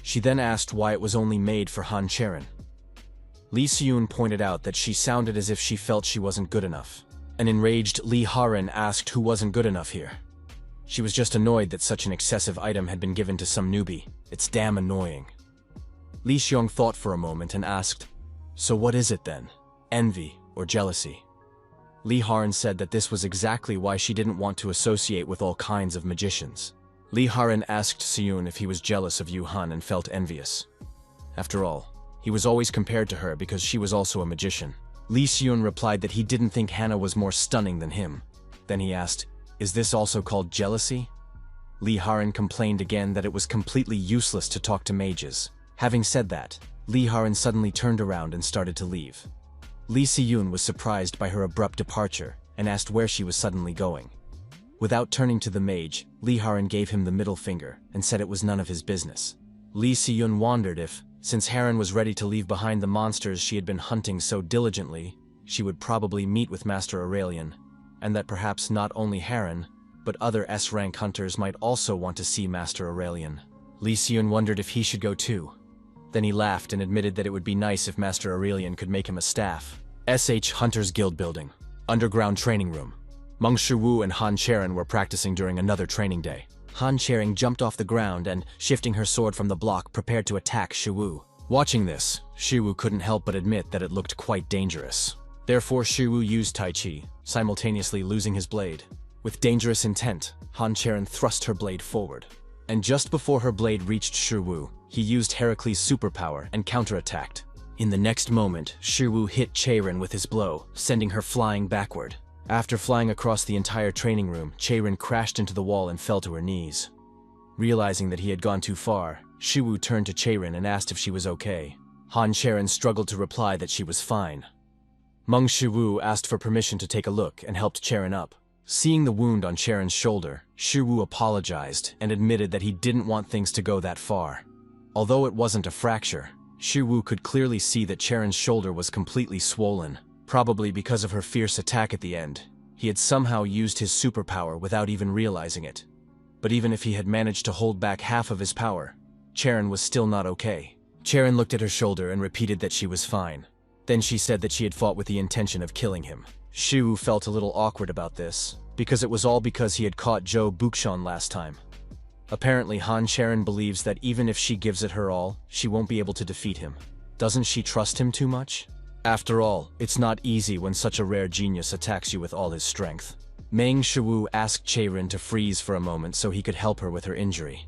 She then asked why it was only made for Han Cherin. Li Xiong pointed out that she sounded as if she felt she wasn't good enough. An enraged Li Haran asked who wasn't good enough here. She was just annoyed that such an excessive item had been given to some newbie. It's damn annoying. Li Xiong thought for a moment and asked, "So what is it then? Envy or jealousy?" Li Haran said that this was exactly why she didn't want to associate with all kinds of magicians. Li Haran asked Xiong if he was jealous of Yu Han and felt envious. After all, he was always compared to her because she was also a magician. Li Xiong replied that he didn't think Hannah was more stunning than him. Then he asked, "Is this also called jealousy?" Li Haran complained again that it was completely useless to talk to mages. Having said that, Li Haran suddenly turned around and started to leave. Li Xiong was surprised by her abrupt departure and asked where she was suddenly going. Without turning to the mage, Li Haran gave him the middle finger and said it was none of his business. Li Xiong wondered if, since Haran was ready to leave behind the monsters she had been hunting so diligently, she would probably meet with Master Aurelian, and that perhaps not only Haran, but other S-rank hunters might also want to see Master Aurelian. Li Xiong wondered if he should go too. Then he laughed and admitted that it would be nice if Master Aurelian could make him a staff. SH Hunters Guild Building. Underground Training Room. Mong Shu and Han Cherin were practicing during another training day. Han Cherin jumped off the ground and, shifting her sword from the block, prepared to attack Shu. Watching this, Shu couldn't help but admit that it looked quite dangerous. Therefore Shu used Tai Chi, simultaneously losing his blade. With dangerous intent, Han Cherin thrust her blade forward. And just before her blade reached Shu, he used Hercules' superpower and counterattacked. In the next moment, Shu hit Cherin with his blow, sending her flying backward. After flying across the entire training room, Cherin crashed into the wall and fell to her knees. Realizing that he had gone too far, Shiwu turned to Cherin and asked if she was okay. Cherin struggled to reply that she was fine. Mong Shu asked for permission to take a look and helped Cherin up. Seeing the wound on Cherin's shoulder, Shiwu apologized and admitted that he didn't want things to go that far. Although it wasn't a fracture, Shiwu could clearly see that Cherin's shoulder was completely swollen, probably because of her fierce attack at the end. He had somehow used his superpower without even realizing it. But even if he had managed to hold back half of his power, Cherin was still not okay. Cherin looked at her shoulder and repeated that she was fine. Then she said that she had fought with the intention of killing him. Shiwu felt a little awkward about this, because it was all because he had caught Zhou Bukshan last time. Apparently Cherin believes that even if she gives it her all, she won't be able to defeat him. Doesn't she trust him too much? After all, it's not easy when such a rare genius attacks you with all his strength. Meng Shu asked Cherin to freeze for a moment so he could help her with her injury.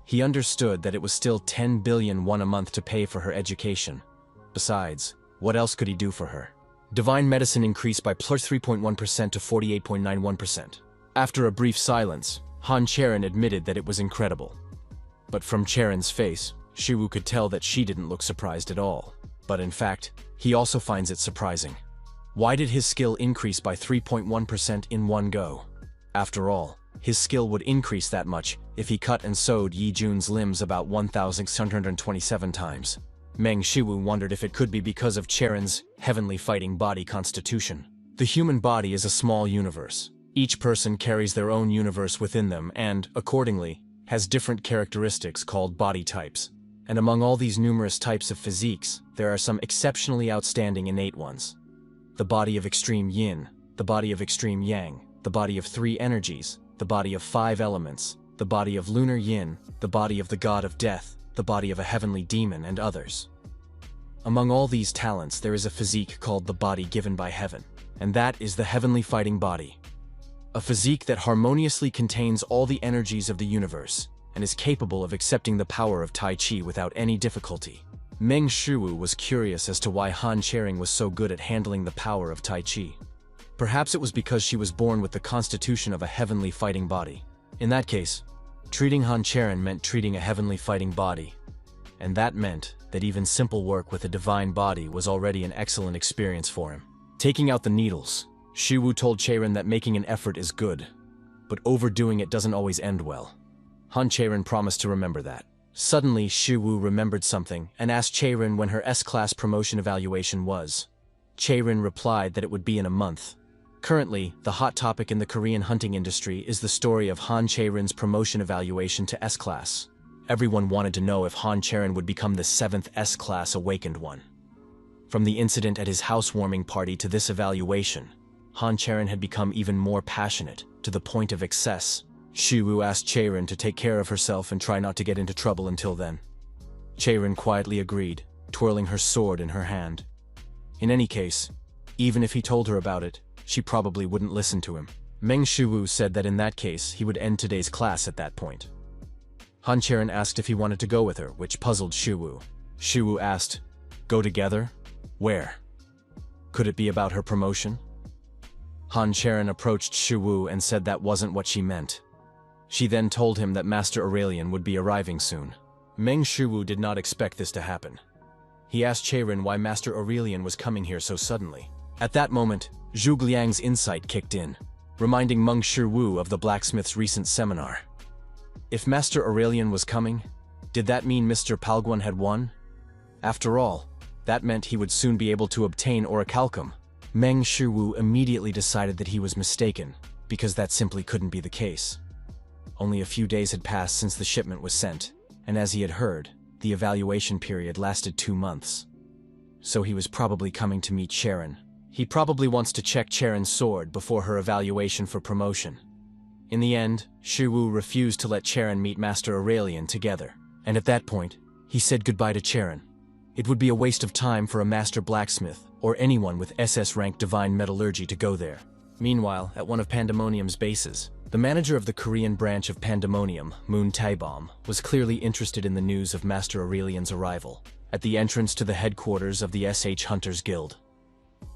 He understood that it was still 10 billion won a month to pay for her education. Besides, what else could he do for her? Divine medicine increased by plus 3.1% to 48.91%. After a brief silence, Cherin admitted that it was incredible. But from Cherin's face, Shiwu could tell that she didn't look surprised at all. But in fact, he also finds it surprising. Why did his skill increase by 3.1% in one go? After all, his skill would increase that much if he cut and sewed Yi Jun's limbs about 1,627 times. Meng Shiwu wondered if it could be because of Cherin's heavenly fighting body constitution. The human body is a small universe. Each person carries their own universe within them and, accordingly, has different characteristics called body types. And among all these numerous types of physiques, there are some exceptionally outstanding innate ones. The body of extreme yin, the body of extreme yang, the body of 3 energies, the body of 5 elements, the body of lunar yin, the body of the god of death, the body of a heavenly demon, and others. Among all these talents, there is a physique called the body given by heaven, and that is the heavenly fighting body. A physique that harmoniously contains all the energies of the universe, and is capable of accepting the power of Tai Chi without any difficulty. Meng Shu was curious as to why Cherin was so good at handling the power of Tai Chi. Perhaps it was because she was born with the constitution of a heavenly fighting body. In that case, treating Cherin meant treating a heavenly fighting body. And that meant that even simple work with a divine body was already an excellent experience for him. Taking out the needles, Shiwu told Cherin that making an effort is good, but overdoing it doesn't always end well. Cherin promised to remember that. Suddenly, Shiwu remembered something and asked Cherin when her S-class promotion evaluation was. Cherin replied that it would be in a month. Currently, the hot topic in the Korean hunting industry is the story of Cherin's promotion evaluation to S-class. Everyone wanted to know if Cherin would become the 7th S-class awakened one. From the incident at his housewarming party to this evaluation, Cherin had become even more passionate, to the point of excess. Shiwu asked Cherin to take care of herself and try not to get into trouble until then. Cherin quietly agreed, twirling her sword in her hand. In any case, even if he told her about it, she probably wouldn't listen to him. Meng Shu said that in that case, he would end today's class at that point. Cherin asked if he wanted to go with her, which puzzled Shiwu. Shiwu asked, "Go together? Where? Could it be about her promotion?" Cherin approached Shiwu and said that wasn't what she meant. She then told him that Master Aurelian would be arriving soon. Meng Shu did not expect this to happen. He asked Cherin why Master Aurelian was coming here so suddenly. At that moment, Zhuge Liang's insight kicked in, reminding Meng Shu of the blacksmith's recent seminar. If Master Aurelian was coming, did that mean Mr. Palguan had won? After all, that meant he would soon be able to obtain Oricalum. Meng Shu immediately decided that he was mistaken, because that simply couldn't be the case. Only a few days had passed since the shipment was sent, and as he had heard, the evaluation period lasted 2 months. So he was probably coming to meet Cherin. He probably wants to check Cherin's sword before her evaluation for promotion. In the end, Shiwu refused to let Cherin meet Master Aurelian together, and at that point, he said goodbye to Cherin. It would be a waste of time for a master blacksmith or anyone with SS-rank divine metallurgy to go there. Meanwhile, at one of Pandemonium's bases, the manager of the Korean branch of Pandemonium, Moon Taebom, was clearly interested in the news of Master Aurelian's arrival at the entrance to the headquarters of the SH Hunters Guild.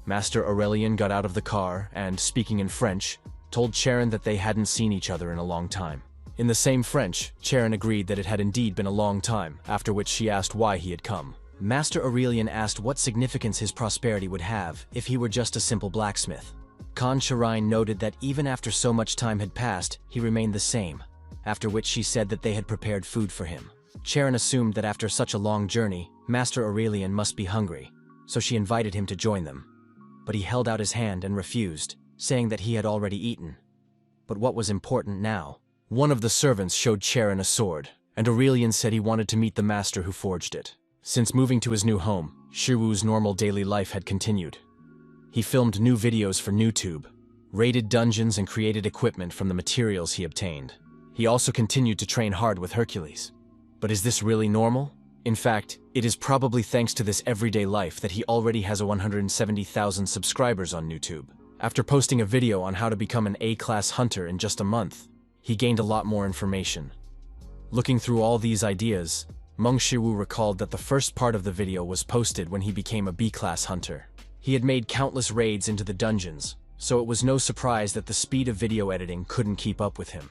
Master Aurelian got out of the car and, speaking in French, told Cherin that they hadn't seen each other in a long time. In the same French, Cherin agreed that it had indeed been a long time, after which she asked why he had come. Master Aurelian asked what significance his prosperity would have if he were just a simple blacksmith. Cherin noted that even after so much time had passed, he remained the same, after which she said that they had prepared food for him. Cherin assumed that after such a long journey, Master Aurelian must be hungry, so she invited him to join them. But he held out his hand and refused, saying that he had already eaten. But what was important now? One of the servants showed Cherin a sword, and Aurelian said he wanted to meet the master who forged it. Since moving to his new home, Shiwu's normal daily life had continued. He filmed new videos for YouTube, raided dungeons and created equipment from the materials he obtained. He also continued to train hard with Hercules. But is this really normal? In fact, it is probably thanks to this everyday life that he already has 170,000 subscribers on YouTube. After posting a video on how to become an A-class hunter in just a month, he gained a lot more information. Looking through all these ideas, Mong Shu recalled that the first part of the video was posted when he became a B-class hunter. He had made countless raids into the dungeons, so it was no surprise that the speed of video editing couldn't keep up with him.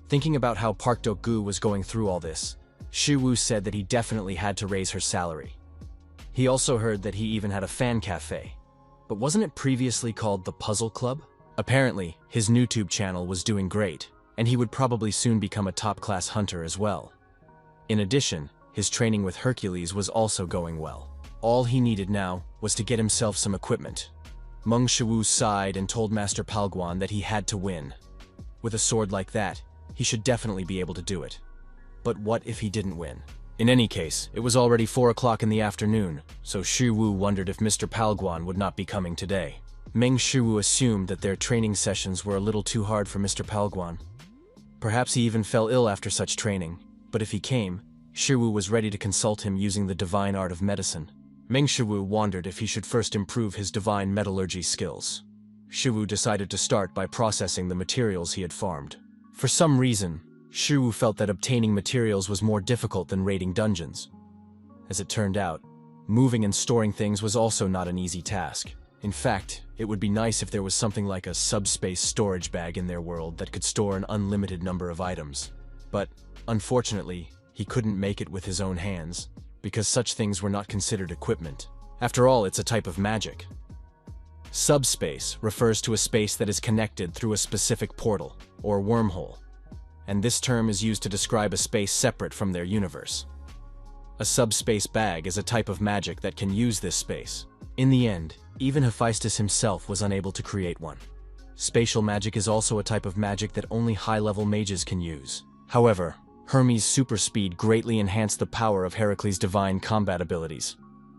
Thinking about how Park Doku was going through all this, Shu said that he definitely had to raise her salary. He also heard that he even had a fan cafe. But wasn't it previously called the Puzzle Club? Apparently, his YouTube channel was doing great, and he would probably soon become a top-class hunter as well. In addition, his training with Hercules was also going well. All he needed now was to get himself some equipment. Meng Shu sighed and told Master Palguan that he had to win. With a sword like that, he should definitely be able to do it. But what if he didn't win? In any case, it was already 4 o'clock in the afternoon, so Shu wondered if Mr. Palguan would not be coming today. Meng Shu assumed that their training sessions were a little too hard for Mr. Palguan. Perhaps he even fell ill after such training, but if he came, Shu was ready to consult him using the divine art of medicine. Meng Shu wondered if he should first improve his divine metallurgy skills. Shu decided to start by processing the materials he had farmed. For some reason, Shu felt that obtaining materials was more difficult than raiding dungeons. As it turned out, moving and storing things was also not an easy task. In fact, it would be nice if there was something like a subspace storage bag in their world that could store an unlimited number of items. But, unfortunately, he couldn't make it with his own hands, because such things were not considered equipment. After all, it's a type of magic. Subspace refers to a space that is connected through a specific portal, or wormhole, and this term is used to describe a space separate from their universe. A subspace bag is a type of magic that can use this space. In the end, even Hifestas himself was unable to create one. Spatial magic is also a type of magic that only high-level mages can use. However, Hermes' super speed greatly enhanced the power of Heracles' divine combat abilities.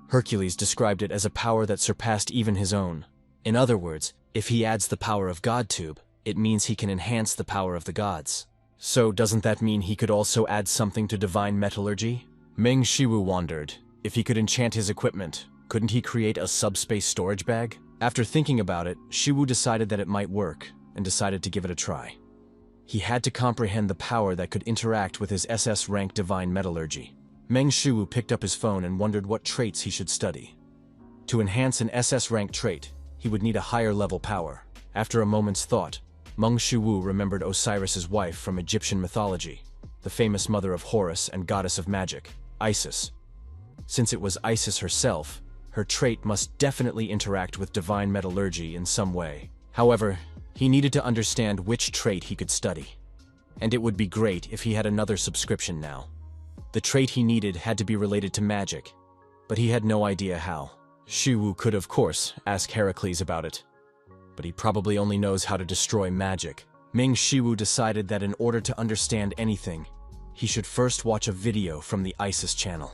Hercules described it as a power that surpassed even his own. In other words, if he adds the power of GodTube, it means he can enhance the power of the gods. So doesn't that mean he could also add something to divine metallurgy? Meng Shu wondered, if he could enchant his equipment, couldn't he create a subspace storage bag? After thinking about it, Shu decided that it might work, and decided to give it a try. He had to comprehend the power that could interact with his SS rank divine metallurgy. Meng Shu picked up his phone and wondered what traits he should study. To enhance an SS rank trait, he would need a higher level power. After a moment's thought, Meng Shu remembered Osiris's wife from Egyptian mythology, the famous mother of Horus and goddess of magic, Isis. Since it was Isis herself, her trait must definitely interact with divine metallurgy in some way. However, he needed to understand which trait he could study. And it would be great if he had another subscription now. The trait he needed had to be related to magic, but he had no idea how. Shu could, of course, ask Heracles about it, but he probably only knows how to destroy magic. Meng Shu decided that in order to understand anything, he should first watch a video from the Isis channel.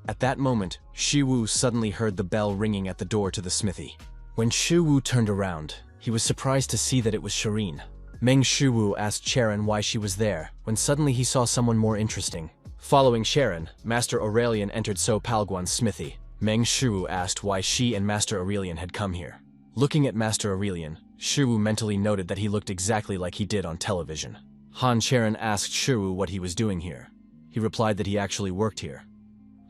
At that moment, Shu suddenly heard the bell ringing at the door to the smithy. When Shu turned around, he was surprised to see that it was Cherin. Meng Shu asked Cherin why she was there, when suddenly he saw someone more interesting. Following Cherin, Master Aurelian entered So Palguan's smithy. Meng Shu asked why she and Master Aurelian had come here. Looking at Master Aurelian, Shu mentally noted that he looked exactly like he did on television. Cherin asked Shu what he was doing here. He replied that he actually worked here.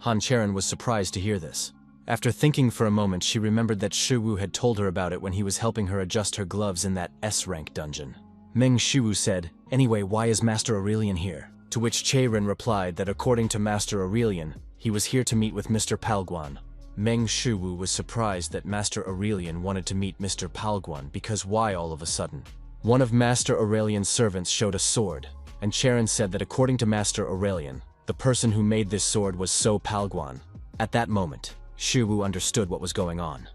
Cherin was surprised to hear this. After thinking for a moment, she remembered that Shu had told her about it when he was helping her adjust her gloves in that S-rank dungeon. Meng Shu said, "Anyway, why is Master Aurelian here?" To which Cherin replied that according to Master Aurelian, he was here to meet with Mr. Palguan. Meng Shu was surprised that Master Aurelian wanted to meet Mr. Palguan because why all of a sudden? One of Master Aurelian's servants showed a sword, and Cherin said that according to Master Aurelian, the person who made this sword was So Palguan. At that moment, Shu understood what was going on.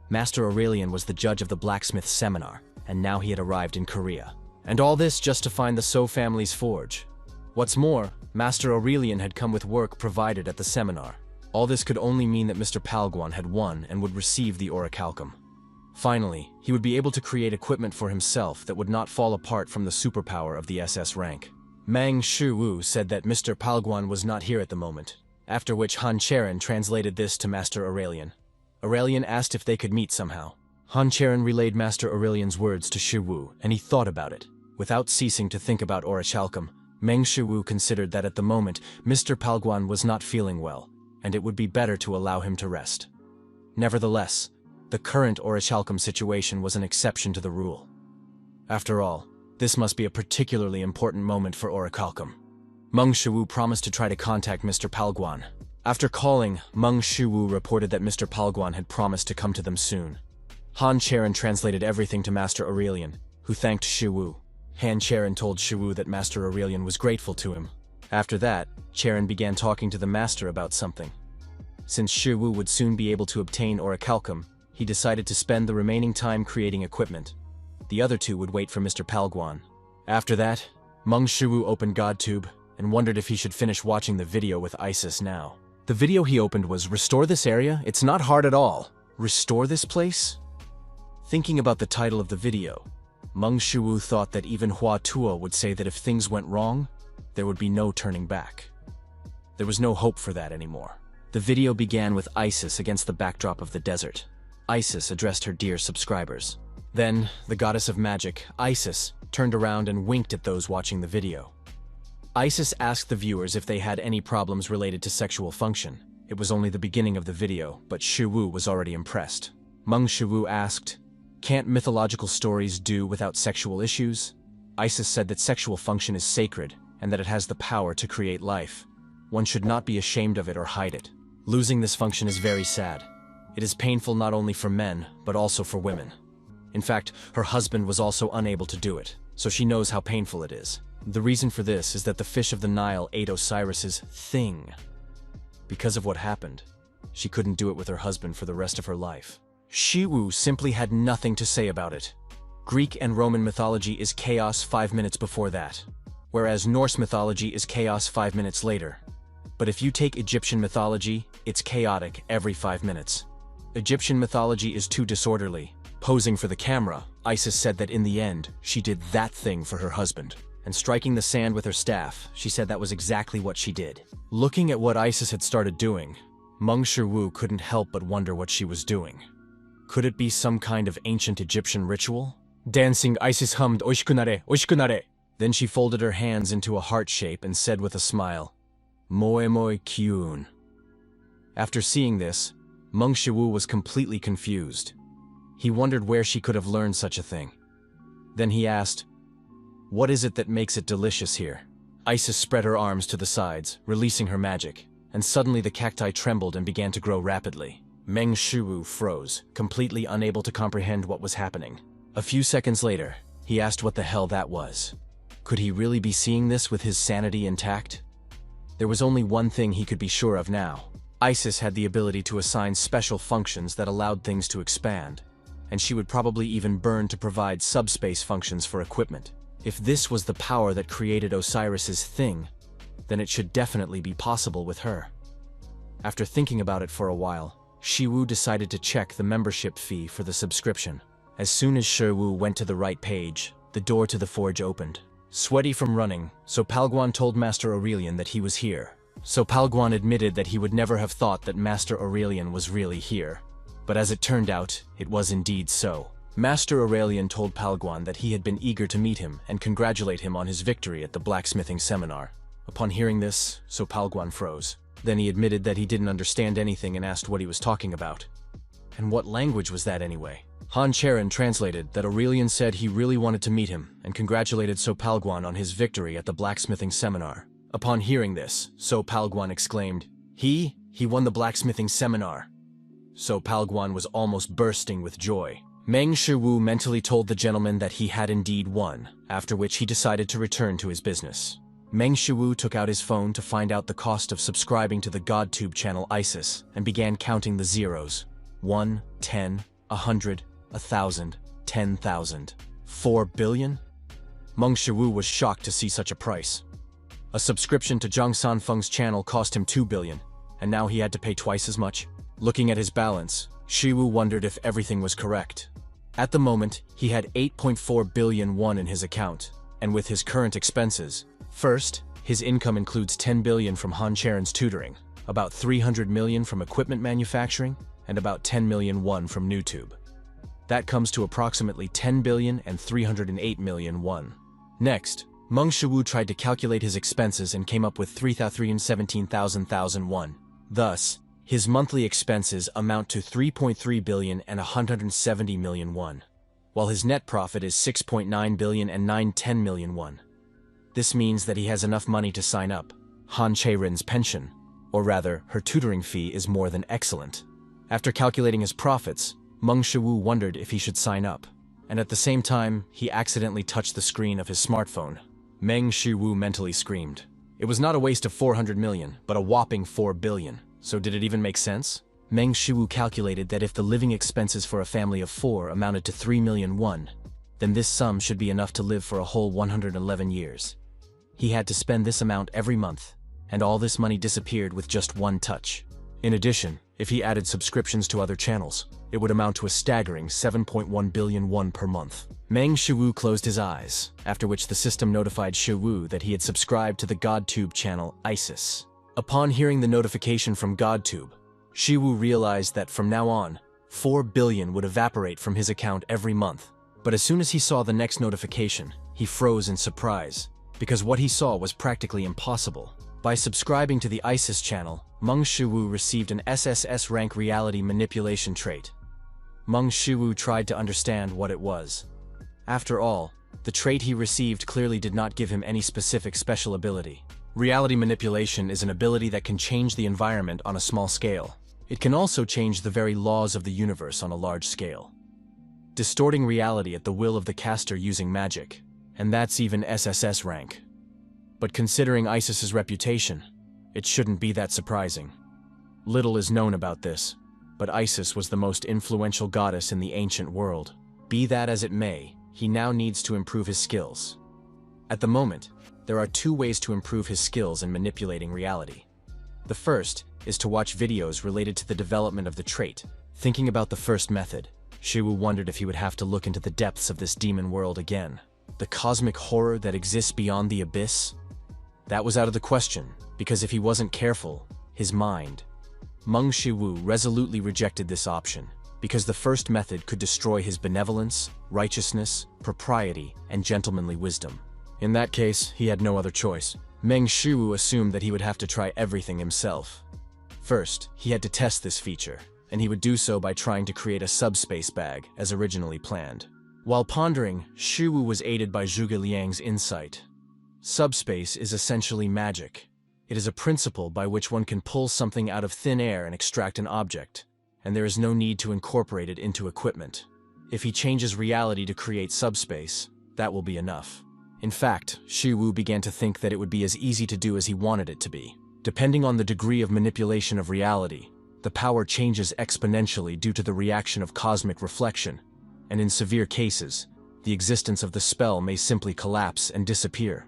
Master Aurelian was the judge of the Blacksmith seminar, and now he had arrived in Korea. And all this just to find the So family's forge. What's more, Master Aurelian had come with work provided at the seminar. All this could only mean that Mr. Palguan had won and would receive the Oricalum. Finally, he would be able to create equipment for himself that would not fall apart from the superpower of the SS rank. Meng Shu said that Mr. Palguan was not here at the moment, after which Han Cherin translated this to Master Aurelian. Aurelian asked if they could meet somehow. Han Cherin relayed Master Aurelian's words to Shu, and he thought about it. Without ceasing to think about Oricalum, Meng Shu considered that at the moment, Mr. Palguan was not feeling well, and it would be better to allow him to rest. Nevertheless, the current Oricalum situation was an exception to the rule. After all, this must be a particularly important moment for Oricalum. Meng Shu promised to try to contact Mr. Palguan. After calling, Meng Shu reported that Mr. Palguan had promised to come to them soon. Han Cherin translated everything to Master Aurelian, who thanked Shu. Han Cherin told Shu that Master Aurelian was grateful to him. After that, Cherin began talking to the master about something. Since Shu would soon be able to obtain Oricalum, he decided to spend the remaining time creating equipment. The other two would wait for Mr. Palguan. After that, Meng Shu opened GodTube and wondered if he should finish watching the video with Isis now. The video he opened was, "Restore this area? It's not hard at all. Restore this place?" Thinking about the title of the video, Meng Shu thought that even Hua Tuo would say that if things went wrong, there would be no turning back. There was no hope for that anymore. The video began with Isis against the backdrop of the desert. Isis addressed her dear subscribers. Then, the goddess of magic, Isis, turned around and winked at those watching the video. Isis asked the viewers if they had any problems related to sexual function. It was only the beginning of the video, but Shu was already impressed. Meng Shu asked, "Can't mythological stories do without sexual issues?" Isis said that sexual function is sacred, and that it has the power to create life. One should not be ashamed of it or hide it. Losing this function is very sad. It is painful not only for men, but also for women. In fact, her husband was also unable to do it, so she knows how painful it is. The reason for this is that the fish of the Nile ate Osiris's thing. Because of what happened, she couldn't do it with her husband for the rest of her life. Shu simply had nothing to say about it. Greek and Roman mythology is chaos 5 minutes before that, whereas Norse mythology is chaos 5 minutes later. But if you take Egyptian mythology, it's chaotic every 5 minutes. Egyptian mythology is too disorderly. Posing for the camera, Isis said that in the end, she did that thing for her husband. And striking the sand with her staff, she said that was exactly what she did. Looking at what Isis had started doing, Meng Shu couldn't help but wonder what she was doing. Could it be some kind of ancient Egyptian ritual? Dancing, Isis hummed, "Oshikunare, oshikunare." Then she folded her hands into a heart shape and said with a smile, "Moe moe kyun." After seeing this, Meng Shu was completely confused. He wondered where she could have learned such a thing. Then he asked, "What is it that makes it delicious here?" Isis spread her arms to the sides, releasing her magic, and suddenly the cacti trembled and began to grow rapidly. Meng Shu froze, completely unable to comprehend what was happening. A few seconds later, he asked what the hell that was. Could he really be seeing this with his sanity intact? There was only one thing he could be sure of now. Isis had the ability to assign special functions that allowed things to expand, and she would probably even burn to provide subspace functions for equipment. If this was the power that created Osiris's thing, then it should definitely be possible with her. After thinking about it for a while, Shiwu decided to check the membership fee for the subscription. As soon as Shiwu went to the right page, the door to the forge opened. Sweaty from running, So Palguan told Master Aurelian that he was here. So Palguan admitted that he would never have thought that Master Aurelian was really here. But as it turned out, it was indeed so. Master Aurelian told Palguan that he had been eager to meet him and congratulate him on his victory at the blacksmithing seminar. Upon hearing this, So Palguan froze. Then he admitted that he didn't understand anything and asked what he was talking about. And what language was that anyway? Han Cherin translated that Aurelian said he really wanted to meet him and congratulated So Palguan on his victory at the blacksmithing seminar. Upon hearing this, So Palguan exclaimed, He won the blacksmithing seminar. So Palguan was almost bursting with joy. Meng Shu mentally told the gentleman that he had indeed won, after which he decided to return to his business. Meng Shu took out his phone to find out the cost of subscribing to the GodTube channel ISIS and began counting the zeros. 1, 10, 100, 1,000, 10,000. 4 billion? Meng Shu was shocked to see such a price. A subscription to Zhang Sanfeng's channel cost him 2 billion, and now he had to pay twice as much. Looking at his balance, Shiwu wondered if everything was correct. At the moment, he had 8.4 billion won in his account, and with his current expenses, first, his income includes 10 billion from Han Cherin's tutoring, about 300 million from equipment manufacturing, and about 10 million won from NewTube. That comes to approximately 10 billion and 308 million won. Next, Meng Shu tried to calculate his expenses and came up with 317,000 won. Thus, his monthly expenses amount to 3.3 billion and 170 million won, while his net profit is 6.9 billion and 910 million won. This means that he has enough money to sign up. Han Cherin's pension, or rather, her tutoring fee, is more than excellent. After calculating his profits, Meng Shu wondered if he should sign up, and at the same time, he accidentally touched the screen of his smartphone. Meng Shu mentally screamed. It was not a waste of 400 million, but a whopping 4 billion. So did it even make sense? Meng Shu calculated that if the living expenses for a family of 4 amounted to 3 million won, then this sum should be enough to live for a whole 111 years. He had to spend this amount every month, and all this money disappeared with just one touch. In addition, if he added subscriptions to other channels, it would amount to a staggering 7.1 billion won per month. Meng Shu closed his eyes, after which the system notified Shu that he had subscribed to the GodTube channel ISIS. Upon hearing the notification from GodTube, Shu realized that from now on, 4 billion would evaporate from his account every month. But as soon as he saw the next notification, he froze in surprise, because what he saw was practically impossible. By subscribing to the ISIS channel, Meng Shu received an SSS rank reality manipulation trait. Meng Shu tried to understand what it was. After all, the trait he received clearly did not give him any specific special ability. Reality manipulation is an ability that can change the environment on a small scale. It can also change the very laws of the universe on a large scale, distorting reality at the will of the caster using magic, and that's even SSS rank. But considering ISIS's reputation, it shouldn't be that surprising. Little is known about this, but Isis was the most influential goddess in the ancient world. Be that as it may, he now needs to improve his skills. At the moment, there are 2 ways to improve his skills in manipulating reality. The first is to watch videos related to the development of the trait. Thinking about the first method, Shu wondered if he would have to look into the depths of this demon world again. The cosmic horror that exists beyond the abyss? That was out of the question, because if he wasn't careful, his mind. Meng Shu resolutely rejected this option, because the first method could destroy his benevolence, righteousness, propriety, and gentlemanly wisdom. In that case, he had no other choice. Meng Shu assumed that he would have to try everything himself. First, he had to test this feature, and he would do so by trying to create a subspace bag, as originally planned. While pondering, Shu was aided by Zhuge Liang's insight. Subspace is essentially magic. It is a principle by which one can pull something out of thin air and extract an object, and there is no need to incorporate it into equipment. If he changes reality to create subspace, that will be enough. In fact, Shu began to think that it would be as easy to do as he wanted it to be. Depending on the degree of manipulation of reality, the power changes exponentially due to the reaction of cosmic reflection, and in severe cases, the existence of the spell may simply collapse and disappear.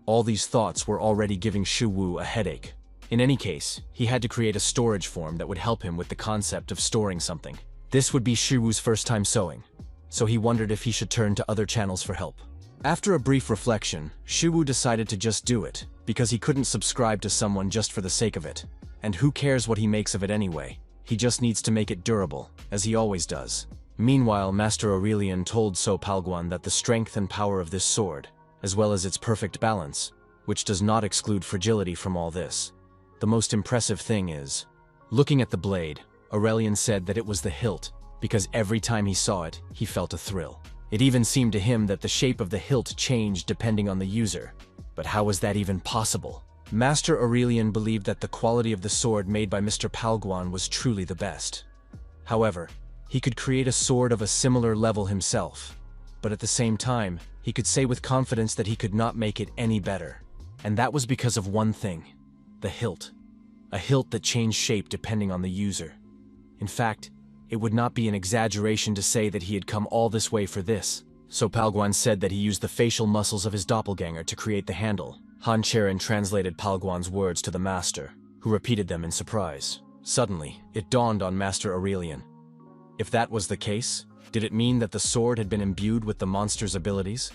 All these thoughts were already giving Shu a headache. In any case, he had to create a storage form that would help him with the concept of storing something. This would be Shu's first time sewing, so he wondered if he should turn to other channels for help. After a brief reflection, Shu decided to just do it, because he couldn't subscribe to someone just for the sake of it. And who cares what he makes of it anyway? He just needs to make it durable, as he always does. Meanwhile, Master Aurelian told So Palguan that the strength and power of this sword, as well as its perfect balance, which does not exclude fragility from all this. The most impressive thing is, looking at the blade, Aurelian said that it was the hilt, because every time he saw it, he felt a thrill. It even seemed to him that the shape of the hilt changed depending on the user. But how was that even possible? Master Aurelian believed that the quality of the sword made by Mr. Palguan was truly the best. However, he could create a sword of a similar level himself. But at the same time, he could say with confidence that he could not make it any better. And that was because of one thing: the hilt. A hilt that changed shape depending on the user. In fact, it would not be an exaggeration to say that he had come all this way for this. So Palguan said that he used the facial muscles of his doppelganger to create the handle. Cherin translated Palguan's words to the master, who repeated them in surprise. Suddenly, it dawned on Master Aurelian. If that was the case, did it mean that the sword had been imbued with the monster's abilities?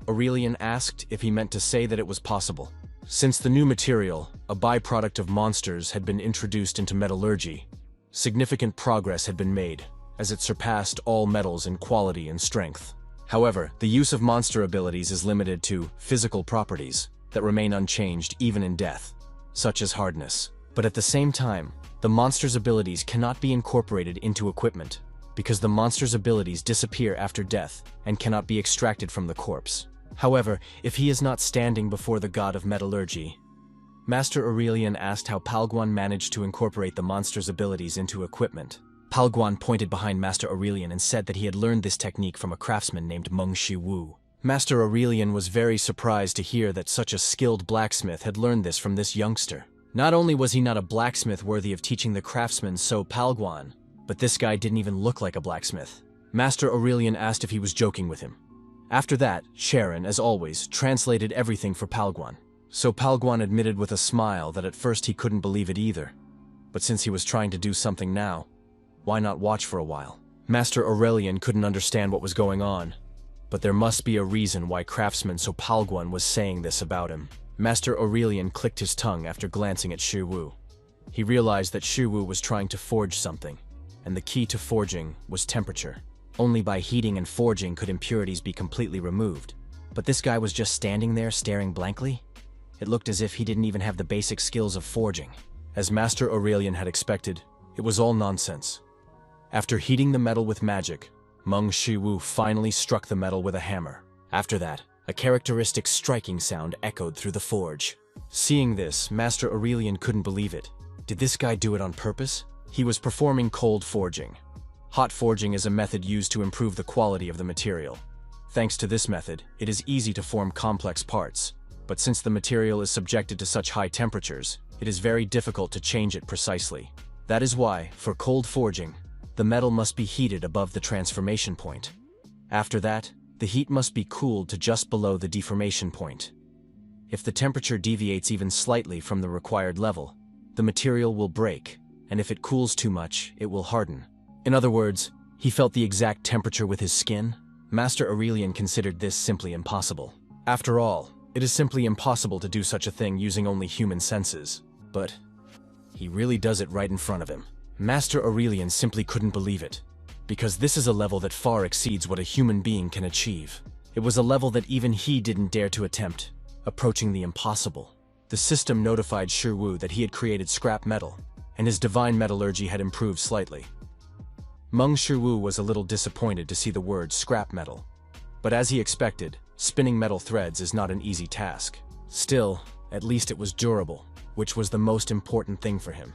Aurelian asked if he meant to say that it was possible. Since the new material, a byproduct of monsters, had been introduced into metallurgy, significant progress had been made, as it surpassed all metals in quality and strength. However, the use of monster abilities is limited to physical properties that remain unchanged even in death, such as hardness. But at the same time, the monster's abilities cannot be incorporated into equipment, because the monster's abilities disappear after death and cannot be extracted from the corpse. However, if he is not standing before the god of metallurgy, Master Aurelian asked how Palguan managed to incorporate the monster's abilities into equipment. Palguan pointed behind Master Aurelian and said that he had learned this technique from a craftsman named Mong Shu. Master Aurelian was very surprised to hear that such a skilled blacksmith had learned this from this youngster. Not only was he not a blacksmith worthy of teaching the craftsman Palguan, but this guy didn't even look like a blacksmith. Master Aurelian asked if he was joking with him. After that, Cherin, as always, translated everything for Palguan. So Palguan admitted with a smile that at first he couldn't believe it either. But since he was trying to do something now, why not watch for a while? Master Aurelian couldn't understand what was going on, but there must be a reason why craftsman Palguan was saying this about him. Master Aurelian clicked his tongue after glancing at Shu. He realized that Shu was trying to forge something, and the key to forging was temperature. Only by heating and forging could impurities be completely removed. But this guy was just standing there staring blankly? It looked as if he didn't even have the basic skills of forging. As Master Aurelian had expected, it was all nonsense. After heating the metal with magic, Mong Shu finally struck the metal with a hammer. After that, a characteristic striking sound echoed through the forge. Seeing this, Master Aurelian couldn't believe it. Did this guy do it on purpose? He was performing cold forging. Hot forging is a method used to improve the quality of the material. Thanks to this method, it is easy to form complex parts. But since the material is subjected to such high temperatures, it is very difficult to change it precisely. That is why, for cold forging, the metal must be heated above the transformation point. After that, the heat must be cooled to just below the deformation point. If the temperature deviates even slightly from the required level, the material will break, and if it cools too much, it will harden. In other words, he felt the exact temperature with his skin. Master Aurelian considered this simply impossible. After all, it is simply impossible to do such a thing using only human senses. But he really does it right in front of him. Master Aurelian simply couldn't believe it, because this is a level that far exceeds what a human being can achieve. It was a level that even he didn't dare to attempt, approaching the impossible. The system notified Shu that he had created scrap metal, and his divine metallurgy had improved slightly. Mong Shu was a little disappointed to see the word scrap metal. But as he expected, spinning metal threads is not an easy task. Still, at least it was durable, which was the most important thing for him.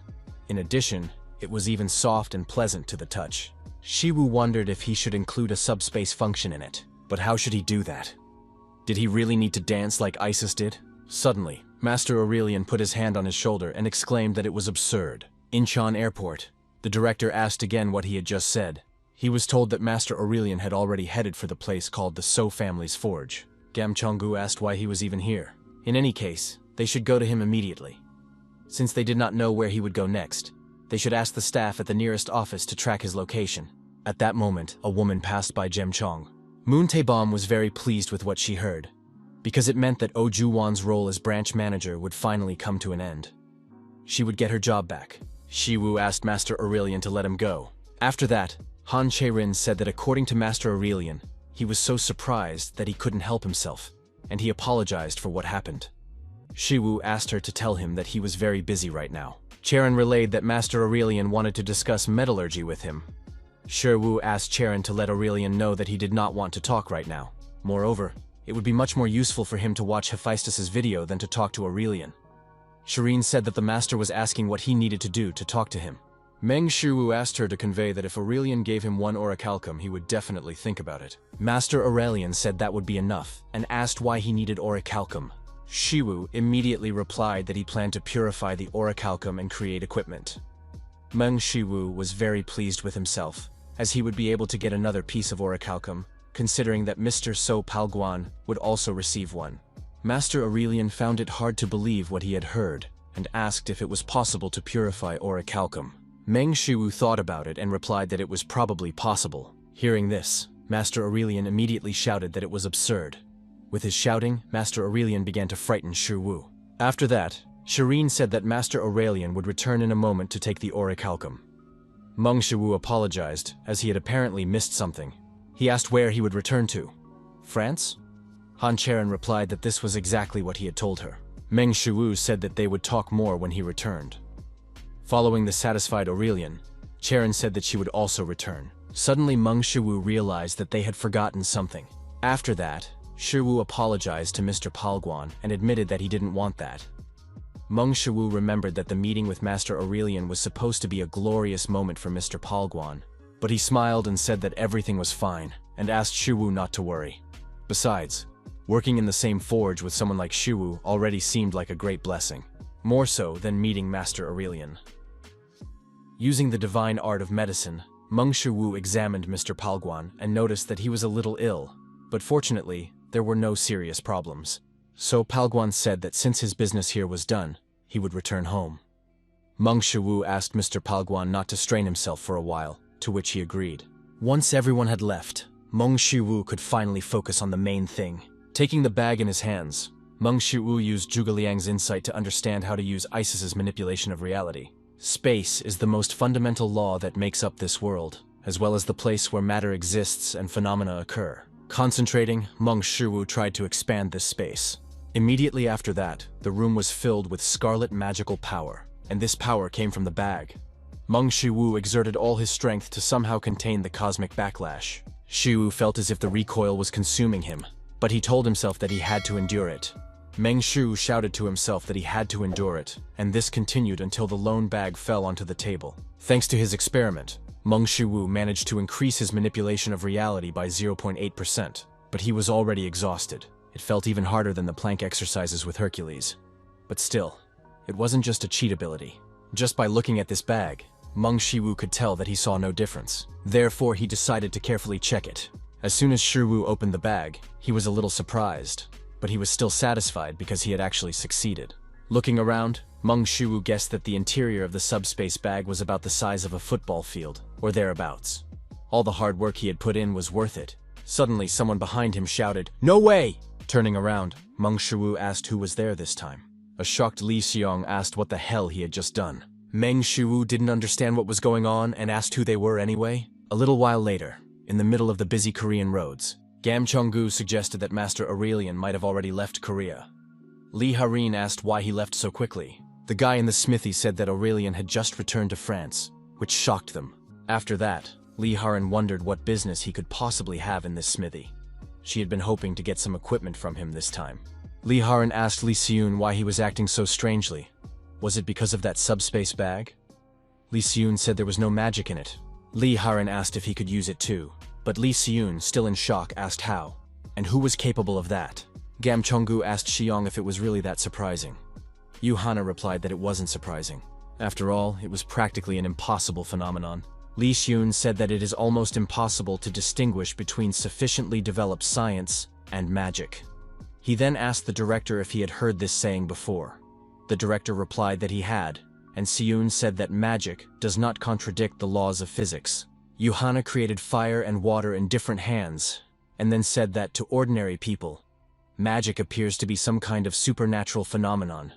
In addition, it was even soft and pleasant to the touch. Shu wondered if he should include a subspace function in it. But how should he do that? Did he really need to dance like Isis did? Suddenly, Master Aurelian put his hand on his shoulder and exclaimed that it was absurd. Incheon Airport. The director asked again what he had just said. He was told that Master Aurelian had already headed for the place called the So family's forge. Gam Chonggu asked why he was even here. In any case, they should go to him immediately. Since they did not know where he would go next, they should ask the staff at the nearest office to track his location. At that moment, a woman passed by Jem Chong. Moon Taebom was very pleased with what she heard, because it meant that Oh Ju-won's role as branch manager would finally come to an end. She would get her job back. Shiwu asked Master Aurelian to let him go. After that, Han Cherin said that according to Master Aurelian, he was so surprised that he couldn't help himself, and he apologized for what happened. Shiwu asked her to tell him that he was very busy right now. Cherin relayed that Master Aurelian wanted to discuss metallurgy with him. Shiwu asked Cherin to let Aurelian know that he did not want to talk right now. Moreover, it would be much more useful for him to watch Hifestas' video than to talk to Aurelian. Cherin said that the master was asking what he needed to do to talk to him. Meng Shu asked her to convey that if Aurelian gave him one Oricalum, he would definitely think about it. Master Aurelian said that would be enough, and asked why he needed Oricalum. Shiwu immediately replied that he planned to purify the Oricalum and create equipment. Meng Shiwu was very pleased with himself, as he would be able to get another piece of Oricalum, considering that Mr. So Palguan would also receive one. Master Aurelian found it hard to believe what he had heard, and asked if it was possible to purify Oricalum. Meng Shiwu thought about it and replied that it was probably possible. Hearing this, Master Aurelian immediately shouted that it was absurd. With his shouting, Master Aurelian began to frighten Shiwu. After that, Cherin said that Master Aurelian would return in a moment to take the Oricalum. Meng Shiwu apologized, as he had apparently missed something. He asked where he would return to. France? Han Cherin replied that this was exactly what he had told her. Meng Shiwu said that they would talk more when he returned. Following the satisfied Aurelian, Cherin said that she would also return. Suddenly Meng Shiwu realized that they had forgotten something. After that, Shiwu apologized to Mr. Palguan and admitted that he didn't want that. Meng Shiwu remembered that the meeting with Master Aurelian was supposed to be a glorious moment for Mr. Palguan, but he smiled and said that everything was fine, and asked Shiwu not to worry. Besides, working in the same forge with someone like Shiwu already seemed like a great blessing, more so than meeting Master Aurelian. Using the divine art of medicine, Meng Shiwu examined Mr. Palguan and noticed that he was a little ill, but fortunately, there were no serious problems. So Palguan said that since his business here was done, he would return home. Meng Shiwu asked Mr. Palguan not to strain himself for a while, to which he agreed. Once everyone had left, Meng Shiwu could finally focus on the main thing. Taking the bag in his hands, Meng Shiwu used Zhuge Liang's insight to understand how to use Isis's manipulation of reality. Space is the most fundamental law that makes up this world, as well as the place where matter exists and phenomena occur. Concentrating, Meng Shiwu tried to expand this space. Immediately after that, the room was filled with scarlet magical power, and this power came from the bag. Meng Shiwu exerted all his strength to somehow contain the cosmic backlash. Shiwu felt as if the recoil was consuming him, but he told himself that he had to endure it. Meng Shu shouted to himself that he had to endure it, and this continued until the lone bag fell onto the table. Thanks to his experiment, Meng Shiwu managed to increase his manipulation of reality by 0.8%, but he was already exhausted. It felt even harder than the plank exercises with Hercules. But still, it wasn't just a cheat ability. Just by looking at this bag, Meng Shiwu could tell that he saw no difference. Therefore, he decided to carefully check it. As soon as Shiwu opened the bag, he was a little surprised, but he was still satisfied because he had actually succeeded. Looking around, Meng Shiwu guessed that the interior of the subspace bag was about the size of a football field, or thereabouts. All the hard work he had put in was worth it. Suddenly, someone behind him shouted, "No way!" Turning around, Meng Shiwu asked who was there this time. A shocked Li Xiong asked what the hell he had just done. Meng Shiwu didn't understand what was going on and asked who they were anyway. A little while later, in the middle of the busy Korean roads, Gam Chonggu suggested that Master Aurelian might have already left Korea. Li Harin asked why he left so quickly. The guy in the smithy said that Aurelian had just returned to France, which shocked them. After that, Li Harin wondered what business he could possibly have in this smithy. She had been hoping to get some equipment from him this time. Li Harin asked Li Xiun why he was acting so strangely. Was it because of that subspace bag? Li Xiun said there was no magic in it. Li Harin asked if he could use it too, but Li Xiun, still in shock, asked how, and who was capable of that. Gam Chonggu asked Xiong if it was really that surprising. Yu Hana replied that it wasn't surprising. After all, it was practically an impossible phenomenon. Li Xiun said that it is almost impossible to distinguish between sufficiently developed science and magic. He then asked the director if he had heard this saying before. The director replied that he had, and Xiun said that magic does not contradict the laws of physics. Yu Hana created fire and water in different hands, and then said that to ordinary people, magic appears to be some kind of supernatural phenomenon.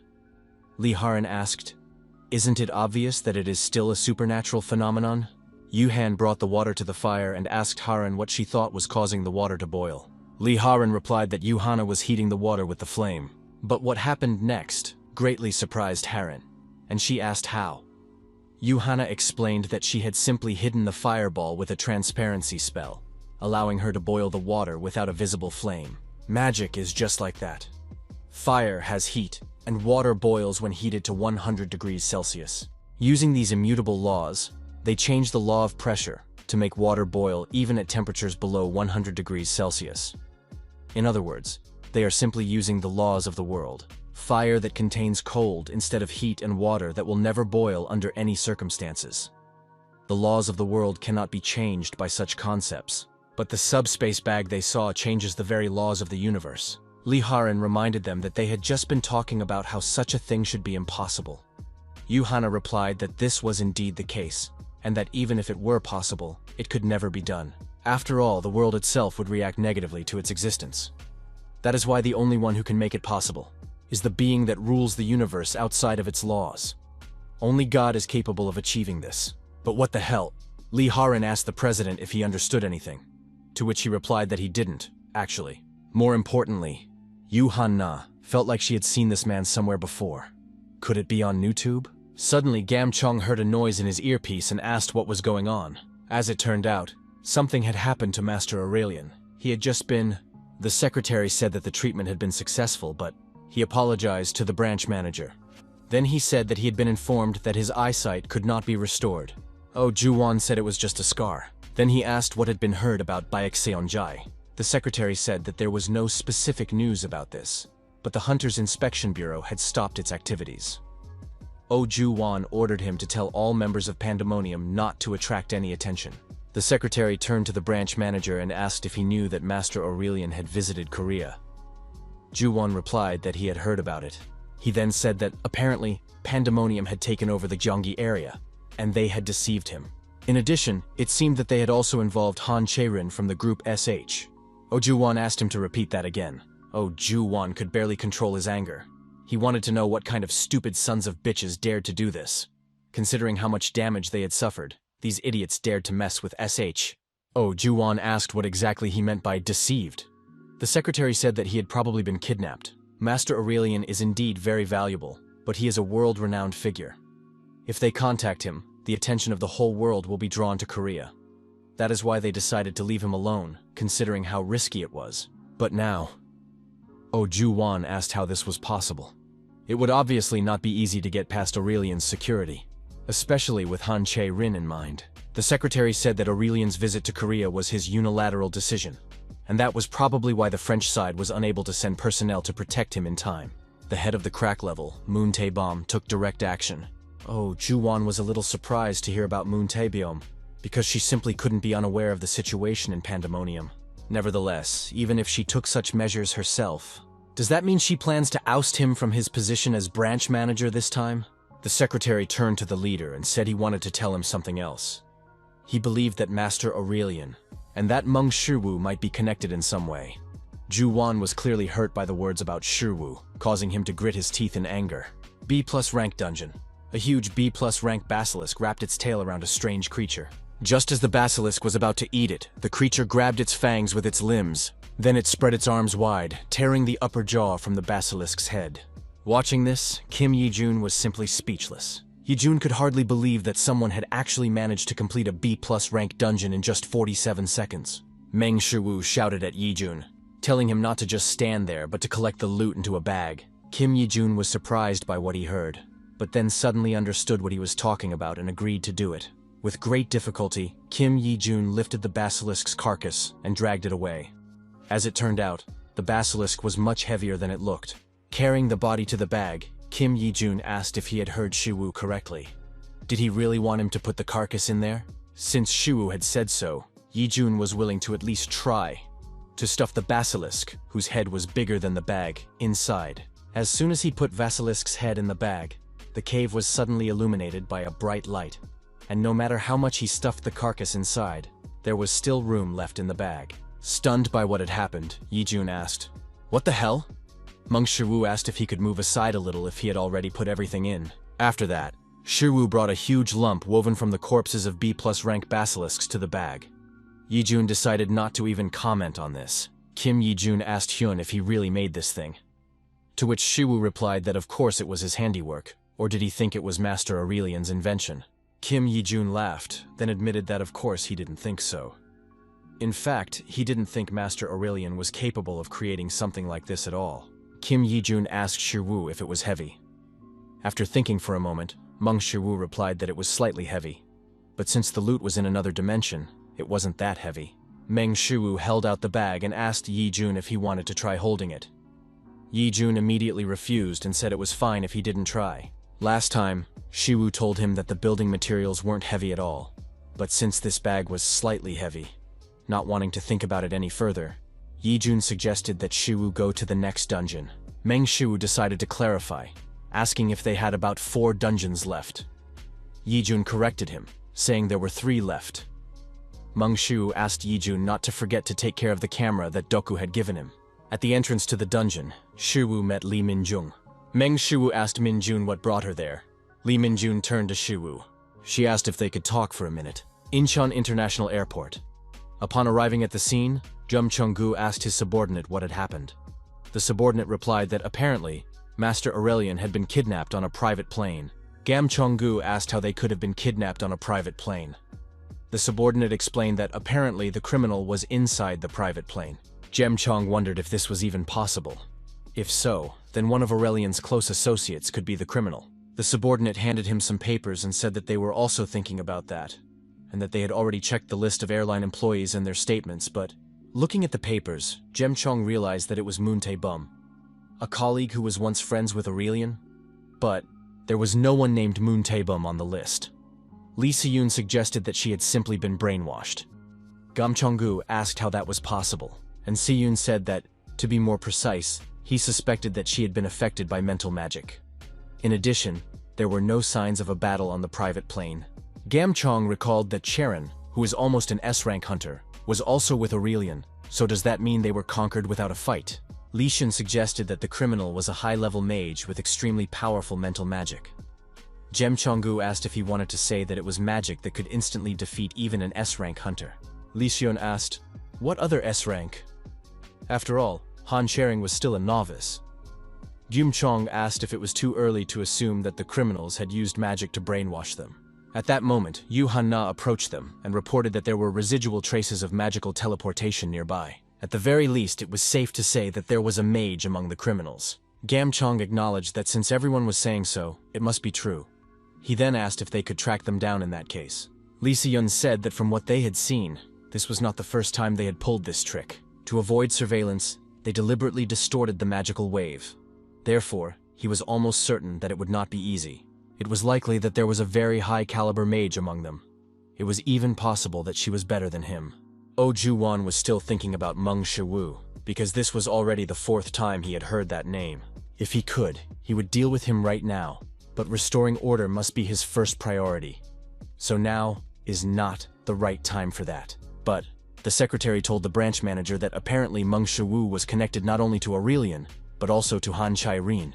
Li Harin asked, "Isn't it obvious that it is still a supernatural phenomenon?" Yu Han brought the water to the fire and asked Harin what she thought was causing the water to boil. Li Harin replied that Yu Hana was heating the water with the flame. But what happened next greatly surprised Harin, and she asked how. Yuhana explained that she had simply hidden the fireball with a transparency spell, allowing her to boil the water without a visible flame. Magic is just like that. Fire has heat, and water boils when heated to 100 degrees Celsius. Using these immutable laws, they changed the law of pressure to make water boil even at temperatures below 100 degrees Celsius. In other words, they are simply using the laws of the world. Fire that contains cold instead of heat, and water that will never boil under any circumstances. The laws of the world cannot be changed by such concepts, but the subspace bag they saw changes the very laws of the universe. Li Haran reminded them that they had just been talking about how such a thing should be impossible. Yuhana replied that this was indeed the case, and that even if it were possible, it could never be done. After all, the world itself would react negatively to its existence. That is why the only one who can make it possible is the being that rules the universe outside of its laws. Only God is capable of achieving this. But what the hell? Li Haran asked the president if he understood anything, to which he replied that he didn't, actually. More importantly, Yuhana felt like she had seen this man somewhere before. Could it be on YouTube? Suddenly, Gamchong heard a noise in his earpiece and asked what was going on. As it turned out, something had happened to Master Aurelian. He had just been... The secretary said that the treatment had been successful, but he apologized to the branch manager. Then he said that he had been informed that his eyesight could not be restored. Oh, Juwon said it was just a scar. Then he asked what had been heard about Baekseonjai. The secretary said that there was no specific news about this, but the Hunter's Inspection Bureau had stopped its activities. Oh Juwon ordered him to tell all members of Pandemonium not to attract any attention. The secretary turned to the branch manager and asked if he knew that Master Aurelian had visited Korea. Juwon replied that he had heard about it. He then said that, apparently, Pandemonium had taken over the Gyeonggi area, and they had deceived him. In addition, it seemed that they had also involved Han Cherin from the group SH. Oh Juwon asked him to repeat that again. Oh Juwon could barely control his anger. He wanted to know what kind of stupid sons of bitches dared to do this. Considering how much damage they had suffered, these idiots dared to mess with SH. Oh Juwon asked what exactly he meant by deceived. The secretary said that he had probably been kidnapped. Master Aurelian is indeed very valuable, but he is a world-renowned figure. If they contact him, the attention of the whole world will be drawn to Korea. That is why they decided to leave him alone, considering how risky it was. But now... Oh Juwon asked how this was possible. It would obviously not be easy to get past Aurelian's security, especially with Han Cherin in mind. The secretary said that Aurelian's visit to Korea was his unilateral decision, and that was probably why the French side was unable to send personnel to protect him in time. The head of the crack level, Moon Tae-bom, took direct action. Oh, Juwon was a little surprised to hear about Moon Tae-bom, because she simply couldn't be unaware of the situation in Pandemonium. Nevertheless, even if she took such measures herself, does that mean she plans to oust him from his position as branch manager this time? The secretary turned to the leader and said he wanted to tell him something else. He believed that Master Aurelian and that Mong Shu might be connected in some way. Juwon was clearly hurt by the words about Shu, causing him to grit his teeth in anger. B+ rank dungeon. A huge B+ rank basilisk wrapped its tail around a strange creature. Just as the basilisk was about to eat it, the creature grabbed its fangs with its limbs. Then it spread its arms wide, tearing the upper jaw from the basilisk's head. Watching this, Kim Yi-jun was simply speechless. Yi-jun could hardly believe that someone had actually managed to complete a B+ rank dungeon in just 47 seconds. Meng Shu shouted at Yi-jun, telling him not to just stand there but to collect the loot into a bag. Kim Yi-jun was surprised by what he heard, but then suddenly understood what he was talking about and agreed to do it. With great difficulty, Kim Yi-jun lifted the basilisk's carcass and dragged it away. As it turned out, the basilisk was much heavier than it looked. Carrying the body to the bag, Kim Yi-jun asked if he had heard Shu correctly. Did he really want him to put the carcass in there? Since Shu had said so, Yi-jun was willing to at least try to stuff the basilisk, whose head was bigger than the bag, inside. As soon as he put Basilisk's head in the bag, the cave was suddenly illuminated by a bright light. And no matter how much he stuffed the carcass inside, there was still room left in the bag. Stunned by what had happened, Yi-jun asked, "What the hell?" Meng Shu asked if he could move aside a little if he had already put everything in. After that, Shu brought a huge lump woven from the corpses of B+ rank basilisks to the bag. Yi-jun decided not to even comment on this. Kim Yi-jun asked Hyun if he really made this thing, to which Shu replied that of course it was his handiwork, or did he think it was Master Aurelian's invention? Kim Yi-jun laughed, then admitted that of course he didn't think so. In fact, he didn't think Master Aurelian was capable of creating something like this at all. Kim Yi-jun asked Shiwu if it was heavy. After thinking for a moment, Mong Shu replied that it was slightly heavy. But since the loot was in another dimension, it wasn't that heavy. Meng Shu held out the bag and asked Yi-jun if he wanted to try holding it. Yi-jun immediately refused and said it was fine if he didn't try. Last time, Shiwu told him that the building materials weren't heavy at all. But since this bag was slightly heavy, not wanting to think about it any further, Yi-jun suggested that Shiwu go to the next dungeon. Meng Shu decided to clarify, asking if they had about 4 dungeons left. Yi-jun corrected him, saying there were 3 left. Meng Shu asked Yi-jun not to forget to take care of the camera that Daku had given him. At the entrance to the dungeon, Shiwu met Li Minjun. Meng Shu asked Minjun what brought her there. Li Minjun turned to Shiwu. She asked if they could talk for a minute. Incheon International Airport. Upon arriving at the scene, Jum Chunggu asked his subordinate what had happened. The subordinate replied that apparently, Master Aurelian had been kidnapped on a private plane. Gam Chonggu asked how they could have been kidnapped on a private plane. The subordinate explained that apparently the criminal was inside the private plane. Jem Chong wondered if this was even possible. If so, then one of Aurelian's close associates could be the criminal. The subordinate handed him some papers and said that they were also thinking about that, and that they had already checked the list of airline employees and their statements, but looking at the papers, Jem Chong realized that it was Moon Tae-bum, a colleague who was once friends with Aurelian. But there was no one named Moon Tae-bum on the list. Lee Si-yoon suggested that she had simply been brainwashed. Gam Chong-gu asked how that was possible, and Si-yoon said that, to be more precise, he suspected that she had been affected by mental magic. In addition, there were no signs of a battle on the private plane. Gam Chong recalled that Cherin, who is almost an S-rank hunter, was also with Aurelian, so does that mean they were conquered without a fight? Li Shin suggested that the criminal was a high-level mage with extremely powerful mental magic. Jem Chong-gu asked if he wanted to say that it was magic that could instantly defeat even an S-rank hunter. Li Xion asked, what other S-rank? After all, Han Charing was still a novice. Gyum Chong asked if it was too early to assume that the criminals had used magic to brainwash them. At that moment, Yu Han-na approached them and reported that there were residual traces of magical teleportation nearby. At the very least, it was safe to say that there was a mage among the criminals. Gam Chong acknowledged that since everyone was saying so, it must be true. He then asked if they could track them down in that case. Lee Si-yun said that from what they had seen, this was not the first time they had pulled this trick. To avoid surveillance, they deliberately distorted the magical wave. Therefore, he was almost certain that it would not be easy. It was likely that there was a very high-caliber mage among them. It was even possible that she was better than him. Oh Ju-won was still thinking about Meng Shu, because this was already the 4th time he had heard that name. If he could, he would deal with him right now, but restoring order must be his first priority. So now is not the right time for that. But the secretary told the branch manager that apparently Meng Shu was connected not only to Aurelian, but also to Han Cherin.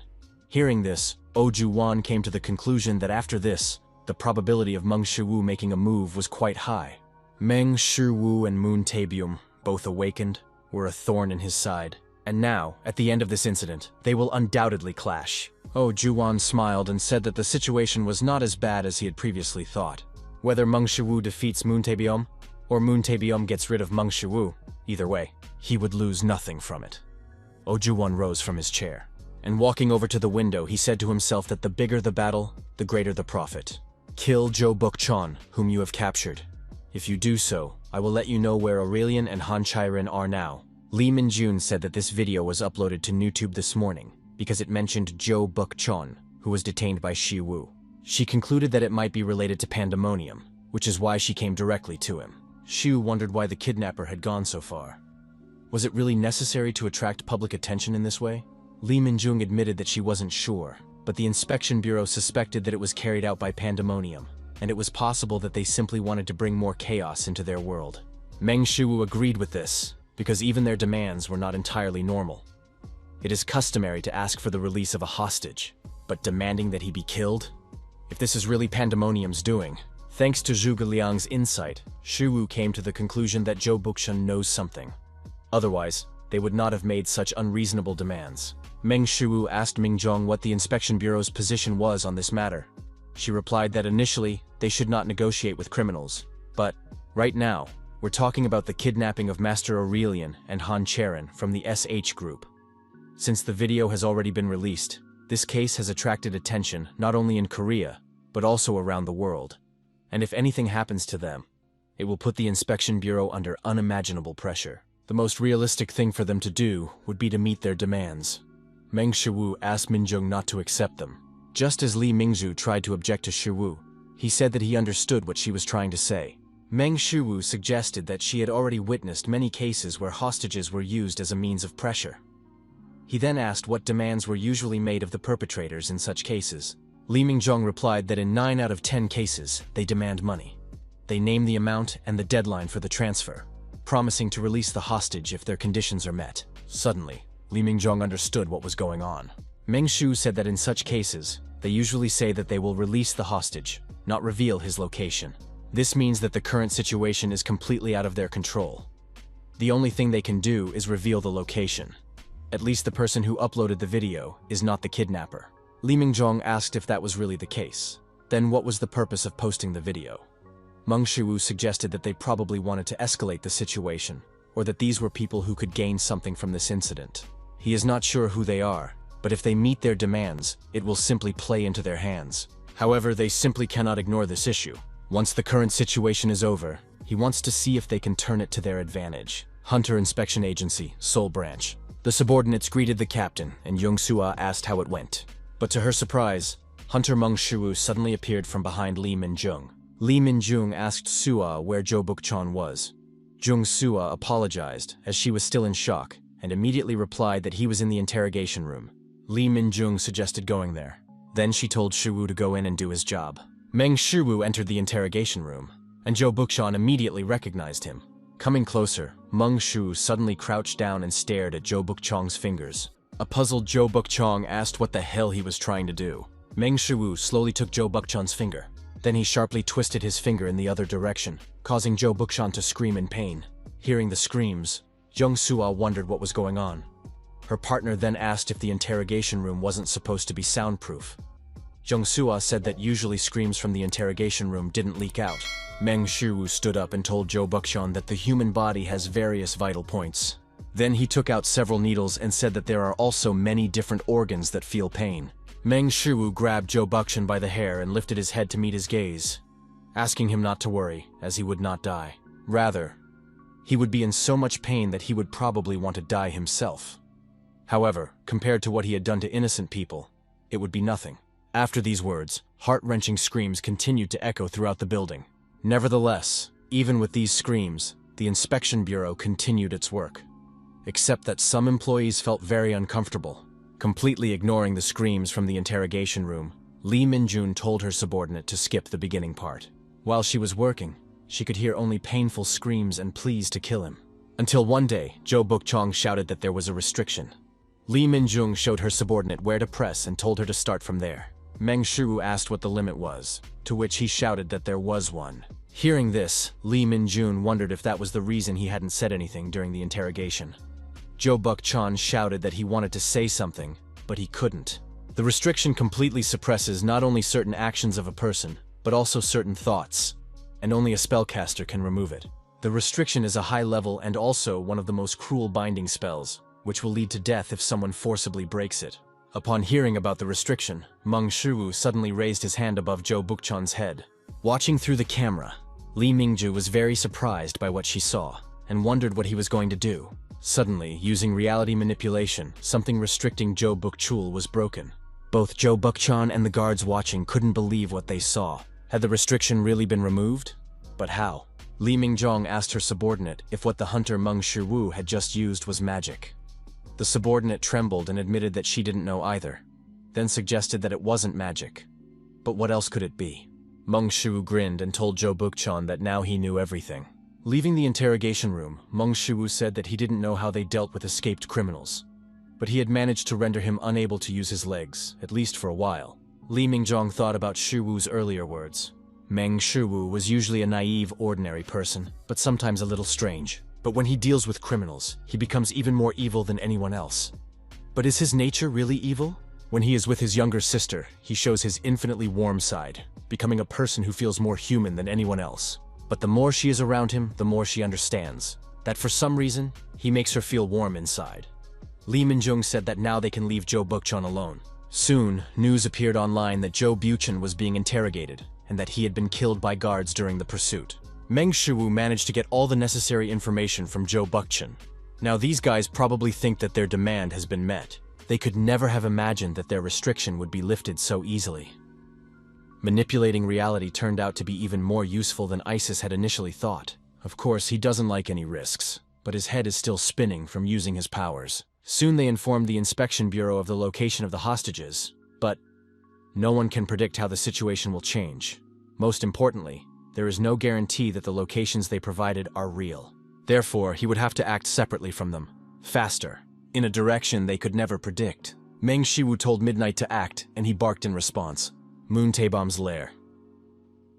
Hearing this, Oh Ju-won came to the conclusion that after this, the probability of Meng Shu making a move was quite high. Meng Shu and Moon Tae-bum, both awakened, were a thorn in his side. And now, at the end of this incident, they will undoubtedly clash. Oh Ju-won smiled and said that the situation was not as bad as he had previously thought. Whether Meng Shu defeats Moon Tae-bum, or Moon Tae-bum gets rid of Meng Shu, either way, he would lose nothing from it. Oh Ju-won rose from his chair, and walking over to the window, he said to himself that the bigger the battle, the greater the profit. Kill Jo Buk-chon, whom you have captured. If you do so, I will let you know where Aurelian and Han Cherin are now. Lee Min-jun said that this video was uploaded to YouTube this morning because it mentioned Jo Buk-chon, who was detained by Shi Wu. She concluded that it might be related to Pandemonium, which is why she came directly to him. Shi wondered why the kidnapper had gone so far. Was it really necessary to attract public attention in this way? Lee Min-jung admitted that she wasn't sure, but the Inspection Bureau suspected that it was carried out by Pandemonium, and it was possible that they simply wanted to bring more chaos into their world. Meng Shu agreed with this, because even their demands were not entirely normal. It is customary to ask for the release of a hostage, but demanding that he be killed? If this is really Pandemonium's doing, thanks to Zhuge Liang's insight, Shu came to the conclusion that Jo Buk-chon knows something. Otherwise, they would not have made such unreasonable demands. Meng Shu asked Ming Zhong what the Inspection Bureau's position was on this matter. She replied that initially, they should not negotiate with criminals. But, right now, we're talking about the kidnapping of Master Aurelian and Han Cherin from the SH group. Since the video has already been released, this case has attracted attention not only in Korea, but also around the world. And if anything happens to them, it will put the Inspection Bureau under unimaginable pressure. The most realistic thing for them to do would be to meet their demands. Meng Shu asked Minjung not to accept them. Just as Li Mingzhu tried to object to Shu, he said that he understood what she was trying to say. Meng Shu suggested that she had already witnessed many cases where hostages were used as a means of pressure. He then asked what demands were usually made of the perpetrators in such cases. Li Mingjong replied that in 9 out of 10 cases, they demand money. They name the amount and the deadline for the transfer, promising to release the hostage if their conditions are met. Suddenly, Li Mingjong understood what was going on. Meng Shu said that in such cases, they usually say that they will release the hostage, not reveal his location. This means that the current situation is completely out of their control. The only thing they can do is reveal the location. At least the person who uploaded the video is not the kidnapper. Li Mingjong asked if that was really the case. Then what was the purpose of posting the video? Meng Shu suggested that they probably wanted to escalate the situation, or that these were people who could gain something from this incident. He is not sure who they are, but if they meet their demands, it will simply play into their hands. However, they simply cannot ignore this issue. Once the current situation is over, he wants to see if they can turn it to their advantage. Hunter Inspection Agency, Seoul Branch. The subordinates greeted the captain, and Young Sua asked how it went. But to her surprise, Hunter Meng Shu suddenly appeared from behind Li Minjung. Li Minjung asked Sua where Jo Bukchon was. Jung Sua apologized, as she was still in shock, and immediately replied that he was in the interrogation room. Li Minjung suggested going there. Then she told Shu to go in and do his job. Meng Shu entered the interrogation room, and Jo Bukchon immediately recognized him. Coming closer, Meng Shu suddenly crouched down and stared at Jo Bukchong's fingers. A puzzled Jo Bukchong asked what the hell he was trying to do. Meng Shu slowly took Jo Bukchon's finger. Then he sharply twisted his finger in the other direction, causing Jo Bukchon to scream in pain. Hearing the screams, Jung Sua wondered what was going on. Her partner then asked if the interrogation room wasn't supposed to be soundproof. Jung Sua said that usually screams from the interrogation room didn't leak out. Meng Shu stood up and told Jo Bukchon that the human body has various vital points. Then he took out several needles and said that there are also many different organs that feel pain. Meng Shu grabbed Jo Bukchon by the hair and lifted his head to meet his gaze, asking him not to worry, as he would not die. Rather, he would be in so much pain that he would probably want to die himself. However, compared to what he had done to innocent people, it would be nothing. After these words, heart-wrenching screams continued to echo throughout the building. Nevertheless, even with these screams, the Inspection Bureau continued its work. Except that some employees felt very uncomfortable. Completely ignoring the screams from the interrogation room, Li Minjun told her subordinate to skip the beginning part. While she was working, she could hear only painful screams and pleas to kill him. Until one day, Jo Bukchong shouted that there was a restriction. Li Minjung showed her subordinate where to press and told her to start from there. Meng Shu asked what the limit was, to which he shouted that there was one. Hearing this, Li Minjun wondered if that was the reason he hadn't said anything during the interrogation. Jo Bukchon shouted that he wanted to say something, but he couldn't. The restriction completely suppresses not only certain actions of a person, but also certain thoughts, and only a spellcaster can remove it. The restriction is a high level and also one of the most cruel binding spells, which will lead to death if someone forcibly breaks it. Upon hearing about the restriction, Meng Shu suddenly raised his hand above Jo Bukchon's head. Watching through the camera, Li Mingju was very surprised by what she saw, and wondered what he was going to do. Suddenly, using reality manipulation, something restricting Jo Bukchul was broken. Both Jo Bukchon and the guards watching couldn't believe what they saw. Had the restriction really been removed? But how? Li Mingjong asked her subordinate if what the hunter Meng Shu had just used was magic. The subordinate trembled and admitted that she didn't know either, then suggested that it wasn't magic. But what else could it be? Meng Shu grinned and told Jo Bukchon that now he knew everything. Leaving the interrogation room, Meng Shu said that he didn't know how they dealt with escaped criminals, but he had managed to render him unable to use his legs, at least for a while. Li Mingjong thought about Shuwu's earlier words. Meng Shuwu was usually a naive, ordinary person, but sometimes a little strange. But when he deals with criminals, he becomes even more evil than anyone else. But is his nature really evil? When he is with his younger sister, he shows his infinitely warm side, becoming a person who feels more human than anyone else. But the more she is around him, the more she understands that for some reason, he makes her feel warm inside. Lee Min-jung said that now they can leave Jo Buk-chun alone. Soon, news appeared online that Jo Buk-chun was being interrogated, and that he had been killed by guards during the pursuit. Meng Shu managed to get all the necessary information from Jo Buk-chun. Now these guys probably think that their demand has been met. They could never have imagined that their restriction would be lifted so easily. Manipulating reality turned out to be even more useful than ISIS had initially thought. Of course, he doesn't like any risks, but his head is still spinning from using his powers. Soon they informed the Inspection Bureau of the location of the hostages, but no one can predict how the situation will change. Most importantly, there is no guarantee that the locations they provided are real. Therefore, he would have to act separately from them, faster, in a direction they could never predict. Meng Shiwu told Midnight to act, and he barked in response. Moon Taebom's lair.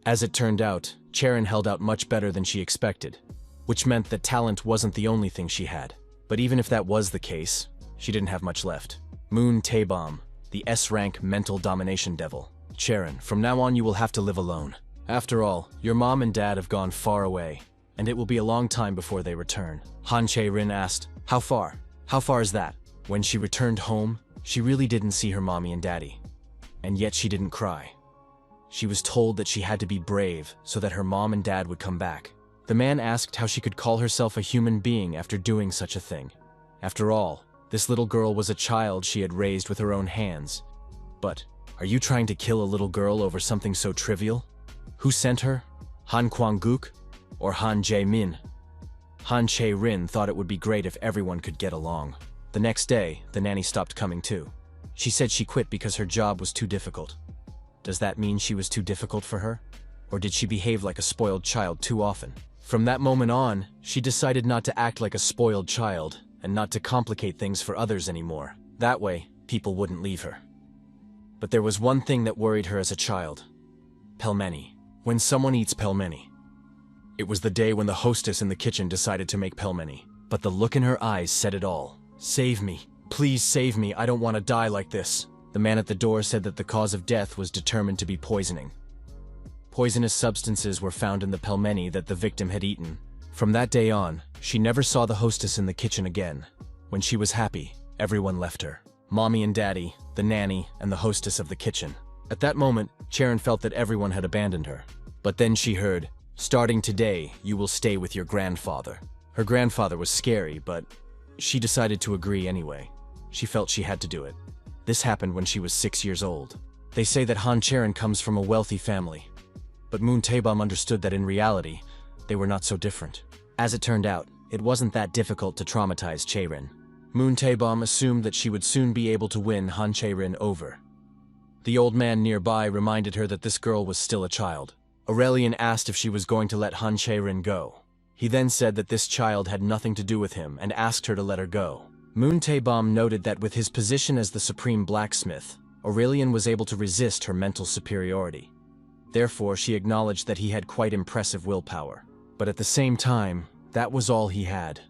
As it turned out, Cherin held out much better than she expected, which meant that talent wasn't the only thing she had. But even if that was the case, she didn't have much left. Moon Taebom, the S-rank mental domination devil. Cherin, from now on you will have to live alone. After all, your mom and dad have gone far away, and it will be a long time before they return. Han Cherin asked, "How far? How far is that?" When she returned home, she really didn't see her mommy and daddy. And yet she didn't cry. She was told that she had to be brave so that her mom and dad would come back. The man asked how she could call herself a human being after doing such a thing. After all, this little girl was a child she had raised with her own hands. But, are you trying to kill a little girl over something so trivial? Who sent her? Han Kwang-guk or Han Jae-min? Han Che-rin thought it would be great if everyone could get along. The next day, the nanny stopped coming too. She said she quit because her job was too difficult. Does that mean she was too difficult for her? Or did she behave like a spoiled child too often? From that moment on, she decided not to act like a spoiled child and not to complicate things for others anymore. That way, people wouldn't leave her. But there was one thing that worried her as a child. Pelmeni. When someone eats pelmeni. It was the day when the hostess in the kitchen decided to make pelmeni. But the look in her eyes said it all. "Save me. Please save me. I don't want to die like this." The man at the door said that the cause of death was determined to be poisoning. Poisonous substances were found in the pelmeni that the victim had eaten. From that day on, she never saw the hostess in the kitchen again. When she was happy, everyone left her. Mommy and daddy, the nanny, and the hostess of the kitchen. At that moment, Cherin felt that everyone had abandoned her. But then she heard, "Starting today, you will stay with your grandfather." Her grandfather was scary, but she decided to agree anyway. She felt she had to do it. This happened when she was 6 years old. They say that Han Cherin comes from a wealthy family. But Moon Taebom understood that in reality, they were not so different. As it turned out, it wasn't that difficult to traumatize Cherin. Moon Taebom assumed that she would soon be able to win Han Cherin over. The old man nearby reminded her that this girl was still a child. Aurelian asked if she was going to let Han Cherin go. He then said that this child had nothing to do with him and asked her to let her go. Moon Taebom noted that with his position as the supreme blacksmith, Aurelian was able to resist her mental superiority. Therefore, she acknowledged that he had quite impressive willpower. But at the same time, that was all he had.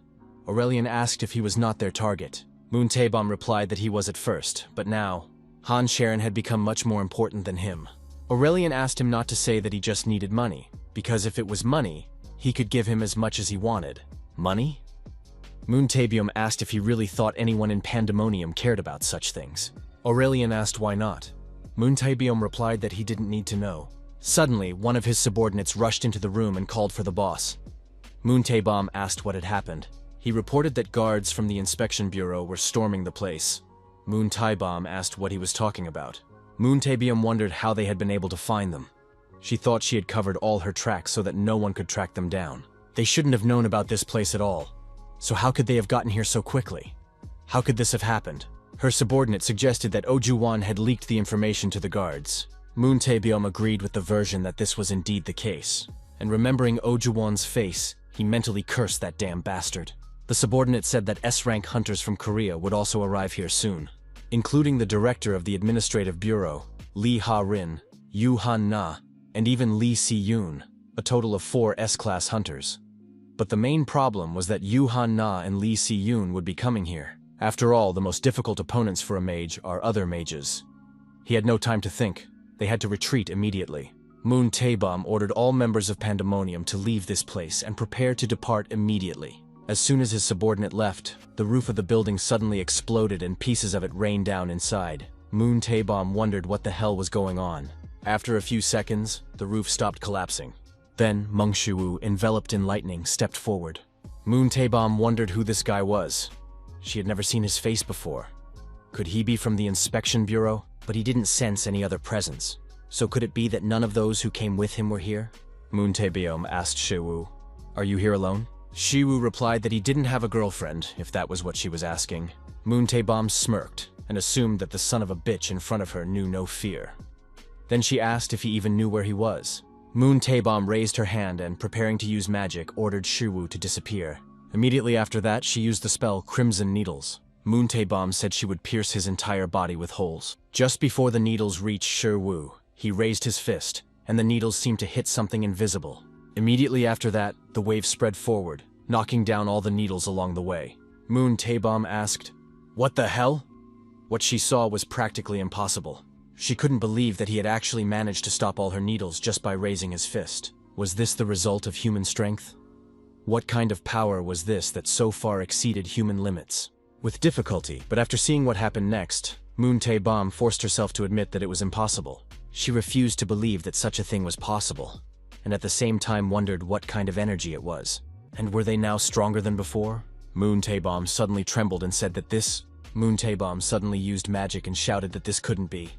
Aurelian asked if he was not their target. Moon Taebom replied that he was at first, but now, Han Cherin had become much more important than him. Aurelian asked him not to say that he just needed money, because if it was money, he could give him as much as he wanted. Money? Moon Taebom asked if he really thought anyone in Pandemonium cared about such things. Aurelian asked why not. Moon Taebom replied that he didn't need to know. Suddenly, one of his subordinates rushed into the room and called for the boss. Moon Taebom asked what had happened. He reported that guards from the Inspection Bureau were storming the place. Moon Taebom asked what he was talking about. Moon Taebom wondered how they had been able to find them. She thought she had covered all her tracks so that no one could track them down. They shouldn't have known about this place at all. So how could they have gotten here so quickly? How could this have happened? Her subordinate suggested that Ojuwan had leaked the information to the guards. Moon Taebom agreed with the version that this was indeed the case, and remembering Ojuwan's face, he mentally cursed that damn bastard. The subordinate said that S-rank hunters from Korea would also arrive here soon, including the director of the Administrative Bureau, Lee Ha-rin, Yu Han-na, and even Lee Si-yoon, a total of 4 S-class hunters. But the main problem was that Yu Han-na and Lee Si-yoon would be coming here. After all, the most difficult opponents for a mage are other mages. He had no time to think. They had to retreat immediately. Moon Taebom ordered all members of Pandemonium to leave this place and prepare to depart immediately. As soon as his subordinate left, the roof of the building suddenly exploded and pieces of it rained down inside. Moon Taebom wondered what the hell was going on. After a few seconds, the roof stopped collapsing. Then Mong Shu, enveloped in lightning, stepped forward. Moon Taebom wondered who this guy was. She had never seen his face before. Could he be from the inspection bureau? But he didn't sense any other presence. So could it be that none of those who came with him were here? Moon Taebom asked Shiwu, "Are you here alone?" Shiwu replied that he didn't have a girlfriend, if that was what she was asking. Moon Taebom smirked and assumed that the son of a bitch in front of her knew no fear. Then she asked if he even knew where he was. Moon Taebom raised her hand and, preparing to use magic, ordered Shiwu to disappear. Immediately after that, she used the spell Crimson Needles. Moon Taebom said she would pierce his entire body with holes. Just before the needles reached Shiwu, he raised his fist, and the needles seemed to hit something invisible. Immediately after that, the wave spread forward, knocking down all the needles along the way. Moon Taebom asked, "What the hell?" What she saw was practically impossible. She couldn't believe that he had actually managed to stop all her needles just by raising his fist. Was this the result of human strength? What kind of power was this that so far exceeded human limits? With difficulty, but after seeing what happened next, Moon Taebom forced herself to admit that it was impossible. She refused to believe that such a thing was possible, and at the same time wondered what kind of energy it was. And were they now stronger than before? Moon Taebom suddenly trembled and said that Moon Taebom suddenly used magic and shouted that this couldn't be.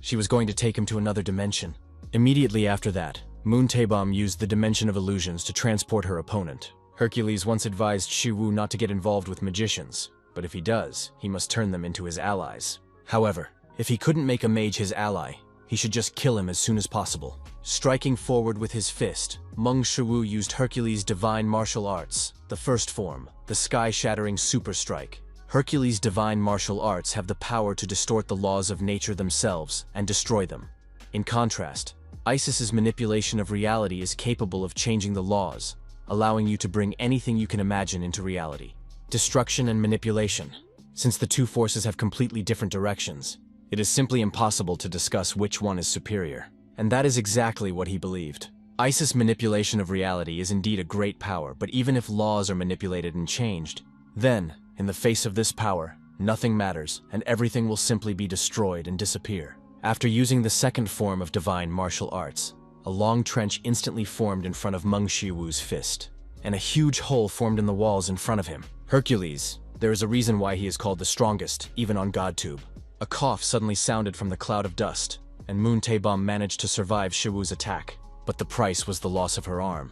She was going to take him to another dimension. Immediately after that, Moon Taebom used the Dimension of Illusions to transport her opponent. Hercules once advised Shiwu not to get involved with magicians, but if he does, he must turn them into his allies. However, if he couldn't make a mage his ally, he should just kill him as soon as possible. Striking forward with his fist, Mong Shu used Hercules' divine martial arts, the first form, the sky-shattering super strike. Hercules' divine martial arts have the power to distort the laws of nature themselves and destroy them. In contrast, Isis's manipulation of reality is capable of changing the laws, allowing you to bring anything you can imagine into reality. Destruction and manipulation. Since the two forces have completely different directions, it is simply impossible to discuss which one is superior. And that is exactly what he believed. Isis' manipulation of reality is indeed a great power, but even if laws are manipulated and changed, then, in the face of this power, nothing matters, and everything will simply be destroyed and disappear. After using the second form of divine martial arts, a long trench instantly formed in front of Meng Shiwu's fist, and a huge hole formed in the walls in front of him. Hercules, there is a reason why he is called the strongest, even on GodTube. A cough suddenly sounded from the cloud of dust, and Moon Taebom managed to survive Shiwu's attack, but the price was the loss of her arm.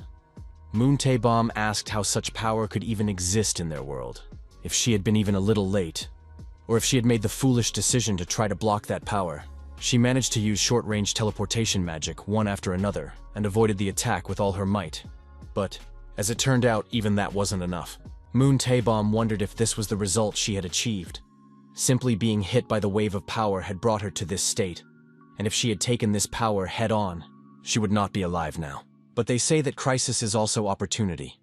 Moon Taebom asked how such power could even exist in their world, if she had been even a little late, or if she had made the foolish decision to try to block that power. She managed to use short-range teleportation magic one after another, and avoided the attack with all her might. But, as it turned out, even that wasn't enough. Moon Taebom wondered if this was the result she had achieved. Simply being hit by the wave of power had brought her to this state, and if she had taken this power head-on, she would not be alive now. But they say that crisis is also opportunity.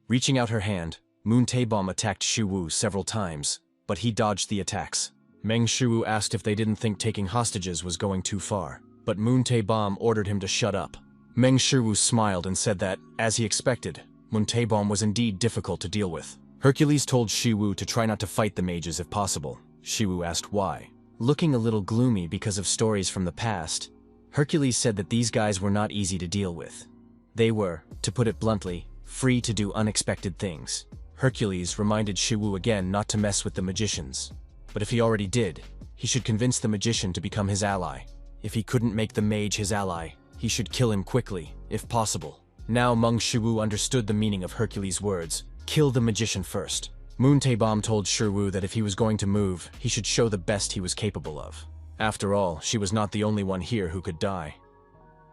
Reaching out her hand, Moon Taebom attacked Shiwu several times, but he dodged the attacks. Meng Shu asked if they didn't think taking hostages was going too far, but Moon Taebom ordered him to shut up. Meng Shu smiled and said that, as he expected, Moon Taebom was indeed difficult to deal with. Hercules told Shiwu to try not to fight the mages if possible. Shiwu asked why. Looking a little gloomy because of stories from the past, Hercules said that these guys were not easy to deal with. They were, to put it bluntly, free to do unexpected things. Hercules reminded Shiwu again not to mess with the magicians. But if he already did, he should convince the magician to become his ally. If he couldn't make the mage his ally, he should kill him quickly, if possible. Now Meng Shu understood the meaning of Hercules' words, kill the magician first. Moon Taebom told Shiwu that if he was going to move, he should show the best he was capable of. After all, she was not the only one here who could die.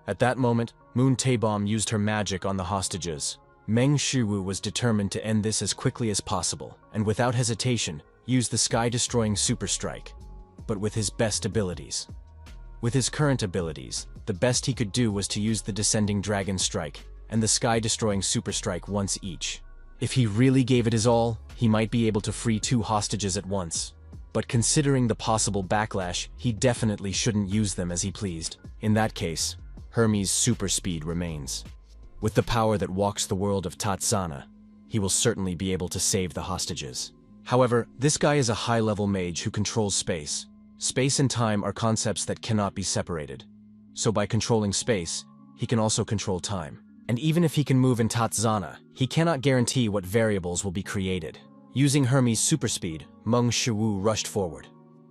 At that moment, Moon Taebom used her magic on the hostages. Meng Shu was determined to end this as quickly as possible, and without hesitation, used the sky-destroying super strike, but with his best abilities. With his current abilities, the best he could do was to use the descending dragon strike and the sky-destroying super strike once each. If he really gave it his all, he might be able to free 2 hostages at once. But considering the possible backlash, he definitely shouldn't use them as he pleased. In that case, Hermes' super speed remains. With the power that walks the world of Tatsana, he will certainly be able to save the hostages. However, this guy is a high-level mage who controls space. Space and time are concepts that cannot be separated. So by controlling space, he can also control time. And even if he can move in Tatsana, he cannot guarantee what variables will be created. Using Hermes' super speed, Mong Shu rushed forward.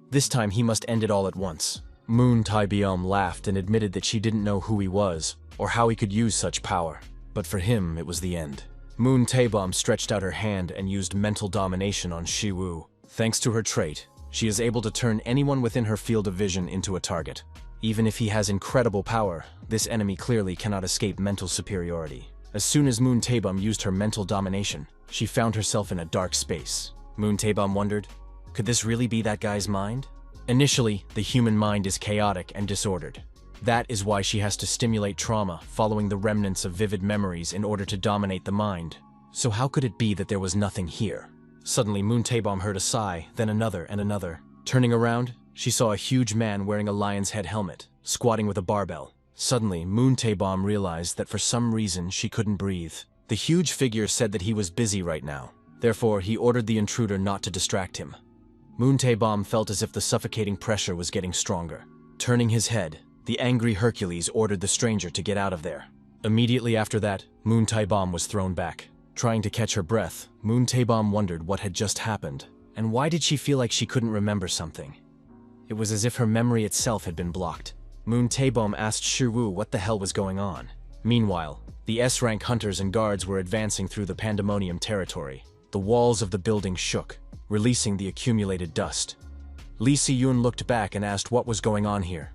This time he must end it all at once. Moon Taebeom laughed and admitted that she didn't know who he was, or how he could use such power. But for him, it was the end. Moon Taebeom stretched out her hand and used mental domination on Shiwu. Thanks to her trait, she is able to turn anyone within her field of vision into a target. Even if he has incredible power, this enemy clearly cannot escape mental superiority. As soon as Moon Taebeom used her mental domination, she found herself in a dark space. Moon Taebeom wondered, could this really be that guy's mind? Initially, the human mind is chaotic and disordered. That is why she has to stimulate trauma, following the remnants of vivid memories in order to dominate the mind. So how could it be that there was nothing here? Suddenly, Moon Taebeom heard a sigh, then another and another. Turning around, she saw a huge man wearing a lion's head helmet, squatting with a barbell. Suddenly, Moon Taebeom realized that for some reason she couldn't breathe. The huge figure said that he was busy right now. Therefore, he ordered the intruder not to distract him. Moon Taebeom felt as if the suffocating pressure was getting stronger. Turning his head, the angry Hercules ordered the stranger to get out of there. Immediately after that, Moon Taebeom was thrown back. Trying to catch her breath, Moon Taebeom wondered what had just happened, and why did she feel like she couldn't remember something? It was as if her memory itself had been blocked. Moon Taebeom asked Shiwu what the hell was going on. Meanwhile, the S-rank hunters and guards were advancing through the Pandemonium territory. The walls of the building shook, releasing the accumulated dust. Lee Si-yun looked back and asked what was going on here.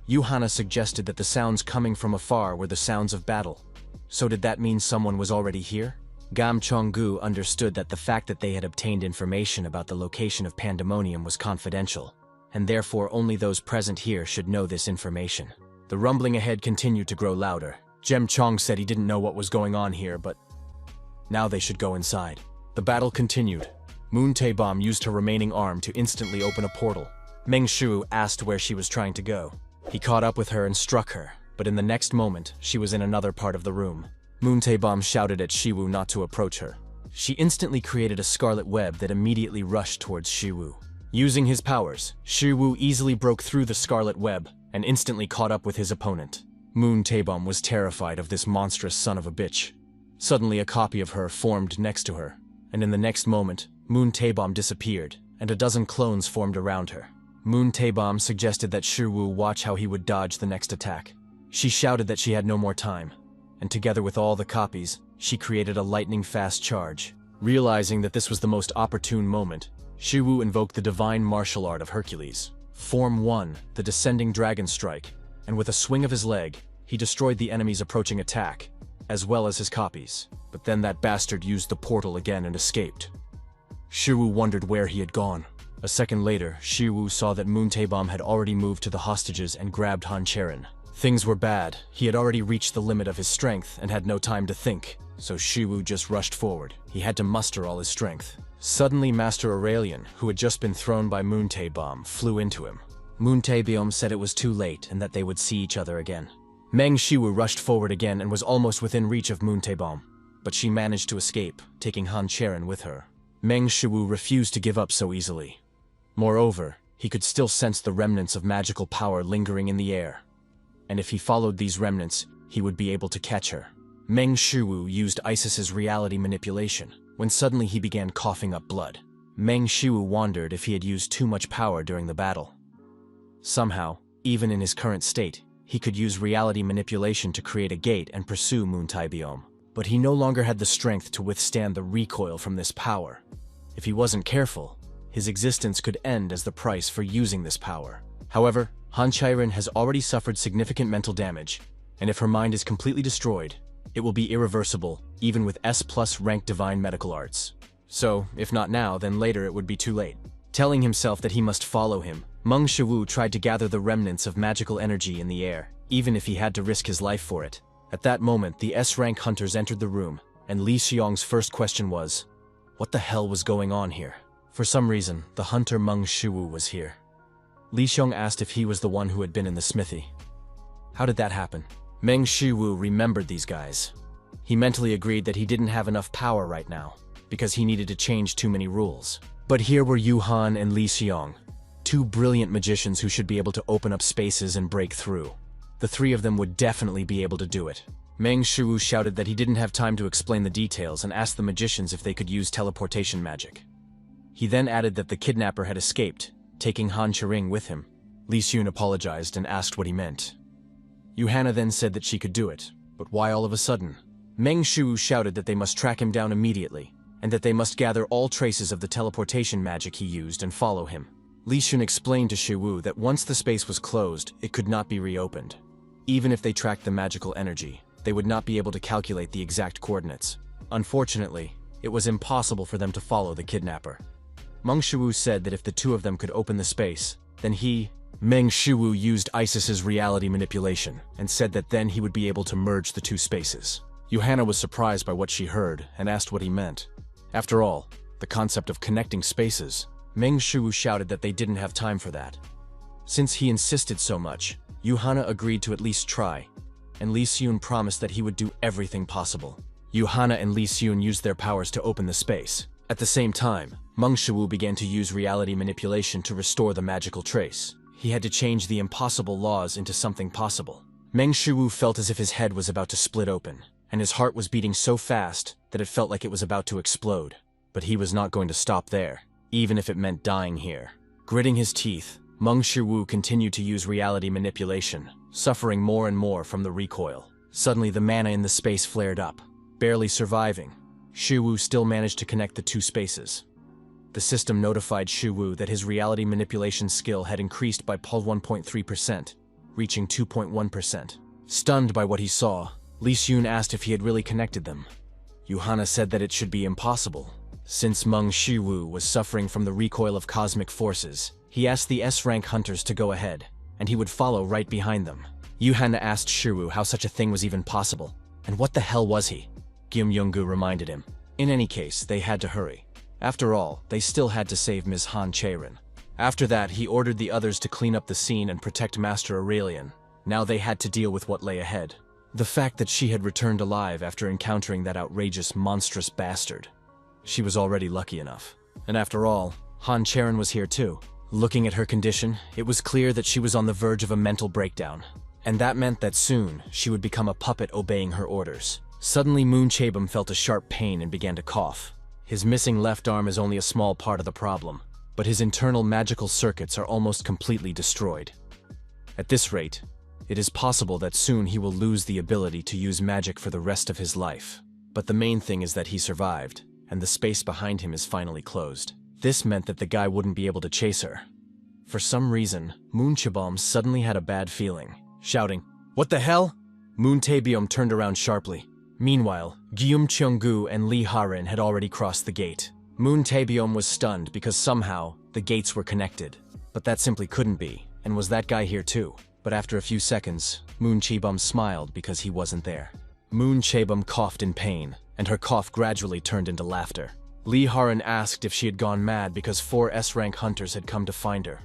Yu-hana suggested that the sounds coming from afar were the sounds of battle. So did that mean someone was already here? Gam Chong-gu understood that the fact that they had obtained information about the location of Pandemonium was confidential, and therefore only those present here should know this information. The rumbling ahead continued to grow louder. Jem Chong said he didn't know what was going on here, but now they should go inside. The battle continued. Moon Taebeom used her remaining arm to instantly open a portal. Meng Shu asked where she was trying to go. He caught up with her and struck her, but in the next moment, she was in another part of the room. Moon Taebeom shouted at Shiwu not to approach her. She instantly created a scarlet web that immediately rushed towards Shiwu. Using his powers, Shiwu easily broke through the scarlet web and instantly caught up with his opponent. Moon Taebeom was terrified of this monstrous son of a bitch. Suddenly a copy of her formed next to her, and in the next moment, Moon Taebeom disappeared, and a dozen clones formed around her. Moon Taebeom suggested that Shiwu watch how he would dodge the next attack. She shouted that she had no more time, and together with all the copies, she created a lightning-fast charge. Realizing that this was the most opportune moment, Shiwu invoked the divine martial art of Hercules. Form 1, the descending dragon strike, and with a swing of his leg, he destroyed the enemy's approaching attack, as well as his copies. But then that bastard used the portal again and escaped. Shiwu wondered where he had gone. A second later, Shiwu saw that Moon Taebeom had already moved to the hostages and grabbed Han Cherin. Things were bad. He had already reached the limit of his strength and had no time to think, so Shiwu just rushed forward. He had to muster all his strength. Suddenly, Master Aurelian, who had just been thrown by Moon Taebeom, flew into him. Moon Taebeom said it was too late and that they would see each other again. Meng Shiwu rushed forward again and was almost within reach of Moon Taebeom, but she managed to escape, taking Han Cherin with her. Meng Shiwu refused to give up so easily. Moreover, he could still sense the remnants of magical power lingering in the air, and if he followed these remnants, he would be able to catch her. Meng Shiwu used Isis's reality manipulation, when suddenly he began coughing up blood. Meng Shiwu wondered if he had used too much power during the battle. Somehow, even in his current state, he could use reality manipulation to create a gate and pursue Moon Taebeom. But he no longer had the strength to withstand the recoil from this power. If he wasn't careful, his existence could end as the price for using this power. However, Han Cherin has already suffered significant mental damage, and if her mind is completely destroyed, it will be irreversible, even with S+ rank divine medical arts. So, if not now, then later it would be too late. Telling himself that he must follow him, Meng Shu tried to gather the remnants of magical energy in the air, even if he had to risk his life for it. At that moment, the S-rank hunters entered the room, and Li Xiong's first question was, what the hell was going on here? For some reason, the hunter Mong Shu was here. Li Xiong asked if he was the one who had been in the smithy. How did that happen? Meng Shu remembered these guys. He mentally agreed that he didn't have enough power right now, because he needed to change too many rules. But here were Yu Han and Li Xiong, two brilliant magicians who should be able to open up spaces and break through. The three of them would definitely be able to do it. Meng Shu shouted that he didn't have time to explain the details and asked the magicians if they could use teleportation magic. He then added that the kidnapper had escaped, taking Han Cherin with him. Li Xiong apologized and asked what he meant. Yuhanna then said that she could do it, but why all of a sudden? Meng Shu shouted that they must track him down immediately, and that they must gather all traces of the teleportation magic he used and follow him. Li Xiong explained to Shu that once the space was closed, it could not be reopened. Even if they tracked the magical energy, they would not be able to calculate the exact coordinates. Unfortunately, it was impossible for them to follow the kidnapper. Meng Shu said that if the two of them could open the space, then Meng Shu used Isis's reality manipulation, and said that then he would be able to merge the two spaces. Yuhanna was surprised by what she heard and asked what he meant. After all, the concept of connecting spaces, Meng Shu shouted that they didn't have time for that. Since he insisted so much, Yuhanna agreed to at least try, and Li Xiong promised that he would do everything possible. Yuhanna and Li Xiong used their powers to open the space. At the same time, Meng Shu began to use reality manipulation to restore the magical trace. He had to change the impossible laws into something possible. Meng Shu felt as if his head was about to split open, and his heart was beating so fast that it felt like it was about to explode. But he was not going to stop there, even if it meant dying here. Gritting his teeth, Meng Shu continued to use reality manipulation, suffering more and more from the recoil. Suddenly the mana in the space flared up. Barely surviving, Shu still managed to connect the two spaces. The system notified Shu that his reality manipulation skill had increased by 1.3%, reaching 2.1%. Stunned by what he saw, Li Xiong asked if he had really connected them. Yuhanna said that it should be impossible. Since Meng Shu was suffering from the recoil of cosmic forces, he asked the S-rank hunters to go ahead, and he would follow right behind them. Yuhanna asked Shu how such a thing was even possible, and what the hell was he? Gyum Yonggu reminded him. In any case, they had to hurry. After all, they still had to save Ms. Han Cherin. After that, he ordered the others to clean up the scene and protect Master Aurelian. Now they had to deal with what lay ahead. The fact that she had returned alive after encountering that outrageous, monstrous bastard. She was already lucky enough. And after all, Han Cherin was here too. Looking at her condition, it was clear that she was on the verge of a mental breakdown. And that meant that soon, she would become a puppet obeying her orders. Suddenly, Moon Chabum felt a sharp pain and began to cough. His missing left arm is only a small part of the problem, but his internal magical circuits are almost completely destroyed. At this rate, it is possible that soon he will lose the ability to use magic for the rest of his life. But the main thing is that he survived, and the space behind him is finally closed. This meant that the guy wouldn't be able to chase her. For some reason, Moon Chabum suddenly had a bad feeling, shouting, "What the hell?" Moon Taebyum turned around sharply. Meanwhile, Gyum Cheonggu and Li Harin had already crossed the gate. Moon Taebyum was stunned because somehow the gates were connected. But that simply couldn't be, and was that guy here too? But after a few seconds, Moon Chabum smiled because he wasn't there. Moon Chabum coughed in pain, and her cough gradually turned into laughter. Li Harin asked if she had gone mad because 4 S-rank hunters had come to find her.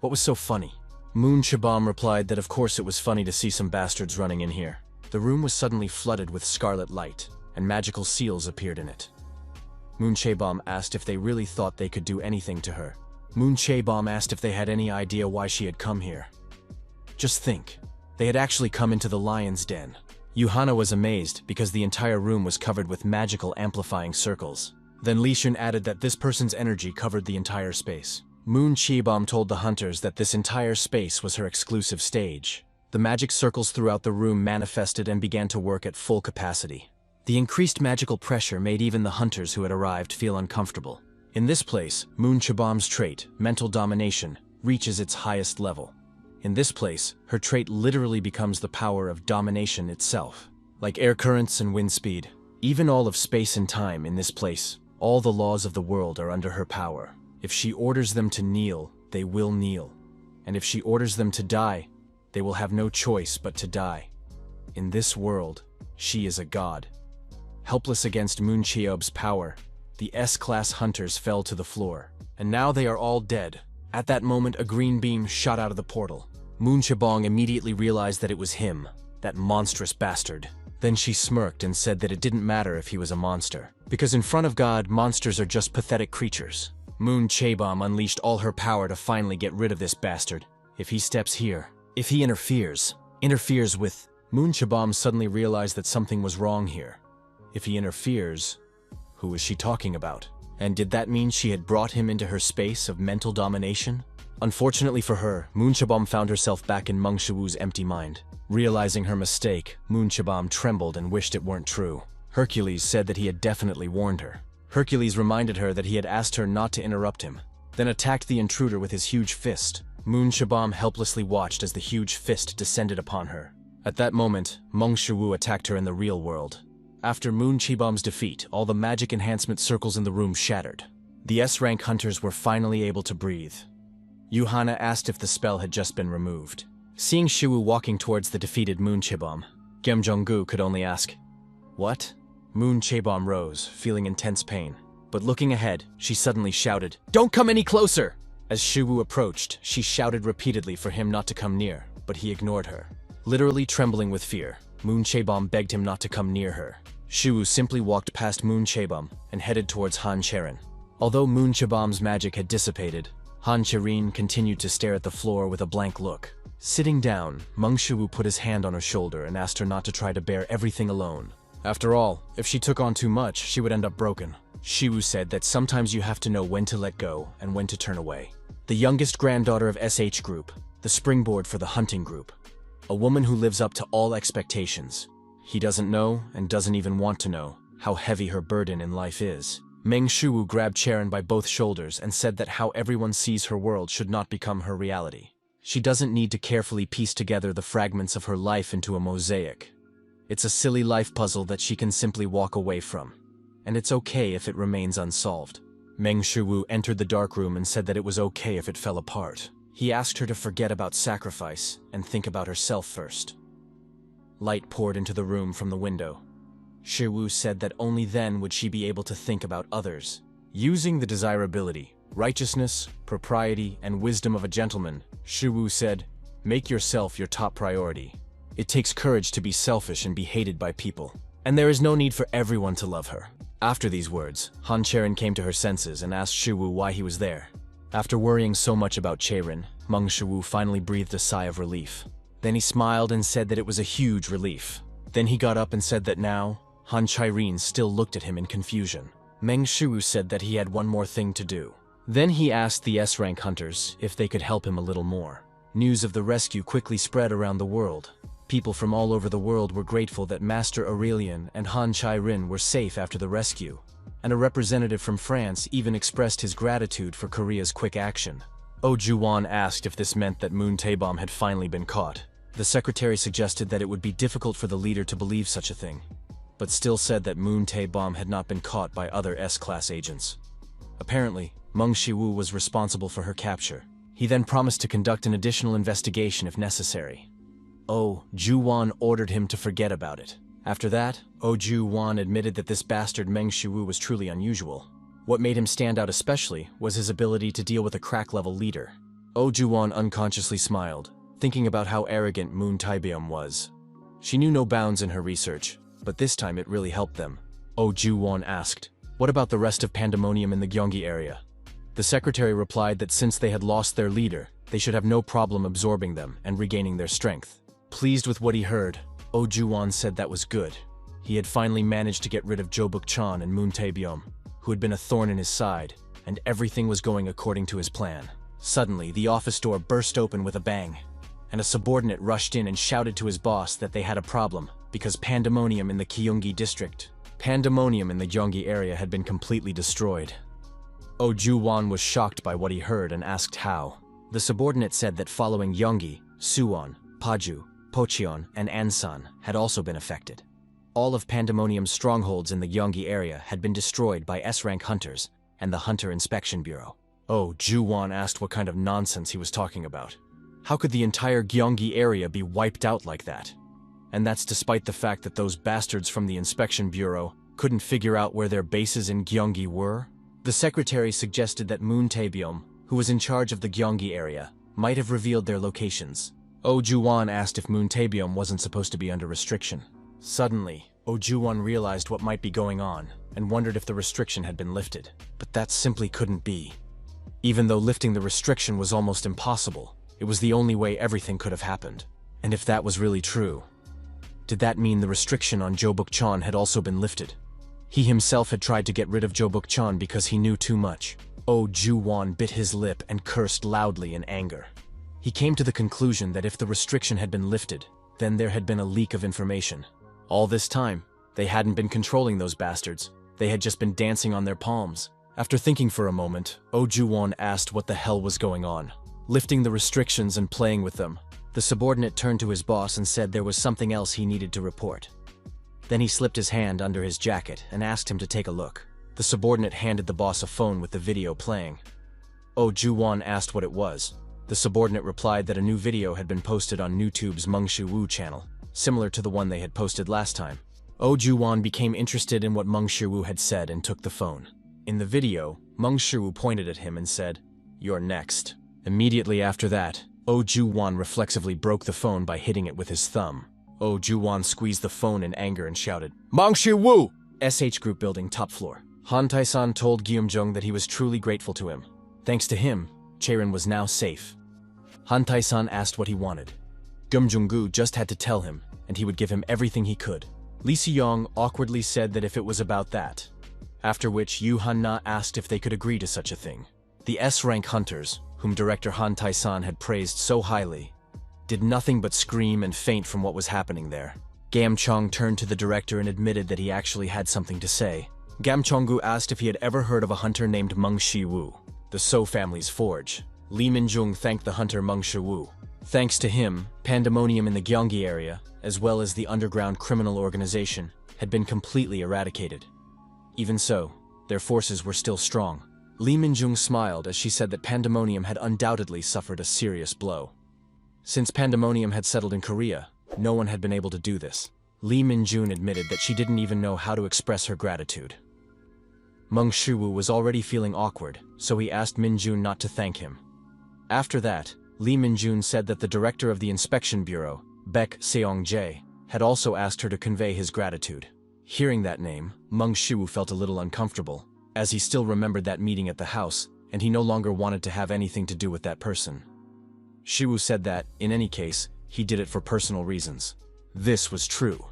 What was so funny? Moon Chabum replied that of course it was funny to see some bastards running in here. The room was suddenly flooded with scarlet light, and magical seals appeared in it. Moon Chabum asked if they really thought they could do anything to her. Moon Chabum asked if they had any idea why she had come here. Just think, they had actually come into the lion's den. Yuhanna was amazed because the entire room was covered with magical amplifying circles. Then Li Xiong added that this person's energy covered the entire space. Moon Chabum told the hunters that this entire space was her exclusive stage. The magic circles throughout the room manifested and began to work at full capacity. The increased magical pressure made even the hunters who had arrived feel uncomfortable. In this place, Moon Chabum's trait, mental domination, reaches its highest level. In this place, her trait literally becomes the power of domination itself. Like air currents and wind speed, even all of space and time in this place, all the laws of the world are under her power. If she orders them to kneel, they will kneel. And if she orders them to die, they will have no choice but to die. In this world, she is a god. Helpless against Moon Cheob's power, the S-class hunters fell to the floor, and now they are all dead. At that moment, a green beam shot out of the portal. Moon Chebong immediately realized that it was him, that monstrous bastard. Then she smirked and said that it didn't matter if he was a monster, because in front of God, monsters are just pathetic creatures. Moon Chebom unleashed all her power to finally get rid of this bastard. If he steps here, if he interferes with... Moon Chebom suddenly realized that something was wrong here. If he interferes, who was she talking about? And did that mean she had brought him into her space of mental domination? Unfortunately for her, Moon Chebom found herself back in Mong Shu's empty mind. Realizing her mistake, Moon Chebom trembled and wished it weren't true. Hercules said that he had definitely warned her. Hercules reminded her that he had asked her not to interrupt him, then attacked the intruder with his huge fist. Moon Chebom helplessly watched as the huge fist descended upon her. At that moment, Mong Shu attacked her in the real world. After Moon Chebom's defeat, all the magic enhancement circles in the room shattered. The S-rank hunters were finally able to breathe. Yuhana asked if the spell had just been removed. Seeing Shu walking towards the defeated Moon Chebom, Gem Jonggu could only ask, "What?" Moon Chebom rose, feeling intense pain. But looking ahead, she suddenly shouted, "Don't come any closer!" As Shu approached, she shouted repeatedly for him not to come near, but he ignored her. Literally trembling with fear, Moon Chebom begged him not to come near her. Shu simply walked past Moon Chebom and headed towards Han Cherin. Although Moon Chebom's magic had dissipated, Han Cherin continued to stare at the floor with a blank look. Sitting down, Mong Shu put his hand on her shoulder and asked her not to try to bear everything alone. After all, if she took on too much, she would end up broken. Shu said that sometimes you have to know when to let go and when to turn away. The youngest granddaughter of SH Group, the springboard for the hunting group. A woman who lives up to all expectations. He doesn't know, and doesn't even want to know, how heavy her burden in life is. Meng Shu grabbed Cherin by both shoulders and said that how everyone sees her world should not become her reality. She doesn't need to carefully piece together the fragments of her life into a mosaic. It's a silly life puzzle that she can simply walk away from. And it's okay if it remains unsolved. Meng Shu entered the dark room and said that it was okay if it fell apart. He asked her to forget about sacrifice and think about herself first. Light poured into the room from the window. Shu said that only then would she be able to think about others. Using the desirability, righteousness, propriety, and wisdom of a gentleman, Shu said, "Make yourself your top priority. It takes courage to be selfish and be hated by people. And there is no need for everyone to love her." After these words, Han Cherin came to her senses and asked Shu why he was there. After worrying so much about Cherin, Meng Shu finally breathed a sigh of relief. Then he smiled and said that it was a huge relief. Then he got up and said that now, Han Cherin still looked at him in confusion. Meng Shu said that he had one more thing to do. Then he asked the S-rank hunters if they could help him a little more. News of the rescue quickly spread around the world. People from all over the world were grateful that Master Aurelian and Han Cherin were safe after the rescue, and a representative from France even expressed his gratitude for Korea's quick action. Oh Juwon asked if this meant that Moon Taebom had finally been caught. The secretary suggested that it would be difficult for the leader to believe such a thing, but still said that Moon Taebom had not been caught by other S-class agents. Apparently, Meng Shu was responsible for her capture. He then promised to conduct an additional investigation if necessary. Oh Juwon ordered him to forget about it. After that, Oh Juwon admitted that this bastard Meng Shu was truly unusual. What made him stand out especially was his ability to deal with a crack-level leader. Oh Juwon unconsciously smiled, thinking about how arrogant Moon Taebom was. She knew no bounds in her research, but this time it really helped them. Oh Juwon asked, "What about the rest of Pandemonium in the Gyeonggi area?" The secretary replied that since they had lost their leader, they should have no problem absorbing them and regaining their strength. Pleased with what he heard, Oh Juwon said that was good. He had finally managed to get rid of Jobuk-chan and Moon Taebyom, who had been a thorn in his side, and everything was going according to his plan. Suddenly, the office door burst open with a bang, and a subordinate rushed in and shouted to his boss that they had a problem, because Pandemonium in the Gyeonggi district, Pandemonium in the Gyeonggi area had been completely destroyed. Oh Juwon was shocked by what he heard and asked how. The subordinate said that following Gyeonggi, Suwon, Paju, Pocheon, and Ansan had also been affected. All of Pandemonium's strongholds in the Gyeonggi area had been destroyed by S-rank hunters and the Hunter Inspection Bureau. Oh, Juwon asked what kind of nonsense he was talking about. How could the entire Gyeonggi area be wiped out like that? And that's despite the fact that those bastards from the Inspection Bureau couldn't figure out where their bases in Gyeonggi were? The secretary suggested that Moon Taebyum, who was in charge of the Gyeonggi area, might have revealed their locations. Oh Ju-won asked if Moon Taebyum wasn't supposed to be under restriction. Suddenly, Oh Ju-won realized what might be going on and wondered if the restriction had been lifted. But that simply couldn't be. Even though lifting the restriction was almost impossible, it was the only way everything could have happened. And if that was really true, did that mean the restriction on Jo Buk-chan had also been lifted? He himself had tried to get rid of Jo Buk-chan because he knew too much. Oh Ju-won bit his lip and cursed loudly in anger. He came to the conclusion that if the restriction had been lifted, then there had been a leak of information. All this time, they hadn't been controlling those bastards. They had just been dancing on their palms. After thinking for a moment, Oh Ju-won asked what the hell was going on. Lifting the restrictions and playing with them, the subordinate turned to his boss and said there was something else he needed to report. Then he slipped his hand under his jacket and asked him to take a look. The subordinate handed the boss a phone with the video playing. Oh Ju-won asked what it was. The subordinate replied that a new video had been posted on YouTube's Mong Shu channel, similar to the one they had posted last time. Oh Ju-won became interested in what Mong Shu had said and took the phone. In the video, Mong Shu pointed at him and said, "You're next." Immediately after that, Oh Ju-won reflexively broke the phone by hitting it with his thumb. Oh Ju-won squeezed the phone in anger and shouted, "Mong Shu! SH Group building, top floor." Han Tae-san told Gyeom-jung that he was truly grateful to him. Thanks to him, Cherin was now safe. Han Tae-san asked what he wanted. Gyeom-jung-gu just had to tell him, and he would give him everything he could. Lee Si-young awkwardly said that if it was about that, after which Yu Han-na asked if they could agree to such a thing. The S-rank hunters, whom director Han Tae-san had praised so highly, did nothing but scream and faint from what was happening there. Gam Chong turned to the director and admitted that he actually had something to say. Gam Chong-gu asked if he had ever heard of a hunter named Meng Shi-woo, the So family's forge. Lee Min-jung thanked the hunter Meng Shi-woo. Thanks to him, Pandemonium in the Gyeonggi area, as well as the underground criminal organization, had been completely eradicated. Even so, their forces were still strong. Lee Min-jung smiled as she said that Pandemonium had undoubtedly suffered a serious blow. Since Pandemonium had settled in Korea, no one had been able to do this. Lee Min-jung admitted that she didn't even know how to express her gratitude. Meng Shi-woo was already feeling awkward, so he asked Min-jung not to thank him. After that, Lee Min-jung said that the director of the inspection bureau, Baek Seong-jae, had also asked her to convey his gratitude. Hearing that name, Meng Shi-woo felt a little uncomfortable, as he still remembered that meeting at the house, and he no longer wanted to have anything to do with that person. Shi-woo said that, in any case, he did it for personal reasons. This was true,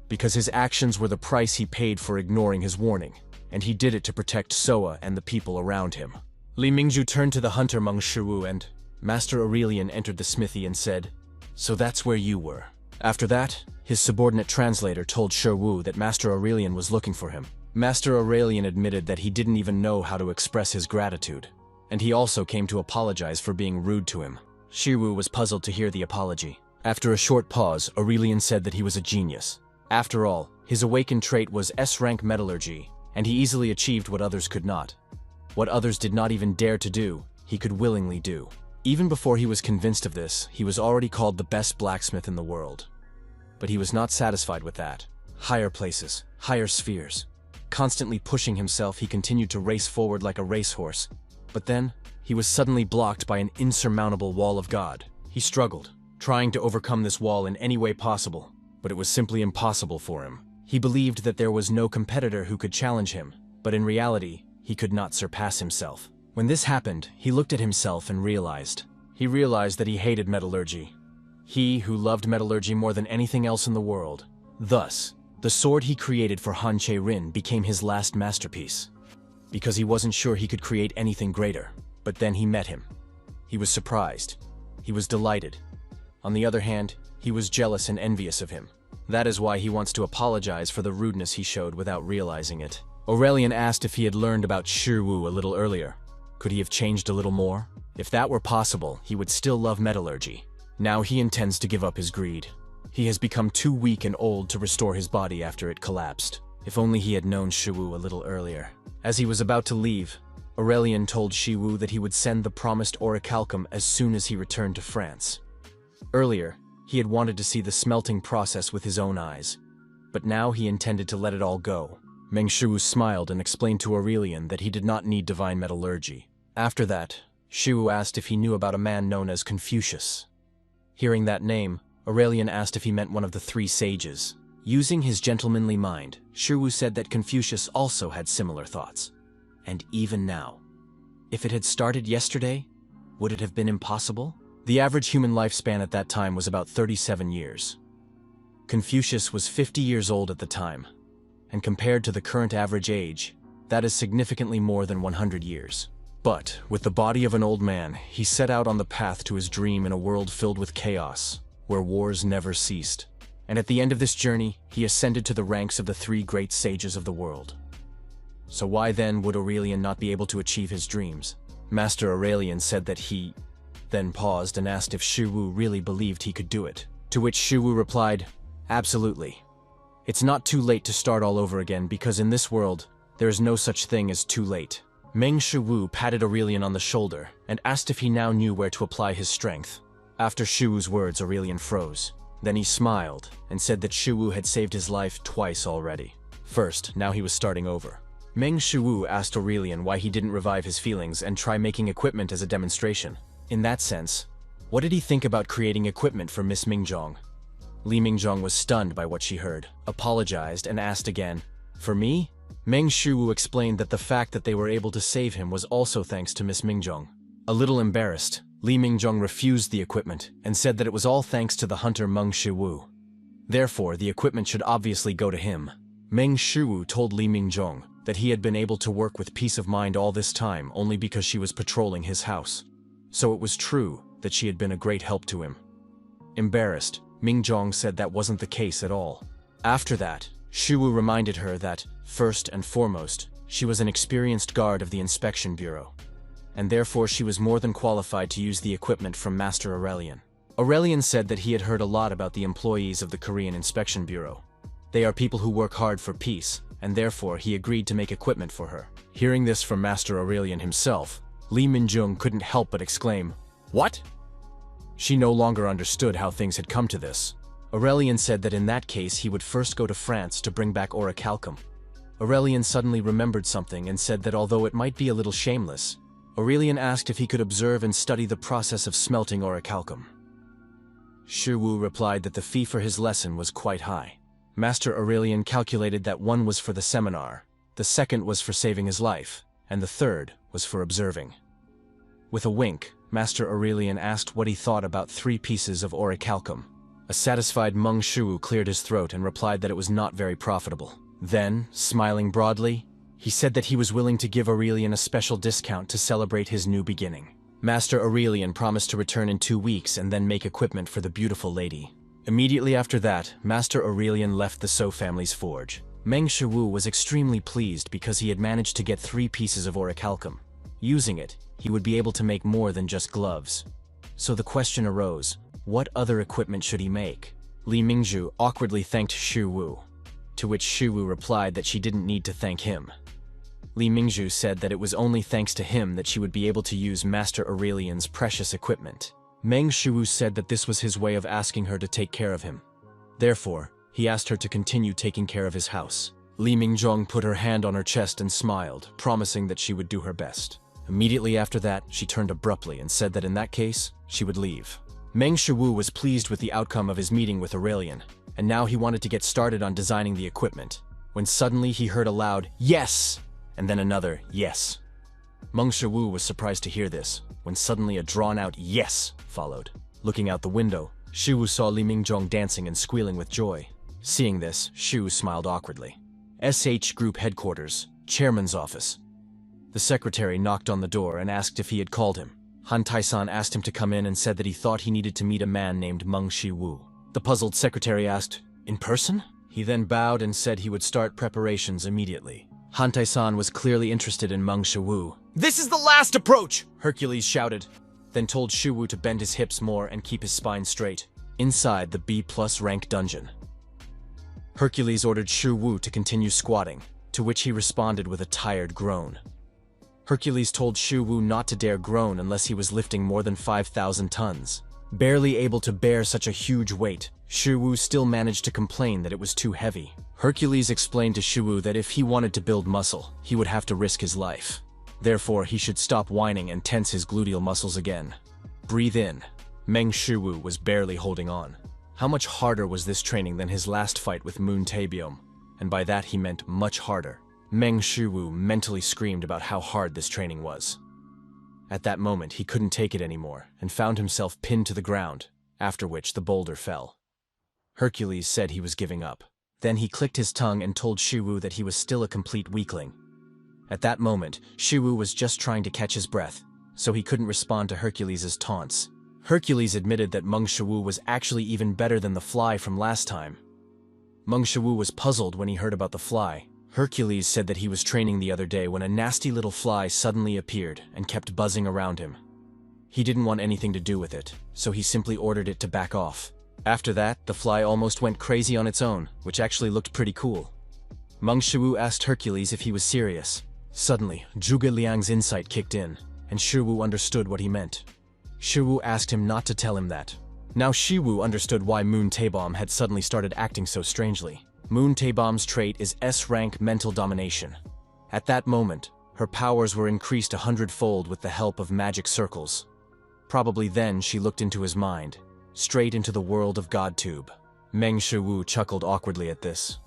because his actions were the price he paid for ignoring his warning, and he did it to protect Soa and the people around him. Lee Mingju turned to the hunter Meng Shi-woo and Master Aurelian entered the smithy and said, "So that's where you were." After that, his subordinate translator told Shi-woo that Master Aurelian was looking for him. Master Aurelian admitted that he didn't even know how to express his gratitude, and he also came to apologize for being rude to him. Shi-woo was puzzled to hear the apology. After a short pause, Aurelian said that he was a genius. After all, his awakened trait was S-rank metallurgy, and he easily achieved what others could not. What others did not even dare to do, he could willingly do. Even before he was convinced of this, he was already called the best blacksmith in the world. But he was not satisfied with that. Higher places, higher spheres. Constantly pushing himself, he continued to race forward like a racehorse. But then, he was suddenly blocked by an insurmountable wall of God. He struggled, trying to overcome this wall in any way possible, but it was simply impossible for him. He believed that there was no competitor who could challenge him, but in reality, he could not surpass himself. When this happened, he looked at himself and realized. He realized that he hated metallurgy. He who loved metallurgy more than anything else in the world. Thus, the sword he created for Han Cherin became his last masterpiece. Because he wasn't sure he could create anything greater. But then he met him. He was surprised. He was delighted. On the other hand, he was jealous and envious of him. That is why he wants to apologize for the rudeness he showed without realizing it. Aurelian asked if he had learned about Shi-woo a little earlier. Could he have changed a little more? If that were possible, he would still love metallurgy. Now he intends to give up his greed. He has become too weak and old to restore his body after it collapsed. If only he had known Shi-woo a little earlier. As he was about to leave, Aurelian told Shi-woo that he would send the promised Oricalum as soon as he returned to France. Earlier, he had wanted to see the smelting process with his own eyes, but now he intended to let it all go. Meng Shu smiled and explained to Aurelian that he did not need divine metallurgy. After that, Shu asked if he knew about a man known as Confucius. Hearing that name, Aurelian asked if he meant one of the three sages. Using his gentlemanly mind, Shu said that Confucius also had similar thoughts. And even now, if it had started yesterday, would it have been impossible? The average human lifespan at that time was about 37 years. Confucius was 50 years old at the time, and compared to the current average age, that is significantly more than 100 years. But, with the body of an old man, he set out on the path to his dream in a world filled with chaos, where wars never ceased. And at the end of this journey, he ascended to the ranks of the three great sages of the world. So why then would Aurelian not be able to achieve his dreams? Master Aurelian said that he then paused and asked if Shu really believed he could do it. To which Shu replied, "Absolutely. It's not too late to start all over again because in this world, there is no such thing as too late." Meng Shu patted Aurelian on the shoulder and asked if he now knew where to apply his strength. After Shu's words, Aurelian froze. Then he smiled and said that Shu had saved his life twice already. First, now he was starting over. Meng Shu asked Aurelian why he didn't revive his feelings and try making equipment as a demonstration. In that sense, what did he think about creating equipment for Miss Mingjong? Li Mingjong was stunned by what she heard, apologized, and asked again, "For me?" Meng Shu explained that the fact that they were able to save him was also thanks to Miss Mingjong. A little embarrassed, Li Mingjong refused the equipment and said that it was all thanks to the hunter Meng Shu. Therefore, the equipment should obviously go to him. Meng Shu told Li Mingjong that he had been able to work with peace of mind all this time only because she was patrolling his house. So it was true that she had been a great help to him. Embarrassed, Mingjong said that wasn't the case at all. After that, Shu reminded her that, first and foremost, she was an experienced guard of the Inspection Bureau, and therefore she was more than qualified to use the equipment from Master Aurelian. Aurelian said that he had heard a lot about the employees of the Korean Inspection Bureau. They are people who work hard for peace, and therefore he agreed to make equipment for her. Hearing this from Master Aurelian himself, Li Mingjong couldn't help but exclaim, "What?" She no longer understood how things had come to this. Aurelian said that in that case he would first go to France to bring back Oricalum. Aurelian suddenly remembered something and said that although it might be a little shameless, Aurelian asked if he could observe and study the process of smelting Oricalum. Shu replied that the fee for his lesson was quite high. Master Aurelian calculated that one was for the seminar, the second was for saving his life, and the third was for observing. With a wink, Master Aurelian asked what he thought about 3 pieces of Oricalum. A satisfied Meng Shu cleared his throat and replied that it was not very profitable. Then, smiling broadly, he said that he was willing to give Aurelian a special discount to celebrate his new beginning. Master Aurelian promised to return in 2 weeks and then make equipment for the beautiful lady. Immediately after that, Master Aurelian left the So family's forge. Meng Shu was extremely pleased because he had managed to get 3 pieces of Oricalum. Using it, he would be able to make more than just gloves. So the question arose, what other equipment should he make? Li Mingzhu awkwardly thanked Shu Wu, to which Shu Wu replied that she didn't need to thank him. Li Mingzhu said that it was only thanks to him that she would be able to use Master Aurelian's precious equipment. Meng Shu said that this was his way of asking her to take care of him. Therefore, he asked her to continue taking care of his house. Li Mingjong put her hand on her chest and smiled, promising that she would do her best. Immediately after that, she turned abruptly and said that in that case, she would leave. Meng Shu was pleased with the outcome of his meeting with Aurelian, and now he wanted to get started on designing the equipment, when suddenly he heard a loud, "Yes!" and then another, "Yes." Meng Shu was surprised to hear this, when suddenly a drawn-out "Yes" followed. Looking out the window, Shu saw Li Mingjong dancing and squealing with joy. Seeing this, Shu smiled awkwardly. SH Group Headquarters, Chairman's office. The secretary knocked on the door and asked if he had called him. Han Taisan asked him to come in and said that he thought he needed to meet a man named Meng Shi. The puzzled secretary asked, "In person?" He then bowed and said he would start preparations immediately. Han Taisan was clearly interested in Meng Shu. "This is the last approach!" Hercules shouted, then told Shu to bend his hips more and keep his spine straight. Inside the B+ rank dungeon, Hercules ordered Shu to continue squatting, to which he responded with a tired groan. Hercules told Shu not to dare groan unless he was lifting more than 5,000 tons. Barely able to bear such a huge weight, Shiwu still managed to complain that it was too heavy. Hercules explained to Shiwu that if he wanted to build muscle, he would have to risk his life. Therefore, he should stop whining and tense his gluteal muscles again. Breathe in. Meng Shiwu was barely holding on. How much harder was this training than his last fight with Moon Taebyom? And by that he meant much harder. Meng Shiwu mentally screamed about how hard this training was. At that moment, he couldn't take it anymore and found himself pinned to the ground, after which the boulder fell. Hercules said he was giving up. Then he clicked his tongue and told Shiwu that he was still a complete weakling. At that moment, Shiwu was just trying to catch his breath, so he couldn't respond to Hercules' taunts. Hercules admitted that Meng Shiwu was actually even better than the fly from last time. Meng Shiwu was puzzled when he heard about the fly. Hercules said that he was training the other day when a nasty little fly suddenly appeared and kept buzzing around him. He didn't want anything to do with it, so he simply ordered it to back off. After that, the fly almost went crazy on its own, which actually looked pretty cool. Meng Shiwu asked Hercules if he was serious. Suddenly, Zhuge Liang's insight kicked in, and Shiwu understood what he meant. Shiwu asked him not to tell him that. Now Shiwu understood why Moon Taebyom had suddenly started acting so strangely. Moon Taebyom's trait is S-rank mental domination. At that moment, her powers were increased 100-fold with the help of magic circles. Probably then she looked into his mind, straight into the world of GodTube. Meng Shiwu chuckled awkwardly at this.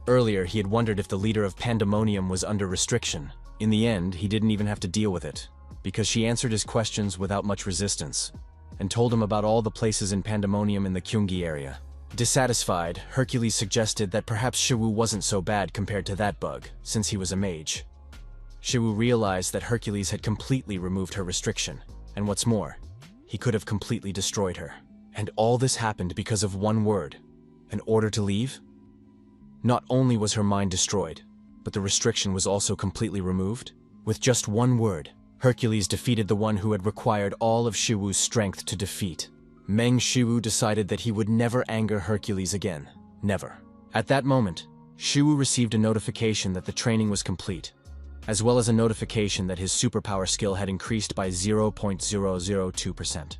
Earlier, he had wondered if the leader of Pandemonium was under restriction. In the end, he didn't even have to deal with it, because she answered his questions without much resistance, and told him about all the places in Pandemonium in the Kyungi area. Dissatisfied, Hercules suggested that perhaps Shiwu wasn't so bad compared to that bug, since he was a mage. Shiwu realized that Hercules had completely removed her restriction, and what's more, he could have completely destroyed her. And all this happened because of one word: an order to leave? Not only was her mind destroyed, but the restriction was also completely removed. With just one word, Hercules defeated the one who had required all of Shiwu's strength to defeat. Meng Shiwu decided that he would never anger Hercules again. Never. At that moment, Shiwu received a notification that the training was complete, as well as a notification that his superpower skill had increased by 0.002%.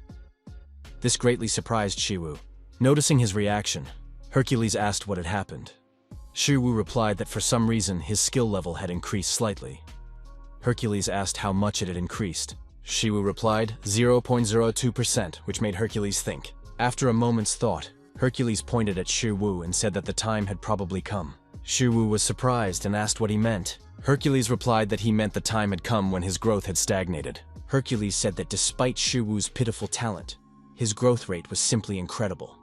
This greatly surprised Shiwu. Noticing his reaction, Hercules asked what had happened. Shiwu replied that for some reason his skill level had increased slightly. Hercules asked how much it had increased. Shiwu replied 0.02%, which made Hercules think. After a moment's thought, Hercules pointed at Shiwu and said that the time had probably come. Shiwu was surprised and asked what he meant. Hercules replied that he meant the time had come when his growth had stagnated. Hercules said that despite Shiwu's pitiful talent, his growth rate was simply incredible.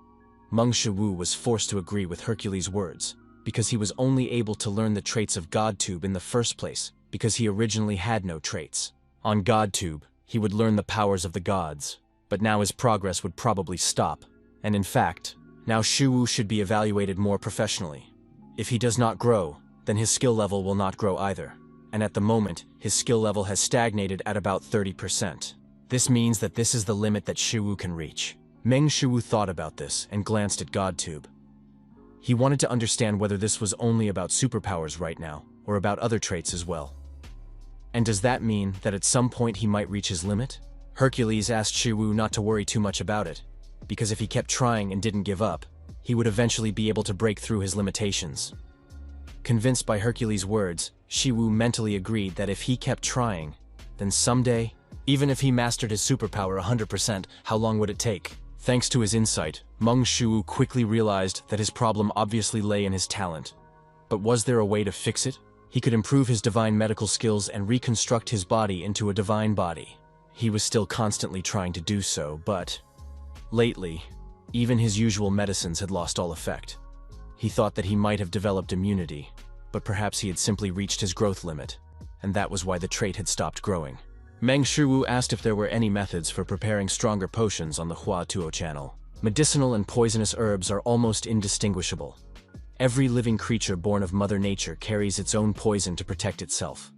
Meng Shiwu was forced to agree with Hercules' words, because he was only able to learn the traits of GodTube in the first place, because he originally had no traits. On GodTube, he would learn the powers of the gods, but now his progress would probably stop, and in fact, now Shiwu should be evaluated more professionally. If he does not grow, then his skill level will not grow either, and at the moment, his skill level has stagnated at about 30%. This means that this is the limit that Shiwu can reach. Meng Shiwu thought about this and glanced at GodTube. He wanted to understand whether this was only about superpowers right now, or about other traits as well. And does that mean that at some point he might reach his limit? Hercules asked Shiwu not to worry too much about it, because if he kept trying and didn't give up, he would eventually be able to break through his limitations. Convinced by Hercules' words, Shiwu mentally agreed that if he kept trying, then someday, even if he mastered his superpower 100%, how long would it take? Thanks to his insight, Meng Shiwu quickly realized that his problem obviously lay in his talent. But was there a way to fix it? He could improve his divine medical skills and reconstruct his body into a divine body. He was still constantly trying to do so, but lately, even his usual medicines had lost all effect. He thought that he might have developed immunity, but perhaps he had simply reached his growth limit, and that was why the trait had stopped growing. Meng Shiwu asked if there were any methods for preparing stronger potions on the Hua Tuo channel. Medicinal and poisonous herbs are almost indistinguishable. Every living creature born of Mother Nature carries its own poison to protect itself.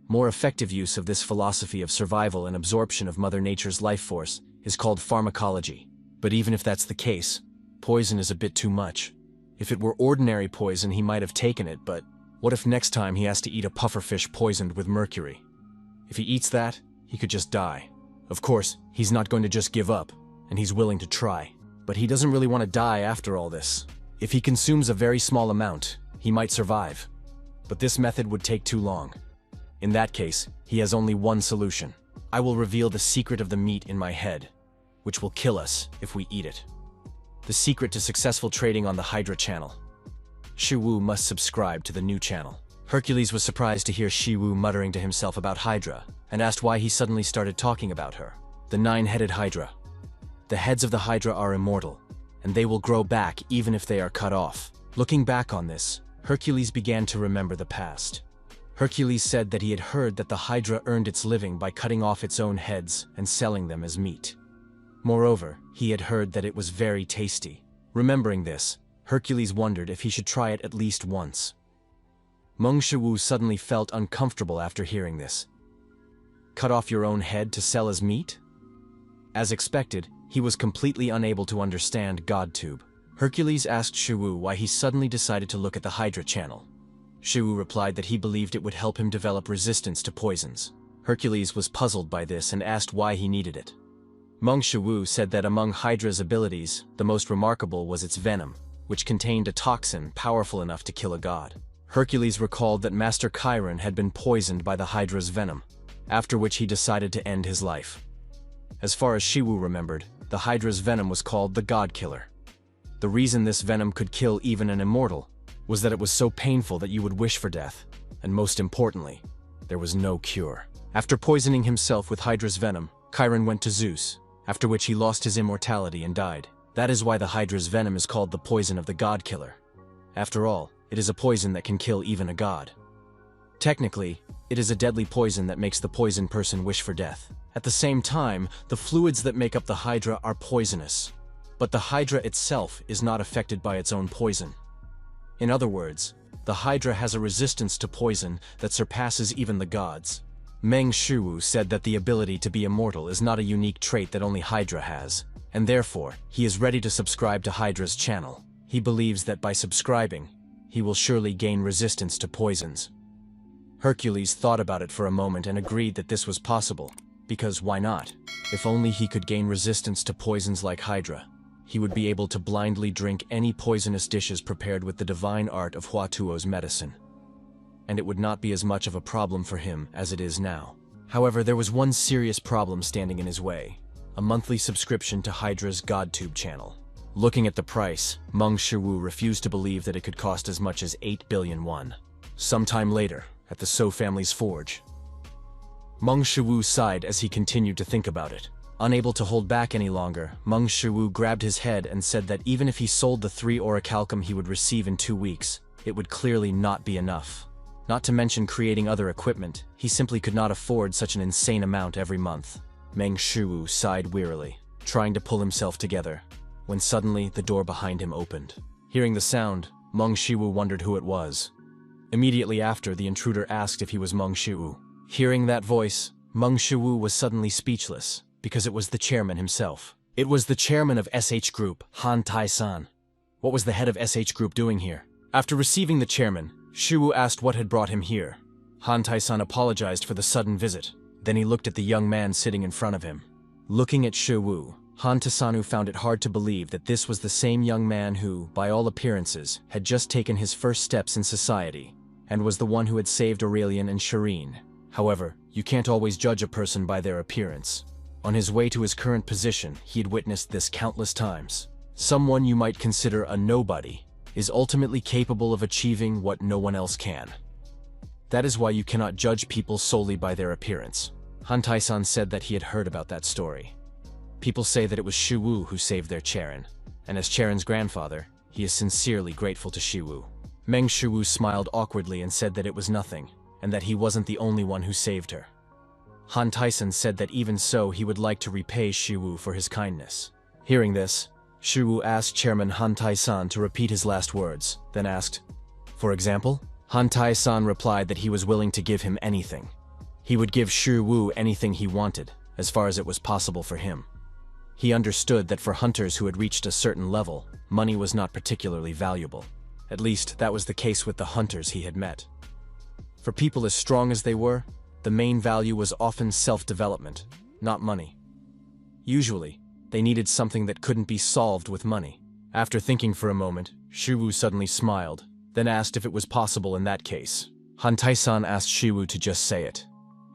More effective use of this philosophy of survival and absorption of Mother Nature's life force is called pharmacology. But even if that's the case, poison is a bit too much. If it were ordinary poison, he might have taken it, but what if next time he has to eat a pufferfish poisoned with mercury? If he eats that, he could just die. Of course, he's not going to just give up, and he's willing to try. But he doesn't really want to die after all this. If he consumes a very small amount, he might survive. But this method would take too long. In that case, he has only one solution. I will reveal the secret of the meat in my head, which will kill us if we eat it. The secret to successful trading on the Hydra channel. Shiwu must subscribe to the new channel. Hercules was surprised to hear Shiwu muttering to himself about Hydra, and asked why he suddenly started talking about her. The nine-headed Hydra. The heads of the Hydra are immortal, and they will grow back even if they are cut off. Looking back on this, Hercules began to remember the past. Hercules said that he had heard that the Hydra earned its living by cutting off its own heads and selling them as meat. Moreover, he had heard that it was very tasty. Remembering this, Hercules wondered if he should try it at least once. Mong Shu suddenly felt uncomfortable after hearing this. Cut off your own head to sell as meat? As expected, he was completely unable to understand GodTube. Hercules asked Shu why he suddenly decided to look at the Hydra channel. Shu replied that he believed it would help him develop resistance to poisons. Hercules was puzzled by this and asked why he needed it. Mong Shu said that among Hydra's abilities, the most remarkable was its venom, which contained a toxin powerful enough to kill a god. Hercules recalled that Master Cherin had been poisoned by the Hydra's venom, after which he decided to end his life. As far as Shiwu remembered, the Hydra's venom was called the God Killer. The reason this venom could kill even an immortal was that it was so painful that you would wish for death, and most importantly, there was no cure. After poisoning himself with Hydra's venom, Cherin went to Zeus, after which he lost his immortality and died. That is why the Hydra's venom is called the poison of the God Killer. After all, it is a poison that can kill even a god. Technically, it is a deadly poison that makes the poisoned person wish for death. At the same time, the fluids that make up the Hydra are poisonous, but the Hydra itself is not affected by its own poison. In other words, the Hydra has a resistance to poison that surpasses even the gods. Meng Shu said that the ability to be immortal is not a unique trait that only Hydra has, and therefore, he is ready to subscribe to Hydra's channel. He believes that by subscribing, he will surely gain resistance to poisons. Hercules thought about it for a moment and agreed that this was possible, because why not? If only he could gain resistance to poisons like Hydra, he would be able to blindly drink any poisonous dishes prepared with the divine art of Huatuo's medicine. And it would not be as much of a problem for him as it is now. However, there was one serious problem standing in his way: a monthly subscription to Hydra's GodTube channel. Looking at the price, Meng Shu refused to believe that it could cost as much as 8 billion won. Sometime later, at the So family's forge, Meng Shu sighed as he continued to think about it. Unable to hold back any longer, Meng Shu grabbed his head and said that even if he sold the 3 Oricalum he would receive in 2 weeks, it would clearly not be enough. Not to mention creating other equipment, he simply could not afford such an insane amount every month. Meng Shu sighed wearily, trying to pull himself together, when suddenly the door behind him opened. Hearing the sound, Meng Shu wondered who it was. Immediately after, the intruder asked if he was Meng Shu. Hearing that voice, Meng Shu was suddenly speechless, because it was the chairman himself. It was the chairman of SH Group, Han Tai-san. What was the head of SH Group doing here? After receiving the chairman, Shu asked what had brought him here. Han Tai-san apologized for the sudden visit. Then he looked at the young man sitting in front of him. Looking at Shu, Han Tai-san found it hard to believe that this was the same young man who, by all appearances, had just taken his first steps in society, and was the one who had saved Aurelian and Cherin. However, you can't always judge a person by their appearance. On his way to his current position, he had witnessed this countless times. Someone you might consider a nobody is ultimately capable of achieving what no one else can. That is why you cannot judge people solely by their appearance. Han Tai-san said that he had heard about that story. People say that it was Shu who saved their Cherin, and as Cherin's grandfather, he is sincerely grateful to Shu. Meng Shu smiled awkwardly and said that it was nothing, and that he wasn't the only one who saved her. Han Tai-san said that even so he would like to repay Shu for his kindness. Hearing this, Shu asked Chairman Han Tai-san to repeat his last words, then asked, "For example?" Han Tai-san replied that he was willing to give him anything. He would give Shu anything he wanted, as far as it was possible for him. He understood that for hunters who had reached a certain level, money was not particularly valuable. At least, that was the case with the hunters he had met. For people as strong as they were, the main value was often self-development, not money. Usually, They needed something that couldn't be solved with money. After thinking for a moment, Shiwu suddenly smiled, then asked if it was possible in that case. Han Tai-san asked Shiwu to just say it.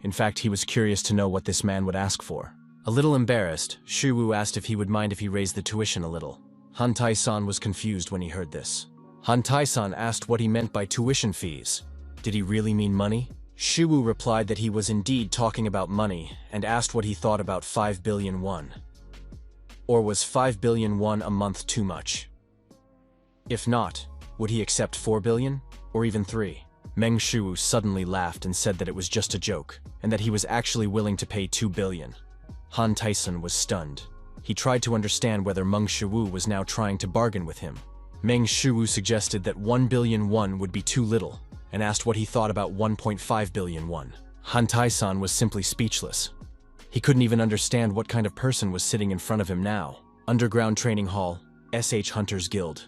In fact, he was curious to know what this man would ask for. A little embarrassed, Shiwu asked if he would mind if he raised the tuition a little. Han Tai-san was confused when he heard this. Han Tai-san asked what he meant by tuition fees. Did he really mean money? Shiwu replied that he was indeed talking about money and asked what he thought about 5 billion won. Or was 5 billion won a month too much? If not, would he accept 4 billion? Or even 3? Meng Shu suddenly laughed and said that it was just a joke, and that he was actually willing to pay 2 billion. Han Tai-san was stunned. He tried to understand whether Meng Shu was now trying to bargain with him. Meng Shu suggested that 1 billion won would be too little, and asked what he thought about 1.5 billion won. Han Tai-san was simply speechless. He couldn't even understand what kind of person was sitting in front of him now. Underground Training Hall, SH Hunters Guild.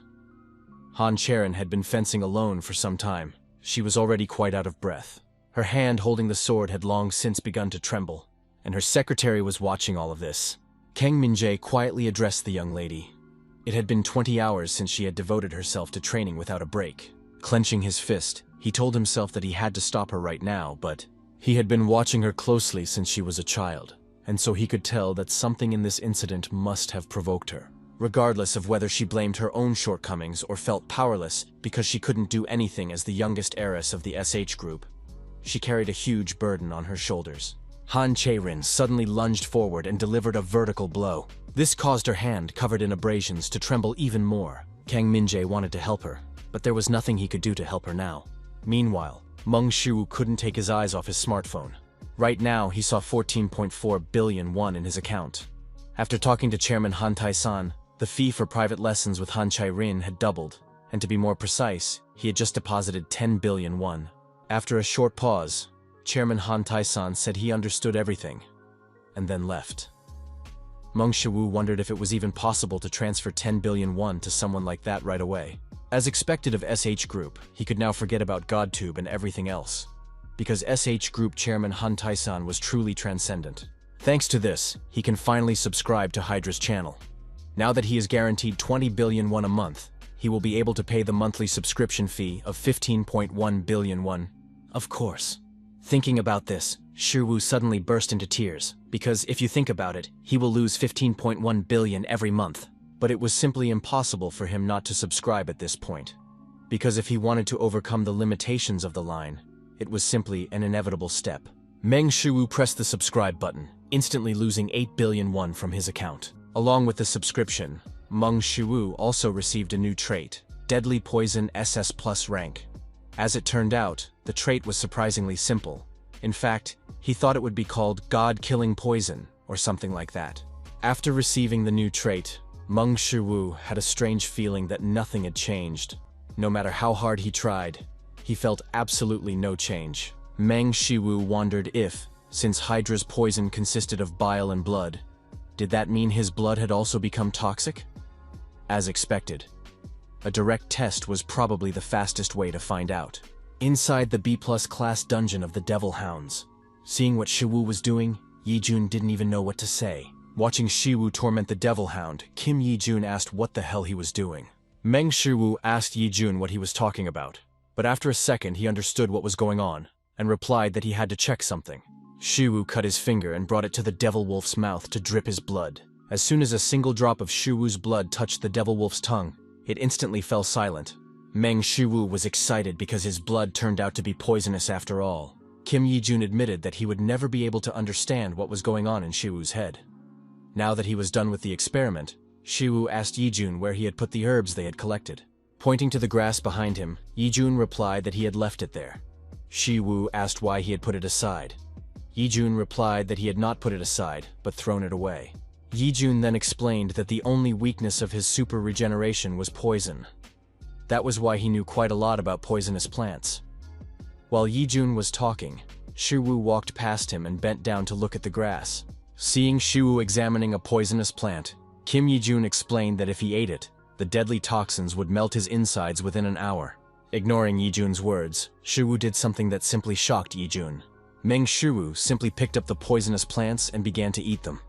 Han Cherin had been fencing alone for some time. She was already quite out of breath. Her hand holding the sword had long since begun to tremble, and her secretary was watching all of this. Kang Min-jae quietly addressed the young lady. It had been 20 hours since she had devoted herself to training without a break. Clenching his fist, he told himself that he had to stop her right now, but he had been watching her closely since she was a child, and so he could tell that something in this incident must have provoked her. Regardless of whether she blamed her own shortcomings or felt powerless because she couldn't do anything as the youngest heiress of the SH group, she carried a huge burden on her shoulders. Han Cherin suddenly lunged forward and delivered a vertical blow. This caused her hand, covered in abrasions, to tremble even more. Kang Min-jae wanted to help her, but there was nothing he could do to help her now. Meanwhile, Mong Shu couldn't take his eyes off his smartphone. Right now, he saw 14.4 billion won in his account. After talking to Chairman Han Tai-san, the fee for private lessons with Han Cherin had doubled, and to be more precise, he had just deposited 10 billion won. After a short pause, Chairman Han Tai-san said he understood everything, and then left. Meng Shu wondered if it was even possible to transfer 10 billion won to someone like that right away. As expected of SH Group, he could now forget about GodTube and everything else, because SH Group Chairman Han Tai-san was truly transcendent. Thanks to this, he can finally subscribe to Hydra's channel. Now that he is guaranteed 20 billion won a month, he will be able to pay the monthly subscription fee of 15.1 billion won. Of course. Thinking about this, Shiwu suddenly burst into tears, because if you think about it, he will lose 15.1 billion every month. But it was simply impossible for him not to subscribe at this point. Because if he wanted to overcome the limitations of the line, it was simply an inevitable step. Meng Shu pressed the subscribe button, instantly losing 8 billion won from his account. Along with the subscription, Meng Shu also received a new trait, Deadly Poison SS Plus rank. As it turned out, the trait was surprisingly simple. In fact, he thought it would be called God-Killing Poison, or something like that. After receiving the new trait, Meng Shu had a strange feeling that nothing had changed. No matter how hard he tried, he felt absolutely no change. Meng Shu wondered if, since Hydra's poison consisted of bile and blood, did that mean his blood had also become toxic? As expected, a direct test was probably the fastest way to find out. Inside the B+ class dungeon of the Devil Hounds, seeing what Shiwu was doing, Yi-jun didn't even know what to say. Watching Shiwu torment the Devil Hound, Kim Yi-jun asked what the hell he was doing. Meng Shu asked Yi-jun what he was talking about, but after a second he understood what was going on, and replied that he had to check something. Shiwu cut his finger and brought it to the Devil Wolf's mouth to drip his blood. As soon as a single drop of Shiwu's blood touched the Devil Wolf's tongue, it instantly fell silent. Meng Shu was excited because his blood turned out to be poisonous after all. Kim Yi-jun admitted that he would never be able to understand what was going on in Shiwu's head. Now that he was done with the experiment, Shiwu asked Yi-jun where he had put the herbs they had collected. Pointing to the grass behind him, Yi-jun replied that he had left it there. Shiwu asked why he had put it aside. Yi-jun replied that he had not put it aside, but thrown it away. Yi-jun then explained that the only weakness of his super regeneration was poison. That was why he knew quite a lot about poisonous plants. While Yi-jun was talking, Shiwu walked past him and bent down to look at the grass. Seeing Shiwu examining a poisonous plant, Kim Yi-jun explained that if he ate it, the deadly toxins would melt his insides within an hour. Ignoring Yi-jun's words, Shiwu did something that simply shocked Yi-jun. Meng Shu simply picked up the poisonous plants and began to eat them.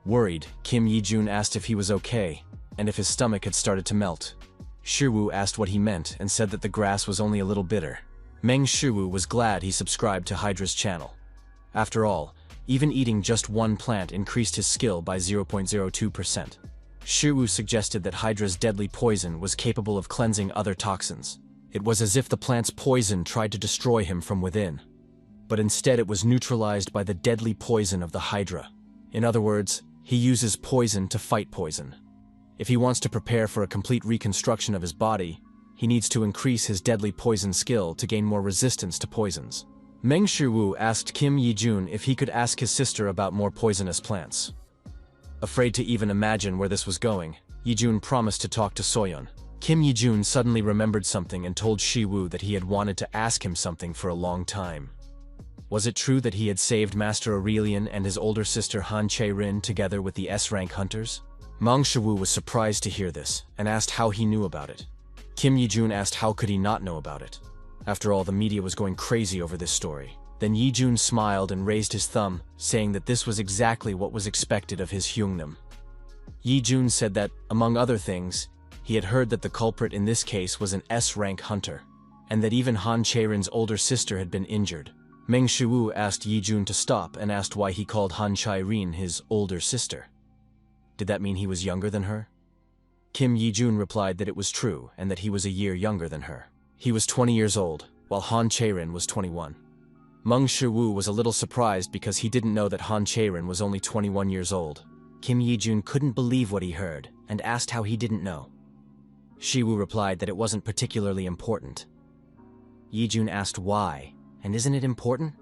Worried, Kim Yi-jun asked if he was okay, and if his stomach had started to melt. Shiwu asked what he meant and said that the grass was only a little bitter. Meng Shiwu was glad he subscribed to Hydra's channel. After all, even eating just one plant increased his skill by 0.02%. Shiwu suggested that Hydra's deadly poison was capable of cleansing other toxins. It was as if the plant's poison tried to destroy him from within. But instead it was neutralized by the deadly poison of the Hydra. In other words, he uses poison to fight poison. If he wants to prepare for a complete reconstruction of his body, he needs to increase his deadly poison skill to gain more resistance to poisons. Meng Shiwu asked Kim Yi-jun if he could ask his sister about more poisonous plants. Afraid to even imagine where this was going, Yi-jun promised to talk to Soyeon. Kim Yi-jun suddenly remembered something and told Shiwu that he had wanted to ask him something for a long time. Was it true that he had saved Master Aurelian and his older sister Han Cherin together with the S-rank hunters? Mong Shu was surprised to hear this and asked how he knew about it. Kim Yi-jun asked how could he not know about it. After all, the media was going crazy over this story. Then Yi-jun smiled and raised his thumb, saying that this was exactly what was expected of his Hyungnam. Yi-jun said that, among other things, he had heard that the culprit in this case was an S-rank hunter, and that even Han Cherin's older sister had been injured. Meng Shu asked Yi-jun to stop and asked why he called Han Cherin his older sister. Did that mean he was younger than her? Kim Yi-jun replied that it was true and that he was a year younger than her. He was 20 years old, while Han Cherin was 21. Meng Shu was a little surprised because he didn't know that Han Cherin was only 21 years old. Kim Yi-jun couldn't believe what he heard and asked how he didn't know. Shiwu replied that it wasn't particularly important. Yi-jun asked why, and isn't it important?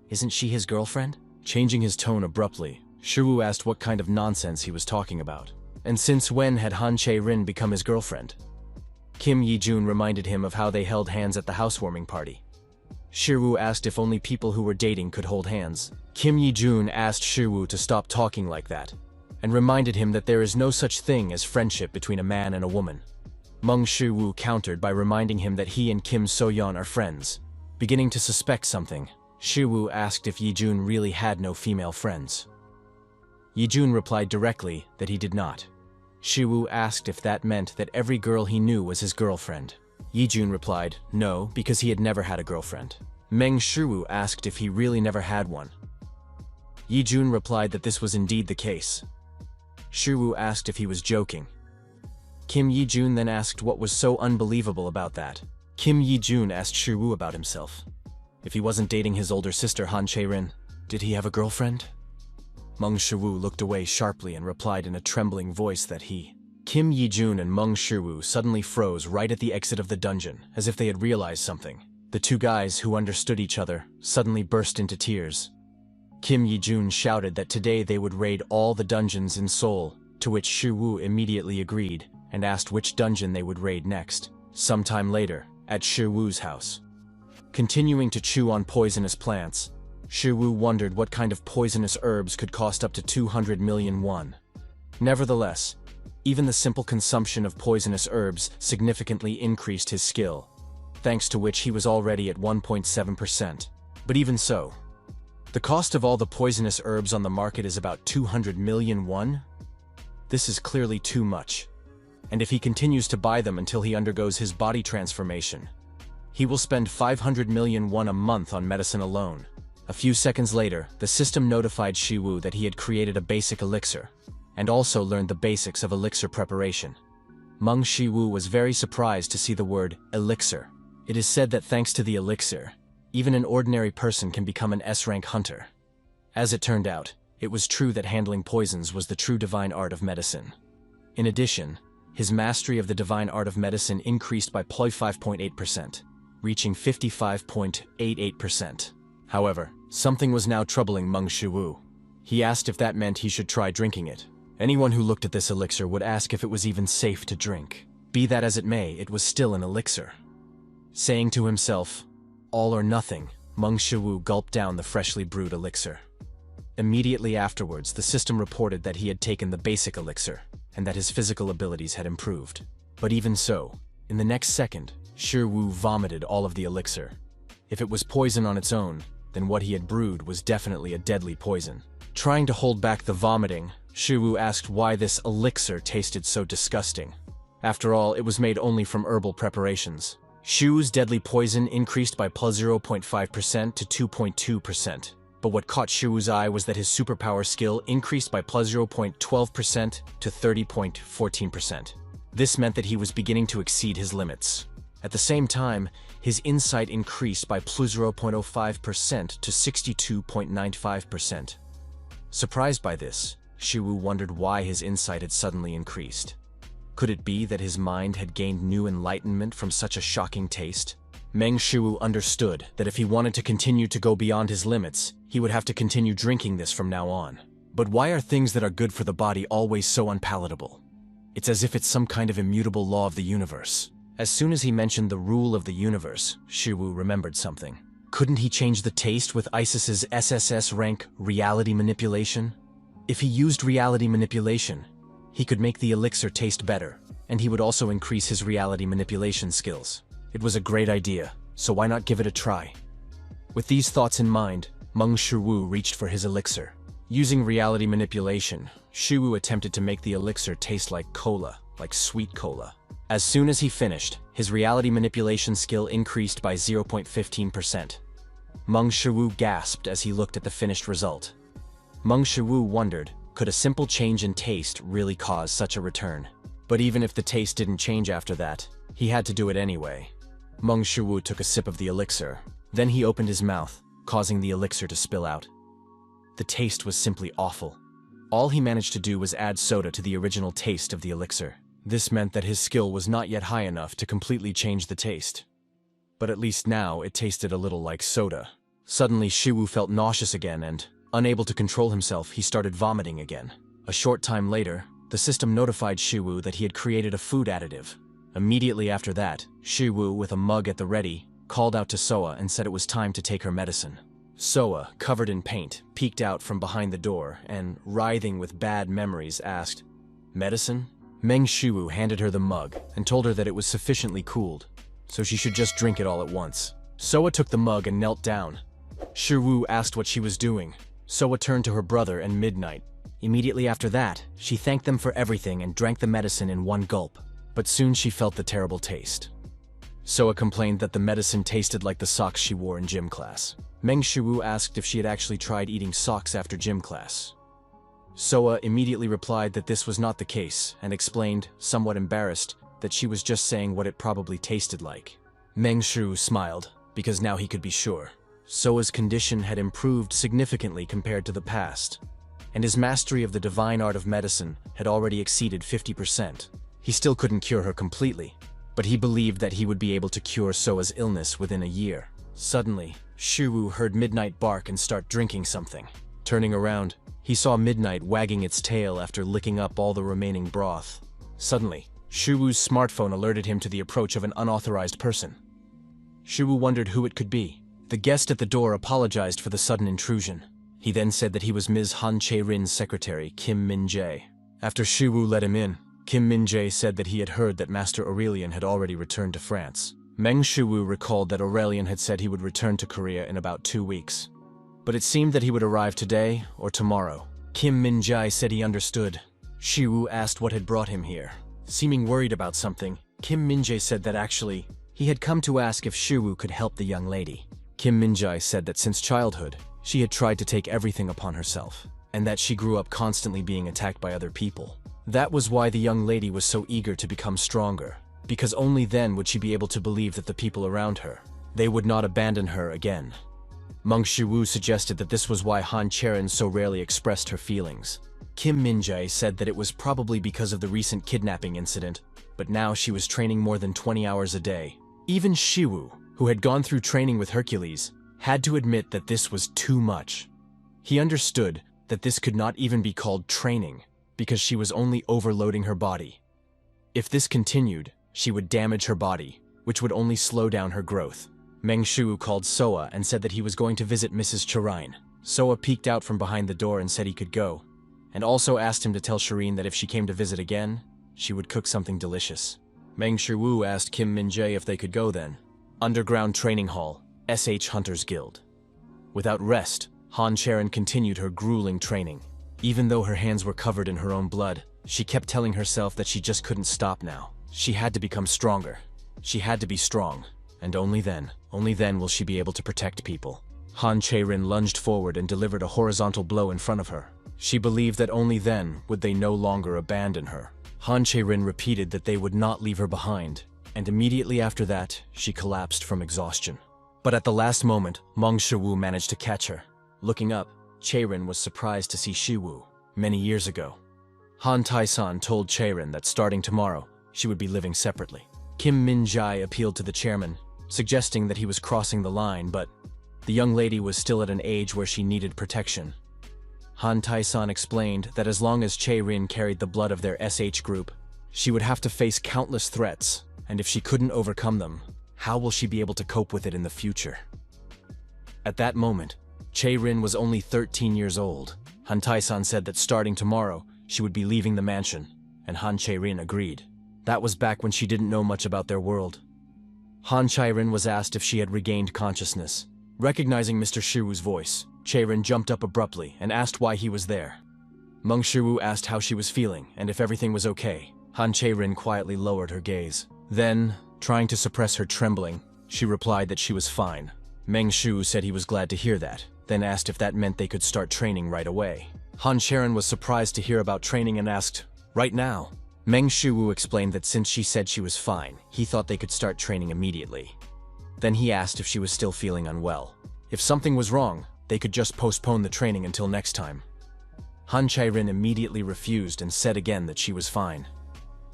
Isn't she his girlfriend? Changing his tone abruptly, Shiwu asked what kind of nonsense he was talking about. And since when had Han Cherin become his girlfriend? Kim Yi-jun reminded him of how they held hands at the housewarming party. Shiwu asked if only people who were dating could hold hands. Kim Yi-jun asked Shiwu to stop talking like that, and reminded him that there is no such thing as friendship between a man and a woman. Meng Shu countered by reminding him that he and Kim So-yeon are friends. Beginning to suspect something, Shiwu asked if Yi-jun really had no female friends. Yi-jun replied directly that he did not. Shiwu asked if that meant that every girl he knew was his girlfriend. Yi-jun replied no, because he had never had a girlfriend. Meng Shu asked if he really never had one. Yi-jun replied that this was indeed the case. Shiwu asked if he was joking. Kim Yi-jun then asked what was so unbelievable about that. Kim Yi-jun asked Shiwu about himself. If he wasn't dating his older sister Han Cherin, did he have a girlfriend? Meng Shu looked away sharply and replied in a trembling voice that he. Kim Yi-jun and Meng Shu suddenly froze right at the exit of the dungeon, as if they had realized something. The two guys, who understood each other, suddenly burst into tears. Kim Yi-jun shouted that today they would raid all the dungeons in Seoul, to which Shu immediately agreed, and asked which dungeon they would raid next. Sometime later, at Shiwu's house. Continuing to chew on poisonous plants, Shiwu wondered what kind of poisonous herbs could cost up to 200 million won. Nevertheless, even the simple consumption of poisonous herbs significantly increased his skill, thanks to which he was already at 1.7%. But even so, the cost of all the poisonous herbs on the market is about 200 million won? This is clearly too much. And if he continues to buy them until he undergoes his body transformation, he will spend 500 million won a month on medicine alone. A few seconds later, the system notified Shiwu that he had created a basic elixir, and also learned the basics of elixir preparation. Meng Shiwu was very surprised to see the word elixir. It is said that thanks to the elixir, even an ordinary person can become an S-rank hunter. As it turned out, it was true that handling poisons was the true divine art of medicine. In addition, his mastery of the divine art of medicine increased by 5.8%, reaching 55.88%. However, something was now troubling Meng Shu. He asked if that meant he should try drinking it. Anyone who looked at this elixir would ask if it was even safe to drink. Be that as it may, it was still an elixir. Saying to himself, all or nothing, Meng Shu gulped down the freshly brewed elixir. Immediately afterwards, the system reported that he had taken the basic elixir, and that his physical abilities had improved. But even so, in the next second, Shiwu vomited all of the elixir. If it was poison on its own, then what he had brewed was definitely a deadly poison. Trying to hold back the vomiting, Shiwu asked why this elixir tasted so disgusting. After all, it was made only from herbal preparations. Shu's deadly poison increased by plus 0.5% to 2.2%. But what caught Shu's eye was that his superpower skill increased by plus 0.12% to 30.14%. This meant that he was beginning to exceed his limits. At the same time, his insight increased by plus 0.05% to 62.95%. Surprised by this, Shiwu wondered why his insight had suddenly increased. Could it be that his mind had gained new enlightenment from such a shocking taste? Meng Shu understood that if he wanted to continue to go beyond his limits, he would have to continue drinking this from now on. But why are things that are good for the body always so unpalatable? It's as if it's some kind of immutable law of the universe. As soon as he mentioned the rule of the universe, Shiwu remembered something. Couldn't he change the taste with Isis's SSS rank reality manipulation? If he used reality manipulation, he could make the elixir taste better, and he would also increase his reality manipulation skills. It was a great idea, so why not give it a try? With these thoughts in mind, Meng Shu reached for his elixir. Using reality manipulation, Shu attempted to make the elixir taste like cola, like sweet cola. As soon as he finished, his reality manipulation skill increased by 0.15%. Meng Shu gasped as he looked at the finished result. Meng Shu wondered, could a simple change in taste really cause such a return? But even if the taste didn't change after that, he had to do it anyway. Meng Shu took a sip of the elixir. Then he opened his mouth, causing the elixir to spill out. The taste was simply awful. All he managed to do was add soda to the original taste of the elixir. This meant that his skill was not yet high enough to completely change the taste. But at least now it tasted a little like soda. Suddenly Shiwu felt nauseous again and, unable to control himself, he started vomiting again. A short time later, the system notified Shiwu that he had created a food additive. Immediately after that, Shiwu, with a mug at the ready, called out to Soa and said it was time to take her medicine. Soa, covered in paint, peeked out from behind the door and, writhing with bad memories, asked, "Medicine?" Meng Shu handed her the mug and told her that it was sufficiently cooled, so she should just drink it all at once. Soa took the mug and knelt down. Shu asked what she was doing. Soa turned to her brother and Midnight. Immediately after that, she thanked them for everything and drank the medicine in one gulp. But soon she felt the terrible taste. Soa complained that the medicine tasted like the socks she wore in gym class. Meng Shu asked if she had actually tried eating socks after gym class. Soa immediately replied that this was not the case and explained, somewhat embarrassed, that she was just saying what it probably tasted like. Meng Shu smiled, because now he could be sure. Soa's condition had improved significantly compared to the past, and his mastery of the divine art of medicine had already exceeded 50%. He still couldn't cure her completely, but he believed that he would be able to cure Soa's illness within a year. Suddenly, Shu heard Midnight bark and start drinking something. Turning around, he saw Midnight wagging its tail after licking up all the remaining broth. Suddenly, Shu's smartphone alerted him to the approach of an unauthorized person. Shu wondered who it could be. The guest at the door apologized for the sudden intrusion. He then said that he was Ms. Han Cherin's secretary, Kim Min-jae. After Shu let him in, Kim Min-jae said that he had heard that Master Aurelian had already returned to France. Meng Shu recalled that Aurelian had said he would return to Korea in about 2 weeks. But it seemed that he would arrive today or tomorrow. Kim Min-jae said he understood. Shu asked what had brought him here. Seeming worried about something, Kim Min-jae said that actually, he had come to ask if Shu could help the young lady. Kim Min-jae said that since childhood, she had tried to take everything upon herself, and that she grew up constantly being attacked by other people. That was why the young lady was so eager to become stronger, because only then would she be able to believe that the people around her, they would not abandon her again. Meng Shu suggested that this was why Han Cherin so rarely expressed her feelings. Kim Min-jae said that it was probably because of the recent kidnapping incident, but now she was training more than 20 hours a day. Even Shiwu, who had gone through training with Hercules, had to admit that this was too much. He understood that this could not even be called training, because she was only overloading her body. If this continued, she would damage her body, which would only slow down her growth. Meng Shu called Soa and said that he was going to visit Mrs. Cherin. Soa peeked out from behind the door and said he could go, and also asked him to tell Cherin that if she came to visit again, she would cook something delicious. Meng Shu asked Kim Min-jae if they could go then. Underground Training Hall, SH Hunters Guild. Without rest, Han Cherin continued her grueling training. Even though her hands were covered in her own blood, she kept telling herself that she just couldn't stop now. She had to become stronger. She had to be strong, and only then will she be able to protect people. Cherin lunged forward and delivered a horizontal blow in front of her. She believed that only then would they no longer abandon her. Cherin repeated that they would not leave her behind, and immediately after that, she collapsed from exhaustion. But at the last moment, Mong Shu managed to catch her. Looking up, Cherin was surprised to see Shiwu. Many years ago, Han Tai-san told Cherin that starting tomorrow, she would be living separately. Kim Min-jai appealed to the chairman, suggesting that he was crossing the line, but the young lady was still at an age where she needed protection. Han Tai-san explained that as long as Cherin carried the blood of their SH group, she would have to face countless threats, and if she couldn't overcome them, how will she be able to cope with it in the future? At that moment, Cherin was only 13 years old. Han Tai-san said that starting tomorrow, she would be leaving the mansion, and Han Cherin agreed. That was back when she didn't know much about their world. Han Cherin was asked if she had regained consciousness. Recognizing Mr. Shiwu's voice, Cherin jumped up abruptly and asked why he was there. Mong Shu asked how she was feeling and if everything was okay. Han Cherin quietly lowered her gaze. Then, trying to suppress her trembling, she replied that she was fine. Meng Shu said he was glad to hear that, then asked if that meant they could start training right away. Han Cherin was surprised to hear about training and asked, "Right now?" Meng Shu explained that since she said she was fine, he thought they could start training immediately. Then he asked if she was still feeling unwell. If something was wrong, they could just postpone the training until next time. Han Cherin immediately refused and said again that she was fine.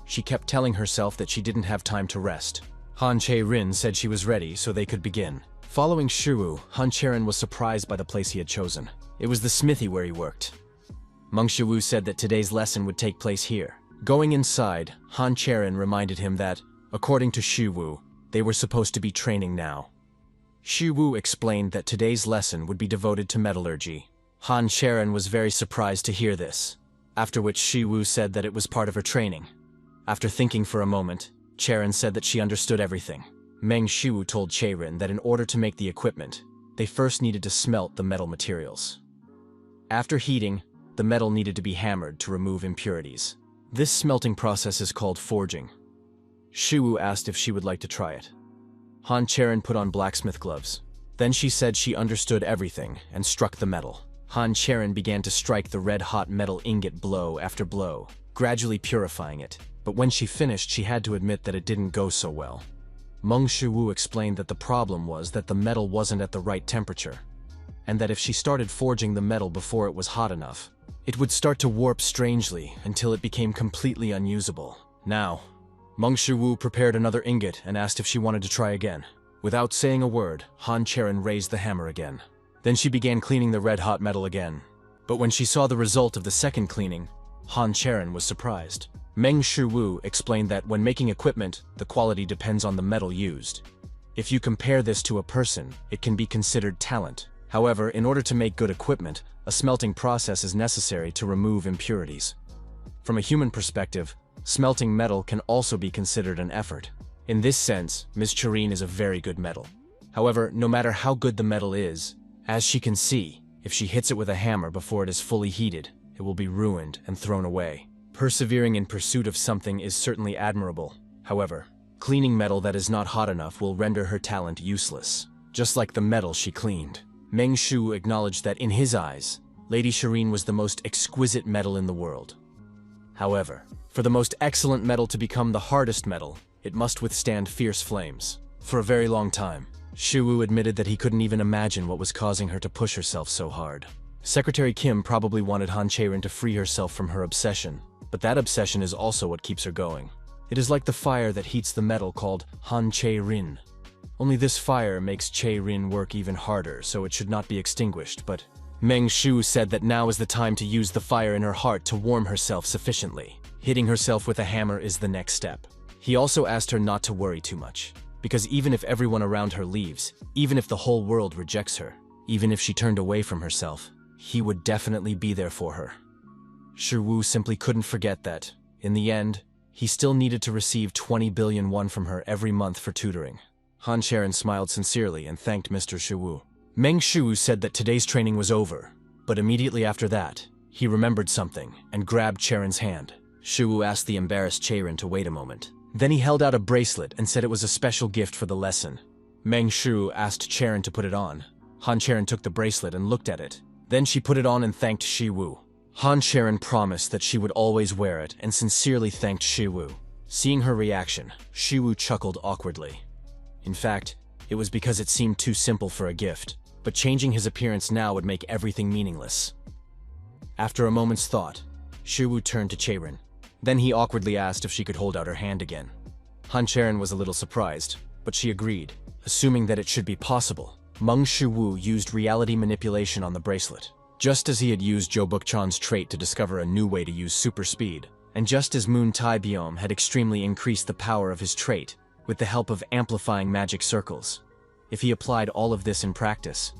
She kept telling herself that she didn't have time to rest. Han Cherin said she was ready so they could begin. Following Shu, Han Cherin was surprised by the place he had chosen. It was the smithy where he worked. Meng Shu said that today's lesson would take place here. Going inside, Han Cherin reminded him that, according to Shiwu, they were supposed to be training now. Shiwu explained that today's lesson would be devoted to metallurgy. Han Cherin was very surprised to hear this, after which Shiwu said that it was part of her training. After thinking for a moment, Cherin said that she understood everything. Meng Shu told Cherin that in order to make the equipment, they first needed to smelt the metal materials. After heating, the metal needed to be hammered to remove impurities. This smelting process is called forging. Shu asked if she would like to try it. Han Cherin put on blacksmith gloves. Then she said she understood everything and struck the metal. Han Cherin began to strike the red-hot metal ingot blow after blow, gradually purifying it. But when she finished, she had to admit that it didn't go so well. Meng Shu explained that the problem was that the metal wasn't at the right temperature, and that if she started forging the metal before it was hot enough, it would start to warp strangely until it became completely unusable. Now, Meng Shu prepared another ingot and asked if she wanted to try again. Without saying a word, Han Cherin raised the hammer again. Then she began cleaning the red-hot metal again. But when she saw the result of the second cleaning, Han Cherin was surprised. Meng Shu explained that when making equipment, the quality depends on the metal used. If you compare this to a person, it can be considered talent. However, in order to make good equipment, a smelting process is necessary to remove impurities. From a human perspective, smelting metal can also be considered an effort. In this sense, Ms. Cherin is a very good metal. However, no matter how good the metal is, as she can see, if she hits it with a hammer before it is fully heated, it will be ruined and thrown away. Persevering in pursuit of something is certainly admirable. However, cleaning metal that is not hot enough will render her talent useless, just like the metal she cleaned. Meng Shu acknowledged that in his eyes, Lady Cherin was the most exquisite metal in the world. However, for the most excellent metal to become the hardest metal, it must withstand fierce flames. For a very long time, Shu admitted that he couldn't even imagine what was causing her to push herself so hard. Secretary Kim probably wanted Han Cherin to free herself from her obsession, but that obsession is also what keeps her going. It is like the fire that heats the metal called Han Cherin. Only this fire makes Cherin work even harder, so it should not be extinguished, but Meng Shu said that now is the time to use the fire in her heart to warm herself sufficiently. Hitting herself with a hammer is the next step. He also asked her not to worry too much, because even if everyone around her leaves, even if the whole world rejects her, even if she turned away from herself, he would definitely be there for her. Shiwu simply couldn't forget that, in the end, he still needed to receive 20 billion won from her every month for tutoring. Han Cherin smiled sincerely and thanked Mr. Shiwu. Meng Shu said that today's training was over, but immediately after that, He remembered something and grabbed Cherin's hand. Shu asked the embarrassed Cherin to wait a moment. Then he held out a bracelet and said it was a special gift for the lesson. Mong Shu asked Cherin to put it on. Han Cherin took the bracelet and looked at it. Then she put it on and thanked Shiwu. Han Cherin promised that she would always wear it and sincerely thanked Shiwu. Seeing her reaction, Shiwu chuckled awkwardly. In fact, it was because it seemed too simple for a gift, but changing his appearance now would make everything meaningless. After a moment's thought, Shiwu turned to Cherin. Then he awkwardly asked if she could hold out her hand again. Han Cherin was a little surprised, but she agreed, assuming that it should be possible. Mong Shu used reality manipulation on the bracelet. Just as he had used Zhou Bukchan's trait to discover a new way to use super speed, and just as Moon Tai Biome had extremely increased the power of his trait with the help of amplifying magic circles. If he applied all of this in practice,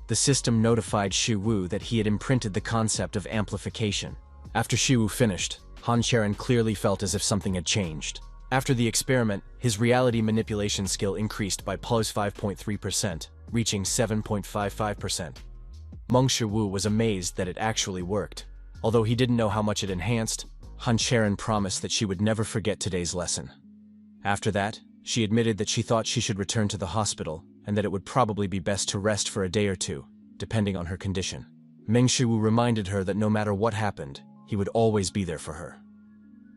the system notified Shiwu that he had imprinted the concept of amplification. After Shiwu finished, Han Cherin clearly felt as if something had changed. After the experiment, his reality manipulation skill increased by plus 5.3%, reaching 7.55%. Mong Shu was amazed that it actually worked. Although he didn't know how much it enhanced, Han Cherin promised that she would never forget today's lesson. After that, she admitted that she thought she should return to the hospital and that it would probably be best to rest for a day or two, depending on her condition. Mong Shu reminded her that no matter what happened, he would always be there for her.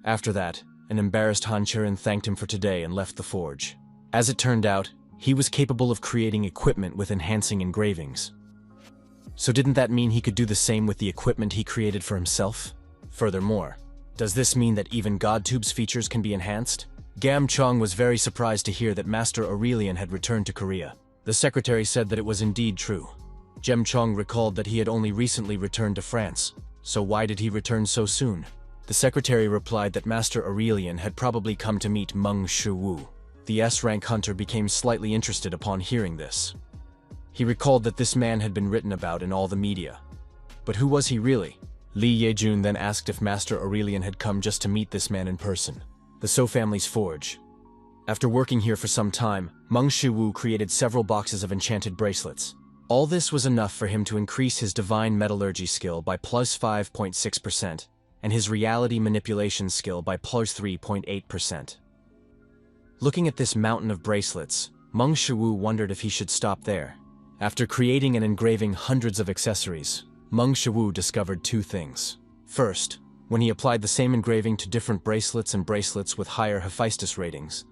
After that, an embarrassed Han Cherin thanked him for today and left the forge. As it turned out, he was capable of creating equipment with enhancing engravings. So didn't that mean he could do the same with the equipment he created for himself? Furthermore, does this mean that even GodTube's features can be enhanced? Gam Chong was very surprised to hear that Master Aurelian had returned to Korea. The secretary said that it was indeed true. Gem Chong recalled that he had only recently returned to France, so why did he return so soon? The secretary replied that Master Aurelian had probably come to meet Mong Shu. The S-rank hunter became slightly interested upon hearing this. He recalled that this man had been written about in all the media. But who was he really? Li Yejun then asked if Master Aurelian had come just to meet this man in person. The So family's forge. After working here for some time, Mong Shu created several boxes of enchanted bracelets. All this was enough for him to increase his divine metallurgy skill by plus 5.6% and his reality manipulation skill by plus 3.8%. Looking at this mountain of bracelets, Mong Shu wondered if he should stop there. After creating and engraving hundreds of accessories, Mong Shu discovered two things. First, when he applied the same engraving to different bracelets and bracelets with higher Hifestas ratings,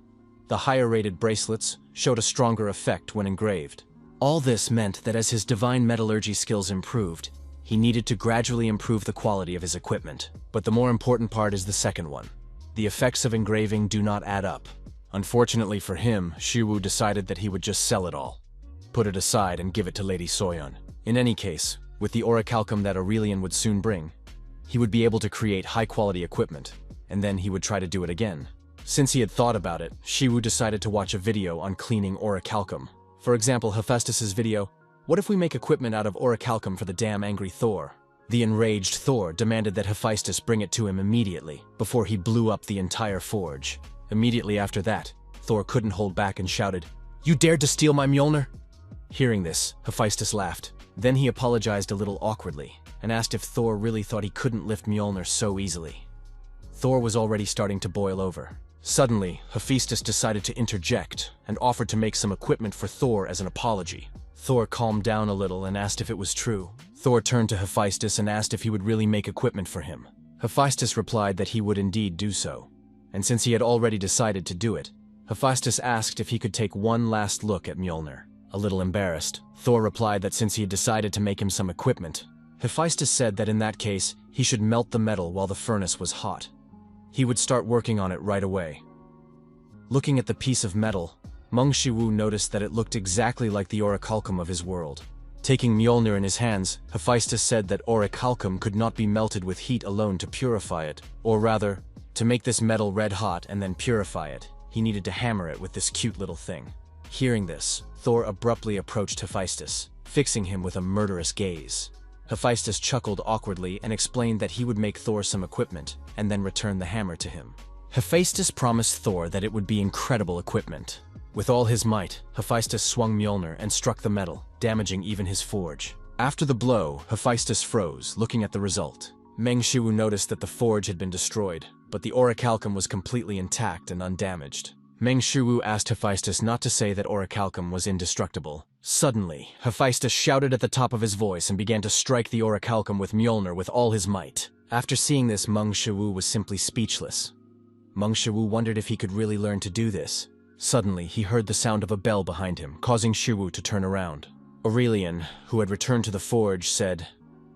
the higher-rated bracelets showed a stronger effect when engraved. All this meant that as his divine metallurgy skills improved, he needed to gradually improve the quality of his equipment. But the more important part is the second one. The effects of engraving do not add up. Unfortunately for him, Shiwu decided that he would just sell it all, put it aside and give it to Lady Soyeon. In any case, with the Oricalum that Aurelian would soon bring, he would be able to create high-quality equipment, and then he would try to do it again. Since he had thought about it, Shiwu decided to watch a video on cleaning Oricalum. For example, Hifestas' video, "What if we make equipment out of Oricalum for the damn angry Thor?" The enraged Thor demanded that Hifestas bring it to him immediately, before he blew up the entire forge. Immediately after that, Thor couldn't hold back and shouted, "You dared to steal my Mjolnir?" Hearing this, Hifestas laughed. Then he apologized a little awkwardly, and asked if Thor really thought he couldn't lift Mjolnir so easily. Thor was already starting to boil over. Suddenly, Hifestas decided to interject and offered to make some equipment for Thor as an apology. Thor calmed down a little and asked if it was true. Thor turned to Hifestas and asked if he would really make equipment for him. Hifestas replied that he would indeed do so. And since he had already decided to do it, Hifestas asked if he could take one last look at Mjolnir. A little embarrassed, Thor replied that since he had decided to make him some equipment, Hifestas said that in that case, he should melt the metal while the furnace was hot. He would start working on it right away. Looking at the piece of metal, Mong Shu noticed that it looked exactly like the Oricalum of his world. Taking Mjolnir in his hands, Hifestas said that Oricalum could not be melted with heat alone to purify it, or rather, to make this metal red hot and then purify it, he needed to hammer it with this cute little thing. Hearing this, Thor abruptly approached Hifestas, fixing him with a murderous gaze. Hifestas chuckled awkwardly and explained that he would make Thor some equipment and then return the hammer to him. Hifestas promised Thor that it would be incredible equipment. With all his might, Hifestas swung Mjolnir and struck the metal, damaging even his forge. After the blow, Hifestas froze, looking at the result. Meng Shu noticed that the forge had been destroyed, but the Oricalum was completely intact and undamaged. Meng Shu asked Hifestas not to say that Oricalum was indestructible. Suddenly, Hifestas shouted at the top of his voice and began to strike the Oricalum with Mjolnir with all his might. After seeing this, Meng Shu was simply speechless. Meng Shu wondered if he could really learn to do this. Suddenly, he heard the sound of a bell behind him, causing Shu to turn around. Aurelian, who had returned to the forge, said,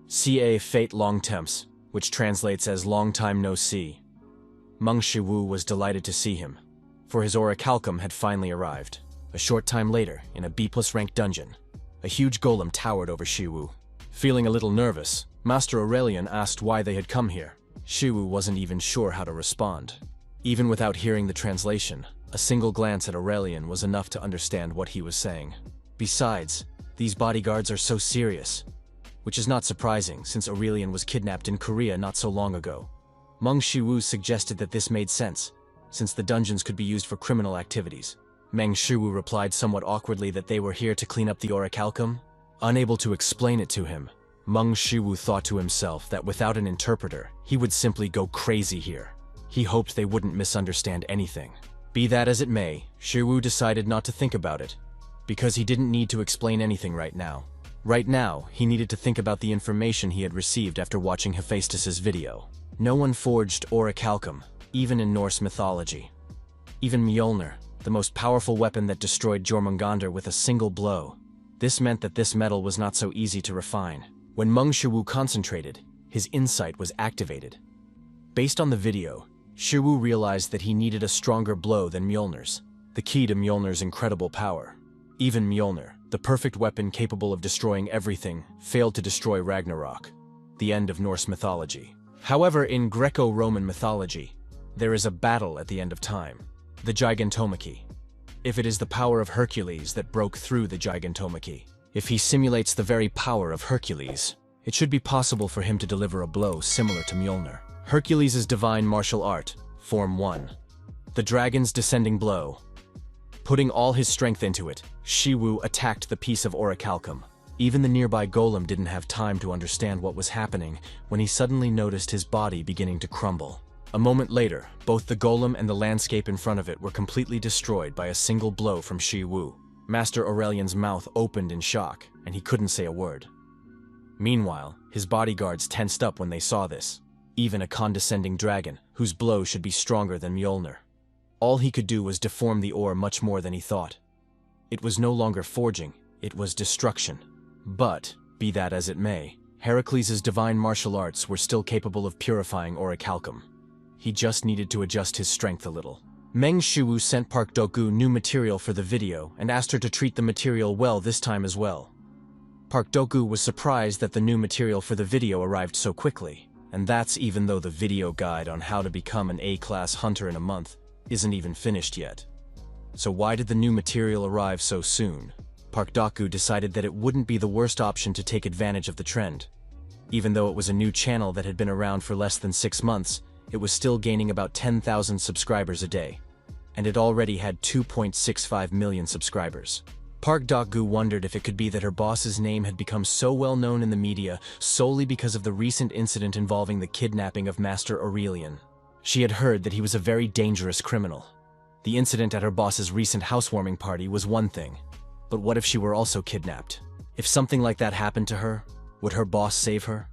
"Ca fate long temps," which translates as "long time no see." Meng Shu was delighted to see him, for his Oricalum had finally arrived. A short time later, in a B+ rank dungeon, a huge golem towered over Shu. Feeling a little nervous, Master Aurelian asked why they had come here. Shu wasn't even sure how to respond. Even without hearing the translation, a single glance at Aurelian was enough to understand what he was saying. Besides, these bodyguards are so serious, which is not surprising since Aurelian was kidnapped in Korea not so long ago. Meng Shu suggested that this made sense, since the dungeons could be used for criminal activities. Meng Shu replied somewhat awkwardly that they were here to clean up the Oricalum. Unable to explain it to him, Meng Shu thought to himself that without an interpreter, he would simply go crazy here. He hoped they wouldn't misunderstand anything. Be that as it may, Shu decided not to think about it, because he didn't need to explain anything right now. Right now, he needed to think about the information he had received after watching Hifestas' video. No one forged Oricalum, even in Norse mythology. Even Mjolnir, the most powerful weapon that destroyed Jormungandr with a single blow. This meant that this metal was not so easy to refine. When Meng Shu concentrated, his insight was activated. Based on the video, Shu realized that he needed a stronger blow than Mjolnir's, the key to Mjolnir's incredible power. Even Mjolnir, the perfect weapon capable of destroying everything, failed to destroy Ragnarok, the end of Norse mythology. However, in Greco-Roman mythology, there is a battle at the end of time, the Gigantomachy. If it is the power of Hercules that broke through the Gigantomachy, if he simulates the very power of Hercules, it should be possible for him to deliver a blow similar to Mjolnir. Hercules' divine martial art, Form 1. The dragon's descending blow. Putting all his strength into it, Shu attacked the piece of Oricalum. Even the nearby golem didn't have time to understand what was happening when he suddenly noticed his body beginning to crumble. A moment later, both the golem and the landscape in front of it were completely destroyed by a single blow from Shu. Master Aurelian's mouth opened in shock, and he couldn't say a word. Meanwhile, his bodyguards tensed up when they saw this. Even a condescending dragon, whose blow should be stronger than Mjolnir. All he could do was deform the ore much more than he thought. It was no longer forging, it was destruction. But, be that as it may, Hercules' divine martial arts were still capable of purifying Oricalum. He just needed to adjust his strength a little. Meng Shu sent Park Doku new material for the video and asked her to treat the material well this time as well. Park Doku was surprised that the new material for the video arrived so quickly, and that's even though the video guide on how to become an A-class hunter in a month isn't even finished yet. So why did the new material arrive so soon? Park Doku decided that it wouldn't be the worst option to take advantage of the trend. Even though it was a new channel that had been around for less than 6 months, it was still gaining about 10,000 subscribers a day, and it already had 2.65 million subscribers. Park Doku wondered if it could be that her boss's name had become so well known in the media solely because of the recent incident involving the kidnapping of Master Aurelian. She had heard that he was a very dangerous criminal. The incident at her boss's recent housewarming party was one thing, but what if she were also kidnapped? If something like that happened to her, would her boss save her?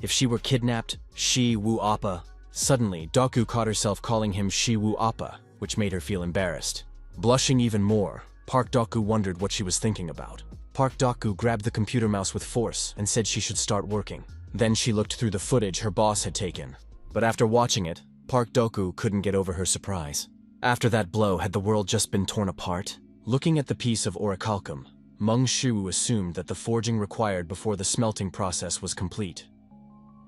If she were kidnapped, Shi Wu Appa. Suddenly, Daku caught herself calling him Shi Wu Appa, which made her feel embarrassed. Blushing even more, Park Doku wondered what she was thinking about. Park Doku grabbed the computer mouse with force and said she should start working. Then she looked through the footage her boss had taken. But after watching it, Park Doku couldn't get over her surprise. After that blow, had the world just been torn apart? Looking at the piece of Oricalum, Meng Shu assumed that the forging required before the smelting process was complete.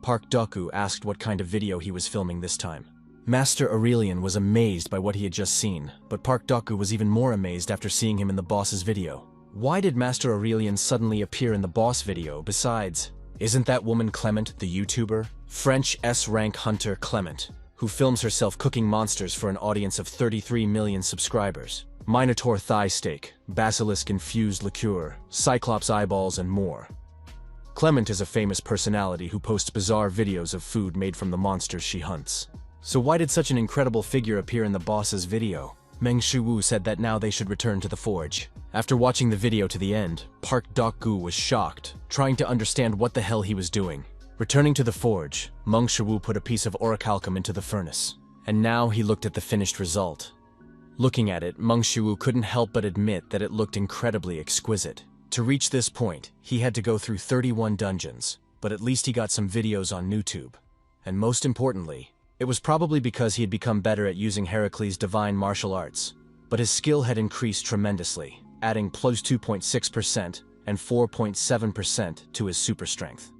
Park Doku asked what kind of video he was filming this time. Master Aurelian was amazed by what he had just seen, but Park Doku was even more amazed after seeing him in the boss's video. Why did Master Aurelian suddenly appear in the boss video besides? Isn't that woman Clement, the YouTuber? French S-rank hunter Clement, who films herself cooking monsters for an audience of 33 million subscribers. Minotaur thigh steak, basilisk-infused liqueur, cyclops eyeballs, and more. Clement is a famous personality who posts bizarre videos of food made from the monsters she hunts. So why did such an incredible figure appear in the boss's video? Meng Shu said that now they should return to the forge. After watching the video to the end, Park Daku was shocked, trying to understand what the hell he was doing. Returning to the forge, Meng Shu put a piece of Oricalum into the furnace. And now he looked at the finished result. Looking at it, Meng Shu couldn't help but admit that it looked incredibly exquisite. To reach this point, he had to go through 31 dungeons, but at least he got some videos on YouTube. And most importantly, it was probably because he had become better at using Hercules' divine martial arts. But his skill had increased tremendously, adding plus 2.6% and 4.7% to his super strength.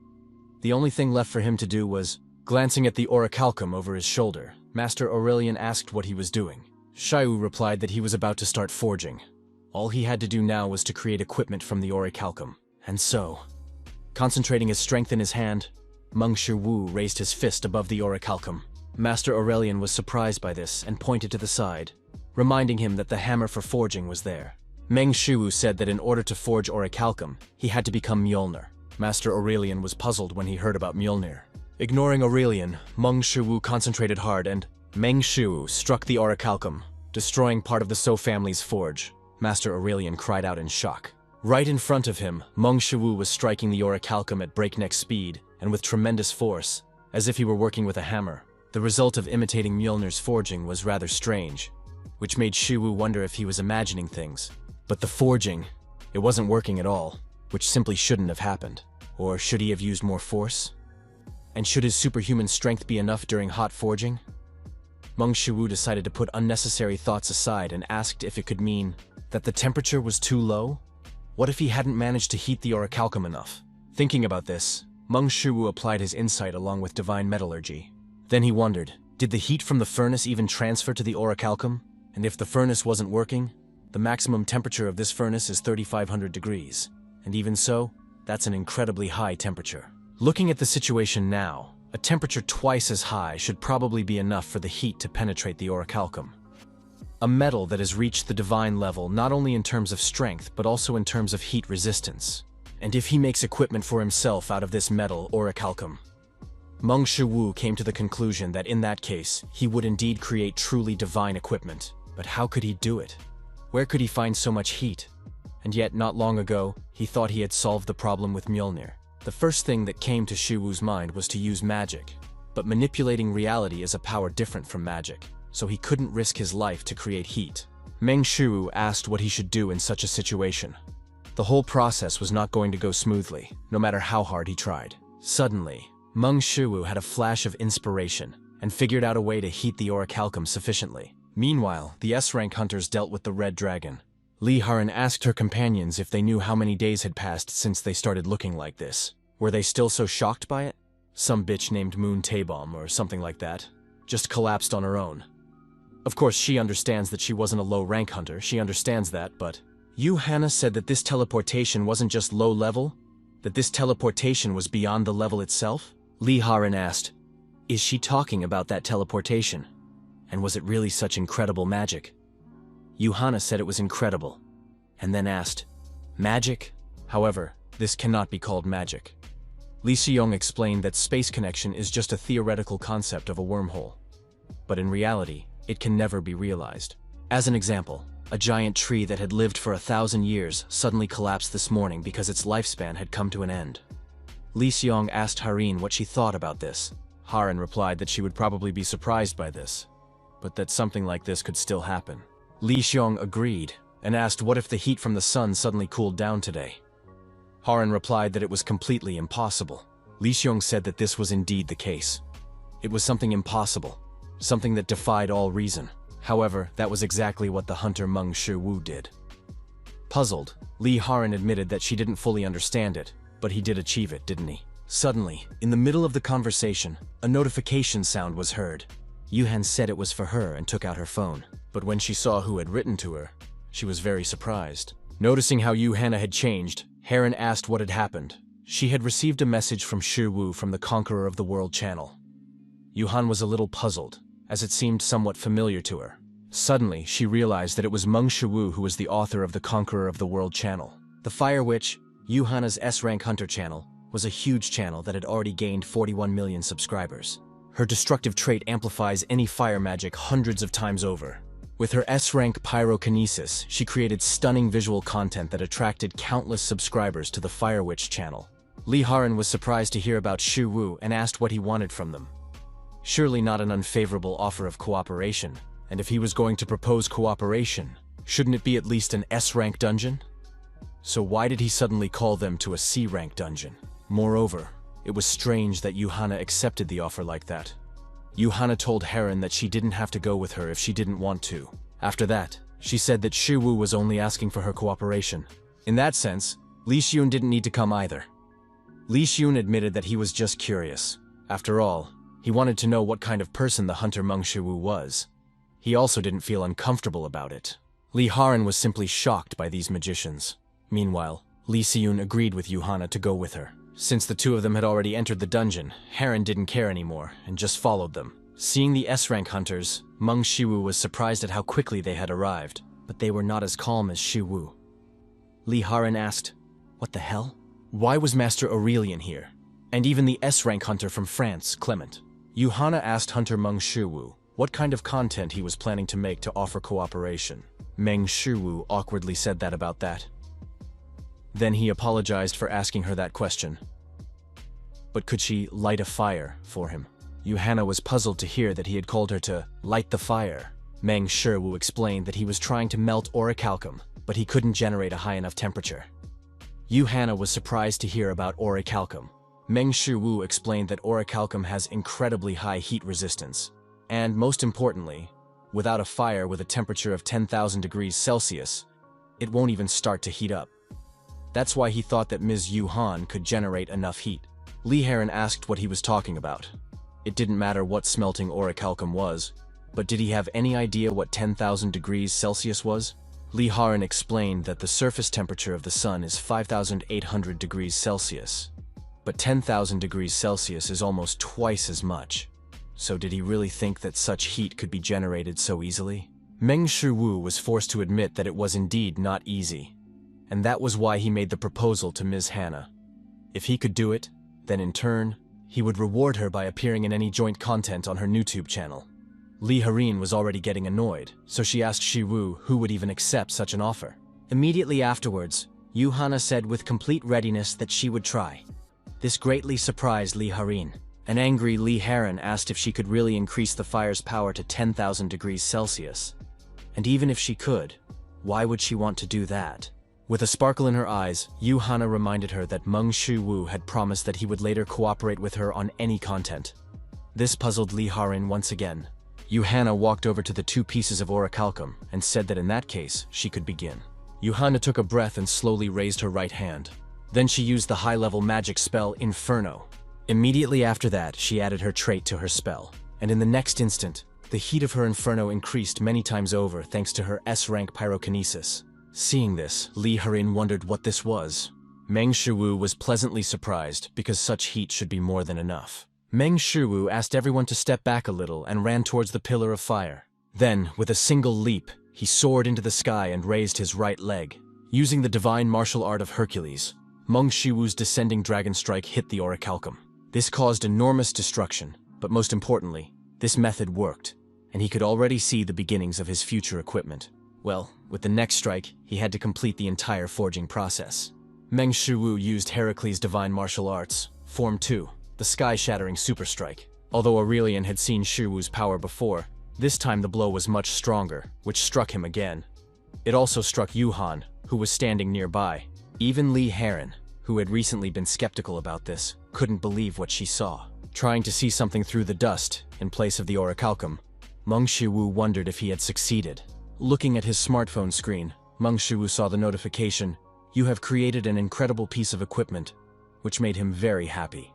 The only thing left for him to do was, glancing at the Oricalum over his shoulder, Master Aurelian asked what he was doing. Xiao replied that he was about to start forging. All he had to do now was to create equipment from the Oricalum. And so, concentrating his strength in his hand, Meng Shu raised his fist above the Oricalum. Master Aurelian was surprised by this and pointed to the side, reminding him that the hammer for forging was there. Meng Shu said that in order to forge Oricalum, he had to become Mjolnir. Master Aurelian was puzzled when he heard about Mjolnir. Ignoring Aurelian, Meng Shu concentrated hard and Meng Shu struck the Oricalum, destroying part of the So family's forge. Master Aurelian cried out in shock. Right in front of him, Meng Shu was striking the Oricalum at breakneck speed and with tremendous force, as if he were working with a hammer. The result of imitating Mjolnir's forging was rather strange, which made Shu wonder if he was imagining things. But the forging, it wasn't working at all, which simply shouldn't have happened. Or should he have used more force? And should his superhuman strength be enough during hot forging? Meng Shu decided to put unnecessary thoughts aside and asked if it could mean that the temperature was too low? What if he hadn't managed to heat the Oricalum enough? Thinking about this, Meng Shu applied his insight along with divine metallurgy. Then he wondered, did the heat from the furnace even transfer to the Oricalum? And if the furnace wasn't working, the maximum temperature of this furnace is 3,500 degrees. And even so, that's an incredibly high temperature. Looking at the situation now, a temperature twice as high should probably be enough for the heat to penetrate the Oricalum. A metal that has reached the divine level not only in terms of strength, but also in terms of heat resistance. And if he makes equipment for himself out of this metal Oricalum, Meng Shu came to the conclusion that in that case, he would indeed create truly divine equipment. But how could he do it? Where could he find so much heat? And yet, not long ago, he thought he had solved the problem with Mjolnir. The first thing that came to Shu's mind was to use magic. But manipulating reality is a power different from magic, so he couldn't risk his life to create heat. Meng Shu asked what he should do in such a situation. The whole process was not going to go smoothly, no matter how hard he tried. Suddenly, Meng Shu had a flash of inspiration and figured out a way to heat the Oricalum sufficiently. Meanwhile, the S-rank hunters dealt with the Red Dragon. Li Haran asked her companions if they knew how many days had passed since they started looking like this. Were they still so shocked by it? Some bitch named Moon Taebom or something like that just collapsed on her own. Of course, she understands that she wasn't a low-rank hunter, she understands that, but Hannah said that this teleportation wasn't just low level, that this teleportation was beyond the level itself? Li Haran asked, is she talking about that teleportation? And was it really such incredible magic? Hannah said it was incredible, and then asked, magic? However, this cannot be called magic. Li Xiong explained that space connection is just a theoretical concept of a wormhole. But in reality, it can never be realized. As an example, a giant tree that had lived for 1,000 years suddenly collapsed this morning because its lifespan had come to an end. Li Xiong asked Harin what she thought about this. Harin replied that she would probably be surprised by this, but that something like this could still happen. Li Xiong agreed and asked what if the heat from the sun suddenly cooled down today. Harin replied that it was completely impossible. Li Xiong said that this was indeed the case. It was something impossible, something that defied all reason. However, that was exactly what the hunter Meng Shu did. Puzzled, Li Haran admitted that she didn't fully understand it, but he did achieve it, didn't he? Suddenly, in the middle of the conversation, a notification sound was heard. Yuhan said it was for her and took out her phone. But when she saw who had written to her, she was very surprised. Noticing how Hannah had changed, Heron asked what had happened. She had received a message from Shi Wu from the Conqueror of the World channel. Yuhan was a little puzzled, as it seemed somewhat familiar to her. Suddenly, she realized that it was Meng Shu who was the author of the Conqueror of the World channel. The Fire Witch, Yuhana's S-rank hunter channel, was a huge channel that had already gained 41 million subscribers. Her destructive trait amplifies any fire magic hundreds of times over. With her S-rank pyrokinesis, she created stunning visual content that attracted countless subscribers to the Fire Witch channel. Li Haran was surprised to hear about Shu Wu and asked what he wanted from them. Surely not an unfavorable offer of cooperation, and if he was going to propose cooperation, shouldn't it be at least an S-rank dungeon? So why did he suddenly call them to a C-rank dungeon? Moreover, it was strange that Yuhana accepted the offer like that. Yuhana told Haran that she didn't have to go with her if she didn't want to. After that, she said that Shu Wu was only asking for her cooperation. In that sense, Li Xiun didn't need to come either. Li Xiun admitted that he was just curious. After all, he wanted to know what kind of person the hunter Mong Shu was. He also didn't feel uncomfortable about it. Li Haran was simply shocked by these magicians. Meanwhile, Li Xiun agreed with Yuhana to go with her. Since the two of them had already entered the dungeon, Haran didn't care anymore and just followed them. Seeing the S-rank hunters, Meng Shiwu was surprised at how quickly they had arrived, but they were not as calm as Shiwu. Li Haran asked, "What the hell? Why was Master Aurelian here? And even the S-rank hunter from France, Clement?" Yuhana asked Hunter Meng Shiwu what kind of content he was planning to make to offer cooperation. Meng Shiwu awkwardly said that about that. Then he apologized for asking her that question. But could she light a fire for him? Yuhana was puzzled to hear that he had called her to light the fire. Meng Shiwu explained that he was trying to melt Oricalum, but he couldn't generate a high enough temperature. Yuhana was surprised to hear about Oricalum. Meng Shiwu explained that Oricalum has incredibly high heat resistance. And most importantly, without a fire with a temperature of 10,000 degrees Celsius, it won't even start to heat up. That's why he thought that Ms. Yu Han could generate enough heat. Li Haran asked what he was talking about. It didn't matter what smelting Oricalum was, but did he have any idea what 10,000 degrees Celsius was? Li Haran explained that the surface temperature of the sun is 5,800 degrees Celsius, but 10,000 degrees Celsius is almost twice as much. So did he really think that such heat could be generated so easily? Meng Shiwu was forced to admit that it was indeed not easy. And that was why he made the proposal to Ms. Hannah. If he could do it, then in turn, he would reward her by appearing in any joint content on her YouTube channel. Li Haran was already getting annoyed, so she asked Shiwu who would even accept such an offer. Immediately afterwards, Yuhana said with complete readiness that she would try. This greatly surprised Li Haran. An angry Li Haran asked if she could really increase the fire's power to 10,000 degrees Celsius. And even if she could, why would she want to do that? With a sparkle in her eyes, Yuhana reminded her that Meng Shiwu had promised that he would later cooperate with her on any content. This puzzled Li Haran once again. Yuhana walked over to the two pieces of Oricalum and said that in that case, she could begin. Yuhana took a breath and slowly raised her right hand. Then she used the high-level magic spell Inferno. Immediately after that, she added her trait to her spell. And in the next instant, the heat of her Inferno increased many times over thanks to her S-rank pyrokinesis. Seeing this, Li Haran wondered what this was. Meng Shiwu was pleasantly surprised because such heat should be more than enough. Meng Shiwu asked everyone to step back a little and ran towards the pillar of fire. Then, with a single leap, he soared into the sky and raised his right leg. Using the divine martial art of Hercules, Meng Shiwu's descending dragon strike hit the Oricalum. This caused enormous destruction, but most importantly, this method worked, and he could already see the beginnings of his future equipment. Well, with the next strike, he had to complete the entire forging process. Meng Shiwu used Hercules' divine martial arts, Form 2, the sky-shattering super strike. Although Aurelian had seen Shiwu's power before, this time the blow was much stronger, which struck him again. It also struck Yuhan, who was standing nearby. Even Li Haran, who had recently been skeptical about this, couldn't believe what she saw. Trying to see something through the dust, in place of the Oricalum, Meng Shiwu wondered if he had succeeded. Looking at his smartphone screen, Meng Shiwu saw the notification, "You have created an incredible piece of equipment," which made him very happy.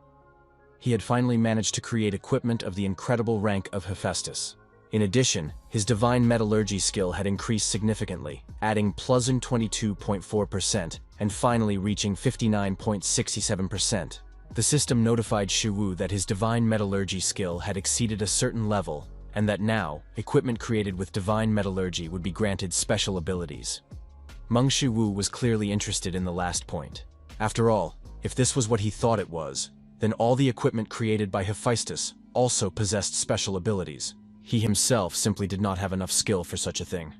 He had finally managed to create equipment of the incredible rank of Hifestas. In addition, his divine metallurgy skill had increased significantly, adding pleasant 22.4% and finally reaching 59.67%. The system notified Shiwu that his divine metallurgy skill had exceeded a certain level, and that now, equipment created with divine metallurgy would be granted special abilities. Meng Shiwu was clearly interested in the last point. After all, If this was what he thought it was, then all the equipment created by Hifestas also possessed special abilities. He himself simply did not have enough skill for such a thing.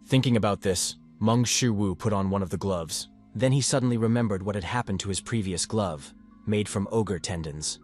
Thinking about this, Mong Shu put on one of the gloves. Then he suddenly remembered what had happened to his previous glove, made from ogre tendons.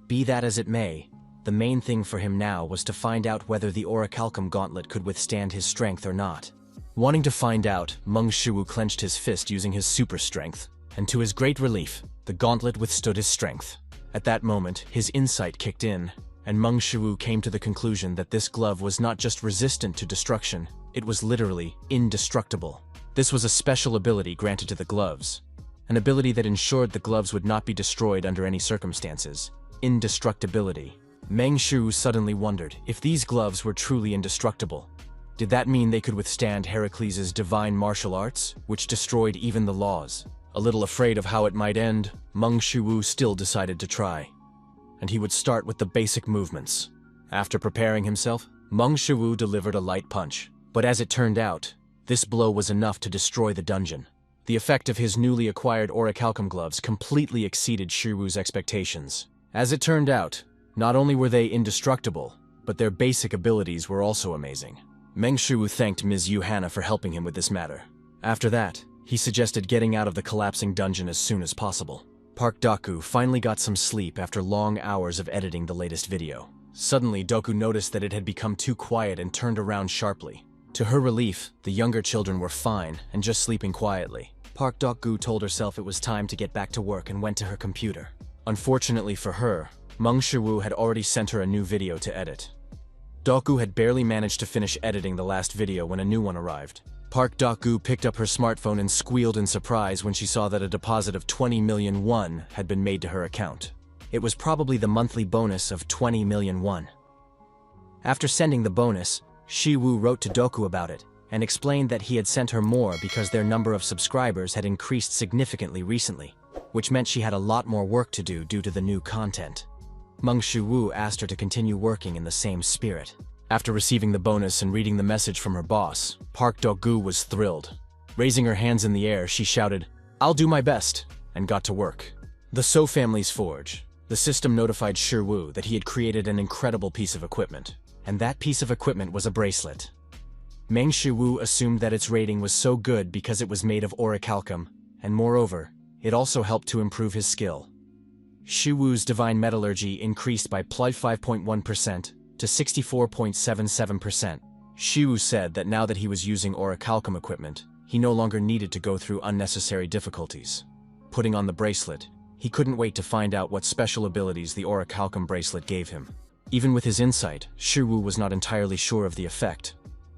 Be that as it may, the main thing for him now was to find out whether the Oricalum gauntlet could withstand his strength or not. Wanting to find out, Mong Shu clenched his fist using his super strength, and to his great relief, the gauntlet withstood his strength. At that moment, his insight kicked in, and Mong Shu came to the conclusion that this glove was not just resistant to destruction, it was literally indestructible. This was a special ability granted to the gloves, an ability that ensured the gloves would not be destroyed under any circumstances. Indestructibility. Meng Shu suddenly wondered if these gloves were truly indestructible. Did that mean they could withstand Hercules' divine martial arts, which destroyed even the laws? A little afraid of how it might end, Meng Shu still decided to try. And he would start with the basic movements. After preparing himself, Meng Shu delivered a light punch. But as it turned out, this blow was enough to destroy the dungeon. The effect of his newly acquired Oricalum gloves completely exceeded Shu's expectations. As it turned out, not only were they indestructible, but their basic abilities were also amazing. Meng Shu thanked Ms. Yuhana for helping him with this matter. After that, he suggested getting out of the collapsing dungeon as soon as possible. Park Daku finally got some sleep after long hours of editing the latest video. Suddenly, Doku noticed that it had become too quiet and turned around sharply. To her relief, the younger children were fine and just sleeping quietly. Park Daku told herself it was time to get back to work and went to her computer. Unfortunately for her, Meng Shu had already sent her a new video to edit. Daku had barely managed to finish editing the last video when a new one arrived. Park Daku picked up her smartphone and squealed in surprise when she saw that a deposit of 20 million won had been made to her account. It was probably the monthly bonus of 20 million won. After sending the bonus, Shi-Wu wrote to Doku about it, and explained that he had sent her more because their number of subscribers had increased significantly recently, which meant she had a lot more work to do due to the new content. Meng Shu asked her to continue working in the same spirit. After receiving the bonus and reading the message from her boss, Park Doku was thrilled. Raising her hands in the air, she shouted, "I'll do my best," and got to work. The So family's forge. The system notified Shi-Wu that he had created an incredible piece of equipment, and that piece of equipment was a bracelet. Meng Shu assumed that its rating was so good because it was made of Oricalum, and moreover, it also helped to improve his skill. Shi-Wu's divine metallurgy increased by +5.1% to 64.77%. Shi-Wu said that now that he was using Oricalum equipment, he no longer needed to go through unnecessary difficulties. Putting on the bracelet, he couldn't wait to find out what special abilities the Oricalum bracelet gave him. Even with his insight, Shi-Wu was not entirely sure of the effect.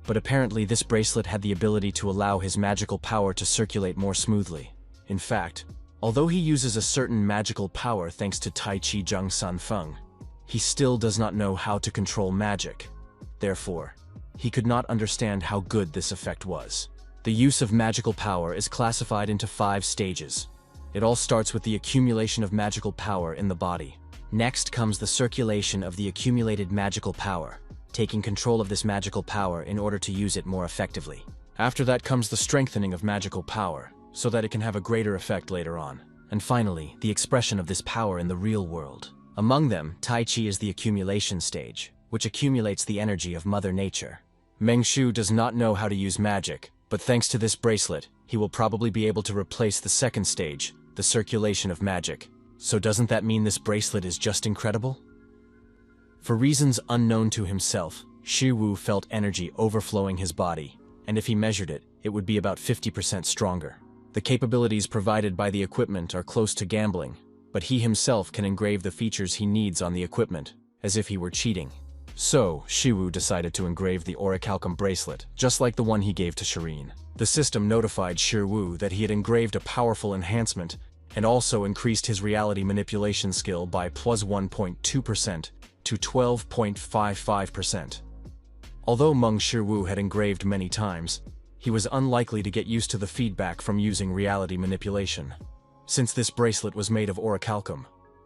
But apparently this bracelet had the ability to allow his magical power to circulate more smoothly. In fact, although he uses a certain magical power thanks to Tai Chi Zheng San Feng, he still does not know how to control magic. Therefore, he could not understand how good this effect was. The use of magical power is classified into 5 stages. It all starts with the accumulation of magical power in the body. Next comes the circulation of the accumulated magical power, taking control of this magical power in order to use it more effectively. After that comes the strengthening of magical power, so that it can have a greater effect later on. And finally, the expression of this power in the real world. Among them, Tai Chi is the accumulation stage, which accumulates the energy of Mother Nature. Meng Shu does not know how to use magic, but thanks to this bracelet, he will probably be able to replace the second stage, the circulation of magic. So doesn't that mean this bracelet is just incredible? For reasons unknown to himself, Shi-Wu felt energy overflowing his body, and if he measured it, it would be about 50% stronger. The capabilities provided by the equipment are close to gambling, but he himself can engrave the features he needs on the equipment, as if he were cheating. So, Shi-Wu decided to engrave the Oricalum bracelet, just like the one he gave to Cherin. The system notified Shi-Wu that he had engraved a powerful enhancement and also increased his reality manipulation skill by +1.2% to 12.55%. Although Meng Shu had engraved many times, he was unlikely to get used to the feedback from using reality manipulation. Since this bracelet was made of Oricalum,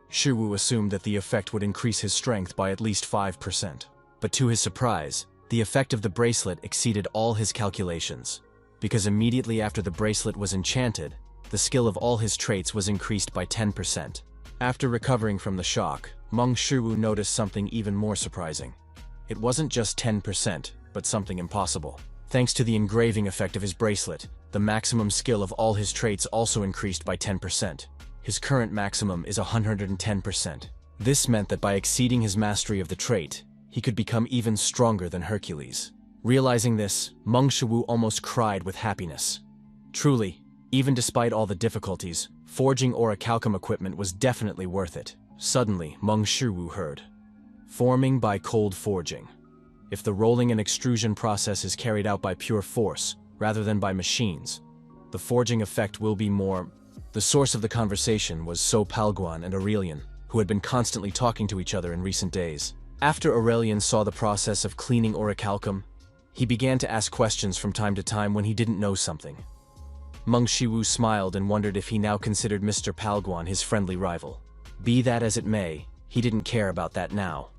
Shi-Wu assumed that the effect would increase his strength by at least 5%. But to his surprise, the effect of the bracelet exceeded all his calculations, because immediately after the bracelet was enchanted, the skill of all his traits was increased by 10%. After recovering from the shock, Mong Shu noticed something even more surprising. It wasn't just 10%, but something impossible. Thanks to the engraving effect of his bracelet, the maximum skill of all his traits also increased by 10%. His current maximum is 110%. This meant that by exceeding his mastery of the trait, he could become even stronger than Hercules. Realizing this, Mong Shu almost cried with happiness. Truly, even despite all the difficulties, forging Oricalum equipment was definitely worth it. Suddenly, Mong Shu heard, "Forming by cold forging. If the rolling and extrusion process is carried out by pure force, rather than by machines, the forging effect will be more." The source of the conversation was So Palguan and Aurelian, who had been constantly talking to each other in recent days. After Aurelian saw the process of cleaning Oricalum, he began to ask questions from time to time when he didn't know something. Mong Shu smiled and wondered if he now considered Mr. Palguan his friendly rival. Be that as it may, he didn't care about that now.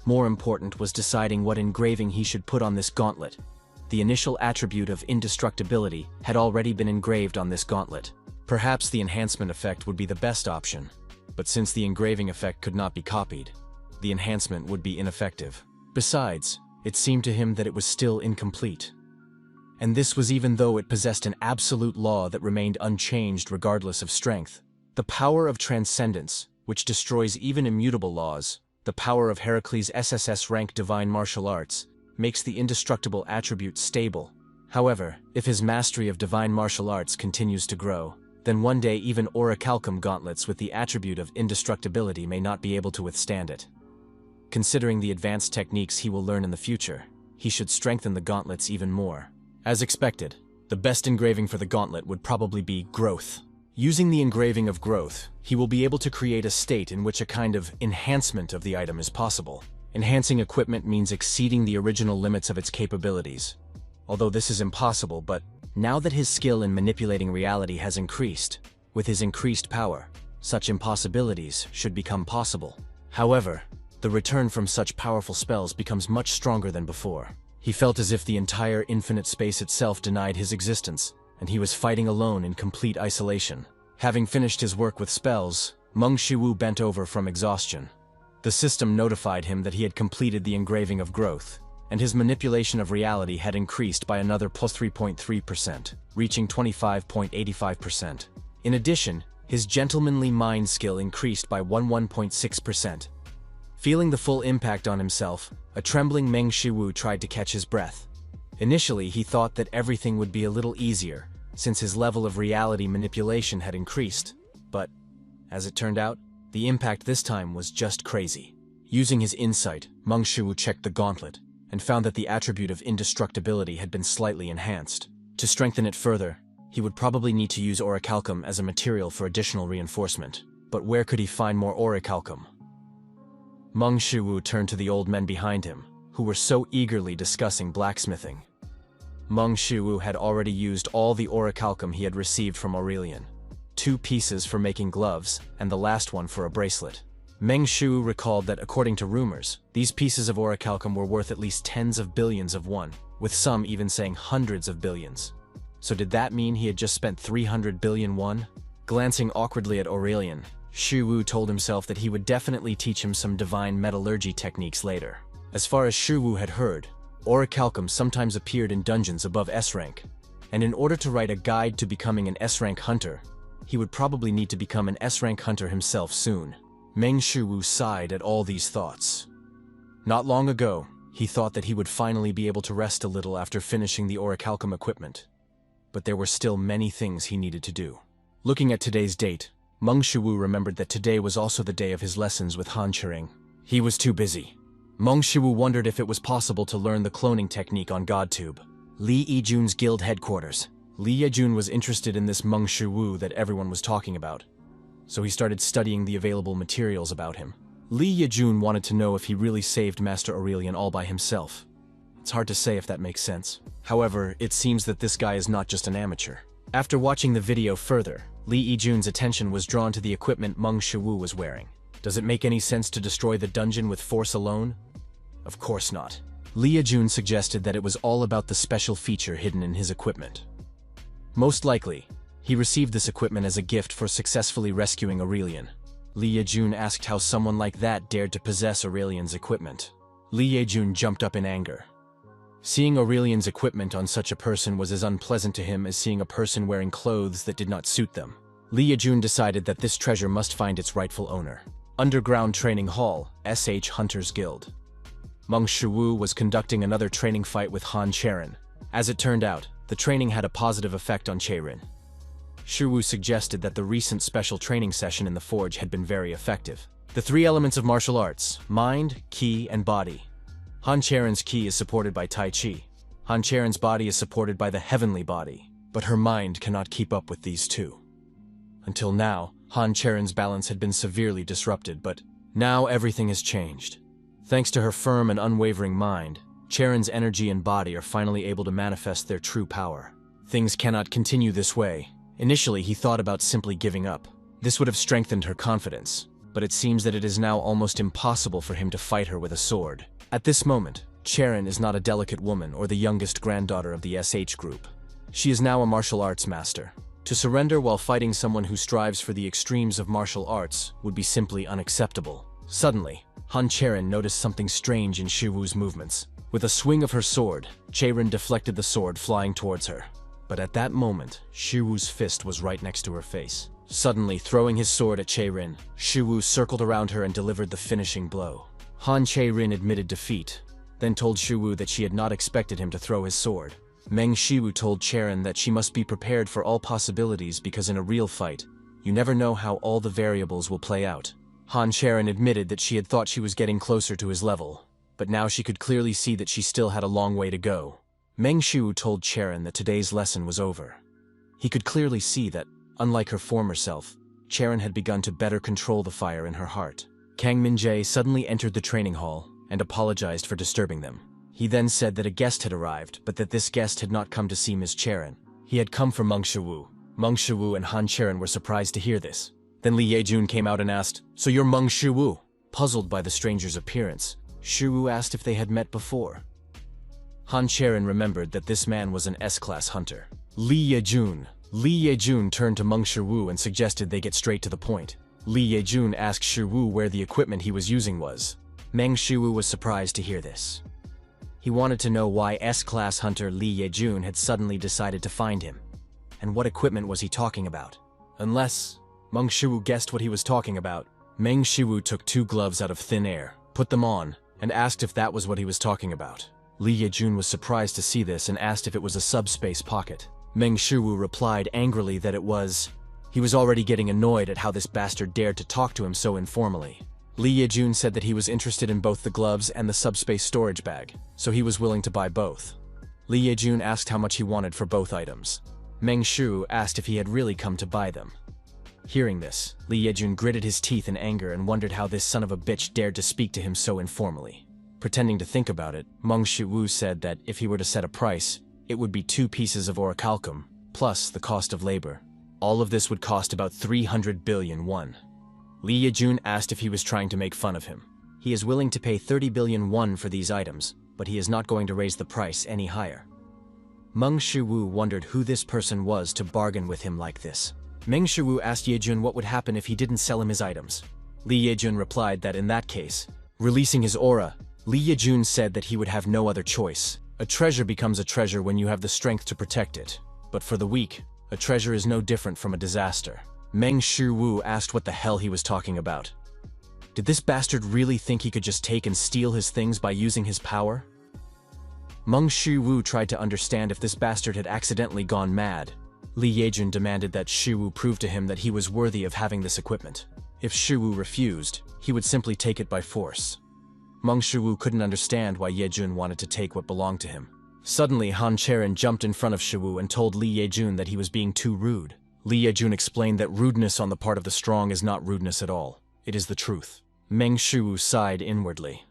More important was deciding what engraving he should put on this gauntlet. The initial attribute of indestructibility had already been engraved on this gauntlet. Perhaps the enhancement effect would be the best option, but since the engraving effect could not be copied, the enhancement would be ineffective. Besides, it seemed to him that it was still incomplete. And this was even though it possessed an absolute law that remained unchanged regardless of strength. The power of transcendence, which destroys even immutable laws, the power of Hercules' SSS rank divine martial arts, makes the indestructible attribute stable. However, if his mastery of divine martial arts continues to grow, then one day even Oricalum gauntlets with the attribute of indestructibility may not be able to withstand it. Considering the advanced techniques he will learn in the future, he should strengthen the gauntlets even more. As expected, the best engraving for the gauntlet would probably be growth. Using the engraving of growth, he will be able to create a state in which a kind of enhancement of the item is possible. Enhancing equipment means exceeding the original limits of its capabilities. Although this is impossible, but now that his skill in manipulating reality has increased, with his increased power, such impossibilities should become possible. However, the return from such powerful spells becomes much stronger than before. He felt as if the entire infinite space itself denied his existence, and he was fighting alone in complete isolation. Having finished his work with spells, Mong Shu bent over from exhaustion. The system notified him that he had completed the engraving of growth, and his manipulation of reality had increased by another plus 3.3%, reaching 25.85%. In addition, his gentlemanly mind skill increased by 11.6%. Feeling the full impact on himself, a trembling Meng Shiwu tried to catch his breath. Initially, he thought that everything would be a little easier, since his level of reality manipulation had increased. But, as it turned out, the impact this time was just crazy. Using his insight, Meng Shiwu checked the gauntlet, and found that the attribute of indestructibility had been slightly enhanced. To strengthen it further, he would probably need to use Oricalum as a material for additional reinforcement. But where could he find more Oricalum? Meng Shu turned to the old men behind him, who were so eagerly discussing blacksmithing. Meng Shu had already used all the Oricalum he had received from Aurelian. 2 pieces for making gloves, and the last one for a bracelet. Meng Shu recalled that according to rumors, these pieces of Oricalum were worth at least tens of billions of won, with some even saying hundreds of billions. So did that mean he had just spent 300 billion won? Glancing awkwardly at Aurelian, Shu told himself that he would definitely teach him some divine metallurgy techniques later. As far as Shu had heard, Oricalum sometimes appeared in dungeons above S rank, and in order to write a guide to becoming an S rank hunter, he would probably need to become an S rank hunter himself soon. Meng Shu sighed at all these thoughts. Not long ago, he thought that he would finally be able to rest a little after finishing the Oricalum equipment, but there were still many things he needed to do. Looking at today's date, Meng Shu remembered that today was also the day of his lessons with Han Cherin. He was too busy. Meng Shu wondered if it was possible to learn the cloning technique on GodTube. Li Yijun's guild headquarters. Li Yijun was interested in this Meng Shu that everyone was talking about, so he started studying the available materials about him. Li Yijun wanted to know if he really saved Master Aurelian all by himself. It's hard to say if that makes sense. However, it seems that this guy is not just an amateur. After watching the video further, Li Yijun's attention was drawn to the equipment Meng Shu was wearing. Does it make any sense to destroy the dungeon with force alone? Of course not. Li Yijun suggested that it was all about the special feature hidden in his equipment. Most likely, He received this equipment as a gift for successfully rescuing Aurelian. Li Yejun asked how someone like that dared to possess Aurelian's equipment. Li Yejun jumped up in anger. Seeing Aurelian's equipment on such a person was as unpleasant to him as seeing a person wearing clothes that did not suit them. Li Yejun decided that this treasure must find its rightful owner. Underground Training Hall, SH Hunters Guild. Mong Shu was conducting another training fight with Han Cherin. As it turned out, the training had a positive effect on Cherin. Shu suggested that the recent special training session in the forge had been very effective. The three elements of martial arts: mind, ki, and body. Han Cherin's ki is supported by Tai Chi. Han Cherin's body is supported by the heavenly body, but her mind cannot keep up with these two. Until now, Han Cherin's balance had been severely disrupted, but now everything has changed. Thanks to her firm and unwavering mind, Cherin's energy and body are finally able to manifest their true power. Things cannot continue this way. Initially, he thought about simply giving up. This would have strengthened her confidence, but it seems that it is now almost impossible for him to fight her with a sword. At this moment, Cherin is not a delicate woman or the youngest granddaughter of the SH group. She is now a martial arts master. To surrender while fighting someone who strives for the extremes of martial arts would be simply unacceptable. Suddenly, Han Cherin noticed something strange in Shiwu's movements. With a swing of her sword, Cherin deflected the sword flying towards her. But at that moment, Shiwu's fist was right next to her face. Suddenly, throwing his sword at Cherin, Shiwu circled around her and delivered the finishing blow. Han Cherin admitted defeat, then told Shiwu that she had not expected him to throw his sword. Meng Shiwu told Cherin that she must be prepared for all possibilities because in a real fight, you never know how all the variables will play out. Han Cherin admitted that she had thought she was getting closer to his level, but now she could clearly see that she still had a long way to go. Meng Shiwu told Cherin that today's lesson was over. He could clearly see that, unlike her former self, Cherin had begun to better control the fire in her heart. Kang Minjae suddenly entered the training hall and apologized for disturbing them. He then said that a guest had arrived, but that this guest had not come to see Ms. Cherin. He had come from Mong Shu. Mong Shu and Han Cherin were surprised to hear this. Then Li Yejun came out and asked, "So you're Mong Shu?" Puzzled by the stranger's appearance, Shu asked if they had met before. Han Cherin remembered that this man was an S-class hunter. Li Yejun turned to Mong Shu and suggested they get straight to the point. Li Yejun asked Shu where the equipment he was using was. Meng Shu was surprised to hear this. He wanted to know why S-class hunter Li Yejun had suddenly decided to find him, and what equipment was he talking about. Unless Meng Shu guessed what he was talking about, Meng Shu took 2 gloves out of thin air, put them on, and asked if that was what he was talking about. Li Yejun was surprised to see this and asked if it was a subspace pocket. Meng Shu replied angrily that it was. He was already getting annoyed at how this bastard dared to talk to him so informally. Li Yejun said that he was interested in both the gloves and the subspace storage bag, so he was willing to buy both. Li Yejun asked how much he wanted for both items. Meng Shu asked if he had really come to buy them. Hearing this, Li Yejun gritted his teeth in anger and wondered how this son of a bitch dared to speak to him so informally. Pretending to think about it, Meng Shu said that if he were to set a price, it would be 2 pieces of Oricalum, plus the cost of labor. All of this would cost about 300 billion won. Li Yejun asked if he was trying to make fun of him. He is willing to pay 30 billion won for these items, but he is not going to raise the price any higher. Meng Shu wondered who this person was to bargain with him like this. Meng Shu asked Yejun what would happen if he didn't sell him his items. Li Yejun replied that in that case, releasing his aura, Li Yejun said that he would have no other choice. A treasure becomes a treasure when you have the strength to protect it. But for the weak, a treasure is no different from a disaster. Meng Shu asked what the hell he was talking about. Did this bastard really think he could just take and steal his things by using his power? Meng Shu tried to understand if this bastard had accidentally gone mad. Li Yejun demanded that Shu prove to him that he was worthy of having this equipment. If Shu refused, he would simply take it by force. Meng Shu couldn't understand why Yejun wanted to take what belonged to him. Suddenly, Han Cherin jumped in front of Shu and told Li Yejun that he was being too rude. Li Yejun explained that rudeness on the part of the strong is not rudeness at all. It is the truth. Meng Shu sighed inwardly.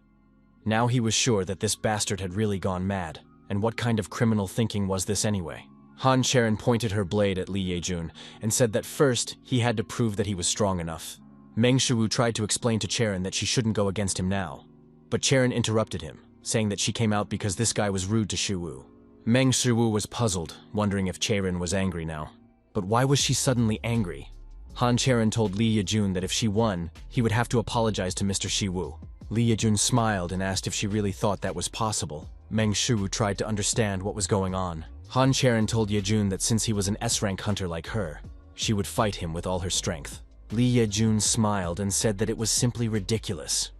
Now he was sure that this bastard had really gone mad. And what kind of criminal thinking was this anyway? Han Cherin pointed her blade at Li Yejun and said that first he had to prove that he was strong enough. Meng Shu tried to explain to Cherin that she shouldn't go against him now. But Cherin interrupted him, saying that she came out because this guy was rude to Shu. Meng Shu was puzzled, wondering if Cherin was angry now. But why was she suddenly angry? Han Cherin told Li Yejun that if she won, he would have to apologize to Mr. Shiwu. Li Yejun smiled and asked if she really thought that was possible. Meng Shu tried to understand what was going on. Han Cherin told Yejun that since he was an S-rank hunter like her, she would fight him with all her strength. Li Yejun smiled and said that it was simply ridiculous.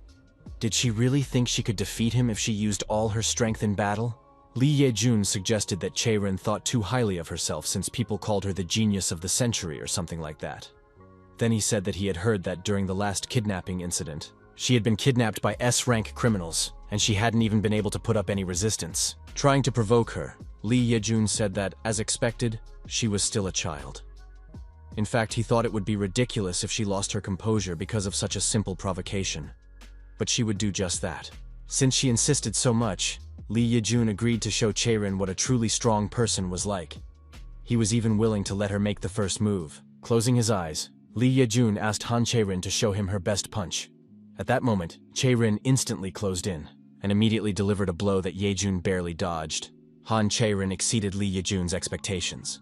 Did she really think she could defeat him if she used all her strength in battle? Li Yejun suggested that Cherin thought too highly of herself since people called her the genius of the century or something like that. Then he said that he had heard that during the last kidnapping incident, she had been kidnapped by S-rank criminals, and she hadn't even been able to put up any resistance. Trying to provoke her, Li Yejun said that, as expected, she was still a child. In fact, he thought it would be ridiculous if she lost her composure because of such a simple provocation. But she would do just that. Since she insisted so much, Li Yejun agreed to show Cherin what a truly strong person was like. He was even willing to let her make the first move. Closing his eyes, Li Yejun asked Han Cherin to show him her best punch. At that moment, Cherin instantly closed in, and immediately delivered a blow that Yejun barely dodged. Han Cherin exceeded Li Yejun's expectations.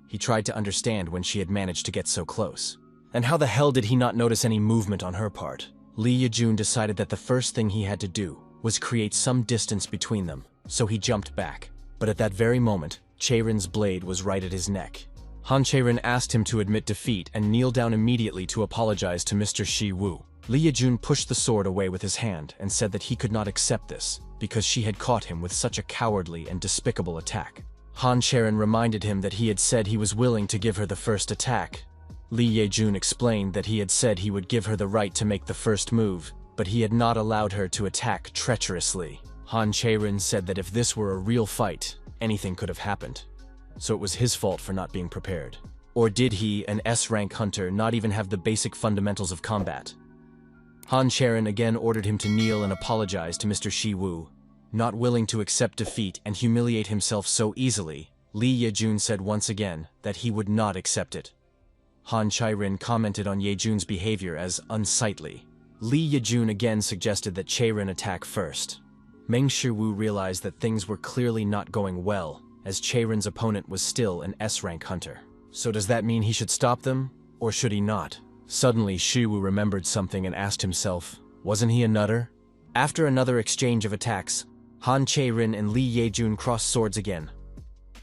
He tried to understand when she had managed to get so close. And how the hell did he not notice any movement on her part? Li Yejun decided that the first thing he had to do was create some distance between them, so he jumped back. But at that very moment, Cherin's blade was right at his neck. Han Cherin asked him to admit defeat and kneel down immediately to apologize to Mr. Shi Wu. Li Yejun pushed the sword away with his hand and said that he could not accept this, because she had caught him with such a cowardly and despicable attack. Han Cherin reminded him that he had said he was willing to give her the first attack. Li Yejun explained that he had said he would give her the right to make the first move, but he had not allowed her to attack treacherously. Han Cherin said that if this were a real fight, anything could have happened. So it was his fault for not being prepared. Or did he, an S-rank hunter, not even have the basic fundamentals of combat? Han Cherin again ordered him to kneel and apologize to Mr. Shi Wu. Not willing to accept defeat and humiliate himself so easily, Li Yejun said once again that he would not accept it. Han Cherin commented on Yejun's behavior as unsightly. Li Yejun again suggested that Cherin attack first. Meng Shu realized that things were clearly not going well, as Cherin's opponent was still an S-rank hunter. So does that mean he should stop them, or should he not? Suddenly, Shu remembered something and asked himself, wasn't he a nutter? After another exchange of attacks, Han Cherin and Li Yejun crossed swords again.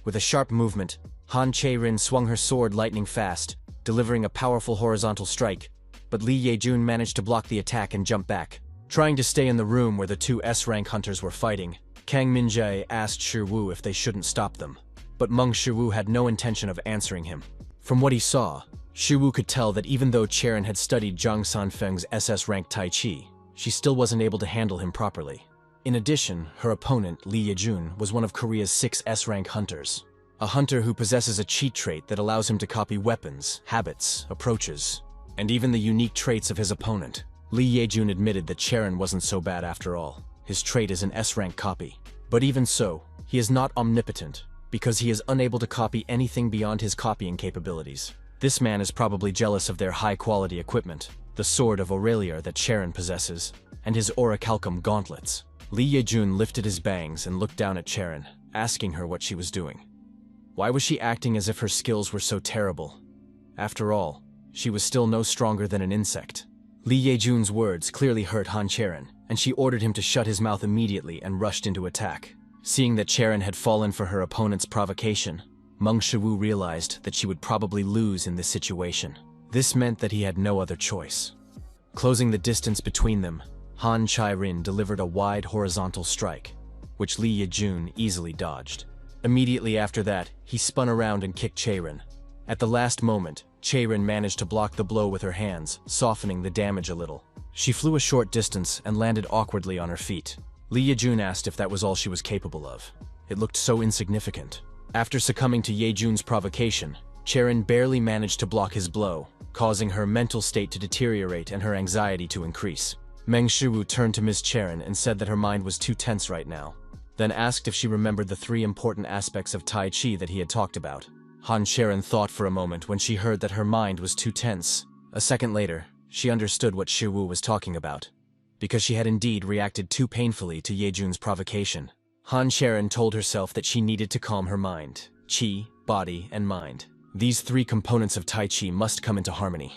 With a sharp movement, Han Cherin swung her sword lightning fast, delivering a powerful horizontal strike, but Li Yejun managed to block the attack and jump back. Trying to stay in the room where the two S-rank hunters were fighting, Kang Minjae asked Shi Wu if they shouldn't stop them, but Meng Shu had no intention of answering him. From what he saw, Shi Wu could tell that even though Cherin had studied Zhang Sanfeng's SS-rank Tai Chi, she still wasn't able to handle him properly. In addition, her opponent, Li Yejun, was one of Korea's 6 S-rank hunters. A hunter who possesses a cheat trait that allows him to copy weapons, habits, approaches, and even the unique traits of his opponent. Li Yejun admitted that Cherin wasn't so bad after all. His trait is an S-rank copy. But even so, he is not omnipotent, because he is unable to copy anything beyond his copying capabilities. This man is probably jealous of their high-quality equipment, the sword of Aurelier that Cherin possesses, and his Oricalum gauntlets. Li Yejun lifted his bangs and looked down at Cherin, asking her what she was doing. Why was she acting as if her skills were so terrible? After all, she was still no stronger than an insect. Li Yejun's words clearly hurt Han Cherin, and she ordered him to shut his mouth immediately and rushed into attack. Seeing that Cherin had fallen for her opponent's provocation, Meng Shu realized that she would probably lose in this situation. This meant that he had no other choice. Closing the distance between them, Han Cherin delivered a wide horizontal strike, which Li Yejun easily dodged. Immediately after that, he spun around and kicked Cherin. At the last moment, Cherin managed to block the blow with her hands, softening the damage a little. She flew a short distance and landed awkwardly on her feet. Li Yejun asked if that was all she was capable of. It looked so insignificant. After succumbing to Yejun's provocation, Cherin barely managed to block his blow, causing her mental state to deteriorate and her anxiety to increase. Meng Shu turned to Ms. Cherin and said that her mind was too tense right now, then asked if she remembered the 3 important aspects of Tai Chi that he had talked about. Han Cherin thought for a moment when she heard that her mind was too tense. A second later, she understood what Shi Wu was talking about, because she had indeed reacted too painfully to Yejun's provocation. Han Cherin told herself that she needed to calm her mind, chi, body, and mind. These three components of Tai Chi must come into harmony.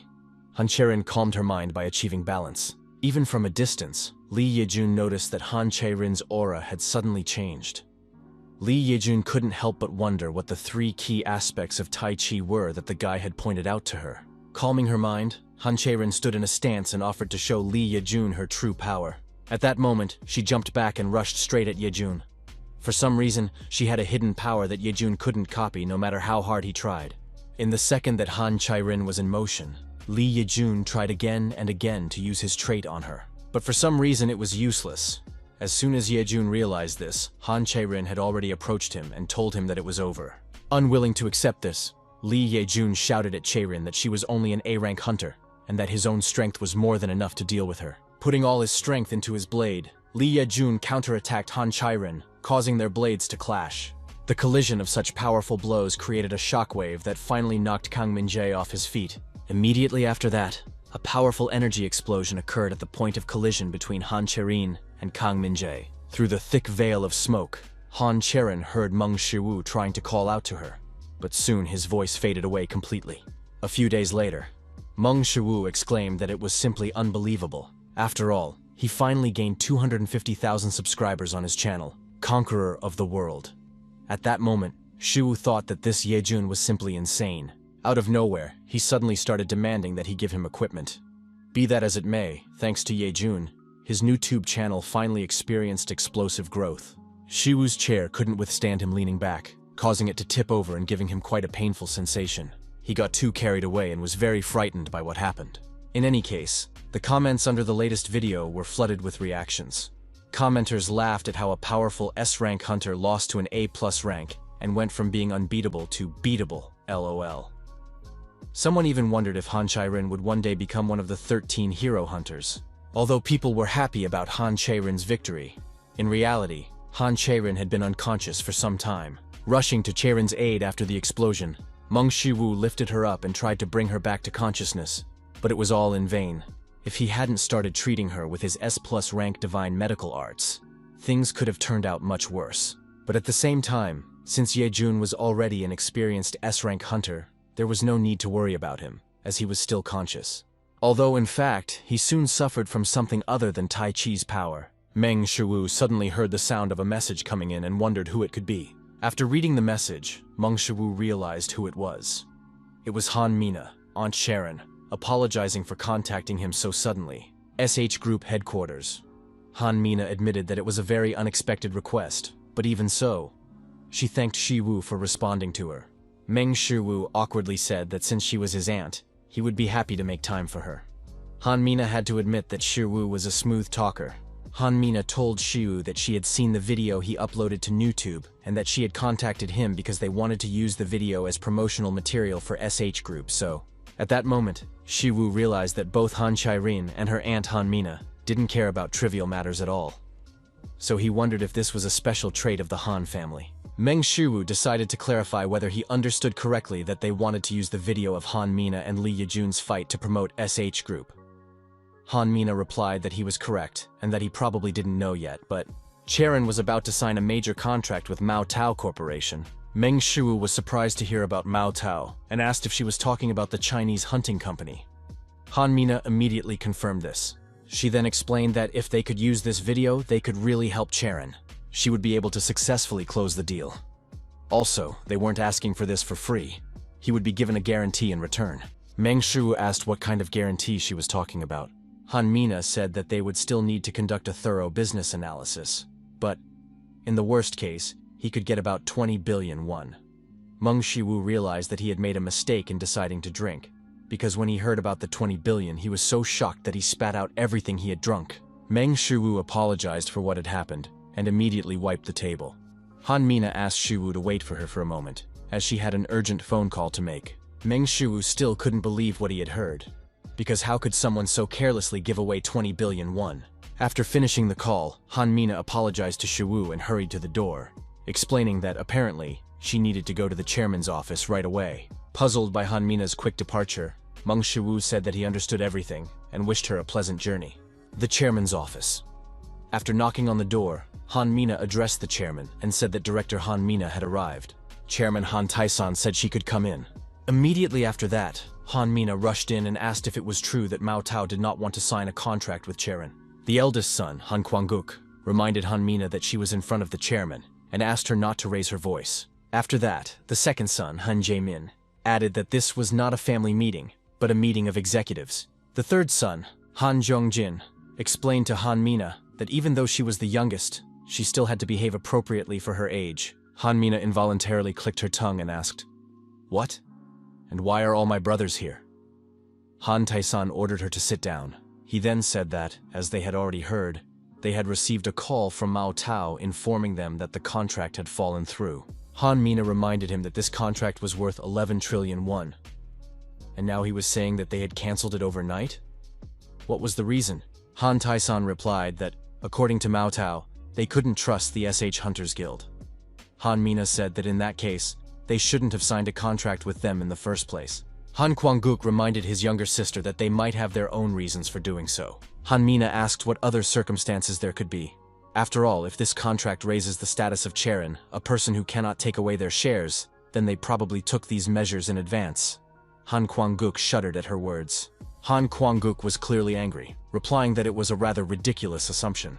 Han Cherin calmed her mind by achieving balance. Even from a distance, Li Yejun noticed that Han Cherin's aura had suddenly changed. Li Yejun couldn't help but wonder what the three key aspects of Tai Chi were that the guy had pointed out to her. Calming her mind, Han Cherin stood in a stance and offered to show Li Yejun her true power. At that moment, she jumped back and rushed straight at Yejun. For some reason, she had a hidden power that Yejun couldn't copy no matter how hard he tried. In the second that Han Cherin was in motion, Li Yejun tried again and again to use his trait on her. But for some reason it was useless. As soon as Yejun realized this, Han Cherin had already approached him and told him that it was over. Unwilling to accept this, Li Yejun shouted at Cherin that she was only an A-rank hunter, and that his own strength was more than enough to deal with her. Putting all his strength into his blade, Li Yejun counterattacked Han Cherin, causing their blades to clash. The collision of such powerful blows created a shockwave that finally knocked Kang Min-jae off his feet. Immediately after that, a powerful energy explosion occurred at the point of collision between Han Cherin and Kang Min-jae. Through the thick veil of smoke, Han Cherin heard Mong Shu trying to call out to her, but soon his voice faded away completely. A few days later, Mong Shu exclaimed that it was simply unbelievable. After all, he finally gained 250,000 subscribers on his channel, Conqueror of the World. At that moment, Shu thought that this Yejun was simply insane. Out of nowhere, he suddenly started demanding that he give him equipment. Be that as it may, thanks to Yejun, his new tube channel finally experienced explosive growth. Shu's chair couldn't withstand him leaning back, causing it to tip over and giving him quite a painful sensation. He got too carried away and was very frightened by what happened. In any case, the comments under the latest video were flooded with reactions. Commenters laughed at how a powerful S-rank hunter lost to an A+ rank and went from being unbeatable to beatable, LOL. Someone even wondered if Han Cherin would one day become one of the 13 hero hunters. Although people were happy about Han Cherin's victory, in reality, Han Cherin had been unconscious for some time. Rushing to Cherin's aid after the explosion, Mong Shu lifted her up and tried to bring her back to consciousness, but it was all in vain. If he hadn't started treating her with his S+ rank divine medical arts, things could have turned out much worse. But at the same time, since Yejun was already an experienced S-rank hunter, there was no need to worry about him, as he was still conscious. Although in fact, he soon suffered from something other than Tai Chi's power. Meng Shu suddenly heard the sound of a message coming in and wondered who it could be. After reading the message, Meng Shu realized who it was. It was Han Mina, Aunt Cherin, apologizing for contacting him so suddenly. SH Group headquarters. Han Mina admitted that it was a very unexpected request, but even so, she thanked Shiwu for responding to her. Meng Shu awkwardly said that since she was his aunt, he would be happy to make time for her. Han Mina had to admit that Shiwu was a smooth talker. Han Mina told Shiwu that she had seen the video he uploaded to YouTube and that she had contacted him because they wanted to use the video as promotional material for SH Group, so at that moment, Shiwu realized that both Han Cherin and her aunt Han Mina didn't care about trivial matters at all. So he wondered if this was a special trait of the Han family. Meng Shu decided to clarify whether he understood correctly that they wanted to use the video of Han Mina and Li Yejun's fight to promote SH Group. Han Mina replied that he was correct and that he probably didn't know yet, but Cherin was about to sign a major contract with Mao Tao Corporation. Meng Shu was surprised to hear about Mao Tao and asked if she was talking about the Chinese hunting company. Han Mina immediately confirmed this. She then explained that if they could use this video, they could really help Cherin. She would be able to successfully close the deal. Also, they weren't asking for this for free. He would be given a guarantee in return. Meng Shu asked what kind of guarantee she was talking about. Han Mina said that they would still need to conduct a thorough business analysis, but in the worst case, he could get about 20 billion won. Meng Shu realized that he had made a mistake in deciding to drink, because when he heard about the 20 billion, he was so shocked that he spat out everything he had drunk. Meng Shu apologized for what had happened and immediately wiped the table. Han Mina asked Shu to wait for her for a moment, as she had an urgent phone call to make. Meng Shu still couldn't believe what he had heard, because how could someone so carelessly give away 20 billion won? After finishing the call, Han Mina apologized to Shu and hurried to the door, explaining that apparently she needed to go to the chairman's office right away. Puzzled by Han Mina's quick departure, Meng Shu said that he understood everything and wished her a pleasant journey. The chairman's office. After knocking on the door, Han Mina addressed the chairman and said that Director Han Mina had arrived. Chairman Han Taisan said she could come in. Immediately after that, Han Mina rushed in and asked if it was true that Mao Tao did not want to sign a contract with Cherin. The eldest son, Han Kuang-guk, reminded Han Mina that she was in front of the chairman and asked her not to raise her voice. After that, the second son, Han Jae-min, added that this was not a family meeting, but a meeting of executives. The third son, Han Jong-jin, explained to Han Mina that even though she was the youngest, she still had to behave appropriately for her age. Han Mina involuntarily clicked her tongue and asked, "What? And why are all my brothers here?" Han Tae-san ordered her to sit down. He then said that, as they had already heard, they had received a call from Mao Tao informing them that the contract had fallen through. Han Mina reminded him that this contract was worth 11 trillion won. And now he was saying that they had cancelled it overnight? What was the reason? Han Tae-san replied that, according to Mao Tao, they couldn't trust the SH Hunters Guild. Han Mina said that in that case, they shouldn't have signed a contract with them in the first place. Han Kuang-guk reminded his younger sister that they might have their own reasons for doing so. Han Mina asked what other circumstances there could be. After all, if this contract raises the status of Cherin, a person who cannot take away their shares, then they probably took these measures in advance. Han Kuang-guk shuddered at her words. Han Kuang-guk was clearly angry, replying that it was a rather ridiculous assumption.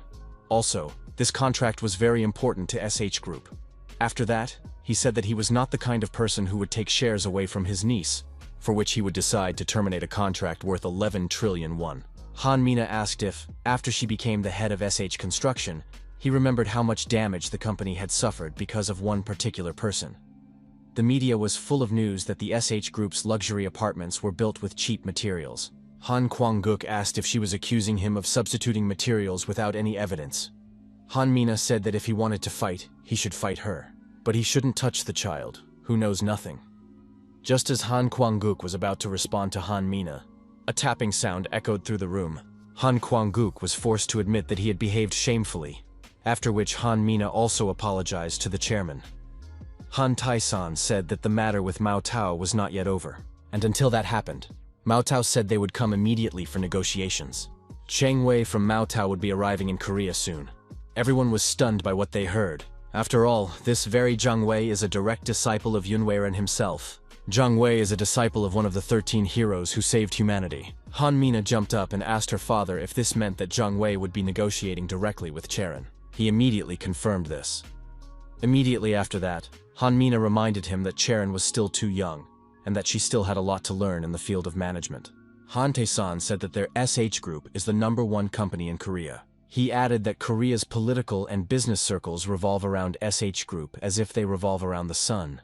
Also, this contract was very important to SH Group. After that, he said that he was not the kind of person who would take shares away from his niece, for which he would decide to terminate a contract worth 11 trillion won. Han Mina asked if, after she became the head of SH Construction, he remembered how much damage the company had suffered because of one particular person. The media was full of news that the SH Group's luxury apartments were built with cheap materials. Han Kuang-guk asked if she was accusing him of substituting materials without any evidence. Han Mina said that if he wanted to fight, he should fight her. But he shouldn't touch the child, who knows nothing. Just as Han Kuang-guk was about to respond to Han Mina, a tapping sound echoed through the room. Han Kuang-guk was forced to admit that he had behaved shamefully, after which Han Mina also apologized to the chairman. Han Tae-san said that the matter with Mao Tao was not yet over, and until that happened, Mao Tao said they would come immediately for negotiations. Chang Wei from Mao Tao would be arriving in Korea soon. Everyone was stunned by what they heard. After all, this very Zhang Wei is a direct disciple of Yun Weiren himself. Zhang Wei is a disciple of one of the 13 heroes who saved humanity. Han Mina jumped up and asked her father if this meant that Zhang Wei would be negotiating directly with Cherin. He immediately confirmed this. Immediately after that, Han Mina reminded him that Cherin was still too young, and that she still had a lot to learn in the field of management. Han Tae-san said that their SH Group is the #1 company in Korea. He added that Korea's political and business circles revolve around SH Group as if they revolve around the sun.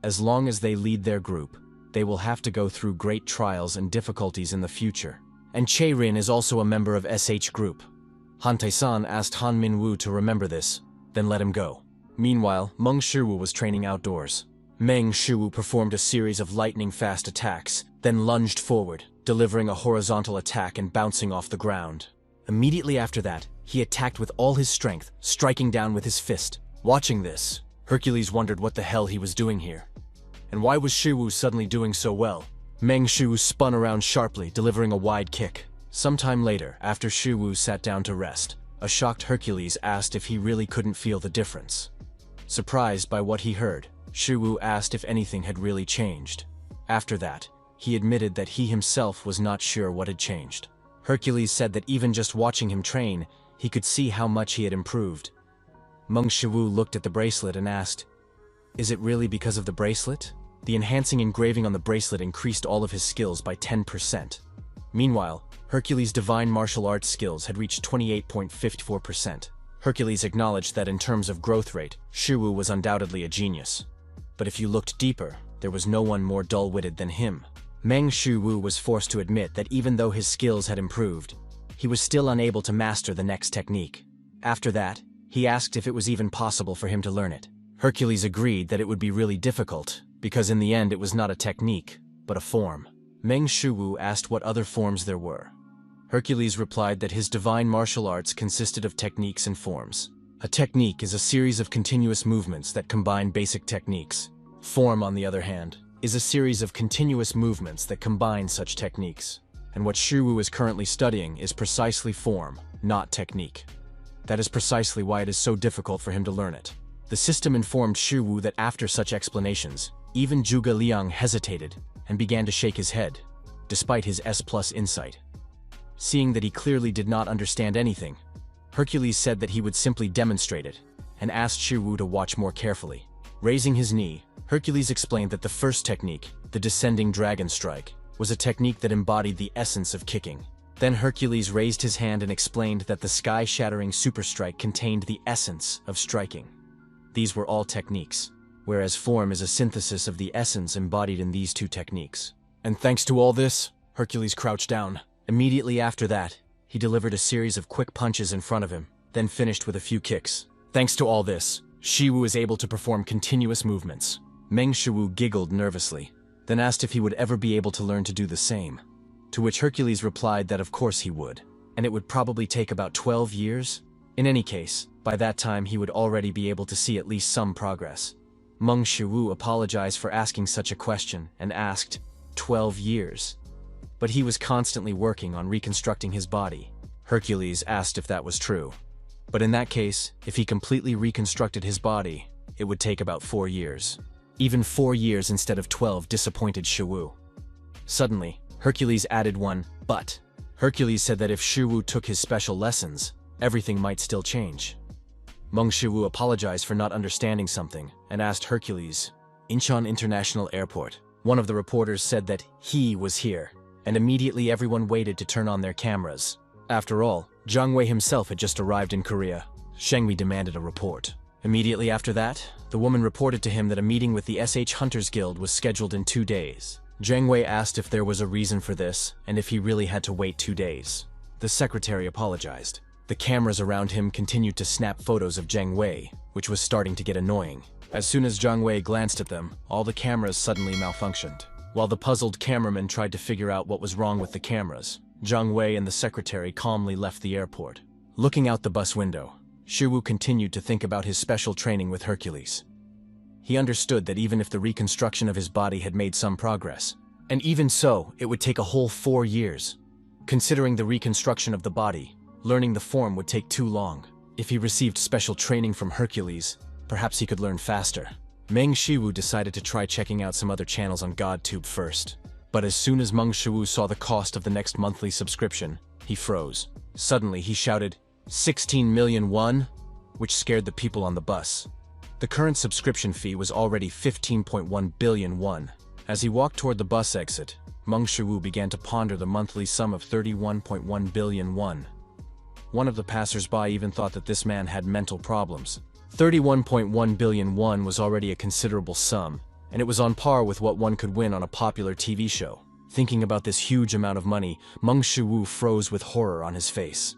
As long as they lead their group, they will have to go through great trials and difficulties in the future. And Cherin is also a member of SH Group. Han Tae-san asked Han Min-woo to remember this, then let him go. Meanwhile, Mong Shu was training outdoors. Meng Shu performed a series of lightning-fast attacks, then lunged forward, delivering a horizontal attack and bouncing off the ground. Immediately after that, he attacked with all his strength, striking down with his fist. Watching this, Hercules wondered what the hell he was doing here. And why was Shiwu suddenly doing so well? Meng Shu spun around sharply, delivering a wide kick. Sometime later, after Shiwu sat down to rest, a shocked Hercules asked if he really couldn't feel the difference. Surprised by what he heard, Shiwu asked if anything had really changed. After that, he admitted that he himself was not sure what had changed. Hercules said that even just watching him train, he could see how much he had improved. Meng Shu looked at the bracelet and asked, "Is it really because of the bracelet?" The enhancing engraving on the bracelet increased all of his skills by 10%. Meanwhile, Hercules' divine martial arts skills had reached 28.54%. Hercules acknowledged that in terms of growth rate, Shiwu was undoubtedly a genius. But if you looked deeper, there was no one more dull-witted than him. Meng Shu was forced to admit that even though his skills had improved, he was still unable to master the next technique. After that, he asked if it was even possible for him to learn it. Hercules agreed that it would be really difficult, because in the end it was not a technique, but a form. Meng Shu asked what other forms there were. Hercules replied that his divine martial arts consisted of techniques and forms. A technique is a series of continuous movements that combine basic techniques. Form, on the other hand, is a series of continuous movements that combine such techniques. And what Shiwu is currently studying is precisely form, not technique. That is precisely why it is so difficult for him to learn it. The system informed Shiwu that after such explanations, Even Zhuge Liang hesitated and began to shake his head, despite his S+ insight. Seeing that he clearly did not understand anything, Hercules said that he would simply demonstrate it, and asked Shiwu to watch more carefully. Raising his knee, Hercules explained that the first technique, the descending dragon strike, was a technique that embodied the essence of kicking. Then Hercules raised his hand and explained that the sky-shattering super strike contained the essence of striking. These were all techniques, whereas form is a synthesis of the essence embodied in these two techniques. And thanks to all this, Hercules crouched down. Immediately after that, he delivered a series of quick punches in front of him, then finished with a few kicks. Thanks to all this, Shiwu was able to perform continuous movements. Meng Shu giggled nervously, then asked if he would ever be able to learn to do the same. To which Hercules replied that of course he would, and it would probably take about 12 years. In any case, by that time he would already be able to see at least some progress. Meng Shu apologized for asking such a question and asked, 12 years? But he was constantly working on reconstructing his body. Hercules asked if that was true. But in that case, if he completely reconstructed his body, it would take about 4 years. Even 4 years instead of 12 disappointed Shiwu. Suddenly, Hercules added one but. Hercules said that if Shiwu took his special lessons, everything might still change. Meng Shu apologized for not understanding something and asked Hercules, Incheon International Airport. One of the reporters said that he was here, and immediately everyone waited to turn on their cameras. After all, Jiang Wei himself had just arrived in Korea. Shengmi demanded a report. Immediately after that, the woman reported to him that a meeting with the SH Hunters Guild was scheduled in 2 days. Jiang Wei asked if there was a reason for this, and if he really had to wait 2 days. The secretary apologized. The cameras around him continued to snap photos of Jiang Wei, which was starting to get annoying. As soon as Jiang Wei glanced at them, all the cameras suddenly malfunctioned. While the puzzled cameraman tried to figure out what was wrong with the cameras, Jiang Wei and the secretary calmly left the airport. Looking out the bus window, Shiwu continued to think about his special training with Hercules. He understood that even if the reconstruction of his body had made some progress, and even so, it would take a whole 4 years. Considering the reconstruction of the body, learning the form would take too long. If he received special training from Hercules, perhaps he could learn faster. Meng Shu decided to try checking out some other channels on GodTube first. But as soon as Meng Shu saw the cost of the next monthly subscription, he froze. Suddenly he shouted, 16 million won, which scared the people on the bus. The current subscription fee was already 15.1 billion won. As he walked toward the bus exit, Meng Shu began to ponder the monthly sum of 31.1 billion won. One of the passers-by even thought that this man had mental problems. 31.1 billion won was already a considerable sum, and it was on par with what one could win on a popular TV show. Thinking about this huge amount of money, Meng Shu froze with horror on his face.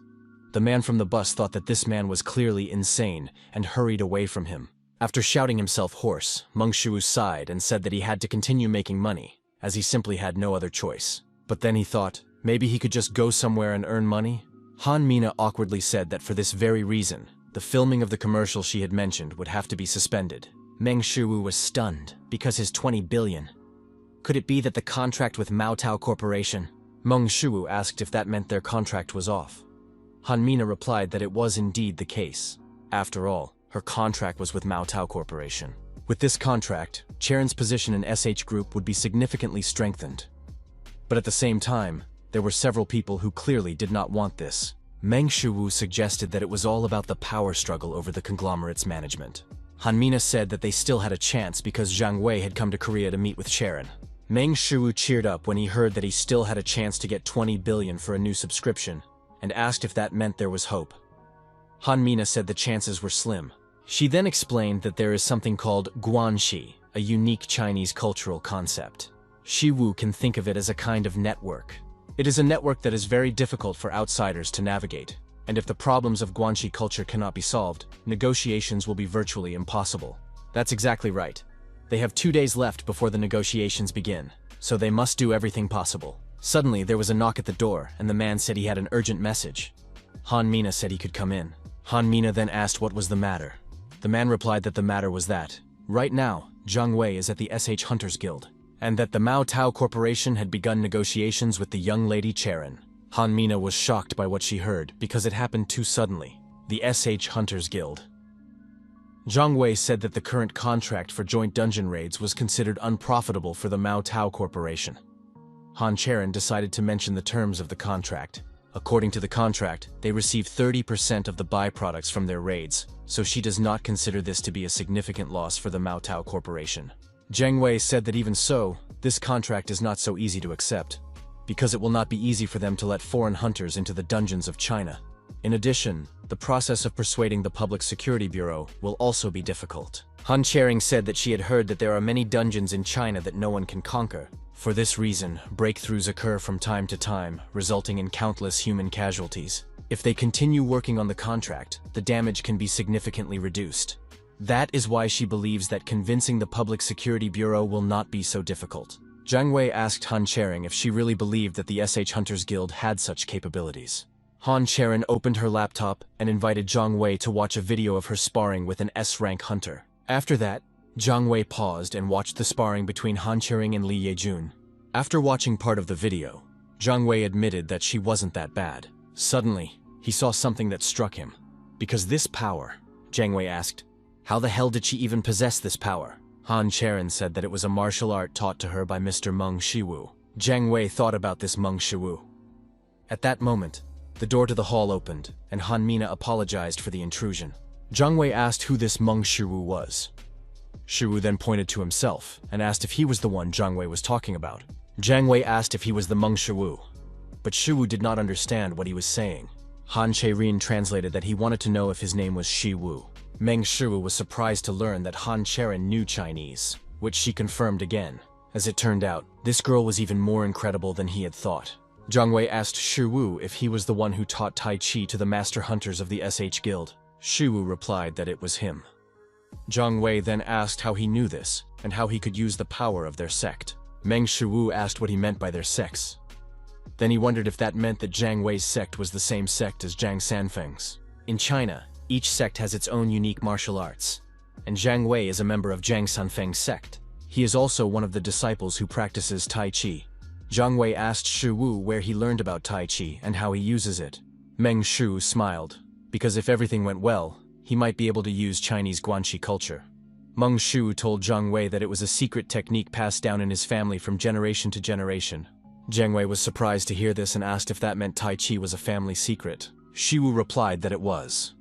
The man from the bus thought that this man was clearly insane and hurried away from him. After shouting himself hoarse, Meng Shu sighed and said that he had to continue making money, as he simply had no other choice. But then he thought, maybe he could just go somewhere and earn money? Han Mina awkwardly said that for this very reason, the filming of the commercial she had mentioned would have to be suspended. Meng Shu was stunned, because his 20 billion. Could it be that the contract with Maotao Corporation? Meng Shu asked if that meant their contract was off. Han Mina replied that it was indeed the case. After all, her contract was with Maotao Corporation. With this contract, Cherin's position in SH Group would be significantly strengthened. But at the same time, there were several people who clearly did not want this. Meng Shu suggested that it was all about the power struggle over the conglomerate's management. Han Mina said that they still had a chance because Jiang Wei had come to Korea to meet with Cherin. Meng Shu cheered up when he heard that he still had a chance to get 20 billion for a new subscription, and asked if that meant there was hope. Han Mina said the chances were slim. She then explained that there is something called guanxi, a unique Chinese cultural concept. Shiwu can think of it as a kind of network. It is a network that is very difficult for outsiders to navigate, and if the problems of guanxi culture cannot be solved, negotiations will be virtually impossible. That's exactly right. They have 2 days left before the negotiations begin, so they must do everything possible. Suddenly, there was a knock at the door, and the man said he had an urgent message. Han Mina said he could come in. Han Mina then asked what was the matter. The man replied that the matter was that, right now, Jiang Wei is at the SH Hunters Guild, and that the Maotao Corporation had begun negotiations with the young lady Cherin. Han Mina was shocked by what she heard because it happened too suddenly. The SH Hunters Guild. Zhang Wei said that the current contract for joint dungeon raids was considered unprofitable for the Mao Tao Corporation. Cherin decided to mention the terms of the contract. According to the contract, they receive 30% of the byproducts from their raids, so she does not consider this to be a significant loss for the Mao Tao Corporation. Zhang Wei said that even so, this contract is not so easy to accept, because it will not be easy for them to let foreign hunters into the dungeons of China. In addition, the process of persuading the Public Security Bureau will also be difficult. Cherin said that she had heard that there are many dungeons in China that no one can conquer. For this reason, breakthroughs occur from time to time, resulting in countless human casualties. If they continue working on the contract, the damage can be significantly reduced. That is why she believes that convincing the Public Security Bureau will not be so difficult. Zhang Wei asked Cherin if she really believed that the SH Hunters Guild had such capabilities. Cherin opened her laptop and invited Zhang Wei to watch a video of her sparring with an S-rank hunter. After that, Zhang Wei paused and watched the sparring between Cherin and Li Yejun. After watching part of the video, Zhang Wei admitted that she wasn't that bad. Suddenly, he saw something that struck him. Because this power, Zhang Wei asked, how the hell did she even possess this power? Cherin said that it was a martial art taught to her by Mr. Mong Shu. Zhang Wei thought about this Mong Shu. At that moment, the door to the hall opened, and Han Mina apologized for the intrusion. Zhang Wei asked who this Mong Shu was. Shu then pointed to himself and asked if he was the one Zhang Wei was talking about. Zhang Wei asked if he was the Mong Shu, but Shu did not understand what he was saying. Cherin translated that he wanted to know if his name was Shi Wu. Meng Shu was surprised to learn that Cherin knew Chinese, which she confirmed again. As it turned out, this girl was even more incredible than he had thought. Zhang Wei asked Shu if he was the one who taught Tai Chi to the master hunters of the SH Guild. Shu replied that it was him. Zhang Wei then asked how he knew this, and how he could use the power of their sect. Meng Shu asked what he meant by their sects. Then he wondered if that meant that Zhang Wei's sect was the same sect as Zhang Sanfeng's. In China, each sect has its own unique martial arts, and Zhang Wei is a member of Zhang Sanfeng's sect. He is also one of the disciples who practices Tai Chi. Zhang Wei asked Shu where he learned about Tai Chi and how he uses it. Meng Shu smiled, because if everything went well, he might be able to use Chinese Guanxi culture. Meng Shu told Zhang Wei that it was a secret technique passed down in his family from generation to generation. Zhang Wei was surprised to hear this and asked if that meant Tai Chi was a family secret. Shu replied that it was.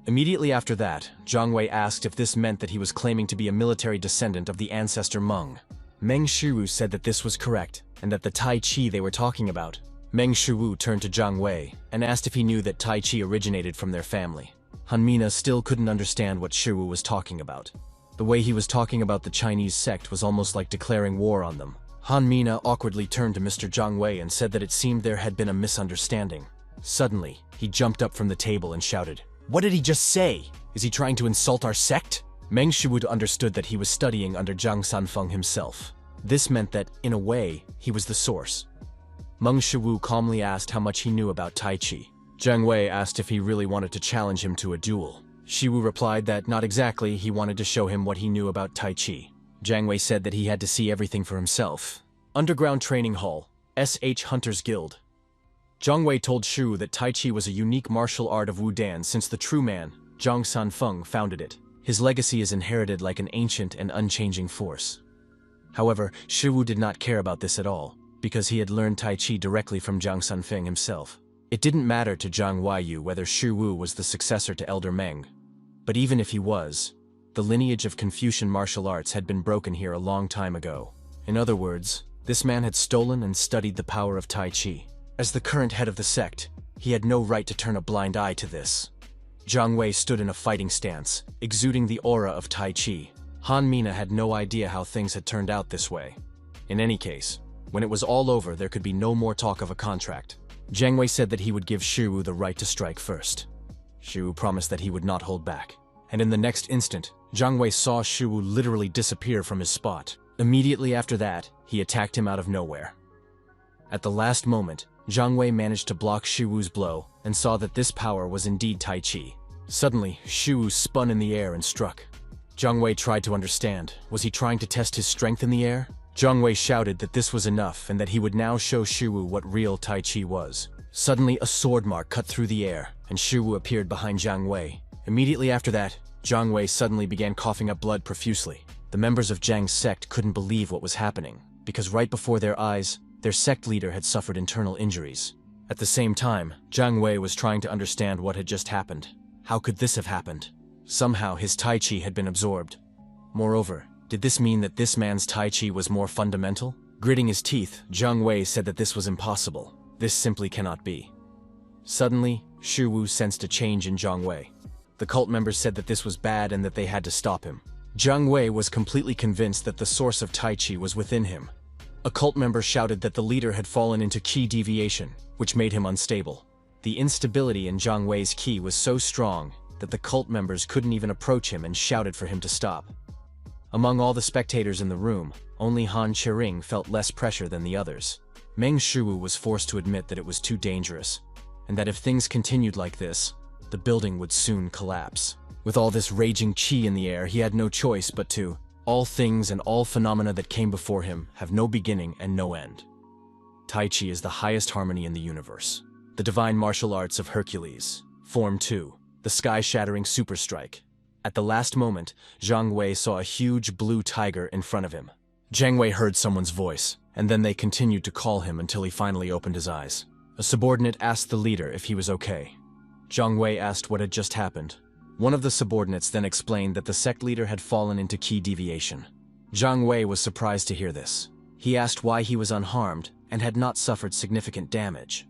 Immediately after that, Zhang Wei asked if this meant that he was claiming to be a military descendant of the ancestor Meng. Meng Shu said that this was correct, and that the Tai Chi they were talking about. Meng Shu turned to Zhang Wei and asked if he knew that Tai Chi originated from their family. Han Mina still couldn't understand what Shu was talking about. The way he was talking about the Chinese sect was almost like declaring war on them. Han Mina awkwardly turned to Mr. Zhang Wei and said that it seemed there had been a misunderstanding. Suddenly, he jumped up from the table and shouted, "What did he just say? Is he trying to insult our sect?" Meng Shu understood that he was studying under Zhang Sanfeng himself. This meant that, in a way, he was the source. Meng Shu calmly asked how much he knew about Tai Chi. Zhang Wei asked if he really wanted to challenge him to a duel. Shiwu replied that not exactly, he wanted to show him what he knew about Tai Chi. Zhang Wei said that he had to see everything for himself. Underground Training Hall, SH Hunters Guild. Zhang Wei told Shu that Tai Chi was a unique martial art of Wudan since the true man, Zhang Sanfeng, founded it. His legacy is inherited like an ancient and unchanging force. However, Shu did not care about this at all, because he had learned Tai Chi directly from Zhang Sanfeng himself. It didn't matter to Zhang Weiyu whether Shu Wu was the successor to Elder Meng. But even if he was, the lineage of Confucian martial arts had been broken here a long time ago. In other words, this man had stolen and studied the power of Tai Chi. As the current head of the sect, he had no right to turn a blind eye to this. Zhang Wei stood in a fighting stance, exuding the aura of Tai Chi. Han Mina had no idea how things had turned out this way. In any case, when it was all over, there could be no more talk of a contract. Zhang Wei said that he would give Shu the right to strike first. Shu promised that he would not hold back. And in the next instant, Zhang Wei saw Shu literally disappear from his spot. Immediately after that, he attacked him out of nowhere. At the last moment, Zhang Wei managed to block Shu's blow and saw that this power was indeed Tai Chi. Suddenly, Shu spun in the air and struck. Zhang Wei tried to understand. Was he trying to test his strength in the air? Zhang Wei shouted that this was enough and that he would now show Shu what real Tai Chi was. Suddenly, a sword mark cut through the air, and Shu appeared behind Zhang Wei. Immediately after that, Jiang Wei suddenly began coughing up blood profusely. The members of Jiang's sect couldn't believe what was happening, because right before their eyes, their sect leader had suffered internal injuries. At the same time, Jiang Wei was trying to understand what had just happened. How could this have happened? Somehow his Tai Chi had been absorbed. Moreover, did this mean that this man's Tai Chi was more fundamental? Gritting his teeth, Jiang Wei said that this was impossible. This simply cannot be. Suddenly, Shi Wu sensed a change in Jiang Wei. The cult members said that this was bad and that they had to stop him. Jiang Wei was completely convinced that the source of Tai Chi was within him. A cult member shouted that the leader had fallen into Qi deviation, which made him unstable. The instability in Jiang Wei's Qi was so strong that the cult members couldn't even approach him and shouted for him to stop. Among all the spectators in the room, only Han Cherin felt less pressure than the others. Meng Shu was forced to admit that it was too dangerous, and that if things continued like this, the building would soon collapse. With all this raging Qi in the air, he had no choice but to. All things and all phenomena that came before him have no beginning and no end. Tai Chi is the highest harmony in the universe. The divine martial arts of Hercules. Form 2. The sky-shattering super strike. At the last moment, Jiang Wei saw a huge blue tiger in front of him. Jiang Wei heard someone's voice, and then they continued to call him until he finally opened his eyes. A subordinate asked the leader if he was okay. Jiang Wei asked what had just happened. One of the subordinates then explained that the sect leader had fallen into Qi deviation. Jiang Wei was surprised to hear this. He asked why he was unharmed and had not suffered significant damage.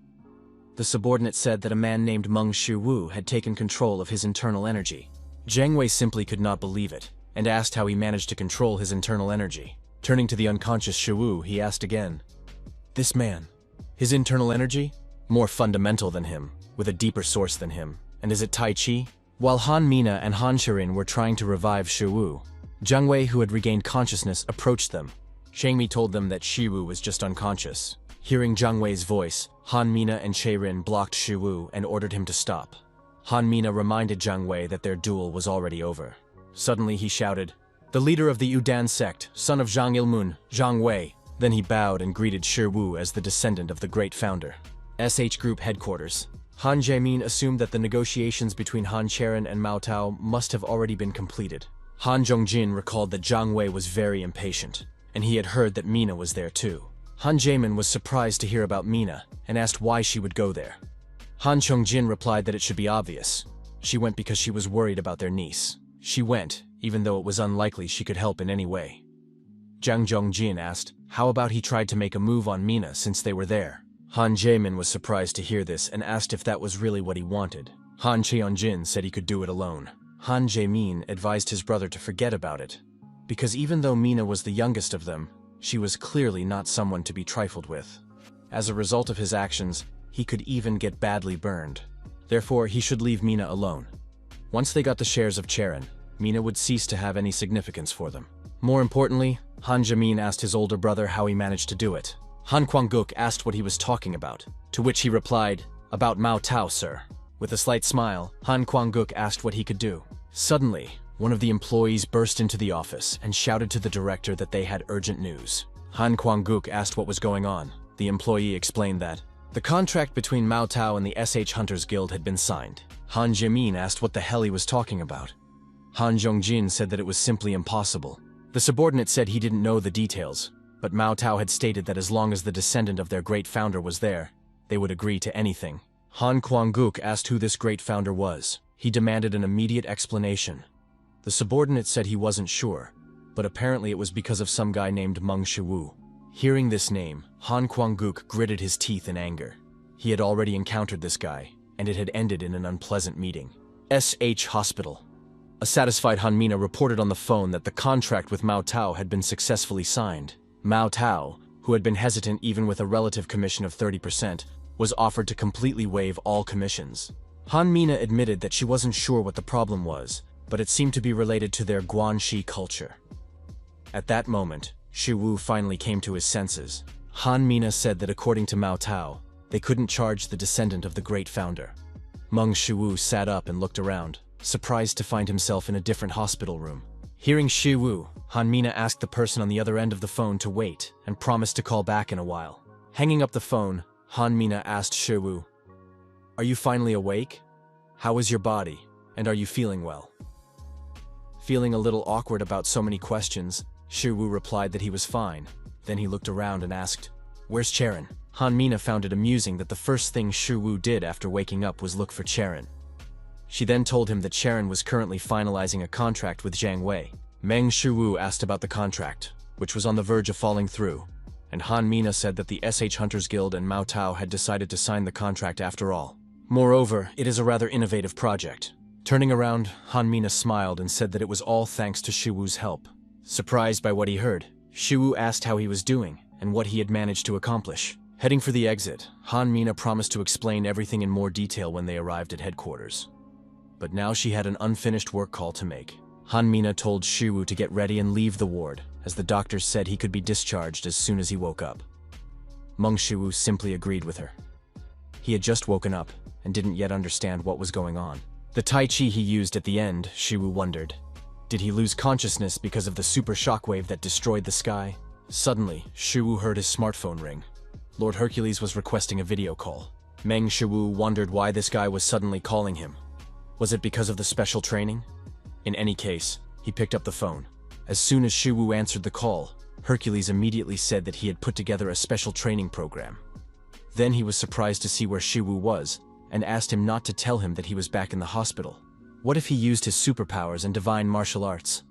The subordinate said that a man named Mong Shu had taken control of his internal energy. Jiang Wei simply could not believe it, and asked how he managed to control his internal energy. Turning to the unconscious Shu, he asked again, "This man, his internal energy? More fundamental than him, with a deeper source than him, and is it Tai Chi?" While Han Mina and Han Cherin were trying to revive Shu, Jiang Wei, who had regained consciousness, approached them. Shang Mi told them that Shu was just unconscious. Hearing Jiang Wei's voice, Han Mina and Cherin blocked Shu and ordered him to stop. Han Mina reminded Jiang Wei that their duel was already over. Suddenly he shouted, "The leader of the Yudan sect, son of Zhang Ilmun, Jiang Wei." Then he bowed and greeted Shi as the descendant of the great founder. SH Group headquarters. Han Jaemin assumed that the negotiations between Han Cherin and Mao Tao must have already been completed. Han Zhongjin recalled that Jiang Wei was very impatient, and he had heard that Mina was there too. Han Jaemin was surprised to hear about Mina and asked why she would go there. Han Chongjin replied that it should be obvious. She went because she was worried about their niece. She went, even though it was unlikely she could help in any way. Jiang Zhongjin asked, how about he tried to make a move on Mina since they were there? Han Jaemin was surprised to hear this and asked if that was really what he wanted. Han Cheonjin said he could do it alone. Han Jaemin advised his brother to forget about it, because even though Mina was the youngest of them, she was clearly not someone to be trifled with. As a result of his actions, he could even get badly burned. Therefore, he should leave Mina alone. Once they got the shares of Cherin, Mina would cease to have any significance for them. More importantly, Han Jaemin asked his older brother how he managed to do it. Han Kwanguk asked what he was talking about, to which he replied, "About Mao Tao, sir." With a slight smile, Han Kwanguk asked what he could do. Suddenly, one of the employees burst into the office and shouted to the director that they had urgent news. Han Kwanguk asked what was going on. The employee explained that the contract between Mao Tao and the SH Hunters Guild had been signed. Han Jaemin asked what the hell he was talking about. Han Zhongjin said that it was simply impossible. The subordinate said he didn't know the details, but Mao Tao had stated that as long as the descendant of their great founder was there, they would agree to anything. Han Kwanguk asked who this great founder was. He demanded an immediate explanation. The subordinate said he wasn't sure, but apparently it was because of some guy named Mong Shu. Hearing this name, Han Kwanguk gritted his teeth in anger. He had already encountered this guy, and it had ended in an unpleasant meeting. SH Hospital. A satisfied Han Mina reported on the phone that the contract with Mao Tao had been successfully signed. Mao Tao, who had been hesitant even with a relative commission of 30%, was offered to completely waive all commissions. Han Mina admitted that she wasn't sure what the problem was, but it seemed to be related to their Guanxi culture. At that moment, Shi Wu finally came to his senses. Han Mina said that according to Mao Tao, they couldn't charge the descendant of the great founder. Meng Shu sat up and looked around, surprised to find himself in a different hospital room. Hearing Shi Wu, Han Mina asked the person on the other end of the phone to wait and promised to call back in a while. Hanging up the phone, Han Mina asked Shi Wu, "Are you finally awake? How is your body, and are you feeling well?" Feeling a little awkward about so many questions, Shiwu replied that he was fine. Then he looked around and asked, "Where's Cherin?" Hanmina found it amusing that the first thing Shiwu did after waking up was look for Cherin. She then told him that Cherin was currently finalizing a contract with Jiang Wei. Meng Shiwu asked about the contract, which was on the verge of falling through, and Hanmina said that the SH Hunters Guild and Mao Tao had decided to sign the contract after all. Moreover, it is a rather innovative project. Turning around, Hanmina smiled and said that it was all thanks to Shiwu's help. Surprised by what he heard, Shiwu asked how he was doing and what he had managed to accomplish. Heading for the exit, Hanmina promised to explain everything in more detail when they arrived at headquarters. But now she had an unfinished work call to make. Hanmina told Shiwu to get ready and leave the ward, as the doctors said he could be discharged as soon as he woke up. Mong Shu simply agreed with her. He had just woken up and didn't yet understand what was going on. The Tai Chi he used at the end, Shiwu wondered. Did he lose consciousness because of the super shockwave that destroyed the sky? Suddenly, Shiwu heard his smartphone ring. Lord Hercules was requesting a video call. Meng Shiwu wondered why this guy was suddenly calling him. Was it because of the special training? In any case, he picked up the phone. As soon as Shiwu answered the call, Hercules immediately said that he had put together a special training program. Then he was surprised to see where Shiwu was, and asked him not to tell him that he was back in the hospital. What if he used his superpowers and divine martial arts?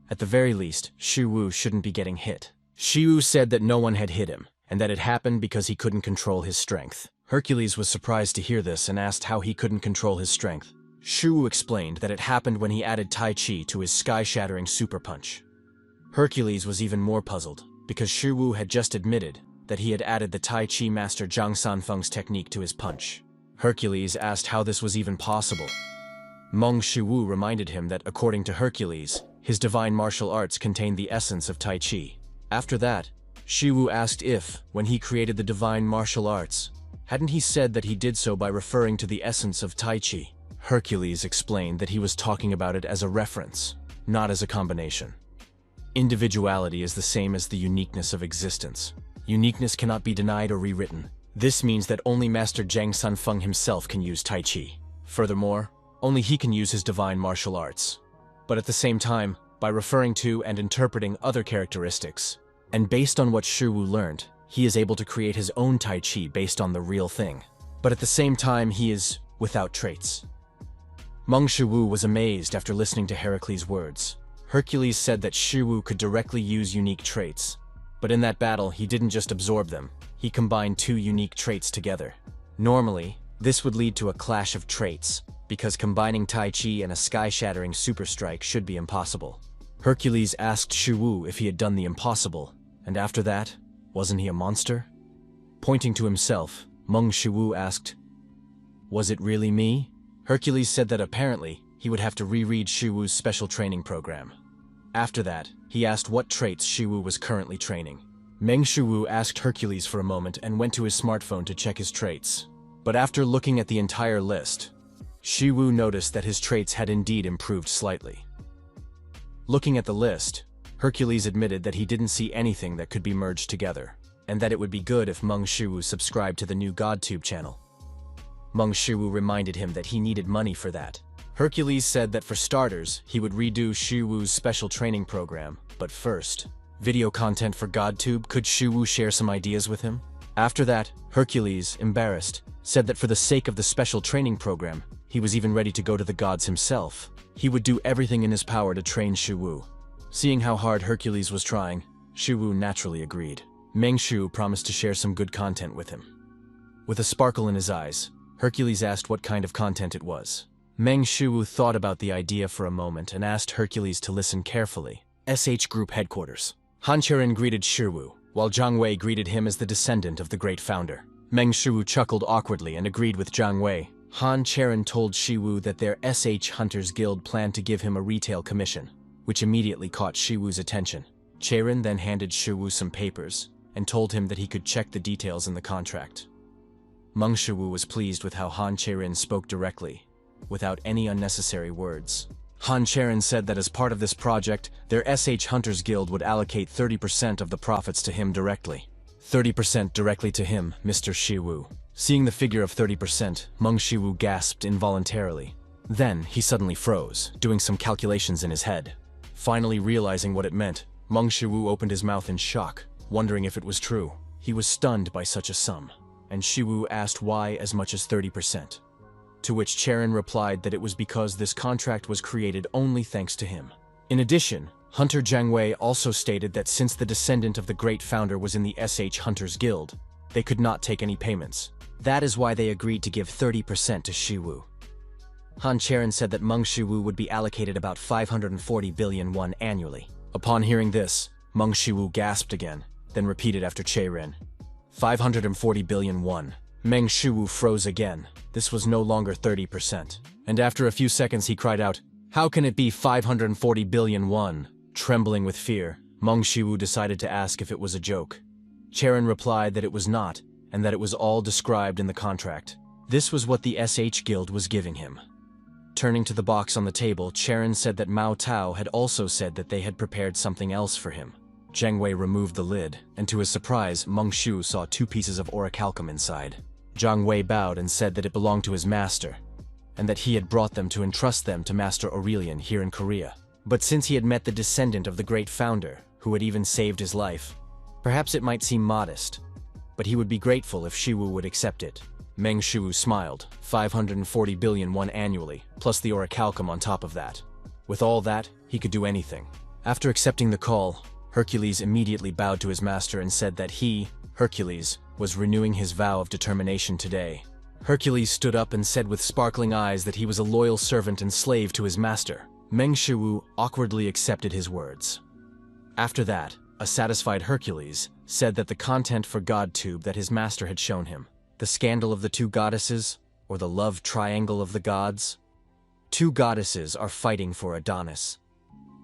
At the very least, Shiwu shouldn't be getting hit. Shiwu said that no one had hit him, and that it happened because he couldn't control his strength. Hercules was surprised to hear this and asked how he couldn't control his strength. Shiwu explained that it happened when he added Tai Chi to his sky-shattering super punch. Hercules was even more puzzled, because Shiwu had just admitted that he had added the Tai Chi master Zhang Sanfeng's technique to his punch. Hercules asked how this was even possible. Mong Shu reminded him that according to Hercules, his divine martial arts contained the essence of Tai Chi. After that, Shiwu asked if, when he created the divine martial arts, hadn't he said that he did so by referring to the essence of Tai Chi? Hercules explained that he was talking about it as a reference, not as a combination. Individuality is the same as the uniqueness of existence. Uniqueness cannot be denied or rewritten. This means that only Master Zhang Sanfeng himself can use Tai Chi. Furthermore, only he can use his divine martial arts. But at the same time, by referring to and interpreting other characteristics, and based on what Shiwu learned, he is able to create his own Tai Chi based on the real thing. But at the same time, he is without traits. Meng Shu was amazed after listening to Heracles' words. Hercules said that Shiwu could directly use unique traits, but in that battle he didn't just absorb them, he combined two unique traits together. Normally, this would lead to a clash of traits, because combining Tai Chi and a sky-shattering super strike should be impossible. Hercules asked Shiwu if he had done the impossible, and after that, wasn't he a monster? Pointing to himself, Meng Shu asked, "Was it really me?" Hercules said that apparently, he would have to reread Shiwu's special training program. After that, he asked what traits Shiwu was currently training. Meng Shu asked Hercules for a moment and went to his smartphone to check his traits. But after looking at the entire list, Shiwu noticed that his traits had indeed improved slightly. Looking at the list, Hercules admitted that he didn't see anything that could be merged together, and that it would be good if Meng Shu subscribed to the new GodTube channel. Meng Shu reminded him that he needed money for that. Hercules said that for starters, he would redo Shiwu's special training program, but first, video content for GodTube. Could Shiwu share some ideas with him? After that, Hercules, embarrassed, said that for the sake of the special training program, he was even ready to go to the gods himself. He would do everything in his power to train Shiwu. Seeing how hard Hercules was trying, Shiwu naturally agreed. Meng Shu promised to share some good content with him. With a sparkle in his eyes, Hercules asked what kind of content it was. Meng Shu thought about the idea for a moment and asked Hercules to listen carefully. SH Group Headquarters. Han Cherin greeted Shiwu, while Jiang Wei greeted him as the descendant of the great founder. Meng Shu chuckled awkwardly and agreed with Jiang Wei. Han Cherin told Shiwu that their SH Hunters Guild planned to give him a retail commission, which immediately caught Shiwu's attention. Cherin then handed Shiwu some papers and told him that he could check the details in the contract. Meng Shu was pleased with how Han Cherin spoke directly, without any unnecessary words. Han Cherin said that as part of this project, their SH Hunters Guild would allocate 30% of the profits to him directly. 30% directly to him, Mr. Shiwu. Seeing the figure of 30%, Meng Shiwu gasped involuntarily. Then, he suddenly froze, doing some calculations in his head. Finally realizing what it meant, Mong Shu opened his mouth in shock, wondering if it was true. He was stunned by such a sum, and Shu asked why as much as 30%. To which Cherin replied that it was because this contract was created only thanks to him. In addition, Hunter Jiang Wei also stated that since the descendant of the great founder was in the SH Hunters Guild, they could not take any payments. That is why they agreed to give 30% to Shiwu. Han Cherin said that Meng Shiwu would be allocated about 540 billion won annually. Upon hearing this, Meng Shiwu gasped again, then repeated after Cherin. 540 billion won. Meng Shiwu froze again. This was no longer 30%. And after a few seconds he cried out, "How can it be 540 billion won?" Trembling with fear, Meng Shiwu decided to ask if it was a joke. Cherin replied that it was not, and that it was all described in the contract. This was what the SH Guild was giving him. Turning to the box on the table, Cherin said that Mao Tao had also said that they had prepared something else for him. Jiang Wei removed the lid, and to his surprise, Meng Shu saw 2 pieces of Oricalum inside. Jiang Wei bowed and said that it belonged to his master, and that he had brought them to entrust them to Master Aurelian here in Korea. But since he had met the descendant of the great founder, who had even saved his life, perhaps it might seem modest, but he would be grateful if Shiwu would accept it. Meng Shu smiled, 540 billion won annually, plus the Oricalum on top of that. With all that, he could do anything. After accepting the call, Hercules immediately bowed to his master and said that he, Hercules, was renewing his vow of determination today. Hercules stood up and said with sparkling eyes that he was a loyal servant and slave to his master. Meng Shu awkwardly accepted his words. After that, a satisfied Hercules said that the content for GodTube that his master had shown him, the scandal of the 2 goddesses, or the love triangle of the gods. 2 goddesses are fighting for Adonis.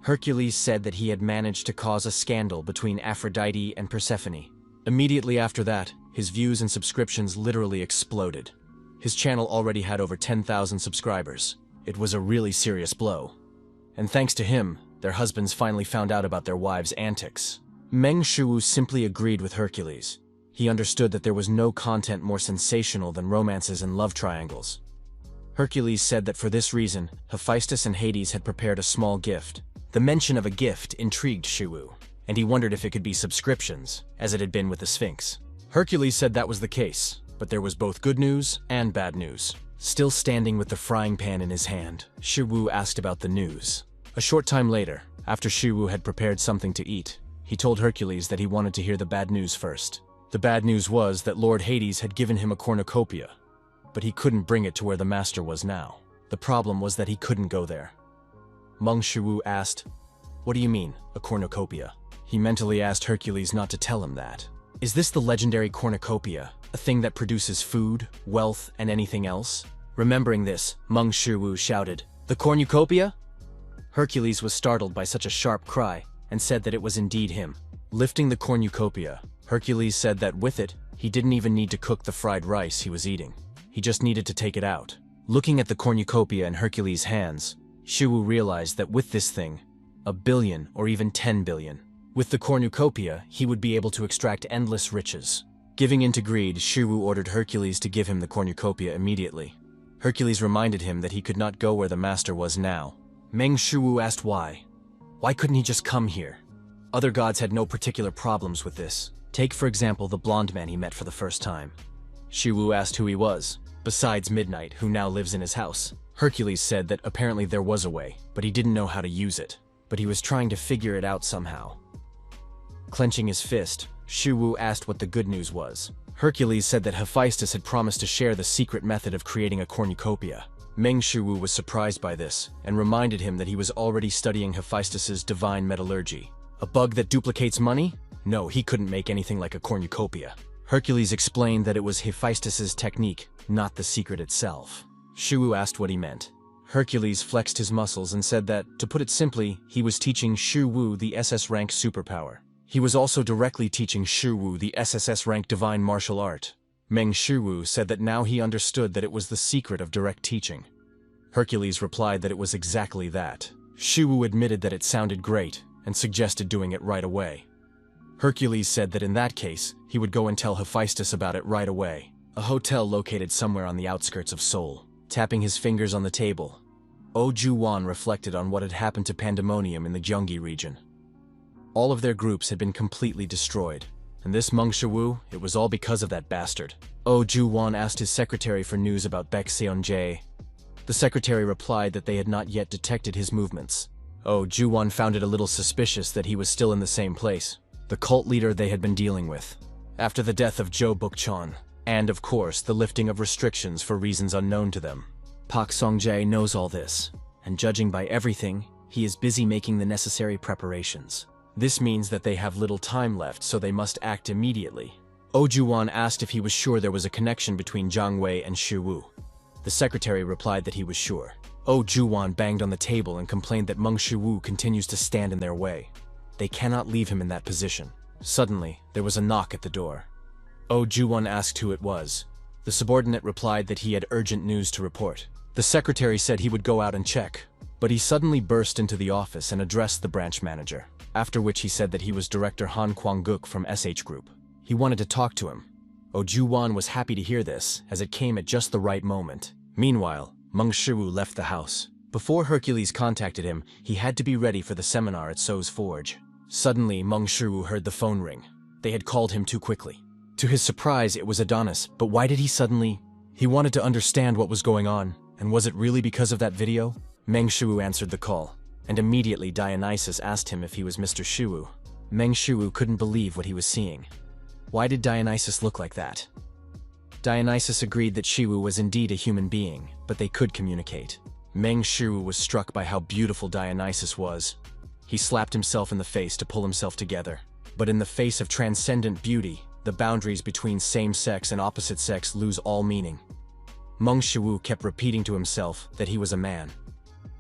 Hercules said that he had managed to cause a scandal between Aphrodite and Persephone. Immediately after that, his views and subscriptions literally exploded. His channel already had over 10,000 subscribers. It was a really serious blow. And thanks to him, their husbands finally found out about their wives' antics. Meng Shu simply agreed with Hercules. He understood that there was no content more sensational than romances and love triangles. Hercules said that for this reason, Hifestas and Hades had prepared a small gift. The mention of a gift intrigued Shiwu, and he wondered if it could be subscriptions, as it had been with the Sphinx. Hercules said that was the case, but there was both good news and bad news. Still standing with the frying pan in his hand, Shiwu asked about the news. A short time later, after Shiwu had prepared something to eat, he told Hercules that he wanted to hear the bad news first. The bad news was that Lord Hades had given him a cornucopia, but he couldn't bring it to where the master was now. The problem was that he couldn't go there. Meng Shu asked, "What do you mean, a cornucopia?" He mentally asked Hercules not to tell him that. Is this the legendary cornucopia, a thing that produces food, wealth, and anything else? Remembering this, Meng Shu shouted, "The cornucopia?" Hercules was startled by such a sharp cry, and said that it was indeed him. Lifting the cornucopia, Hercules said that with it, he didn't even need to cook the fried rice he was eating. He just needed to take it out. Looking at the cornucopia in Hercules' hands, Shiwu realized that with this thing, 1 billion or even 10 billion. With the cornucopia, he would be able to extract endless riches. Giving in to greed, Shiwu ordered Hercules to give him the cornucopia immediately. Hercules reminded him that he could not go where the master was now. Meng Shu asked why. Why couldn't he just come here? Other gods had no particular problems with this. Take for example the blonde man he met for the first time. Shiwu asked who he was, besides Midnight, who now lives in his house. Hercules said that apparently there was a way, but he didn't know how to use it. But he was trying to figure it out somehow. Clenching his fist, Shiwu asked what the good news was. Hercules said that Hephaestus had promised to share the secret method of creating a cornucopia. Meng Shu was surprised by this, and reminded him that he was already studying Hephaestus's divine metallurgy. A bug that duplicates money? No, he couldn't make anything like a cornucopia. Hercules explained that it was Hephaestus's technique, not the secret itself. Shiwu asked what he meant. Hercules flexed his muscles and said that, to put it simply, he was teaching Shiwu the SS rank superpower. He was also directly teaching Shiwu the SSS rank divine martial art. Meng Shu said that now he understood that it was the secret of direct teaching. Hercules replied that it was exactly that. Shiwu admitted that it sounded great, and suggested doing it right away. Hercules said that in that case, he would go and tell Hephaestus about it right away. A hotel located somewhere on the outskirts of Seoul. Tapping his fingers on the table, Juwan reflected on what had happened to Pandemonium in the Gyeonggi region. All of their groups had been completely destroyed, and this Mong Shu, it was all because of that bastard. Juwan asked his secretary for news about Baek Seon-jae. The secretary replied that they had not yet detected his movements. Juwan found it a little suspicious that he was still in the same place, the cult leader they had been dealing with, after the death of Jo Buk-cheon, and of course the lifting of restrictions for reasons unknown to them. Pak Song-jae knows all this, and judging by everything, he is busy making the necessary preparations. This means that they have little time left, so they must act immediately. Juwan asked if he was sure there was a connection between Jiang Wei and Shi Wu. The secretary replied that he was sure. Juwan banged on the table and complained that Meng Shu continues to stand in their way. They cannot leave him in that position. Suddenly, there was a knock at the door. Juwan asked who it was. The subordinate replied that he had urgent news to report. The secretary said he would go out and check, but he suddenly burst into the office and addressed the branch manager, after which he said that he was Director Han Kwang-guk from SH Group. He wanted to talk to him. Juwan was happy to hear this, as it came at just the right moment. Meanwhile, Meng Shu left the house. Before Hercules contacted him, he had to be ready for the seminar at So's Forge. Suddenly, Meng Shu heard the phone ring. They had called him too quickly. To his surprise, it was Adonis, but why did he suddenly... He wanted to understand what was going on, and was it really because of that video? Meng Shu answered the call, and immediately Dionysus asked him if he was Mr. Shu. Meng Shu couldn't believe what he was seeing. Why did Dionysus look like that? Dionysus agreed that Shiwu was indeed a human being, but they could communicate. Meng Shu was struck by how beautiful Dionysus was. He slapped himself in the face to pull himself together. But in the face of transcendent beauty, the boundaries between same-sex and opposite sex lose all meaning. Meng Shu kept repeating to himself that he was a man.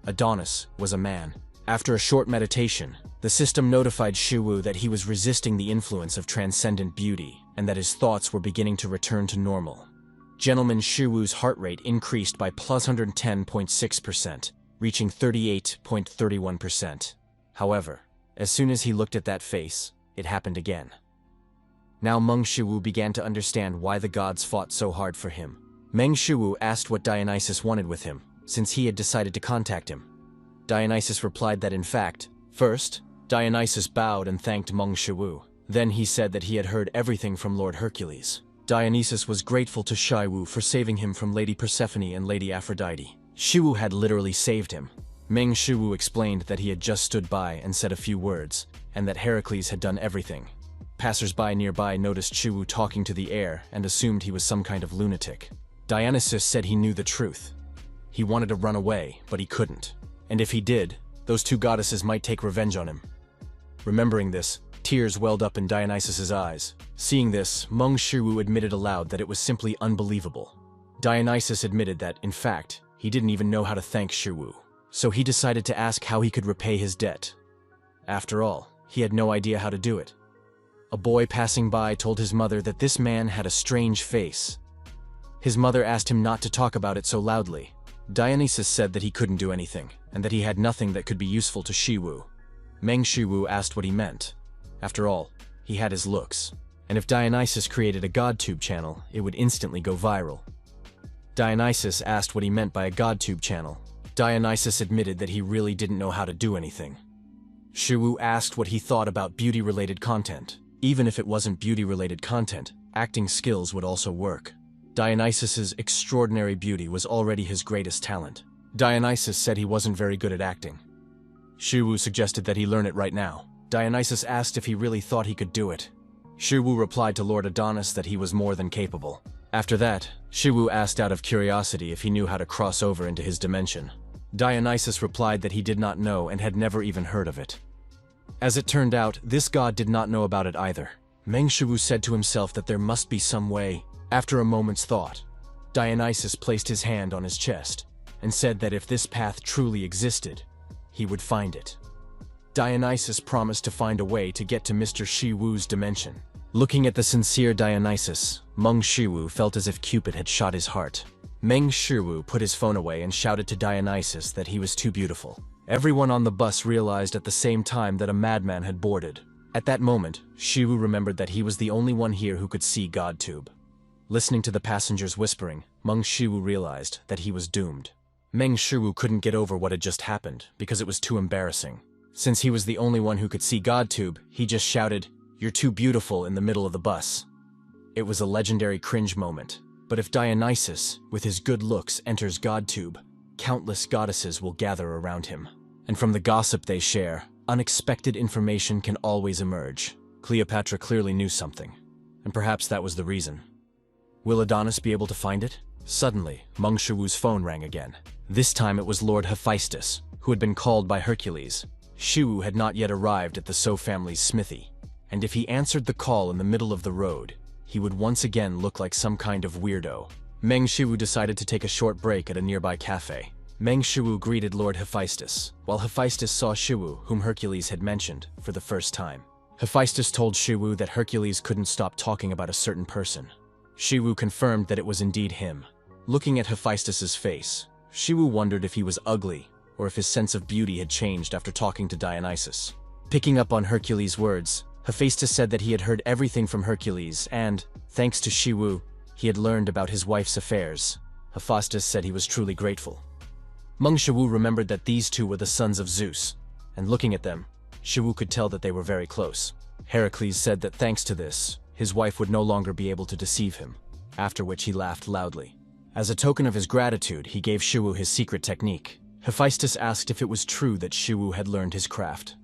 Adonis was a man. After a short meditation, the system notified Shu that he was resisting the influence of transcendent beauty, and that his thoughts were beginning to return to normal. Gentleman Shuwu's heart rate increased by plus 110.6%, reaching 38.31%. However, as soon as he looked at that face, it happened again. Now Meng Shu began to understand why the gods fought so hard for him. Meng Shu asked what Dionysus wanted with him, since he had decided to contact him. Dionysus replied that in fact, first, Dionysus bowed and thanked Meng Shu. Then he said that he had heard everything from Lord Hercules. Dionysus was grateful to Shiwu for saving him from Lady Persephone and Lady Aphrodite. Shiwu had literally saved him. Meng Shu explained that he had just stood by and said a few words, and that Heracles had done everything. Passers-by nearby noticed Shiwu talking to the air and assumed he was some kind of lunatic. Dionysus said he knew the truth. He wanted to run away, but he couldn't. And if he did, those two goddesses might take revenge on him. Remembering this, tears welled up in Dionysus's eyes. Seeing this, Meng Shu admitted aloud that it was simply unbelievable. Dionysus admitted that, in fact, he didn't even know how to thank Shu, so he decided to ask how he could repay his debt. After all, he had no idea how to do it. A boy passing by told his mother that this man had a strange face. His mother asked him not to talk about it so loudly. Dionysus said that he couldn't do anything, and that he had nothing that could be useful to Shiwu. Meng Shu asked what he meant. After all, he had his looks, and if Dionysus created a GodTube channel, it would instantly go viral. Dionysus asked what he meant by a GodTube channel. Dionysus admitted that he really didn't know how to do anything. Shiwu asked what he thought about beauty-related content. Even if it wasn't beauty-related content, acting skills would also work. Dionysus's extraordinary beauty was already his greatest talent. Dionysus said he wasn't very good at acting. Shiwu suggested that he learn it right now. Dionysus asked if he really thought he could do it. Shiwu replied to Lord Adonis that he was more than capable. After that, Shiwu asked out of curiosity if he knew how to cross over into his dimension. Dionysus replied that he did not know and had never even heard of it. As it turned out, this god did not know about it either. Meng Shu said to himself that there must be some way. After a moment's thought, Dionysus placed his hand on his chest and said that if this path truly existed, he would find it. Dionysus promised to find a way to get to Mr. Shiwu's dimension. Looking at the sincere Dionysus, Meng Shu felt as if Cupid had shot his heart. Meng Shu put his phone away and shouted to Dionysus that he was too beautiful. Everyone on the bus realized at the same time that a madman had boarded. At that moment, Shiwu remembered that he was the only one here who could see GodTube. Listening to the passengers whispering, Meng Shu realized that he was doomed. Meng Shu couldn't get over what had just happened because it was too embarrassing. Since he was the only one who could see GodTube, he just shouted, "You're too beautiful," in the middle of the bus. It was a legendary cringe moment. But if Dionysus, with his good looks, enters GodTube, countless goddesses will gather around him. And from the gossip they share, unexpected information can always emerge. Cleopatra clearly knew something, and perhaps that was the reason. Will Adonis be able to find it? Suddenly, Mong Shu's phone rang again. This time it was Lord Hifestas, who had been called by Hercules. Shu had not yet arrived at the So family's smithy, and if he answered the call in the middle of the road, he would once again look like some kind of weirdo. Meng Shu decided to take a short break at a nearby cafe. Meng Shu greeted Lord Hifestas, while Hifestas saw Shu, whom Hercules had mentioned, for the first time. Hifestas told Shu that Hercules couldn't stop talking about a certain person. Shu confirmed that it was indeed him. Looking at Hephaestus's face, Shu wondered if he was ugly, or if his sense of beauty had changed after talking to Dionysus. Picking up on Hercules' words, Hephaestus said that he had heard everything from Hercules and, thanks to Shu, he had learned about his wife's affairs. Hephaestus said he was truly grateful. Meng Shu remembered that these two were the sons of Zeus, and looking at them, Shu could tell that they were very close. Heracles said that thanks to this, his wife would no longer be able to deceive him, after which he laughed loudly. As a token of his gratitude, he gave Shu his secret technique. Hephaestus asked if it was true that Shu had learned his craft.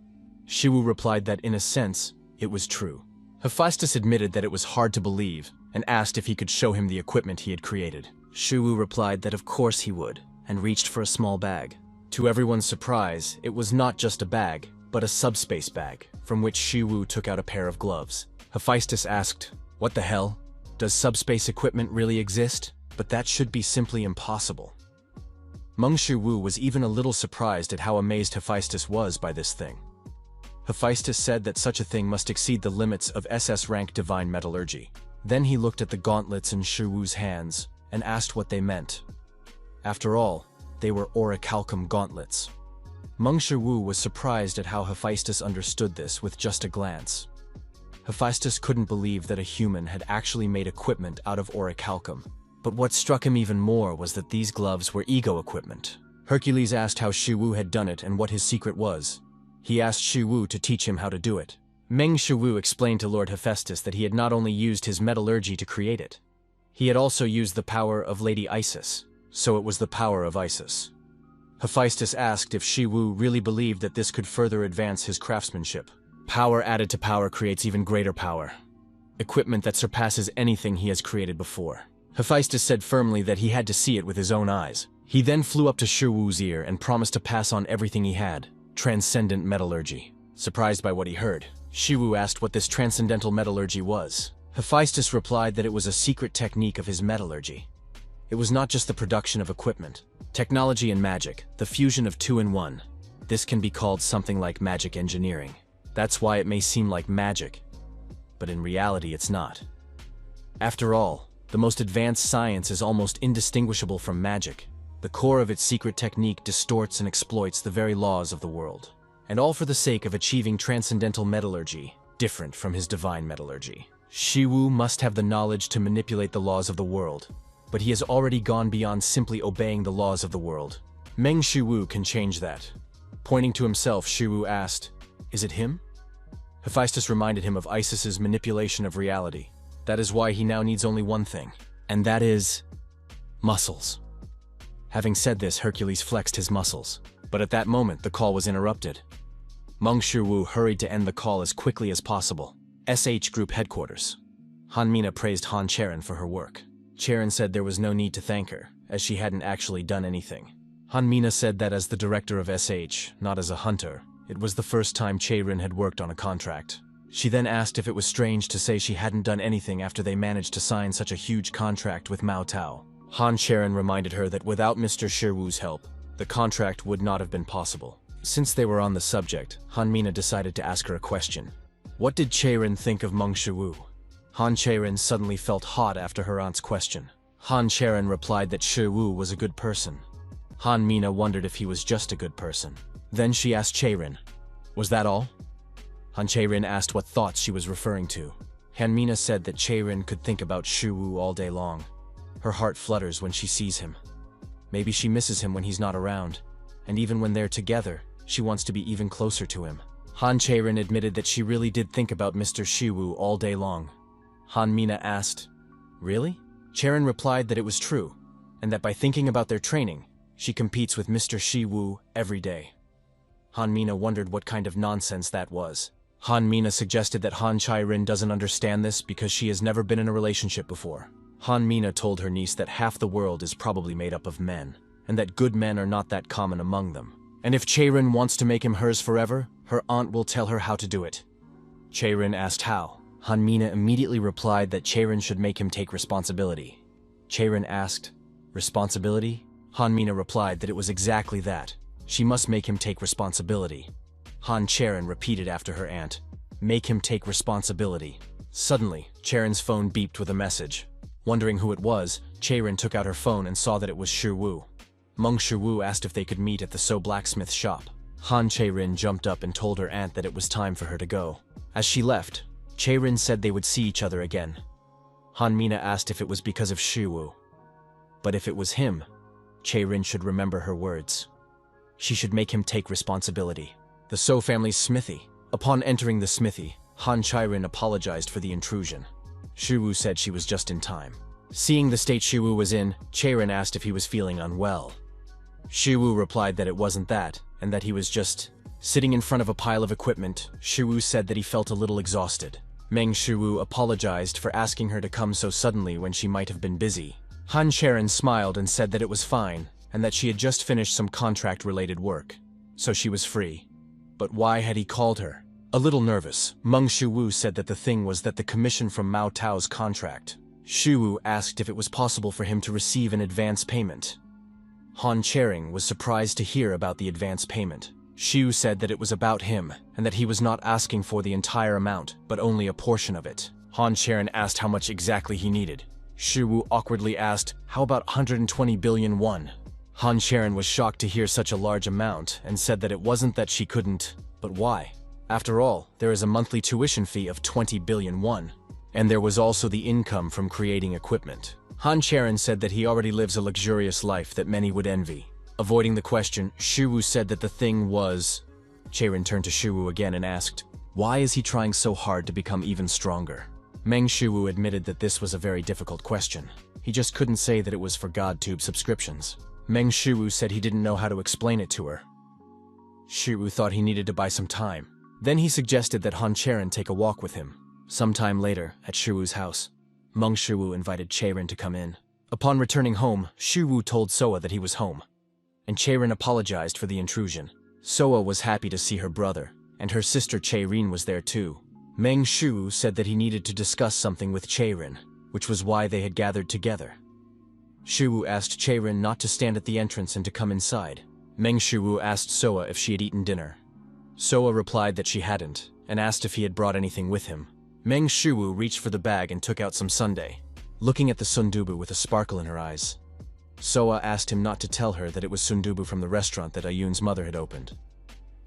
Shu replied that in a sense, it was true. Hephaestus admitted that it was hard to believe, and asked if he could show him the equipment he had created. Shu replied that of course he would, and reached for a small bag. To everyone's surprise, it was not just a bag, but a subspace bag, from which Shu took out a pair of gloves. Hephaestus asked, "What the hell? Does subspace equipment really exist? But that should be simply impossible." Meng Shu was even a little surprised at how amazed Hephaestus was by this thing. Hephaestus said that such a thing must exceed the limits of SS rank divine metallurgy. Then he looked at the gauntlets in Shu's hands and asked what they meant. After all, they were Oricalum gauntlets. Meng Shu was surprised at how Hephaestus understood this with just a glance. Hephaestus couldn't believe that a human had actually made equipment out of Oricalum. But what struck him even more was that these gloves were ego equipment. Hercules asked how Shu had done it and what his secret was. He asked Shu to teach him how to do it. Meng Shu explained to Lord Hephaestus that he had not only used his metallurgy to create it, he had also used the power of Lady Isis, so it was the power of Isis. Hephaestus asked if Shu really believed that this could further advance his craftsmanship. Power added to power creates even greater power. Equipment that surpasses anything he has created before. Hephaestus said firmly that he had to see it with his own eyes. He then flew up to Shu's ear and promised to pass on everything he had, transcendent metallurgy. Surprised by what he heard, Shu asked what this transcendental metallurgy was. Hephaestus replied that it was a secret technique of his metallurgy. It was not just the production of equipment. Technology and magic, the fusion of two in one. This can be called something like magic engineering. That's why it may seem like magic, but in reality it's not. After all, the most advanced science is almost indistinguishable from magic. The core of its secret technique distorts and exploits the very laws of the world. And all for the sake of achieving transcendental metallurgy, different from his divine metallurgy. Shu must have the knowledge to manipulate the laws of the world, but he has already gone beyond simply obeying the laws of the world. Meng Shu can change that. Pointing to himself, Shu asked, "Is it him?" Hephaestus reminded him of Isis's manipulation of reality. That is why he now needs only one thing, and that is muscles. Having said this, Hercules flexed his muscles, but at that moment the call was interrupted. Meng Shu hurried to end the call as quickly as possible. SH Group Headquarters. Han Mina praised Han Cherin for her work. Cherin said there was no need to thank her, as she hadn't actually done anything. Han Mina said that as the director of SH, not as a hunter, it was the first time Cherin had worked on a contract. She then asked if it was strange to say she hadn't done anything after they managed to sign such a huge contract with Mao Tao. Han Cherin reminded her that without Mr. Shu's help, the contract would not have been possible. Since they were on the subject, Han Mina decided to ask her a question. What did Cherin think of Meng Shu? Han Cherin suddenly felt hot after her aunt's question. Han Cherin replied that Shu was a good person. Han Mina wondered if he was just a good person. Then she asked Cherin, "Was that all?" Han Cherin asked what thoughts she was referring to. Han Mina said that Cherin could think about Shu all day long. Her heart flutters when she sees him. Maybe she misses him when he's not around, and even when they're together, she wants to be even closer to him. Han Cherin admitted that she really did think about Mr. Shiwu all day long. Han Mina asked, "Really?" Cherin replied that it was true, and that by thinking about their training, she competes with Mr. Shiwu every day. Han Mina wondered what kind of nonsense that was. Han Mina suggested that Han Cherin doesn't understand this because she has never been in a relationship before. Han Mina told her niece that half the world is probably made up of men, and that good men are not that common among them. And if Cherin wants to make him hers forever, her aunt will tell her how to do it. Cherin asked how. Han Mina immediately replied that Cherin should make him take responsibility. Cherin asked, "Responsibility?" Han Mina replied that it was exactly that. She must make him take responsibility. Han Cherin repeated after her aunt, "Make him take responsibility." Suddenly, Cherin's phone beeped with a message. Wondering who it was, Cherin took out her phone and saw that it was Shiwu. Mong Shu asked if they could meet at the Blacksmith shop. Han Cherin jumped up and told her aunt that it was time for her to go. As she left, Cherin said they would see each other again. Han Mina asked if it was because of Shiwu. But if it was him, Cherin should remember her words. She should make him take responsibility. The So family's smithy. Upon entering the smithy, Han Cherin apologized for the intrusion. Shiwu said she was just in time. Seeing the state Shiwu was in, Cherin asked if he was feeling unwell. Shiwu replied that it wasn't that, and that he was just sitting in front of a pile of equipment. Shiwu said that he felt a little exhausted. Meng Shiwu apologized for asking her to come so suddenly when she might have been busy. Han Cherin smiled and said that it was fine, and that she had just finished some contract-related work, so she was free. But why had he called her? A little nervous, Meng Shiwu said that the thing was that the commission from Mao Tao's contract. Shiwu asked if it was possible for him to receive an advance payment. Han Cherin was surprised to hear about the advance payment. Shiwu said that it was about him, and that he was not asking for the entire amount, but only a portion of it. Han Cherin asked how much exactly he needed. Shiwu awkwardly asked, "How about 120 billion won?" Han Cherin was shocked to hear such a large amount, and said that it wasn't that she couldn't, but why? After all, there is a monthly tuition fee of 20 billion won. And there was also the income from creating equipment. Han Cherin said that he already lives a luxurious life that many would envy. Avoiding the question, Shiwu said that the thing was... Cherin turned to Shiwu again and asked, "Why is he trying so hard to become even stronger?" Meng Shiwu admitted that this was a very difficult question. He just couldn't say that it was for GodTube subscriptions. Meng Shiwu said he didn't know how to explain it to her. Shiwu thought he needed to buy some time. Then he suggested that Han Cherin take a walk with him. Sometime later, at Shiwu's house, Meng Shiwu invited Cherin to come in. Upon returning home, Shiwu told Soa that he was home, and Cherin apologized for the intrusion. Soa was happy to see her brother, and her sister Cherin was there too. Meng Shiwu said that he needed to discuss something with Cherin, which was why they had gathered together. Shiwu asked Cherin not to stand at the entrance and to come inside. Meng Shiwu asked Soa if she had eaten dinner. Soa replied that she hadn't, and asked if he had brought anything with him. Meng Shiwu reached for the bag and took out some sundae, looking at the sundubu with a sparkle in her eyes. Soa asked him not to tell her that it was sundubu from the restaurant that Ayun's mother had opened.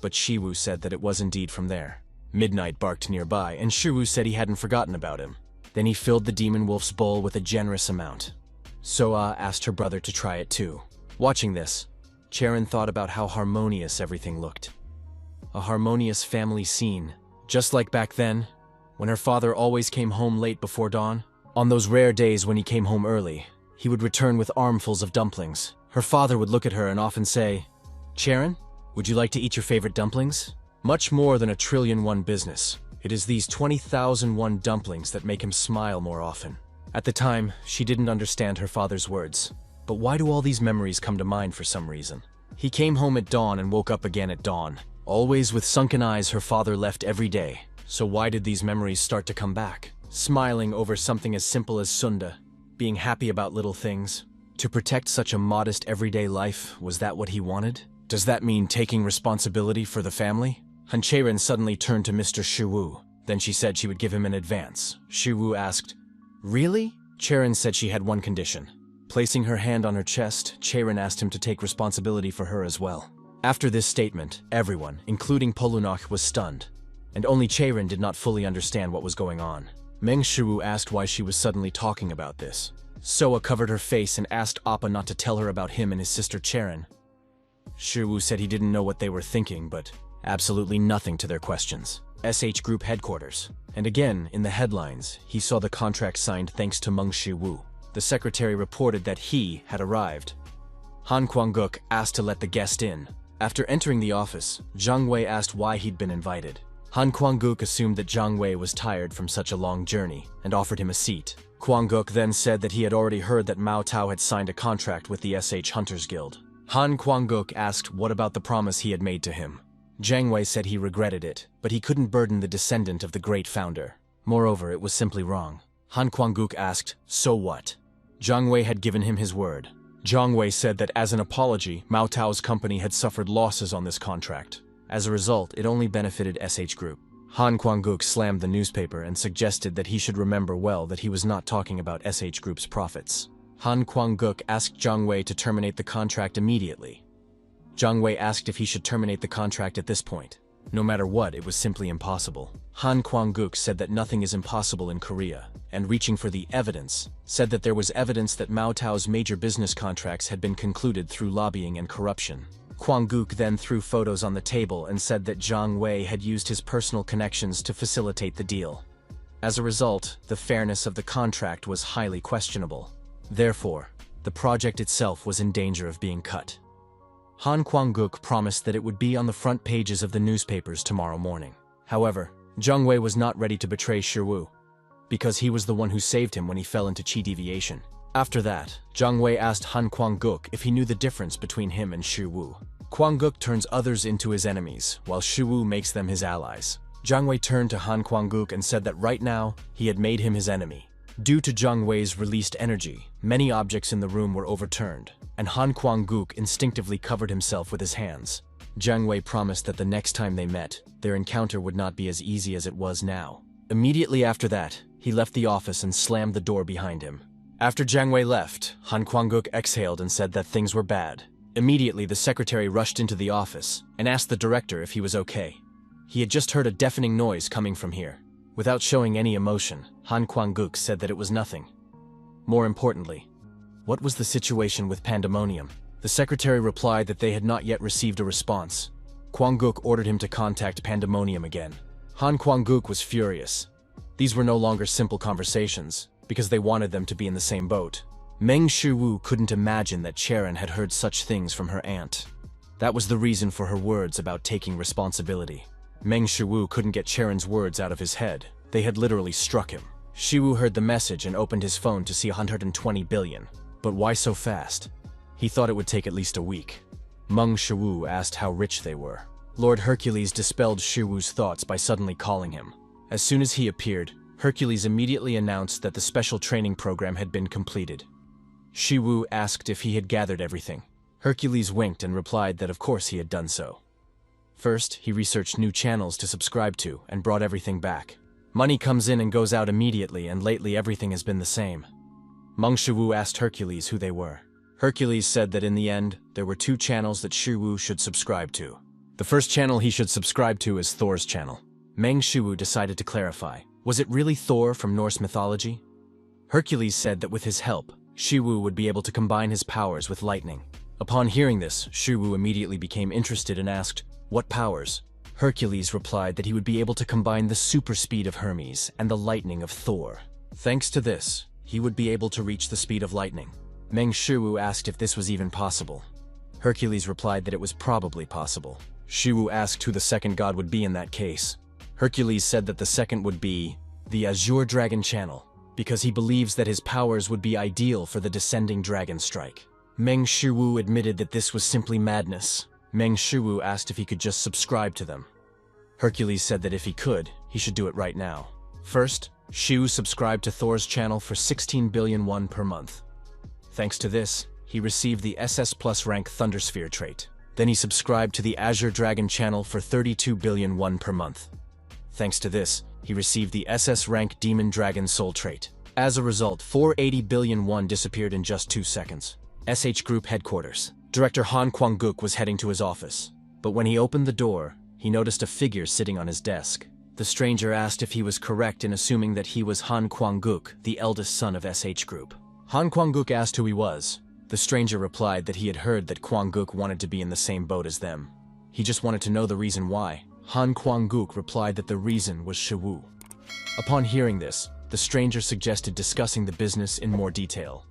But Shiwu said that it was indeed from there. Midnight barked nearby, and Shiwu said he hadn't forgotten about him. Then he filled the demon wolf's bowl with a generous amount. Soa asked her brother to try it too. Watching this, Cherin thought about how harmonious everything looked. A harmonious family scene, just like back then, when her father always came home late before dawn. On those rare days when he came home early, he would return with armfuls of dumplings. Her father would look at her and often say, "Cherin, would you like to eat your favorite dumplings?" Much more than a trillion-won business, it is these 20,000-won dumplings that make him smile more often. At the time, she didn't understand her father's words. But why do all these memories come to mind for some reason? He came home at dawn and woke up again at dawn. Always with sunken eyes her father left every day. So why did these memories start to come back? Smiling over something as simple as sunda, being happy about little things. To protect such a modest everyday life, was that what he wanted? Does that mean taking responsibility for the family? Han Cherin suddenly turned to Mr. Shiwu. Then she said she would give him an advance. Shiwu asked, "Really?" Cherin said she had one condition. Placing her hand on her chest, Cherin asked him to take responsibility for her as well. After this statement, everyone, including Polunach, was stunned, and only Cherin did not fully understand what was going on. Meng Shiwu asked why she was suddenly talking about this. Soa covered her face and asked Appa not to tell her about him and his sister Cherin. Shiwu said he didn't know what they were thinking, but absolutely nothing to their questions. SH Group headquarters. And again, in the headlines, he saw the contract signed thanks to Mong Shu. The secretary reported that he had arrived. Han Kuang-guk asked to let the guest in. After entering the office, Zhang Wei asked why he'd been invited. Han Kuang-guk assumed that Zhang Wei was tired from such a long journey and offered him a seat. Kuang-guk then said that he had already heard that Mao Tao had signed a contract with the SH Hunters Guild. Han Kuang-guk asked what about the promise he had made to him. Zhang Wei said he regretted it, but he couldn't burden the descendant of the great founder. Moreover, it was simply wrong. Han Kuang-guk asked, so what? Zhang Wei had given him his word. Zhang Wei said that as an apology, Mao Tao's company had suffered losses on this contract. As a result, it only benefited SH Group. Han Kuang-guk slammed the newspaper and suggested that he should remember well that he was not talking about SH Group's profits. Han Kuang-guk asked Zhang Wei to terminate the contract immediately. Zhang Wei asked if he should terminate the contract at this point. No matter what, it was simply impossible. Han Kuang-guk said that nothing is impossible in Korea, and reaching for the evidence, said that there was evidence that Mao Tao's major business contracts had been concluded through lobbying and corruption. Kuang-guk then threw photos on the table and said that Zhang Wei had used his personal connections to facilitate the deal. As a result, the fairness of the contract was highly questionable. Therefore, the project itself was in danger of being cut. Han Kuang-guk promised that it would be on the front pages of the newspapers tomorrow morning. However, Zhang Wei was not ready to betray Shiwu, because he was the one who saved him when he fell into qi deviation. After that, Zhang Wei asked Han Kuang-guk if he knew the difference between him and Shiwu. Kuang-guk turns others into his enemies, while Shiwu makes them his allies. Zhang Wei turned to Han Kuang-guk and said that right now, he had made him his enemy. Due to Zhang Wei's released energy, many objects in the room were overturned, and Han Kuang-guk instinctively covered himself with his hands. Zhang Wei promised that the next time they met, their encounter would not be as easy as it was now. Immediately after that, he left the office and slammed the door behind him. After Zhang Wei left, Han Kuang-guk exhaled and said that things were bad. Immediately, the secretary rushed into the office and asked the director if he was okay. He had just heard a deafening noise coming from here. Without showing any emotion, Han Kuang-guk said that it was nothing. More importantly, what was the situation with Pandemonium? The secretary replied that they had not yet received a response. Kuang-guk ordered him to contact Pandemonium again. Han Kuang-guk was furious. These were no longer simple conversations, because they wanted them to be in the same boat. Meng Shu couldn't imagine that Cherin had heard such things from her aunt. That was the reason for her words about taking responsibility. Meng Shu couldn't get Cherin's words out of his head. They had literally struck him. Shiwu heard the message and opened his phone to see 120 billion. But why so fast? He thought it would take at least a week. Meng Shu asked how rich they were. Lord Hercules dispelled Shiwu's thoughts by suddenly calling him. As soon as he appeared, Hercules immediately announced that the special training program had been completed. Shiwu asked if he had gathered everything. Hercules winked and replied that of course he had done so. First, he researched new channels to subscribe to and brought everything back. Money comes in and goes out immediately, and lately everything has been the same. Meng Shu asked Hercules who they were. Hercules said that in the end, there were two channels that Shiwu should subscribe to. The first channel he should subscribe to is Thor's channel. Meng Shu decided to clarify. Was it really Thor from Norse mythology? Hercules said that with his help, Shiwu would be able to combine his powers with lightning. Upon hearing this, Shiwu immediately became interested and asked, "What powers?" Hercules replied that he would be able to combine the super speed of Hermes and the lightning of Thor. Thanks to this, he would be able to reach the speed of lightning. Meng Shu asked if this was even possible. Hercules replied that it was probably possible. Shiwu asked who the second god would be in that case. Hercules said that the second would be the Azure Dragon Channel, because he believes that his powers would be ideal for the descending dragon strike. Meng Shu admitted that this was simply madness. Meng Shu asked if he could just subscribe to them. Hercules said that if he could, he should do it right now. First, Shu subscribed to Thor's channel for 16 billion won per month. Thanks to this, he received the SS Plus rank Thundersphere trait. Then he subscribed to the Azure Dragon channel for 32 billion won per month. Thanks to this, he received the SS rank Demon Dragon Soul trait. As a result, 480 billion won disappeared in just 2 seconds. SH Group headquarters. Director Han Kuang-guk was heading to his office. But when he opened the door, he noticed a figure sitting on his desk. The stranger asked if he was correct in assuming that he was Han Kuang-guk, the eldest son of SH Group. Han Kwang-guk asked who he was. The stranger replied that he had heard that Kwang-guk wanted to be in the same boat as them. He just wanted to know the reason why. Han Kwang-guk replied that the reason was Shiwu. Upon hearing this, the stranger suggested discussing the business in more detail.